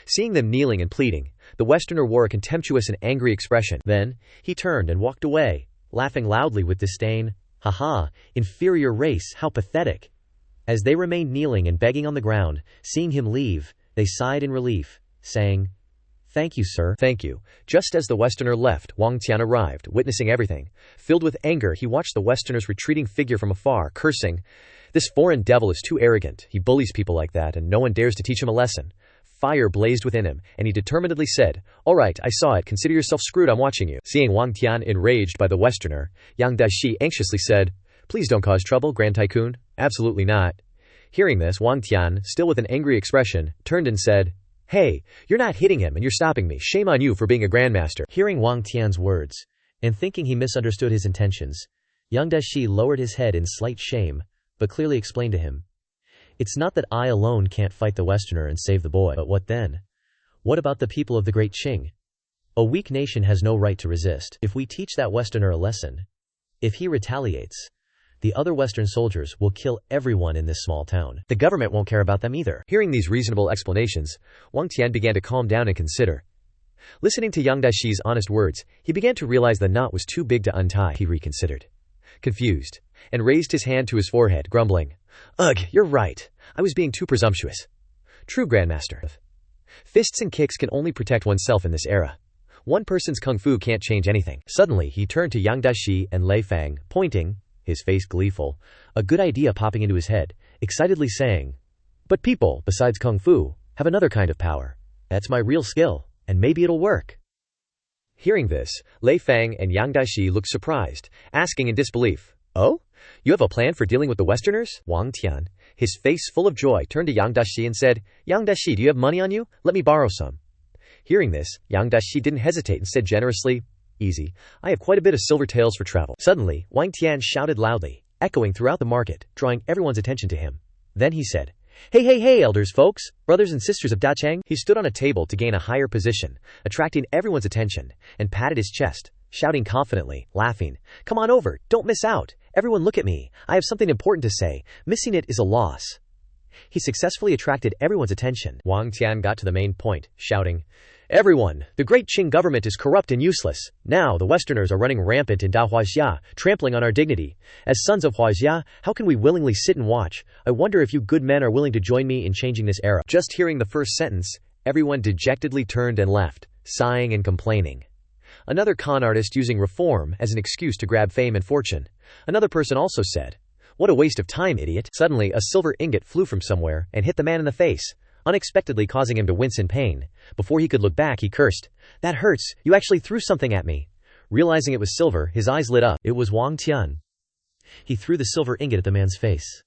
Seeing them kneeling and pleading, the Westerner wore a contemptuous and angry expression. Then, he turned and walked away, laughing loudly with disdain. "Ha, inferior race, how pathetic." As they remained kneeling and begging on the ground, seeing him leave, they sighed in relief, saying, "Thank you, sir." "Thank you." Just as the Westerner left, Wang Tian arrived, witnessing everything. Filled with anger, he watched the Westerner's retreating figure from afar, cursing, "This foreign devil is too arrogant. He bullies people like that, and no one dares to teach him a lesson." Fire blazed within him, and he determinedly said, "All right, I saw it. Consider yourself screwed. I'm watching you." Seeing Wang Tian enraged by the Westerner, Yang Dashi anxiously said, "Please don't cause trouble, Grand Tycoon." "Absolutely not." Hearing this, Wang Tian, still with an angry expression, turned and said, "Hey, you're not hitting him and you're stopping me. Shame on you for being a grandmaster." Hearing Wang Tian's words, and thinking he misunderstood his intentions, Yang Dashi lowered his head in slight shame, but clearly explained to him, "It's not that I alone can't fight the Westerner and save the boy, but what then? What about the people of the Great Qing? A weak nation has no right to resist. If we teach that Westerner a lesson, if he retaliates, the other Western soldiers will kill everyone in this small town. The government won't care about them either." Hearing these reasonable explanations, Wang Tian began to calm down and consider. Listening to Yang Dashi's honest words, he began to realize the knot was too big to untie. He reconsidered, confused, and raised his hand to his forehead, grumbling, "Ugh, you're right. I was being too presumptuous. True, Grandmaster. Fists and kicks can only protect oneself in this era. One person's kung fu can't change anything." Suddenly, he turned to Yang Dashi and Lei Fang, pointing, his face gleeful, a good idea popping into his head, excitedly saying, "But people, besides kung fu, have another kind of power. That's my real skill, and maybe it'll work." Hearing this, Lei Fang and Yang Dashi looked surprised, asking in disbelief, "Oh? You have a plan for dealing with the Westerners?" Wang Tian, his face full of joy, turned to Yang Dashi and said, "Yang Dashi, do you have money on you? Let me borrow some." Hearing this, Yang Dashi didn't hesitate and said generously, "Easy. I have quite a bit of silver taels for travel." Suddenly, Wang Tian shouted loudly, echoing throughout the market, drawing everyone's attention to him. Then he said, Hey, elders, folks, brothers and sisters of Dacheng." He stood on a table to gain a higher position, attracting everyone's attention, and patted his chest, shouting confidently, laughing, "Come on over, don't miss out. Everyone look at me. I have something important to say. Missing it is a loss." He successfully attracted everyone's attention. Wang Tian got to the main point, shouting, "Everyone, the Great Qing government is corrupt and useless. Now the Westerners are running rampant in Dahuaxia, trampling on our dignity. As sons of Huaxia, how can we willingly sit and watch? I wonder if you good men are willing to join me in changing this era." Just hearing the first sentence, everyone dejectedly turned and left, sighing and complaining. Another con artist using reform as an excuse to grab fame and fortune. Another person also said, "What a waste of time, idiot." Suddenly, a silver ingot flew from somewhere and hit the man in the face, unexpectedly causing him to wince in pain. Before he could look back, he cursed, "That hurts, you actually threw something at me." Realizing it was silver, his eyes lit up. It was Wang Tian. He threw the silver ingot at the man's face.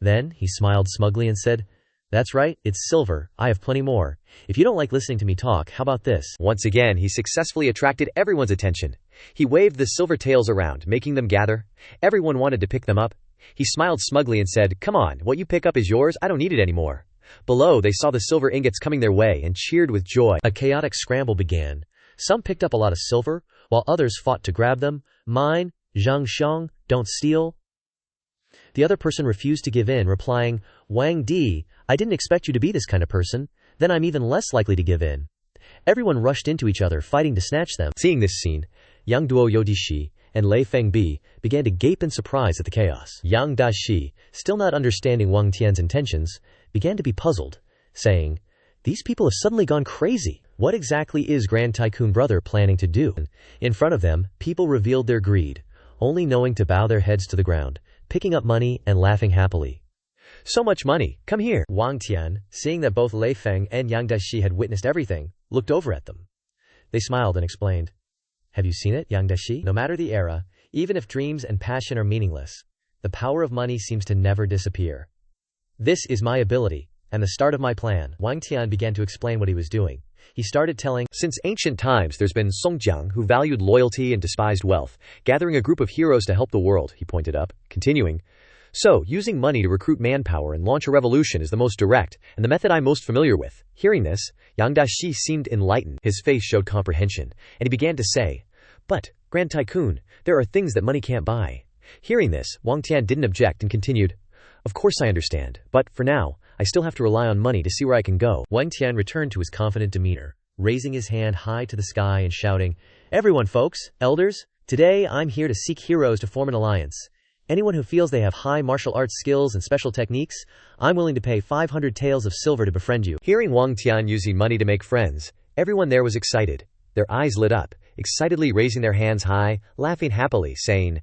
Then, he smiled smugly and said, "That's right, it's silver, I have plenty more. If you don't like listening to me talk, how about this?" Once again, he successfully attracted everyone's attention. He waved the silver tails around, making them gather. Everyone wanted to pick them up. He smiled smugly and said, "Come on, what you pick up is yours, I don't need it anymore." Below, they saw the silver ingots coming their way and cheered with joy. A chaotic scramble began. Some picked up a lot of silver, while others fought to grab them. "Mine, Zhang Xiang, don't steal." The other person refused to give in, replying, "Wang Di, I didn't expect you to be this kind of person. Then I'm even less likely to give in." Everyone rushed into each other, fighting to snatch them. Seeing this scene, Yang Duo Yodishi and Lei Fengbi began to gape in surprise at the chaos. Yang Dashi, still not understanding Wang Tian's intentions, began to be puzzled, saying, "These people have suddenly gone crazy. What exactly is Grand Tycoon Brother planning to do?" In front of them, people revealed their greed, only knowing to bow their heads to the ground, picking up money and laughing happily. "So much money, come here." Wang Tian, seeing that both Lei Feng and Yang Dashi had witnessed everything, looked over at them. They smiled and explained, "Have you seen it, Yang Dashi? No matter the era, even if dreams and passion are meaningless, the power of money seems to never disappear. This is my ability, and the start of my plan. Wang Tian began to explain what he was doing. He started telling, Since ancient times there's been Songjiang who valued loyalty and despised wealth, gathering a group of heroes to help the world, he pointed up, continuing. So, using money to recruit manpower and launch a revolution is the most direct, and the method I'm most familiar with. Hearing this, Yang Dashi seemed enlightened, his face showed comprehension, and he began to say, But, Grand Tycoon, there are things that money can't buy. Hearing this, Wang Tian didn't object and continued, Of course I understand, but, for now, I still have to rely on money to see where I can go. Wang Tian returned to his confident demeanor, raising his hand high to the sky and shouting, Everyone folks, elders, today I'm here to seek heroes to form an alliance. Anyone who feels they have high martial arts skills and special techniques, I'm willing to pay 500 taels of silver to befriend you. Hearing Wang Tian using money to make friends, everyone there was excited. Their eyes lit up, excitedly raising their hands high, laughing happily, saying,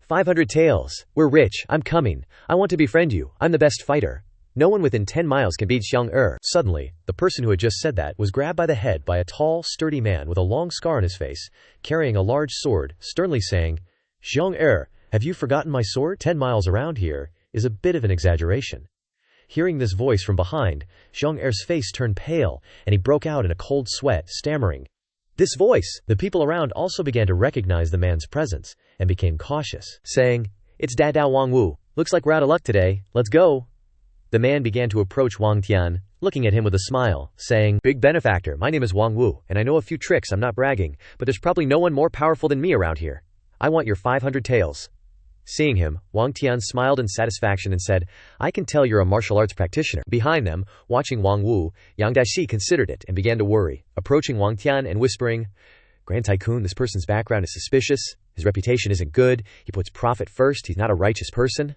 500 taels, we're rich, I'm coming, I want to befriend you, I'm the best fighter. No one within 10 miles can beat Xiang. Suddenly, the person who had just said that was grabbed by the head by a tall, sturdy man with a long scar on his face, carrying a large sword, sternly saying, Xiang, have you forgotten my sword? 10 miles around here is a bit of an exaggeration. Hearing this voice from behind, Xiang's face turned pale, and he broke out in a cold sweat, stammering. This voice! The people around also began to recognize the man's presence, and became cautious, saying, It's Dada Wang Wu. Looks like we're out of luck today. Let's go. The man began to approach Wang Tian, looking at him with a smile, saying, Big benefactor, my name is Wang Wu, and I know a few tricks, I'm not bragging, but there's probably no one more powerful than me around here. I want your 500 taels. Seeing him, Wang Tian smiled in satisfaction and said, I can tell you're a martial arts practitioner. Behind them, watching Wang Wu, Yang Dashi considered it and began to worry, approaching Wang Tian and whispering, Grand Tycoon, this person's background is suspicious, his reputation isn't good, he puts profit first, he's not a righteous person.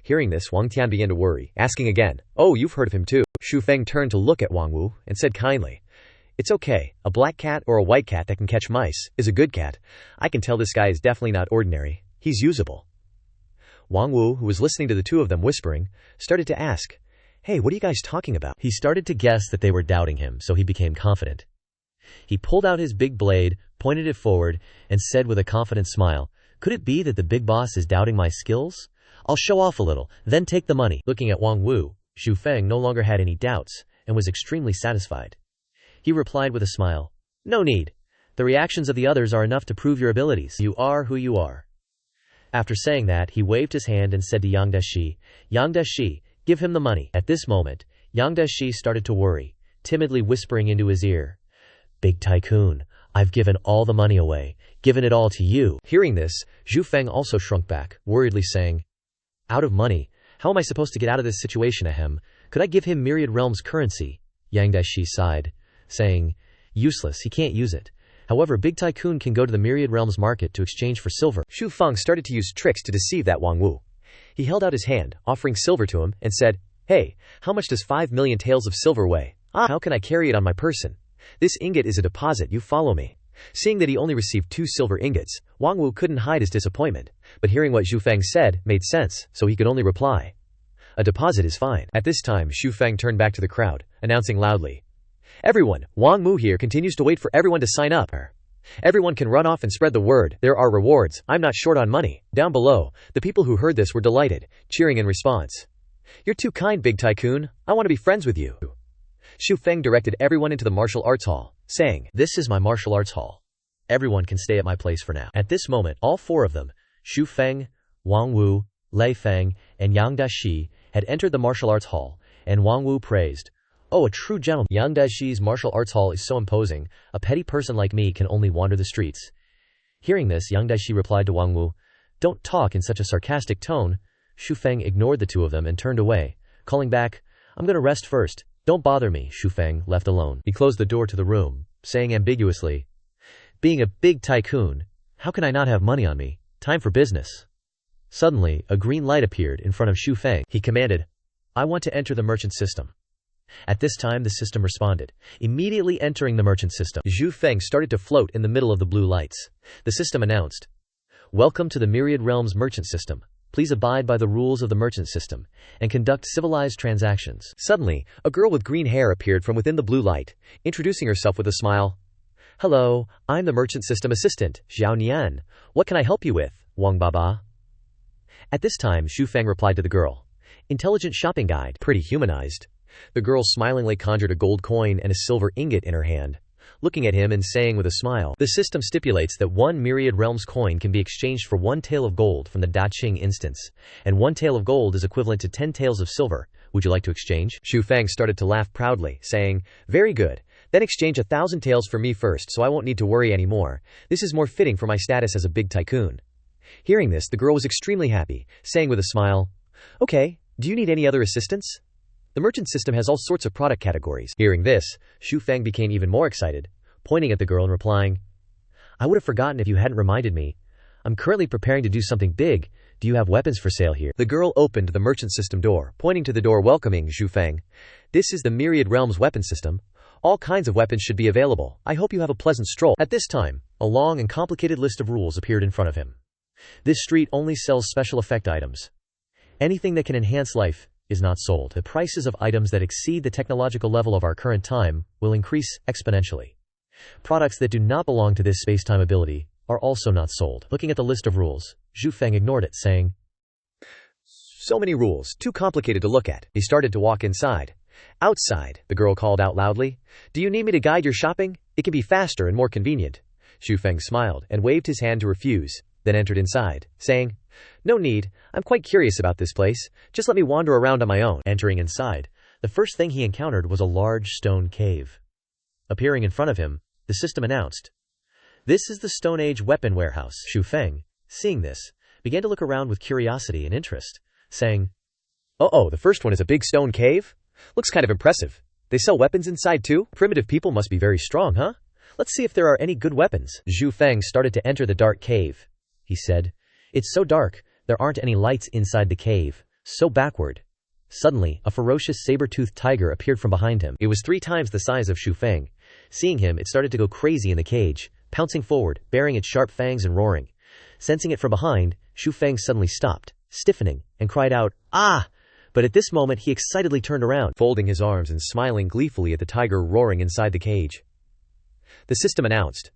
Hearing this, Wang Tian began to worry, asking again, Oh, you've heard of him too. Xu Feng turned to look at Wang Wu and said kindly, It's okay, a black cat or a white cat that can catch mice is a good cat. I can tell this guy is definitely not ordinary, he's usable. Wang Wu, who was listening to the two of them whispering, started to ask, Hey, what are you guys talking about? He started to guess that they were doubting him, so he became confident. He pulled out his big blade, pointed it forward, and said with a confident smile, Could it be that the big boss is doubting my skills? I'll show off a little, then take the money. Looking at Wang Wu, Xu Feng no longer had any doubts, and was extremely satisfied. He replied with a smile, No need. The reactions of the others are enough to prove your abilities. You are who you are. After saying that, he waved his hand and said to Yang Dashi, give him the money. At this moment, Yang Dashi started to worry, timidly whispering into his ear, Big Tycoon, I've given all the money away, given it all to you. Hearing this, Xu Feng also shrunk back, worriedly saying, Out of money? How am I supposed to get out of this situation? Ahem. Could I give him Myriad Realms currency? Yang Dashi sighed, saying, Useless, he can't use it. However, Big Tycoon can go to the Myriad Realms market to exchange for silver. Xu Feng started to use tricks to deceive that Wang Wu. He held out his hand, offering silver to him, and said, Hey, how much does 5 million taels of silver weigh? How can I carry it on my person? This ingot is a deposit, you follow me. Seeing that he only received 2 silver ingots, Wang Wu couldn't hide his disappointment, but hearing what Xu Feng said made sense, so he could only reply, A deposit is fine. At this time, Xu Feng turned back to the crowd, announcing loudly, Everyone, Wang Wu here continues to wait for everyone to sign up. Everyone can run off and spread the word, there are rewards, I'm not short on money. Down below, the people who heard this were delighted, cheering in response. You're too kind, Big Tycoon, I want to be friends with you. Xu Feng directed everyone into the martial arts hall, saying, This is my martial arts hall. Everyone can stay at my place for now. At this moment, all 4 of them, Xu Feng, Wang Wu, Lei Feng, and Yang Dashi, had entered the martial arts hall, and Wang Wu praised, Oh, a true gentleman. Yang Dashi's martial arts hall is so imposing, a petty person like me can only wander the streets. Hearing this, Yang Dashi replied to Wang Wu, Don't talk in such a sarcastic tone. Xu Feng ignored the 2 of them and turned away, calling back, I'm going to rest first. Don't bother me. Xu Feng left alone. He closed the door to the room, saying ambiguously, Being a big tycoon, how can I not have money on me? Time for business. Suddenly, a green light appeared in front of Xu Feng. He commanded, I want to enter the merchant system. At this time, the system responded, immediately entering the merchant system. Xu Feng started to float in the middle of the blue lights. The system announced, Welcome to the Myriad Realms merchant system. Please abide by the rules of the merchant system, and conduct civilized transactions. Suddenly, a girl with green hair appeared from within the blue light, introducing herself with a smile. Hello, I'm the merchant system assistant, Xiao Nian. What can I help you with, Wang Baba? At this time, Xu Feng replied to the girl. Intelligent shopping guide, pretty humanized. The girl smilingly conjured a gold coin and a silver ingot in her hand, looking at him and saying with a smile, "The system stipulates that 1 Myriad Realms coin can be exchanged for 1 tael of gold from the Daqing instance, and 1 tael of gold is equivalent to 10 taels of silver. Would you like to exchange?" Xu Feng started to laugh proudly, saying, "Very good. Then exchange 1,000 taels for me first so I won't need to worry anymore. This is more fitting for my status as a big tycoon." Hearing this, the girl was extremely happy, saying with a smile, "Okay, do you need any other assistance? The merchant system has all sorts of product categories." Hearing this, Xu Feng became even more excited, pointing at the girl and replying, "I would have forgotten if you hadn't reminded me. I'm currently preparing to do something big. Do you have weapons for sale here?" The girl opened the merchant system door, pointing to the door welcoming Xu Feng. "This is the Myriad Realms weapon system. All kinds of weapons should be available. I hope you have a pleasant stroll." At this time, a long and complicated list of rules appeared in front of him. This street only sells special effect items. Anything that can enhance life is not sold. The prices of items that exceed the technological level of our current time will increase exponentially. Products that do not belong to this space-time ability are also not sold. Looking at the list of rules, Xu Feng ignored it, saying, "So many rules, too complicated to look at." He started to walk inside. "Outside," the girl called out loudly. "Do you need me to guide your shopping? It can be faster and more convenient." Xu Feng smiled and waved his hand to refuse, then entered inside, saying, "No need, I'm quite curious about this place. Just let me wander around on my own." Entering inside, the first thing he encountered was a large stone cave. Appearing in front of him, the system announced, "This is the Stone Age weapon warehouse." Xu Feng, seeing this, began to look around with curiosity and interest, saying, "Oh, the first one is a big stone cave? Looks kind of impressive. They sell weapons inside too? Primitive people must be very strong, huh? Let's see if there are any good weapons." Xu Feng started to enter the dark cave. He said, "It's so dark, there aren't any lights inside the cave. So backward." Suddenly, a ferocious saber-toothed tiger appeared from behind him. It was 3 times the size of Xu Feng. Seeing him, it started to go crazy in the cage, pouncing forward, baring its sharp fangs and roaring. Sensing it from behind, Xu Feng suddenly stopped, stiffening, and cried out, "Ah!" But at this moment he excitedly turned around, folding his arms and smiling gleefully at the tiger roaring inside the cage. The system announced,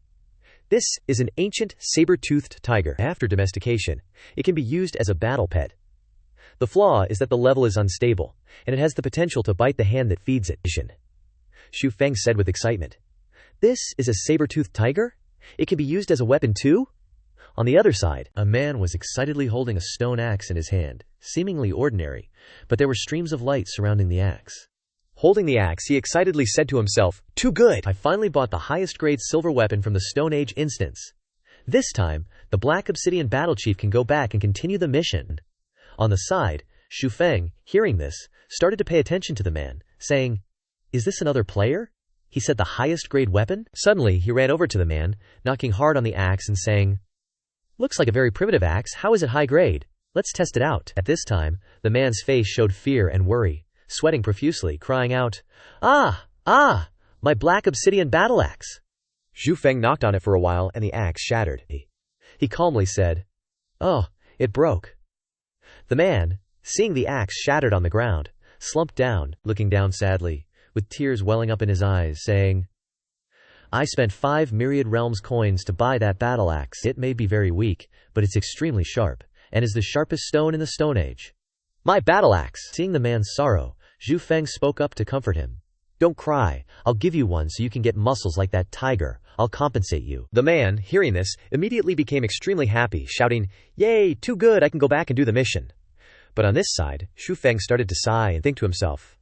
"This is an ancient saber-toothed tiger. After domestication, it can be used as a battle pet. The flaw is that the level is unstable, and it has the potential to bite the hand that feeds it." Xu Feng said with excitement, "This is a saber-toothed tiger? It can be used as a weapon too?" On the other side, a man was excitedly holding a stone axe in his hand, seemingly ordinary, but there were streams of light surrounding the axe. Holding the axe, he excitedly said to himself, "Too good! I finally bought the highest grade silver weapon from the Stone Age instance. This time, the Black Obsidian Battle Chief can go back and continue the mission." On the side, Xu Feng, hearing this, started to pay attention to the man, saying, "Is this another player? He said the highest grade weapon?" Suddenly, he ran over to the man, knocking hard on the axe and saying, "Looks like a very primitive axe. How is it high grade? Let's test it out." At this time, the man's face showed fear and worry, sweating profusely, crying out, Ah, my black obsidian battle axe." Xu Feng knocked on it for a while and the axe shattered. He calmly said, "Oh, it broke." The man, seeing the axe shattered on the ground, slumped down, looking down sadly, with tears welling up in his eyes, saying, "I spent 5 Myriad Realms coins to buy that battle axe. It may be very weak, but it's extremely sharp, and is the sharpest stone in the Stone Age. My battle axe." Seeing the man's sorrow, Xu Feng spoke up to comfort him. "Don't cry. I'll give you one so you can get muscles like that tiger. I'll compensate you." The man, hearing this, immediately became extremely happy, shouting, "Yay, too good, I can go back and do the mission." But on this side, Xu Feng started to sigh and think to himself,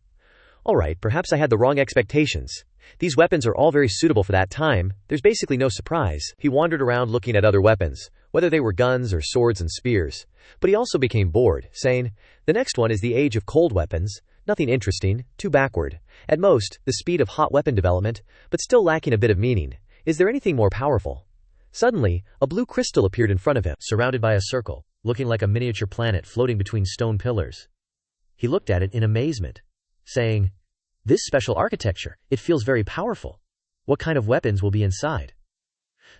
"Alright, perhaps I had the wrong expectations. These weapons are all very suitable for that time. There's basically no surprise." He wandered around looking at other weapons, whether they were guns or swords and spears. But he also became bored, saying, "The next one is the age of cold weapons. Nothing interesting, too backward. At most, the speed of hot weapon development, but still lacking a bit of meaning. Is there anything more powerful?" Suddenly, a blue crystal appeared in front of him, surrounded by a circle, looking like a miniature planet floating between stone pillars. He looked at it in amazement, saying, "This special architecture, it feels very powerful. What kind of weapons will be inside?"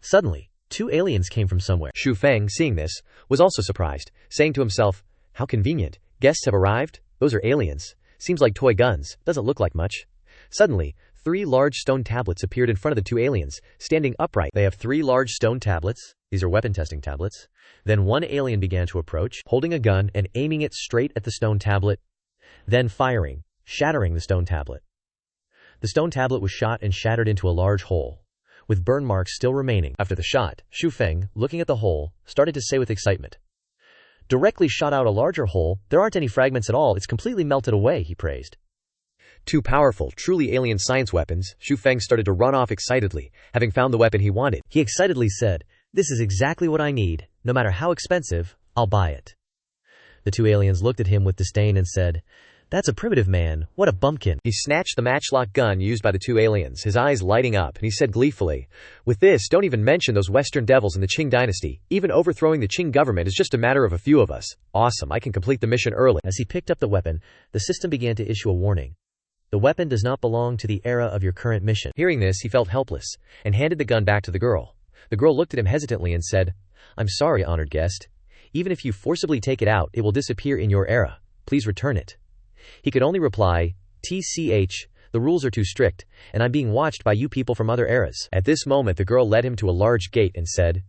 Suddenly, 2 aliens came from somewhere. Xu Feng, seeing this, was also surprised, saying to himself, "How convenient. Guests have arrived? Those are aliens. Seems like toy guns. Doesn't look like much." Suddenly, 3 large stone tablets appeared in front of the 2 aliens, standing upright. They have 3 large stone tablets. These are weapon testing tablets. Then one alien began to approach, holding a gun and aiming it straight at the stone tablet. Then firing. shattering the stone tablet. The stone tablet was shot and shattered into a large hole, with burn marks still remaining. After the shot, Xu Feng, looking at the hole, started to say with excitement, "Directly shot out a larger hole, there aren't any fragments at all, it's completely melted away," he praised. Two powerful, truly alien science weapons, Xu Feng started to run off excitedly, having found the weapon he wanted. He excitedly said, "This is exactly what I need. No matter how expensive, I'll buy it." The two aliens looked at him with disdain and said, "That's a primitive man, what a bumpkin." He snatched the matchlock gun used by the two aliens, his eyes lighting up, and he said gleefully, "With this, don't even mention those Western devils in the Qing dynasty. Even overthrowing the Qing government is just a matter of a few of us. Awesome, I can complete the mission early." As he picked up the weapon, the system began to issue a warning. "The weapon does not belong to the era of your current mission." Hearing this, he felt helpless, and handed the gun back to the girl. The girl looked at him hesitantly and said, "I'm sorry, honored guest. Even if you forcibly take it out, it will disappear in your era. Please return it." He could only reply, "TCH, the rules are too strict, and I'm being watched by you people from other eras." At this moment the girl led him to a large gate and said,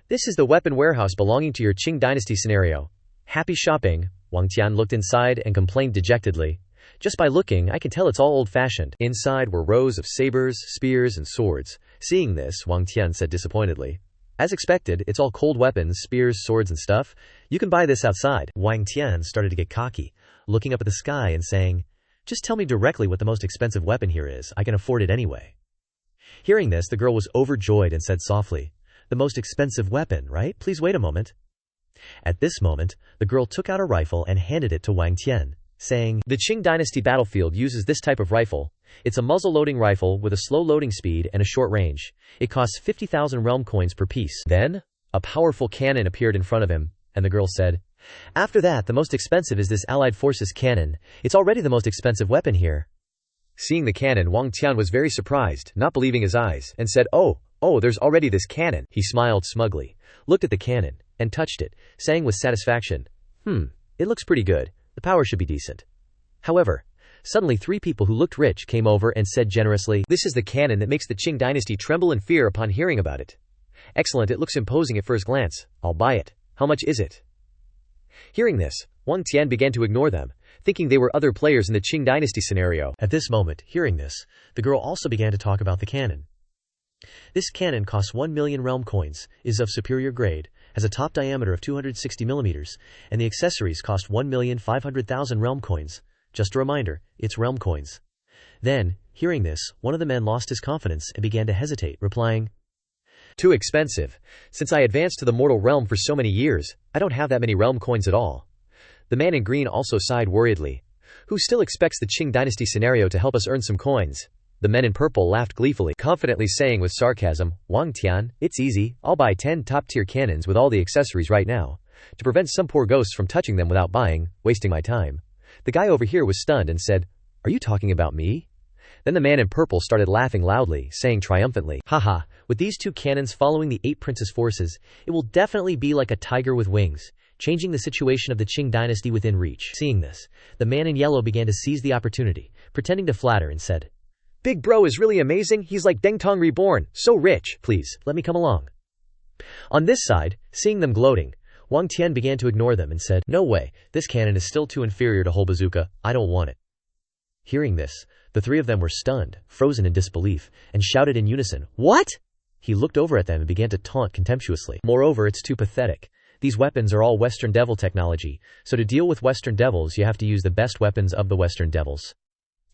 "This is the weapon warehouse belonging to your Qing dynasty scenario. Happy shopping." Wang Tian looked inside and complained dejectedly, "Just by looking, I can tell it's all old-fashioned." Inside were rows of sabers, spears, and swords. Seeing this, Wang Tian said disappointedly, "As expected, it's all cold weapons, spears, swords, and stuff. You can buy this outside." Wang Tian started to get cocky, looking up at the sky and saying, "Just tell me directly what the most expensive weapon here is. I can afford it anyway." Hearing this, the girl was overjoyed and said softly, "The most expensive weapon, right? Please wait a moment." At this moment, the girl took out a rifle and handed it to Wang Tian, saying, "The Qing dynasty battlefield uses this type of rifle. It's a muzzle-loading rifle with a slow loading speed and a short range. It costs 50,000 realm coins per piece." Then, a powerful cannon appeared in front of him, and the girl said, "After that, the most expensive is this Allied Forces cannon. It's already the most expensive weapon here." Seeing the cannon, Wang Tian was very surprised, not believing his eyes, and said, Oh, there's already this cannon." He smiled smugly, looked at the cannon, and touched it, saying with satisfaction, "It looks pretty good. The power should be decent." However, suddenly 3 people who looked rich came over and said generously, "This is the cannon that makes the Qing dynasty tremble in fear upon hearing about it. Excellent, it looks imposing at first glance. I'll buy it. How much is it?" Hearing this, Wang Tian began to ignore them, thinking they were other players in the Qing dynasty scenario. At this moment, hearing this, the girl also began to talk about the cannon. "This cannon costs 1 million realm coins, is of superior grade, has a top diameter of 260 millimeters, and the accessories cost 1,500,000 realm coins. Just a reminder, it's realm coins." Then, hearing this, one of the men lost his confidence and began to hesitate, replying, "Too expensive. Since I advanced to the mortal realm for so many years, I don't have that many realm coins at all." The man in green also sighed worriedly. "Who still expects the Qing dynasty scenario to help us earn some coins?" The men in purple laughed gleefully, confidently saying with sarcasm, "Wang Tian, it's easy. I'll buy 10 top-tier cannons with all the accessories right now, to prevent some poor ghosts from touching them without wasting my time." The guy over here was stunned and said, "Are you talking about me?" Then the man in purple started laughing loudly, saying triumphantly, "Haha, with these 2 cannons following the 8 princes' forces, it will definitely be like a tiger with wings, changing the situation of the Qing dynasty within reach." Seeing this, the man in yellow began to seize the opportunity, pretending to flatter and said, "Big bro is really amazing. He's like Deng Tong reborn, so rich. Please, let me come along." On this side, seeing them gloating, Wang Tian began to ignore them and said, "No way, this cannon is still too inferior to whole bazooka. I don't want it." Hearing this, the 3 of them were stunned, frozen in disbelief, and shouted in unison, "What?" He looked over at them and began to taunt contemptuously. "Moreover, it's too pathetic. These weapons are all Western devil technology, so to deal with Western devils you have to use the best weapons of the Western devils."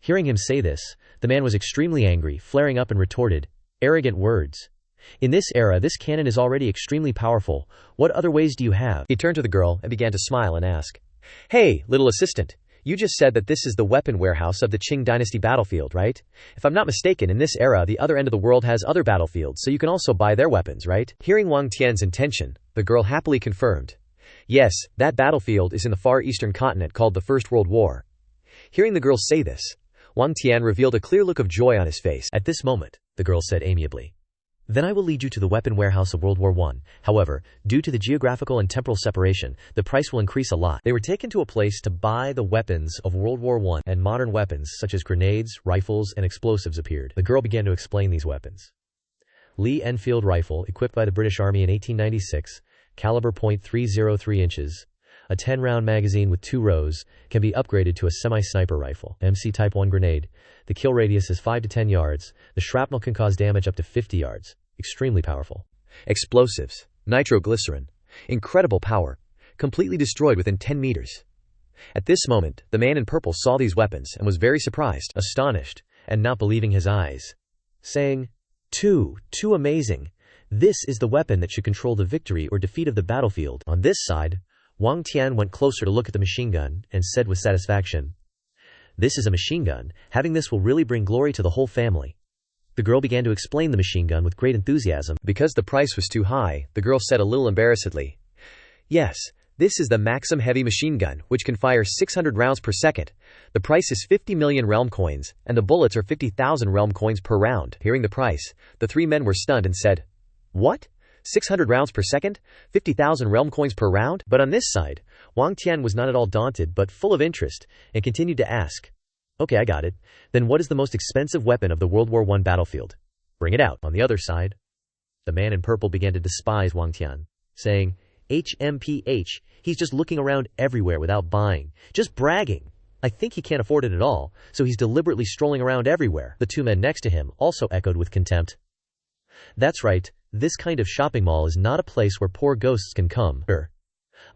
Hearing him say this, the man was extremely angry, flaring up and retorted, "Arrogant words. In this era this cannon is already extremely powerful. What other ways do you have?" He turned to the girl and began to smile and ask, "Hey, little assistant, you just said that this is the weapon warehouse of the Qing dynasty battlefield, right? If I'm not mistaken, in this era the other end of the world has other battlefields, so you can also buy their weapons, right?" Hearing Wang Tian's intention, the girl happily confirmed, "Yes, that battlefield is in the far eastern continent called the First World War." Hearing the girl say this, Wang Tian revealed a clear look of joy on his face. At this moment, the girl said amiably, "Then I will lead you to the weapon warehouse of World War I. However, due to the geographical and temporal separation, the price will increase a lot." They were taken to a place to buy the weapons of World War I, and modern weapons such as grenades, rifles, and explosives appeared. The girl began to explain these weapons. Lee Enfield rifle, equipped by the British Army in 1896, caliber .303 inches. A 10-round magazine with 2 rows can be upgraded to a semi-sniper rifle. MC Type 1 grenade. The kill radius is 5 to 10 yards. The shrapnel can cause damage up to 50 yards. Extremely powerful. Explosives. Nitroglycerin. Incredible power. Completely destroyed within 10 meters. At this moment, the man in purple saw these weapons and was very surprised, astonished, and not believing his eyes, saying, Too amazing. This is the weapon that should control the victory or defeat of the battlefield. On this side, Wang Tian went closer to look at the machine gun and said with satisfaction, This is a machine gun. Having this will really bring glory to the whole family. The girl began to explain the machine gun with great enthusiasm. Because the price was too high, the girl said a little embarrassedly, Yes, this is the Maxim heavy machine gun, which can fire 600 rounds per second. The price is 50 million realm coins, and the bullets are 50,000 realm coins per round. Hearing the price, the 3 men were stunned and said, What? 600 rounds per second? 50,000 realm coins per round? But on this side, Wang Tian was not at all daunted but full of interest, and continued to ask, Okay, I got it. Then what is the most expensive weapon of the World War I battlefield? Bring it out. On the other side, the man in purple began to despise Wang Tian, saying, HMPH, he's just looking around everywhere without buying, just bragging. I think he can't afford it at all, so he's deliberately strolling around everywhere. The 2 men next to him also echoed with contempt. That's right, this kind of shopping mall is not a place where poor ghosts can come.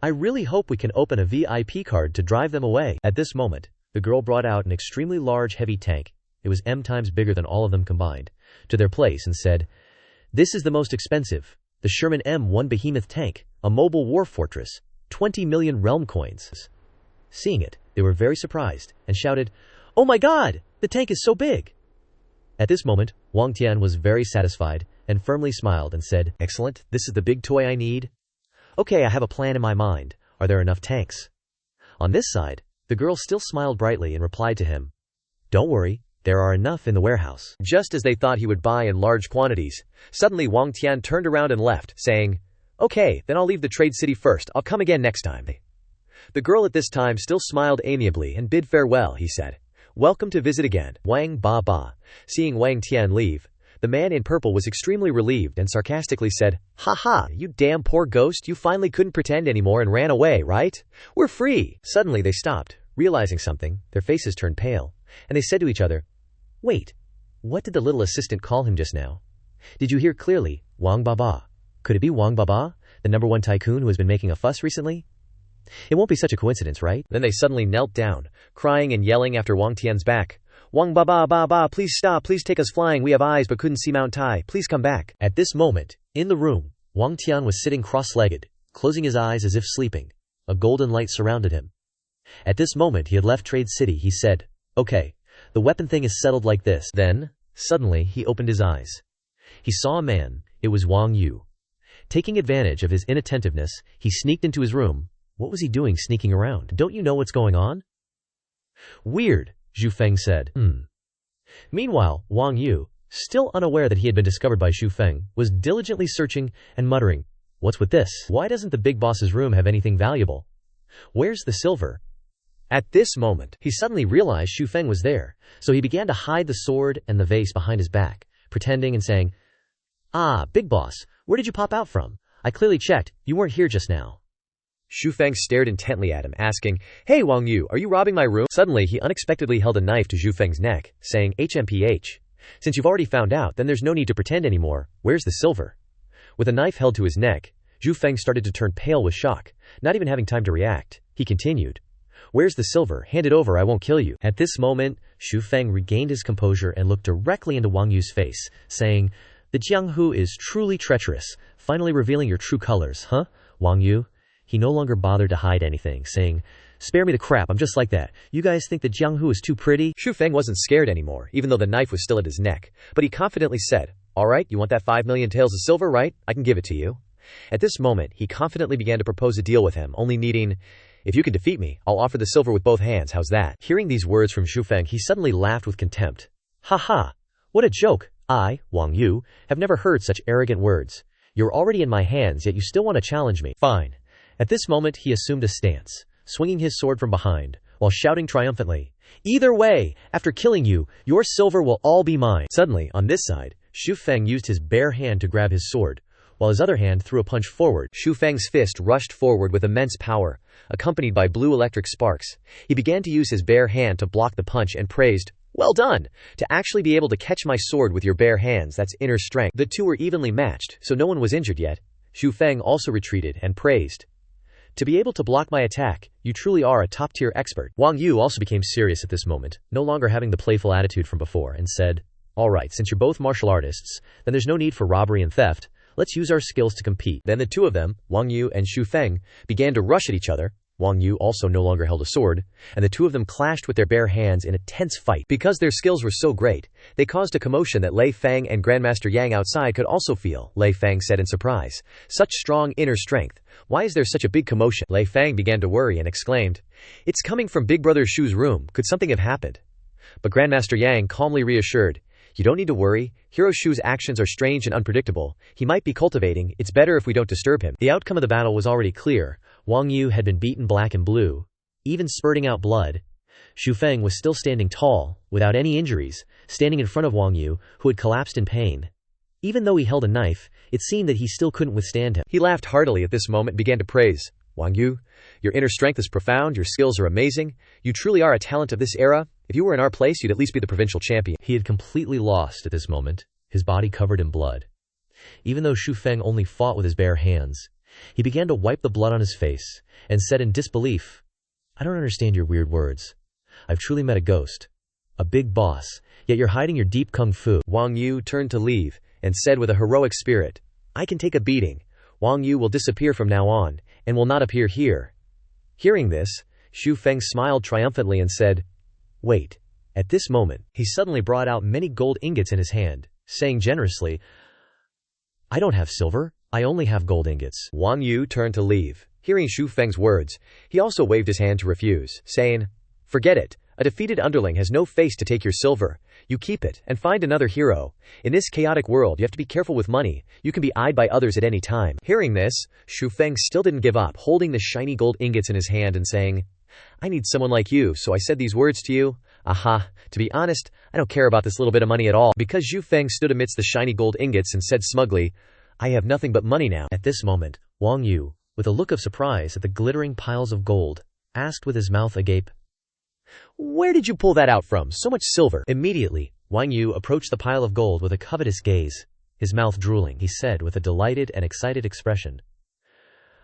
I really hope we can open a VIP card to drive them away. At this moment, the girl brought out an extremely large heavy tank, it was M times bigger than all of them combined, to their place and said, This is the most expensive, the Sherman M1 Behemoth tank, a mobile war fortress, 20 million realm coins. Seeing it, they were very surprised, and shouted, Oh my god, the tank is so big! At this moment, Wang Tian was very satisfied, and firmly smiled and said, Excellent, this is the big toy I need. Okay, I have a plan in my mind. Are there enough tanks? On this side, the girl still smiled brightly and replied to him, Don't worry, there are enough in the warehouse. Just as they thought he would buy in large quantities, suddenly Wang Tian turned around and left, saying, Okay, then I'll leave the trade city first. I'll come again next time. The girl at this time still smiled amiably and bid farewell. He said, Welcome to visit again, Wang Ba Ba. Seeing Wang Tian leave, the man in purple was extremely relieved and sarcastically said, Ha ha, you damn poor ghost, you finally couldn't pretend anymore and ran away, right? We're free. Suddenly they stopped, realizing something, their faces turned pale, and they said to each other, Wait, what did the little assistant call him just now? Did you hear clearly, Wang Ba Ba? Could it be Wang Ba Ba, the #1 tycoon who has been making a fuss recently? It won't be such a coincidence, right? Then they suddenly knelt down, crying and yelling after Wang Tian's back. Wang Ba Ba Ba Ba, please stop, please take us flying, we have eyes but couldn't see Mount Tai, please come back. At this moment, in the room, Wang Tian was sitting cross-legged, closing his eyes as if sleeping. A golden light surrounded him. At this moment he had left Trade City. He said, Okay, the weapon thing is settled like this. Then, suddenly, he opened his eyes. He saw a man, it was Wang Yu. Taking advantage of his inattentiveness, he sneaked into his room. What was he doing sneaking around? Don't you know what's going on? Weird, Zhu Feng said. Meanwhile, Wang Yu, still unaware that he had been discovered by Zhu Feng, was diligently searching and muttering, What's with this? Why doesn't the big boss's room have anything valuable? Where's the silver? At this moment, he suddenly realized Zhu Feng was there, so he began to hide the sword and the vase behind his back, pretending and saying, Ah, big boss, where did you pop out from? I clearly checked, you weren't here just now. Zhu Feng stared intently at him, asking, Hey Wang Yu, are you robbing my room? Suddenly he unexpectedly held a knife to Zhu Feng's neck, saying, HMPH. Since you've already found out, then there's no need to pretend anymore. Where's the silver? With a knife held to his neck, Zhu Feng started to turn pale with shock, not even having time to react. He continued, Where's the silver? Hand it over, I won't kill you. At this moment, Zhu Feng regained his composure and looked directly into Wang Yu's face, saying, The Jianghu is truly treacherous, finally revealing your true colors, huh, Wang Yu? He no longer bothered to hide anything, saying, Spare me the crap, I'm just like that. You guys think that Jianghu is too pretty? Zhu Feng wasn't scared anymore, even though the knife was still at his neck, but he confidently said, Alright, you want that 5 million taels of silver, right? I can give it to you. At this moment, he confidently began to propose a deal with him, only needing, If you can defeat me, I'll offer the silver with both hands, how's that? Hearing these words from Zhu Feng, he suddenly laughed with contempt. Ha ha! What a joke! I, Wang Yu, have never heard such arrogant words. You're already in my hands, yet you still want to challenge me. Fine. At this moment he assumed a stance, swinging his sword from behind, while shouting triumphantly, Either way, after killing you, your silver will all be mine. Suddenly, on this side, Zhu Feng used his bare hand to grab his sword, while his other hand threw a punch forward. Xu Feng's fist rushed forward with immense power, accompanied by blue electric sparks. He began to use his bare hand to block the punch and praised, "Well done! To actually be able to catch my sword with your bare hands, that's inner strength." The two were evenly matched, so no one was injured yet. Xu Feng also retreated and praised, "To be able to block my attack, you truly are a top-tier expert." Wang Yu also became serious at this moment, no longer having the playful attitude from before, and said, "Alright, since you're both martial artists, then there's no need for robbery and theft. Let's use our skills to compete." Then the two of them, Wang Yu and Xu Feng, began to rush at each other. Wang Yu also no longer held a sword, and the two of them clashed with their bare hands in a tense fight. Because their skills were so great, they caused a commotion that Lei Fang and Grandmaster Yang outside could also feel. Lei Fang said in surprise, "Such strong inner strength. Why is there such a big commotion?" Lei Fang began to worry and exclaimed, "It's coming from Big Brother Shu's room. Could something have happened?" But Grandmaster Yang calmly reassured, "You don't need to worry. Hero Shu's actions are strange and unpredictable. He might be cultivating. It's better if we don't disturb him." The outcome of the battle was already clear. Wang Yu had been beaten black and blue, even spurting out blood. Xu Feng was still standing tall, without any injuries, standing in front of Wang Yu, who had collapsed in pain. Even though he held a knife, it seemed that he still couldn't withstand him. He laughed heartily at this moment and began to praise, "Wang Yu, your inner strength is profound, your skills are amazing. You truly are a talent of this era. If you were in our place, you'd at least be the provincial champion." He had completely lost at this moment, his body covered in blood. Even though Xu Feng only fought with his bare hands, he began to wipe the blood on his face, and said in disbelief, "I don't understand your weird words. I've truly met a ghost. A big boss, yet you're hiding your deep kung fu." Wang Yu turned to leave, and said with a heroic spirit, "I can take a beating. Wang Yu will disappear from now on, and will not appear here." Hearing this, Xu Feng smiled triumphantly and said, "Wait." At this moment, he suddenly brought out many gold ingots in his hand, saying generously, "I don't have silver. I only have gold ingots." Wang Yu turned to leave. Hearing Xu Feng's words, he also waved his hand to refuse, saying, "Forget it. A defeated underling has no face to take your silver. You keep it, and find another hero. In this chaotic world you have to be careful with money. You can be eyed by others at any time." Hearing this, Xu Feng still didn't give up, holding the shiny gold ingots in his hand and saying, "I need someone like you, so I said these words to you. Aha, to be honest, I don't care about this little bit of money at all." Because Xu Feng stood amidst the shiny gold ingots and said smugly, "I have nothing but money now." At this moment, Wang Yu, with a look of surprise at the glittering piles of gold, asked with his mouth agape, "Where did you pull that out from, so much silver?" Immediately, Wang Yu approached the pile of gold with a covetous gaze. His mouth drooling, he said with a delighted and excited expression,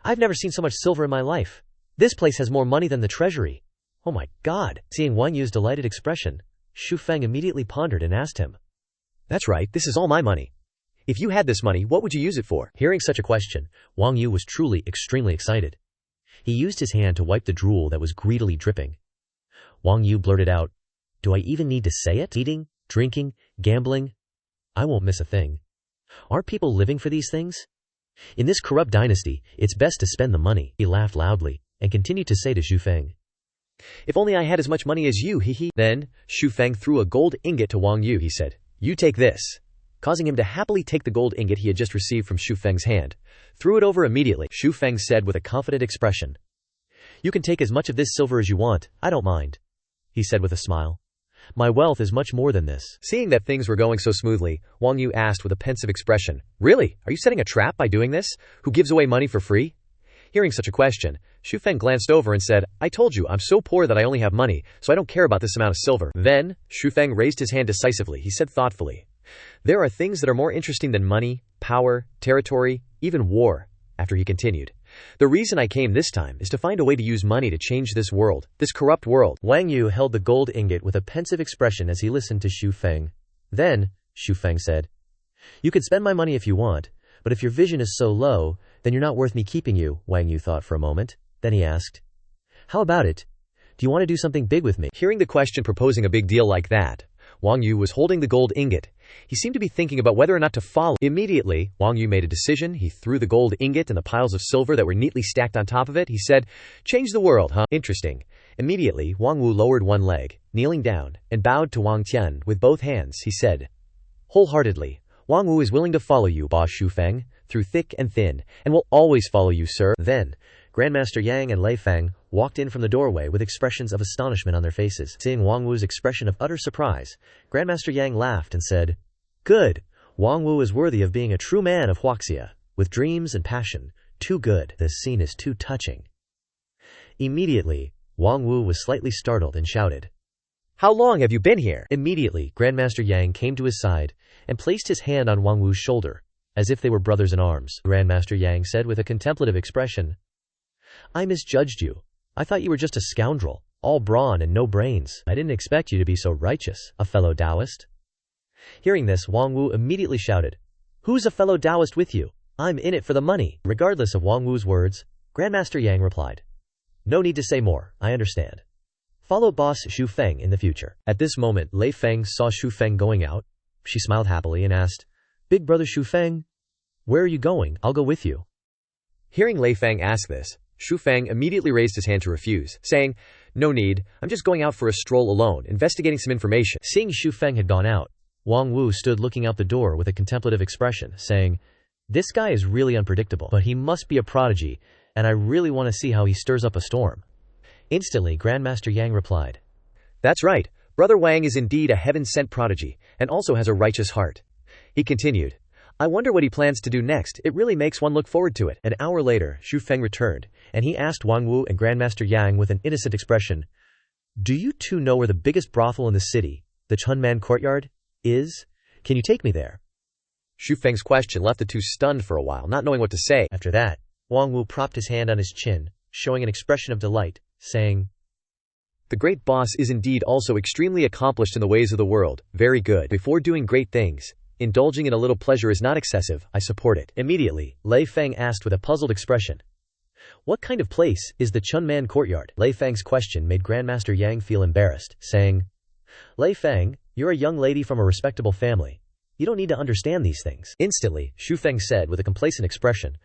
"I've never seen so much silver in my life. This place has more money than the treasury. Oh my God." Seeing Wang Yu's delighted expression, Xu Feng immediately pondered and asked him, "That's right, this is all my money. If you had this money, what would you use it for?" Hearing such a question, Wang Yu was truly extremely excited. He used his hand to wipe the drool that was greedily dripping. Wang Yu blurted out, "Do I even need to say it? Eating, drinking, gambling? I won't miss a thing. Aren't people living for these things? In this corrupt dynasty, it's best to spend the money." He laughed loudly, and continued to say to Xu Feng, "If only I had as much money as you, hee." Then, Xu Feng threw a gold ingot to Wang Yu. He said, "You take this," causing him to happily take the gold ingot he had just received from Xu Feng's hand. Threw it over immediately. Xu Feng said with a confident expression, "You can take as much of this silver as you want, I don't mind," he said with a smile. "My wealth is much more than this." Seeing that things were going so smoothly, Wang Yu asked with a pensive expression, "Really? Are you setting a trap by doing this? Who gives away money for free?" Hearing such a question, Xu Feng glanced over and said, "I told you, I'm so poor that I only have money, so I don't care about this amount of silver." Then, Xu Feng raised his hand decisively. He said thoughtfully, "There are things that are more interesting than money, power, territory, even war." After he continued, "The reason I came this time is to find a way to use money to change this world, this corrupt world." Wang Yu held the gold ingot with a pensive expression as he listened to Xu Feng. Then, Xu Feng said, "You could spend my money if you want, but if your vision is so low, then you're not worth me keeping you." Wang Yu thought for a moment. Then he asked, "How about it? Do you want to do something big with me?" Hearing the question proposing a big deal like that, Wang Yu was holding the gold ingot. He seemed to be thinking about whether or not to follow. Immediately, Wang Yu made a decision. He threw the gold ingot and the piles of silver that were neatly stacked on top of it. He said, "Change the world, huh? Interesting." Immediately, Wang Wu lowered one leg, kneeling down, and bowed to Wang Tian with both hands. He said, "Wholeheartedly, Wang Wu is willing to follow you, Boss Xu Feng, through thick and thin, and will always follow you, sir." Then, Grandmaster Yang and Lei Fang walked in from the doorway with expressions of astonishment on their faces. Seeing Wang Wu's expression of utter surprise, Grandmaster Yang laughed and said, "Good, Wang Wu is worthy of being a true man of Huaxia." with dreams and passion. Too good. This scene is too touching. Immediately, Wang Wu was slightly startled and shouted, "How long have you been here?" Immediately, Grandmaster Yang came to his side and placed his hand on Wang Wu's shoulder, as if they were brothers in arms. Grandmaster Yang said with a contemplative expression, "I misjudged you. I thought you were just a scoundrel, all brawn and no brains. I didn't expect you to be so righteous, a fellow Taoist." Hearing this, Wang Wu immediately shouted, "Who's a fellow Taoist with you? I'm in it for the money." Regardless of Wang Wu's words, Grandmaster Yang replied, "No need to say more, I understand. Follow boss Xu Feng in the future." At this moment, Lei Feng saw Xu Feng going out. She smiled happily and asked, "Big brother Xu Feng, where are you going? I'll go with you." Hearing Lei Feng ask this, Xu Feng immediately raised his hand to refuse, saying, "No need, I'm just going out for a stroll alone, investigating some information." Seeing Xu Feng had gone out, Wang Wu stood looking out the door with a contemplative expression, saying, "This guy is really unpredictable, but he must be a prodigy, and I really want to see how he stirs up a storm." Instantly, Grandmaster Yang replied, "That's right, Brother Wang is indeed a heaven-sent prodigy, and also has a righteous heart." He continued, "I wonder what he plans to do next. It really makes one look forward to it." An hour later, Xu Feng returned, and he asked Wang Wu and Grandmaster Yang with an innocent expression, "Do you two know where the biggest brothel in the city, the Chunman Courtyard, is? Can you take me there?" Xu Feng's question left the two stunned for a while, not knowing what to say. After that, Wang Wu propped his hand on his chin, showing an expression of delight, saying, "The great boss is indeed also extremely accomplished in the ways of the world. Very good. Before doing great things, indulging in a little pleasure is not excessive. I support it." Immediately, Lei Feng asked with a puzzled expression, "What kind of place is the Chunman Courtyard?" Lei Feng's question made Grandmaster Yang feel embarrassed, saying, "Lei Feng, you're a young lady from a respectable family. You don't need to understand these things." Instantly, Xu Feng said with a complacent expression,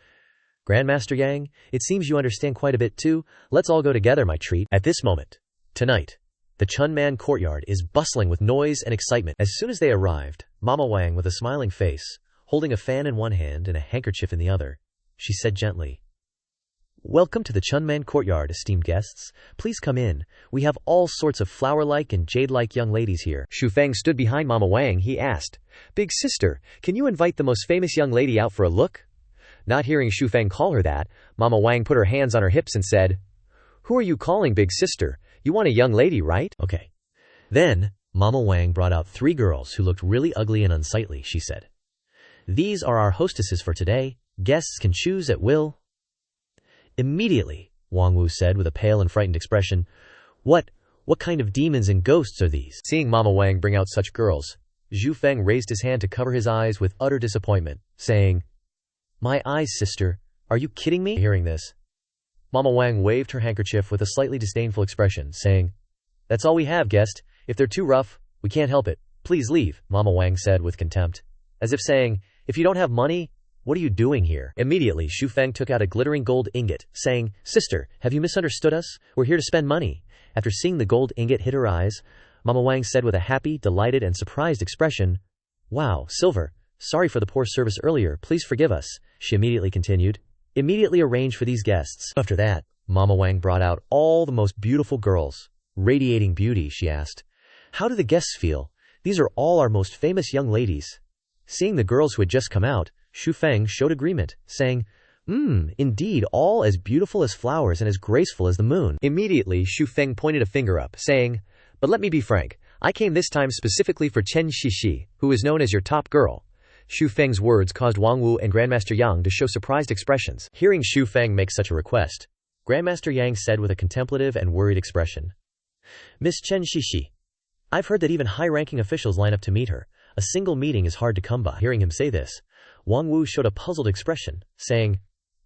"Grandmaster Yang, it seems you understand quite a bit too. Let's all go together, my treat." At this moment, tonight, the Chunman Courtyard is bustling with noise and excitement. As soon as they arrived, Mama Wang, with a smiling face, holding a fan in one hand and a handkerchief in the other, she said gently, "Welcome to the Chunman Courtyard, esteemed guests. Please come in. We have all sorts of flower-like and jade-like young ladies here." Xu Feng stood behind Mama Wang. He asked, "Big sister, can you invite the most famous young lady out for a look?" Not hearing Xu Feng call her that, Mama Wang put her hands on her hips and said, "Who are you calling big sister? You want a young lady, right?" "Okay." Then, Mama Wang brought out 3 girls who looked really ugly and unsightly. She said, "These are our hostesses for today. Guests can choose at will." Immediately, Wang Wu said with a pale and frightened expression, What kind of demons and ghosts are these?" Seeing Mama Wang bring out such girls, Xu Feng raised his hand to cover his eyes with utter disappointment, saying, "My eyes, sister, are you kidding me?" Hearing this, Mama Wang waved her handkerchief with a slightly disdainful expression, saying, "That's all we have, guest. If they're too rough, we can't help it. Please leave," Mama Wang said with contempt, as if saying, "If you don't have money, what are you doing here?" Immediately, Xu Feng took out a glittering gold ingot, saying, "Sister, have you misunderstood us? We're here to spend money." After seeing the gold ingot hit her eyes, Mama Wang said with a happy, delighted, and surprised expression, "Wow, silver. Sorry for the poor service earlier. Please forgive us." She immediately continued, "Immediately arrange for these guests." After that, Mama Wang brought out all the most beautiful girls. Radiating beauty, she asked, "How do the guests feel? These are all our most famous young ladies." Seeing the girls who had just come out, Xu Feng showed agreement, saying, Indeed, all as beautiful as flowers and as graceful as the moon." Immediately, Xu Feng pointed a finger up, saying, "But let me be frank. I came this time specifically for Chen Shishi, who is known as your top girl." Xu Feng's words caused Wang Wu and Grandmaster Yang to show surprised expressions. Hearing Xu Feng make such a request, Grandmaster Yang said with a contemplative and worried expression, "Miss Chen Shishi, I've heard that even high-ranking officials line up to meet her. A single meeting is hard to come by." Hearing him say this, Wang Wu showed a puzzled expression, saying,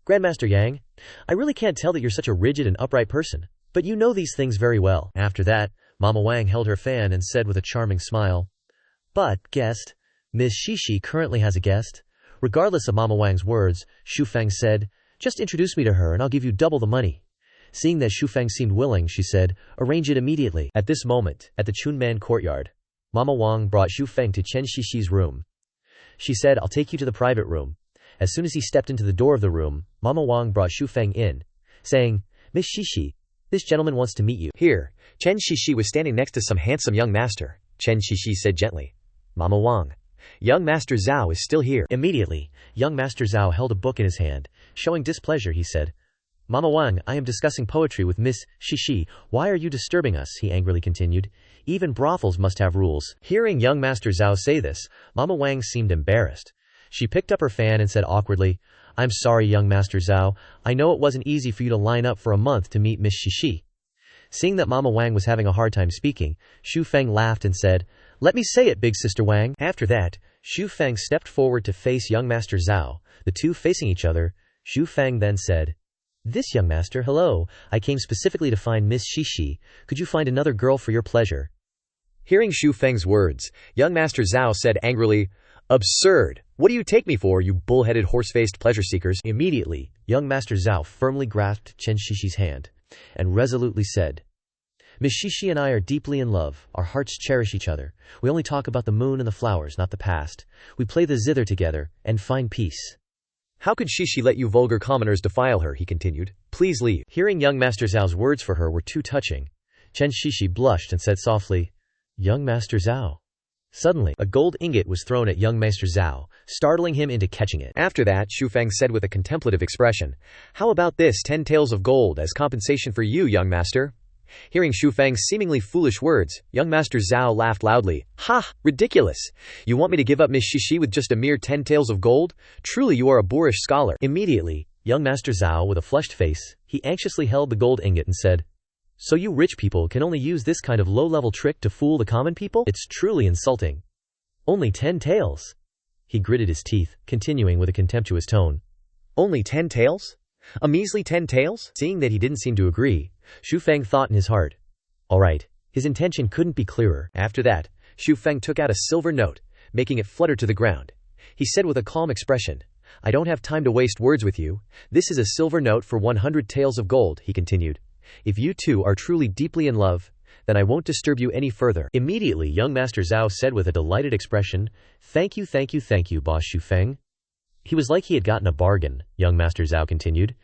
"Grandmaster Yang, I really can't tell that you're such a rigid and upright person, but you know these things very well." After that, Mama Wang held her fan and said with a charming smile, "But, guest, Miss Shishi currently has a guest." Regardless of Mama Wang's words, Xu Feng said, "Just introduce me to her and I'll give you double the money." Seeing that Xu Feng seemed willing, she said, "Arrange it immediately." At this moment, at the Chunman Courtyard, Mama Wang brought Xu Feng to Chen Shishi's room. She said, "I'll take you to the private room." As soon as he stepped into the door of the room, Mama Wang brought Xu Feng in, saying, "Miss Shishi, this gentleman wants to meet you." Here, Chen Shishi was standing next to some handsome young master. Chen Shishi said gently, "Mama Wang, Young Master Zhao is still here. Immediately, young Master Zhao held a book in his hand. Showing displeasure, he said, Mama Wang, I am discussing poetry with Miss Shishi. Why are you disturbing us? He angrily continued. Even brothels must have rules. Hearing young Master Zhao say this, Mama Wang seemed embarrassed. She picked up her fan and said awkwardly, I'm sorry, young Master Zhao. I know it wasn't easy for you to line up for a month to meet Miss Shishi. Seeing that Mama Wang was having a hard time speaking, Xu Feng laughed and said, Let me say it, big sister Wang. After that, Xu Feng stepped forward to face young Master Zhao, the two facing each other. Xu Feng then said, This young master, hello, I came specifically to find Miss Shishi. Could you find another girl for your pleasure? Hearing Xu Feng's words, young Master Zhao said angrily, Absurd! What do you take me for, you bull-headed horse-faced pleasure seekers? Immediately, young Master Zhao firmly grasped Chen Shishi's hand and resolutely said, Miss Shishi and I are deeply in love. Our hearts cherish each other. We only talk about the moon and the flowers, not the past. We play the zither together and find peace. How could Shishi let you vulgar commoners defile her? He continued. Please leave. Hearing young Master Zhao's words for her were too touching, Chen Shishi blushed and said softly, Young Master Zhao. Suddenly, a gold ingot was thrown at young Master Zhao, startling him into catching it. After that, Xu Feng said with a contemplative expression, How about this 10 taels of gold as compensation for you, young master? Hearing Xu Feng's seemingly foolish words, young Master Zhao laughed loudly. Ha! Ridiculous! You want me to give up Miss Shishi with just a mere 10 taels of gold? Truly you are a boorish scholar. Immediately, young Master Zhao with a flushed face, he anxiously held the gold ingot and said, So you rich people can only use this kind of low-level trick to fool the common people? It's truly insulting. Only 10 taels. He gritted his teeth, continuing with a contemptuous tone. Only 10 taels? A measly 10 taels? Seeing that he didn't seem to agree, Xu Feng thought in his heart. All right, his intention couldn't be clearer. After that, Xu Feng took out a silver note, making it flutter to the ground. He said with a calm expression, I don't have time to waste words with you. This is a silver note for 100 taels of gold, he continued. If you two are truly deeply in love, then I won't disturb you any further. Immediately, young Master Zhao said with a delighted expression, Thank you, boss Xu Feng. He was like he had gotten a bargain, young Master Zhao continued.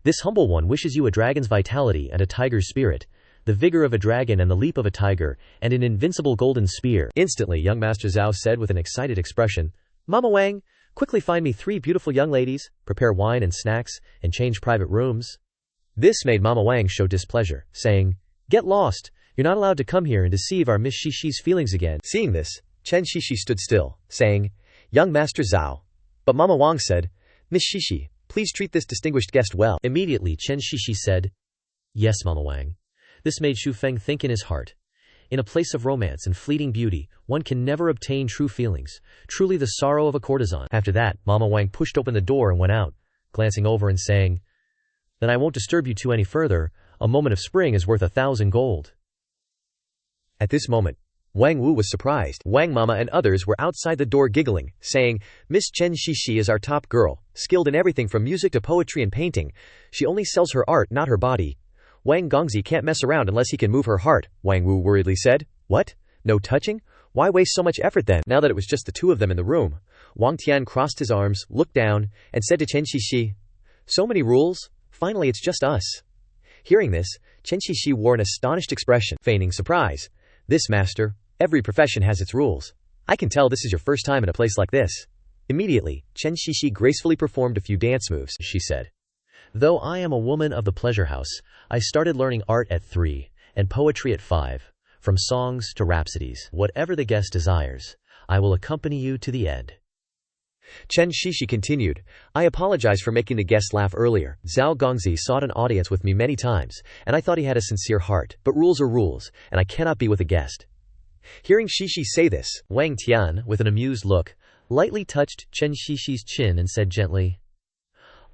This humble one wishes you a dragon's vitality and a tiger's spirit, the vigor of a dragon and the leap of a tiger, and an invincible golden spear. Instantly, young Master Zhao said with an excited expression, Mama Wang, quickly find me 3 beautiful young ladies, prepare wine and snacks, and change private rooms. This made Mama Wang show displeasure, saying, Get lost, you're not allowed to come here and deceive our Miss Shishi's feelings again. Seeing this, Chen Shishi stood still, saying, Young Master Zhao. But Mama Wang said, Miss Shishi, please treat this distinguished guest well. Immediately Chen Shishi said, Yes, Mama Wang. This made Xu Feng think in his heart. In a place of romance and fleeting beauty, one can never obtain true feelings, truly the sorrow of a courtesan. After that, Mama Wang pushed open the door and went out, glancing over and saying, Then I won't disturb you two any further. A moment of spring is worth 1,000 gold. At this moment, Wang Wu was surprised. Wang Mama and others were outside the door giggling, saying, Miss Chen Shishi is our top girl, skilled in everything from music to poetry and painting. She only sells her art, not her body. Wang Gongzi can't mess around unless he can move her heart, Wang Wu worriedly said. What? No touching? Why waste so much effort then? Now that it was just the two of them in the room, Wang Tian crossed his arms, looked down, and said to Chen Shishi, So many rules? Finally it's just us. Hearing this, Chen Shishi wore an astonished expression, feigning surprise. This master, every profession has its rules. I can tell this is your first time in a place like this. Immediately, Chen Shishi gracefully performed a few dance moves, she said. Though I am a woman of the pleasure house, I started learning art at 3, and poetry at 5. From songs to rhapsodies, whatever the guest desires, I will accompany you to the end. Chen Shishi continued, I apologize for making the guest laugh earlier. Zhao Gongzi sought an audience with me many times, and I thought he had a sincere heart, but rules are rules, and I cannot be with a guest. Hearing Shishi say this, Wang Tian, with an amused look, lightly touched Chen Shishi's chin and said gently,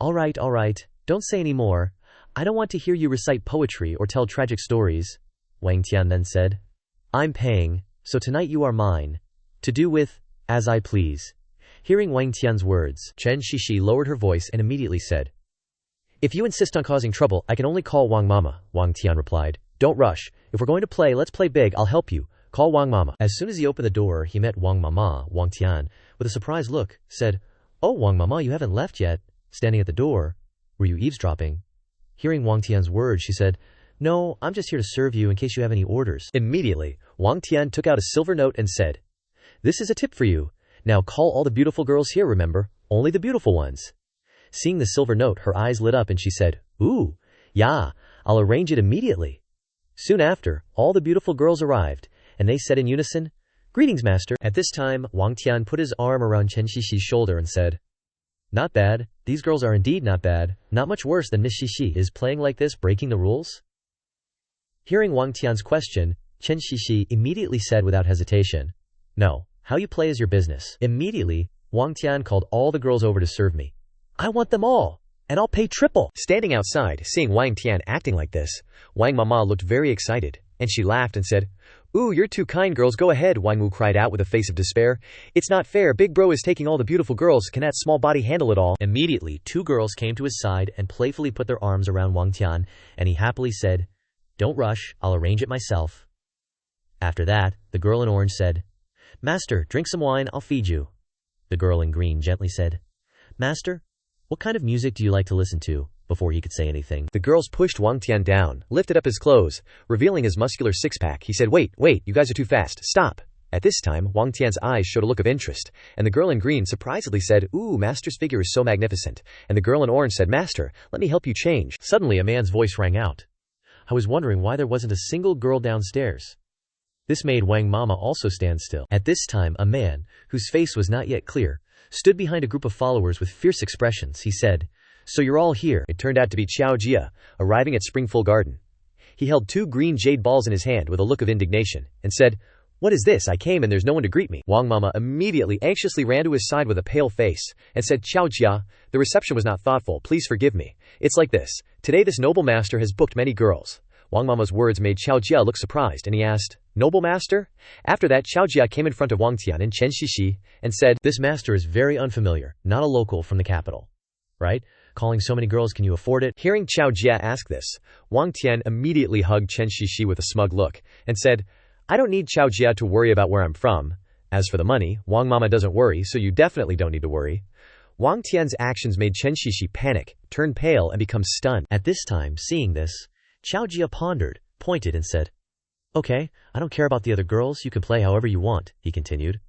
all right, don't say any more. I don't want to hear you recite poetry or tell tragic stories. Wang Tian then said, I'm paying, so tonight you are mine, to do with as I please. Hearing Wang Tian's words, Chen Shishi lowered her voice and immediately said, If you insist on causing trouble, I can only call Wang Mama. Wang Tian replied, Don't rush. If we're going to play, let's play big. I'll help you. Call Wang Mama. As soon as he opened the door, he met Wang Mama. Wang Tian, with a surprised look, said, Oh, Wang Mama, you haven't left yet. Standing at the door. Were you eavesdropping? Hearing Wang Tian's words, she said, No, I'm just here to serve you in case you have any orders. Immediately, Wang Tian took out a silver note and said, This is a tip for you. Now call all the beautiful girls here, remember? Only the beautiful ones. Seeing the silver note, her eyes lit up and she said, "Ooh, yeah, I'll arrange it immediately." Soon after, all the beautiful girls arrived, and they said in unison, "Greetings, master." At this time, Wang Tian put his arm around Chen Xixi shoulder and said, "Not bad. These girls are indeed not bad. Not much worse than Miss Xixi. Is playing like this breaking the rules?" Hearing Wang Tian's question, Chen Xixi immediately said without hesitation, "No, how you play is your business." Immediately, Wang Tian called all the girls over to serve me. "I want them all, and I'll pay triple." Standing outside, seeing Wang Tian acting like this, Wang Mama looked very excited, and she laughed and said, "Ooh, you're too kind, girls, go ahead," Wang Wu cried out with a face of despair. "It's not fair, big bro is taking all the beautiful girls, can that small body handle it all?" Immediately, two girls came to his side and playfully put their arms around Wang Tian, and he happily said, "Don't rush, I'll arrange it myself." After that, the girl in orange said, "Master, drink some wine, I'll feed you." The girl in green gently said, "Master, what kind of music do you like to listen to?" Before he could say anything, the girls pushed Wang Tian down, lifted up his clothes, revealing his muscular six-pack. He said, wait, you guys are too fast, stop." At this time, Wang Tian's eyes showed a look of interest, and the girl in green surprisedly said, "Ooh, master's figure is so magnificent." And the girl in orange said, "Master, let me help you change." Suddenly a man's voice rang out. I was wondering why there wasn't a single girl downstairs. This made Wang Mama also stand still. At this time, a man, whose face was not yet clear, stood behind a group of followers with fierce expressions. He said, "So you're all here." It turned out to be Qiao Jia, arriving at Springful Garden. He held 2 green jade balls in his hand with a look of indignation, and said, "What is this? I came and there's no one to greet me." Wang Mama immediately anxiously ran to his side with a pale face, and said, "Qiao Jia, the reception was not thoughtful, please forgive me. It's like this. Today this noble master has booked many girls." Wang Mama's words made Qiao Jia look surprised, and he asked, "Noble master?" After that, Qiao Jia came in front of Wang Tian and Chen Xixi, and said, "This master is very unfamiliar, not a local from the capital. Right? Calling so many girls, can you afford it?" Hearing Qiao Jia ask this, Wang Tian immediately hugged Chen Xixi with a smug look, and said, "I don't need Qiao Jia to worry about where I'm from. As for the money, Wang Mama doesn't worry, so you definitely don't need to worry." Wang Tian's actions made Chen Xixi panic, turn pale, and become stunned. At this time, seeing this, Qiao Jia pondered, pointed, and said, "Okay, I don't care about the other girls, you can play however you want," he continued.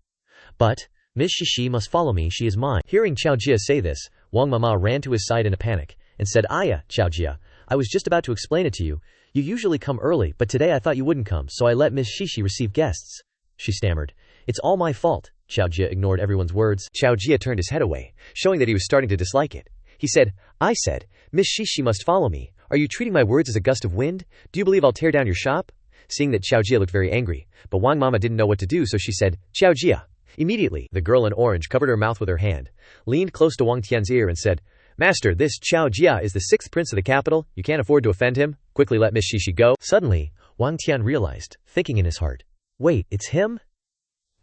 "But Miss Xixi must follow me, she is mine." Hearing Qiao Jia say this, Wang Mama ran to his side in a panic, and said, "Aya, Qiao Jia, I was just about to explain it to you. You usually come early, but today I thought you wouldn't come, so I let Miss Xixi receive guests." She stammered, "It's all my fault." Qiao Jia ignored everyone's words. Qiao Jia turned his head away, showing that he was starting to dislike it. He said, "I said, Miss Xixi must follow me. Are you treating my words as a gust of wind? Do you believe I'll tear down your shop?" Seeing that Qiao Jia looked very angry, but Wang Mama didn't know what to do, so she said, "Qiao Jia." Immediately, the girl in orange covered her mouth with her hand, leaned close to Wang Tian's ear and said, "Master, this Qiao Jia is the 6th prince of the capital. You can't afford to offend him. Quickly let Miss Xixi go." Suddenly, Wang Tian realized, thinking in his heart, "Wait, it's him?"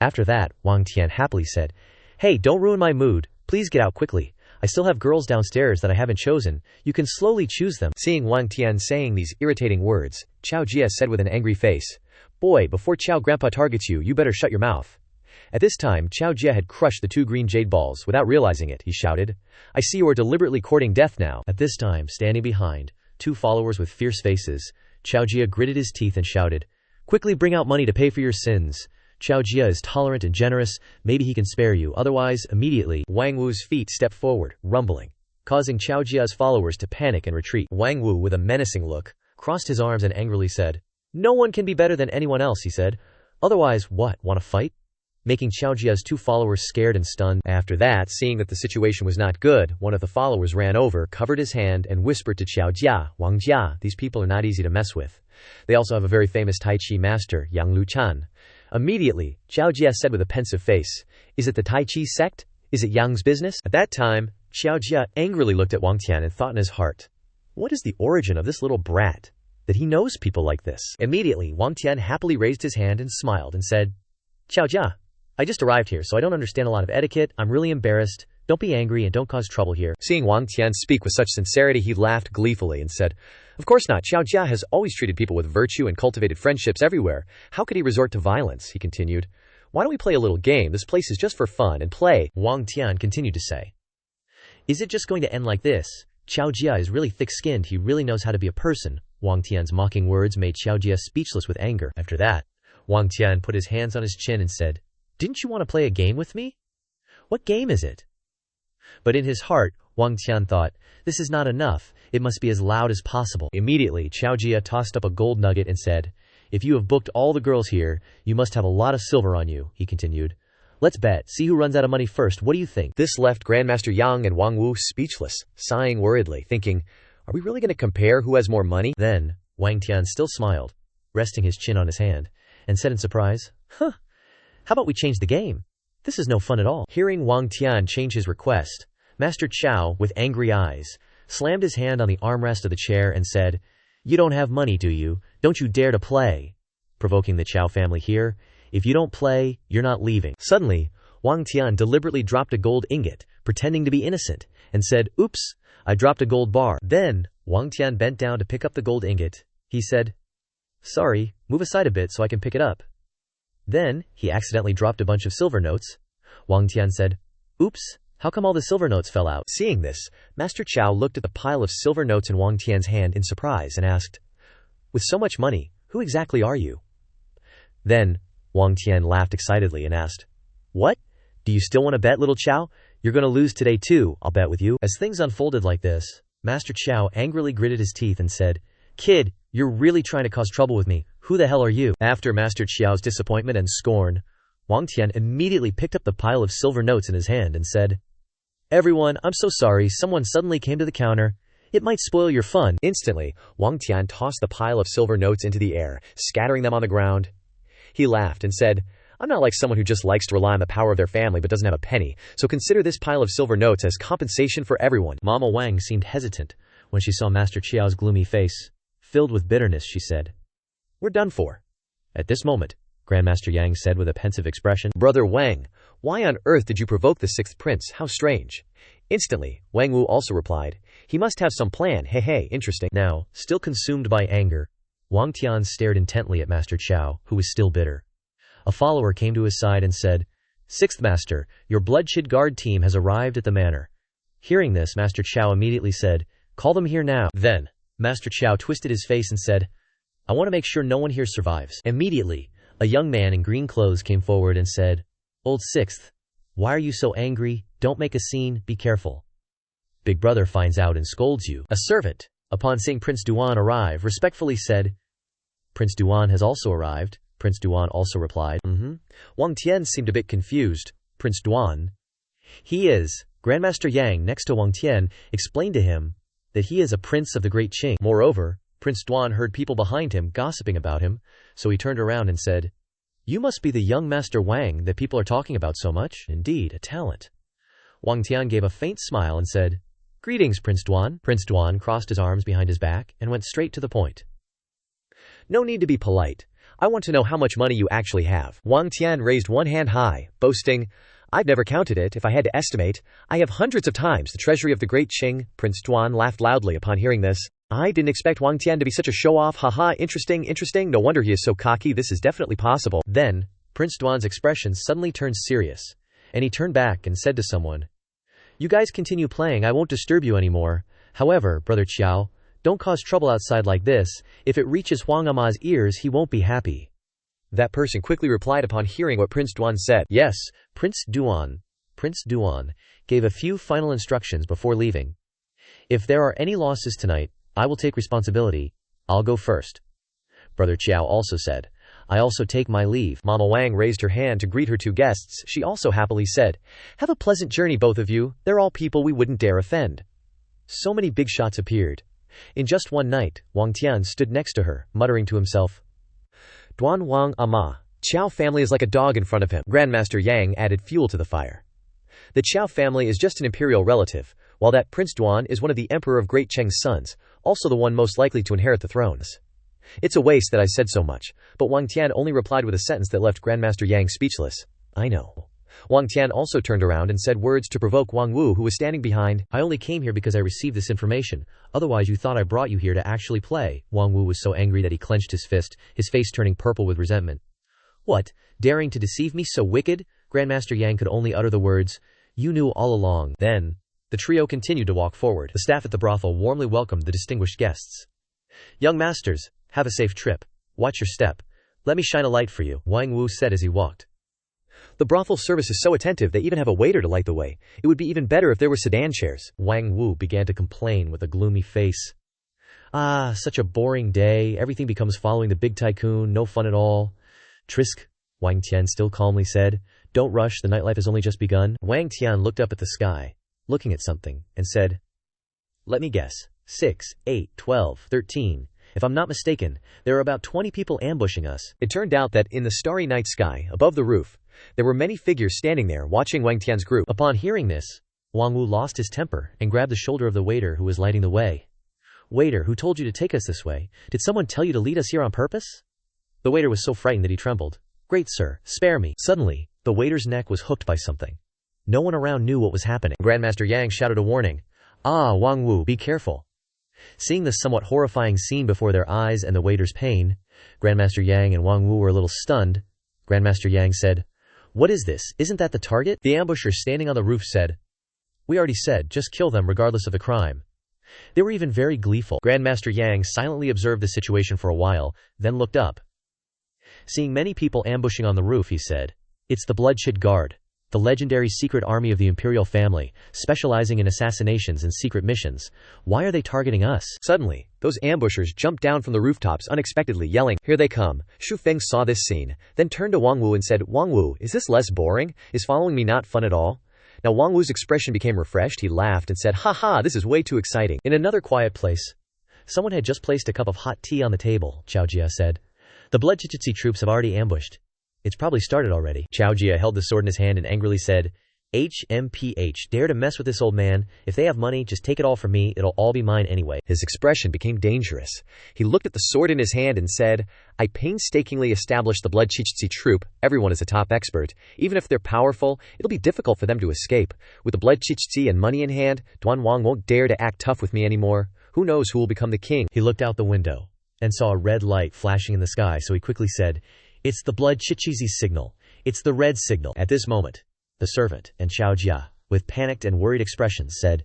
After that, Wang Tian happily said, "Hey, don't ruin my mood. Please get out quickly. I still have girls downstairs that I haven't chosen. You can slowly choose them." Seeing Wang Tian saying these irritating words, Qiao Jia said with an angry face, "Boy, before Qiao Grandpa targets you, you better shut your mouth." At this time, Qiao Jia had crushed the 2 green jade balls. Without realizing it, he shouted, "I see you are deliberately courting death now." At this time, standing behind, 2 followers with fierce faces, Qiao Jia gritted his teeth and shouted, "Quickly bring out money to pay for your sins. Qiao Jia is tolerant and generous, maybe he can spare you, otherwise." Immediately, Wang Wu's feet stepped forward, rumbling, causing Qiao Jia's followers to panic and retreat. Wang Wu, with a menacing look, crossed his arms and angrily said, "No one can be better than anyone else," he said. "Otherwise, what, want to fight?" Making Qiao Jia's 2 followers scared and stunned. After that, seeing that the situation was not good, one of the followers ran over, covered his hand, and whispered to Qiao Jia, "Wang Jia, these people are not easy to mess with. They also have a very famous Tai Chi master, Yang Luchan." Immediately, Qiao Jia said with a pensive face, "Is it the Tai Chi sect? Is it Yang's business?" At that time, Qiao Jia angrily looked at Wang Tian and thought in his heart, "What is the origin of this little brat, that he knows people like this?" Immediately, Wang Tian happily raised his hand and smiled and said, "Qiao Jia, I just arrived here, so I don't understand a lot of etiquette. I'm really embarrassed. Don't be angry and don't cause trouble here." Seeing Wang Tian speak with such sincerity, he laughed gleefully and said, "Of course not. Qiao Jia has always treated people with virtue and cultivated friendships everywhere. How could he resort to violence?" He continued, "Why don't we play a little game? This place is just for fun and play." Wang Tian continued to say, "Is it just going to end like this? Qiao Jia is really thick-skinned. He really knows how to be a person." Wang Tian's mocking words made Qiao Jia speechless with anger. After that, Wang Tian put his hands on his chin and said, "Didn't you want to play a game with me? What game is it? But in his heart, Wang Tian thought, this is not enough, it must be as loud as possible. Immediately, Qiao Jia tossed up a gold nugget and said, if you have booked all the girls here, you must have a lot of silver on you, he continued. Let's bet, see who runs out of money first, what do you think? This left Grandmaster Yang and Wang Wu speechless, sighing worriedly, thinking, are we really going to compare who has more money? Then, Wang Tian still smiled, resting his chin on his hand, and said in surprise, how about we change the game? This is no fun at all. Hearing Wang Tian change his request, Master Qiao, with angry eyes, slammed his hand on the armrest of the chair and said, you don't have money, do you? Don't you dare to play. Provoking the Qiao family here, if you don't play, you're not leaving. Suddenly, Wang Tian deliberately dropped a gold ingot, pretending to be innocent, and said, oops, I dropped a gold bar. Then, Wang Tian bent down to pick up the gold ingot. He said, sorry, move aside a bit so I can pick it up. Then, he accidentally dropped a bunch of silver notes. Wang Tian said, oops, how come all the silver notes fell out? Seeing this, Master Qiao looked at the pile of silver notes in Wang Tian's hand in surprise and asked, with so much money, who exactly are you? Then, Wang Tian laughed excitedly and asked, what? Do you still want to bet, little Qiao? You're going to lose today too, I'll bet with you. As things unfolded like this, Master Qiao angrily gritted his teeth and said, kid, you're really trying to cause trouble with me. Who the hell are you? After Master Qiao's disappointment and scorn, Wang Tian immediately picked up the pile of silver notes in his hand and said, everyone, I'm so sorry, someone suddenly came to the counter. It might spoil your fun. Instantly, Wang Tian tossed the pile of silver notes into the air, scattering them on the ground. He laughed and said, I'm not like someone who just likes to rely on the power of their family but doesn't have a penny, so consider this pile of silver notes as compensation for everyone. Mama Wang seemed hesitant when she saw Master Qiao's gloomy face. Filled with bitterness, she said, we're done for. At this moment, Grandmaster Yang said with a pensive expression, Brother Wang, why on earth did you provoke the sixth prince? How strange. Instantly, Wang Wu also replied, he must have some plan, hey, interesting. Now, still consumed by anger, Wang Tian stared intently at Master Qiao, who was still bitter. A follower came to his side and said, Sixth Master, your bloodshed guard team has arrived at the manor. Hearing this, Master Qiao immediately said, call them here now. Then, Master Qiao twisted his face and said, I want to make sure no one here survives. Immediately, a young man in green clothes came forward and said, Old Sixth, why are you so angry? Don't make a scene, be careful. Big Brother finds out and scolds you. A servant, upon seeing Prince Duan arrive, respectfully said, Prince Duan has also arrived. Prince Duan also replied, Wang Tian seemed a bit confused. Prince Duan? He is. Grandmaster Yang, next to Wang Tian, explained to him that he is a prince of the Great Qing. Moreover, Prince Duan heard people behind him gossiping about him, so he turned around and said, You must be the young Master Wang that people are talking about so much. Indeed, a talent. Wang Tian gave a faint smile and said, Greetings, Prince Duan. Prince Duan crossed his arms behind his back and went straight to the point. No need to be polite. I want to know how much money you actually have. Wang Tian raised one hand high, boasting, I've never counted it. If I had to estimate, I have hundreds of times the treasury of the Great Qing. Prince Duan laughed loudly upon hearing this. I didn't expect Wang Tian to be such a show-off. Haha, interesting. No wonder he is so cocky. This is definitely possible. Then, Prince Duan's expression suddenly turned serious, and he turned back and said to someone, You guys continue playing. I won't disturb you anymore. However, Brother Qiao, don't cause trouble outside like this. If it reaches Huang Ama's ears, he won't be happy. That person quickly replied upon hearing what Prince Duan said. Yes, Prince Duan gave a few final instructions before leaving. If there are any losses tonight, I will take responsibility. I'll go first. Brother Qiao also said, I also take my leave. Mama Wang raised her hand to greet her two guests. She also happily said, Have a pleasant journey, both of you. They're all people we wouldn't dare offend. So many big shots appeared. In just one night, Wang Tian stood next to her, muttering to himself, Duan Wang Ama, Qiao family is like a dog in front of him. Grandmaster Yang added fuel to the fire. The Qiao family is just an imperial relative, while that Prince Duan is one of the Emperor of Great Qing's sons, also the one most likely to inherit the thrones. It's a waste that I said so much, but Wang Tian only replied with a sentence that left Grandmaster Yang speechless. I know. Wang Tian also turned around and said words to provoke Wang Wu, who was standing behind. I only came here because I received this information. Otherwise you thought I brought you here to actually play. Wang Wu was so angry that he clenched his fist, his face turning purple with resentment. What? Daring to deceive me so wicked? Grandmaster Yang could only utter the words, You knew all along. Then, the trio continued to walk forward. The staff at the brothel warmly welcomed the distinguished guests. Young masters, have a safe trip. Watch your step. Let me shine a light for you, Wang Wu said as he walked. The brothel service is so attentive they even have a waiter to light the way. It would be even better if there were sedan chairs. Wang Wu began to complain with a gloomy face. Ah, such a boring day. Everything becomes following the big tycoon. No fun at all. Trisk, Wang Tian still calmly said. Don't rush, the nightlife has only just begun. Wang Tian looked up at the sky, looking at something, and said, Let me guess. 6, 8, 12, 13. If I'm not mistaken, there are about 20 people ambushing us. It turned out that in the starry night sky, above the roof, there were many figures standing there watching Wang Tian's group. Upon hearing this, Wang Wu lost his temper and grabbed the shoulder of the waiter who was lighting the way. Waiter, who told you to take us this way? Did someone tell you to lead us here on purpose? The waiter was so frightened that he trembled. Great sir, spare me. Suddenly, the waiter's neck was hooked by something. No one around knew what was happening. Grandmaster Yang shouted a warning. Ah, Wang Wu, be careful. Seeing this somewhat horrifying scene before their eyes and the waiter's pain, Grandmaster Yang and Wang Wu were a little stunned. Grandmaster Yang said, What is this? Isn't that the target? The ambusher standing on the roof said, We already said, just kill them regardless of the crime. They were even very gleeful. Grandmaster Yang silently observed the situation for a while, then looked up. Seeing many people ambushing on the roof, he said, It's the Bloodshed Guard, the legendary secret army of the imperial family, specializing in assassinations and secret missions. Why are they targeting us? Suddenly, those ambushers jumped down from the rooftops unexpectedly, yelling, Here they come. Xu Feng saw this scene, then turned to Wang Wu and said, Wang Wu, is this less boring? Is following me not fun at all? Now Wang Wu's expression became refreshed. He laughed and said, Ha ha, this is way too exciting. In another quiet place, someone had just placed a cup of hot tea on the table, Qiao Jia said. The Bloodchichitsi troops have already ambushed. It's probably started already. Qiao Jia held the sword in his hand and angrily said, HMPH, dare to mess with this old man. If they have money, just take it all from me. It'll all be mine anyway. His expression became dangerous. He looked at the sword in his hand and said, I painstakingly established the Bloodchichitsi troop. Everyone is a top expert. Even if they're powerful, it'll be difficult for them to escape. With the Bloodchichitsi and money in hand, Duan Wang won't dare to act tough with me anymore. Who knows who will become the king? He looked out the window and saw a red light flashing in the sky, so he quickly said, It's the Bloodchichitsi signal. It's the red signal. At this moment, the servant and Qiao Jia, with panicked and worried expressions, said,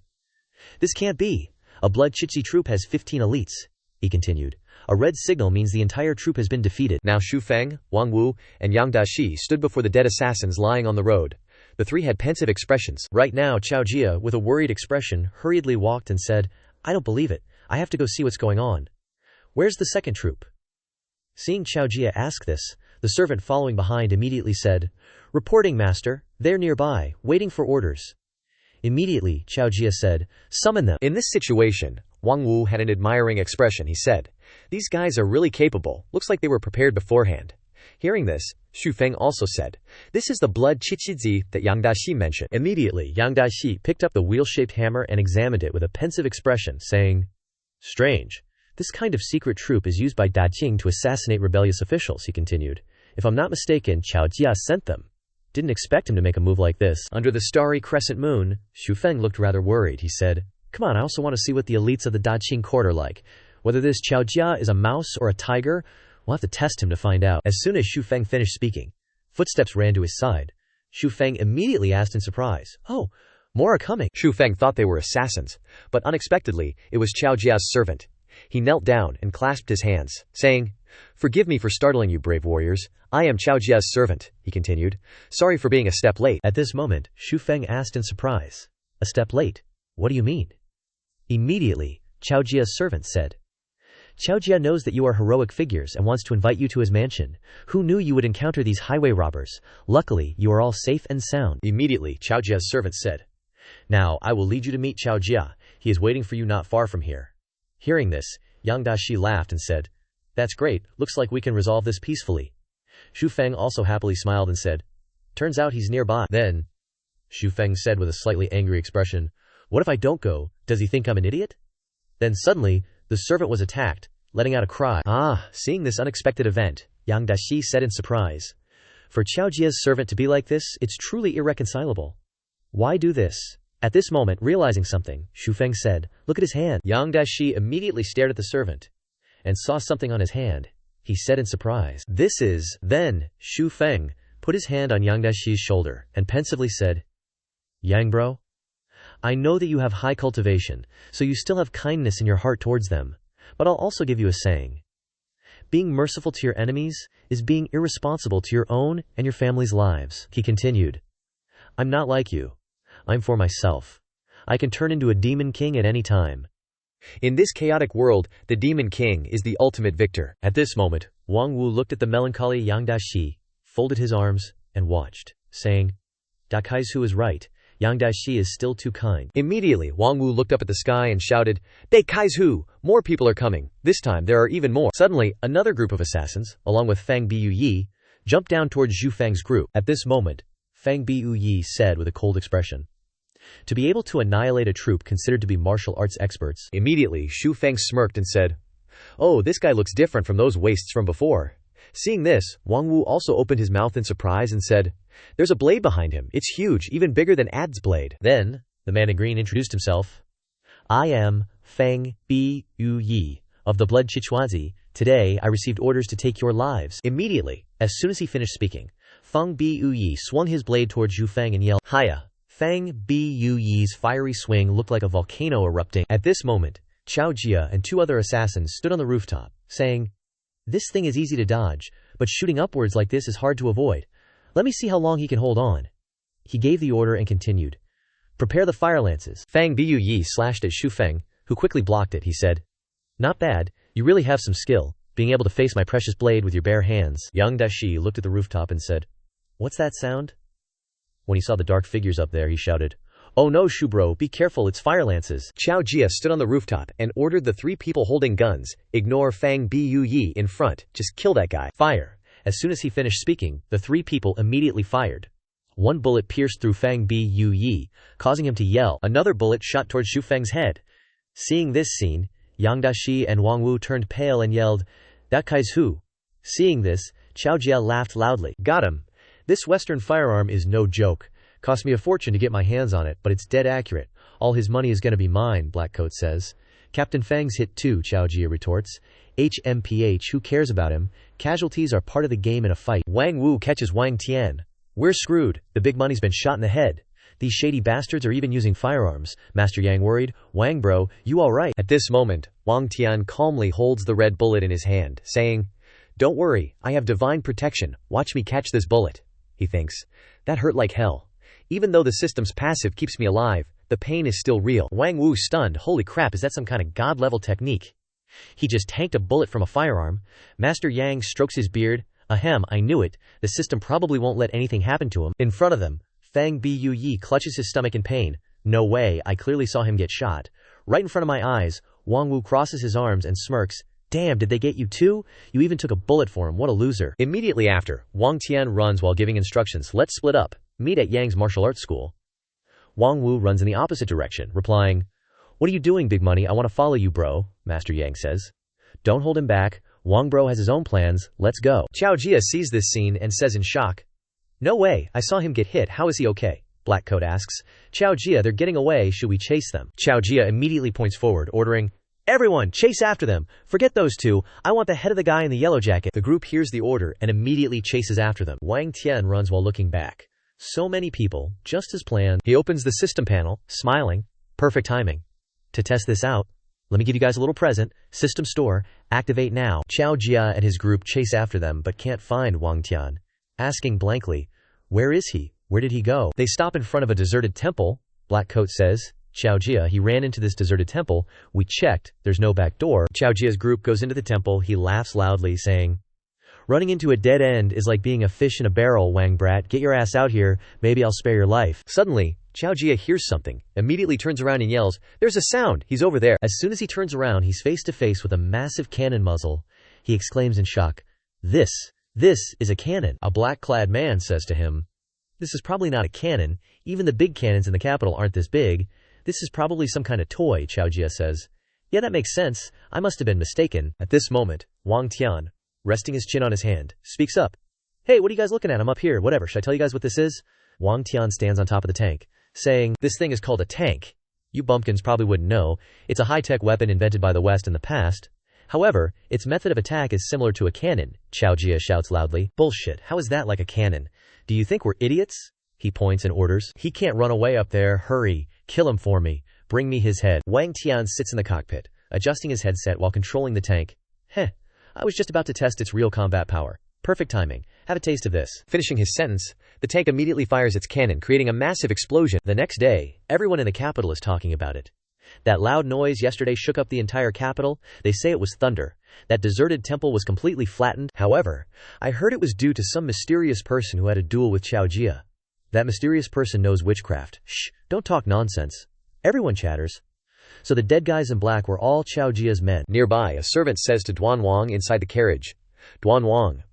This can't be. A Bloodchichitsi troop has 15 elites. He continued, A red signal means the entire troop has been defeated. Now Xu Feng, Wang Wu, and Yang Daxi stood before the dead assassins lying on the road. The three had pensive expressions. Right now, Qiao Jia, with a worried expression, hurriedly walked and said, I don't believe it. I have to go see what's going on. Where's the second troop? Seeing Qiao Jia ask this, the servant following behind immediately said, Reporting, master. They're nearby, waiting for orders. Immediately, Qiao Jia said, Summon them. In this situation, Wang Wu had an admiring expression. He said, These guys are really capable. Looks like they were prepared beforehand. Hearing this, Xu Feng also said, This is the Bloodchichitsi that Yang Daxi mentioned. Immediately, Yang Daxi picked up the wheel-shaped hammer and examined it with a pensive expression, saying, Strange. This kind of secret troop is used by Daqing to assassinate rebellious officials, he continued. If I'm not mistaken, Qiao Jia sent them. Didn't expect him to make a move like this. Under the starry crescent moon, Xu Feng looked rather worried. He said, Come on, I also want to see what the elites of the Daqing court are like. Whether this Qiao Jia is a mouse or a tiger, we'll have to test him to find out. As soon as Xu Feng finished speaking, footsteps ran to his side. Xu Feng immediately asked in surprise, Oh, more are coming. Xu Feng thought they were assassins, but unexpectedly, it was Qiao Jia's servant. He knelt down and clasped his hands, saying, Forgive me for startling you, brave warriors. I am Qiao Jia's servant, he continued. Sorry for being a step late. At this moment, Xu Feng asked in surprise, A step late? What do you mean? Immediately, Qiao Jia's servant said, Qiao Jia knows that you are heroic figures and wants to invite you to his mansion. Who knew you would encounter these highway robbers? Luckily, you are all safe and sound. Immediately, Qiao Jia's servant said, Now, I will lead you to meet Qiao Jia. He is waiting for you not far from here. Hearing this, Yang Daxi laughed and said, That's great, looks like we can resolve this peacefully. Xu Feng also happily smiled and said, Turns out he's nearby. Then, Xu Feng said with a slightly angry expression, What if I don't go? Does he think I'm an idiot? Then suddenly, the servant was attacked, letting out a cry. Ah, seeing this unexpected event, Yang Daxi said in surprise, For Qiao Jia's servant to be like this, it's truly irreconcilable. Why do this? At this moment, realizing something, Xu Feng said, Look at his hand. Yang Daxi immediately stared at the servant and saw something on his hand. He said in surprise, This is. Then, Xu Feng put his hand on Yang Daxi's shoulder and pensively said, Yang bro, I know that you have high cultivation, so you still have kindness in your heart towards them, but I'll also give you a saying. Being merciful to your enemies is being irresponsible to your own and your family's lives. He continued, I'm not like you. I'm for myself. I can turn into a demon king at any time. In this chaotic world, the Demon King is the ultimate victor. At this moment, Wang Wu looked at the melancholy Yang Dashi, folded his arms, and watched, saying, Da Kaizu is right. Yang Dashi is still too kind. Immediately, Wang Wu looked up at the sky and shouted, Da Kaizu! More people are coming. This time, there are even more. Suddenly, another group of assassins, along with Fang Biyu, jumped down towards Zhu Fang's group. At this moment, Fang Biyu said with a cold expression, to be able to annihilate a troop considered to be martial arts experts. Immediately, Zhu Fang smirked and said, Oh, this guy looks different from those wastes from before. Seeing this, Wang Wu also opened his mouth in surprise and said, There's a blade behind him. It's huge, even bigger than Ad's blade. Then, the man in green introduced himself. I am Fang Biyu of the Blood Chichuazi. Today, I received orders to take your lives. Immediately, as soon as he finished speaking, Fang Biyu swung his blade towards Zhu Fang and yelled, Hiya! Fang Biyu's fiery swing looked like a volcano erupting. At this moment, Chao Jia and two other assassins stood on the rooftop, saying, This thing is easy to dodge, but shooting upwards like this is hard to avoid. Let me see how long he can hold on. He gave the order and continued, Prepare the fire lances. Fang Biyu slashed at Zhu Feng, who quickly blocked it. He said, Not bad, you really have some skill, being able to face my precious blade with your bare hands. Yang Dashi looked at the rooftop and said, What's that sound? When he saw the dark figures up there, he shouted, Oh no, Shubro, be careful, it's fire lances. Chao Jia stood on the rooftop and ordered the three people holding guns, ignore Fang Biyu in front, just kill that guy. Fire. As soon as he finished speaking, the three people immediately fired. One bullet pierced through Fang Biyu, causing him to yell. Another bullet shot towards Zhu Feng's head. Seeing this scene, Yang Dashi and Wang Wu turned pale and yelled, Da Kaizu. Seeing this, Chao Jia laughed loudly. Got him. This Western firearm is no joke. Cost me a fortune to get my hands on it, but it's dead accurate. All his money is gonna be mine, Blackcoat says. Captain Fang's hit too, Chao Jia retorts. HMPH, who cares about him? Casualties are part of the game in a fight. Wang Wu catches Wang Tian. We're screwed. The big money's been shot in the head. These shady bastards are even using firearms. Master Yang worried. Wang bro, you alright? At this moment, Wang Tian calmly holds the red bullet in his hand, saying, Don't worry, I have divine protection. Watch me catch this bullet. He thinks, that hurt like hell. Even though the system's passive keeps me alive, the pain is still real. Wang Wu stunned. Holy crap, is that some kind of god-level technique? He just tanked a bullet from a firearm. Master Yang strokes his beard. Ahem, I knew it. The system probably won't let anything happen to him. In front of them, Fang Biyu clutches his stomach in pain. No way, I clearly saw him get shot. Right in front of my eyes, Wang Wu crosses his arms and smirks. Damn, did they get you too? You even took a bullet for him, what a loser. Immediately after, Wang Tian runs while giving instructions. Let's split up. Meet at Yang's martial arts school. Wang Wu runs in the opposite direction, replying, What are you doing, big money? I want to follow you, bro, Master Yang says. Don't hold him back. Wang bro has his own plans. Let's go. Chao Jia sees this scene and says in shock, No way, I saw him get hit. How is he okay? Blackcoat asks. Chao Jia, they're getting away. Should we chase them? Chao Jia immediately points forward, ordering, Everyone, chase after them. Forget those two. I want the head of the guy in the yellow jacket. The group hears the order and immediately chases after them. Wang Tian runs while looking back. So many people, just as planned. He opens the system panel, smiling. Perfect timing. To test this out, let me give you guys a little present. System store, activate now. Chao Jia and his group chase after them but can't find Wang Tian. Asking blankly, Where is he? Where did he go? They stop in front of a deserted temple. Blackcoat says, Chao Jia, he ran into this deserted temple. We checked. There's no back door. Chao Jia's group goes into the temple. He laughs loudly, saying, Running into a dead end is like being a fish in a barrel, Wang brat. Get your ass out here. Maybe I'll spare your life. Suddenly, Chao Jia hears something, immediately turns around and yells, There's a sound. He's over there. As soon as he turns around, he's face to face with a massive cannon muzzle. He exclaims in shock, This is a cannon. A black-clad man says to him, This is probably not a cannon. Even the big cannons in the capital aren't this big. This is probably some kind of toy, Chao Jia says. Yeah, that makes sense. I must have been mistaken. At this moment, Wang Tian, resting his chin on his hand, speaks up. Hey, what are you guys looking at? I'm up here. Whatever. Should I tell you guys what this is? Wang Tian stands on top of the tank, saying, This thing is called a tank. You bumpkins probably wouldn't know. It's a high-tech weapon invented by the West in the past. However, its method of attack is similar to a cannon, Chao Jia shouts loudly. Bullshit. How is that like a cannon? Do you think we're idiots? He points and orders. He can't run away up there. Hurry. Kill him for me. Bring me his head. Wang Tian sits in the cockpit, adjusting his headset while controlling the tank. Heh. I was just about to test its real combat power. Perfect timing. Have a taste of this." Finishing his sentence, the tank immediately fires its cannon, creating a massive explosion. The next day, everyone in the capital is talking about it. "That loud noise yesterday shook up the entire capital. They say it was thunder. That deserted temple was completely flattened. However, I heard it was due to some mysterious person who had a duel with Xiao Jia. That mysterious person knows witchcraft." "Shh, don't talk nonsense." Everyone chatters. "So the dead guys in black were all Xiao Jia's men." Nearby, a servant says to Duan Wang inside the carriage, "Duan Wang,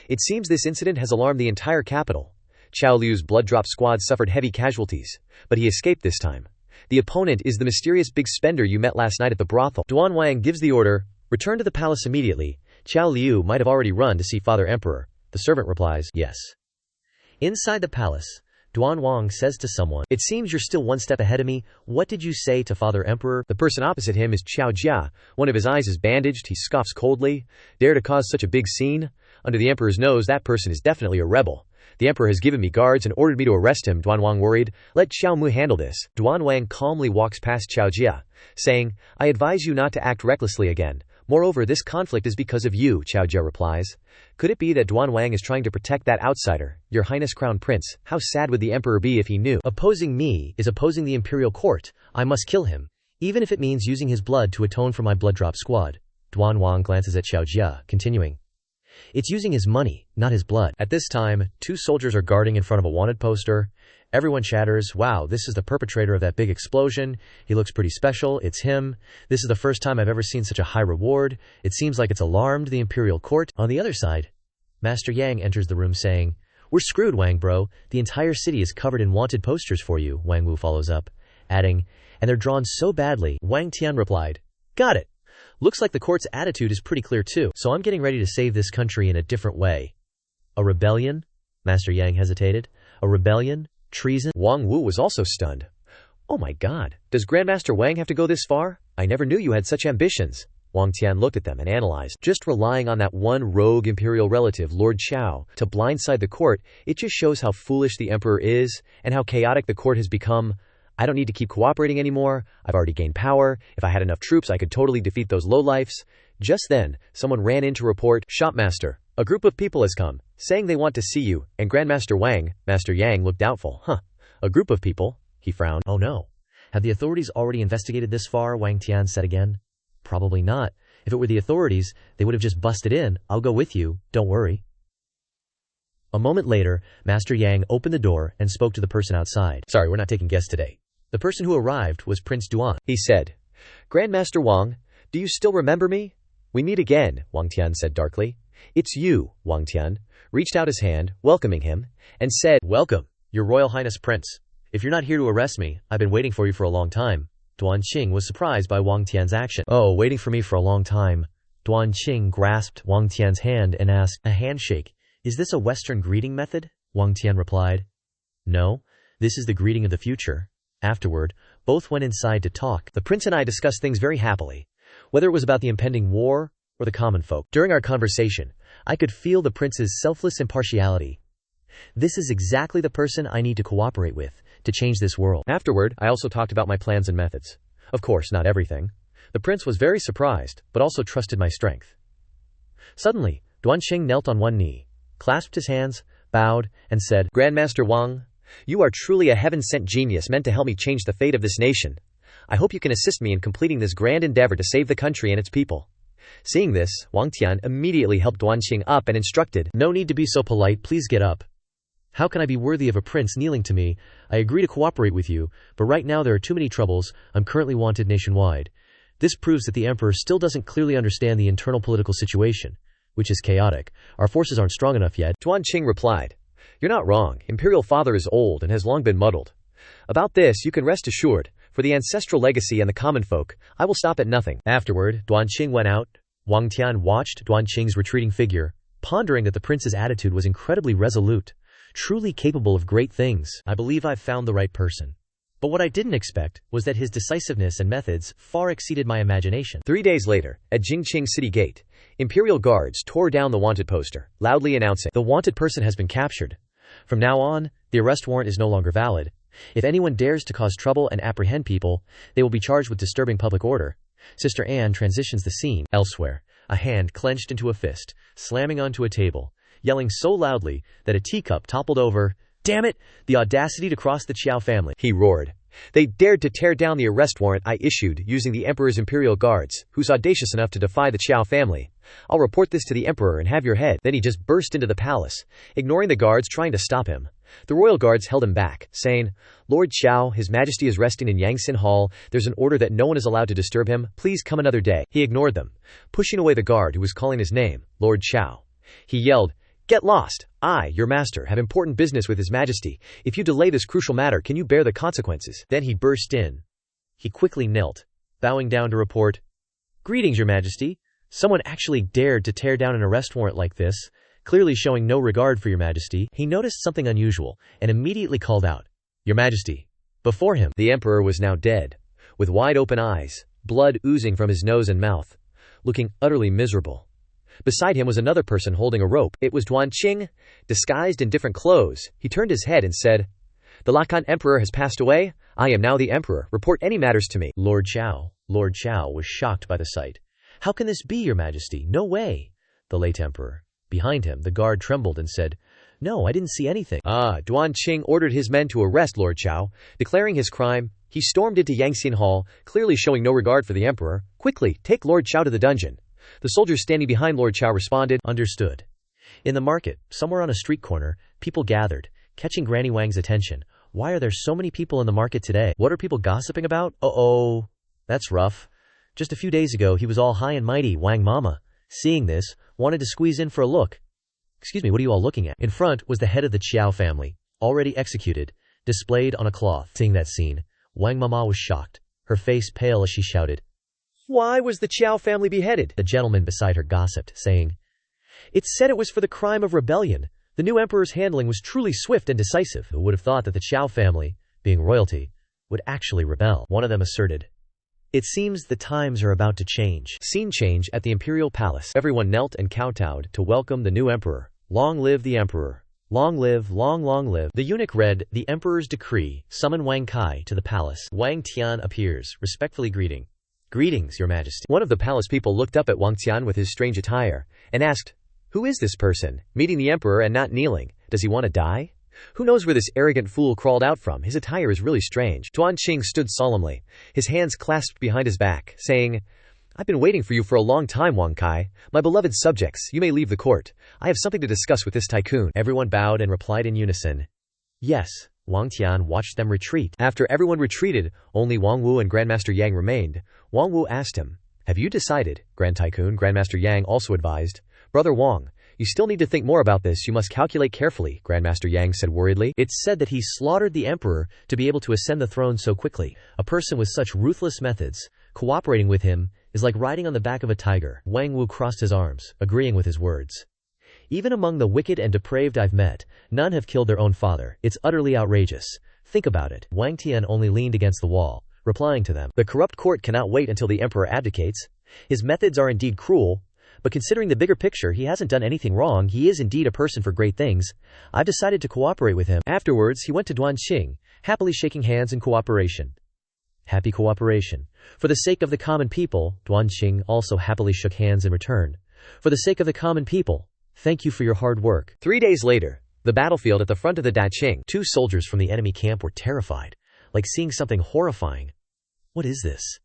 it seems this incident has alarmed the entire capital. Xiao Liu's blood drop squad suffered heavy casualties, but he escaped this time. The opponent is the mysterious big spender you met last night at the brothel." Duan Wang gives the order, "Return to the palace immediately. Xiao Liu might have already run to see Father Emperor." The servant replies, "Yes." Inside the palace, Duan Wang says to someone, "It seems you're still one step ahead of me. What did you say to Father Emperor?" The person opposite him is Xiao Jia. One of his eyes is bandaged. He scoffs coldly. "Dare to cause such a big scene? Under the emperor's nose, that person is definitely a rebel. The emperor has given me guards and ordered me to arrest him." Duan Wang worried, "Let Xiao Mu handle this." Duan Wang calmly walks past Xiao Jia, saying, "I advise you not to act recklessly again. Moreover, this conflict is because of you." Xiao Jia replies, "Could it be that Duan Wang is trying to protect that outsider? Your Highness Crown Prince, how sad would the emperor be if he knew?" "Opposing me is opposing the imperial court. I must kill him, even if it means using his blood to atone for my blood drop squad." Duan Wang glances at Xiao Jia, continuing, "It's using his money, not his blood." At this time, 2 soldiers are guarding in front of a wanted poster. Everyone chatters, "Wow, this is the perpetrator of that big explosion. He looks pretty special. It's him. This is the first time I've ever seen such a high reward. It seems like it's alarmed the imperial court." On the other side, Master Yang enters the room saying, "We're screwed, Wang bro. The entire city is covered in wanted posters for you." Wang Wu follows up, adding, "And they're drawn so badly." Wang Tian replied, "Got it. Looks like the court's attitude is pretty clear too, so I'm getting ready to save this country in a different way." "A rebellion?" Master Yang hesitated. "A rebellion? Treason?" Wang Wu was also stunned. "Oh my god, does Grandmaster Wang have to go this far? I never knew you had such ambitions." Wang Tian looked at them and analyzed. Just relying on that one rogue imperial relative, Lord Xiao, to blindside the court, it just shows how foolish the emperor is and how chaotic the court has become. "I don't need to keep cooperating anymore. I've already gained power. If I had enough troops, I could totally defeat those lowlifes." Just then, someone ran in to report, "Shopmaster, a group of people has come, saying they want to see you." And Grandmaster Wang, Master Yang, looked doubtful. A group of people?" He frowned. "Oh no. Have the authorities already investigated this far?" Wang Tian said again. "Probably not. If it were the authorities, they would have just busted in. I'll go with you, don't worry." A moment later, Master Yang opened the door and spoke to the person outside. "Sorry, we're not taking guests today." The person who arrived was Prince Duan. He said, "Grandmaster Wang, do you still remember me? We meet again," Wang Tian said darkly. "It's you." Wang Tian reached out his hand, welcoming him, and said, "Welcome, Your Royal Highness Prince. If you're not here to arrest me, I've been waiting for you for a long time." Duan Qing was surprised by Wang Tian's action. "Oh, waiting for me for a long time." Duan Qing grasped Wang Tian's hand and asked, "A handshake. Is this a Western greeting method?" Wang Tian replied, "No, this is the greeting of the future." Afterward, both went inside to talk. The prince and I discussed things very happily, whether it was about the impending war or the common folk. During our conversation, I could feel the prince's selfless impartiality. This is exactly the person I need to cooperate with to change this world. Afterward, I also talked about my plans and methods. Of course, not everything. The prince was very surprised, but also trusted my strength. Suddenly, Duan Qing knelt on one knee, clasped his hands, bowed, and said, "Grandmaster Wang, you are truly a heaven-sent genius meant to help me change the fate of this nation. I hope you can assist me in completing this grand endeavor to save the country and its people." Seeing this, Wang Tian immediately helped Duan Qing up and instructed, "No need to be so polite, please get up. How can I be worthy of a prince kneeling to me? I agree to cooperate with you, but right now there are too many troubles. I'm currently wanted nationwide. This proves that the emperor still doesn't clearly understand the internal political situation, which is chaotic. Our forces aren't strong enough yet." Duan Qing replied, "You're not wrong. Imperial father is old and has long been muddled. About this, you can rest assured. For the ancestral legacy and the common folk, I will stop at nothing." Afterward, Duan Qing went out. Wang Tian watched Duan Qing's retreating figure, pondering that the prince's attitude was incredibly resolute, truly capable of great things. "I believe I've found the right person." But what I didn't expect was that his decisiveness and methods far exceeded my imagination. 3 days later, at Jingqing City Gate, Imperial guards tore down the wanted poster, loudly announcing, "The wanted person has been captured. From now on, the arrest warrant is no longer valid. If anyone dares to cause trouble and apprehend people, they will be charged with disturbing public order." Sister Anne transitions the scene. Elsewhere, a hand clenched into a fist, slamming onto a table, yelling so loudly that a teacup toppled over. "Damn it! The audacity to cross the Qiao family," he roared. "They dared to tear down the arrest warrant I issued using the Emperor's imperial guards, who's audacious enough to defy the Qiao family. I'll report this to the Emperor and have your head." Then he just burst into the palace, ignoring the guards trying to stop him. The royal guards held him back, saying, "Lord Qiao, His Majesty is resting in Yangxin Hall. There's an order that no one is allowed to disturb him. Please come another day." He ignored them, pushing away the guard who was calling his name, Lord Qiao. He yelled, "Get lost! I, your master, have important business with His Majesty. If you delay this crucial matter, can you bear the consequences?" Then he burst in. He quickly knelt, bowing down to report, "Greetings, Your Majesty. Someone actually dared to tear down an arrest warrant like this, clearly showing no regard for Your Majesty." He noticed something unusual and immediately called out, "Your Majesty." Before him, the Emperor was now dead, with wide open eyes, blood oozing from his nose and mouth, looking utterly miserable. Beside him was another person holding a rope. It was Duan Qing, disguised in different clothes. He turned his head and said, "The Lakan Emperor has passed away. I am now the Emperor. Report any matters to me." Lord Qiao was shocked by the sight. "How can this be, Your Majesty? No way." The late Emperor. Behind him, the guard trembled and said, "No, I didn't see anything." Duan Qing ordered his men to arrest Lord Qiao. Declaring his crime, he stormed into Yangxin Hall, clearly showing no regard for the Emperor. "Quickly, take Lord Qiao to the dungeon." The soldiers standing behind Lord Qiao responded, "Understood." In the market, somewhere on a street corner, people gathered, catching Granny Wang's attention. "Why are there so many people in the market today? What are people gossiping about? Oh, that's rough. Just a few days ago he was all high and mighty, Wang Mama." Seeing this, wanted to squeeze in for a look. "Excuse me, what are you all looking at?" In front was the head of the Qiao family, already executed, displayed on a cloth. Seeing that scene, Wang Mama was shocked, her face pale as she shouted, "Why was the Qiao family beheaded?" The gentleman beside her gossiped, saying, "It's said it was for the crime of rebellion. The new emperor's handling was truly swift and decisive. Who would have thought that the Qiao family, being royalty, would actually rebel?" One of them asserted. "It seems the times are about to change." Scene change at the imperial palace. Everyone knelt and kowtowed to welcome the new emperor. "Long live the emperor! Long live, long live." The eunuch read, "The emperor's decree, summon Wang Kai to the palace." Wang Tian appears, respectfully greeting. "Greetings, Your Majesty." One of the palace people looked up at Wang Tian with his strange attire, and asked, "Who is this person, meeting the emperor and not kneeling? Does he want to die? Who knows where this arrogant fool crawled out from? His attire is really strange." Duan Qing stood solemnly, his hands clasped behind his back, saying, "I've been waiting for you for a long time, Wang Kai. My beloved subjects, you may leave the court. I have something to discuss with this tycoon." Everyone bowed and replied in unison, "Yes." Wang Tian watched them retreat. After everyone retreated, only Wang Wu and Grandmaster Yang remained. Wang Wu asked him, "Have you decided?" Grand Tycoon Grandmaster Yang also advised, "Brother Wang, you still need to think more about this. You must calculate carefully," Grandmaster Yang said worriedly. "It's said that he slaughtered the emperor to be able to ascend the throne so quickly. A person with such ruthless methods, cooperating with him, is like riding on the back of a tiger." Wang Wu crossed his arms, agreeing with his words. "Even among the wicked and depraved I've met, none have killed their own father. It's utterly outrageous. Think about it." Wang Tian only leaned against the wall, replying to them, "The corrupt court cannot wait until the emperor abdicates. His methods are indeed cruel, but considering the bigger picture, he hasn't done anything wrong. He is indeed a person for great things. I've decided to cooperate with him." Afterwards, he went to Duan Qing, happily shaking hands in cooperation. Happy cooperation. For the sake of the common people, Duan Qing also happily shook hands in return. "For the sake of the common people, thank you for your hard work." 3 days later, the battlefield at the front of the Daqing. 2 soldiers from the enemy camp were terrified, like seeing something horrifying. "What is this?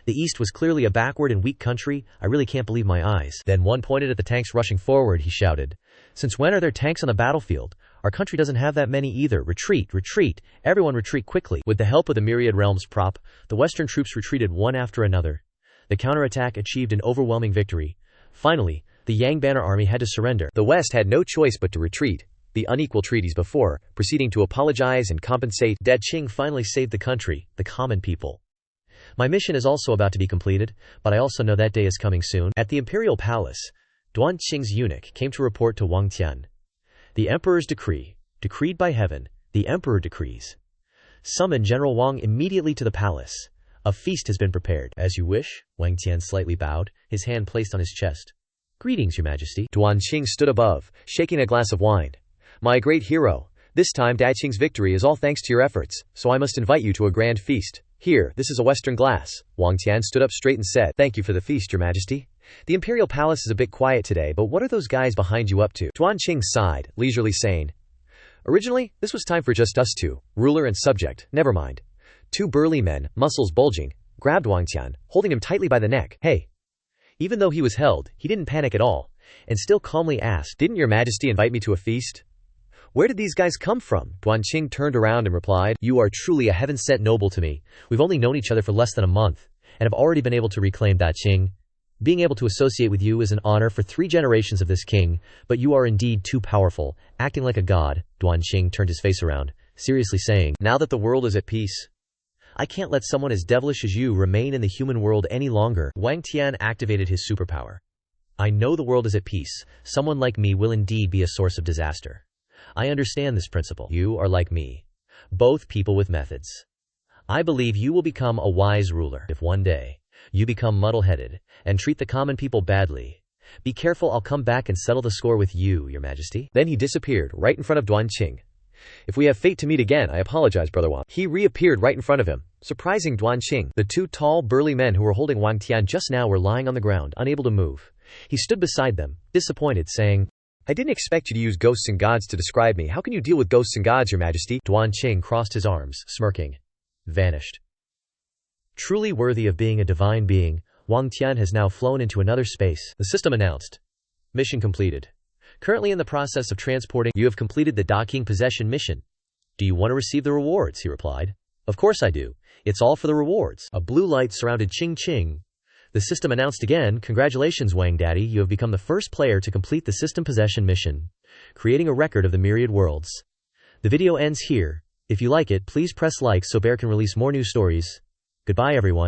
The East was clearly a backward and weak country. I really can't believe my eyes." Then one pointed at the tanks rushing forward. He shouted, "Since when are there tanks on the battlefield? Our country doesn't have that many either. Retreat, retreat. Everyone retreat quickly." With the help of the Myriad Realms prop, the Western troops retreated one after another. The counterattack achieved an overwhelming victory. Finally, the Yang Banner army had to surrender. The West had no choice but to retreat, the unequal treaties before, proceeding to apologize and compensate. Qing finally saved the country, the common people. My mission is also about to be completed, but I also know that day is coming soon. At the imperial palace, Duan Qing's eunuch came to report to Wang Tian. "The emperor's decree, decreed by heaven, the emperor decrees. Summon General Wang immediately to the palace. A feast has been prepared." "As you wish." Wang Tian slightly bowed, his hand placed on his chest. "Greetings, Your Majesty." Duan Qing stood above, shaking a glass of wine. "My great hero, this time Daqing's victory is all thanks to your efforts, so I must invite you to a grand feast. Here, this is a Western glass." Wang Tian stood up straight and said, "Thank you for the feast, Your Majesty. The Imperial Palace is a bit quiet today, but what are those guys behind you up to? Duanqing sighed, leisurely saying, originally, this was time for just us two, ruler and subject, never mind. Two burly men, muscles bulging, grabbed Wang Tian, holding him tightly by the neck. Hey! Even though he was held, he didn't panic at all, and still calmly asked, didn't your majesty invite me to a feast? Where did these guys come from? Duanqing turned around and replied, you are truly a heaven-sent noble to me. We've only known each other for less than a month, and have already been able to reclaim that Qing. Being able to associate with you is an honor for 3 generations of this king, but you are indeed too powerful, acting like a god. Duanqing turned his face around, seriously saying, now that the world is at peace, I can't let someone as devilish as you remain in the human world any longer. Wang Tian activated his superpower. I know the world is at peace. Someone like me will indeed be a source of disaster. I understand this principle. You are like me, both people with methods. I believe you will become a wise ruler if one day you become muddle-headed and treat the common people badly. Be careful, I'll come back and settle the score with you, your majesty. Then he disappeared right in front of Duanqing. If we have fate to meet again, I apologize, brother Wang. He reappeared right in front of him, surprising Duanqing. The 2 tall, burly men who were holding Wang Tian just now were lying on the ground, unable to move. He stood beside them, disappointed, saying, I didn't expect you to use ghosts and gods to describe me. How can you deal with ghosts and gods, your majesty? Duanqing crossed his arms, smirking. Vanished. Truly worthy of being a divine being, Wang Tian has now flown into another space. The system announced. Mission completed. Currently in the process of transporting, you have completed the docking possession mission. Do you want to receive the rewards? He replied. Of course I do. It's all for the rewards. A blue light surrounded Ching Ching. The system announced again, congratulations Wang Daddy, you have become the first player to complete the system possession mission, creating a record of the Myriad Worlds. The video ends here. If you like it, please press like so Bear can release more new stories. Goodbye everyone.